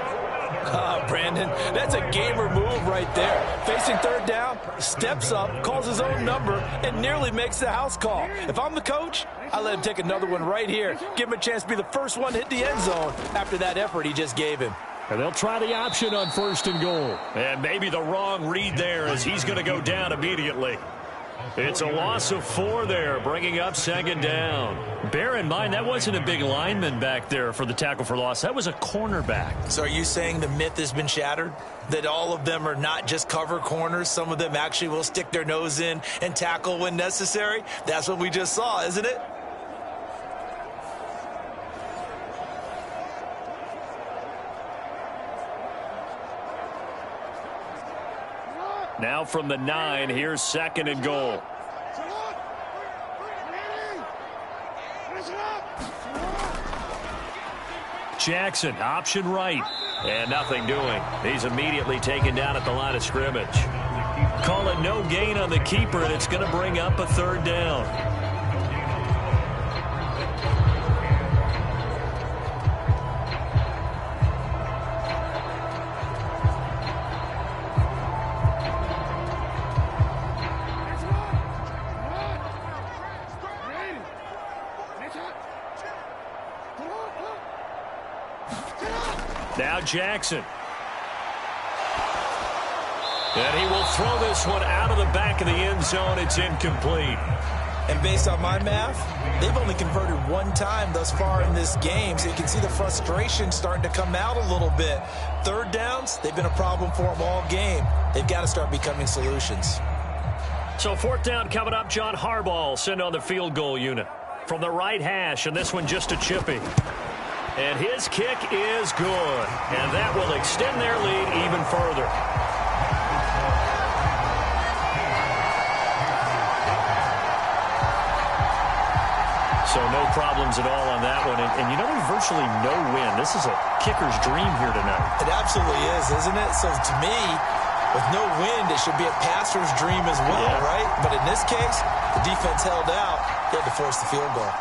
Brandon, that's a gamer move right there. Facing 3rd down, steps up, calls his own number, and nearly makes the house call. If I'm the coach, I let him take another one right here. Give him a chance to be the first one to hit the end zone after that effort he just gave him. And they'll try the option on 1st and goal. And maybe the wrong read there as he's going to go down immediately. It's a loss of 4 there, bringing up 2nd down. Bear in mind, that wasn't a big lineman back there for the tackle for loss. That was a cornerback. So are you saying the myth has been shattered? That all of them are not just cover corners? Some of them actually will stick their nose in and tackle when necessary? That's what we just saw, isn't it? Now from the 9, here's 2nd and goal. Jackson, option right. And nothing doing. He's immediately taken down at the line of scrimmage. Call it no gain on the keeper, and it's going to bring up a 3rd down. Now Jackson. And he will throw this one out of the back of the end zone. It's incomplete. And based on my math, they've only converted 1 time thus far in this game, so you can see the frustration starting to come out a little bit. 3rd downs, they've been a problem for them all game. They've got to start becoming solutions. So 4th down coming up. John Harbaugh sent on the field goal unit from the right hash, and this one just a chippy. And his kick is good, and that will extend their lead even further. So no problems at all on that one. And you know, there's virtually no win. This is a kicker's dream here tonight. It absolutely is, isn't it? So to me, with no wind, it should be a passer's dream as well, right? But in this case, the defense held out. They had to force the field goal.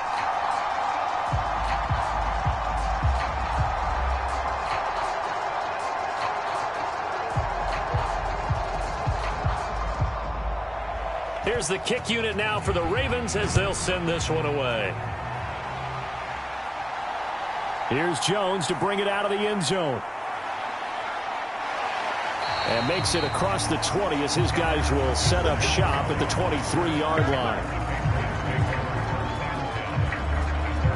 Here's the kick unit now for the Ravens as they'll send this one away. Here's Jones to bring it out of the end zone. And makes it across the 20 as his guys will set up shop at the 23-yard line.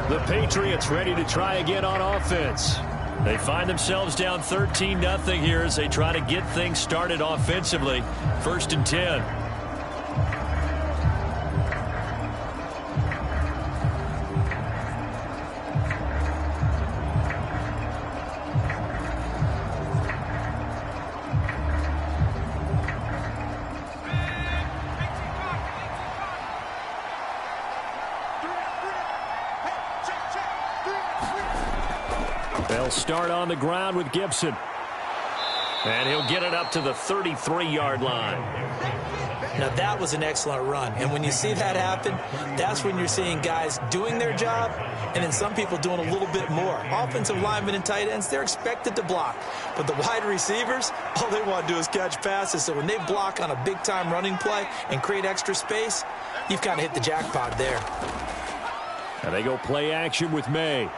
The Patriots ready to try again on offense. They find themselves down 13-0 here as they try to get things started offensively. 1st and 10. They'll start on the ground with Gibson. And he'll get it up to the 33-yard line. Now, that was an excellent run. And when you see that happen, that's when you're seeing guys doing their job and then some people doing a little bit more. Offensive linemen and tight ends, they're expected to block. But the wide receivers, all they want to do is catch passes. So when they block on a big-time running play and create extra space, you've kind of hit the jackpot there. And they go play action with May.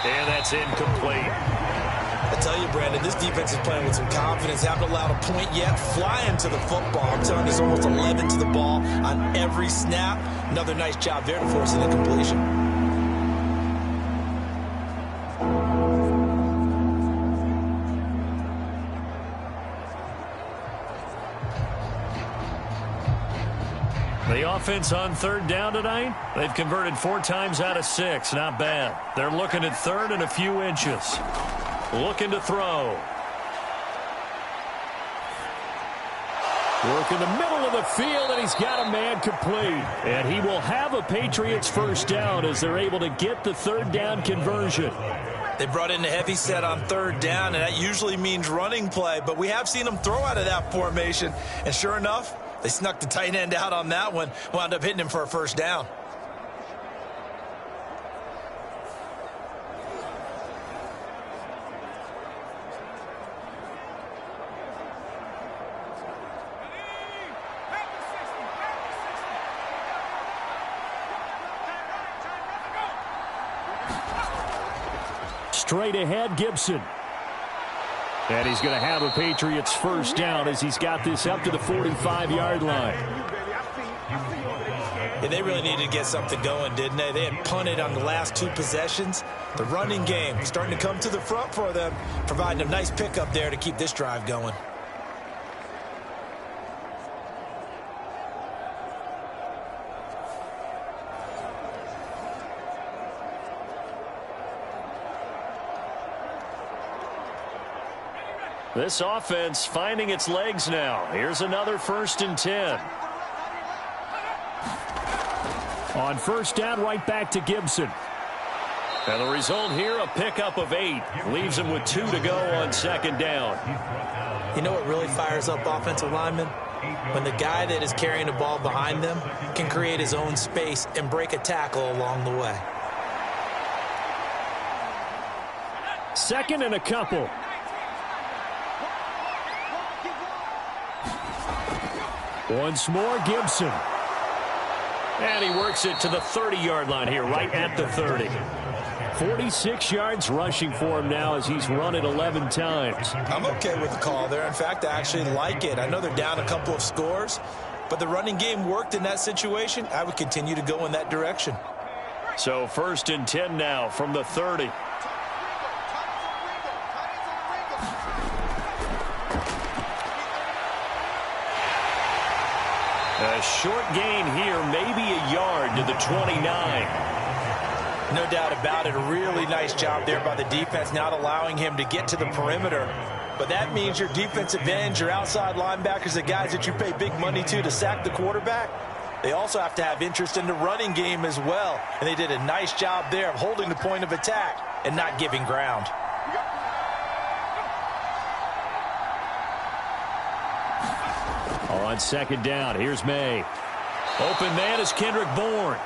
And that's incomplete. I tell you, Brandon, this defense is playing with some confidence. Haven't allowed a point yet. Flying to the football. I'm telling you, there's almost 11 to the ball on every snap. Another nice job there to force an incompletion. The offense on 3rd down tonight, they've converted 4 times out of 6. Not bad. They're looking at 3rd and a few inches. Looking to throw. Work in the middle of the field, and he's got a man complete. And he will have a Patriots 1st down as they're able to get the 3rd down conversion. They brought in a heavy set on 3rd down, and that usually means running play. But we have seen them throw out of that formation. And sure enough, they snuck the tight end out on that one. Wound up hitting him for a 1st down. Straight ahead, Gibson. And he's going to have a Patriots 1st down as he's got this up to the 45-yard line. Yeah, they really needed to get something going, didn't they? They had punted on the last 2 possessions. The running game starting to come to the front for them, providing a nice pickup there to keep this drive going. This offense finding its legs now. Here's another 1st and 10. On 1st down, right back to Gibson. And the result here, a pickup of 8. Leaves him with 2 to go on 2nd down. You know what really fires up offensive linemen? When the guy that is carrying the ball behind them can create his own space and break a tackle along the way. 2nd and a couple. Once more, Gibson. And he works it to the 30-yard line here, right at the 30. 46 yards rushing for him now as he's run it 11 times. I'm okay with the call there. In fact, I actually like it. I know they're down a couple of scores, but the running game worked in that situation. I would continue to go in that direction. So 1st and 10 now from the 30. A short gain here, maybe a yard to the 29. No doubt about it. A really nice job there by the defense, not allowing him to get to the perimeter. But that means your defensive ends, your outside linebackers, the guys that you pay big money to sack the quarterback, they also have to have interest in the running game as well. And they did a nice job there of holding the point of attack and not giving ground. On 2nd down, here's May. Open man is Kendrick Bourne.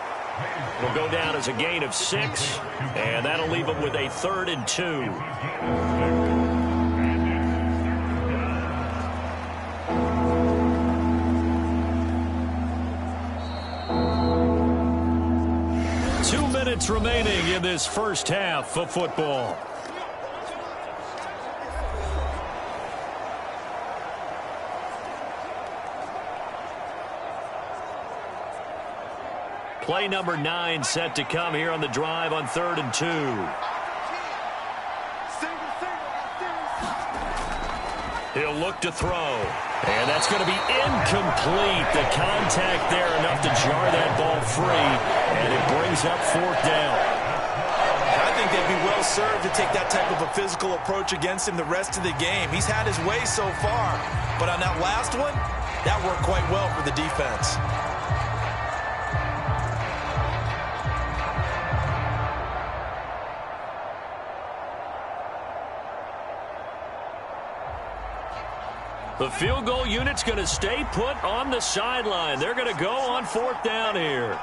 Will go down as a gain of 6, and that'll leave him with a 3rd and 2. minutes remaining in this first half of football. Play number 9 set to come here on the drive on 3rd and 2. He'll look to throw. And that's going to be incomplete. The contact there enough to jar that ball free. And it brings up 4th down. I think they'd be well served to take that type of a physical approach against him the rest of the game. He's had his way so far. But on that last one, that worked quite well for the defense. The field goal unit's going to stay put on the sideline. They're going to go on 4th down here.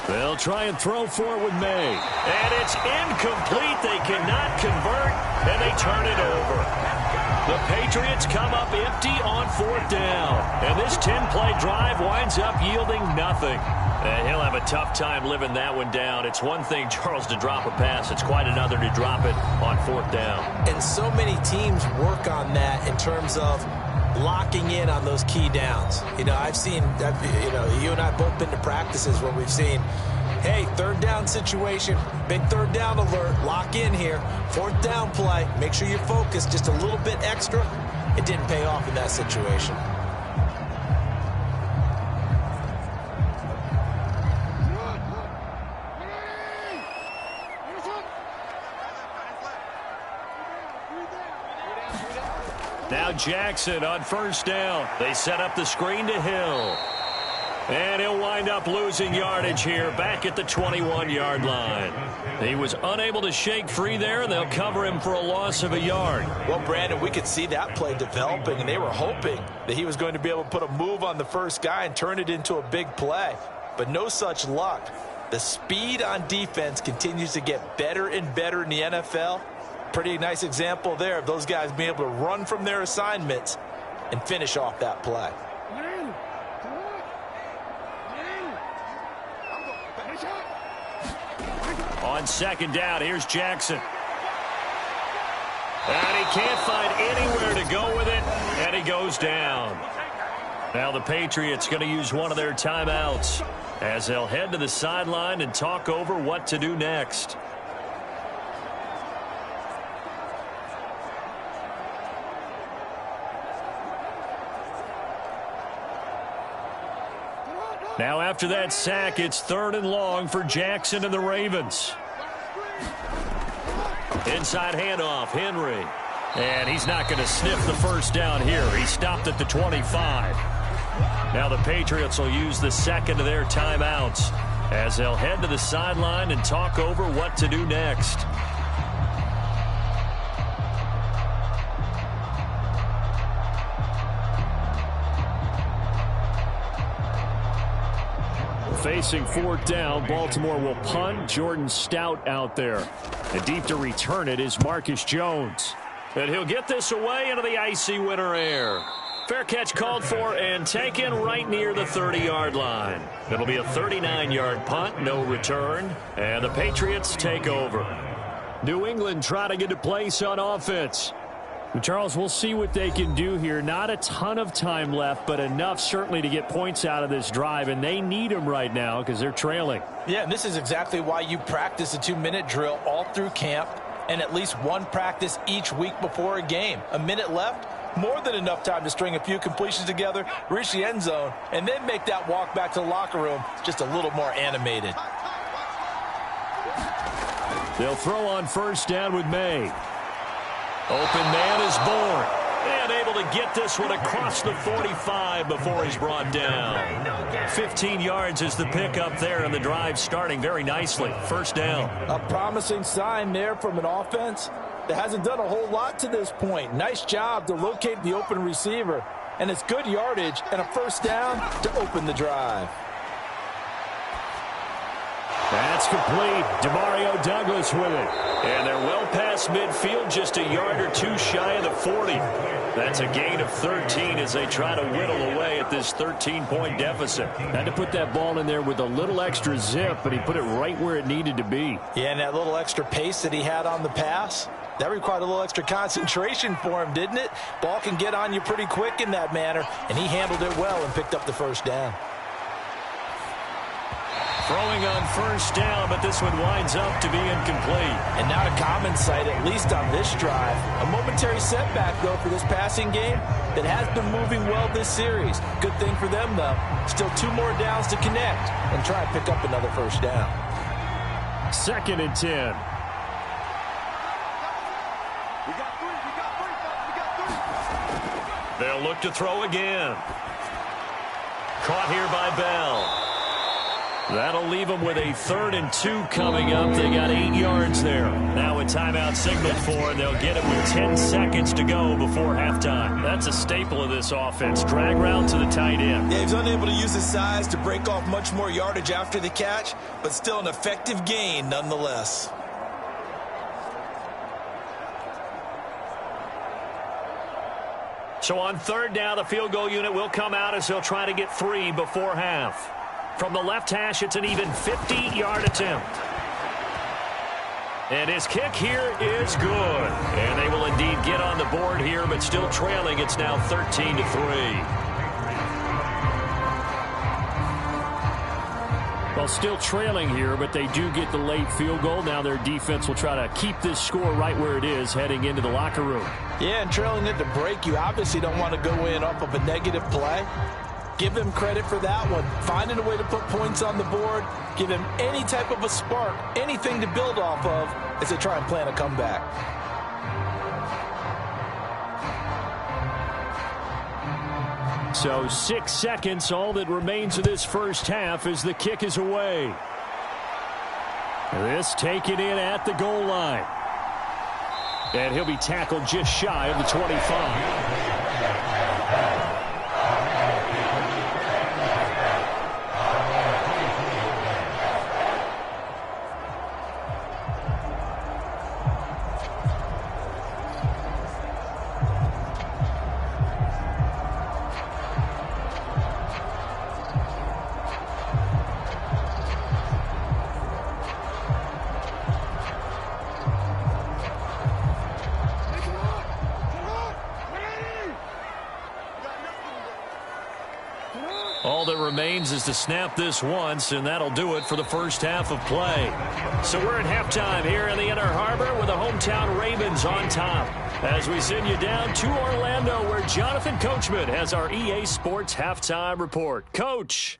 They'll try and throw for it with May. And it's incomplete. They cannot convert, and they turn it over. The Patriots come up empty on 4th down. And this 10-play drive winds up yielding nothing. And he'll have a tough time living that one down. It's one thing, Charles, to drop a pass. It's quite another to drop it on 4th down. And so many teams work on that in terms of locking in on those key downs. You know, I've seen, you and I both been to practices where we've seen, hey, 3rd down situation, big 3rd down alert, lock in here, 4th down play, make sure you're focused just a little bit extra. It didn't pay off in that situation. Now Jackson on 1st down. They set up the screen to Hill. And he'll wind up losing yardage here back at the 21-yard line. He was unable to shake free there, and they'll cover him for a loss of a yard. Well, Brandon, we could see that play developing, and they were hoping that he was going to be able to put a move on the first guy and turn it into a big play. But no such luck. The speed on defense continues to get better and better in the NFL. Pretty nice example there of those guys being able to run from their assignments and finish off that play. On 2nd down, here's Jackson. And he can't find anywhere to go with it, and he goes down. Now the Patriots going to use one of their timeouts as they'll head to the sideline and talk over what to do next. Now after that sack, it's 3rd and long for Jackson and the Ravens. Inside handoff, Henry. And he's not going to sniff the 1st down here. He stopped at the 25. Now the Patriots will use the 2nd of their timeouts as they'll head to the sideline and talk over what to do next. Facing 4th down, Baltimore will punt. Jordan Stout out there. And deep to return it is Marcus Jones. And he'll get this away into the icy winter air. Fair catch called for and taken right near the 30-yard line. It'll be a 39-yard punt, no return. And the Patriots take over. New England trying to get a place on offense. Charles, we'll see what they can do here. Not a ton of time left, but enough certainly to get points out of this drive, and they need them right now because they're trailing. Yeah, and this is exactly why you practice a 2-minute drill all through camp and at least one practice each week before a game. A minute left, more than enough time to string a few completions together, reach the end zone, and then make that walk back to the locker room just a little more animated. They'll throw on 1st down with May. Open man is born. And able to get this one across the 45 before he's brought down. 15 yards is the pickup there, and the drive starting very nicely. 1st down. A promising sign there from an offense that hasn't done a whole lot to this point. Nice job to locate the open receiver. And it's good yardage and a 1st down to open the drive. That's complete. Demario Douglas with it. And they're well past midfield, just a yard or two shy of the 40. That's a gain of 13 as they try to whittle away at this 13-point deficit. Had to put that ball in there with a little extra zip, but he put it right where it needed to be. Yeah, and that little extra pace that he had on the pass, that required a little extra concentration for him, didn't it? Ball can get on you pretty quick in that manner, and he handled it well and picked up the first down. Throwing on first down, but this one winds up to be incomplete. And not a common sight, at least on this drive. A momentary setback, though, for this passing game that has been moving well this series. Good thing for them, though. Still 2 more downs to connect and try and pick up another first down. 2nd and 10. They'll look to throw again. Caught here by Bell. That'll leave them with a 3rd and 2 coming up. They got 8 yards there. Now a timeout signaled for, and they'll get it with 10 seconds to go before halftime. That's a staple of this offense. Drag route to the tight end. Yeah, he's unable to use his size to break off much more yardage after the catch, but still an effective gain nonetheless. So on 3rd down, the field goal unit will come out as they'll try to get 3 before half. From the left hash, it's an even 50-yard attempt. And his kick here is good. And they will indeed get on the board here, but still trailing. It's now 13-3. Well, still trailing here, but they do get the late field goal. Now their defense will try to keep this score right where it is heading into the locker room. Yeah, and trailing at the break, you obviously don't want to go in off of a negative play. Give them credit for that one. Finding a way to put points on the board. Give them any type of a spark, anything to build off of as they try and plan a comeback. So 6 seconds, all that remains of this first half as the kick is away. This taken in at the goal line. And he'll be tackled just shy of the 25. All that remains is to snap this once, and that'll do it for the first half of play. So we're at halftime here in the Inner Harbor with the hometown Ravens on top. As we send you down to Orlando, where Jonathan Coachman has our EA Sports Halftime Report. Coach.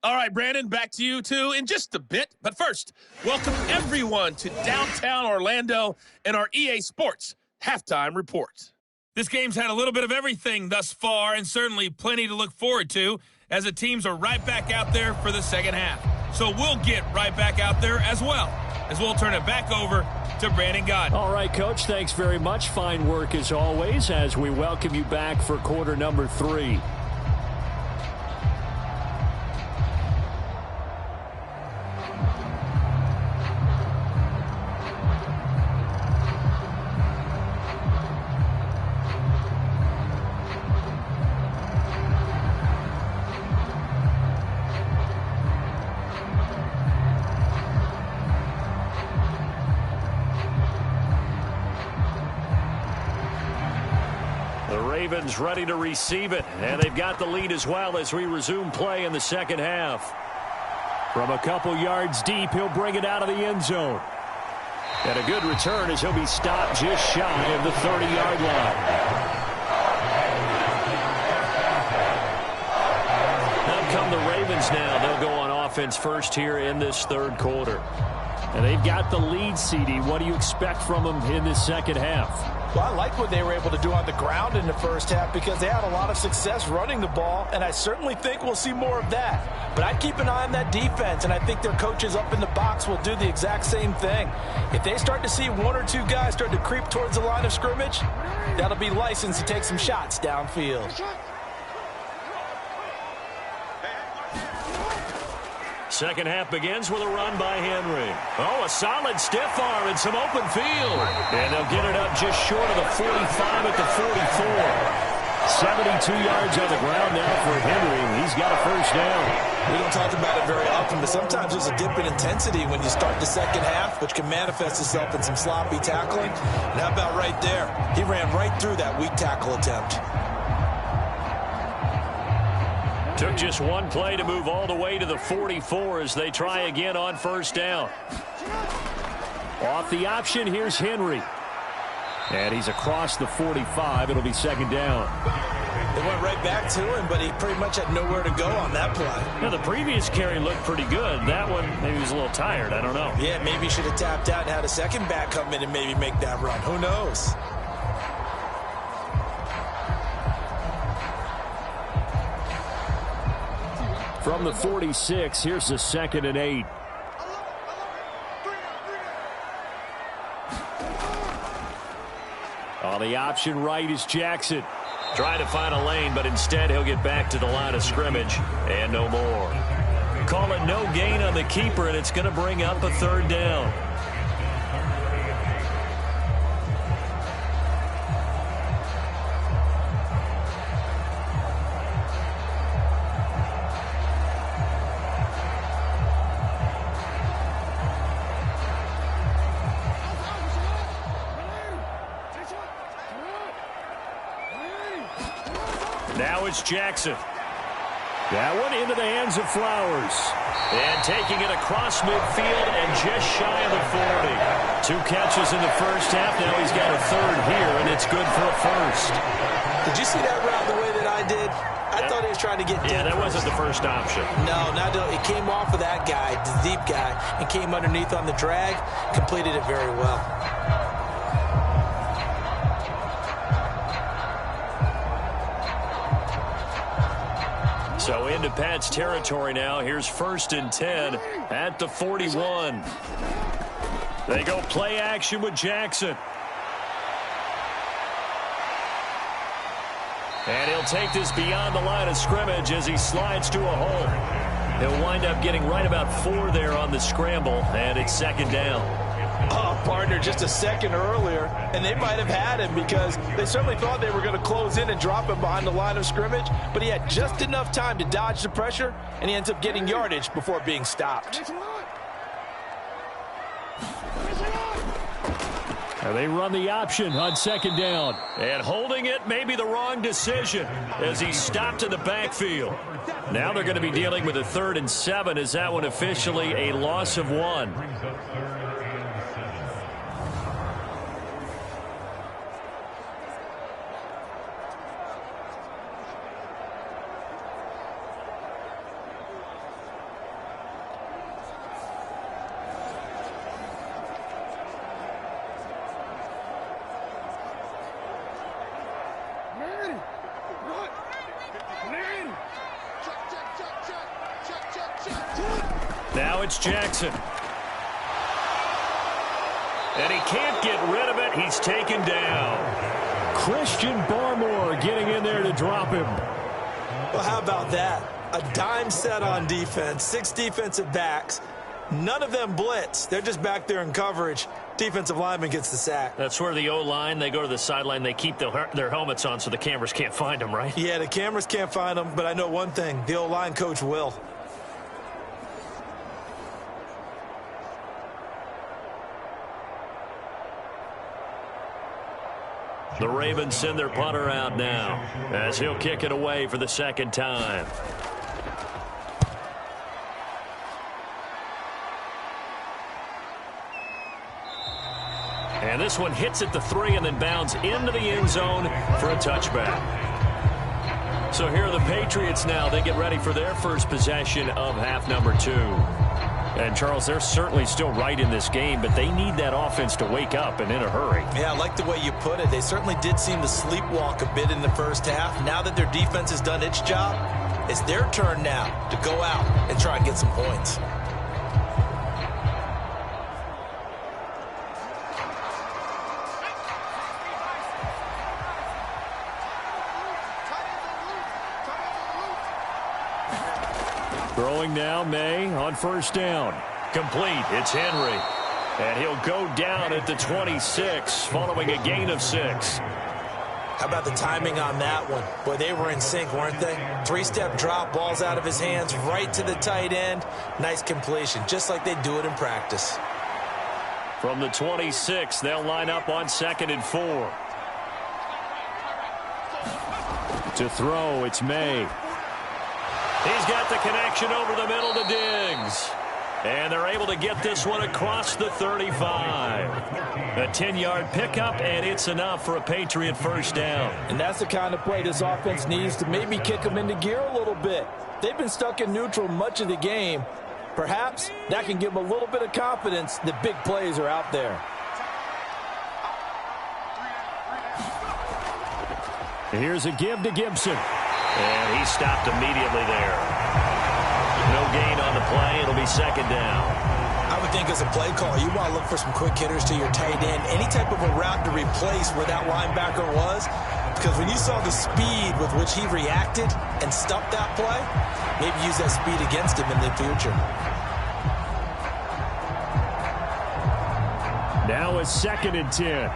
All right, Brandon, back to you, too, in just a bit. But first, welcome everyone to downtown Orlando and our EA Sports Halftime Report. This game's had a little bit of everything thus far, and certainly plenty to look forward to, as the teams are right back out there for the second half. So we'll get right back out there as well, as we'll turn it back over to Brandon Gaudin. All right, Coach, thanks very much. Fine work as always as we welcome you back for quarter number 3. Ravens ready to receive it, and they've got the lead as well as we resume play in the second half. From a couple yards deep, he'll bring it out of the end zone. And a good return as he'll be stopped just shy of the 30-yard line. Out come the Ravens now. They'll go on offense first here in this third quarter. And they've got the lead, CD. What do you expect from them in this second half? Well, I like what they were able to do on the ground in the first half because they had a lot of success running the ball, and I certainly think we'll see more of that. But I'd keep an eye on that defense, and I think their coaches up in the box will do the exact same thing. If they start to see 1 or 2 guys start to creep towards the line of scrimmage, that'll be licensed to take some shots downfield. Second half begins with a run by Henry. Oh, a solid stiff arm and some open field. And they'll get it up just short of the 45 at the 44. 72 yards on the ground now for Henry. He's got a first down. We don't talk about it very often, but sometimes there's a dip in intensity when you start the second half, which can manifest itself in some sloppy tackling. And how about right there? He ran right through that weak tackle attempt. Took just one play to move all the way to the 44 as they try again on first down. Off the option, here's Henry. And he's across the 45. It'll be second down. They went right back to him, but he pretty much had nowhere to go on that play. Yeah, the previous carry looked pretty good. That one, maybe he was a little tired. I don't know. Yeah, maybe he should have tapped out and had a second back come in and maybe make that run. Who knows? From the 46, here's the 2nd and 8. On the option right is Jackson. Trying to find a lane, but instead he'll get back to the line of scrimmage and no more. Call it no gain on the keeper, and it's going to bring up a third down. Now it's Jackson. That one into the hands of Flowers. And taking it across midfield and just shy of the 40. 2 catches in the first half. Now he's got a third here, and it's good for a first. Did you see that route the way that I did? I thought he was trying to get deep. Yeah, that wasn't the first option. No, it came off of that guy, the deep guy, and came underneath on the drag. Completed it very well. So into Pat's territory now. Here's 1st and 10 at the 41. They go play action with Jackson. And he'll take this beyond the line of scrimmage as he slides to a hole. He'll wind up getting right about 4 there on the scramble, and it's second down. Oh, partner, just a second earlier, and they might have had him because they certainly thought they were going to close in and drop him behind the line of scrimmage, but he had just enough time to dodge the pressure, and he ends up getting yardage before being stopped. They run the option on second down. And holding it may be the wrong decision as he's stopped in the backfield. Now they're going to be dealing with a 3rd and 7 as that one officially a loss of 1. Now it's Jackson. And he can't get rid of it. He's taken down. Christian Barmore getting in there to drop him. Well, how about that? A dime set on defense, 6 defensive backs. None of them blitz. They're just back there in coverage. Defensive lineman gets the sack. That's where the O-line, they go to the sideline, they keep their helmets on so the cameras can't find them, right? Yeah, the cameras can't find them, but I know one thing. The O-line coach will. The Ravens send their punter out now as he'll kick it away for the second time. And this one hits at the 3 and then bounds into the end zone for a touchback. So here are the Patriots now. They get ready for their first possession of half number 2. And, Charles, they're certainly still right in this game, but they need that offense to wake up and in a hurry. Yeah, I like the way you put it. They certainly did seem to sleepwalk a bit in the first half. Now that their defense has done its job, it's their turn now to go out and try and get some points. Throwing now, May on first down. Complete. It's Henry. And he'll go down at the 26 following a gain of 6. How about the timing on that one? Boy, they were in sync, weren't they? 3-step drop, balls out of his hands, right to the tight end. Nice completion, just like they do it in practice. From the 26, they'll line up on 2nd and 4. To throw, it's May. He's got the connection over the middle to Diggs. And they're able to get this one across the 35. A 10-yard pickup, and it's enough for a Patriot first down. And that's the kind of play this offense needs to maybe kick them into gear a little bit. They've been stuck in neutral much of the game. Perhaps that can give them a little bit of confidence that big plays are out there. Here's a give to Gibson. And he stopped immediately there. No gain on the play. It'll be 2nd down. I would think as a play call, you want to look for some quick hitters to your tight end. Any type of a route to replace where that linebacker was. Because when you saw the speed with which he reacted and stopped that play, maybe use that speed against him in the future. Now it's 2nd and 10.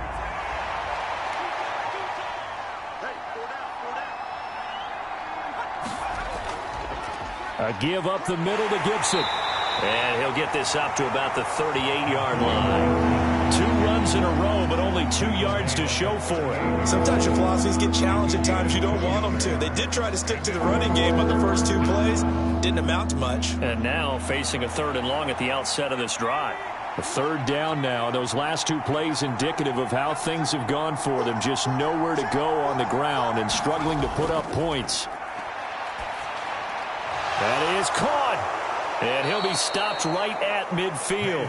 A give up the middle to Gibson. And he'll get this up to about the 38-yard line. 2 runs in a row, but only 2 yards to show for it. Sometimes your philosophies get challenged at times you don't want them to. They did try to stick to the running game on the first 2 plays. Didn't amount to much. And now facing a 3rd and long at the outset of this drive. A 3rd down now. Those last 2 plays indicative of how things have gone for them. Just nowhere to go on the ground and struggling to put up points. That is caught. And he'll be stopped right at midfield.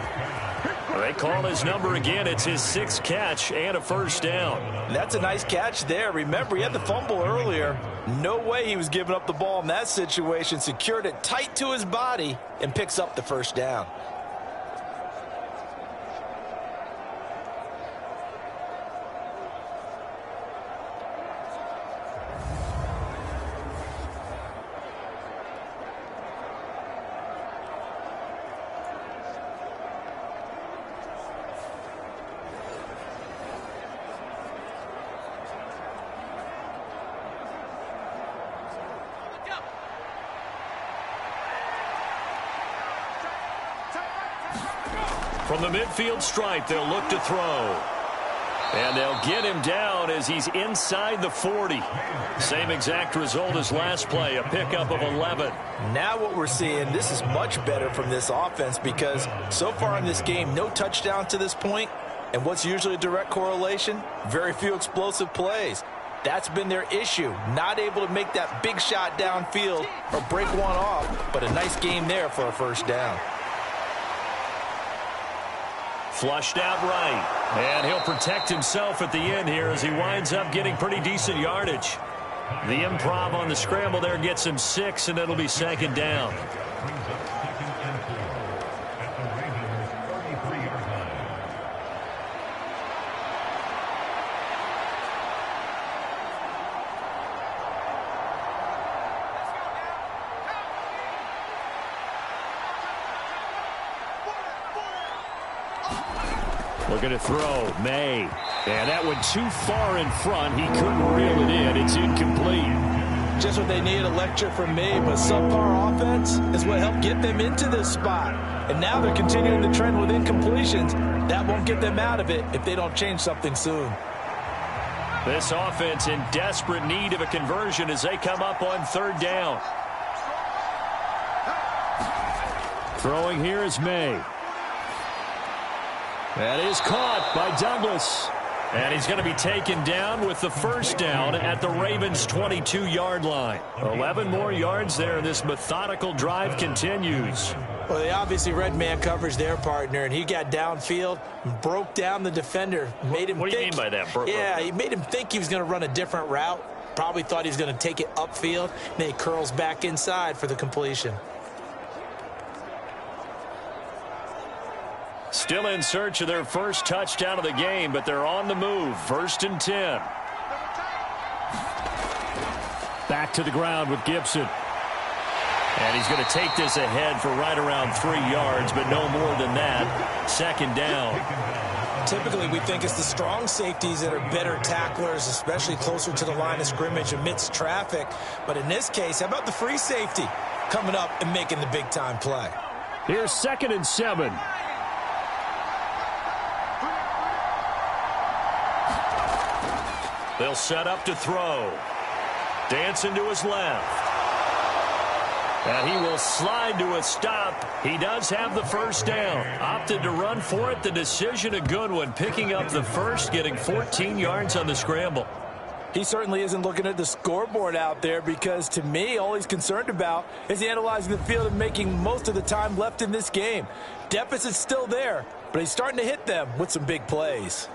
They call his number again. It's his 6th catch and a first down. That's a nice catch there. Remember, he had the fumble earlier. No way he was giving up the ball in that situation. Secured it tight to his body and picks up the first down. From the midfield stripe, they'll look to throw. And they'll get him down as he's inside the 40. Same exact result as last play, a pickup of 11. Now what we're seeing, this is much better from this offense because so far in this game, no touchdown to this point. And what's usually a direct correlation? Very few explosive plays. That's been their issue. Not able to make that big shot downfield or break one off, but a nice game there for a first down. Flushed out right. And he'll protect himself at the end here as he winds up getting pretty decent yardage. The improv on the scramble there gets him 6, and it'll be 2nd down. Looking to throw, May. And that one too far in front. He couldn't reel it in. It's incomplete. Just what they need, a lecture from me, but subpar offense is what helped get them into this spot. And now they're continuing the trend with incompletions. That won't get them out of it if they don't change something soon. This offense in desperate need of a conversion as they come up on 3rd down. Throwing here is May. That is caught by Douglas. And he's going to be taken down with the first down at the Ravens' 22-yard line. 11 more yards there, and this methodical drive continues. Well, they obviously read man coverage their partner, and he got downfield, broke down the defender, made him What do you mean by that? Yeah, he made him think he was going to run a different route. Probably thought he was going to take it upfield. Then he curls back inside for the completion. Still in search of their first touchdown of the game, but they're on the move. 1st and 10. Back to the ground with Gibson. And he's going to take this ahead for right around 3 yards, but no more than that. Second down. Typically, we think it's the strong safeties that are better tacklers, especially closer to the line of scrimmage amidst traffic. But in this case, how about the free safety coming up and making the big-time play? Here's 2nd and 7. They'll set up to throw. Dancing to his left. And he will slide to a stop. He does have the first down. Opted to run for it. The decision a good one. Picking up the first, getting 14 yards on the scramble. He certainly isn't looking at the scoreboard out there because, to me, all he's concerned about is analyzing the field and making most of the time left in this game. Deficit's still there, but he's starting to hit them with some big plays.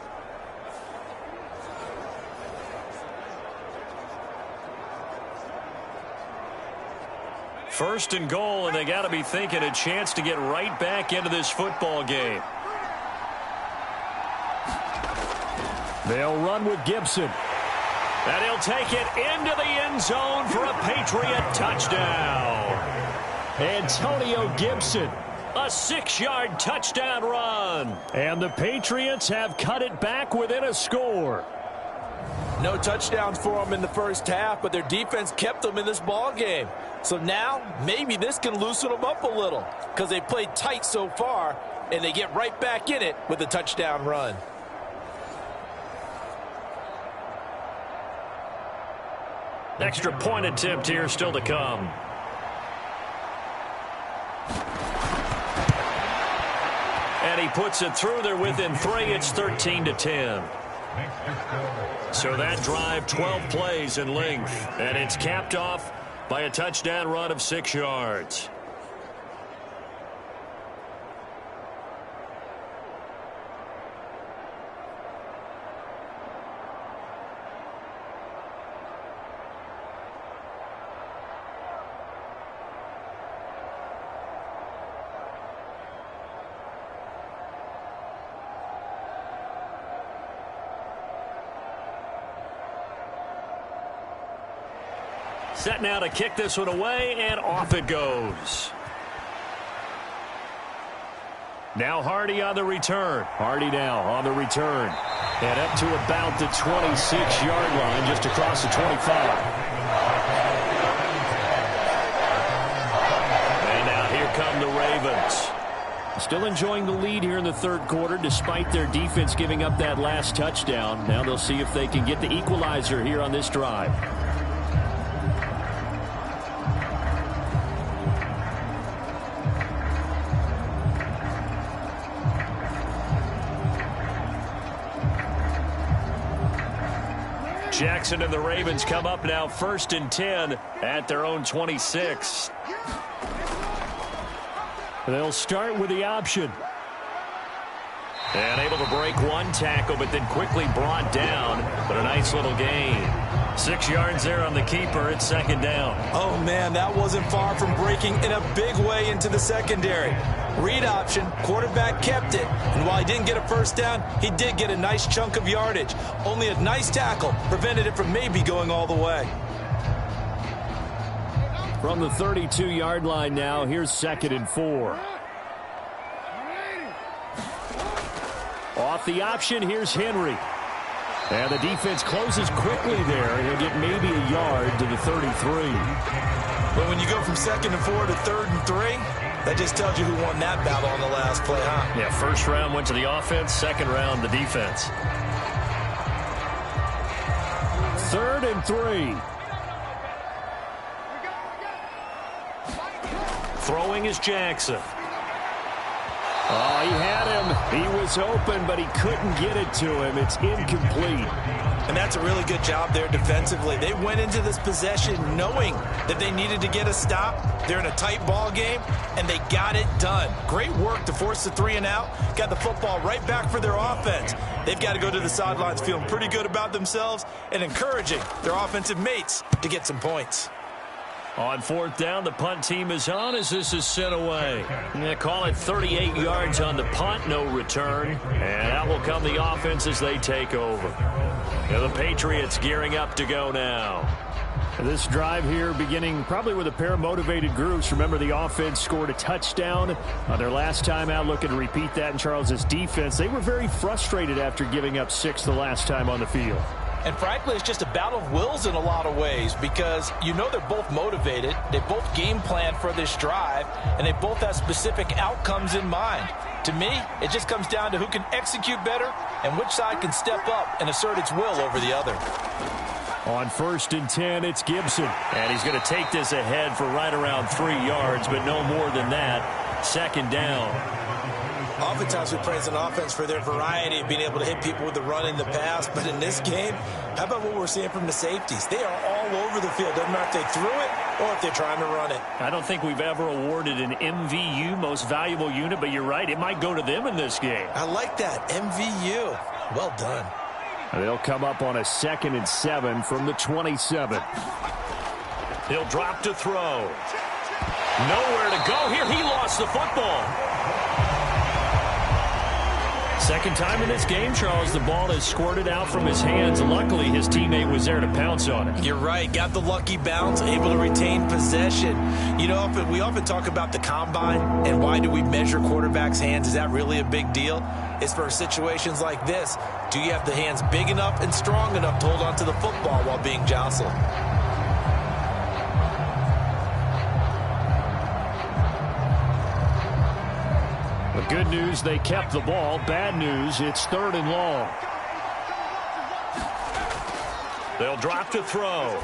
First and goal, and they got to be thinking a chance to get right back into this football game. They'll run with Gibson. And he'll take it into the end zone for a Patriot touchdown. Antonio Gibson, a 6-yard touchdown run. And the Patriots have cut it back within a score. No touchdowns for them in the first half, but their defense kept them in this ball game. So now, maybe this can loosen them up a little because they played tight so far, and they get right back in it with a touchdown run. Extra point attempt here still to come. And he puts it through there within 3. It's 13-10. So that drive, 12 plays in length. And it's capped off by a touchdown run of 6 yards. Set now to kick this one away, and off it goes. Now Hardy on the return. Hardy now on the return. And up to about the 26-yard line, just across the 25. And now here come the Ravens. Still enjoying the lead here in the third quarter, despite their defense giving up that last touchdown. Now they'll see if they can get the equalizer here on this drive. Jackson and the Ravens come up now 1st and 10 at their own 26. They'll start with the option. And able to break one tackle, but then quickly brought down. But a nice little gain. 6 yards there on the keeper. It's 2nd down. Oh, man, that wasn't far from breaking in a big way into the secondary. Read option, quarterback kept it. And while he didn't get a first down, he did get a nice chunk of yardage. Only a nice tackle prevented it from maybe going all the way. From the 32-yard line now, here's 2nd and 4. Off the option, here's Henry. And the defense closes quickly there. He'll get maybe a yard to the 33. But when you go from 2nd and 4 to 3rd and 3, that just tells you who won that battle on the last play, huh? Yeah, first round went to the offense, second round the defense. 3rd and 3. Throwing is Jackson. Oh, he had him. He was open, but he couldn't get it to him. It's incomplete. And that's a really good job there defensively. They went into this possession knowing that they needed to get a stop. They're in a tight ball game, and they got it done. Great work to force the 3 and out. Got the football right back for their offense. They've got to go to the sidelines feeling pretty good about themselves and encouraging their offensive mates to get some points. On 4th down, the punt team is on as this is sent away. They call it 38 yards on the punt, no return. And out will come the offense as they take over. Now the Patriots gearing up to go now. This drive here beginning probably with a pair of motivated groups. Remember, the offense scored a touchdown on their last time out, looking to repeat that in Charles's defense. They were very frustrated after giving up 6 the last time on the field. And frankly, it's just a battle of wills in a lot of ways because you know they're both motivated. They both game plan for this drive, and they both have specific outcomes in mind. To me, it just comes down to who can execute better and which side can step up and assert its will over the other. On 1st and 10, it's Gibson. And he's going to take this ahead for right around 3 yards, but no more than that. 2nd down. Oftentimes we praise an offense for their variety of being able to hit people with the run in the pass, but in this game, how about what we're seeing from the safeties? They are all over the field. Doesn't matter if they threw it or if they're trying to run it. I don't think we've ever awarded an MVU, most valuable unit, but you're right, it might go to them in this game. I like that, MVU. Well done. They'll come up on a 2nd and 7 from the 27. He'll drop to throw. Nowhere to go here. He lost the football. Second time in this game, Charles, the ball has squirted out from his hands. Luckily, his teammate was there to pounce on it. You're right. Got the lucky bounce, able to retain possession. You know, we often talk about the combine and why do we measure quarterbacks' hands. Is that really a big deal? It's for situations like this. Do you have the hands big enough and strong enough to hold on to the football while being jostled? The good news, they kept the ball. Bad news, it's 3rd and long. They'll drop to throw.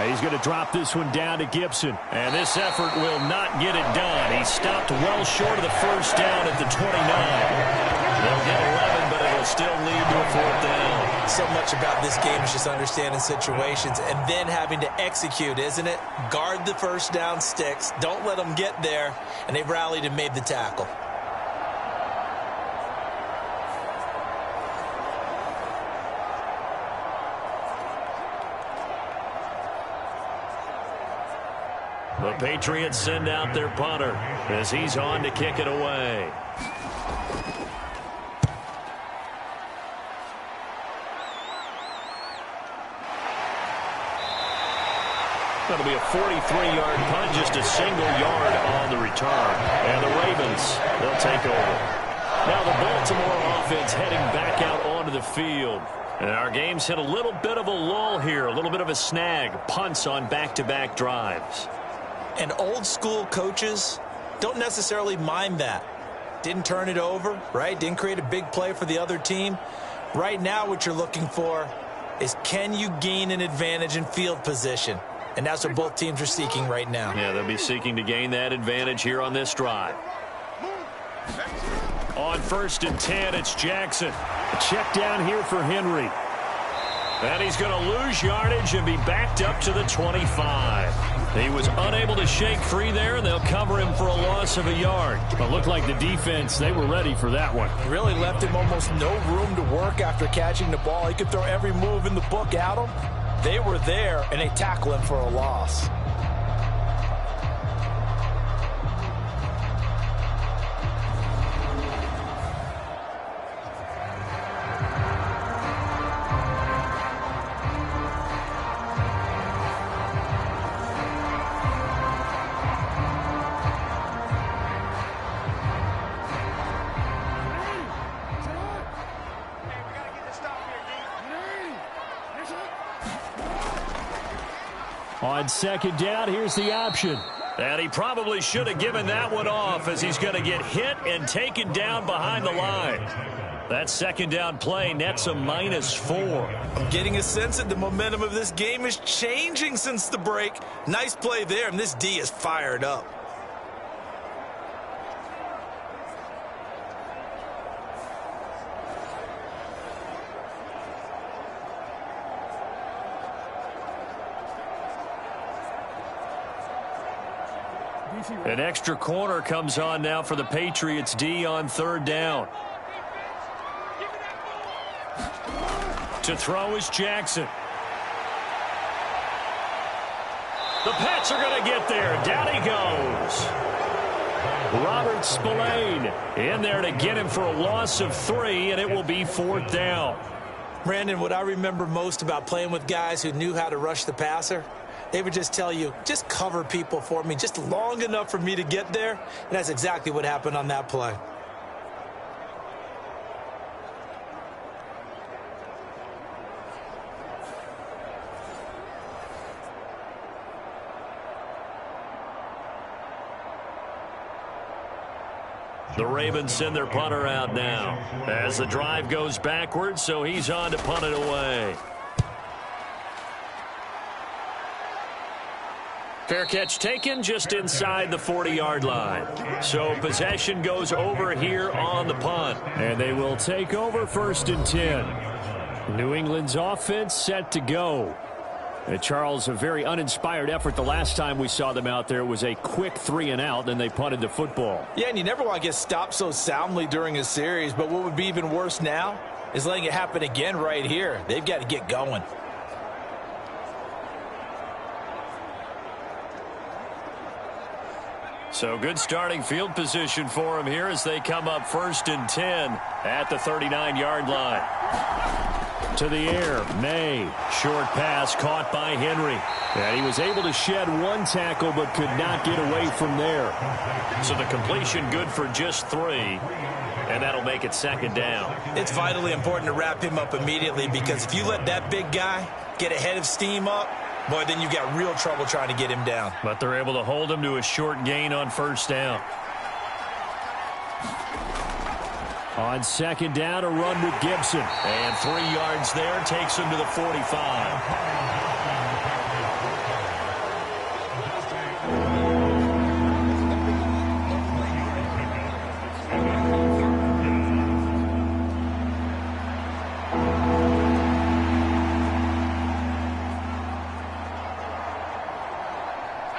He's going to drop this one down to Gibson. And this effort will not get it done. He stopped well short of the 1st down at the 29. They'll get 11, but it'll still lead to a 4th down. So much about this game is just understanding situations and then having to execute, isn't it? Guard the 1st down sticks. Don't let them get there. And they've rallied and made the tackle. The Patriots send out their punter as he's on to kick it away. That'll be a 43-yard punt, just a single yard on the return. And the Ravens, they'll take over. Now the Baltimore offense heading back out onto the field. And our game's hit a little bit of a lull here, a little bit of a snag. Punts on back-to-back drives. And old-school coaches don't necessarily mind that. Didn't turn it over, right? Didn't create a big play for the other team. Right now what you're looking for is can you gain an advantage in field position? And that's what both teams are seeking right now. Yeah, they'll be seeking to gain that advantage here on this drive. On 1st and 10, it's Jackson. A check down here for Henry. And he's going to lose yardage and be backed up to the 25. He was unable to shake free there, and they'll cover him for a loss of a yard. But looked like the defense, they were ready for that one. Really left him almost no room to work after catching the ball. He could throw every move in the book at him. They were there, and they tackle him for a loss. On 2nd down, here's the option. And he probably should have given that one off as he's going to get hit and taken down behind the line. That 2nd down play nets a -4. I'm getting a sense that the momentum of this game is changing since the break. Nice play there, and this D is fired up. An extra corner comes on now for the Patriots D on 3rd down. To throw is Jackson. The Pats are going to get there. Down he goes. Robert Spillane in there to get him for a loss of 3, and it will be 4th down. Brandon, what I remember most about playing with guys who knew how to rush the passer, they would just tell you, just cover people for me, just long enough for me to get there. And that's exactly what happened on that play. The Ravens send their punter out now as the drive goes backwards, so he's on to punt it away. Fair catch taken just inside the 40-yard line. So possession goes over here on the punt. And they will take over 1st and 10. New England's offense set to go. And Charles, a very uninspired effort the last time we saw them out there. It was a quick 3-and-out, and they punted the football. Yeah, and you never want to get stopped so soundly during a series, but what would be even worse now is letting it happen again right here. They've got to get going. So good starting field position for them here as they come up 1st and 10 at the 39-yard line. To the air, May. Short pass caught by Henry. And he was able to shed one tackle but could not get away from there. So the completion good for just 3. And that'll make it 2nd down. It's vitally important to wrap him up immediately because if you let that big guy get ahead of steam up, boy, then you've got real trouble trying to get him down. But they're able to hold him to a short gain on 1st down. On 2nd down, a run with Gibson. And 3 yards there takes him to the 45.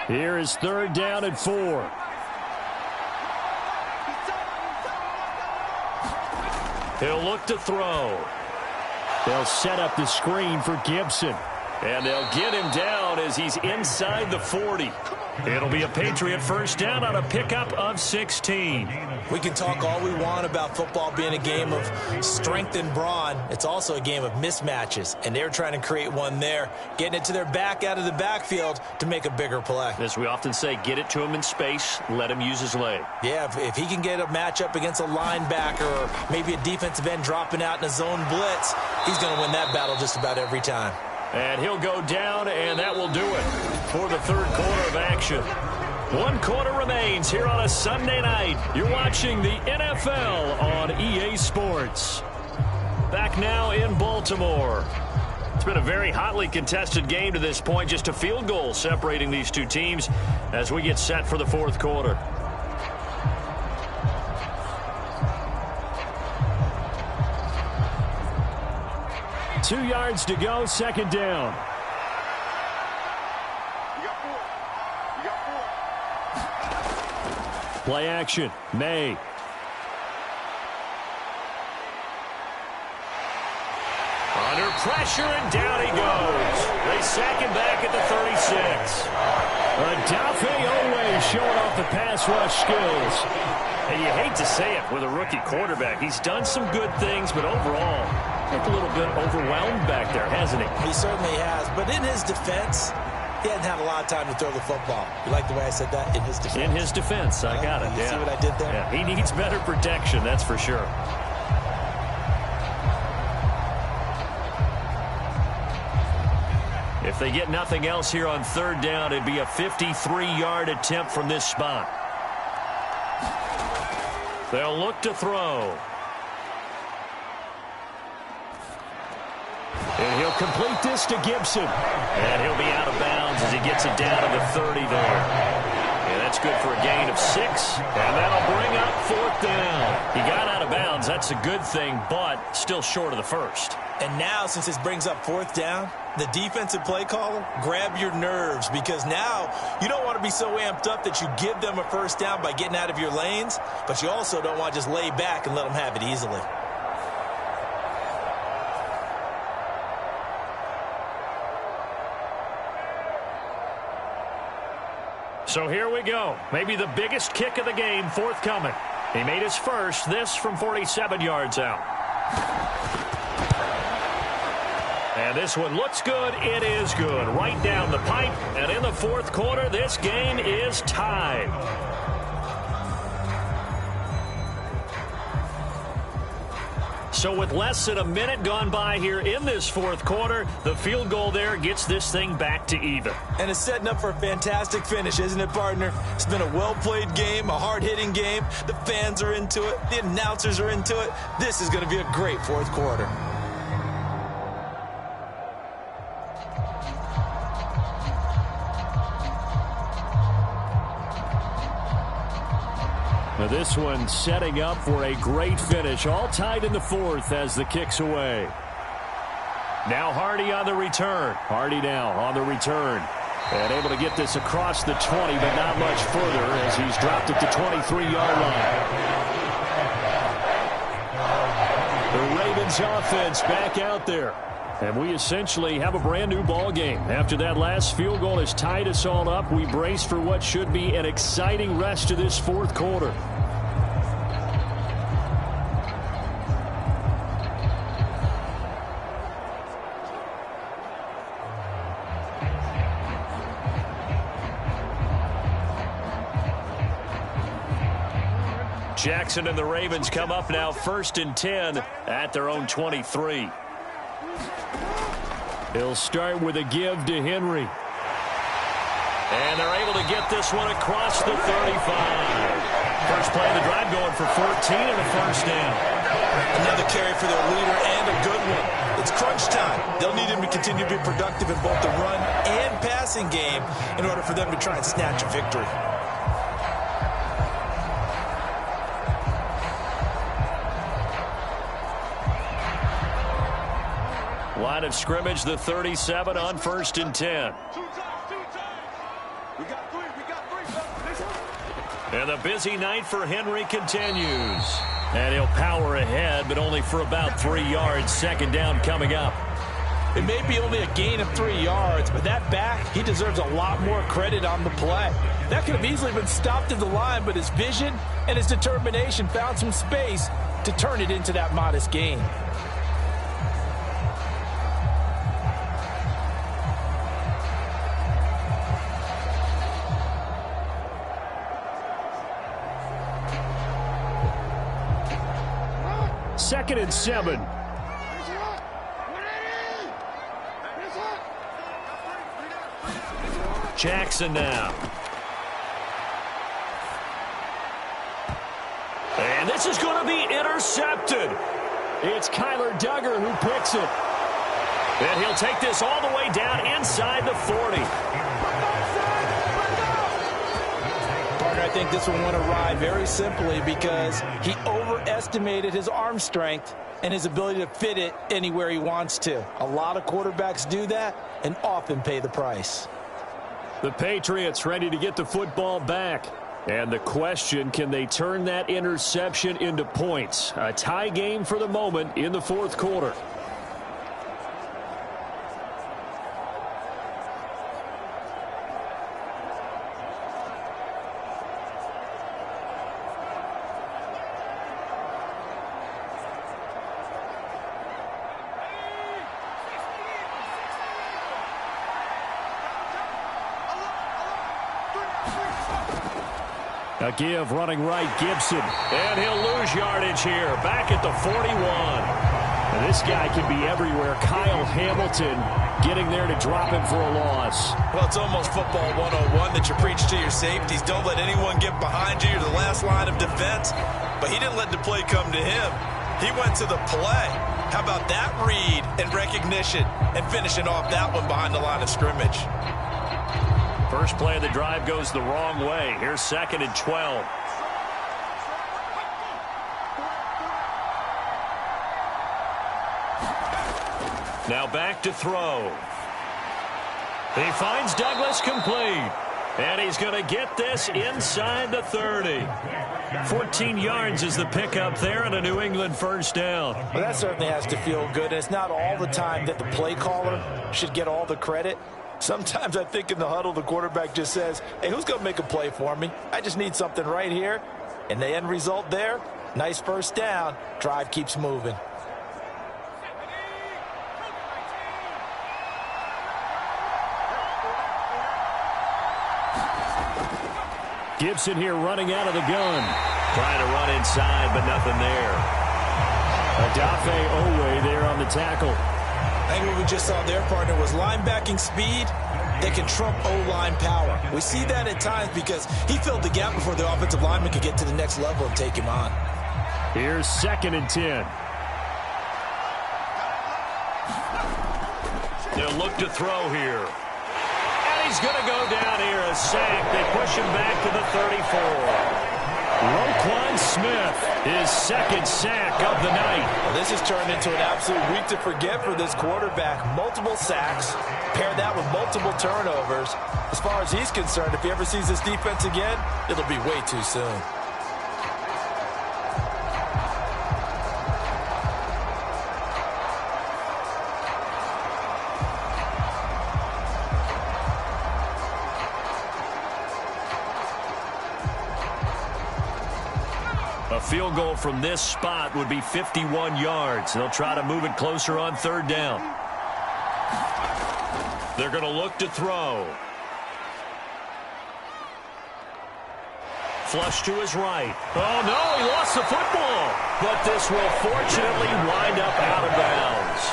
Here is 3rd down and 4. He'll look to throw. They'll set up the screen for Gibson. And they'll get him down as he's inside the 40. It'll be a Patriot 1st down on a pickup of 16. We can talk all we want about football being a game of strength and brawn. It's also a game of mismatches, and they're trying to create one there, getting it to their back out of the backfield to make a bigger play. As we often say, get it to him in space, let him use his leg. Yeah, if he can get a matchup against a linebacker or maybe a defensive end dropping out in a zone blitz, he's going to win that battle just about every time. And he'll go down, and that will do it for the 3rd quarter of action. 1 quarter remains here on a Sunday night. You're watching the NFL on EA Sports. Back now in Baltimore. It's been a very hotly contested game to this point. Just a field goal separating these two teams as we get set for the 4th quarter. Two yards to go, 2nd down. Play action, May. Under pressure, and down he goes. They sack him back at the 36. Odafe Oweh showing off the pass rush skills. And you hate to say it with a rookie quarterback. He's done some good things, but overall, a little bit overwhelmed back there, hasn't he? He certainly has. But in his defense, he hadn't had a lot of time to throw the football. You like the way I said that? In his defense. In his defense, I got it. You see what I did there? Yeah, he needs better protection, that's for sure. If they get nothing else here on 3rd down, it'd be a 53-yard attempt from this spot. They'll look to throw. And he'll complete this to Gibson. And he'll be out of bounds as he gets it down to the 30 there. And that's good for a gain of 6. And that'll bring up 4th down. He got out of bounds. That's a good thing, but still short of the 1st. And now, since this brings up 4th down, the defensive play caller, grab your nerves, because now you don't want to be so amped up that you give them a 1st down by getting out of your lanes, but you also don't want to just lay back and let them have it easily. So here we go. Maybe the biggest kick of the game forthcoming. He made his first, this from 47 yards out. And this one looks good. It is good. Right down the pipe. And in the fourth quarter, this game is tied. So with less than a minute gone by here in this fourth quarter, the field goal there gets this thing back to even. And it's setting up for a fantastic finish, isn't it, partner? It's been a well-played game, a hard-hitting game. The fans are into it. The announcers are into it. This is going to be a great fourth quarter. Now this one setting up for a great finish. All tied in the fourth as the kick's away. Now Hardy on the return. Hardy now on the return. And able to get this across the 20, but not much further as he's dropped at the 23-yard line. The Ravens offense back out there. And we essentially have a brand new ball game. After that last field goal has tied us all up, we brace for what should be an exciting rest of this fourth quarter. Jackson and the Ravens come up now 1st and 10 at their own 23. He'll start with a give to Henry. And they're able to get this one across the 35. First play of the drive going for 14 and a first down. Another carry for their leader and a good one. It's crunch time. They'll need him to continue to be productive in both the run and passing game in order for them to try and snatch a victory. Line of scrimmage, the 37 on 1st and 10. And the busy night for Henry continues. And he'll power ahead, but only for about 3 yards. Second down coming up. It may be only a gain of 3 yards, but that back, he deserves a lot more credit on the play. That could have easily been stopped at the line, but his vision and his determination found some space to turn it into that modest gain. Second and 7. Jackson now. And this is going to be intercepted. It's Kyler Duggar who picks it. And he'll take this all the way down inside the 40. I think this one went awry very simply because he overestimated his arm strength and his ability to fit it anywhere he wants to. A lot of quarterbacks do that and often pay the price. The Patriots ready to get the football back. And the question, can they turn that interception into points? A tie game for the moment in the fourth quarter. A give running right, Gibson. And he'll lose yardage here. Back at the 41. And this guy can be everywhere. Kyle Hamilton getting there to drop him for a loss. Well, it's almost football 101 that you preach to your safeties. Don't let anyone get behind you. You're the last line of defense. But he didn't let the play come to him. He went to the play. How about that read and recognition and finishing off that one behind the line of scrimmage? First play of the drive goes the wrong way. Here's 2nd and 12. Now back to throw. He finds Douglas complete. And he's going to get this inside the 30. 14 yards is the pickup there and a New England first down. Well, that certainly has to feel good. It's not all the time that the play caller should get all the credit. Sometimes I think in the huddle, the quarterback just says, hey, who's going to make a play for me? I just need something right here. And the end result there, nice first down. Drive keeps moving. Gibson here running out of the gun. Trying to run inside, but nothing there. Adafe Owe there on the tackle. I think what we just saw their partner was linebacking speed that can trump O-line power. We see that at times because he filled the gap before the offensive lineman could get to the next level and take him on. Here's 2nd and 10. They'll look to throw here. And he's going to go down here, a sack. They push him back to the 34. Roquan Smith, his 2nd sack of the night. Well, this has turned into an absolute week to forget for this quarterback. Multiple sacks, pair that with multiple turnovers. As far as he's concerned, if he ever sees this defense again, it'll be way too soon. A field goal from this spot would be 51 yards. They'll try to move it closer on 3rd down. They're going to look to throw. Flush to his right. Oh, no, he lost the football. But this will fortunately wind up out of bounds.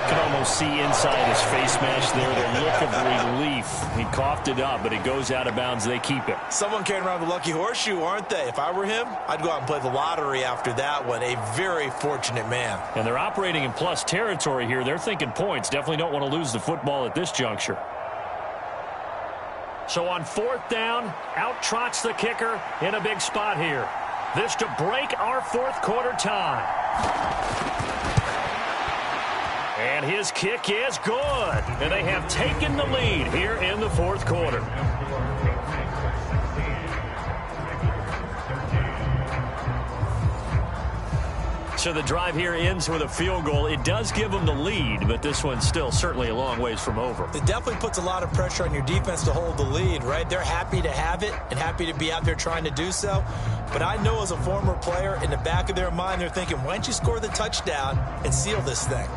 You can almost see inside his face mask there the look of relief. He coughed it up, but it goes out of bounds. They keep it. Someone carrying around the lucky horseshoe, aren't they? If I were him, I'd go out and play the lottery after that one. A very fortunate man. And they're operating in plus territory here. They're thinking points. Definitely don't want to lose the football at this juncture. So on 4th down, out trots the kicker in a big spot here. This to break our 4th quarter tie. And his kick is good. And they have taken the lead here in the 4th quarter. So the drive here ends with a field goal. It does give them the lead, but this one's still certainly a long ways from over. It definitely puts a lot of pressure on your defense to hold the lead, right? They're happy to have it and happy to be out there trying to do so. But I know as a former player, in the back of their mind, they're thinking, why don't you score the touchdown and seal this thing?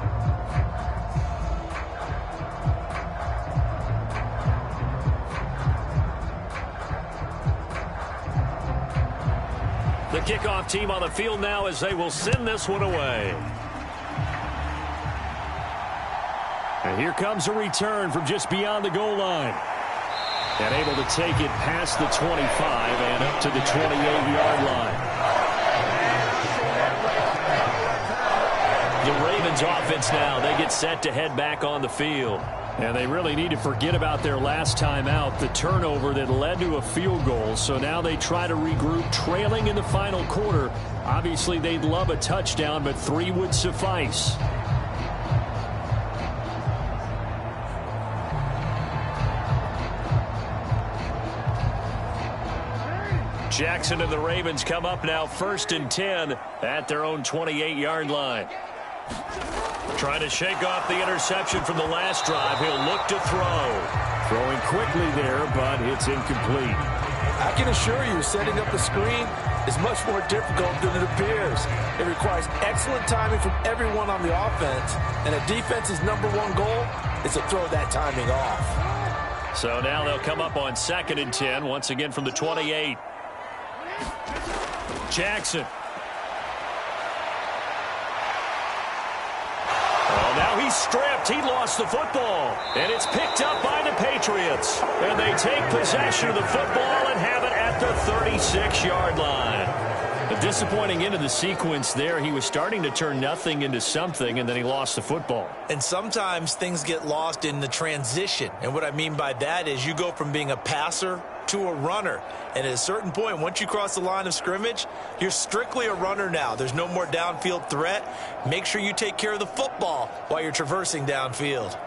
The kickoff team on the field now as they will send this one away. And here comes a return from just beyond the goal line. And able to take it past the 25 and up to the 28-yard line. The Ravens offense now, they get set to head back on the field. And they really need to forget about their last time out, the turnover that led to a field goal. So now they try to regroup, trailing in the final quarter. Obviously, they'd love a touchdown, but 3 would suffice. Jackson and the Ravens come up now 1st and 10 at their own 28-yard line. Trying to shake off the interception from the last drive. He'll look to throw. Throwing quickly there, but it's incomplete. I can assure you, setting up a screen is much more difficult than it appears. It requires excellent timing from everyone on the offense, and a defense's #1 goal is to throw that timing off. So now they'll come up on 2nd and 10, once again from the 28. Jackson. Now he's stripped. He lost the football. And it's picked up by the Patriots. And they take possession of the football and have it at the 36-yard line. A disappointing end of the sequence there. He was starting to turn nothing into something, and then he lost the football. And sometimes things get lost in the transition. And what I mean by that is you go from being a passer to a runner. And at a certain point, once you cross the line of scrimmage, you're strictly a runner now. There's no more downfield threat. Make sure you take care of the football while you're traversing downfield.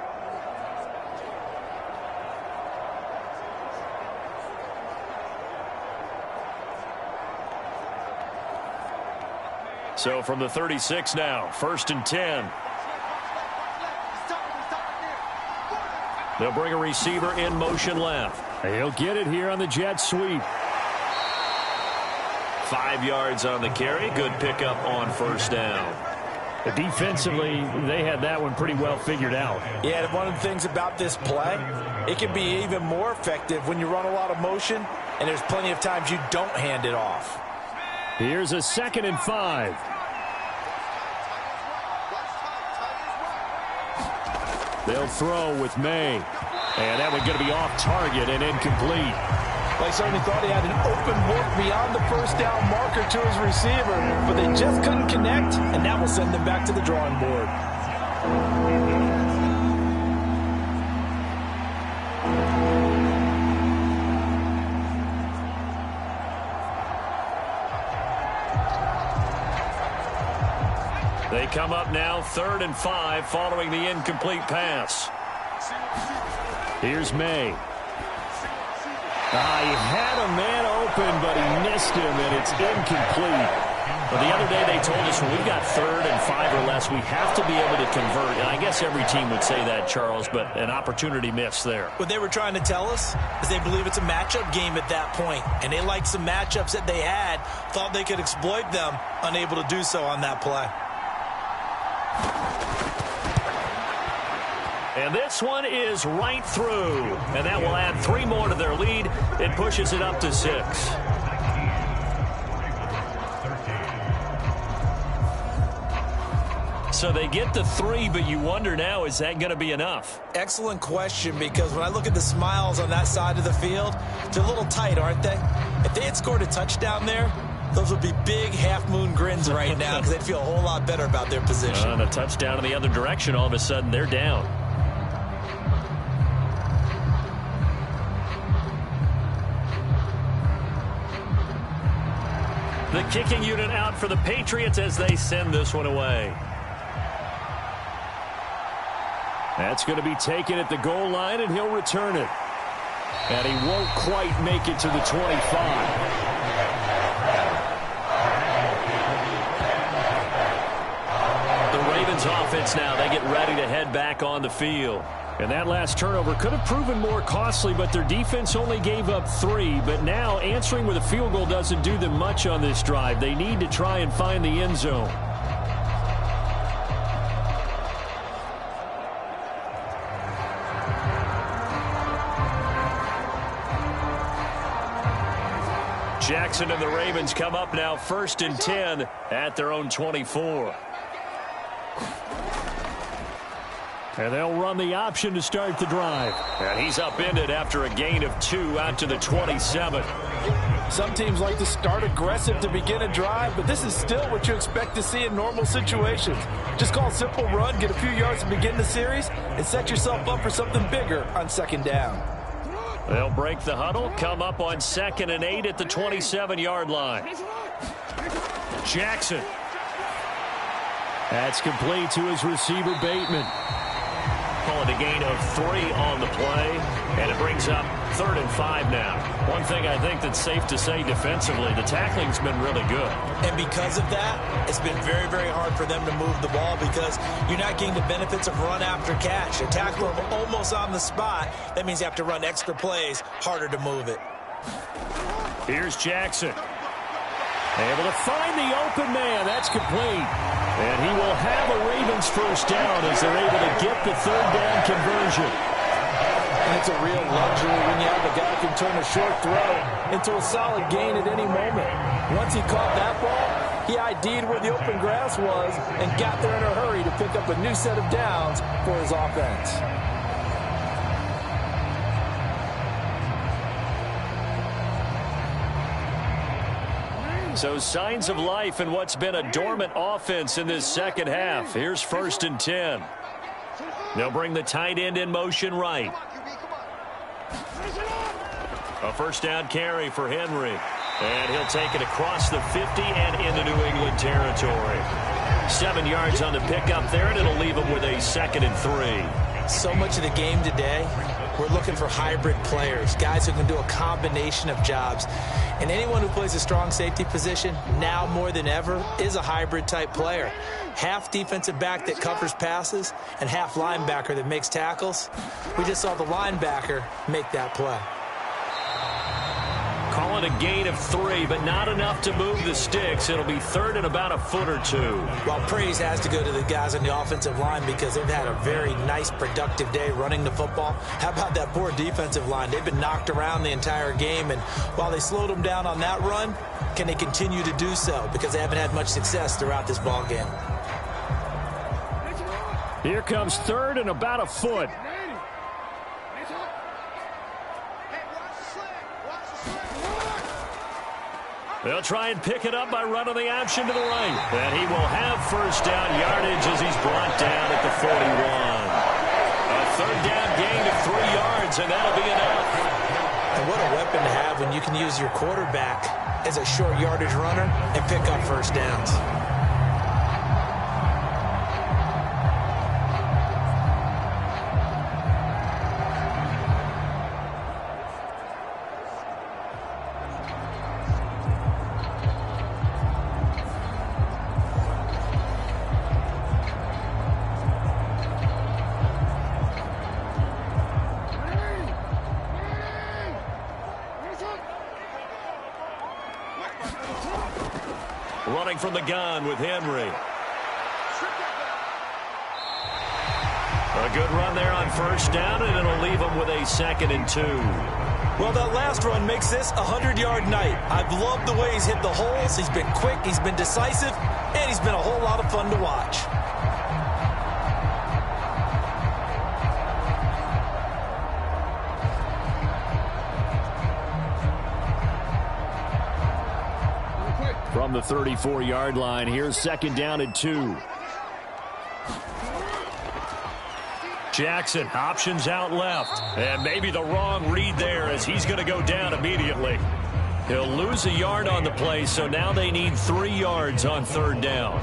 So from the 36 now, 1st and 10. They'll bring a receiver in motion left. He'll get it here on the jet sweep. 5 yards on the carry. Good pickup on 1st down. Defensively, they had that one pretty well figured out. Yeah, and one of the things about this play, it can be even more effective when you run a lot of motion, and there's plenty of times you don't hand it off. Here's a 2nd and 5. They'll throw with May. And that one's going to be off target and incomplete. Well, he certainly thought he had an open look beyond the first down marker to his receiver, but they just couldn't connect, and that will send them back to the drawing board. They come up now 3rd and 5 following the incomplete pass. Here's May. He had a man open, but he missed him, and it's incomplete. But the other day they told us when we've got 3rd and 5 or less, we have to be able to convert. And I guess every team would say that, Charles, but an opportunity missed there. What they were trying to tell us is they believe it's a matchup game at that point, and they liked some matchups that they had, thought they could exploit them, unable to do so on that play. And this one is right through. And that will add 3 more to their lead. It pushes it up to 6. So they get the 3, but you wonder now, is that going to be enough? Excellent question, because when I look at the smiles on that side of the field, they're a little tight, aren't they? If they had scored a touchdown there, those would be big half-moon grins right now because they'd feel a whole lot better about their position. And a touchdown in the other direction, all of a sudden they're down. The kicking unit out for the Patriots as they send this one away. That's going to be taken at the goal line, and he'll return it. And he won't quite make it to the 25. Offense now, they get ready to head back on the field. And that last turnover could have proven more costly, but their defense only gave up 3. But now answering with a field goal doesn't do them much on this drive. They need to try and find the end zone. Jackson and the Ravens come up now 1st and 10 at their own 24. And they'll run the option to start the drive. And he's upended after a gain of 2 out to the 27. Some teams like to start aggressive to begin a drive, but this is still what you expect to see in normal situations. Just call a simple run, get a few yards to begin the series, and set yourself up for something bigger on 2nd down. They'll break the huddle, come up on 2nd and 8 at the 27-yard line. Jackson. That's complete to his receiver, Bateman. Call it a gain of 3 on the play, and it brings up 3rd and 5 now. One thing I think that's safe to say defensively, the tackling's been really good. And because of that, it's been very, very hard for them to move the ball because you're not getting the benefits of run after catch. You tackle them almost on the spot. That means you have to run extra plays, harder to move it. Here's Jackson. Able to find the open man. That's complete. And he will have a Ravens 1st down as they're able to get the 3rd down conversion. And it's a real luxury when you have a guy who can turn a short throw into a solid gain at any moment. Once he caught that ball, he ID'd where the open grass was and got there in a hurry to pick up a new set of downs for his offense. So signs of life in what's been a dormant offense in this 2nd half. Here's 1st and 10. They'll bring the tight end in motion right. A 1st down carry for Henry. And he'll take it across the 50 and into New England territory. 7 yards on the pickup there, and it'll leave him with a 2nd and 3. So much of the game today, we're looking for hybrid players, guys who can do a combination of jobs. And anyone who plays a strong safety position, now more than ever, is a hybrid-type player. Half defensive back that covers passes and half linebacker that makes tackles. We just saw the linebacker make that play. Calling a gain of 3, but not enough to move the sticks. It'll be third and about a foot or two. Well, praise has to go to the guys on the offensive line because they've had a very nice, productive day running the football. How about that poor defensive line? They've been knocked around the entire game, and while they slowed them down on that run, can they continue to do so? Because they haven't had much success throughout this ball game. Here comes third and about a foot. They'll try and pick it up by running the option to the right. And he will have first down yardage as he's brought down at the 41. A third down gain of 3 yards, and that'll be enough. And what a weapon to have when you can use your quarterback as a short yardage runner and pick up first downs. Running from the gun with Henry. A good run there on first down, and it'll leave him with a 2nd and 2. Well, that last run makes this a 100-yard night. I've loved the way he's hit the holes. He's been quick, he's been decisive, and he's been a whole lot of fun to watch. From the 34-yard line, here's 2nd down and 2. Jackson options out left. And maybe the wrong read there as he's going to go down immediately. He'll lose a yard on the play, so now they need 3 yards on 3rd down.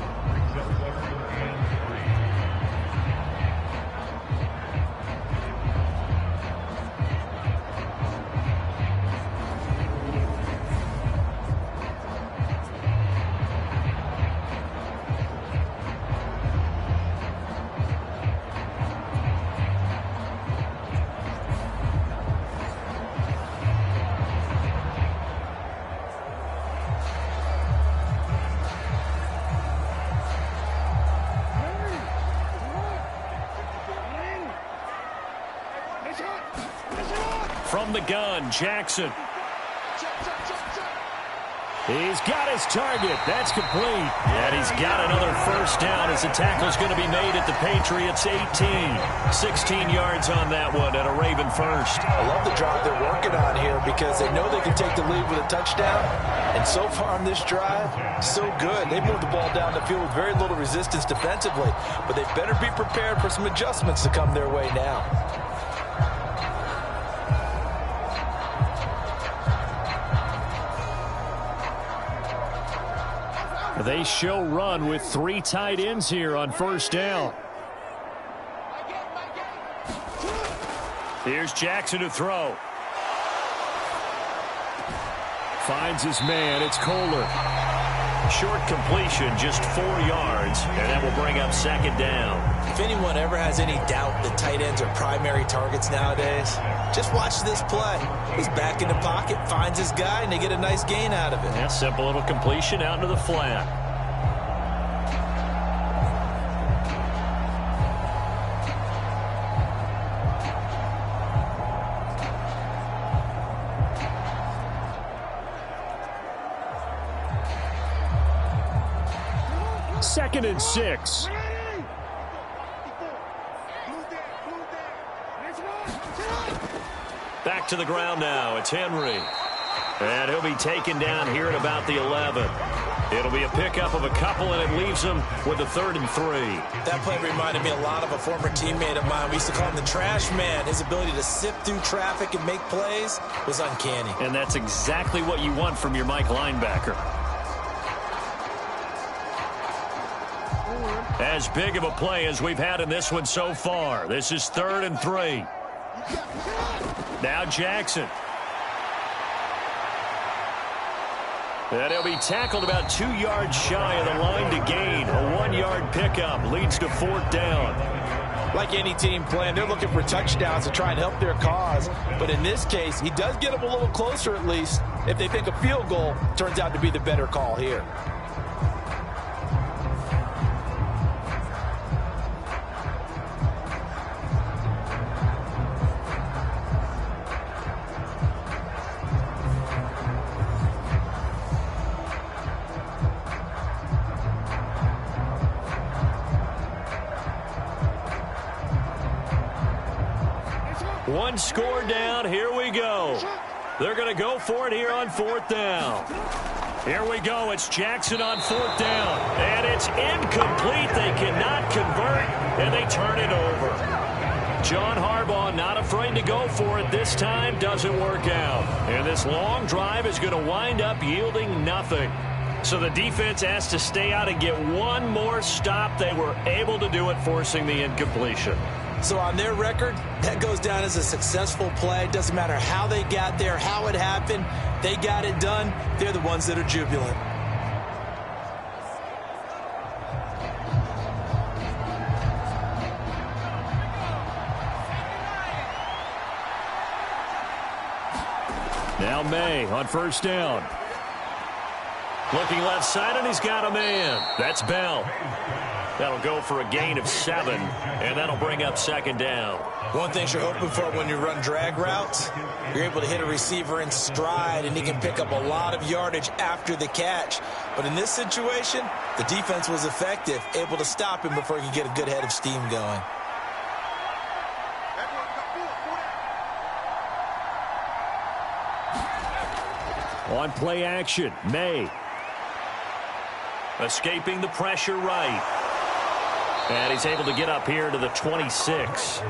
From the gun, Jackson. He's got his target. That's complete. And he's got another first down as the tackle's going to be made at the Patriots 18. 16 yards on that one and a Raven first. I love the drive they're working on here because they know they can take the lead with a touchdown. And so far on this drive, so good. They moved the ball down the field with very little resistance defensively. But they better be prepared for some adjustments to come their way now. They show run with 3 tight ends here on first down. Here's Jackson to throw. Finds his man. It's Kohler. Short completion, just 4 yards, and that will bring up 2nd down. If anyone ever has any doubt that tight ends are primary targets nowadays, just watch this play. He's back in the pocket, finds his guy, and they get a nice gain out of it. Yeah, simple little completion out into the flat. Second and 6. Back to the ground now. It's Henry. And he'll be taken down here at about the 11. It'll be a pickup of a couple, and it leaves him with a 3rd and 3. That play reminded me a lot of a former teammate of mine. We used to call him the trash man. His ability to sift through traffic and make plays was uncanny. And that's exactly what you want from your Mike linebacker. As big of a play as we've had in this one so far. This is 3rd and 3. Now Jackson. And he'll be tackled about 2 yards shy of the line to gain. A 1-yard pickup leads to 4th down. Like any team playing, they're looking for touchdowns to try and help their cause. But in this case, he does get them a little closer at least. if they think a field goal turns out to be the better call here. One score down. Here we go. They're going to go for it here on 4th down. Here we go. It's Jackson on 4th down. And it's incomplete. They cannot convert, and they turn it over. John Harbaugh not afraid to go for it this time. Doesn't work out. And this long drive is going to wind up yielding nothing. So the defense has to stay out and get one more stop. They were able to do it, forcing the incompletion. So on their record, that goes down as a successful play. Doesn't matter how they got there, how it happened. They got it done. They're the ones that are jubilant. Now May on 1st down. Looking left side, and he's got a man. That's Bell. That'll go for a gain of 7, and that'll bring up 2nd down. One thing you're hoping for when you run drag routes, you're able to hit a receiver in stride, and he can pick up a lot of yardage after the catch. But in this situation, the defense was effective, able to stop him before he could get a good head of steam going. On play action, May. Escaping the pressure right. And he's able to get up here to the 26.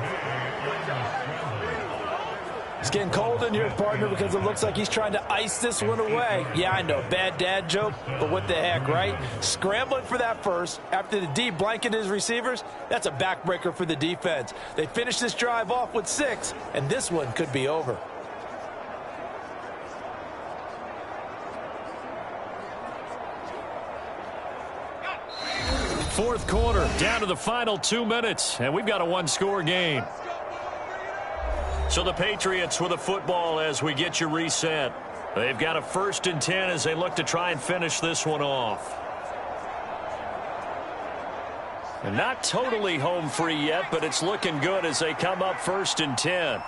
It's getting cold in here, partner, because it looks like he's trying to ice this one away. Yeah, I know, bad dad joke, but what the heck, right? Scrambling for that first after the D blanketed his receivers, that's a backbreaker for the defense. They finish this drive off with 6, and this one could be over. Fourth quarter, down to the final 2 minutes, and we've got a one-score game. So the Patriots with a football as we get you reset. They've got a 1st and 10 as they look to try and finish this one off. And not totally home free yet, but it's looking good as they come up 1st and 10.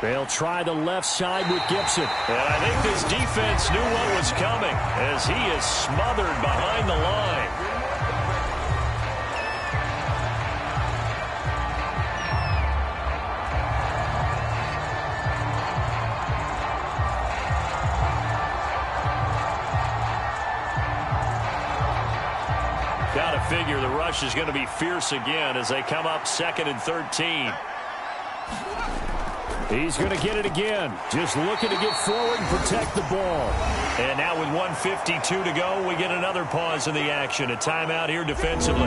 They'll try the left side with Gibson. And I think this defense knew what was coming as he is smothered behind the line. Got to figure the rush is going to be fierce again as they come up 2nd and 13. He's going to get it again. Just looking to get forward and protect the ball. And now with 1:52 to go, we get another pause in the action. A timeout here defensively.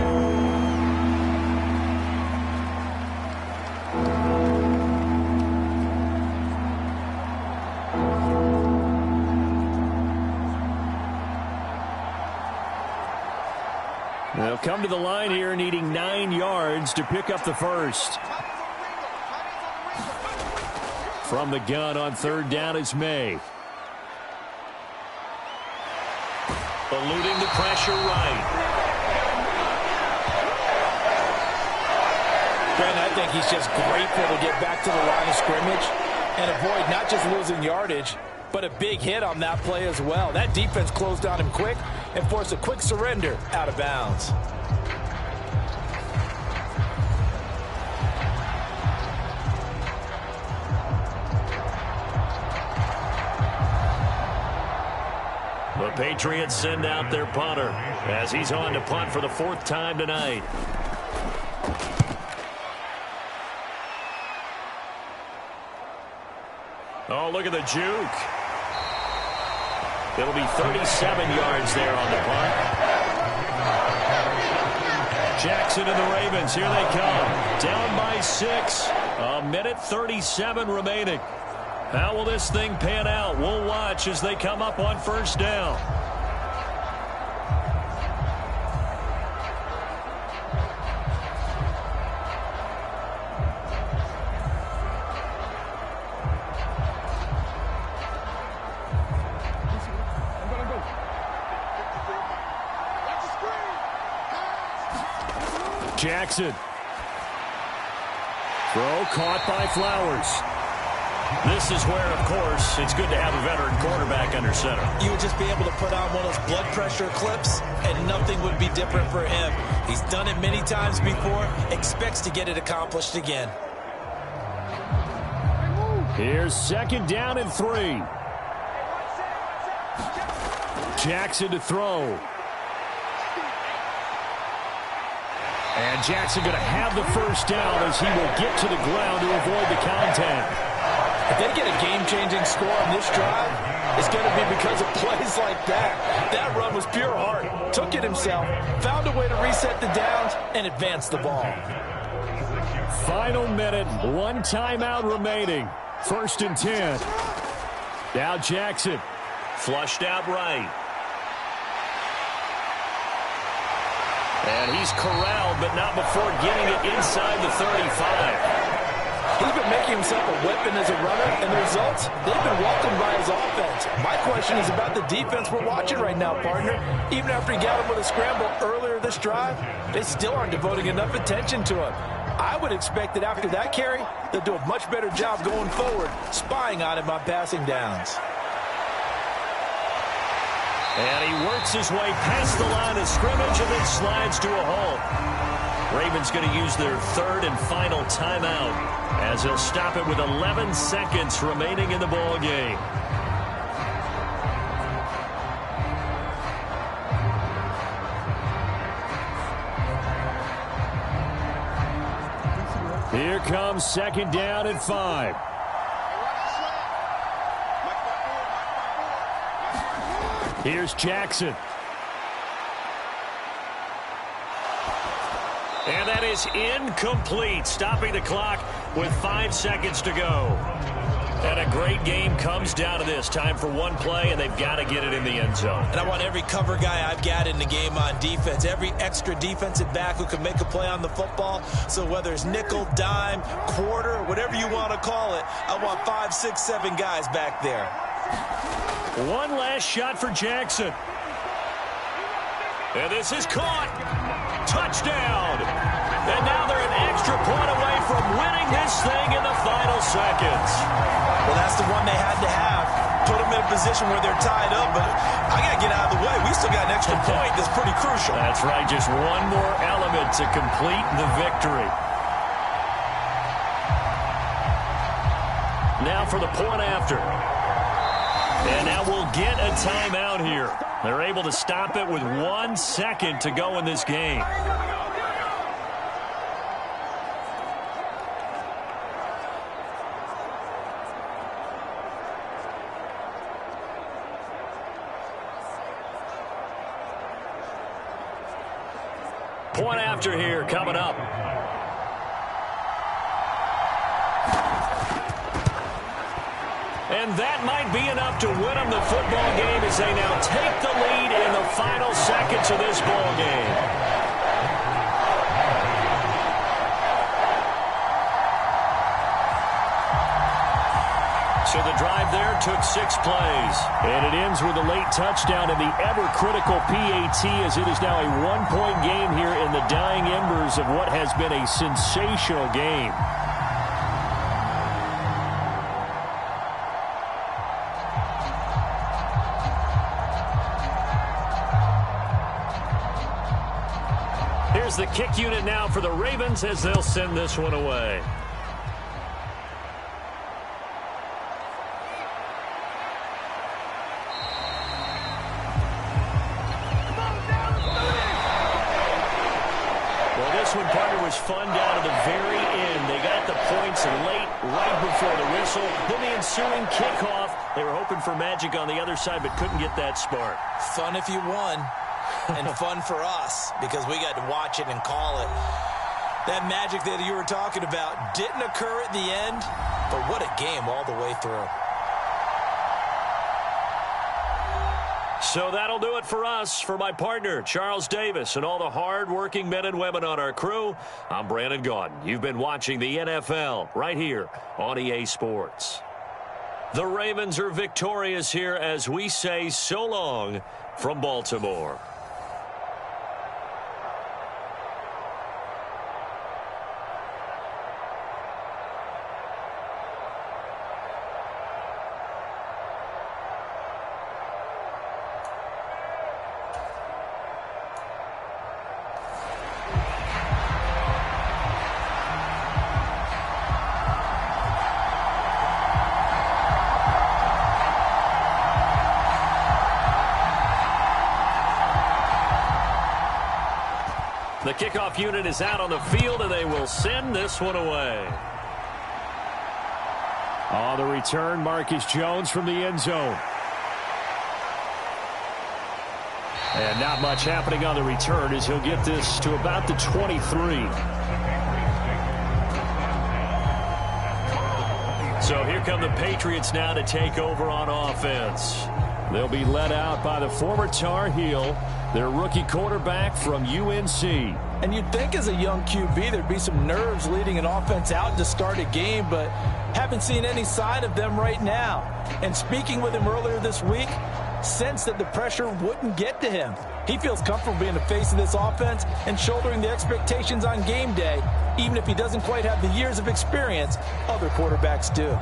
They'll come to the line here needing 9 yards to pick up the first. From the gun on 3rd down is May. Eluding the pressure right. Brandon, I think he's just grateful to get back to the line of scrimmage and avoid not just losing yardage, but a big hit on that play as well. That defense closed on him quick and forced a quick surrender out of bounds. The Patriots send out their punter as he's on to punt for the 4th time tonight. Oh, look at the juke. It'll be 37 yards there on the punt. Jackson and the Ravens, here they come. Down by 6. A minute 37 remaining. How will this thing pan out? We'll watch as they come up on 1st down. Jackson. Throw caught by Flowers. This is where, of course, it's good to have a veteran quarterback under center. You would just be able to put on one of those blood pressure clips, and nothing would be different for him. He's done it many times before, expects to get it accomplished again. Here's 2nd down and 3. Jackson to throw. And Jackson going to have the first down as he will get to the ground to avoid the contact. If they get a game-changing score on this drive, it's going to be because of plays like that. That run was pure heart. Took it himself, found a way to reset the downs, and advance the ball. Final minute, 1 timeout remaining. 1st and 10. Now Jackson. Flushed out right. And he's corralled, but not before getting it inside the 35. He's been making himself a weapon as a runner, and the results, they've been welcomed by his offense. My question is about the defense we're watching right now, partner. Even after he got him with a scramble earlier this drive, they still aren't devoting enough attention to him. I would expect that after that carry, they'll do a much better job going forward, spying on him on passing downs. And he works his way past the line of scrimmage and then slides to a halt. Ravens going to use their 3rd and final timeout as they'll stop it with 11 seconds remaining in the ball game. Here comes 2nd down and 5. Here's Jackson. And that is incomplete, stopping the clock with 5 seconds to go. And a great game comes down to this. Time for one play, and they've got to get it in the end zone. And I want every cover guy I've got in the game on defense, every extra defensive back who can make a play on the football. So whether it's nickel, dime, quarter, whatever you want to call it, I want 5, 6, 7 guys back there. One last shot for Jackson. And this is caught. Touchdown. And now they're an extra point away from winning this thing in the final seconds. Well, that's the one they had to have. Put them in a position where they're tied up, but I got to get out of the way. We still got an extra point that's pretty crucial. That's right. Just one more element to complete the victory. Now for the point after. And now we'll get a timeout here. They're able to stop it with 1 second to go in this game. Point after here coming up. And that might be enough to win them the football game as they now take the lead in the final seconds of this ball game. So the drive there took 6 plays. And it ends with a late touchdown and the ever-critical PAT as it is now a 1-point game here in the dying embers of what has been a sensational game. Here's the kick unit now for the Ravens as they'll send this one away. Well, this one, partner, was fun down to the very end. They got the points late, right before the whistle. Then the ensuing kickoff. They were hoping for magic on the other side, but couldn't get that spark. Fun if you won. And fun for us because we got to watch it and call it. That magic that you were talking about didn't occur at the end, but what a game all the way through. So that'll do it for us. For my partner, Charles Davis, and all the hard-working men and women on our crew, I'm Brandon Gaudin. You've been watching the NFL right here on EA Sports. The Ravens are victorious here as we say so long from Baltimore. The kickoff unit is out on the field, and they will send this one away. On the return, Marcus Jones from the end zone. And not much happening on the return as he'll get this to about the 23. So here come the Patriots now to take over on offense. They'll be led out by the former Tar Heel, their rookie quarterback from UNC. And you'd think as a young QB there'd be some nerves leading an offense out to start a game, but haven't seen any sign of them right now. And speaking with him earlier this week, sensed that the pressure wouldn't get to him. He feels comfortable being the face of this offense and shouldering the expectations on game day, even if he doesn't quite have the years of experience other quarterbacks do.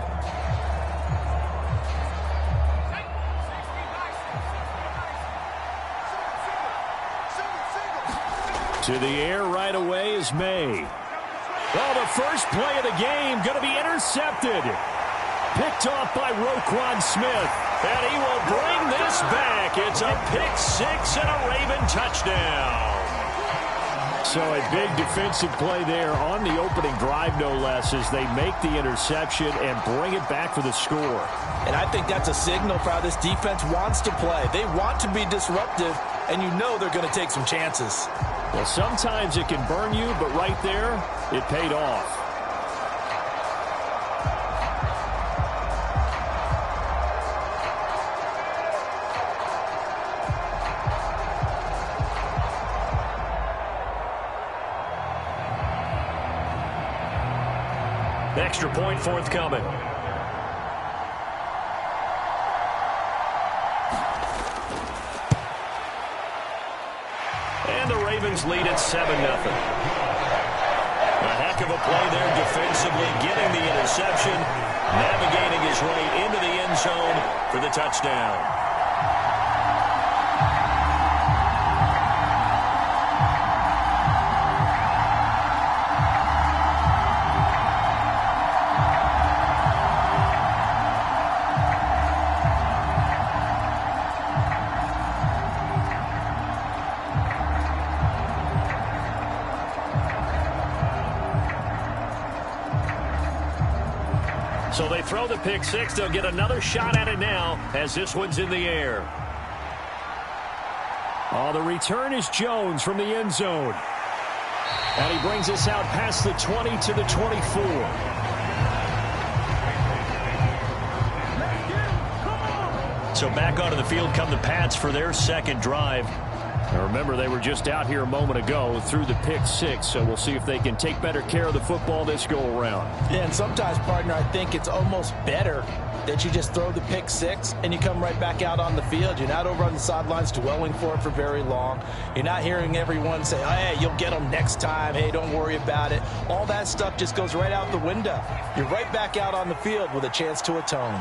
To the air right away is May. Well, the first play of the game going to be intercepted. Picked off by Roquan Smith. And he will bring this back. It's a pick-6 and a Raven touchdown. So a big defensive play there on the opening drive, no less, as they make the interception and bring it back for the score. And I think that's a signal for how this defense wants to play. They want to be disruptive, and you know they're going to take some chances. Well, sometimes it can burn you, but right there, it paid off. Extra point forthcoming. And the Ravens lead at 7-0. A heck of a play there defensively, getting the interception, navigating his way into the end zone for the touchdown. So they throw the pick-6. They'll get another shot at it now as this one's in the air. Oh, the return is Jones from the end zone. And he brings us out past the 20 to the 24. So back onto the field come the Pats for their second drive. Now remember, they were just out here a moment ago through the pick-6, so we'll see if they can take better care of the football this go-around. Yeah, and sometimes, partner, I think it's almost better that you just throw the pick-6 and you come right back out on the field. You're not over on the sidelines dwelling for it for very long. You're not hearing everyone say, oh, hey, you'll get them next time. Hey, don't worry about it. All that stuff just goes right out the window. You're right back out on the field with a chance to atone.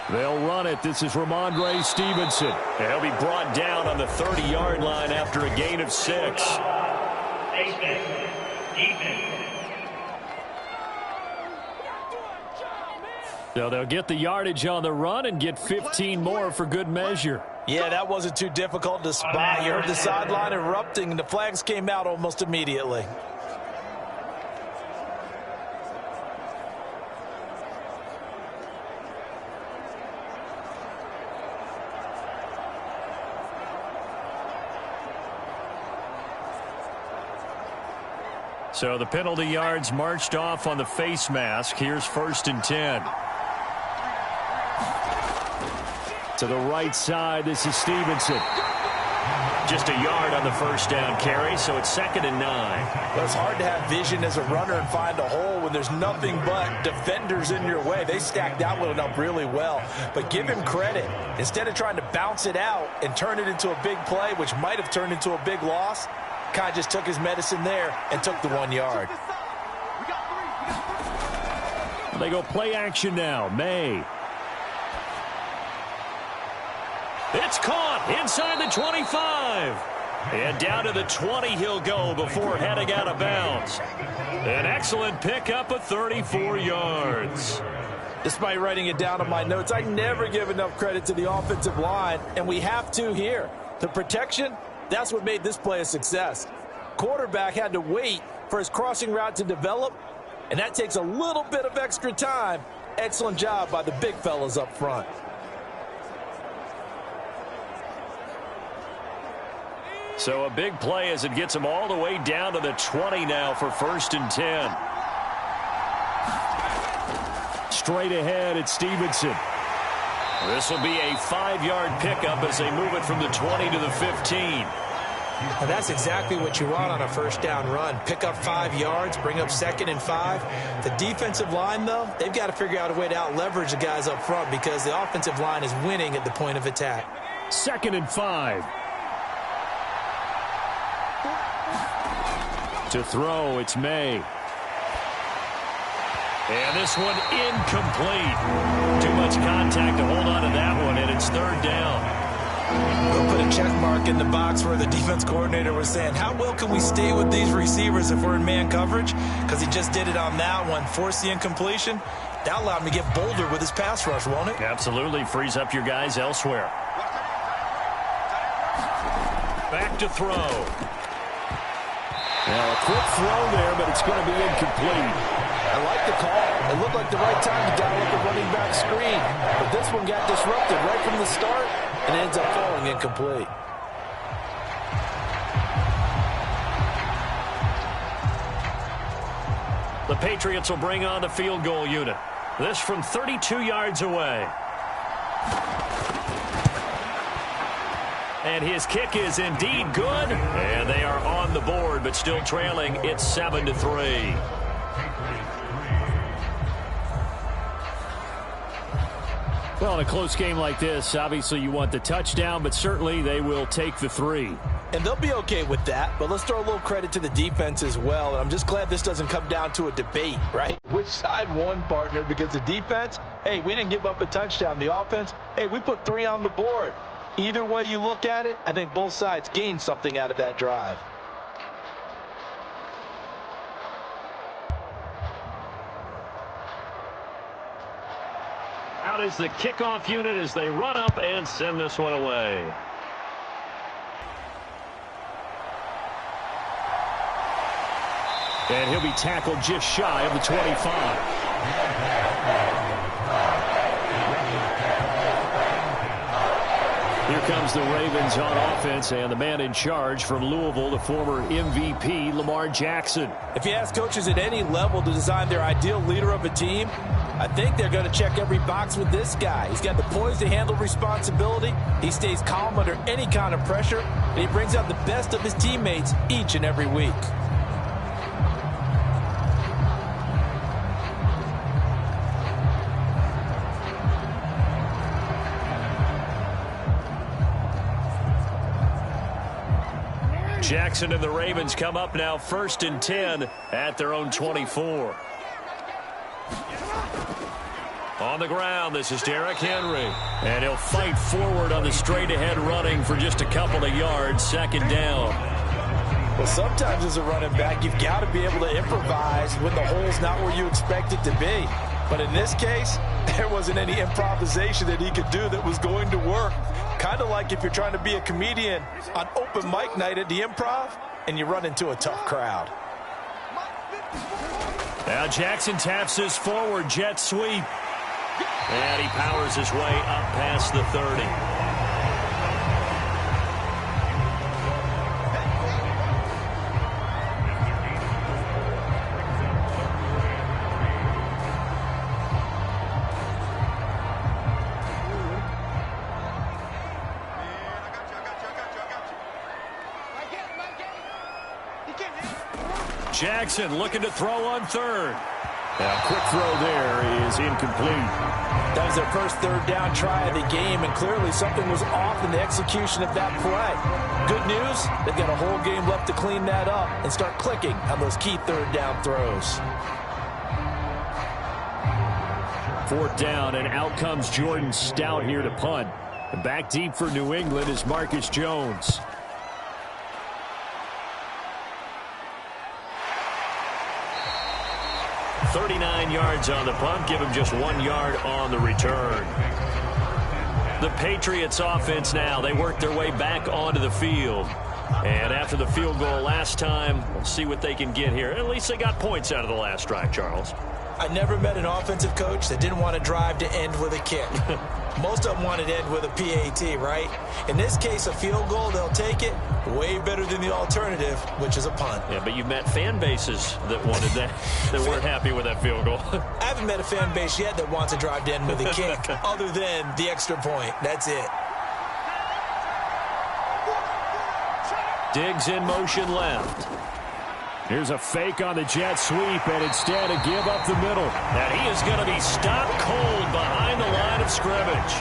They'll run it. This is Ramondre Stevenson. And he'll be brought down on the 30-yard line after a gain of 6. So they'll get the yardage on the run and get 15 more for good measure. Yeah, that wasn't too difficult to spot. You heard the sideline erupting, and the flags came out almost immediately. So the penalty yards marched off on the face mask. Here's 1st and 10. To the right side, this is Stevenson. Just a yard on the first down carry, so it's 2nd and 9. Well, it's hard to have vision as a runner and find a hole when there's nothing but defenders in your way. They stacked that one up really well. But give him credit. Instead of trying to bounce it out and turn it into a big play, which might have turned into a big loss, Kai just took his medicine there and took the 1 yard. They go play action now. May. It's caught inside the 25. And down to the 20 he'll go before heading out of bounds. An excellent pickup of 34 yards. Despite writing it down on my notes, I never give enough credit to the offensive line, and we have to here. The protection, that's what made this play a success. Quarterback had to wait for his crossing route to develop, and that takes a little bit of extra time. Excellent job by the big fellas up front. So a big play as it gets them all the way down to the 20 now for 1st and 10. Straight ahead, it's Stevenson. This will be a 5-yard pickup as they move it from the 20 to the 15. And that's exactly what you want on a first down run. Pick up 5 yards, bring up 2nd and 5. The defensive line, though, they've got to figure out a way to out-leverage the guys up front because the offensive line is winning at the point of attack. 2nd and 5. To throw, it's May. And this one incomplete. Too much contact to hold on to that one, and it's 3rd down. We'll put a check mark in the box where the defense coordinator was saying, how well can we stay with these receivers if we're in man coverage? Because he just did it on that one, forced the incompletion. That allowed him to get bolder with his pass rush, won't it? Absolutely. Frees up your guys elsewhere. Back to throw. Now a quick throw there, but it's going to be incomplete. I like the call. It looked like the right time to dial up the running back screen. But this one got disrupted right from the start and ends up falling incomplete. The Patriots will bring on the field goal unit. This from 32 yards away. And his kick is indeed good. And they are on the board, but still trailing. It's 7-3. Well, in a close game like this, obviously you want the touchdown, but certainly they will take the 3. And they'll be okay with that, but let's throw a little credit to the defense as well. And I'm just glad this doesn't come down to a debate, right? Which side won, partner? Because the defense, hey, we didn't give up a touchdown. The offense, hey, we put 3 on the board. Either way you look at it, I think both sides gained something out of that drive. Out is the kickoff unit as they run up and send this one away. And he'll be tackled just shy of the 25. Here comes the Ravens on offense, and the man in charge from Louisville, the former MVP, Lamar Jackson. If you ask coaches at any level to design their ideal leader of a team, I think they're going to check every box with this guy. He's got the poise to handle responsibility. He stays calm under any kind of pressure, and he brings out the best of his teammates each and every week. Jackson and the Ravens come up now 1st and 10 at their own 24. On the ground, this is Derrick Henry. And he'll fight forward on the straight-ahead running for just a couple of yards, 2nd down. Well, sometimes as a running back, you've got to be able to improvise when the hole's not where you expect it to be. But in this case, there wasn't any improvisation that he could do that was going to work. Kind of like if you're trying to be a comedian on open mic night at the Improv and you run into a tough crowd. Now Jackson taps his forward jet sweep. And he powers his way up past the 30. Jackson looking to throw on 3rd. Now, quick throw there is incomplete. That was their first 3rd down try of the game, and clearly something was off in the execution of that play. Good news, they've got a whole game left to clean that up and start clicking on those key 3rd down throws. 4th down, and out comes Jordan Stout here to punt. And back deep for New England is Marcus Jones. 39 yards on the punt, give him just 1 yard on the return. The Patriots offense now, they work their way back onto the field. And after the field goal last time, we'll see what they can get here. At least they got points out of the last drive, Charles. I never met an offensive coach that didn't want to drive to end with a kick. Most of them wanted to end with a PAT, right? In this case, a field goal, they'll take it. Way better than the alternative, which is a punt. Yeah, but you've met fan bases that wanted that, that weren't happy with that field goal. I haven't met a fan base yet that wants to drive to end with a kick other than the extra point. That's it. Diggs in motion left. Here's a fake on the jet sweep, and instead a give up the middle. And he is going to be stopped cold behind the line of scrimmage.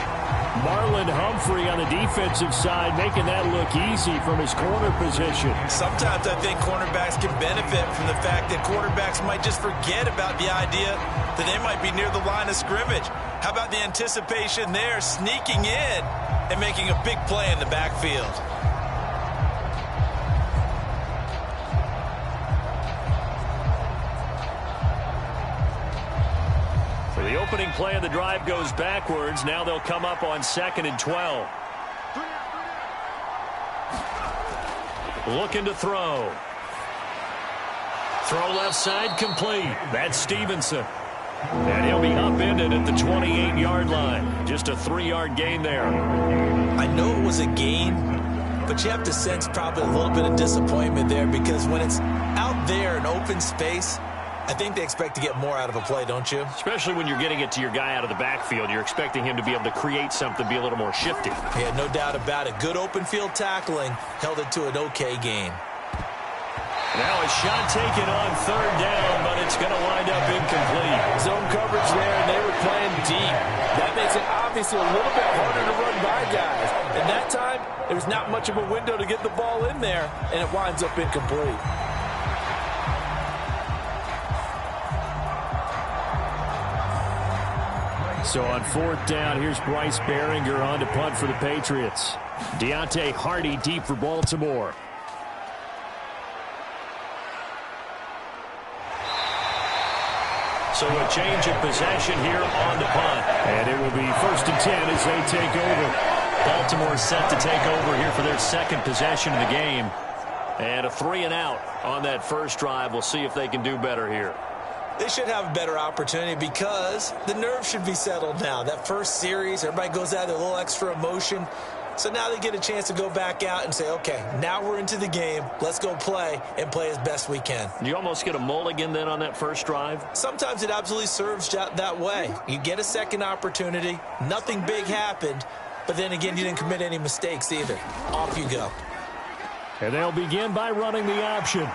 Marlon Humphrey on the defensive side making that look easy from his corner position. Sometimes I think cornerbacks can benefit from the fact that quarterbacks might just forget about the idea that they might be near the line of scrimmage. How about the anticipation there, sneaking in and making a big play in the backfield? The opening play of the drive goes backwards. Now they'll come up on 2nd and 12. Looking to throw. Throw left side complete. That's Stevenson. And he'll be upended at the 28-yard line. Just a 3-yard gain there. I know it was a gain, but you have to sense probably a little bit of disappointment there because when it's out there in open space, I think they expect to get more out of a play, don't you? Especially when you're getting it to your guy out of the backfield. You're expecting him to be able to create something, be a little more shifty. Yeah, no doubt about it. Good open field tackling held it to an okay gain. Now a shot taken on 3rd down, but it's going to wind up incomplete. Zone coverage there, and they were playing deep. That makes it obviously a little bit harder to run by guys. And that time, there was not much of a window to get the ball in there, and it winds up incomplete. So on 4th down, here's Bryce Behringer on to punt for the Patriots. Deontay Hardy deep for Baltimore. So a change of possession here on the punt. And it will be 1st and 10 as they take over. Baltimore set to take over here for their 2nd possession of the game. And a 3-and-out on that first drive. We'll see if they can do better here. They should have a better opportunity because the nerves should be settled now. That first series, everybody goes out with a little extra emotion. So now they get a chance to go back out and say, okay, now we're into the game. Let's go play and play as best we can. You almost get a mulligan then on that first drive? Sometimes it absolutely serves that way. You get a second opportunity. Nothing big happened. But then again, you didn't commit any mistakes either. Off you go. And they'll begin by running the option.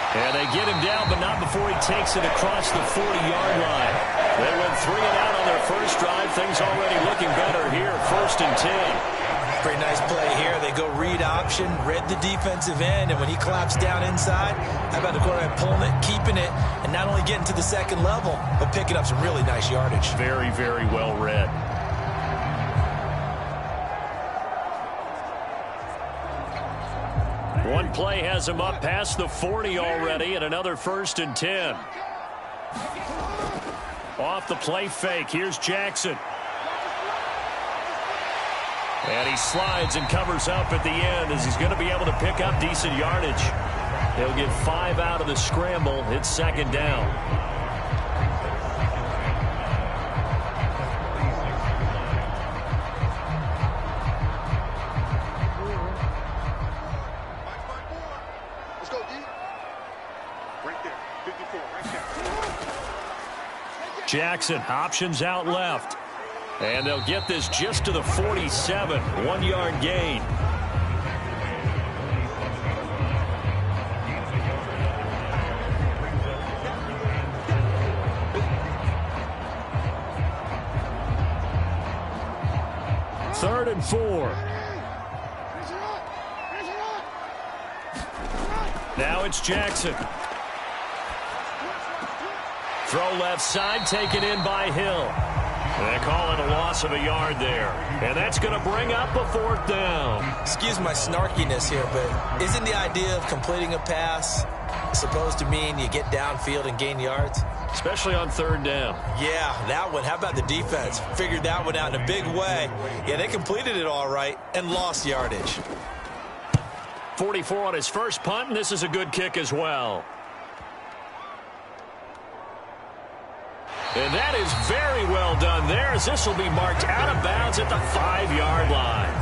And they get him down, but not before he takes it across the 40-yard line. They went 3-and-out on their first drive. Things already looking better here. 1st and 10. Pretty nice play here. They go read option, read the defensive end, and when he collapsed down inside, how about the quarterback pulling it, keeping it, and not only getting to the 2nd level, but picking up some really nice yardage. Very, very well read. One play has him up past the 40 already, and another 1st and 10. Off the play fake, here's Jackson. And he slides and covers up at the end as he's going to be able to pick up decent yardage. He'll get 5 out of the scramble. It's 2nd down. Jackson options out left. And they'll get this just to the 47. 1-yard gain. Third and 4. Now it's Jackson. Throw left side, taken in by Hill. They call it a loss of a yard there. And that's going to bring up a 4th down. Excuse my snarkiness here, but isn't the idea of completing a pass supposed to mean you get downfield and gain yards? Especially on third down. Yeah, that one. How about the defense? Figured that one out in a big way. Yeah, they completed it all right and lost yardage. 44 on his first punt, and this is a good kick as well. And that is very well done there, as this will be marked out of bounds at the 5-yard line.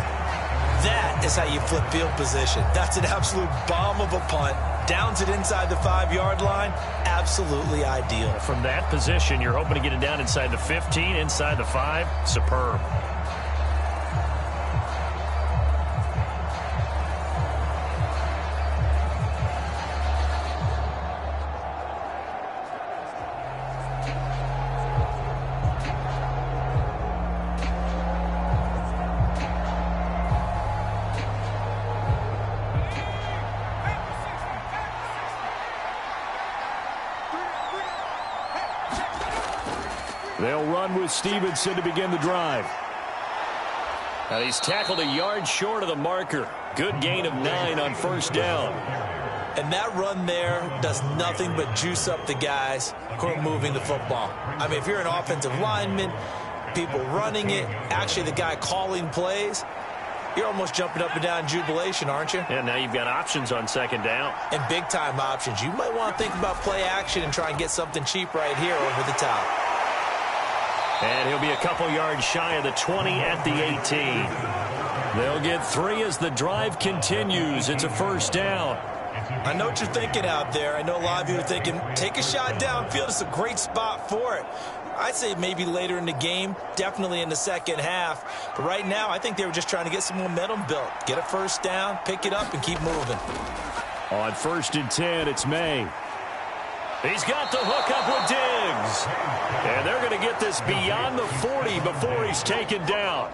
That is how you flip field position. That's an absolute bomb of a punt. Downs it inside the 5-yard line. Absolutely ideal. From that position, you're hoping to get it down inside the 15, inside the 5. Superb. They'll run with Stevenson to begin the drive. Now he's tackled a yard short of the marker. Good gain of 9 on first down. And that run there does nothing but juice up the guys who are moving the football. I mean, if you're an offensive lineman, people running it, actually the guy calling plays, you're almost jumping up and down in jubilation, aren't you? And now you've got options on second down. And big-time options. You might want to think about play action and try and get something cheap right here over the top. And he'll be a couple yards shy of the 20 at the 18. They'll get 3 as the drive continues. It's a first down. I know what you're thinking out there. I know a lot of you are thinking, take a shot downfield. It's a great spot for it. I'd say maybe later in the game, definitely in the second half. But right now, I think they were just trying to get some momentum built. Get a first down, pick it up, and keep moving. On 1st and 10, it's May. He's got the hook up with Diggs. And they're going to get this beyond the 40 before he's taken down.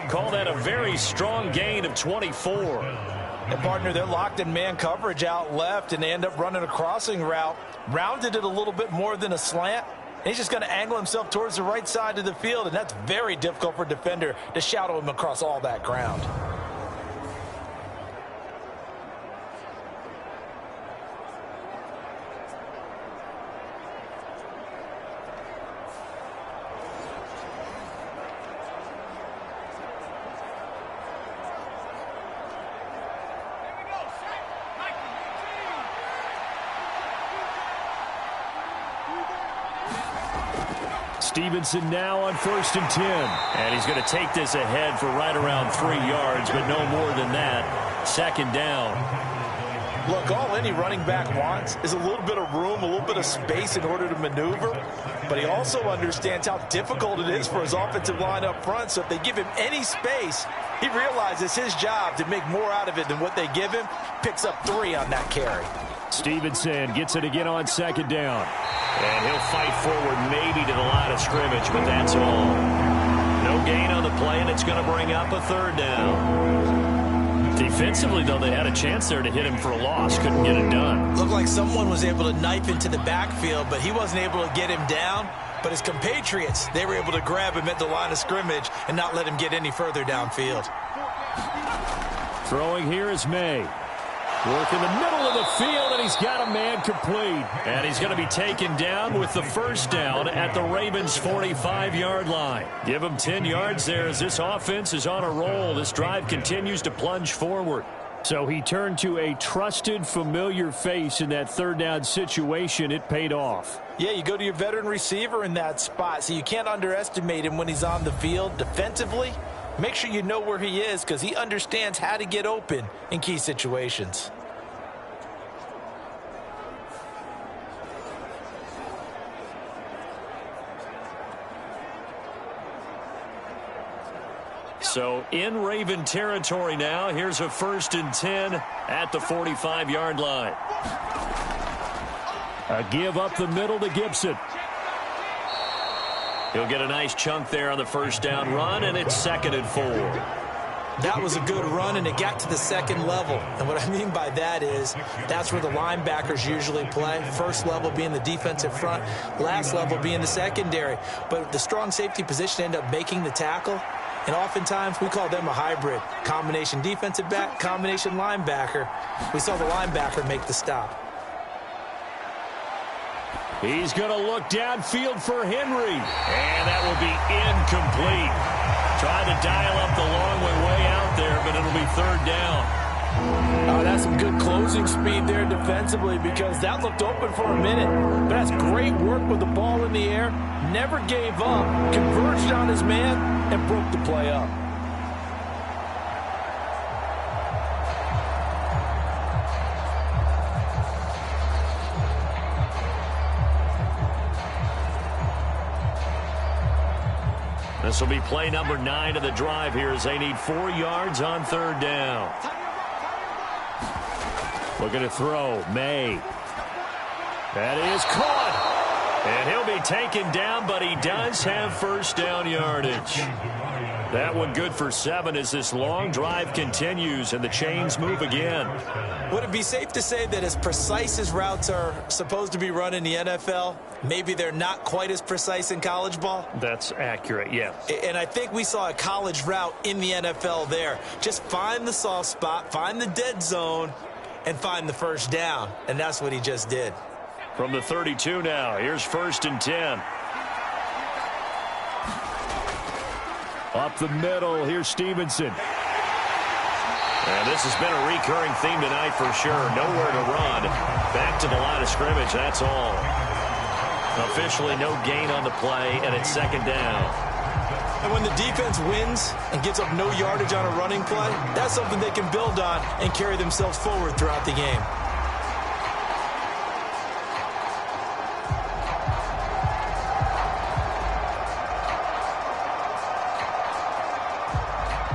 Call that a very strong gain of 24. And, partner, they're locked in man coverage out left, and they end up running a crossing route. Rounded it a little bit more than a slant. And he's just going to angle himself towards the right side of the field, and that's very difficult for a defender to shadow him across all that ground. Stevenson now on 1st and 10. And he's going to take this ahead for right around 3 yards, but no more than that. Second down. Look, all any running back wants is a little bit of room, a little bit of space in order to maneuver. But he also understands how difficult it is for his offensive line up front. So if they give him any space, he realizes his job to make more out of it than what they give him. Picks up 3 on that carry. Stevenson gets it again on second down. And he'll fight forward maybe to the line of scrimmage, but that's all. No gain on the play, and it's going to bring up a third down. Defensively, though, they had a chance there to hit him for a loss. Couldn't get it done. Looked like someone was able to knife into the backfield, but he wasn't able to get him down. But his compatriots, they were able to grab him at the line of scrimmage and not let him get any further downfield. Throwing here is May. Work in the middle of the field, and he's got a man complete. And he's going to be taken down with the first down at the Ravens' 45-yard line. Give him 10 yards there as this offense is on a roll. This drive continues to plunge forward. So he turned to a trusted, familiar face in that third down situation. It paid off. Yeah, you go to your veteran receiver in that spot, so you can't underestimate him when he's on the field. Defensively, make sure you know where he is because he understands how to get open in key situations. So in Raven territory now. Here's a 1st and 10 at the 45-yard line. A give up the middle to Gibson. He'll get a nice chunk there on the first down run, and it's 2nd and 4. That was a good run, and it got to the second level. And what I mean by that is that's where the linebackers usually play. First level being the defensive front, last level being the secondary. But the strong safety position ended up making the tackle. And oftentimes we call them a hybrid. Combination defensive back, combination linebacker. We saw the linebacker make the stop. He's going to look downfield for Henry. And that will be incomplete. Trying to dial up the long way out there, but it'll be third down. Oh, that's some good closing speed there defensively because that looked open for a minute. But that's great work with the ball in the air. Never gave up, converged on his man, and broke the play up. This will be play number 9 of the drive here as they need 4 yards on third down. Looking to throw. May. That is caught. And he'll be taken down, but he does have first down yardage. That one good for 7 as this long drive continues and the chains move again. Would it be safe to say that as precise as routes are supposed to be run in the NFL, maybe they're not quite as precise in college ball? That's accurate, yes. And I think we saw a college route in the NFL there. Just find the soft spot, find the dead zone, and find the first down. And that's what he just did. From the 32 now, here's 1st and 10. Up the middle, here's Stevenson. And this has been a recurring theme tonight for sure. Nowhere to run. Back to the line of scrimmage, that's all. Officially no gain on the play, and it's 2nd down. And when the defense wins and gives up no yardage on a running play, that's something they can build on and carry themselves forward throughout the game.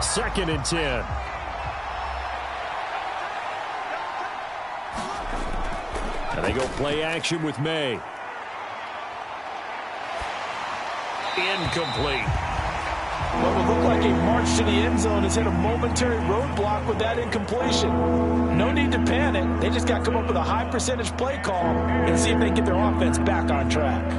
Second and 10. And they go play action with May. Incomplete. What would look like a march to the end zone has hit a momentary roadblock with that incompletion. No need to panic. They just got to come up with a high percentage play call and see if they can get their offense back on track.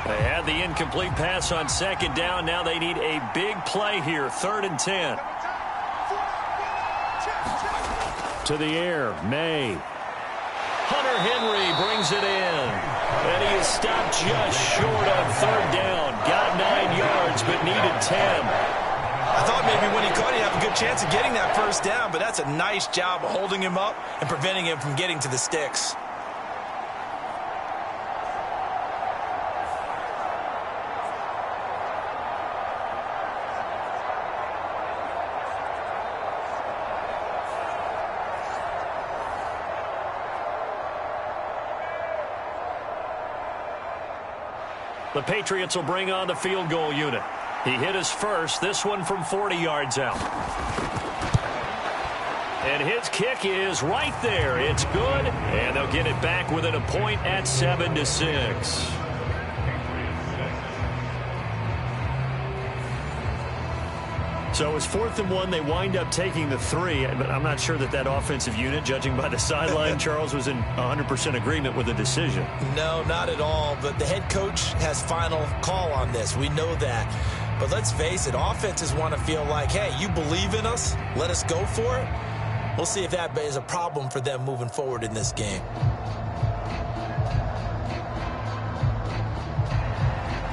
They had the incomplete pass on 2nd down. Now they need a big play here. 3rd and 10. To the air, May. Hunter Henry brings it in. And he is stopped just short on 3rd down. Got 9 yards, but needed 10. I thought maybe when he caught, he'd have a good chance of getting that first down, but that's a nice job of holding him up and preventing him from getting to the sticks. The Patriots will bring on the field goal unit. He hit his first, this one from 40 yards out. And his kick is right there. It's good, and they'll get it back within a point at 7-6. So it's 4th and 1. They wind up taking the 3. But I'm not sure that offensive unit, judging by the sideline, Charles, was in 100% agreement with the decision. No, not at all. But the head coach has final call on this. We know that. But let's face it, offenses want to feel like, hey, you believe in us, let us go for it. We'll see if that is a problem for them moving forward in this game.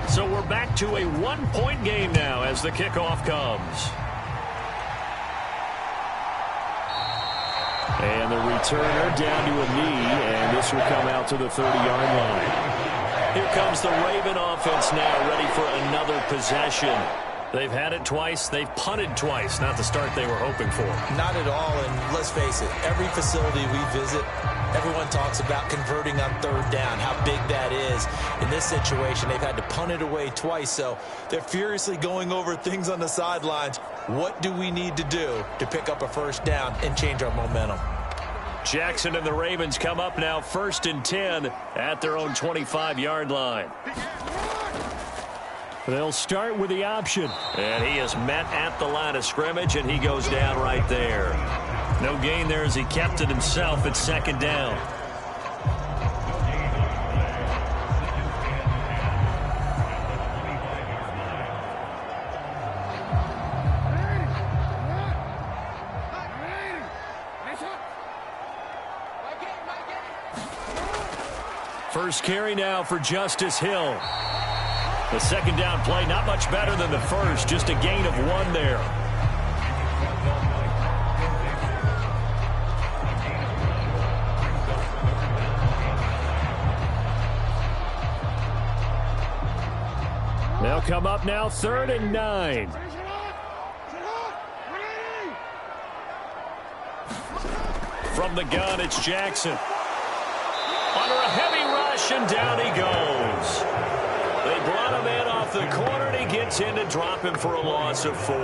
So we're back to a 1-point game now as the kickoff comes. And the returner down to a knee, and this will come out to the 30-yard line. Here comes the Raven offense now, ready for another possession. They've had it twice. They've punted twice. Not the start they were hoping for. Not at all, and let's face it, every facility we visit, everyone talks about converting on 3rd down, how big that is. In this situation, they've had to punt it away twice, so they're furiously going over things on the sidelines. What do we need to do to pick up a first down and change our momentum? Jackson and the Ravens come up now 1st and 10 at their own 25-yard line. They'll start with the option. And he is met at the line of scrimmage, and he goes down right there. No gain there as he kept it himself at 2nd down. first carry now for Justice Hill. The second down play, not much better than the first, just a gain of 1 there. They'll come up now, 3rd and 9. From the gun, it's Jackson. Under a heavy rush, and down he goes. They brought him in off the corner, and he gets in to drop him for a loss of 4.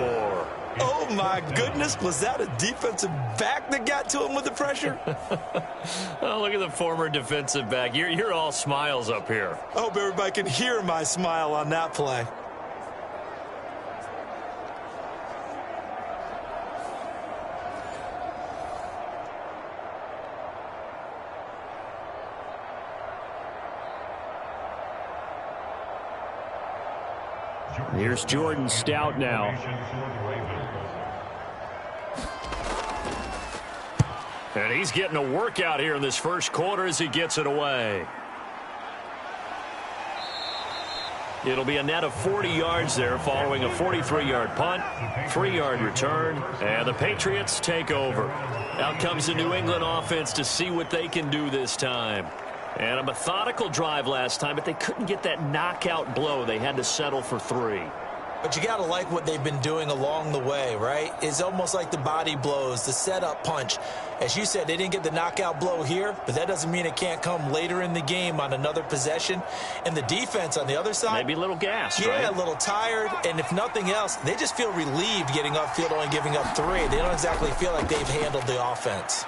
Oh, my goodness. Was that a defensive back that got to him with the pressure? Oh, look at the former defensive back. You're all smiles up here. I hope everybody can hear my smile on that play. Here's Jordan Stout now. And he's getting a workout here in this first quarter as he gets it away. It'll be a net of 40 yards there following a 43-yard punt, 3-yard return, and the Patriots take over. Out comes the New England offense to see what they can do this time. And a methodical drive last time, but they couldn't get that knockout blow. They had to settle for 3. But you got to like what they've been doing along the way, right? It's almost like the body blows, the setup punch. As you said, they didn't get the knockout blow here, but that doesn't mean it can't come later in the game on another possession. And the defense on the other side, maybe a little gassed, yeah, right? A little tired. And if nothing else, they just feel relieved getting upfield, only giving up 3. They don't exactly feel like they've handled the offense.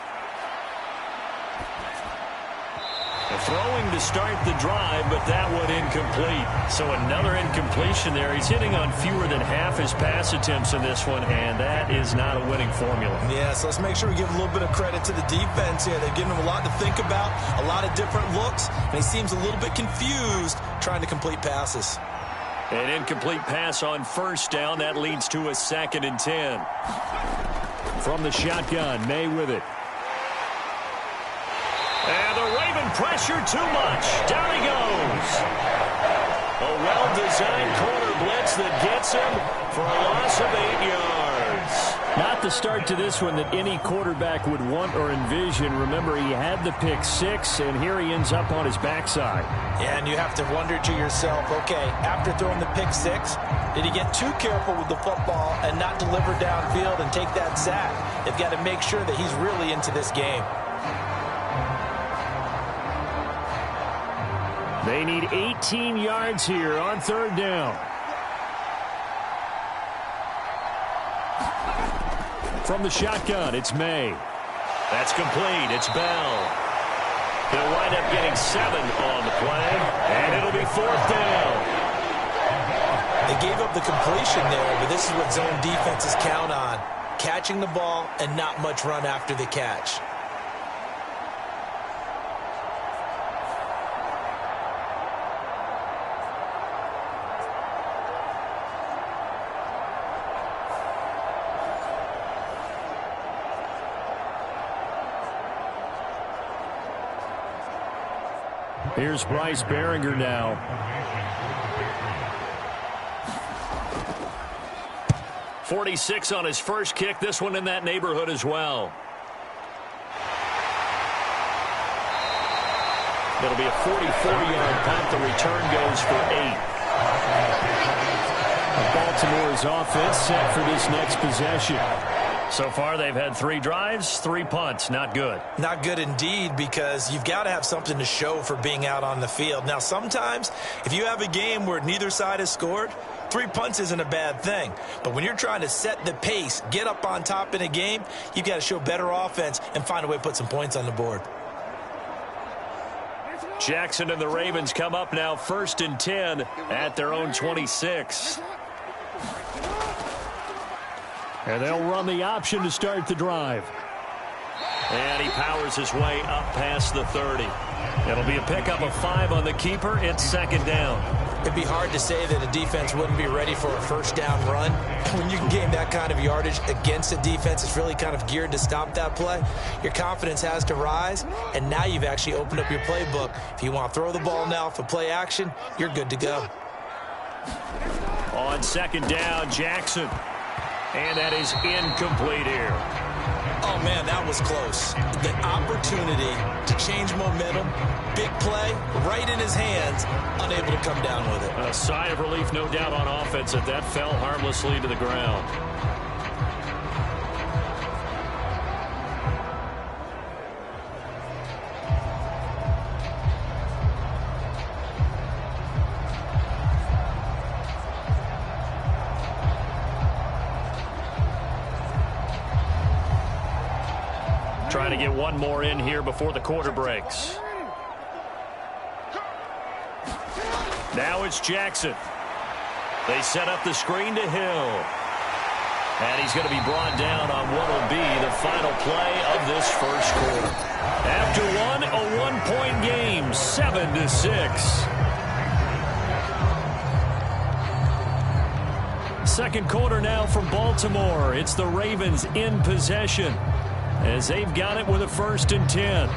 Throwing to start the drive, but that one incomplete. So another incompletion there. He's hitting on fewer than half his pass attempts in this one, and that is not a winning formula. Yeah, so let's make sure we give a little bit of credit to the defense here. They've given him a lot to think about, a lot of different looks, and he seems a little bit confused trying to complete passes. An incomplete pass on first down. That leads to a 2nd and 10. From the shotgun, May with it. And the Raven pressure too much. Down he goes. A well-designed corner blitz that gets him for a loss of 8 yards. Not the start to this one that any quarterback would want or envision. Remember, he had the pick 6, and here he ends up on his backside. Yeah, and you have to wonder to yourself, okay, after throwing the pick 6, did he get too careful with the football and not deliver downfield and take that sack? They've got to make sure that he's really into this game. They need 18 yards here on 3rd down. From the shotgun, it's May. That's complete. It's Bell. He'll wind up getting 7 on the play, and it'll be 4th down. They gave up the completion there, but this is what zone defenses count on. Catching the ball and not much run after the catch. Here's Bryce Behringer now. .46 on his first kick. This one in that neighborhood as well. It'll be a 44-yard punt. The return goes for 8. Baltimore's offense set for this next possession. So far, they've had 3 drives, 3 punts. Not good. Not good indeed, because you've got to have something to show for being out on the field. Now, sometimes, if you have a game where neither side has scored, 3 punts isn't a bad thing. But when you're trying to set the pace, get up on top in a game, you've got to show better offense and find a way to put some points on the board. Jackson and the Ravens come up now 1st and 10 at their own 26. And they'll run the option to start the drive. And he powers his way up past the 30. It'll be a pickup of 5 on the keeper. It's 2nd down. It'd be hard to say that a defense wouldn't be ready for a first down run. When you can gain that kind of yardage against a defense, it's really kind of geared to stop that play. Your confidence has to rise, and now you've actually opened up your playbook. If you want to throw the ball now for play action, you're good to go. On second down, Jackson. And that is incomplete here. Oh, man, that was close. The opportunity to change momentum, big play, right in his hands, unable to come down with it. A sigh of relief, no doubt, on offense that that fell harmlessly to the ground. Trying to get one more in here before the quarter breaks. Now it's Jackson. They set up the screen to Hill. And he's going to be brought down on what will be the final play of this first quarter. After one, a one-point game, 7-6. Second quarter now from Baltimore. It's the Ravens in possession, as they've got it with a 1st and 10.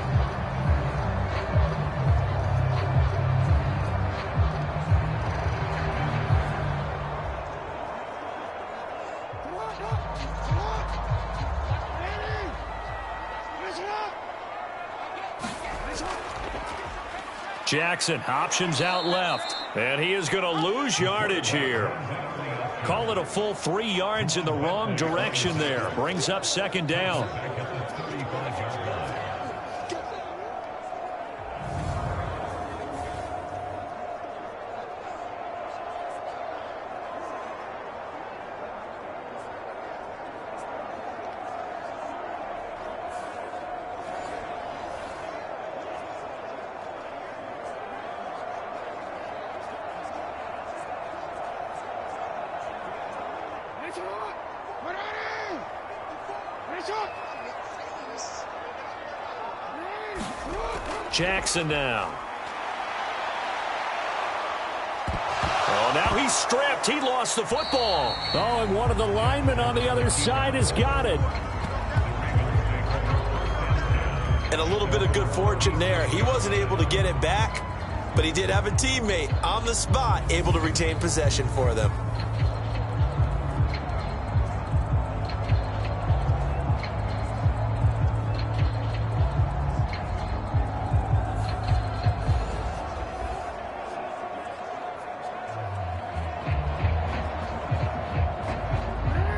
Jackson options out left, and he is going to lose yardage here. Call it a full 3 yards in the wrong direction there. Brings up second down. Jackson now. Oh, now he's stripped. He lost the football. Oh, and one of the linemen on the other side has got it. And a little bit of good fortune there. He wasn't able to get it back, but he did have a teammate on the spot able to retain possession for them.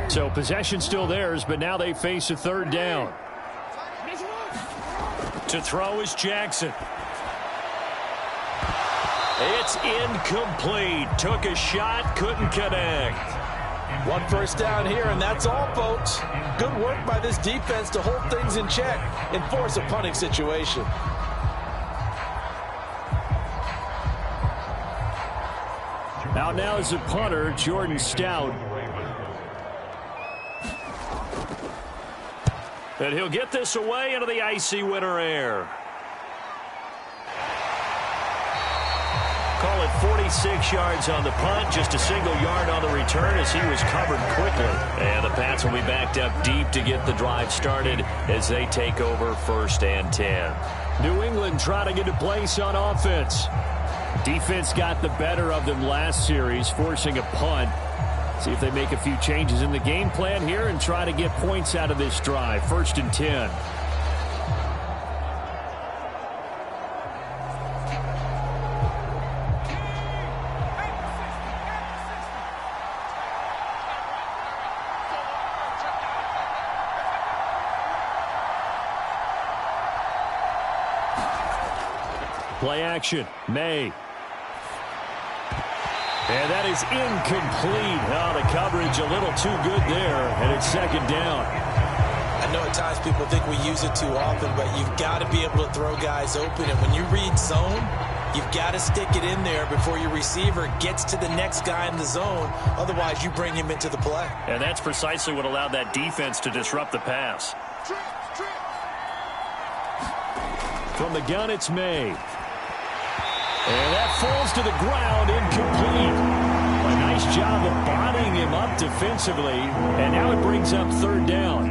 So possession still theirs, but now they face a 3rd down. To throw is Jackson. It's incomplete. Took a shot, couldn't connect. 1 first down here, and that's all, folks. Good work by this defense to hold things in check and force a punting situation. Out now is the punter, Jordan Stout. And he'll get this away into the icy winter air. Call it 46 yards on the punt, just a single yard on the return as he was covered quickly. And the Pats will be backed up deep to get the drive started as they take over 1st and 10. New England trying to get a place on offense. Defense got the better of them last series, forcing a punt. See if they make a few changes in the game plan here and try to get points out of this drive. 1st and 10. Play action. May. And that is incomplete. Oh, the coverage a little too good there, and it's 2nd down. I know at times people think we use it too often, but you've got to be able to throw guys open. And when you read zone, you've got to stick it in there before your receiver gets to the next guy in the zone. Otherwise, you bring him into the play. And that's precisely what allowed that defense to disrupt the pass. From the gun, it's May. And that falls to the ground, incomplete. A nice job of bodying him up defensively, and now it brings up third down.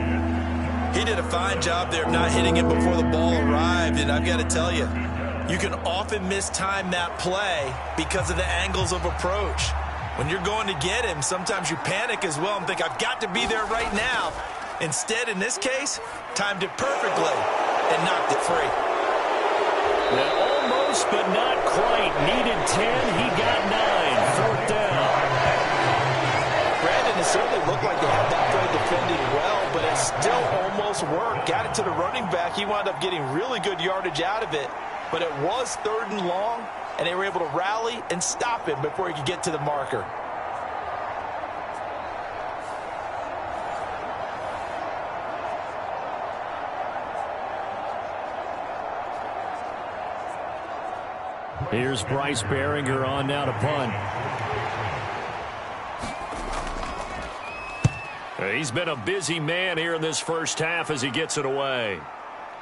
He did a fine job there of not hitting him before the ball arrived, and I've got to tell you, you can often mistime that play because of the angles of approach. When you're going to get him, sometimes you panic as well and think, I've got to be there right now. Instead, in this case, timed it perfectly and knocked it free. Now, almost, but not quite. Needed 10. He got 9. Fourth down. Brandon, it certainly looked like they had that play defended well, but it still almost worked. Got it to the running back. He wound up getting really good yardage out of it, but it was 3rd and long, and they were able to rally and stop him before he could get to the marker. Here's Bryce Behringer on now to punt. He's been a busy man here in this first half as he gets it away.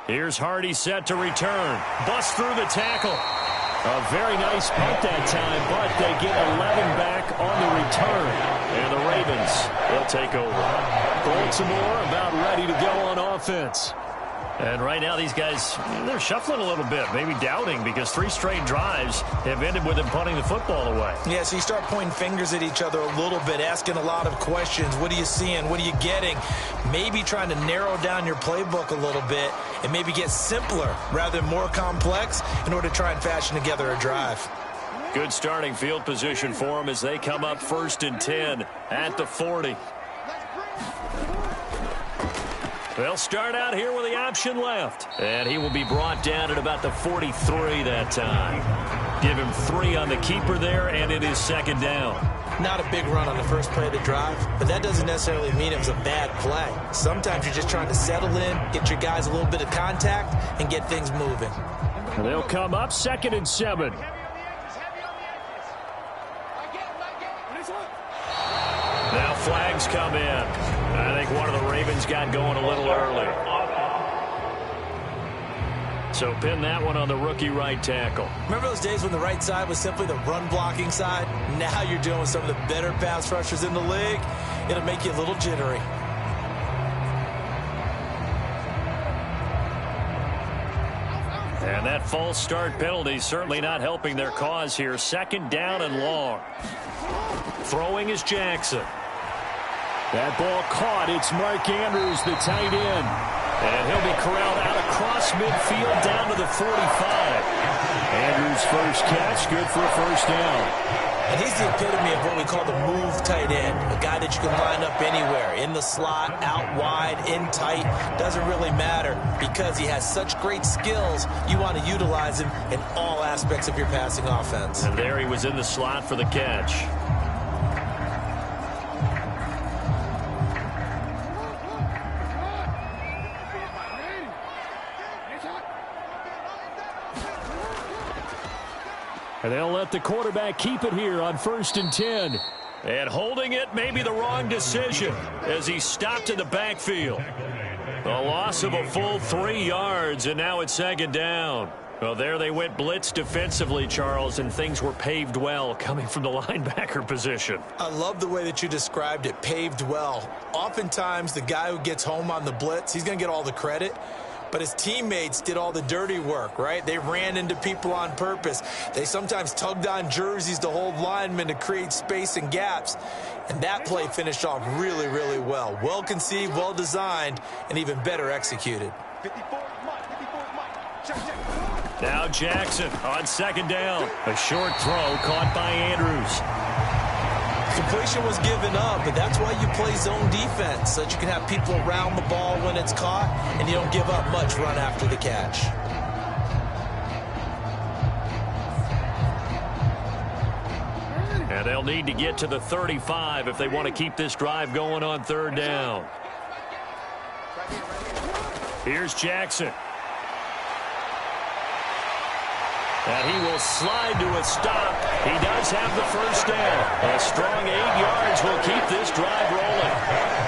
Here's Hardy set to return. Busts through the tackle. A very nice punt that time, but they get 11 back on the return. And the Ravens, they'll take over. Baltimore about ready to go on offense. And right now these guys, they're shuffling a little bit, maybe doubting, because 3 straight drives have ended with them punting the football away. Yeah, so you start pointing fingers at each other a little bit, asking a lot of questions. What are you seeing? What are you getting? Maybe trying to narrow down your playbook a little bit and maybe get simpler rather than more complex in order to try and fashion together a drive. Good starting field position for them as they come up 1st and 10 at the 40. They'll start out here with the option left. And he will be brought down at about the 43 that time. Give him 3 on the keeper there, and it is 2nd down. Not a big run on the first play of the drive, but that doesn't necessarily mean it was a bad play. Sometimes you're just trying to settle in, get your guys a little bit of contact, and get things moving. And they'll come up 2nd and 7. Now flags come in. I think one of the Ravens got going a little early. So pin that one on the rookie right tackle. Remember those days when the right side was simply the run-blocking side? Now you're dealing with some of the better pass rushers in the league. It'll make you a little jittery. And that false start penalty certainly not helping their cause here. 2nd down and long. Throwing is Jackson. That ball caught. It's Mark Andrews, the tight end. And he'll be corralled out across midfield down to the 45. Andrews' first catch, good for a 1st down. And he's the epitome of what we call the move tight end. A guy that you can line up anywhere. In the slot, out wide, in tight. Doesn't really matter because he has such great skills. You want to utilize him in all aspects of your passing offense. And there he was in the slot for the catch. And they'll let the quarterback keep it here on 1st and 10. And holding it may be the wrong decision as he stopped in the backfield. A loss of a full 3 yards, and now it's 2nd down. Well, there they went blitz defensively, Charles, and things were paved well coming from the linebacker position. I love the way that you described it, paved well. Oftentimes, the guy who gets home on the blitz, he's going to get all the credit. But his teammates did all the dirty work, right? They ran into people on purpose. They sometimes tugged on jerseys to hold linemen to create space and gaps. And that play finished off really, really well. Well conceived, well designed, and even better executed. Now Jackson on 2nd down. A short throw caught by Andrews. Completion was given up, but that's why you play zone defense, so that you can have people around the ball when it's caught, and you don't give up much run after the catch. And they'll need to get to the 35 if they want to keep this drive going on 3rd down. Here's Jackson. And he will slide to a stop. He does have the first down. A strong 8 yards will keep this drive rolling.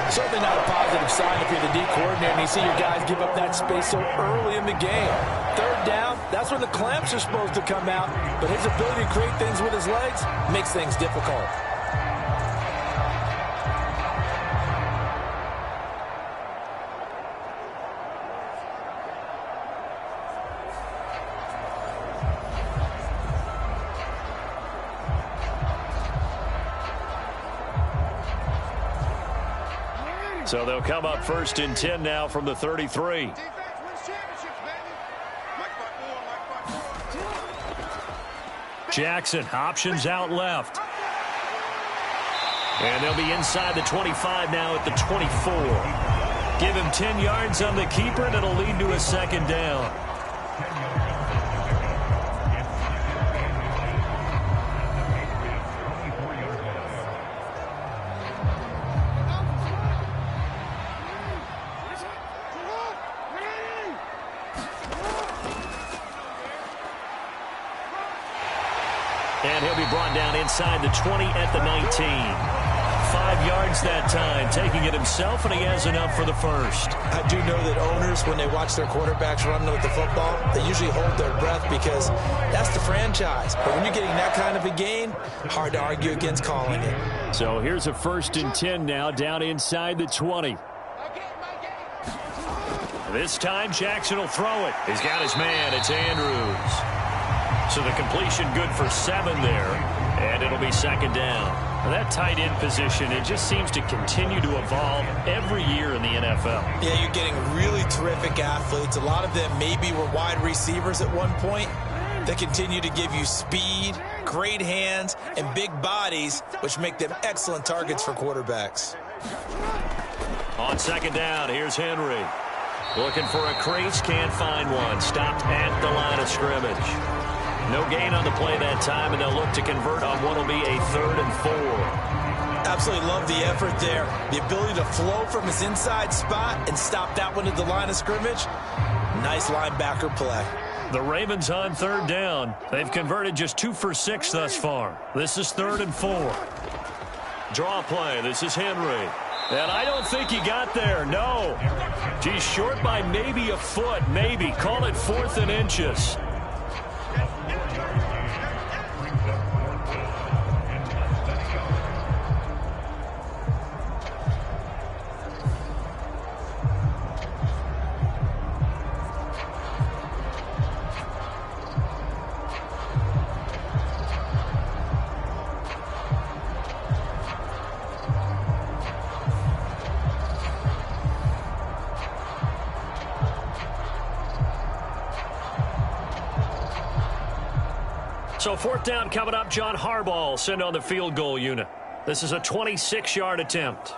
Certainly not a positive sign if you're the D coordinator and you see your guys give up that space so early in the game. Third down, that's when the clamps are supposed to come out. But his ability to create things with his legs makes things difficult. So they'll come up 1st and 10 now from the 33. Jackson, options out left. And they'll be inside the 25 now at the 24. Give him 10 yards on the keeper, and it'll lead to a 2nd down. And he'll be brought down inside the 20 at the 19. 5 yards that time, taking it himself, and he has enough for the first. I do know that owners, when they watch their quarterbacks run with the football, they usually hold their breath because that's the franchise. But when you're getting that kind of a gain, hard to argue against calling it. So here's a 1st and 10 now, down inside the 20. This time, Jackson will throw it. He's got his man. It's Andrews. So the completion good for 7 there, and it'll be 2nd down. Now that tight end position, it just seems to continue to evolve every year in the NFL. Yeah, you're getting really terrific athletes. A lot of them maybe were wide receivers at one point. They continue to give you speed, great hands, and big bodies, which make them excellent targets for quarterbacks. On 2nd down, here's Henry. Looking for a crease, can't find one. Stopped at the line of scrimmage. No gain on the play that time, and they'll look to convert on what will be a 3rd and 4. Absolutely love the effort there. The ability to flow from his inside spot and stop that one at the line of scrimmage. Nice linebacker play. The Ravens on 3rd down. They've converted just 2 for 6 thus far. This is 3rd and 4. Draw play. This is Henry. And I don't think he got there. No. He's short by maybe a foot. Maybe. Call it 4th and inches. So 4th down coming up. John Harbaugh sent on the field goal unit. This is a 26-yard attempt.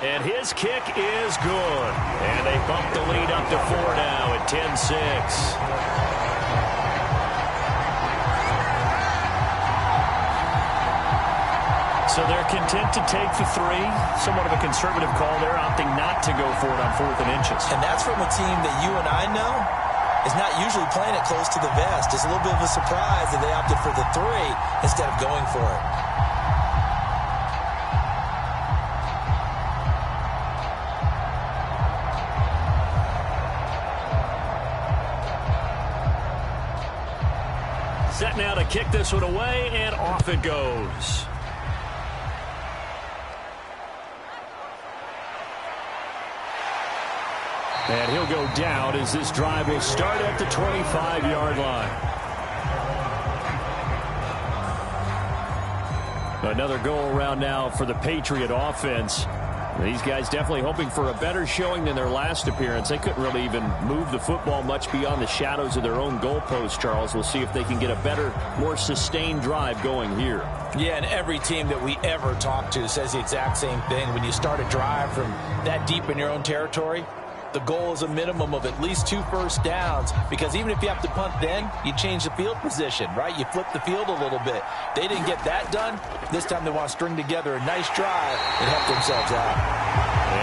And his kick is good. And they bump the lead up to 4 now at 10-6. So they're content to take the 3. Somewhat of a conservative call there, opting not to go for it on 4th and inches. And that's from a team that you and I know is not usually playing it close to the vest. It's a little bit of a surprise that they opted for the 3 instead of going for it. Set now to kick this one away, and off it goes. And he'll go down as this drive will start at the 25-yard line. Another go-around now for the Patriot offense. These guys definitely hoping for a better showing than their last appearance. They couldn't really even move the football much beyond the shadows of their own goalpost, Charles. We'll see if they can get a better, more sustained drive going here. Yeah, and every team that we ever talk to says the exact same thing. When you start a drive from that deep in your own territory, the goal is a minimum of at least 2 first downs, because even if you have to punt then, you change the field position, right? You flip the field a little bit. They didn't get that done. This time they want to string together a nice drive and help themselves out.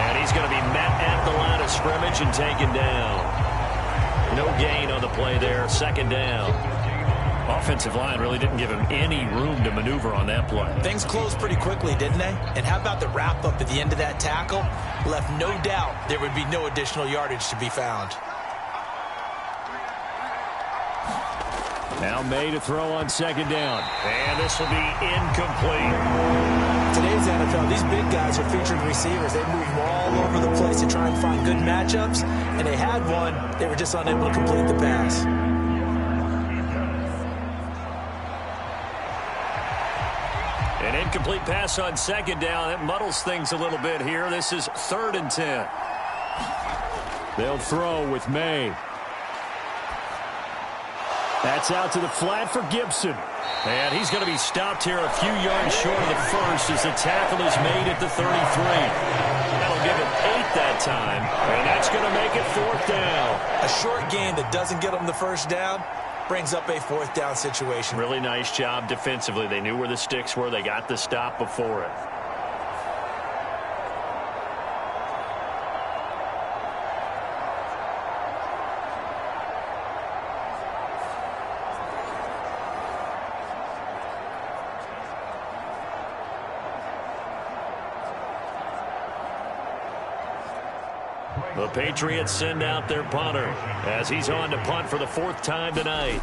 And he's going to be met at the line of scrimmage and taken down. No gain on the play there. Second down. Offensive line really didn't give him any room to maneuver on that play. Things closed pretty quickly, didn't they? And how about the wrap-up at the end of that tackle? Left no doubt there would be no additional yardage to be found. Now May to throw on second down. And this will be incomplete. Today's NFL, these big guys are featured receivers. They move all over the place to try and find good matchups. And they had one. They were just unable to complete the pass. An incomplete pass on second down. It muddles things a little bit here. This is 3rd and 10. They'll throw with May. That's out to the flat for Gibson. And he's going to be stopped here a few yards short of the first as the tackle is made at the 33. That'll give him 8 that time, and that's going to make it 4th down. A short gain that doesn't get them the first down brings up a 4th down situation. Really nice job defensively. They knew where the sticks were. They got the stop before it. The Patriots send out their punter as he's on to punt for the 4th time tonight.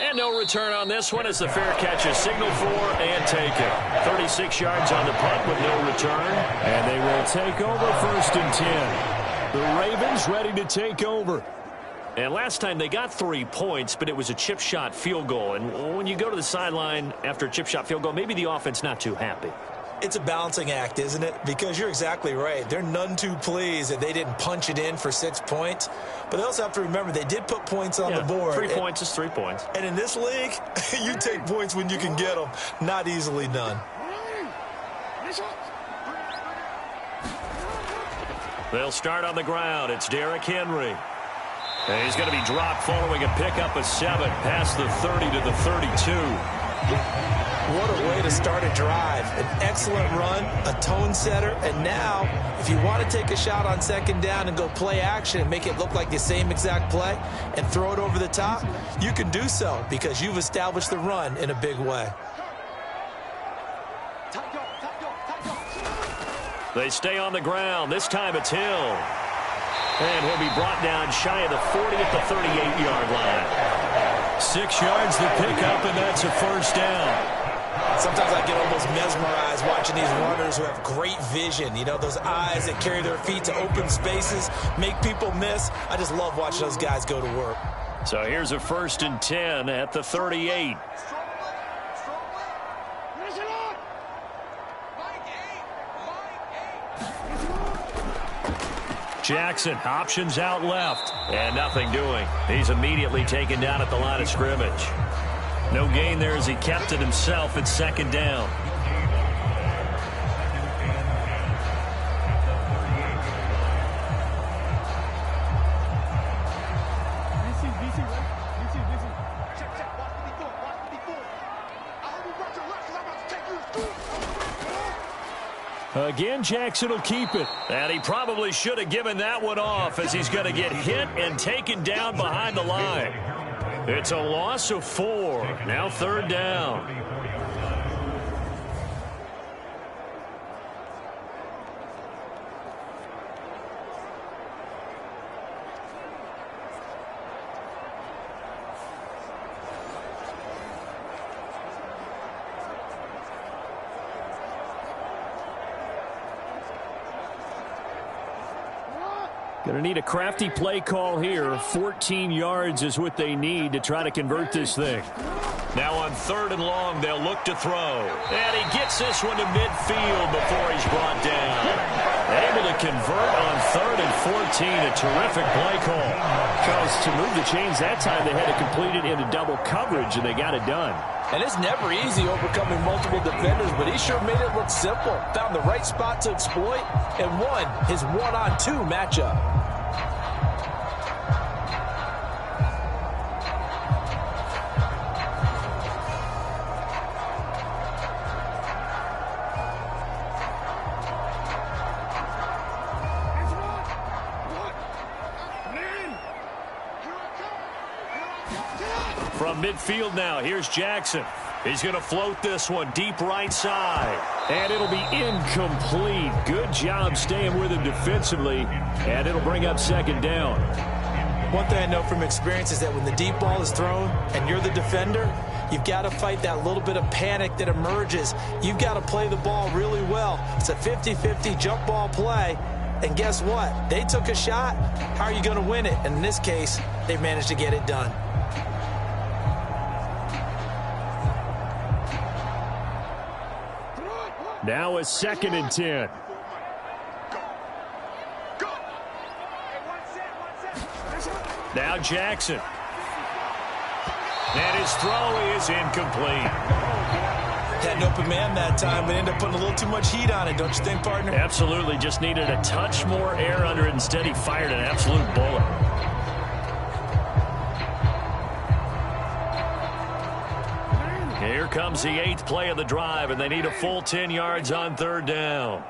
And no return on this one as the fair catch is signaled for and taken. 36 yards on the punt with no return. And they will take over 1st and 10. The Ravens ready to take over. And last time they got 3 points, but it was a chip shot field goal. And when you go to the sideline after a chip shot field goal, maybe the offense not too happy. It's a balancing act, isn't it? Because you're exactly right. They're none too pleased that they didn't punch it in for 6 points. But they also have to remember they did put points on the board. 3 points is 3 points. And in this league, you take points when you can get them. Not easily done. They'll start on the ground. It's Derrick Henry. And he's going to be dropped following a pickup of 7 past the 30 to the 32. What a way to start a drive. An excellent run, a tone setter, and now if you want to take a shot on second down and go play action and make it look like the same exact play and throw it over the top, you can do so because you've established the run in a big way. They stay on the ground. This time it's Hill. And he'll be brought down shy of the 40 at the 38-yard line. 6 yards the pickup, and that's a 1st down. Sometimes I get almost mesmerized watching these runners who have great vision. You know, those eyes that carry their feet to open spaces, make people miss. I just love watching those guys go to work. So here's a 1st and 10 at the 38. Jackson, options out left. And nothing doing. He's immediately taken down at the line of scrimmage. No gain there as he kept it himself at 2nd down. Again, Jackson will keep it. And he probably should have given that one off as he's going to get hit and taken down behind the line. It's a loss of 4. Now 3rd down. Going to need a crafty play call here. 14 yards is what they need to try to convert this thing. Now on 3rd and long, they'll look to throw. And he gets this one to midfield before he's brought down. Able to convert on 3rd and 14. A terrific play call. Because to move the chains that time, they had to complete it into double coverage, and they got it done. And it's never easy overcoming multiple defenders, but he sure made it look simple. Found the right spot to exploit and won his one-on-two matchup. From midfield now, here's Jackson. He's going to float this one deep right side. And it'll be incomplete. Good job staying with him defensively. And it'll bring up second down. One thing I know from experience is that when the deep ball is thrown and you're the defender, you've got to fight that little bit of panic that emerges. You've got to play the ball really well. It's a 50-50 jump ball play. And guess what? They took a shot. How are you going to win it? And in this case, they managed to get it done. Now a 2nd and 10. Now Jackson. And his throw is incomplete. Had an open man that time, but ended up putting a little too much heat on it, don't you think, partner? Absolutely. Just needed a touch more air under it. Instead, he fired an absolute bullet. Here comes the 8th play of the drive, and they need a full 10 yards on 3rd down.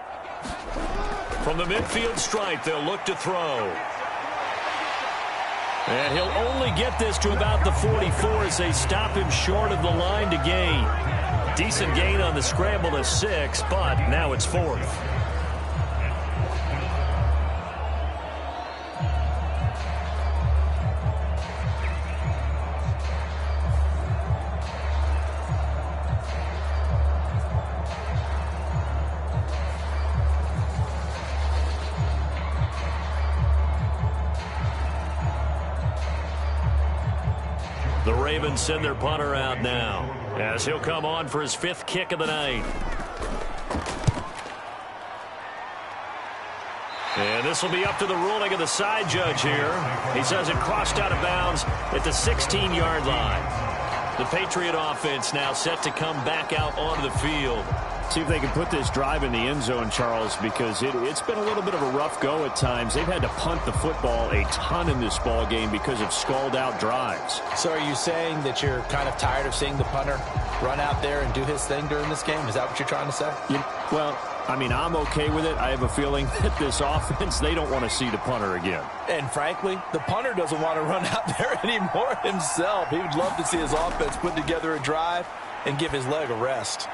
From the midfield stripe, they'll look to throw. And he'll only get this to about the 44 as they stop him short of the line to gain. Decent gain on the scramble to 6, but now it's 4th. The Ravens send their punter out now as he'll come on for his 5th kick of the night. And this will be up to the ruling of the side judge here. He says it crossed out of bounds at the 16-yard line. The Patriot offense now set to come back out onto the field. See if they can put this drive in the end zone, Charles, because it's been a little bit of a rough go at times. They've had to punt the football a ton in this ball game because of stalled-out drives. So are you saying that you're kind of tired of seeing the punter run out there and do his thing during this game? Is that what you're trying to say? Well, I mean, I'm okay with it. I have a feeling that this offense, they don't want to see the punter again. And frankly, the punter doesn't want to run out there anymore himself. He would love to see his offense put together a drive and give his leg a rest.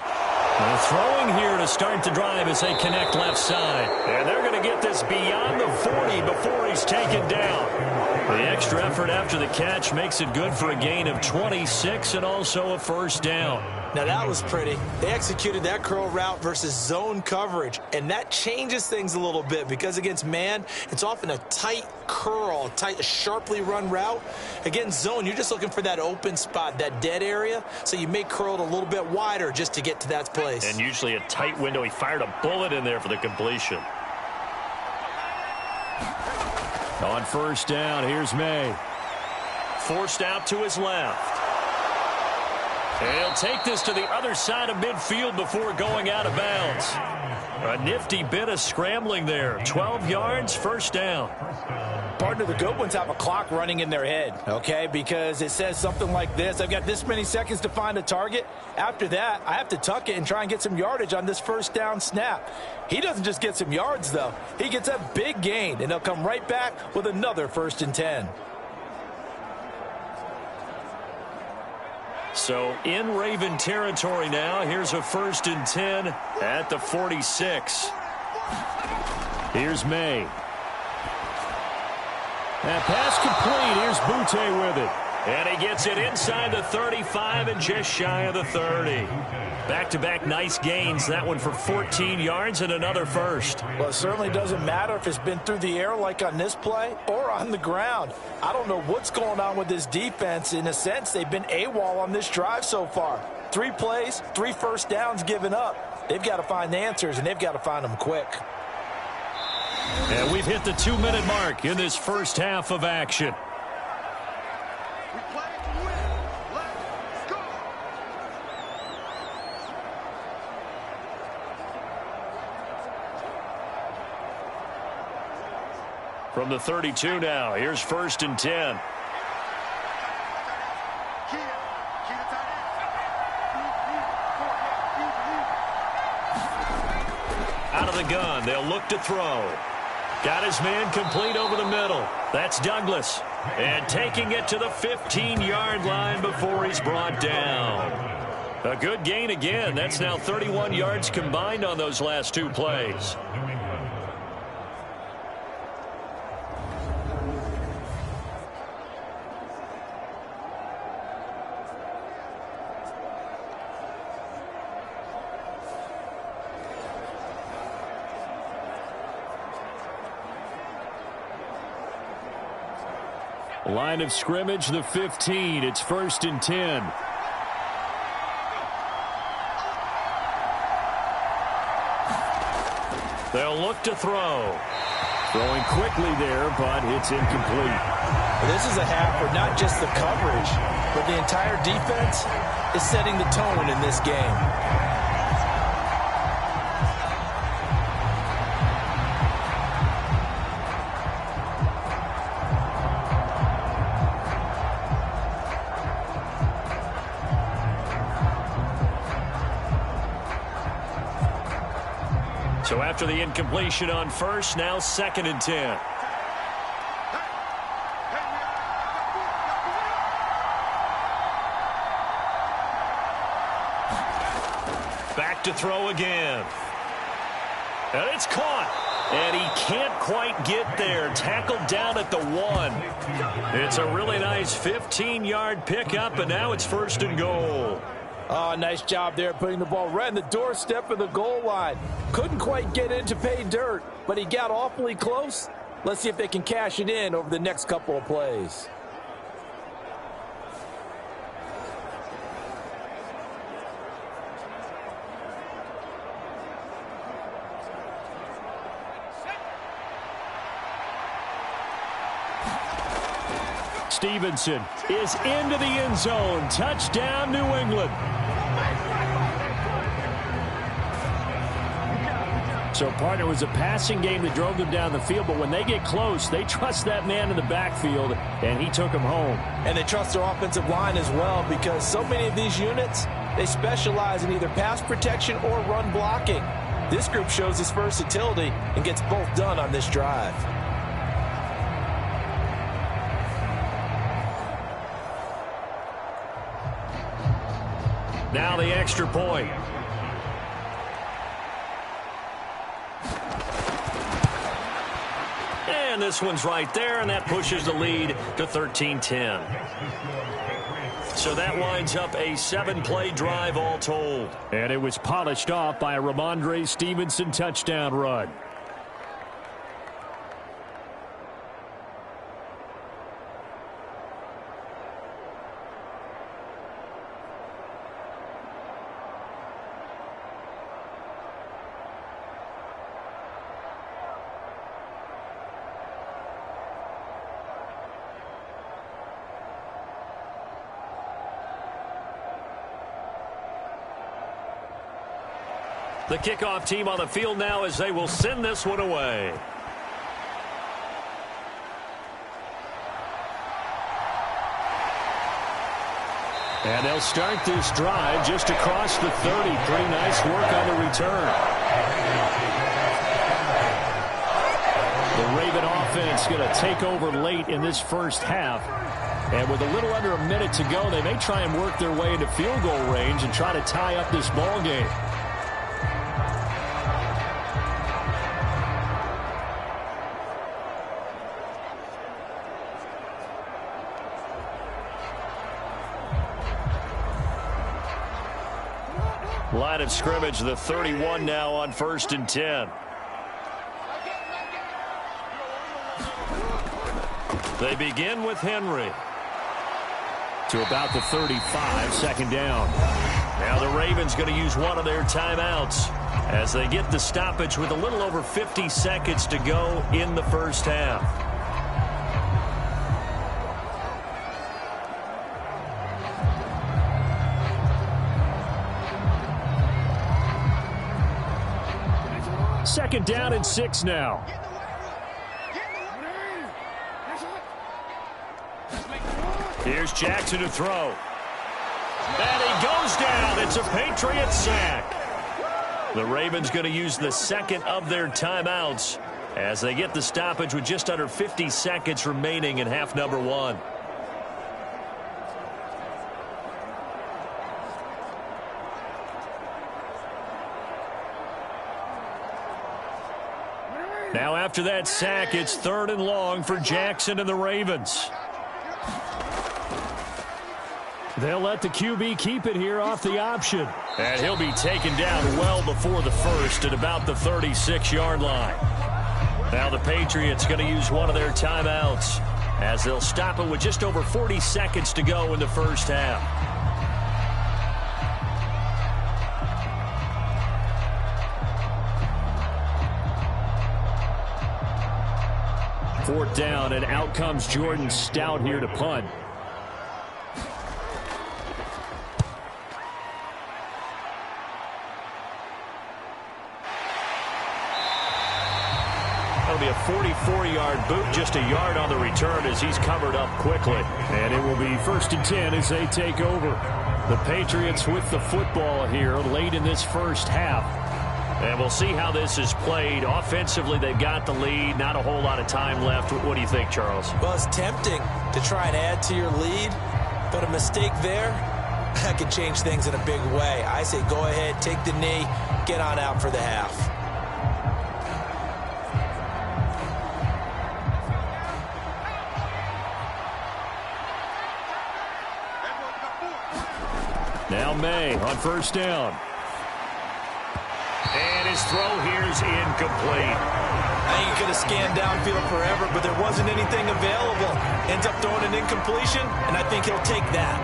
And throwing here to start the drive as they connect left side. And they're going to get this beyond the 40 before he's taken down. The extra effort after the catch makes it good for a gain of 26 and also a 1st down. Now that was pretty. They executed that curl route versus zone coverage, and that changes things a little bit because against man, it's often a tight curl, tight, sharply run route. Against zone, you're just looking for that open spot, that dead area, so you may curl it a little bit wider just to get to that place. And usually a tight window. He fired a bullet in there for the completion. On 1st down, here's May. Forced out to his left. And he'll take this to the other side of midfield before going out of bounds. A nifty bit of scrambling there. 12 yards, 1st down. Partner, the good ones have a clock running in their head, okay? Because it says something like this. I've got this many seconds to find a target. After that, I have to tuck it and try and get some yardage on this 1st down snap. He doesn't just get some yards, though. He gets a big gain, and they'll come right back with another 1st and 10. So in Raven territory now. Here's a 1st and 10 at the 46. Here's May. That pass complete. Here's Butte with it. And he gets it inside the 35 and just shy of the 30. Back-to-back nice gains. That one for 14 yards and another 1st. Well, it certainly doesn't matter if it's been through the air like on this play or on the ground. I don't know what's going on with this defense. In a sense, they've been AWOL on this drive so far. 3 plays, 3 1st downs given up. They've got to find the answers, and they've got to find them quick. And we've hit the 2-minute mark in this 1st half of action. From the 32 now, here's 1st and 10. Out of the gun, they'll look to throw. Got his man complete over the middle. That's Douglas. And taking it to the 15-yard line before he's brought down. A good gain again. That's now 31 yards combined on those last two plays. Line of scrimmage, the 15. It's 1st and 10. They'll look to throw. Throwing quickly there, but it's incomplete. This is a half where not just the coverage, but the entire defense is setting the tone in this game. So after the incompletion on first, now 2nd and 10. Back to throw again. And it's caught. And he can't quite get there. Tackled down at the 1. It's a really nice 15-yard pickup, and now it's 1st and goal. Oh, nice job there putting the ball right in the doorstep of the goal line. Couldn't quite get in to pay dirt, but he got awfully close. Let's see if they can cash it in over the next couple of plays. Stevenson is into the end zone. Touchdown, New England. So, partner, it was a passing game that drove them down the field, but when they get close, they trust that man in the backfield, and he took them home. And they trust their offensive line as well, because so many of these units, they specialize in either pass protection or run blocking. This group shows its versatility and gets both done on this drive. Now the extra point. And this one's right there, and that pushes the lead to 13-10. So that winds up a 7-play drive all told. And it was polished off by a Ramondre Stevenson touchdown run. The kickoff team on the field now as they will send this one away. And they'll start this drive just across the 30. Pretty nice work on the return. The Raven offense going to take over late in this first half. And with a little under a minute to go, they may try and work their way into field goal range and try to tie up this ball game. Line of scrimmage, the 31 now on 1st and 10. They begin with Henry. To about the 35, 2nd down. Now the Ravens going to use one of their timeouts as they get the stoppage with a little over 50 seconds to go in the first half. Second down and 6 now. Here's Jackson to throw. And he goes down. It's a Patriots sack. The Ravens going to use the second of their timeouts as they get the stoppage with just under 50 seconds remaining in half number one. Now after that sack, it's 3rd and long for Jackson and the Ravens. They'll let the QB keep it here off the option. And he'll be taken down well before the first at about the 36-yard line. Now the Patriots going to use one of their timeouts as they'll stop it with just over 40 seconds to go in the first half. Fourth down, and out comes Jordan Stout here to punt. That'll be a 44-yard boot, just a yard on the return as he's covered up quickly. And it will be 1st and 10 as they take over. The Patriots with the football here late in this first half. And we'll see how this is played. Offensively, they've got the lead. Not a whole lot of time left. What do you think, Charles? Well, it's tempting to try and add to your lead, but a mistake there, that could change things in a big way. I say go ahead, take the knee, get on out for the half. Now May on 1st down. And his throw here's incomplete. I think he could have scanned downfield forever, but there wasn't anything available. Ends up throwing an incompletion, and I think he'll take that.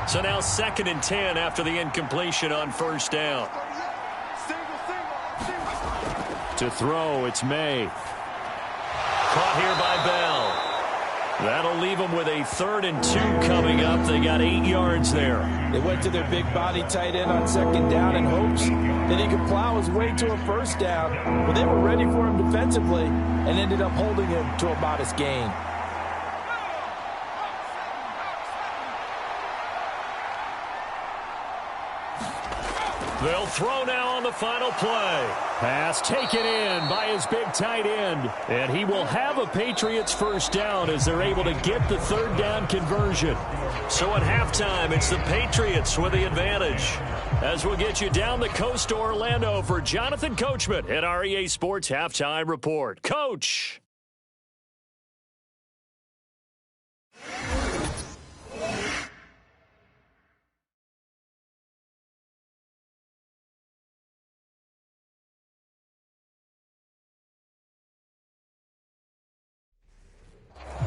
So now 2nd and 10 after the incompletion on 1st down. To throw, it's May. Caught here by Bell. That'll leave them with a 3rd and 2 coming up. They got 8 yards there. They went to their big body tight end on 2nd down in hopes that he could plow his way to a 1st down. But they were ready for him defensively and ended up holding him to a modest gain. They'll throw now on the final play. Pass taken in by his big tight end. And he will have a Patriots 1st down as they're able to get the 3rd down conversion. So at halftime, it's the Patriots with the advantage. As we'll get you down the coast to Orlando for Jonathan Coachman at our EA Sports Halftime Report. Coach!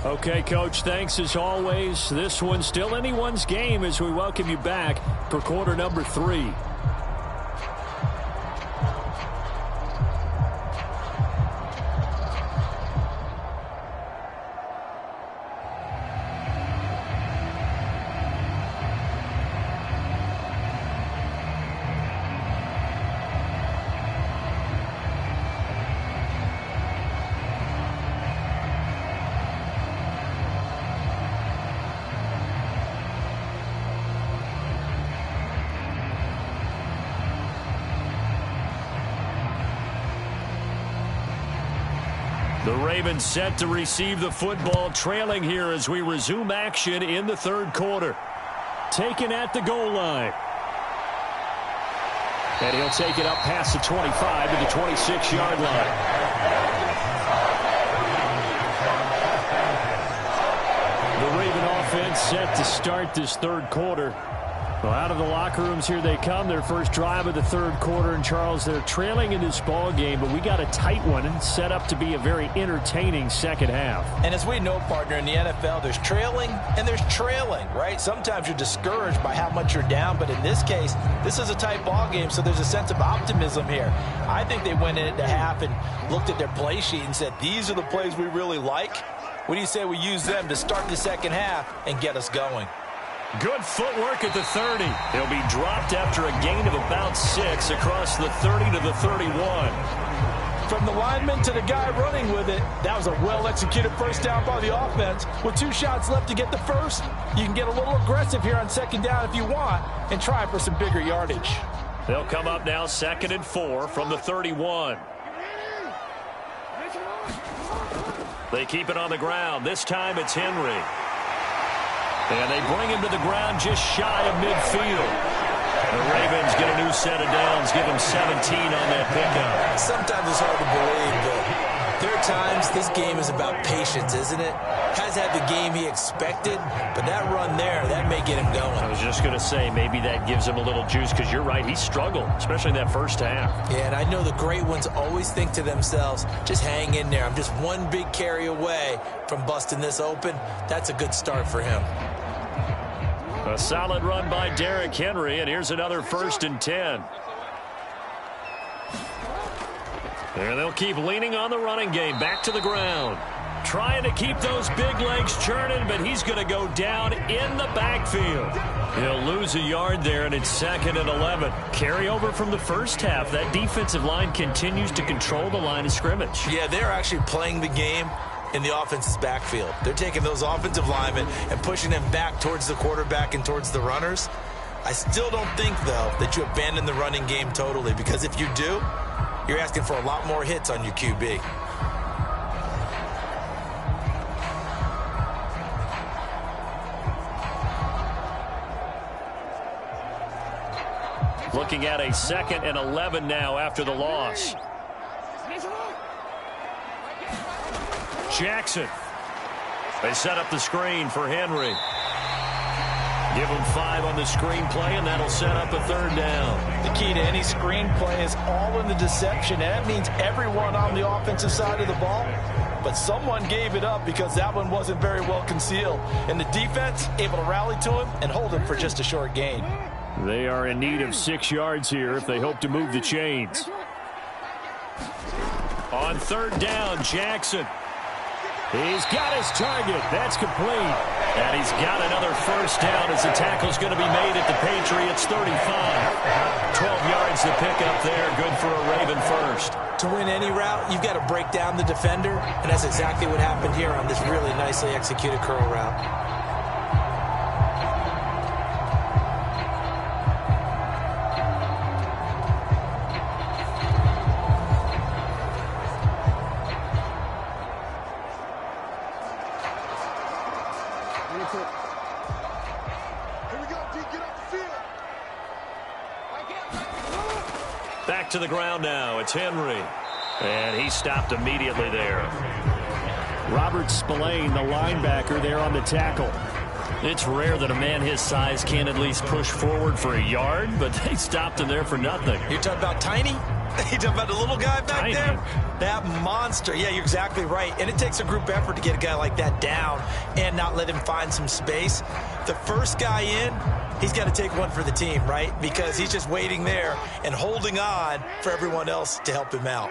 Okay, Coach, thanks as always. This one's still anyone's game as we welcome you back for quarter number 3. The Ravens set to receive the football, trailing here as we resume action in the 3rd quarter. Taken at the goal line. And he'll take it up past the 25 to the 26-yard line. The Raven offense set to start this 3rd quarter. Well, out of the locker rooms here they come. Their first drive of the 3rd quarter. And, Charles, they're trailing in this ball game, but we got a tight one and set up to be a very entertaining second half. And as we know, partner, in the NFL, there's trailing and there's trailing, right? Sometimes you're discouraged by how much you're down, but in this case, this is a tight ball game, so there's a sense of optimism here. I think they went into half and looked at their play sheet and said, these are the plays we really like. What do you say we use them to start the second half and get us going? Good footwork at the 30. He'll be dropped after a gain of about 6 across the 30 to the 31. From the lineman to the guy running with it, that was a well-executed first down by the offense. With 2 shots left to get the first, you can get a little aggressive here on second down if you want and try for some bigger yardage. They'll come up now 2nd and 4 from the 31. They keep it on the ground. This time it's Henry. And they bring him to the ground just shy of midfield. The Ravens get a new set of downs, give him 17 on that pickup. Sometimes it's hard to believe, but there are times this game is about patience, isn't it? Has had the game he expected, but that run there, that may get him going. I was just going to say, maybe that gives him a little juice, because you're right, he struggled, especially in that first half. Yeah, and I know the great ones always think to themselves, just hang in there. I'm just one big carry away from busting this open. That's a good start for him. A solid run by Derrick Henry, and here's another 1st and 10. And they'll keep leaning on the running game. Back to the ground. Trying to keep those big legs churning, but he's going to go down in the backfield. He'll lose a yard there, and it's 2nd and 11. Carry over from the first half. That defensive line continues to control the line of scrimmage. Yeah, they're actually playing the game in the offense's backfield. They're taking those offensive linemen and pushing them back towards the quarterback and towards the runners. I still don't think, though, that you abandon the running game totally, because if you do, you're asking for a lot more hits on your QB. Looking at a 2nd and 11 now after the loss. Jackson. They set up the screen for Henry. Give him 5 on the screen play, and that'll set up a 3rd down. The key to any screen play is all in the deception, and that means everyone on the offensive side of the ball. But someone gave it up because that one wasn't very well concealed. And the defense able to rally to him and hold him for just a short gain. They are in need of 6 yards here if they hope to move the chains. On 3rd down, Jackson. He's got his target. That's complete. And he's got another 1st down as the tackle's going to be made at the Patriots 35. 12 yards to pick up there. Good for a Raven first. To win any route, you've got to break down the defender, and that's exactly what happened here on this really nicely executed curl route. Back to the ground now. It's Henry. And he stopped immediately there. Robert Spillane, the linebacker, there on the tackle. It's rare that a man his size can at least push forward for a yard, but they stopped him there for nothing. You're talking about tiny? You're talking about the little guy back there? That monster. Yeah, you're exactly right. And it takes a group effort to get a guy like that down and not let him find some space. The first guy in, he's got to take one for the team, right? Because he's just waiting there and holding on for everyone else to help him out.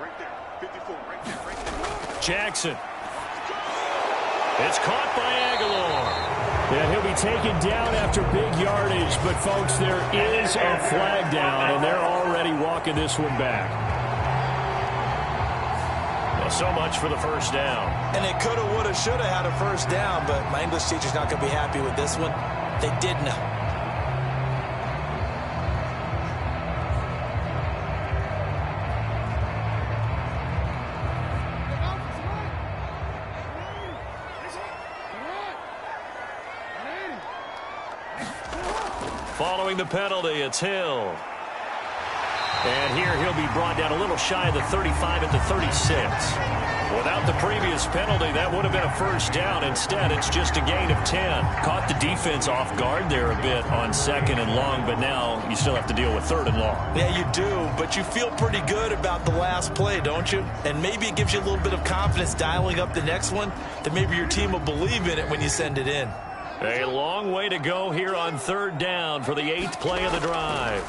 Right there. 54. Right there. Jackson. It's caught by Aguilar. And he'll be taken down after big yardage. But, folks, there is a flag down, and they're already walking this one back. Well, so much for the 1st down. And they could have, would have, should have had a 1st down, but my English teacher's not going to be happy with this one. They did know. Following the penalty, it's Hill. And here he'll be brought down a little shy of the 35 at the 36. Without the previous penalty, that would have been a 1st down. Instead, it's just a gain of 10. Caught the defense off guard there a bit on 2nd and long, but now you still have to deal with 3rd and long. Yeah, you do, but you feel pretty good about the last play, don't you? And maybe it gives you a little bit of confidence dialing up the next one, that maybe your team will believe in it when you send it in. A long way to go here on 3rd down for the 8th play of the drive.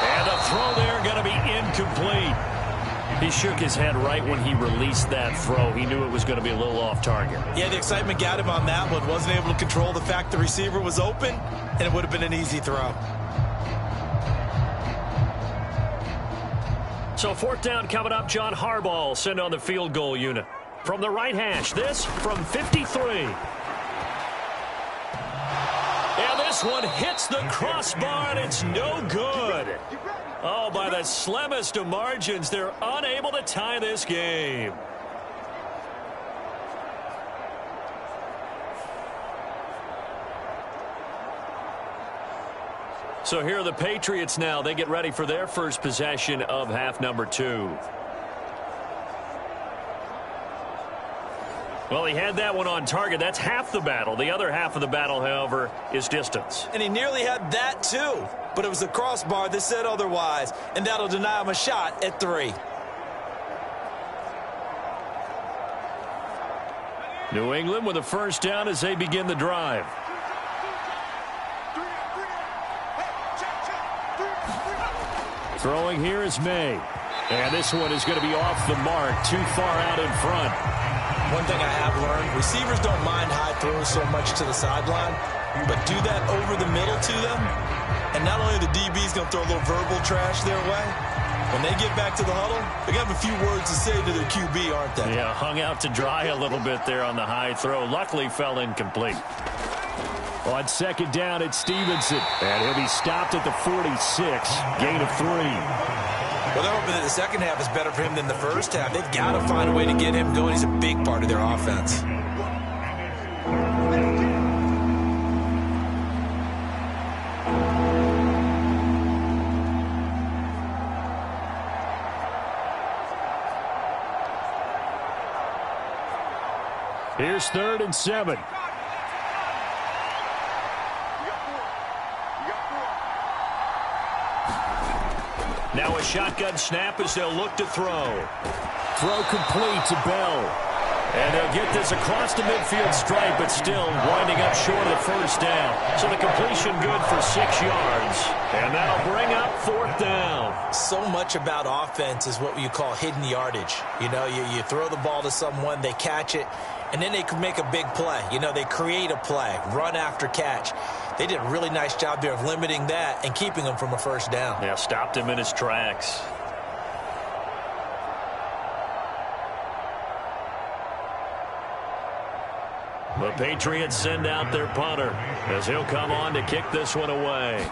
And the throw there going to be incomplete. He shook his head right when he released that throw. He knew it was going to be a little off target. Yeah, the excitement got him on that one. Wasn't able to control the fact the receiver was open, and it would have been an easy throw. So 4th down coming up. John Harbaugh sent on the field goal unit. From the right hash, this from 53. And this one hits the crossbar, and it's no good. Oh, by the slimmest of margins, they're unable to tie this game. So here are the Patriots now. They get ready for their first possession of half number 2. Well, he had that one on target. That's half the battle. The other half of the battle, however, is distance. And he nearly had that, too. But it was the crossbar that said otherwise. And that'll deny him a shot at 3. New England with a first down as they begin the drive. Throwing here is May. And this one is going to be off the mark, too far out in front. One thing I have learned, receivers don't mind high throws so much to the sideline, but do that over the middle to them, and not only are the DBs going to throw a little verbal trash their way, when they get back to the huddle, they're going to have a few words to say to their QB, aren't they? Yeah, hung out to dry a little bit there on the high throw. Luckily fell incomplete. On 2nd down, it's Stevenson, and he'll be stopped at the 46, gain of 3. Well, they're hoping that the second half is better for him than the first half. They've got to find a way to get him going. He's a big part of their offense. Here's 3rd and 7. Now a shotgun snap as they'll look to throw. Throw complete to Bell. And they'll get this across the midfield stripe, but still winding up short of the first down. So the completion good for 6 yards. And that'll bring up 4th down. So much about offense is what you call hidden yardage. You know, you throw the ball to someone, they catch it, and then they can make a big play. You know, they create a play, run after catch. They did a really nice job there of limiting that and keeping him from a first down. Yeah, stopped him in his tracks. The Patriots send out their punter as he'll come on to kick this one away.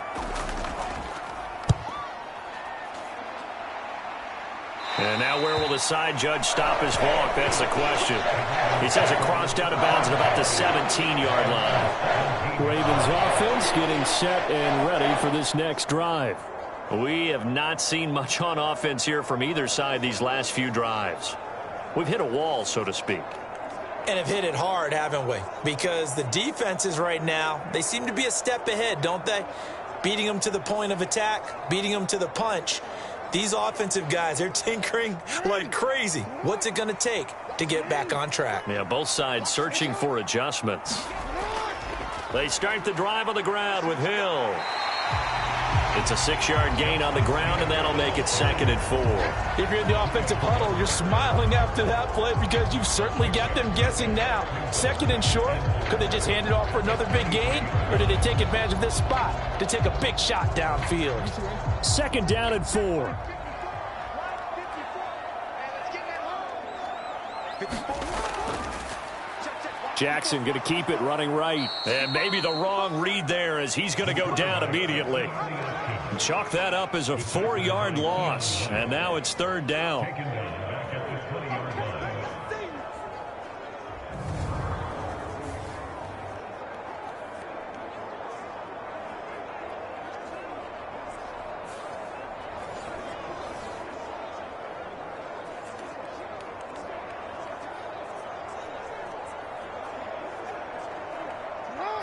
And now where will the side judge stop his walk? That's the question. He says it crossed out of bounds at about the 17-yard line. Ravens offense getting set and ready for this next drive. We have not seen much on offense here from either side these last few drives. We've hit a wall, so to speak. And have hit it hard, haven't we? Because the defenses right now, they seem to be a step ahead, don't they? Beating them to the point of attack, beating them to the punch. These offensive guys, they're tinkering like crazy. What's it going to take to get back on track? Yeah, both sides searching for adjustments. They start the drive on the ground with Hill. It's a 6-yard gain on the ground, and that'll make it 2nd and 4. If you're in the offensive huddle, you're smiling after that play because you've certainly got them guessing now. 2nd and short, could they just hand it off for another big gain? Or did they take advantage of this spot to take a big shot downfield? 2nd down and 4. Jackson going to keep it running right. And maybe the wrong read there as he's going to go down immediately. Chalk that up as a 4-yard loss. And now it's 3rd down.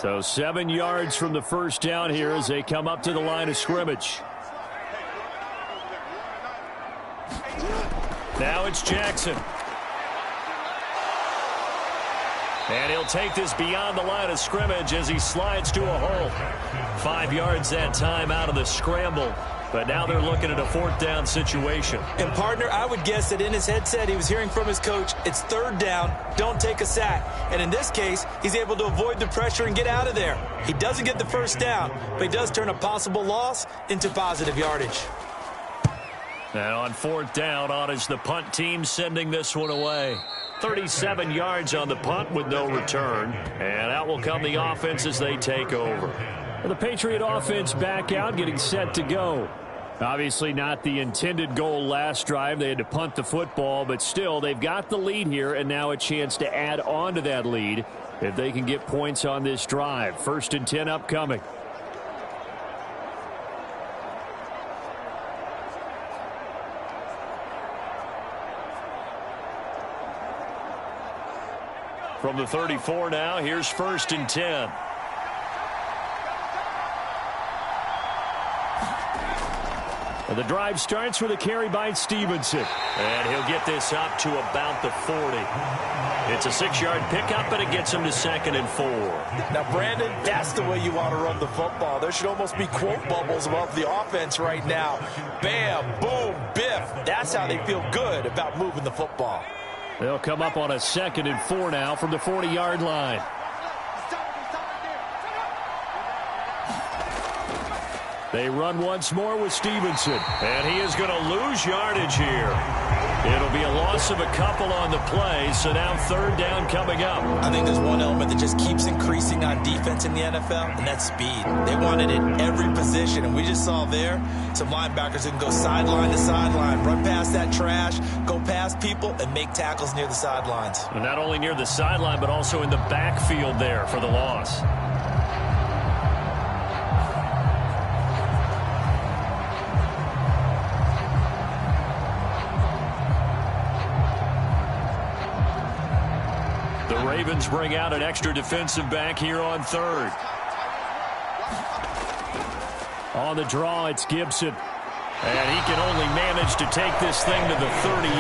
So 7 yards from the first down here as they come up to the line of scrimmage. Now it's Jackson. And he'll take this beyond the line of scrimmage as he slides to a hole. 5 yards that time out of the scramble. But now they're looking at a 4th down situation. And, partner, I would guess that in his headset he was hearing from his coach, it's 3rd down, don't take a sack. And in this case, he's able to avoid the pressure and get out of there. He doesn't get the first down, but he does turn a possible loss into positive yardage. And on fourth down, on is the punt team sending this one away. 37 yards on the punt with no return. And out will come the offense as they take over. The Patriot offense back out, getting set to go. Obviously not the intended goal last drive. They had to punt the football, but still they've got the lead here and now a chance to add on to that lead if they can get points on this drive. 1st and 10 upcoming. From the 34 now, here's 1st and 10. And the drive starts with a carry by Stevenson. And he'll get this up to about the 40. It's a 6-yard pickup, and it gets him to 2nd and 4. Now, Brandon, that's the way you want to run the football. There should almost be quote bubbles about the offense right now. Bam, boom, biff. That's how they feel good about moving the football. They'll come up on a 2nd and 4 now from the 40-yard line. They run once more with Stevenson. And he is going to lose yardage here. It'll be a loss of a couple on the play, so now 3rd down coming up. I think there's one element that just keeps increasing on defense in the NFL, and that's speed. They want it in every position, and we just saw there some linebackers who can go sideline to sideline, run past that trash, go past people, and make tackles near the sidelines. And not only near the sideline, but also in the backfield there for the loss. Ravens bring out an extra defensive back here on 3rd. On the draw, it's Gibson. And he can only manage to take this thing to the 38,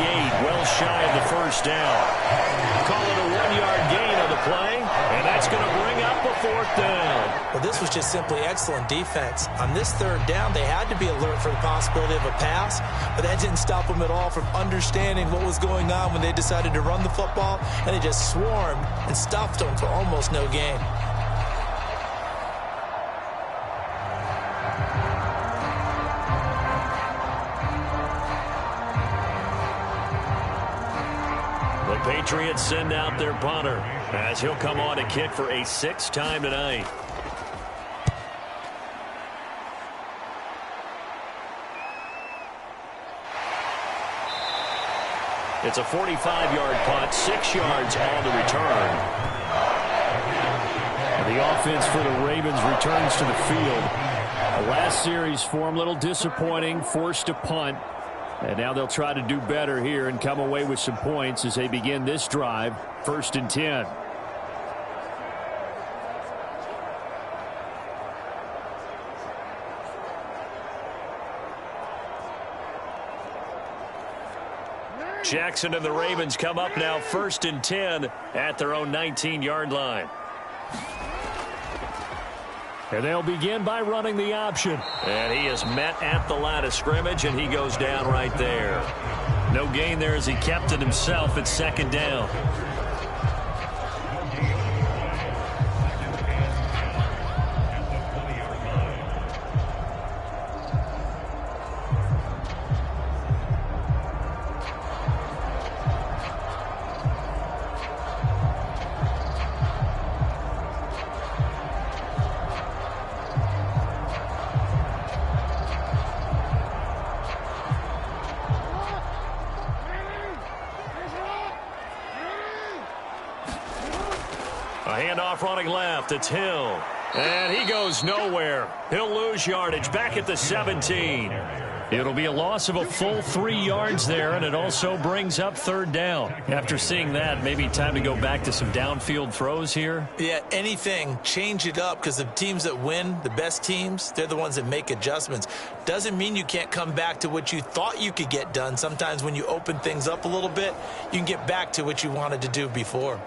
well shy of the 1st down. Call it a 1-yard gain on the play, and that's going to bring up a 4th down. Well, this was just simply excellent defense. On this 3rd down, they had to be alert for the possibility of a pass, but that didn't stop them at all from understanding what was going on when they decided to run the football, and they just swarmed and stuffed them for almost no gain. Patriots send out their punter as he'll come on to kick for a 6th time tonight. It's a 45-yard punt, 6 yards on the return. And the offense for the Ravens returns to the field. The last series for them, a little disappointing, forced to punt. And now they'll try to do better here and come away with some points as they begin this drive. 1st and 10. Jackson and the Ravens come up now 1st and 10 at their own 19-yard line. And they'll begin by running the option. And he is met at the line of scrimmage, and he goes down right there. No gain there as he kept it himself at 2nd down. Running left, it's Hill. And he goes nowhere. He'll lose yardage back at the 17. It'll be a loss of a full 3 yards there, and it also brings up 3rd down. After seeing that, maybe time to go back to some downfield throws here. Yeah, anything. Change it up, because the teams that win, the best teams, they're the ones that make adjustments. Doesn't mean you can't come back to what you thought you could get done. Sometimes when you open things up a little bit, you can get back to what you wanted to do before.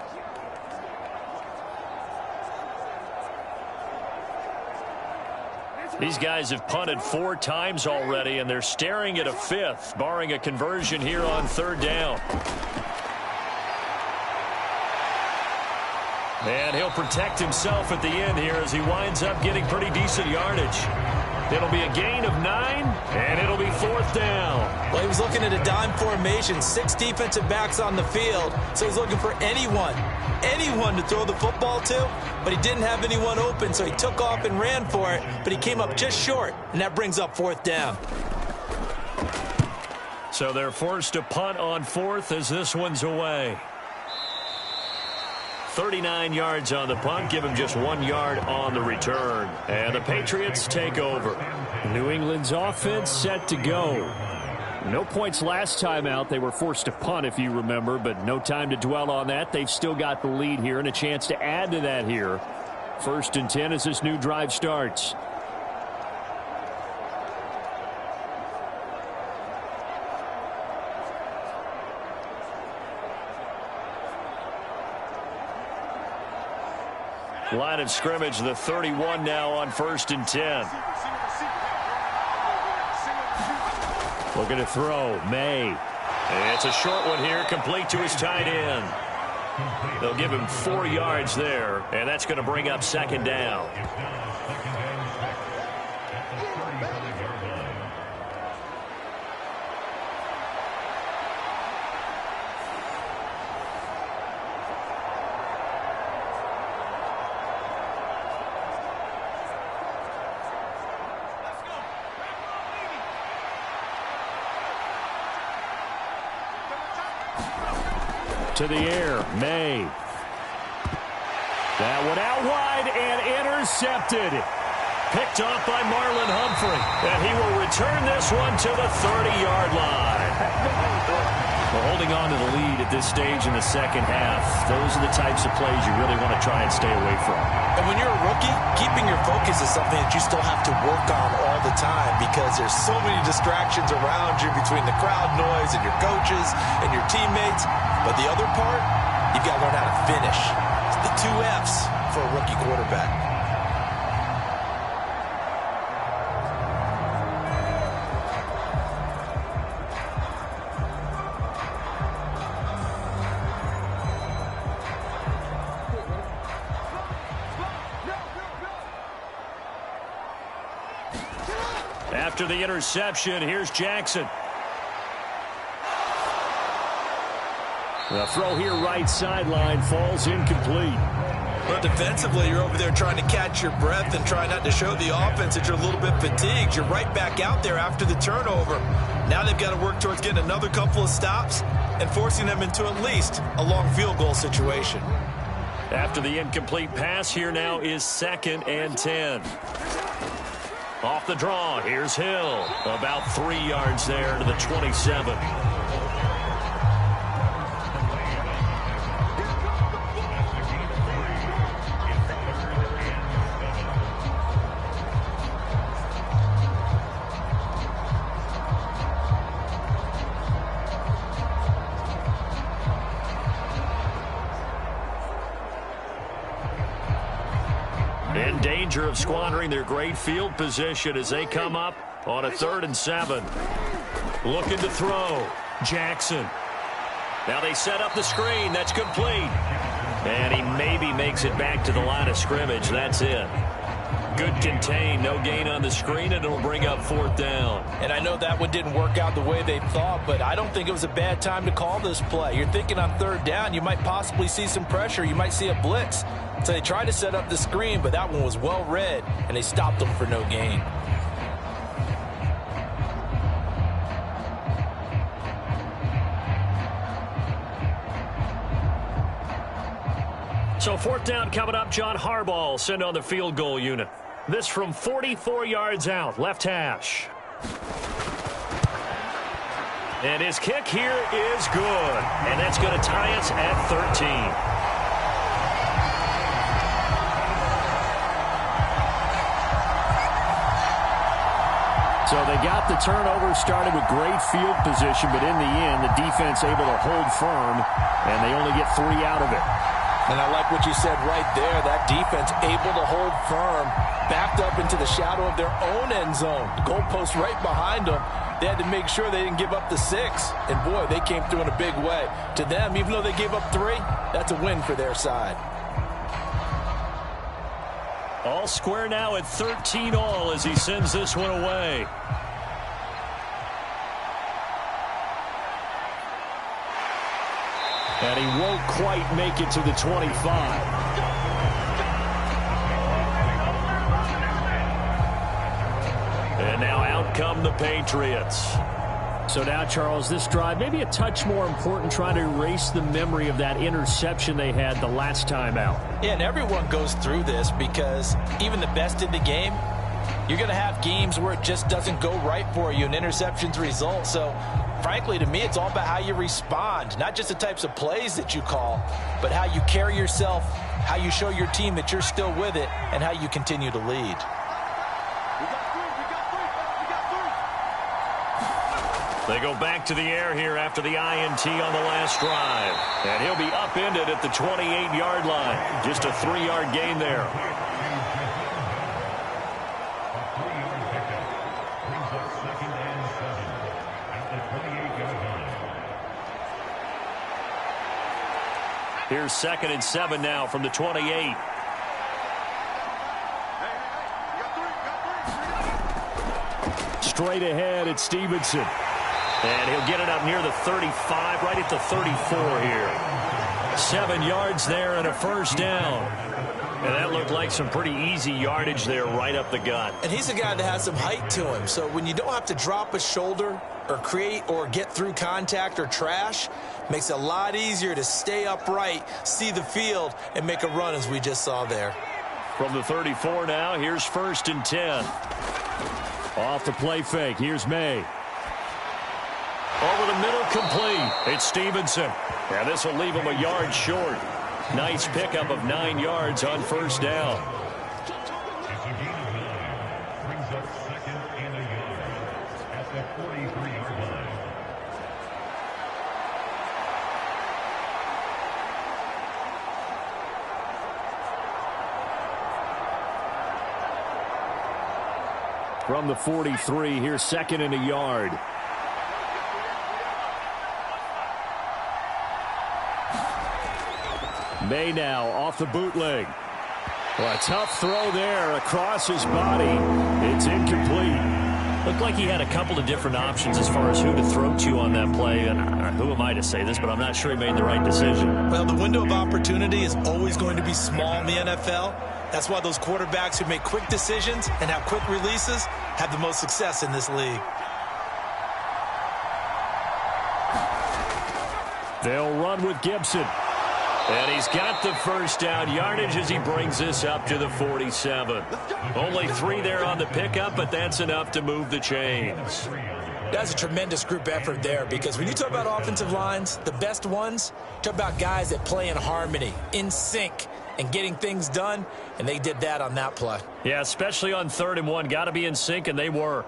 These guys have punted 4 times already, and they're staring at a 5th, barring a conversion here on 3rd down. And he'll protect himself at the end here as he winds up getting pretty decent yardage. It'll be a gain of 9, and it'll be 4th down. Well, he was looking at a dime formation, 6 defensive backs on the field, so he's looking for anyone to throw the football to, but he didn't have anyone open, so he took off and ran for it, but he came up just short, and that brings up 4th down. So they're forced to punt on 4th as this one's away. 39 yards on the punt, give him just 1 yard on the return. And the Patriots take over. New England's offense set to go. No points last time out. They were forced to punt, if you remember, but no time to dwell on that. They've still got the lead here and a chance to add to that here. 1st and 10 as this new drive starts. Line of scrimmage, the 31 now on 1st and 10. Looking to throw, May. And it's a short one here, complete to his tight end. They'll give him 4 yards there, and that's going to bring up 2nd down. To the air, May. That one out wide and intercepted. Picked off by Marlon Humphrey. And he will return this one to the 30-yard line. Well, holding on to the lead at this stage in the second half, those are the types of plays you really want to try and stay away from. And when you're a rookie, keeping your focus is something that you still have to work on all the time because there's so many distractions around you between the crowd noise and your coaches and your teammates. But the other part, you've got to learn how to finish. It's the 2 F's for a rookie quarterback. After the interception, here's Jackson. The throw here right sideline falls incomplete. But defensively, you're over there trying to catch your breath and try not to show the offense that you're a little bit fatigued. You're right back out there after the turnover. Now they've got to work towards getting another couple of stops and forcing them into at least a long field goal situation. After the incomplete pass, here now is 2nd and 10. Off the draw, here's Hill. About 3 yards there to the 27. In danger of squandering their great field position as they come up on a 3rd and 7. Looking to throw. Jackson. Now they set up the screen. That's complete. And he maybe makes it back to the line of scrimmage. That's it. Good contain. No gain on the screen, and it'll bring up 4th down. And I know that one didn't work out the way they thought, but I don't think it was a bad time to call this play. You're thinking on 3rd down, you might possibly see some pressure. You might see a blitz. So they tried to set up the screen, but that one was well read, and they stopped them for no gain. So 4th down coming up. John Harbaugh will send on the field goal unit. This from 44 yards out, left hash. And his kick here is good. And that's going to tie us at 13. So they got the turnover, started with great field position, but in the end, the defense able to hold firm, and they only get 3 out of it. And I like what you said right there. That defense able to hold firm, backed up into the shadow of their own end zone. The goalpost right behind them. They had to make sure they didn't give up the 6. And, boy, they came through in a big way. To them, even though they gave up 3, that's a win for their side. All square now at 13 all as he sends this one away. And he won't quite make it to the 25. And now out come the Patriots. So now, Charles, this drive maybe a touch more important, trying to erase the memory of that interception they had the last time out. Yeah, and everyone goes through this because even the best in the game, you're going to have games where it just doesn't go right for you, and interceptions result. So, frankly, to me, it's all about how you respond, not just the types of plays that you call, but how you carry yourself, how you show your team that you're still with it, and how you continue to lead. They go back to the air here after the INT on the last drive. And he'll be upended at the 28-yard line. Just a 3-yard gain there. A 3-yard pickup brings up 2nd and 7 at the 28-yard line. Here's 2nd and 7 now from the 28. Straight ahead at Stevenson. And he'll get it up near the 35, right at the 34 here. 7 yards there and a first down. And that looked like some pretty easy yardage there right up the gut. And he's a guy that has some height to him. So when you don't have to drop a shoulder or create or get through contact or trash, makes it a lot easier to stay upright, see the field, and make a run as we just saw there. From the 34 now, here's 1st and 10. Off the play fake, here's May. Over the middle, complete. It's Stevenson. Yeah, this will leave him a yard short. Nice pickup of 9 yards on first down. It's a gain of 9. Brings up 2nd and a yard at the 43-yard line. From the 43, here's 2nd and a yard. May now off the bootleg. Well, a tough throw there across his body. It's incomplete. Looked like he had a couple of different options as far as who to throw to on that play. And who am I to say this, but I'm not sure he made the right decision. Well, the window of opportunity is always going to be small in the NFL. That's why those quarterbacks who make quick decisions and have quick releases have the most success in this league. They'll run with Gibson. And he's got the first down yardage as he brings this up to the 47. Only 3 there on the pickup, but that's enough to move the chains. That's a tremendous group effort there, because when you talk about offensive lines, the best ones, talk about guys that play in harmony, in sync, and getting things done, and they did that on that play. Yeah, especially on 3rd and 1. Got to be in sync, and they were.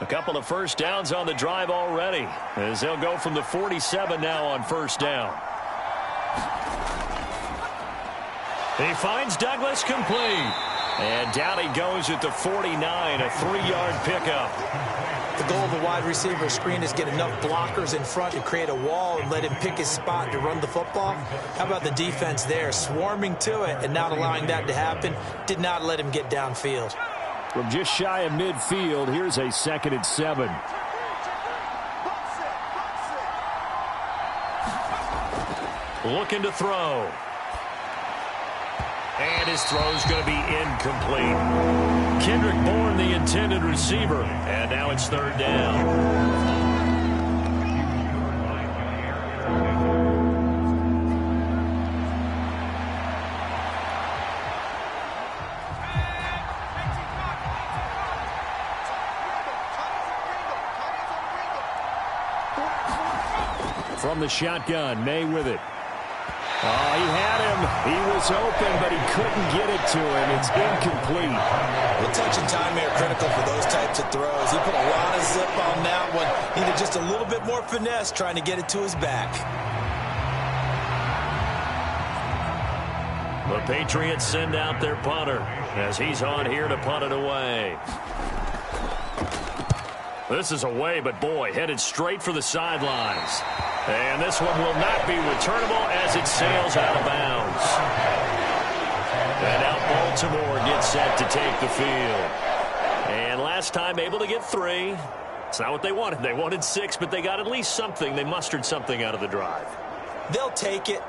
A couple of first downs on the drive already, as they'll go from the 47 now on first down. He finds Douglas complete. And down he goes at the 49, a 3-yard pickup. The goal of a wide receiver screen is get enough blockers in front to create a wall and let him pick his spot to run the football. How about the defense there, swarming to it and not allowing that to happen? Did not let him get downfield. From just shy of midfield, here's a 2nd and 7. Looking to throw. And his throw's going to be incomplete. Kendrick Bourne, the intended receiver. And now it's 3rd down. From the shotgun, May with it. Oh, he had him. He was open, but he couldn't get it to him. It's incomplete. The touch and timing are critical for those types of throws. He put a lot of zip on that one. Needed just a little bit more finesse trying to get it to his back. The Patriots send out their punter as he's on here to punt it away. This is away, but boy, headed straight for the sidelines. And this one will not be returnable as it sails out of bounds. And now Baltimore gets set to take the field. And last time able to get 3. It's not what they wanted. They wanted 6, but they got at least something. They mustered something out of the drive. They'll take it.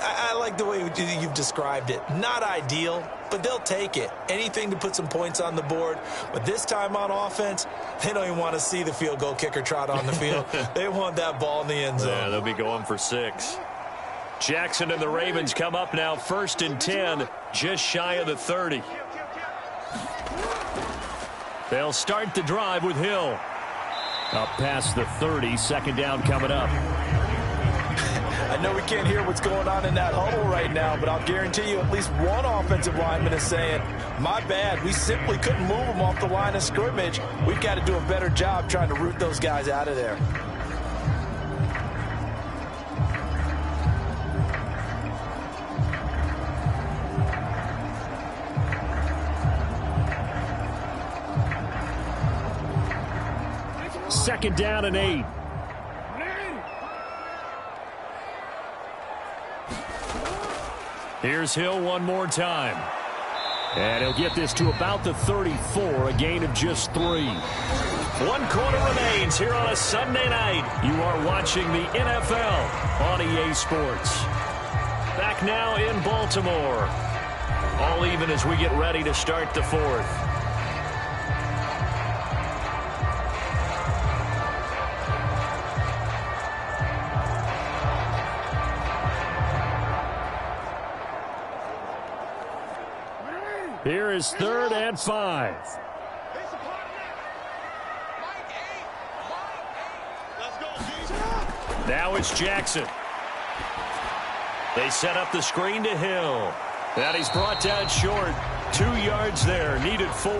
I like the way you've described it. Not ideal, but they'll take it. Anything to put some points on the board. But this time on offense, they don't even want to see the field goal kicker trot on the field. They want that ball in the end zone. Yeah, they'll be going for 6. Jackson and the Ravens come up now 1st and 10, just shy of the 30. They'll start the drive with Hill. Up past the 30, 2nd down coming up. I know we can't hear what's going on in that huddle right now, but I'll guarantee you at least one offensive lineman is saying, my bad, we simply couldn't move them off the line of scrimmage. We've got to do a better job trying to root those guys out of there. Second down and 8. Here's Hill one more time. And he'll get this to about the 34, a gain of just 3. 1 quarter remains here on a Sunday night. You are watching the NFL on EA Sports. Back now in Baltimore. All even as we get ready to start the 4th. Here is 3rd and 5. Now it's Jackson. They set up the screen to Hill. And he's brought down short. 2 yards there. Needed 4.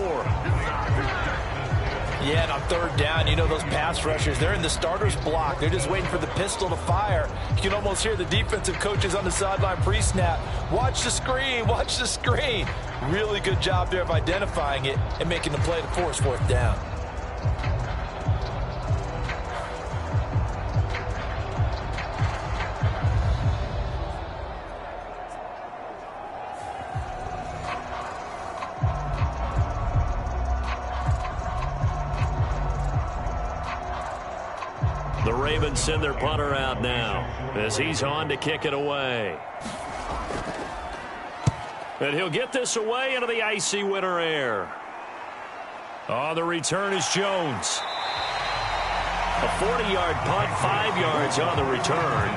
Yeah, and on 3rd down, you know those pass rushers, they're in the starter's block. They're just waiting for the pistol to fire. You can almost hear the defensive coaches on the sideline pre-snap. Watch the screen, watch the screen. Really good job there of identifying it and making the play to force 4th down. The Ravens send their punter out now as he's on to kick it away. And he'll get this away into the icy winter air. On the return is Jones. A 40-yard punt, 5 yards on the return.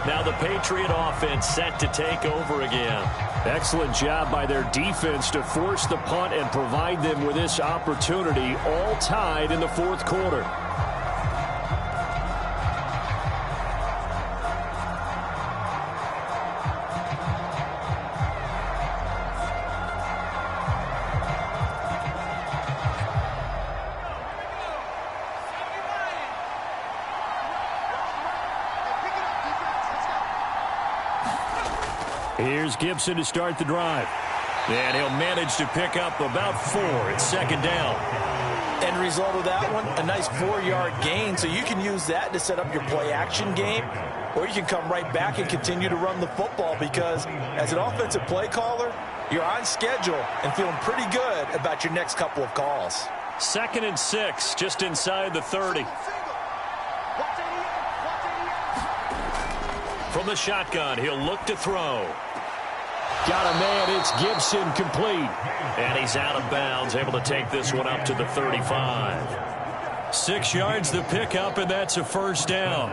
Now the Patriot offense set to take over again. Excellent job by their defense to force the punt and provide them with this opportunity, all tied in the 4th quarter. Here's Gibson to start the drive. And he'll manage to pick up about 4 at 2nd down. End result of that one, a nice 4-yard gain, so you can use that to set up your play-action game, or you can come right back and continue to run the football because as an offensive play caller, you're on schedule and feeling pretty good about your next couple of calls. 2nd and 6, just inside the 30. From the shotgun, he'll look to throw. Got a man, it's Gibson, complete. And he's out of bounds, able to take this one up to the 35. 6 yards the pickup, and that's a 1st down.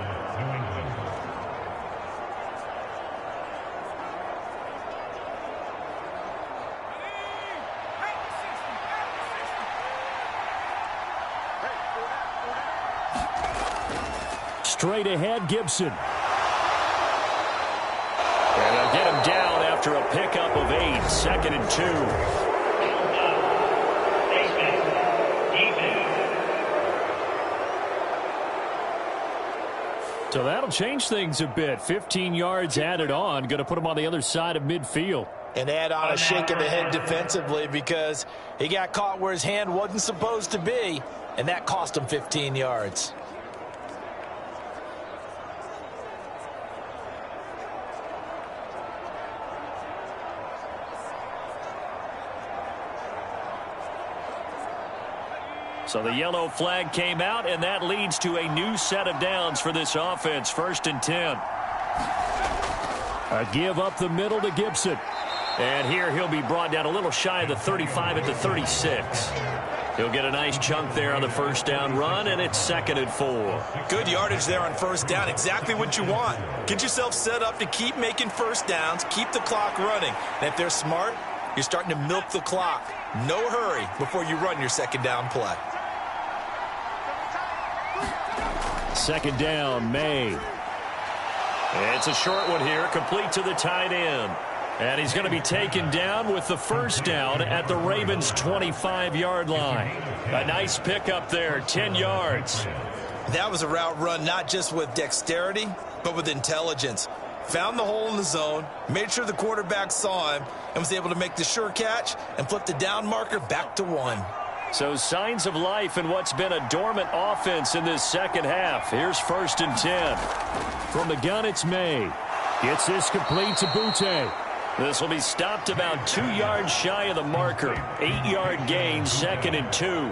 Straight ahead, Gibson. And they'll get him down after a pickup of 8, 2nd and 2. So that'll change things a bit. 15 yards added on. Going to put him on the other side of midfield. And add on a shake of the head defensively because he got caught where his hand wasn't supposed to be, and that cost him 15 yards. So the yellow flag came out, and that leads to a new set of downs for this offense. 1st and 10. A give up the middle to Gibson. And here he'll be brought down a little shy of the 35 at the 36. He'll get a nice chunk there on the first down run, and it's 2nd and 4. Good yardage there on first down. Exactly what you want. Get yourself set up to keep making first downs, keep the clock running. And if they're smart, you're starting to milk the clock. No hurry before you run your second down play. 2nd down, May. It's a short one here, complete to the tight end. And he's going to be taken down with the first down at the Ravens' 25-yard line. A nice pickup there, 10 yards. That was a route run not just with dexterity, but with intelligence. Found the hole in the zone, made sure the quarterback saw him, and was able to make the sure catch and flip the down marker back to 1. So signs of life in what's been a dormant offense in this second half. Here's 1st and 10. From the gun, it's May. Gets this complete to Butte. This will be stopped about 2 yards shy of the marker. 8-yard gain, 2nd and 2.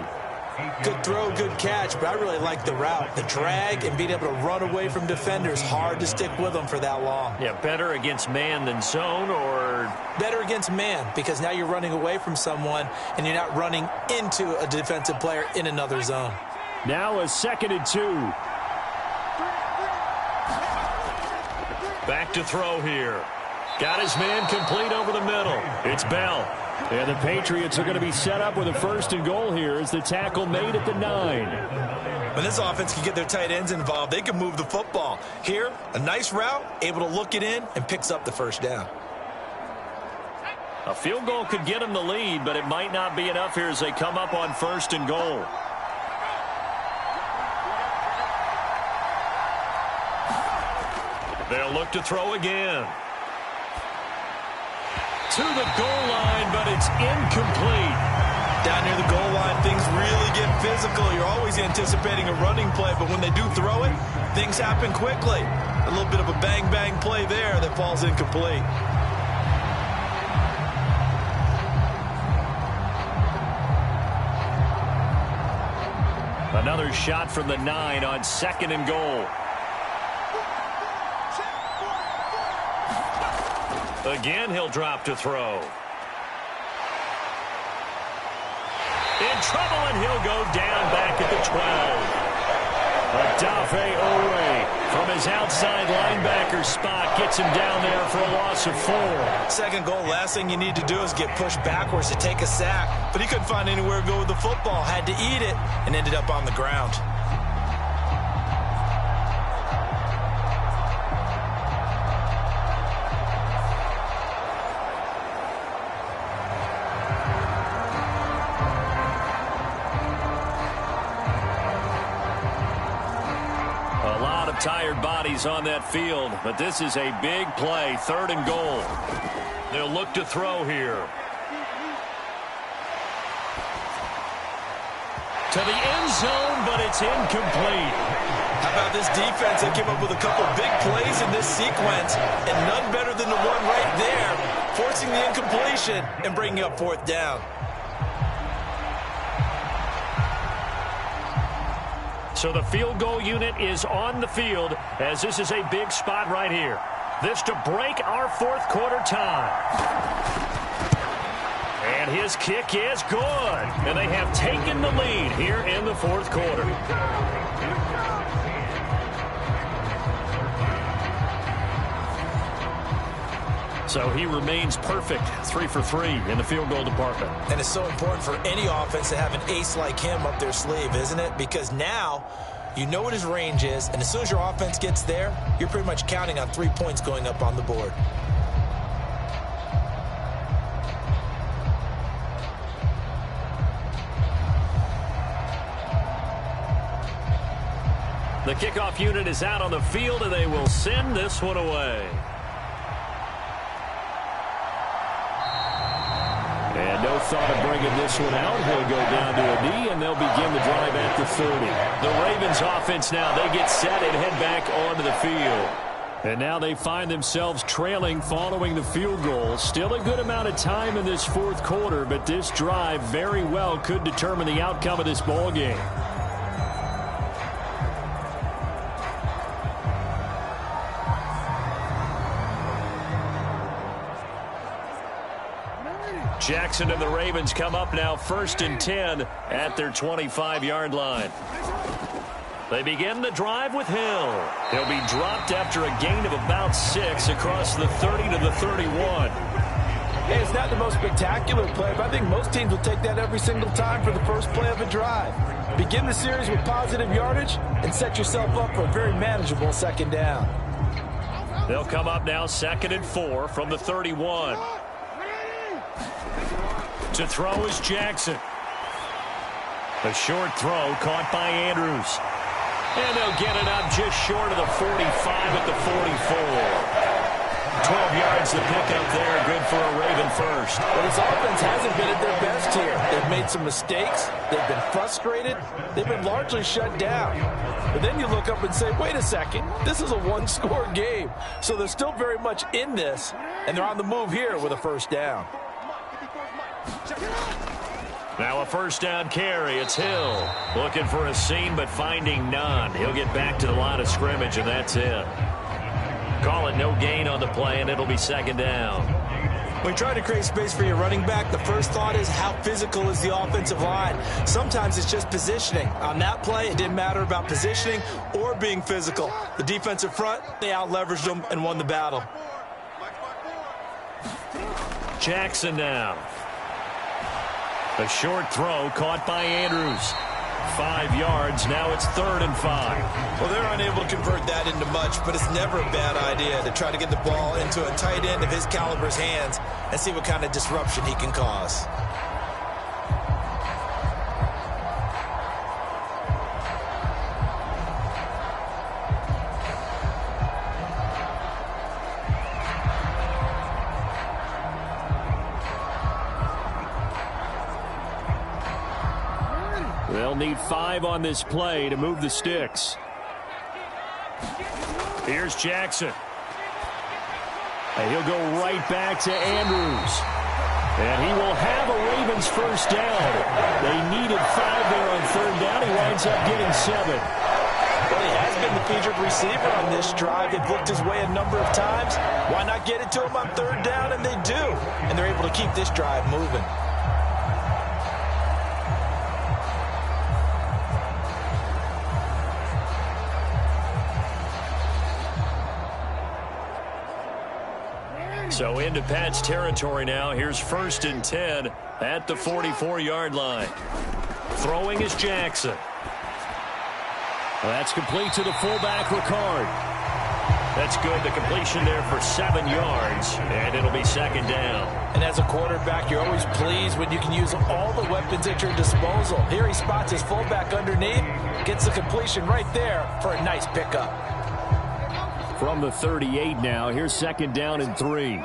Good throw, good catch, but I really like the route. The drag and being able to run away from defenders, hard to stick with them for that long. Yeah, better against man than zone, or? Better against man, because now you're running away from someone and you're not running into a defensive player in another zone. Now a 2nd and 2. Back to throw here. Got his man complete over the middle. It's Bell. And the Patriots are going to be set up with a 1st and goal here as the tackle made at the 9. When this offense can get their tight ends involved, they can move the football. Here, a nice route, able to look it in, and picks up the first down. A field goal could get them the lead, but it might not be enough here as they come up on 1st and goal. They'll look to throw again. To the goal line, but it's incomplete. Down near the goal line, things really get physical. You're always anticipating a running play, but when they do throw it, things happen quickly. A little bit of a bang-bang play there that falls incomplete. Another shot from the 9 on 2nd and goal. Again, he'll drop to throw. In trouble, and he'll go down back at the 12. Adafe Owe from his outside linebacker spot gets him down there for a loss of 4. 2nd goal, last thing you need to do is get pushed backwards to take a sack. But he couldn't find anywhere to go with the football, had to eat it, and ended up on the ground. Tired bodies on that field, but this is a big play. 3rd and goal. They'll look to throw here. To the end zone, but it's incomplete. How about this defense? They came up with a couple big plays in this sequence, and none better than the one right there, forcing the incompletion and bringing up 4th down. So the field goal unit is on the field as this is a big spot right here. This to break our 4th quarter tie. And his kick is good. And they have taken the lead here in the 4th quarter. So he remains perfect, 3 for 3 in the field goal department. And it's so important for any offense to have an ace like him up their sleeve, isn't it? Because now you know what his range is, and as soon as your offense gets there, you're pretty much counting on 3 points going up on the board. The kickoff unit is out on the field, and they will send this one away. And no thought of bringing this one out. He'll go down to a knee, and they'll begin the drive at the 30. The Ravens offense now, they get set and head back onto the field. And now they find themselves trailing following the field goal. Still a good amount of time in this fourth quarter, but this drive very well could determine the outcome of this ball game. Jackson and the Ravens come up now 1st and 10 at their 25-yard line. They begin the drive with Hill. He'll be dropped after a gain of about 6 across the 30 to the 31. Hey, it's not the most spectacular play, but I think most teams will take that every single time for the first play of a drive. Begin the series with positive yardage and set yourself up for a very manageable 2nd down. They'll come up now 2nd and 4 from the 31. To throw is Jackson. A short throw caught by Andrews. And they'll get it up just short of the 45 at the 44. 12 yards to pick up there. Good for a Raven first. But this offense hasn't been at their best here. They've made some mistakes. They've been frustrated. They've been largely shut down. But then you look up and say, wait a second. This is a one-score game. So they're still very much in this. And they're on the move here with a 1st down. Now a 1st down carry. It's Hill. Looking for a seam, but finding none. He'll get back to the line of scrimmage, and that's it. Call it no gain on the play, and it'll be 2nd down. When you try to create space for your running back, the first thought is how physical is the offensive line. Sometimes it's just positioning. On that play, it didn't matter about positioning or being physical. The defensive front, they out-leveraged them and won the battle. Jackson now. A short throw caught by Andrews. 5 yards. Now it's 3rd and 5. Well, they're unable to convert that into much, but it's never a bad idea to try to get the ball into a tight end of his caliber's hands and see what kind of disruption he can cause. They'll need 5 on this play to move the sticks. Here's Jackson. And he'll go right back to Andrews. And he will have a Ravens 1st down. They needed 5 there on 3rd down. He winds up getting 7. Well, he has been the featured receiver on this drive. They've looked his way a number of times. Why not get it to him on 3rd down? And they do. And they're able to keep this drive moving. So into Pat's territory now. Here's 1st and 10 at the 44-yard line. Throwing is Jackson. That's complete to the fullback, Ricard. That's good. The completion there for 7 yards, and it'll be 2nd down. And as a quarterback, you're always pleased when you can use all the weapons at your disposal. Here he spots his fullback underneath, gets the completion right there for a nice pickup. From the 38 now, here's 2nd down and 3.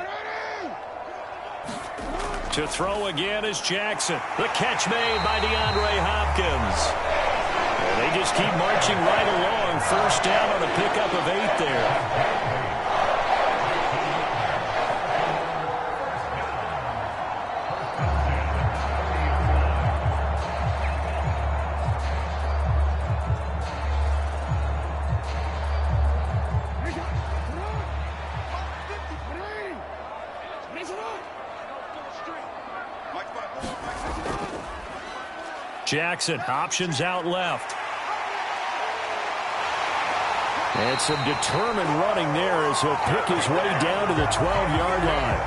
To throw again is Jackson. The catch made by DeAndre Hopkins. And they just keep marching right along. 1st down on a pickup of 8 there. Jackson, options out left. And some determined running there as he'll pick his way down to the 12-yard line.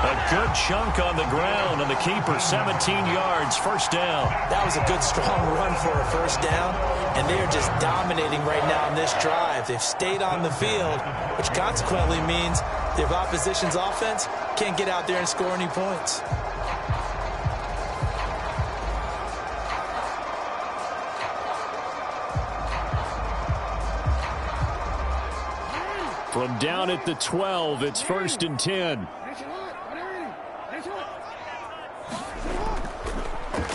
A good chunk on the ground, and the keeper 17 yards, 1st down. That was a good, strong run for a 1st down, and they are just dominating right now in this drive. They've stayed on the field, which consequently means the opposition's offense can't get out there and score any points. From down at the 12, it's 1st and 10.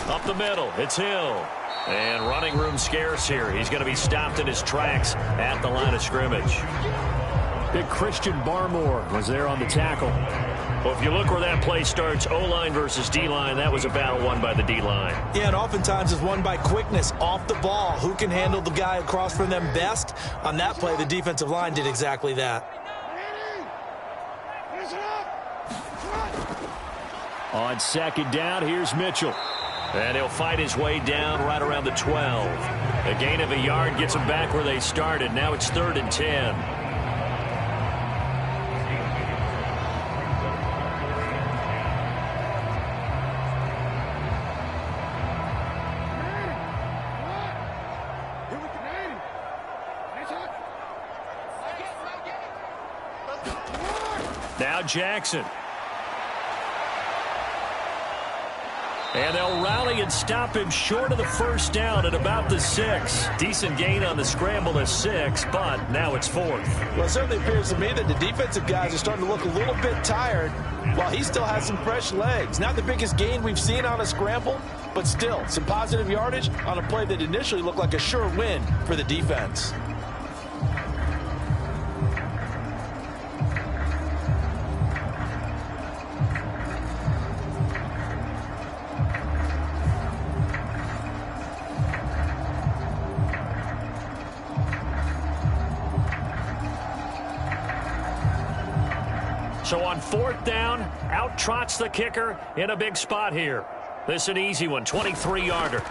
Up the middle, it's Hill. And running room scarce here. He's going to be stopped in his tracks at the line of scrimmage. Big Christian Barmore was there on the tackle. Well, if you look where that play starts, O-line versus D-line, that was a battle won by the D-line. Yeah, and oftentimes it's won by quickness off the ball. Who can handle the guy across from them best? On that play, the defensive line did exactly that. On 2nd down, here's Mitchell. And he'll fight his way down right around the 12. A gain of a yard gets them back where they started. Now it's 3rd and 10. Now Jackson. And they'll rally and stop him short of the 1st down at about the 6. Decent gain on the scramble of 6, but now it's 4th. Well, it certainly appears to me that the defensive guys are starting to look a little bit tired while he still has some fresh legs. Not the biggest gain we've seen on a scramble, but still some positive yardage on a play that initially looked like a sure win for the defense. So on 4th down, out trots the kicker in a big spot here. This is an easy one, 23-yarder.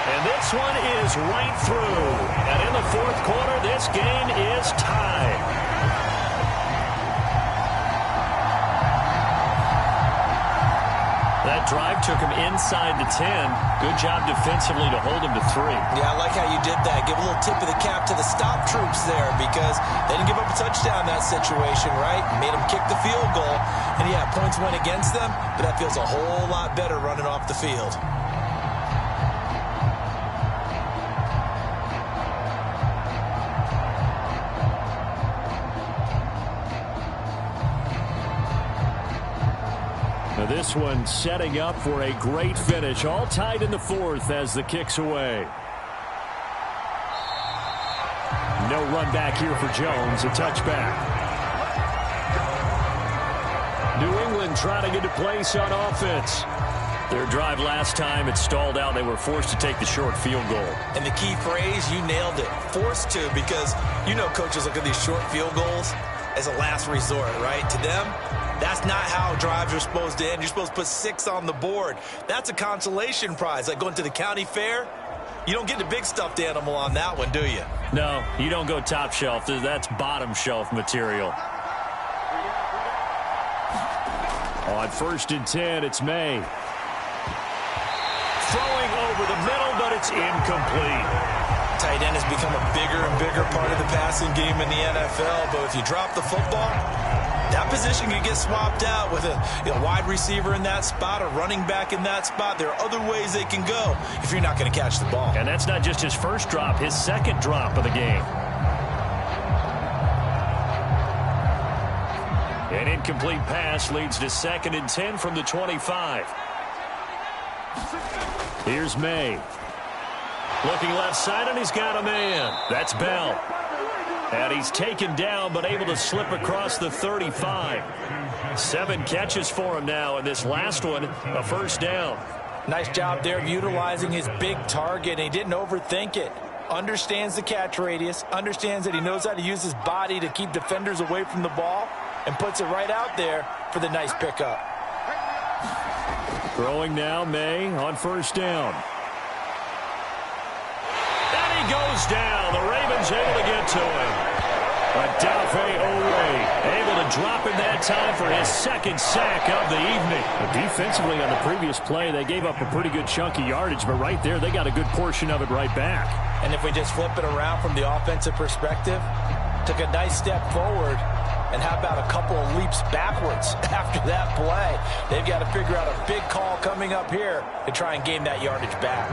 And this one is right through. And in the 4th quarter, this game is tied. That drive took him inside the 10. Good job defensively to hold him to 3. Yeah, I like how you did that. Give a little tip of the cap to the stop troops there because they didn't give up a touchdown in that situation, right? Made them kick the field goal. And, yeah, points went against them, but that feels a whole lot better running off the field. This one setting up for a great finish. All tied in the 4th as the kick's away. No run back here for Jones. A touchback. New England trying to get to place on offense. Their drive last time, it stalled out. They were forced to take the short field goal. And the key phrase, you nailed it. Forced to, because you know coaches look at these short field goals as a last resort, right? To them, that's not how drives are supposed to end. You're supposed to put 6 on the board. That's a consolation prize. Like going to the county fair, you don't get the big stuffed animal on that one, do you? No, you don't go top shelf. That's bottom shelf material. On 1st and 10, it's May. Throwing over the middle, but it's incomplete. Tight end has become a bigger and bigger part of the passing game in the NFL, but if you drop the football, that position can get swapped out with a wide receiver in that spot, a running back in that spot. There are other ways they can go if you're not going to catch the ball. And that's not just his first drop, his second drop of the game. An incomplete pass leads to 2nd and 10 from the 25. Here's May. Looking left side, and he's got a man. That's Bell. And he's taken down, but able to slip across the 35. 7 catches for him now, and this last one, a 1st down. Nice job there of utilizing his big target, and he didn't overthink it. Understands the catch radius, understands that he knows how to use his body to keep defenders away from the ball, and puts it right out there for the nice pickup. Throwing now, May on 1st down. And he goes down. The Ravens able to get to him. Adafe Owe able to drop him that time for his 2nd sack of the evening. But defensively on the previous play, they gave up a pretty good chunk of yardage, but right there they got a good portion of it right back. And if we just flip it around from the offensive perspective, took a nice step forward, and how about a couple of leaps backwards after that play? They've got to figure out a big call coming up here to try and gain that yardage back.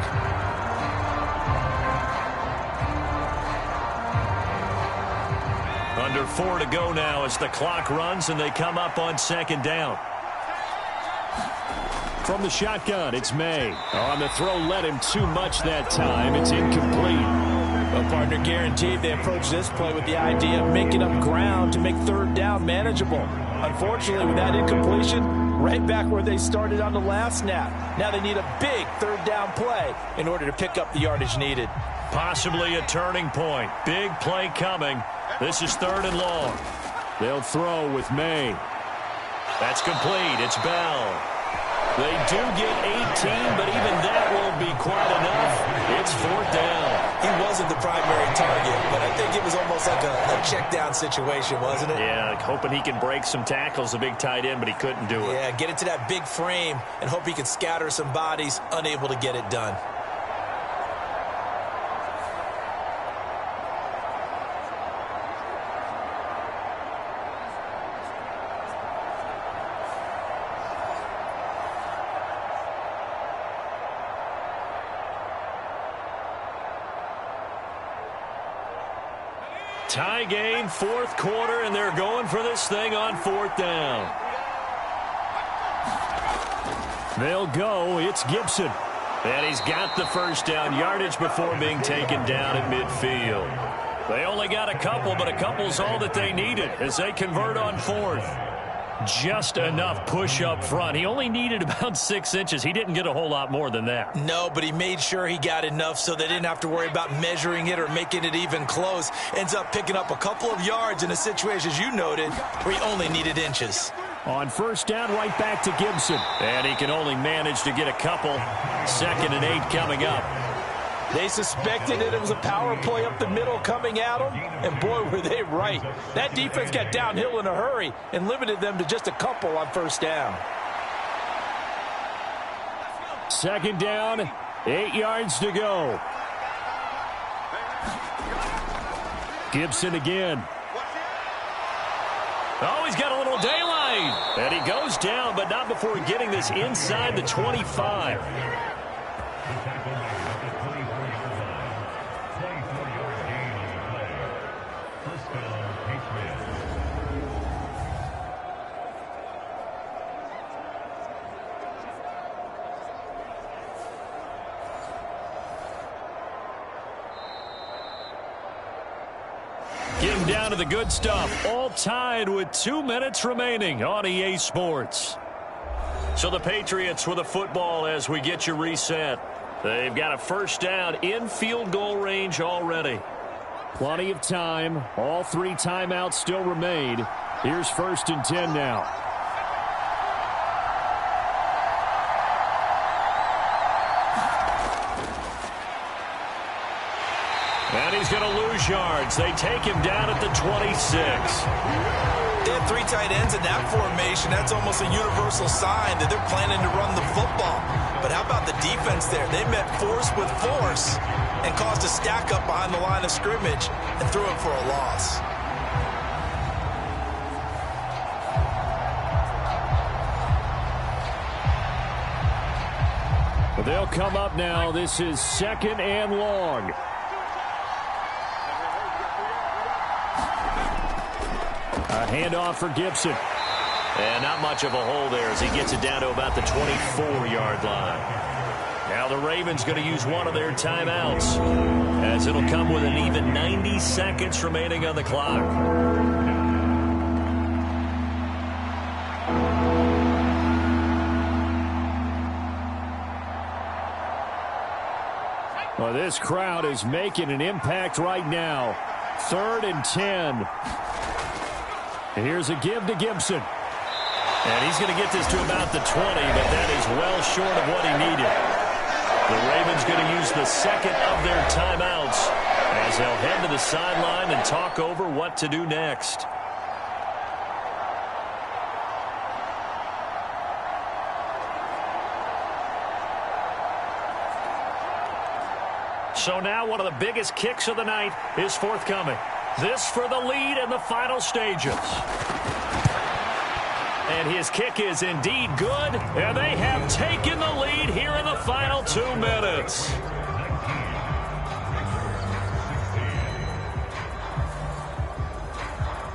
Under 4 to go now as the clock runs and they come up on second down. From the shotgun, it's May. On the throw, led him too much that time. It's incomplete. Well, partner, guaranteed they approach this play with the idea of making up ground to make third down manageable. Unfortunately, with that incompletion, right back where they started on the last snap. Now they need a big third down play in order to pick up the yardage needed. Possibly a turning point. Big play coming. This is 3rd and long. They'll throw with May. That's complete. It's Bell. They do get 18, but even that won't be quite enough. It's 4th down. He wasn't the primary target, but I think it was almost like a check down situation, wasn't it? Yeah, like hoping he can break some tackles, a big tight end, but he couldn't do it. Yeah, get into that big frame and hope he can scatter some bodies, unable to get it done. Tie game, 4th quarter, and they're going for this thing on 4th down. They'll go. It's Gibson. And he's got the first down yardage before being taken down at midfield. They only got a couple, but a couple's all that they needed as they convert on 4th. Just enough push up front. He only needed about 6 inches. He didn't get a whole lot more than that. No, but he made sure he got enough so they didn't have to worry about measuring it or making it even close. Ends up picking up a couple of yards in a situation, as you noted, where he only needed inches. On first down, right back to Gibson. And he can only manage to get a couple. 2nd and 8 coming up. They suspected that it was a power play up the middle coming at them, and boy, were they right. That defense got downhill in a hurry and limited them to just a couple on first down. 2nd down, 8 yards to go. Gibson again. Oh, he's got a little daylight. And he goes down, but not before getting this inside the 25. Getting down to the good stuff. All tied with 2 minutes remaining on EA Sports. So the Patriots with a football as we get you reset. They've got a first down in field goal range already. Plenty of time. All 3 timeouts still remain. Here's 1st and 10 now. And he's going to lose yards. They take him down at the 26. They had 3 tight ends in that formation. That's almost a universal sign that they're planning to run the football. But how about the defense there? They met force with force and caused a stack up behind the line of scrimmage and threw it for a loss. Well, they'll come up now. This is 2nd and long. A handoff for Gibson. And not much of a hole there as he gets it down to about the 24-yard line. Now the Ravens going to use one of their timeouts as it'll come with an even 90 seconds remaining on the clock. Well, this crowd is making an impact right now. 3rd and 10. Here's a give to Gibson. And he's going to get this to about the 20, but that is well short of what he needed. The Ravens going to use the 2nd of their timeouts as they'll head to the sideline and talk over what to do next. So now one of the biggest kicks of the night is forthcoming. This for the lead in the final stages. And his kick is indeed good, and they have taken the lead here in the final 2 minutes.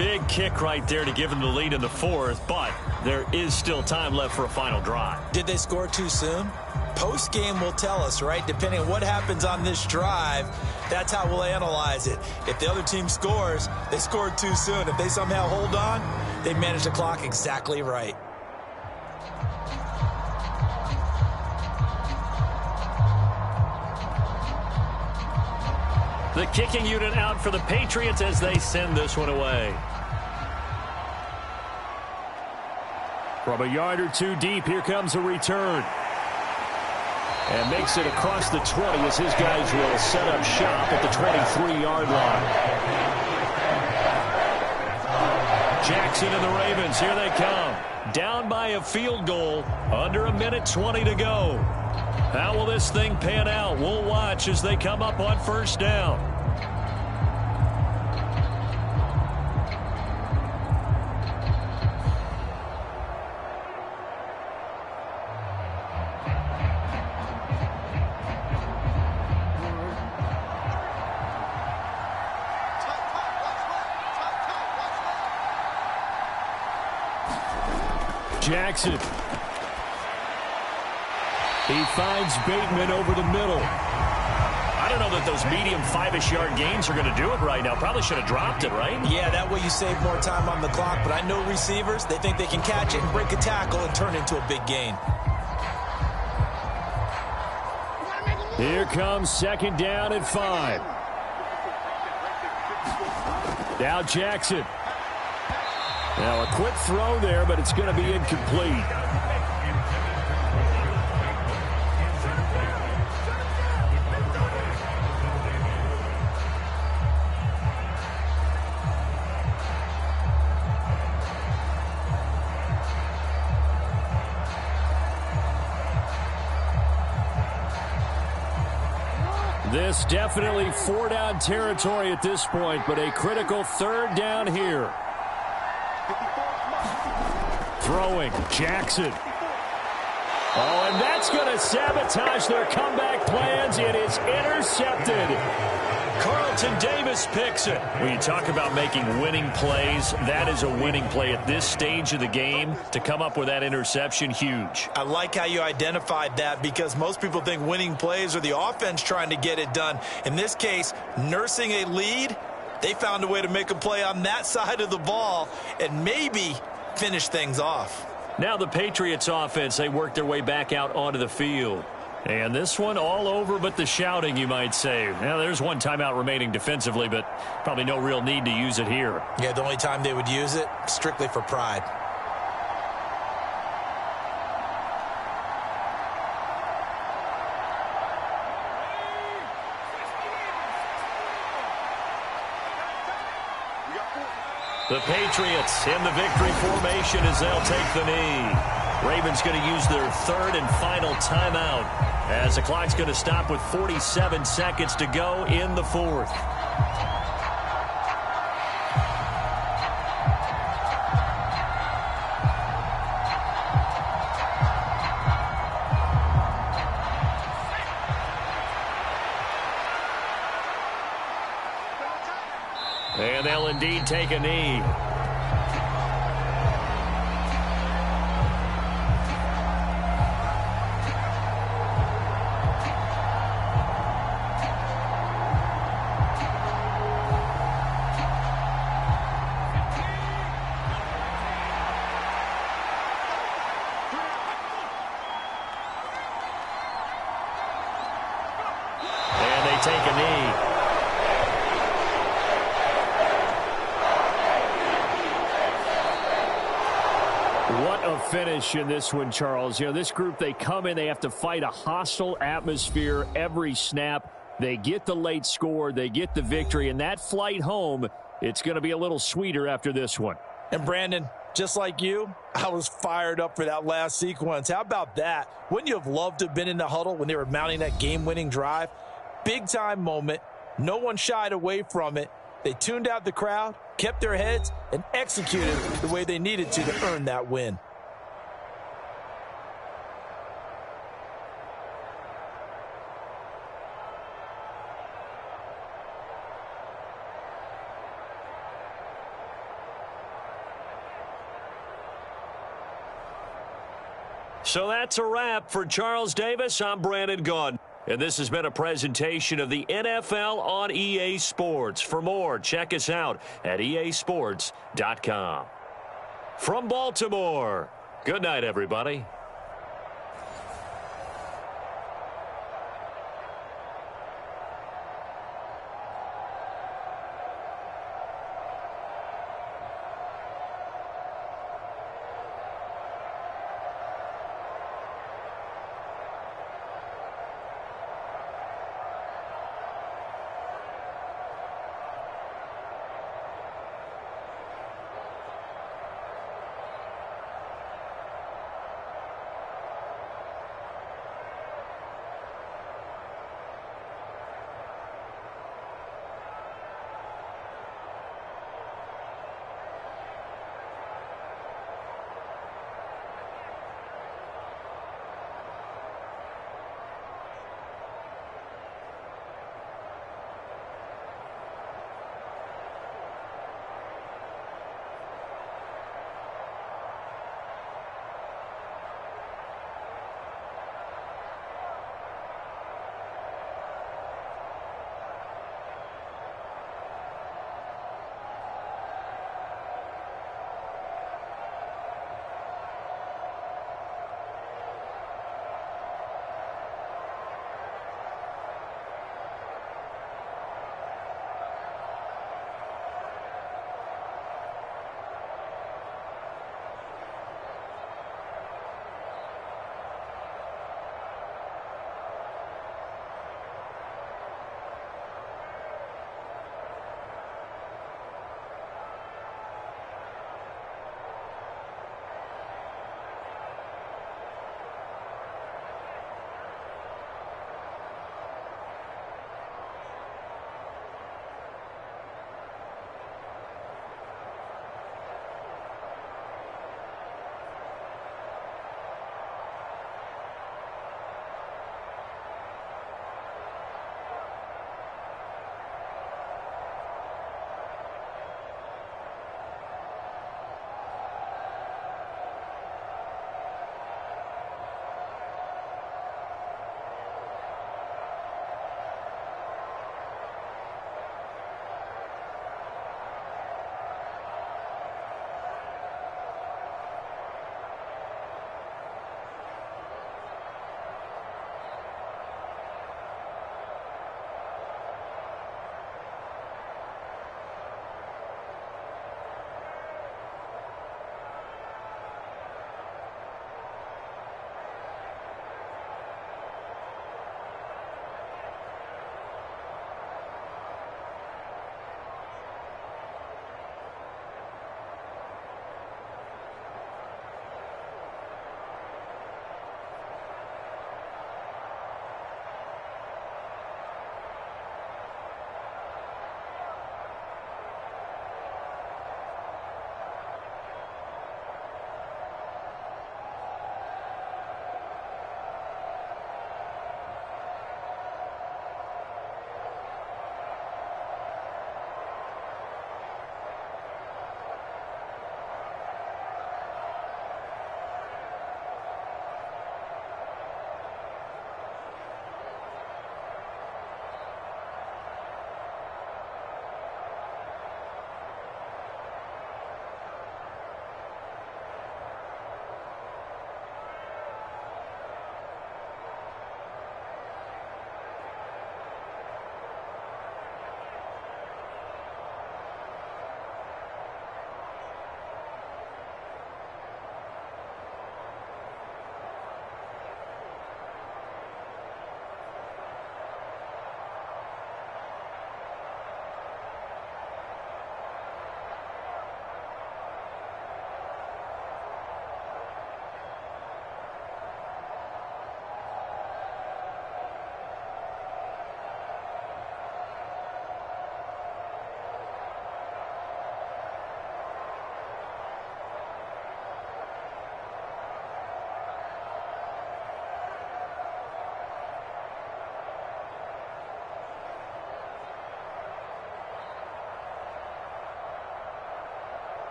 Big kick right there to give them the lead in the fourth, but there is still time left for a final drive. Did they score too soon? Post-game will tell us, right? Depending on what happens on this drive, that's how we'll analyze it. If the other team scores, they scored too soon. If they somehow hold on, they manage the clock exactly right. The kicking unit out for the Patriots as they send this one away. From a yard or two deep, here comes a return. And makes it across the 20 as his guys will set up shop at the 23-yard line. Jackson and the Ravens, here they come. Down by a field goal, under a minute 20 to go. How will this thing pan out? We'll watch as they come up on first down. Jackson. He finds Bateman over the middle. I don't know that those medium 5-ish yard gains are going to do it right now. Probably should have dropped it, right? Yeah, that way you save more time on the clock. But I know receivers, they think they can catch it and break a tackle and turn it into a big gain. Here comes second down and 5. Now Jackson. Now a quick throw there, but it's going to be incomplete. This definitely four-down territory at this point, but a critical third down here. Throwing, Jackson. Oh, and that's going to sabotage their comeback plans. It is intercepted. Carlton Davis picks it. When you talk about making winning plays, that is a winning play at this stage of the game. To come up with that interception, huge. I like how you identified that because most people think winning plays are the offense trying to get it done. In this case, nursing a lead, they found a way to make a play on that side of the ball and maybe finish things off. Now the Patriots offense, they work their way back out onto the field. And this one all over but the shouting, you might say. Now, there's one timeout remaining defensively, but probably no real need to use it here. Yeah, the only time they would use it, strictly for pride. The Patriots in the victory formation as they'll take the knee. Ravens going to use their third and final timeout as the clock's going to stop with 47 seconds to go in the fourth. And they'll indeed take a knee. And they take a knee. What a finish in this one, Charles. You know, this group, they come in, they have to fight a hostile atmosphere every snap. They get the late score, they get the victory, and that flight home, it's going to be a little sweeter after this one. And Brandon, just like you, I was fired up for that last sequence. How about that? Wouldn't you have loved to have been in the huddle when they were mounting that game-winning drive? Big-time moment. No one shied away from it. They tuned out the crowd, kept their heads, and executed the way they needed to earn that win. So that's a wrap. For Charles Davis, I'm Brandon Gaudin. And this has been a presentation of the NFL on EA Sports. For more, check us out at easports.com. From Baltimore, good night, everybody.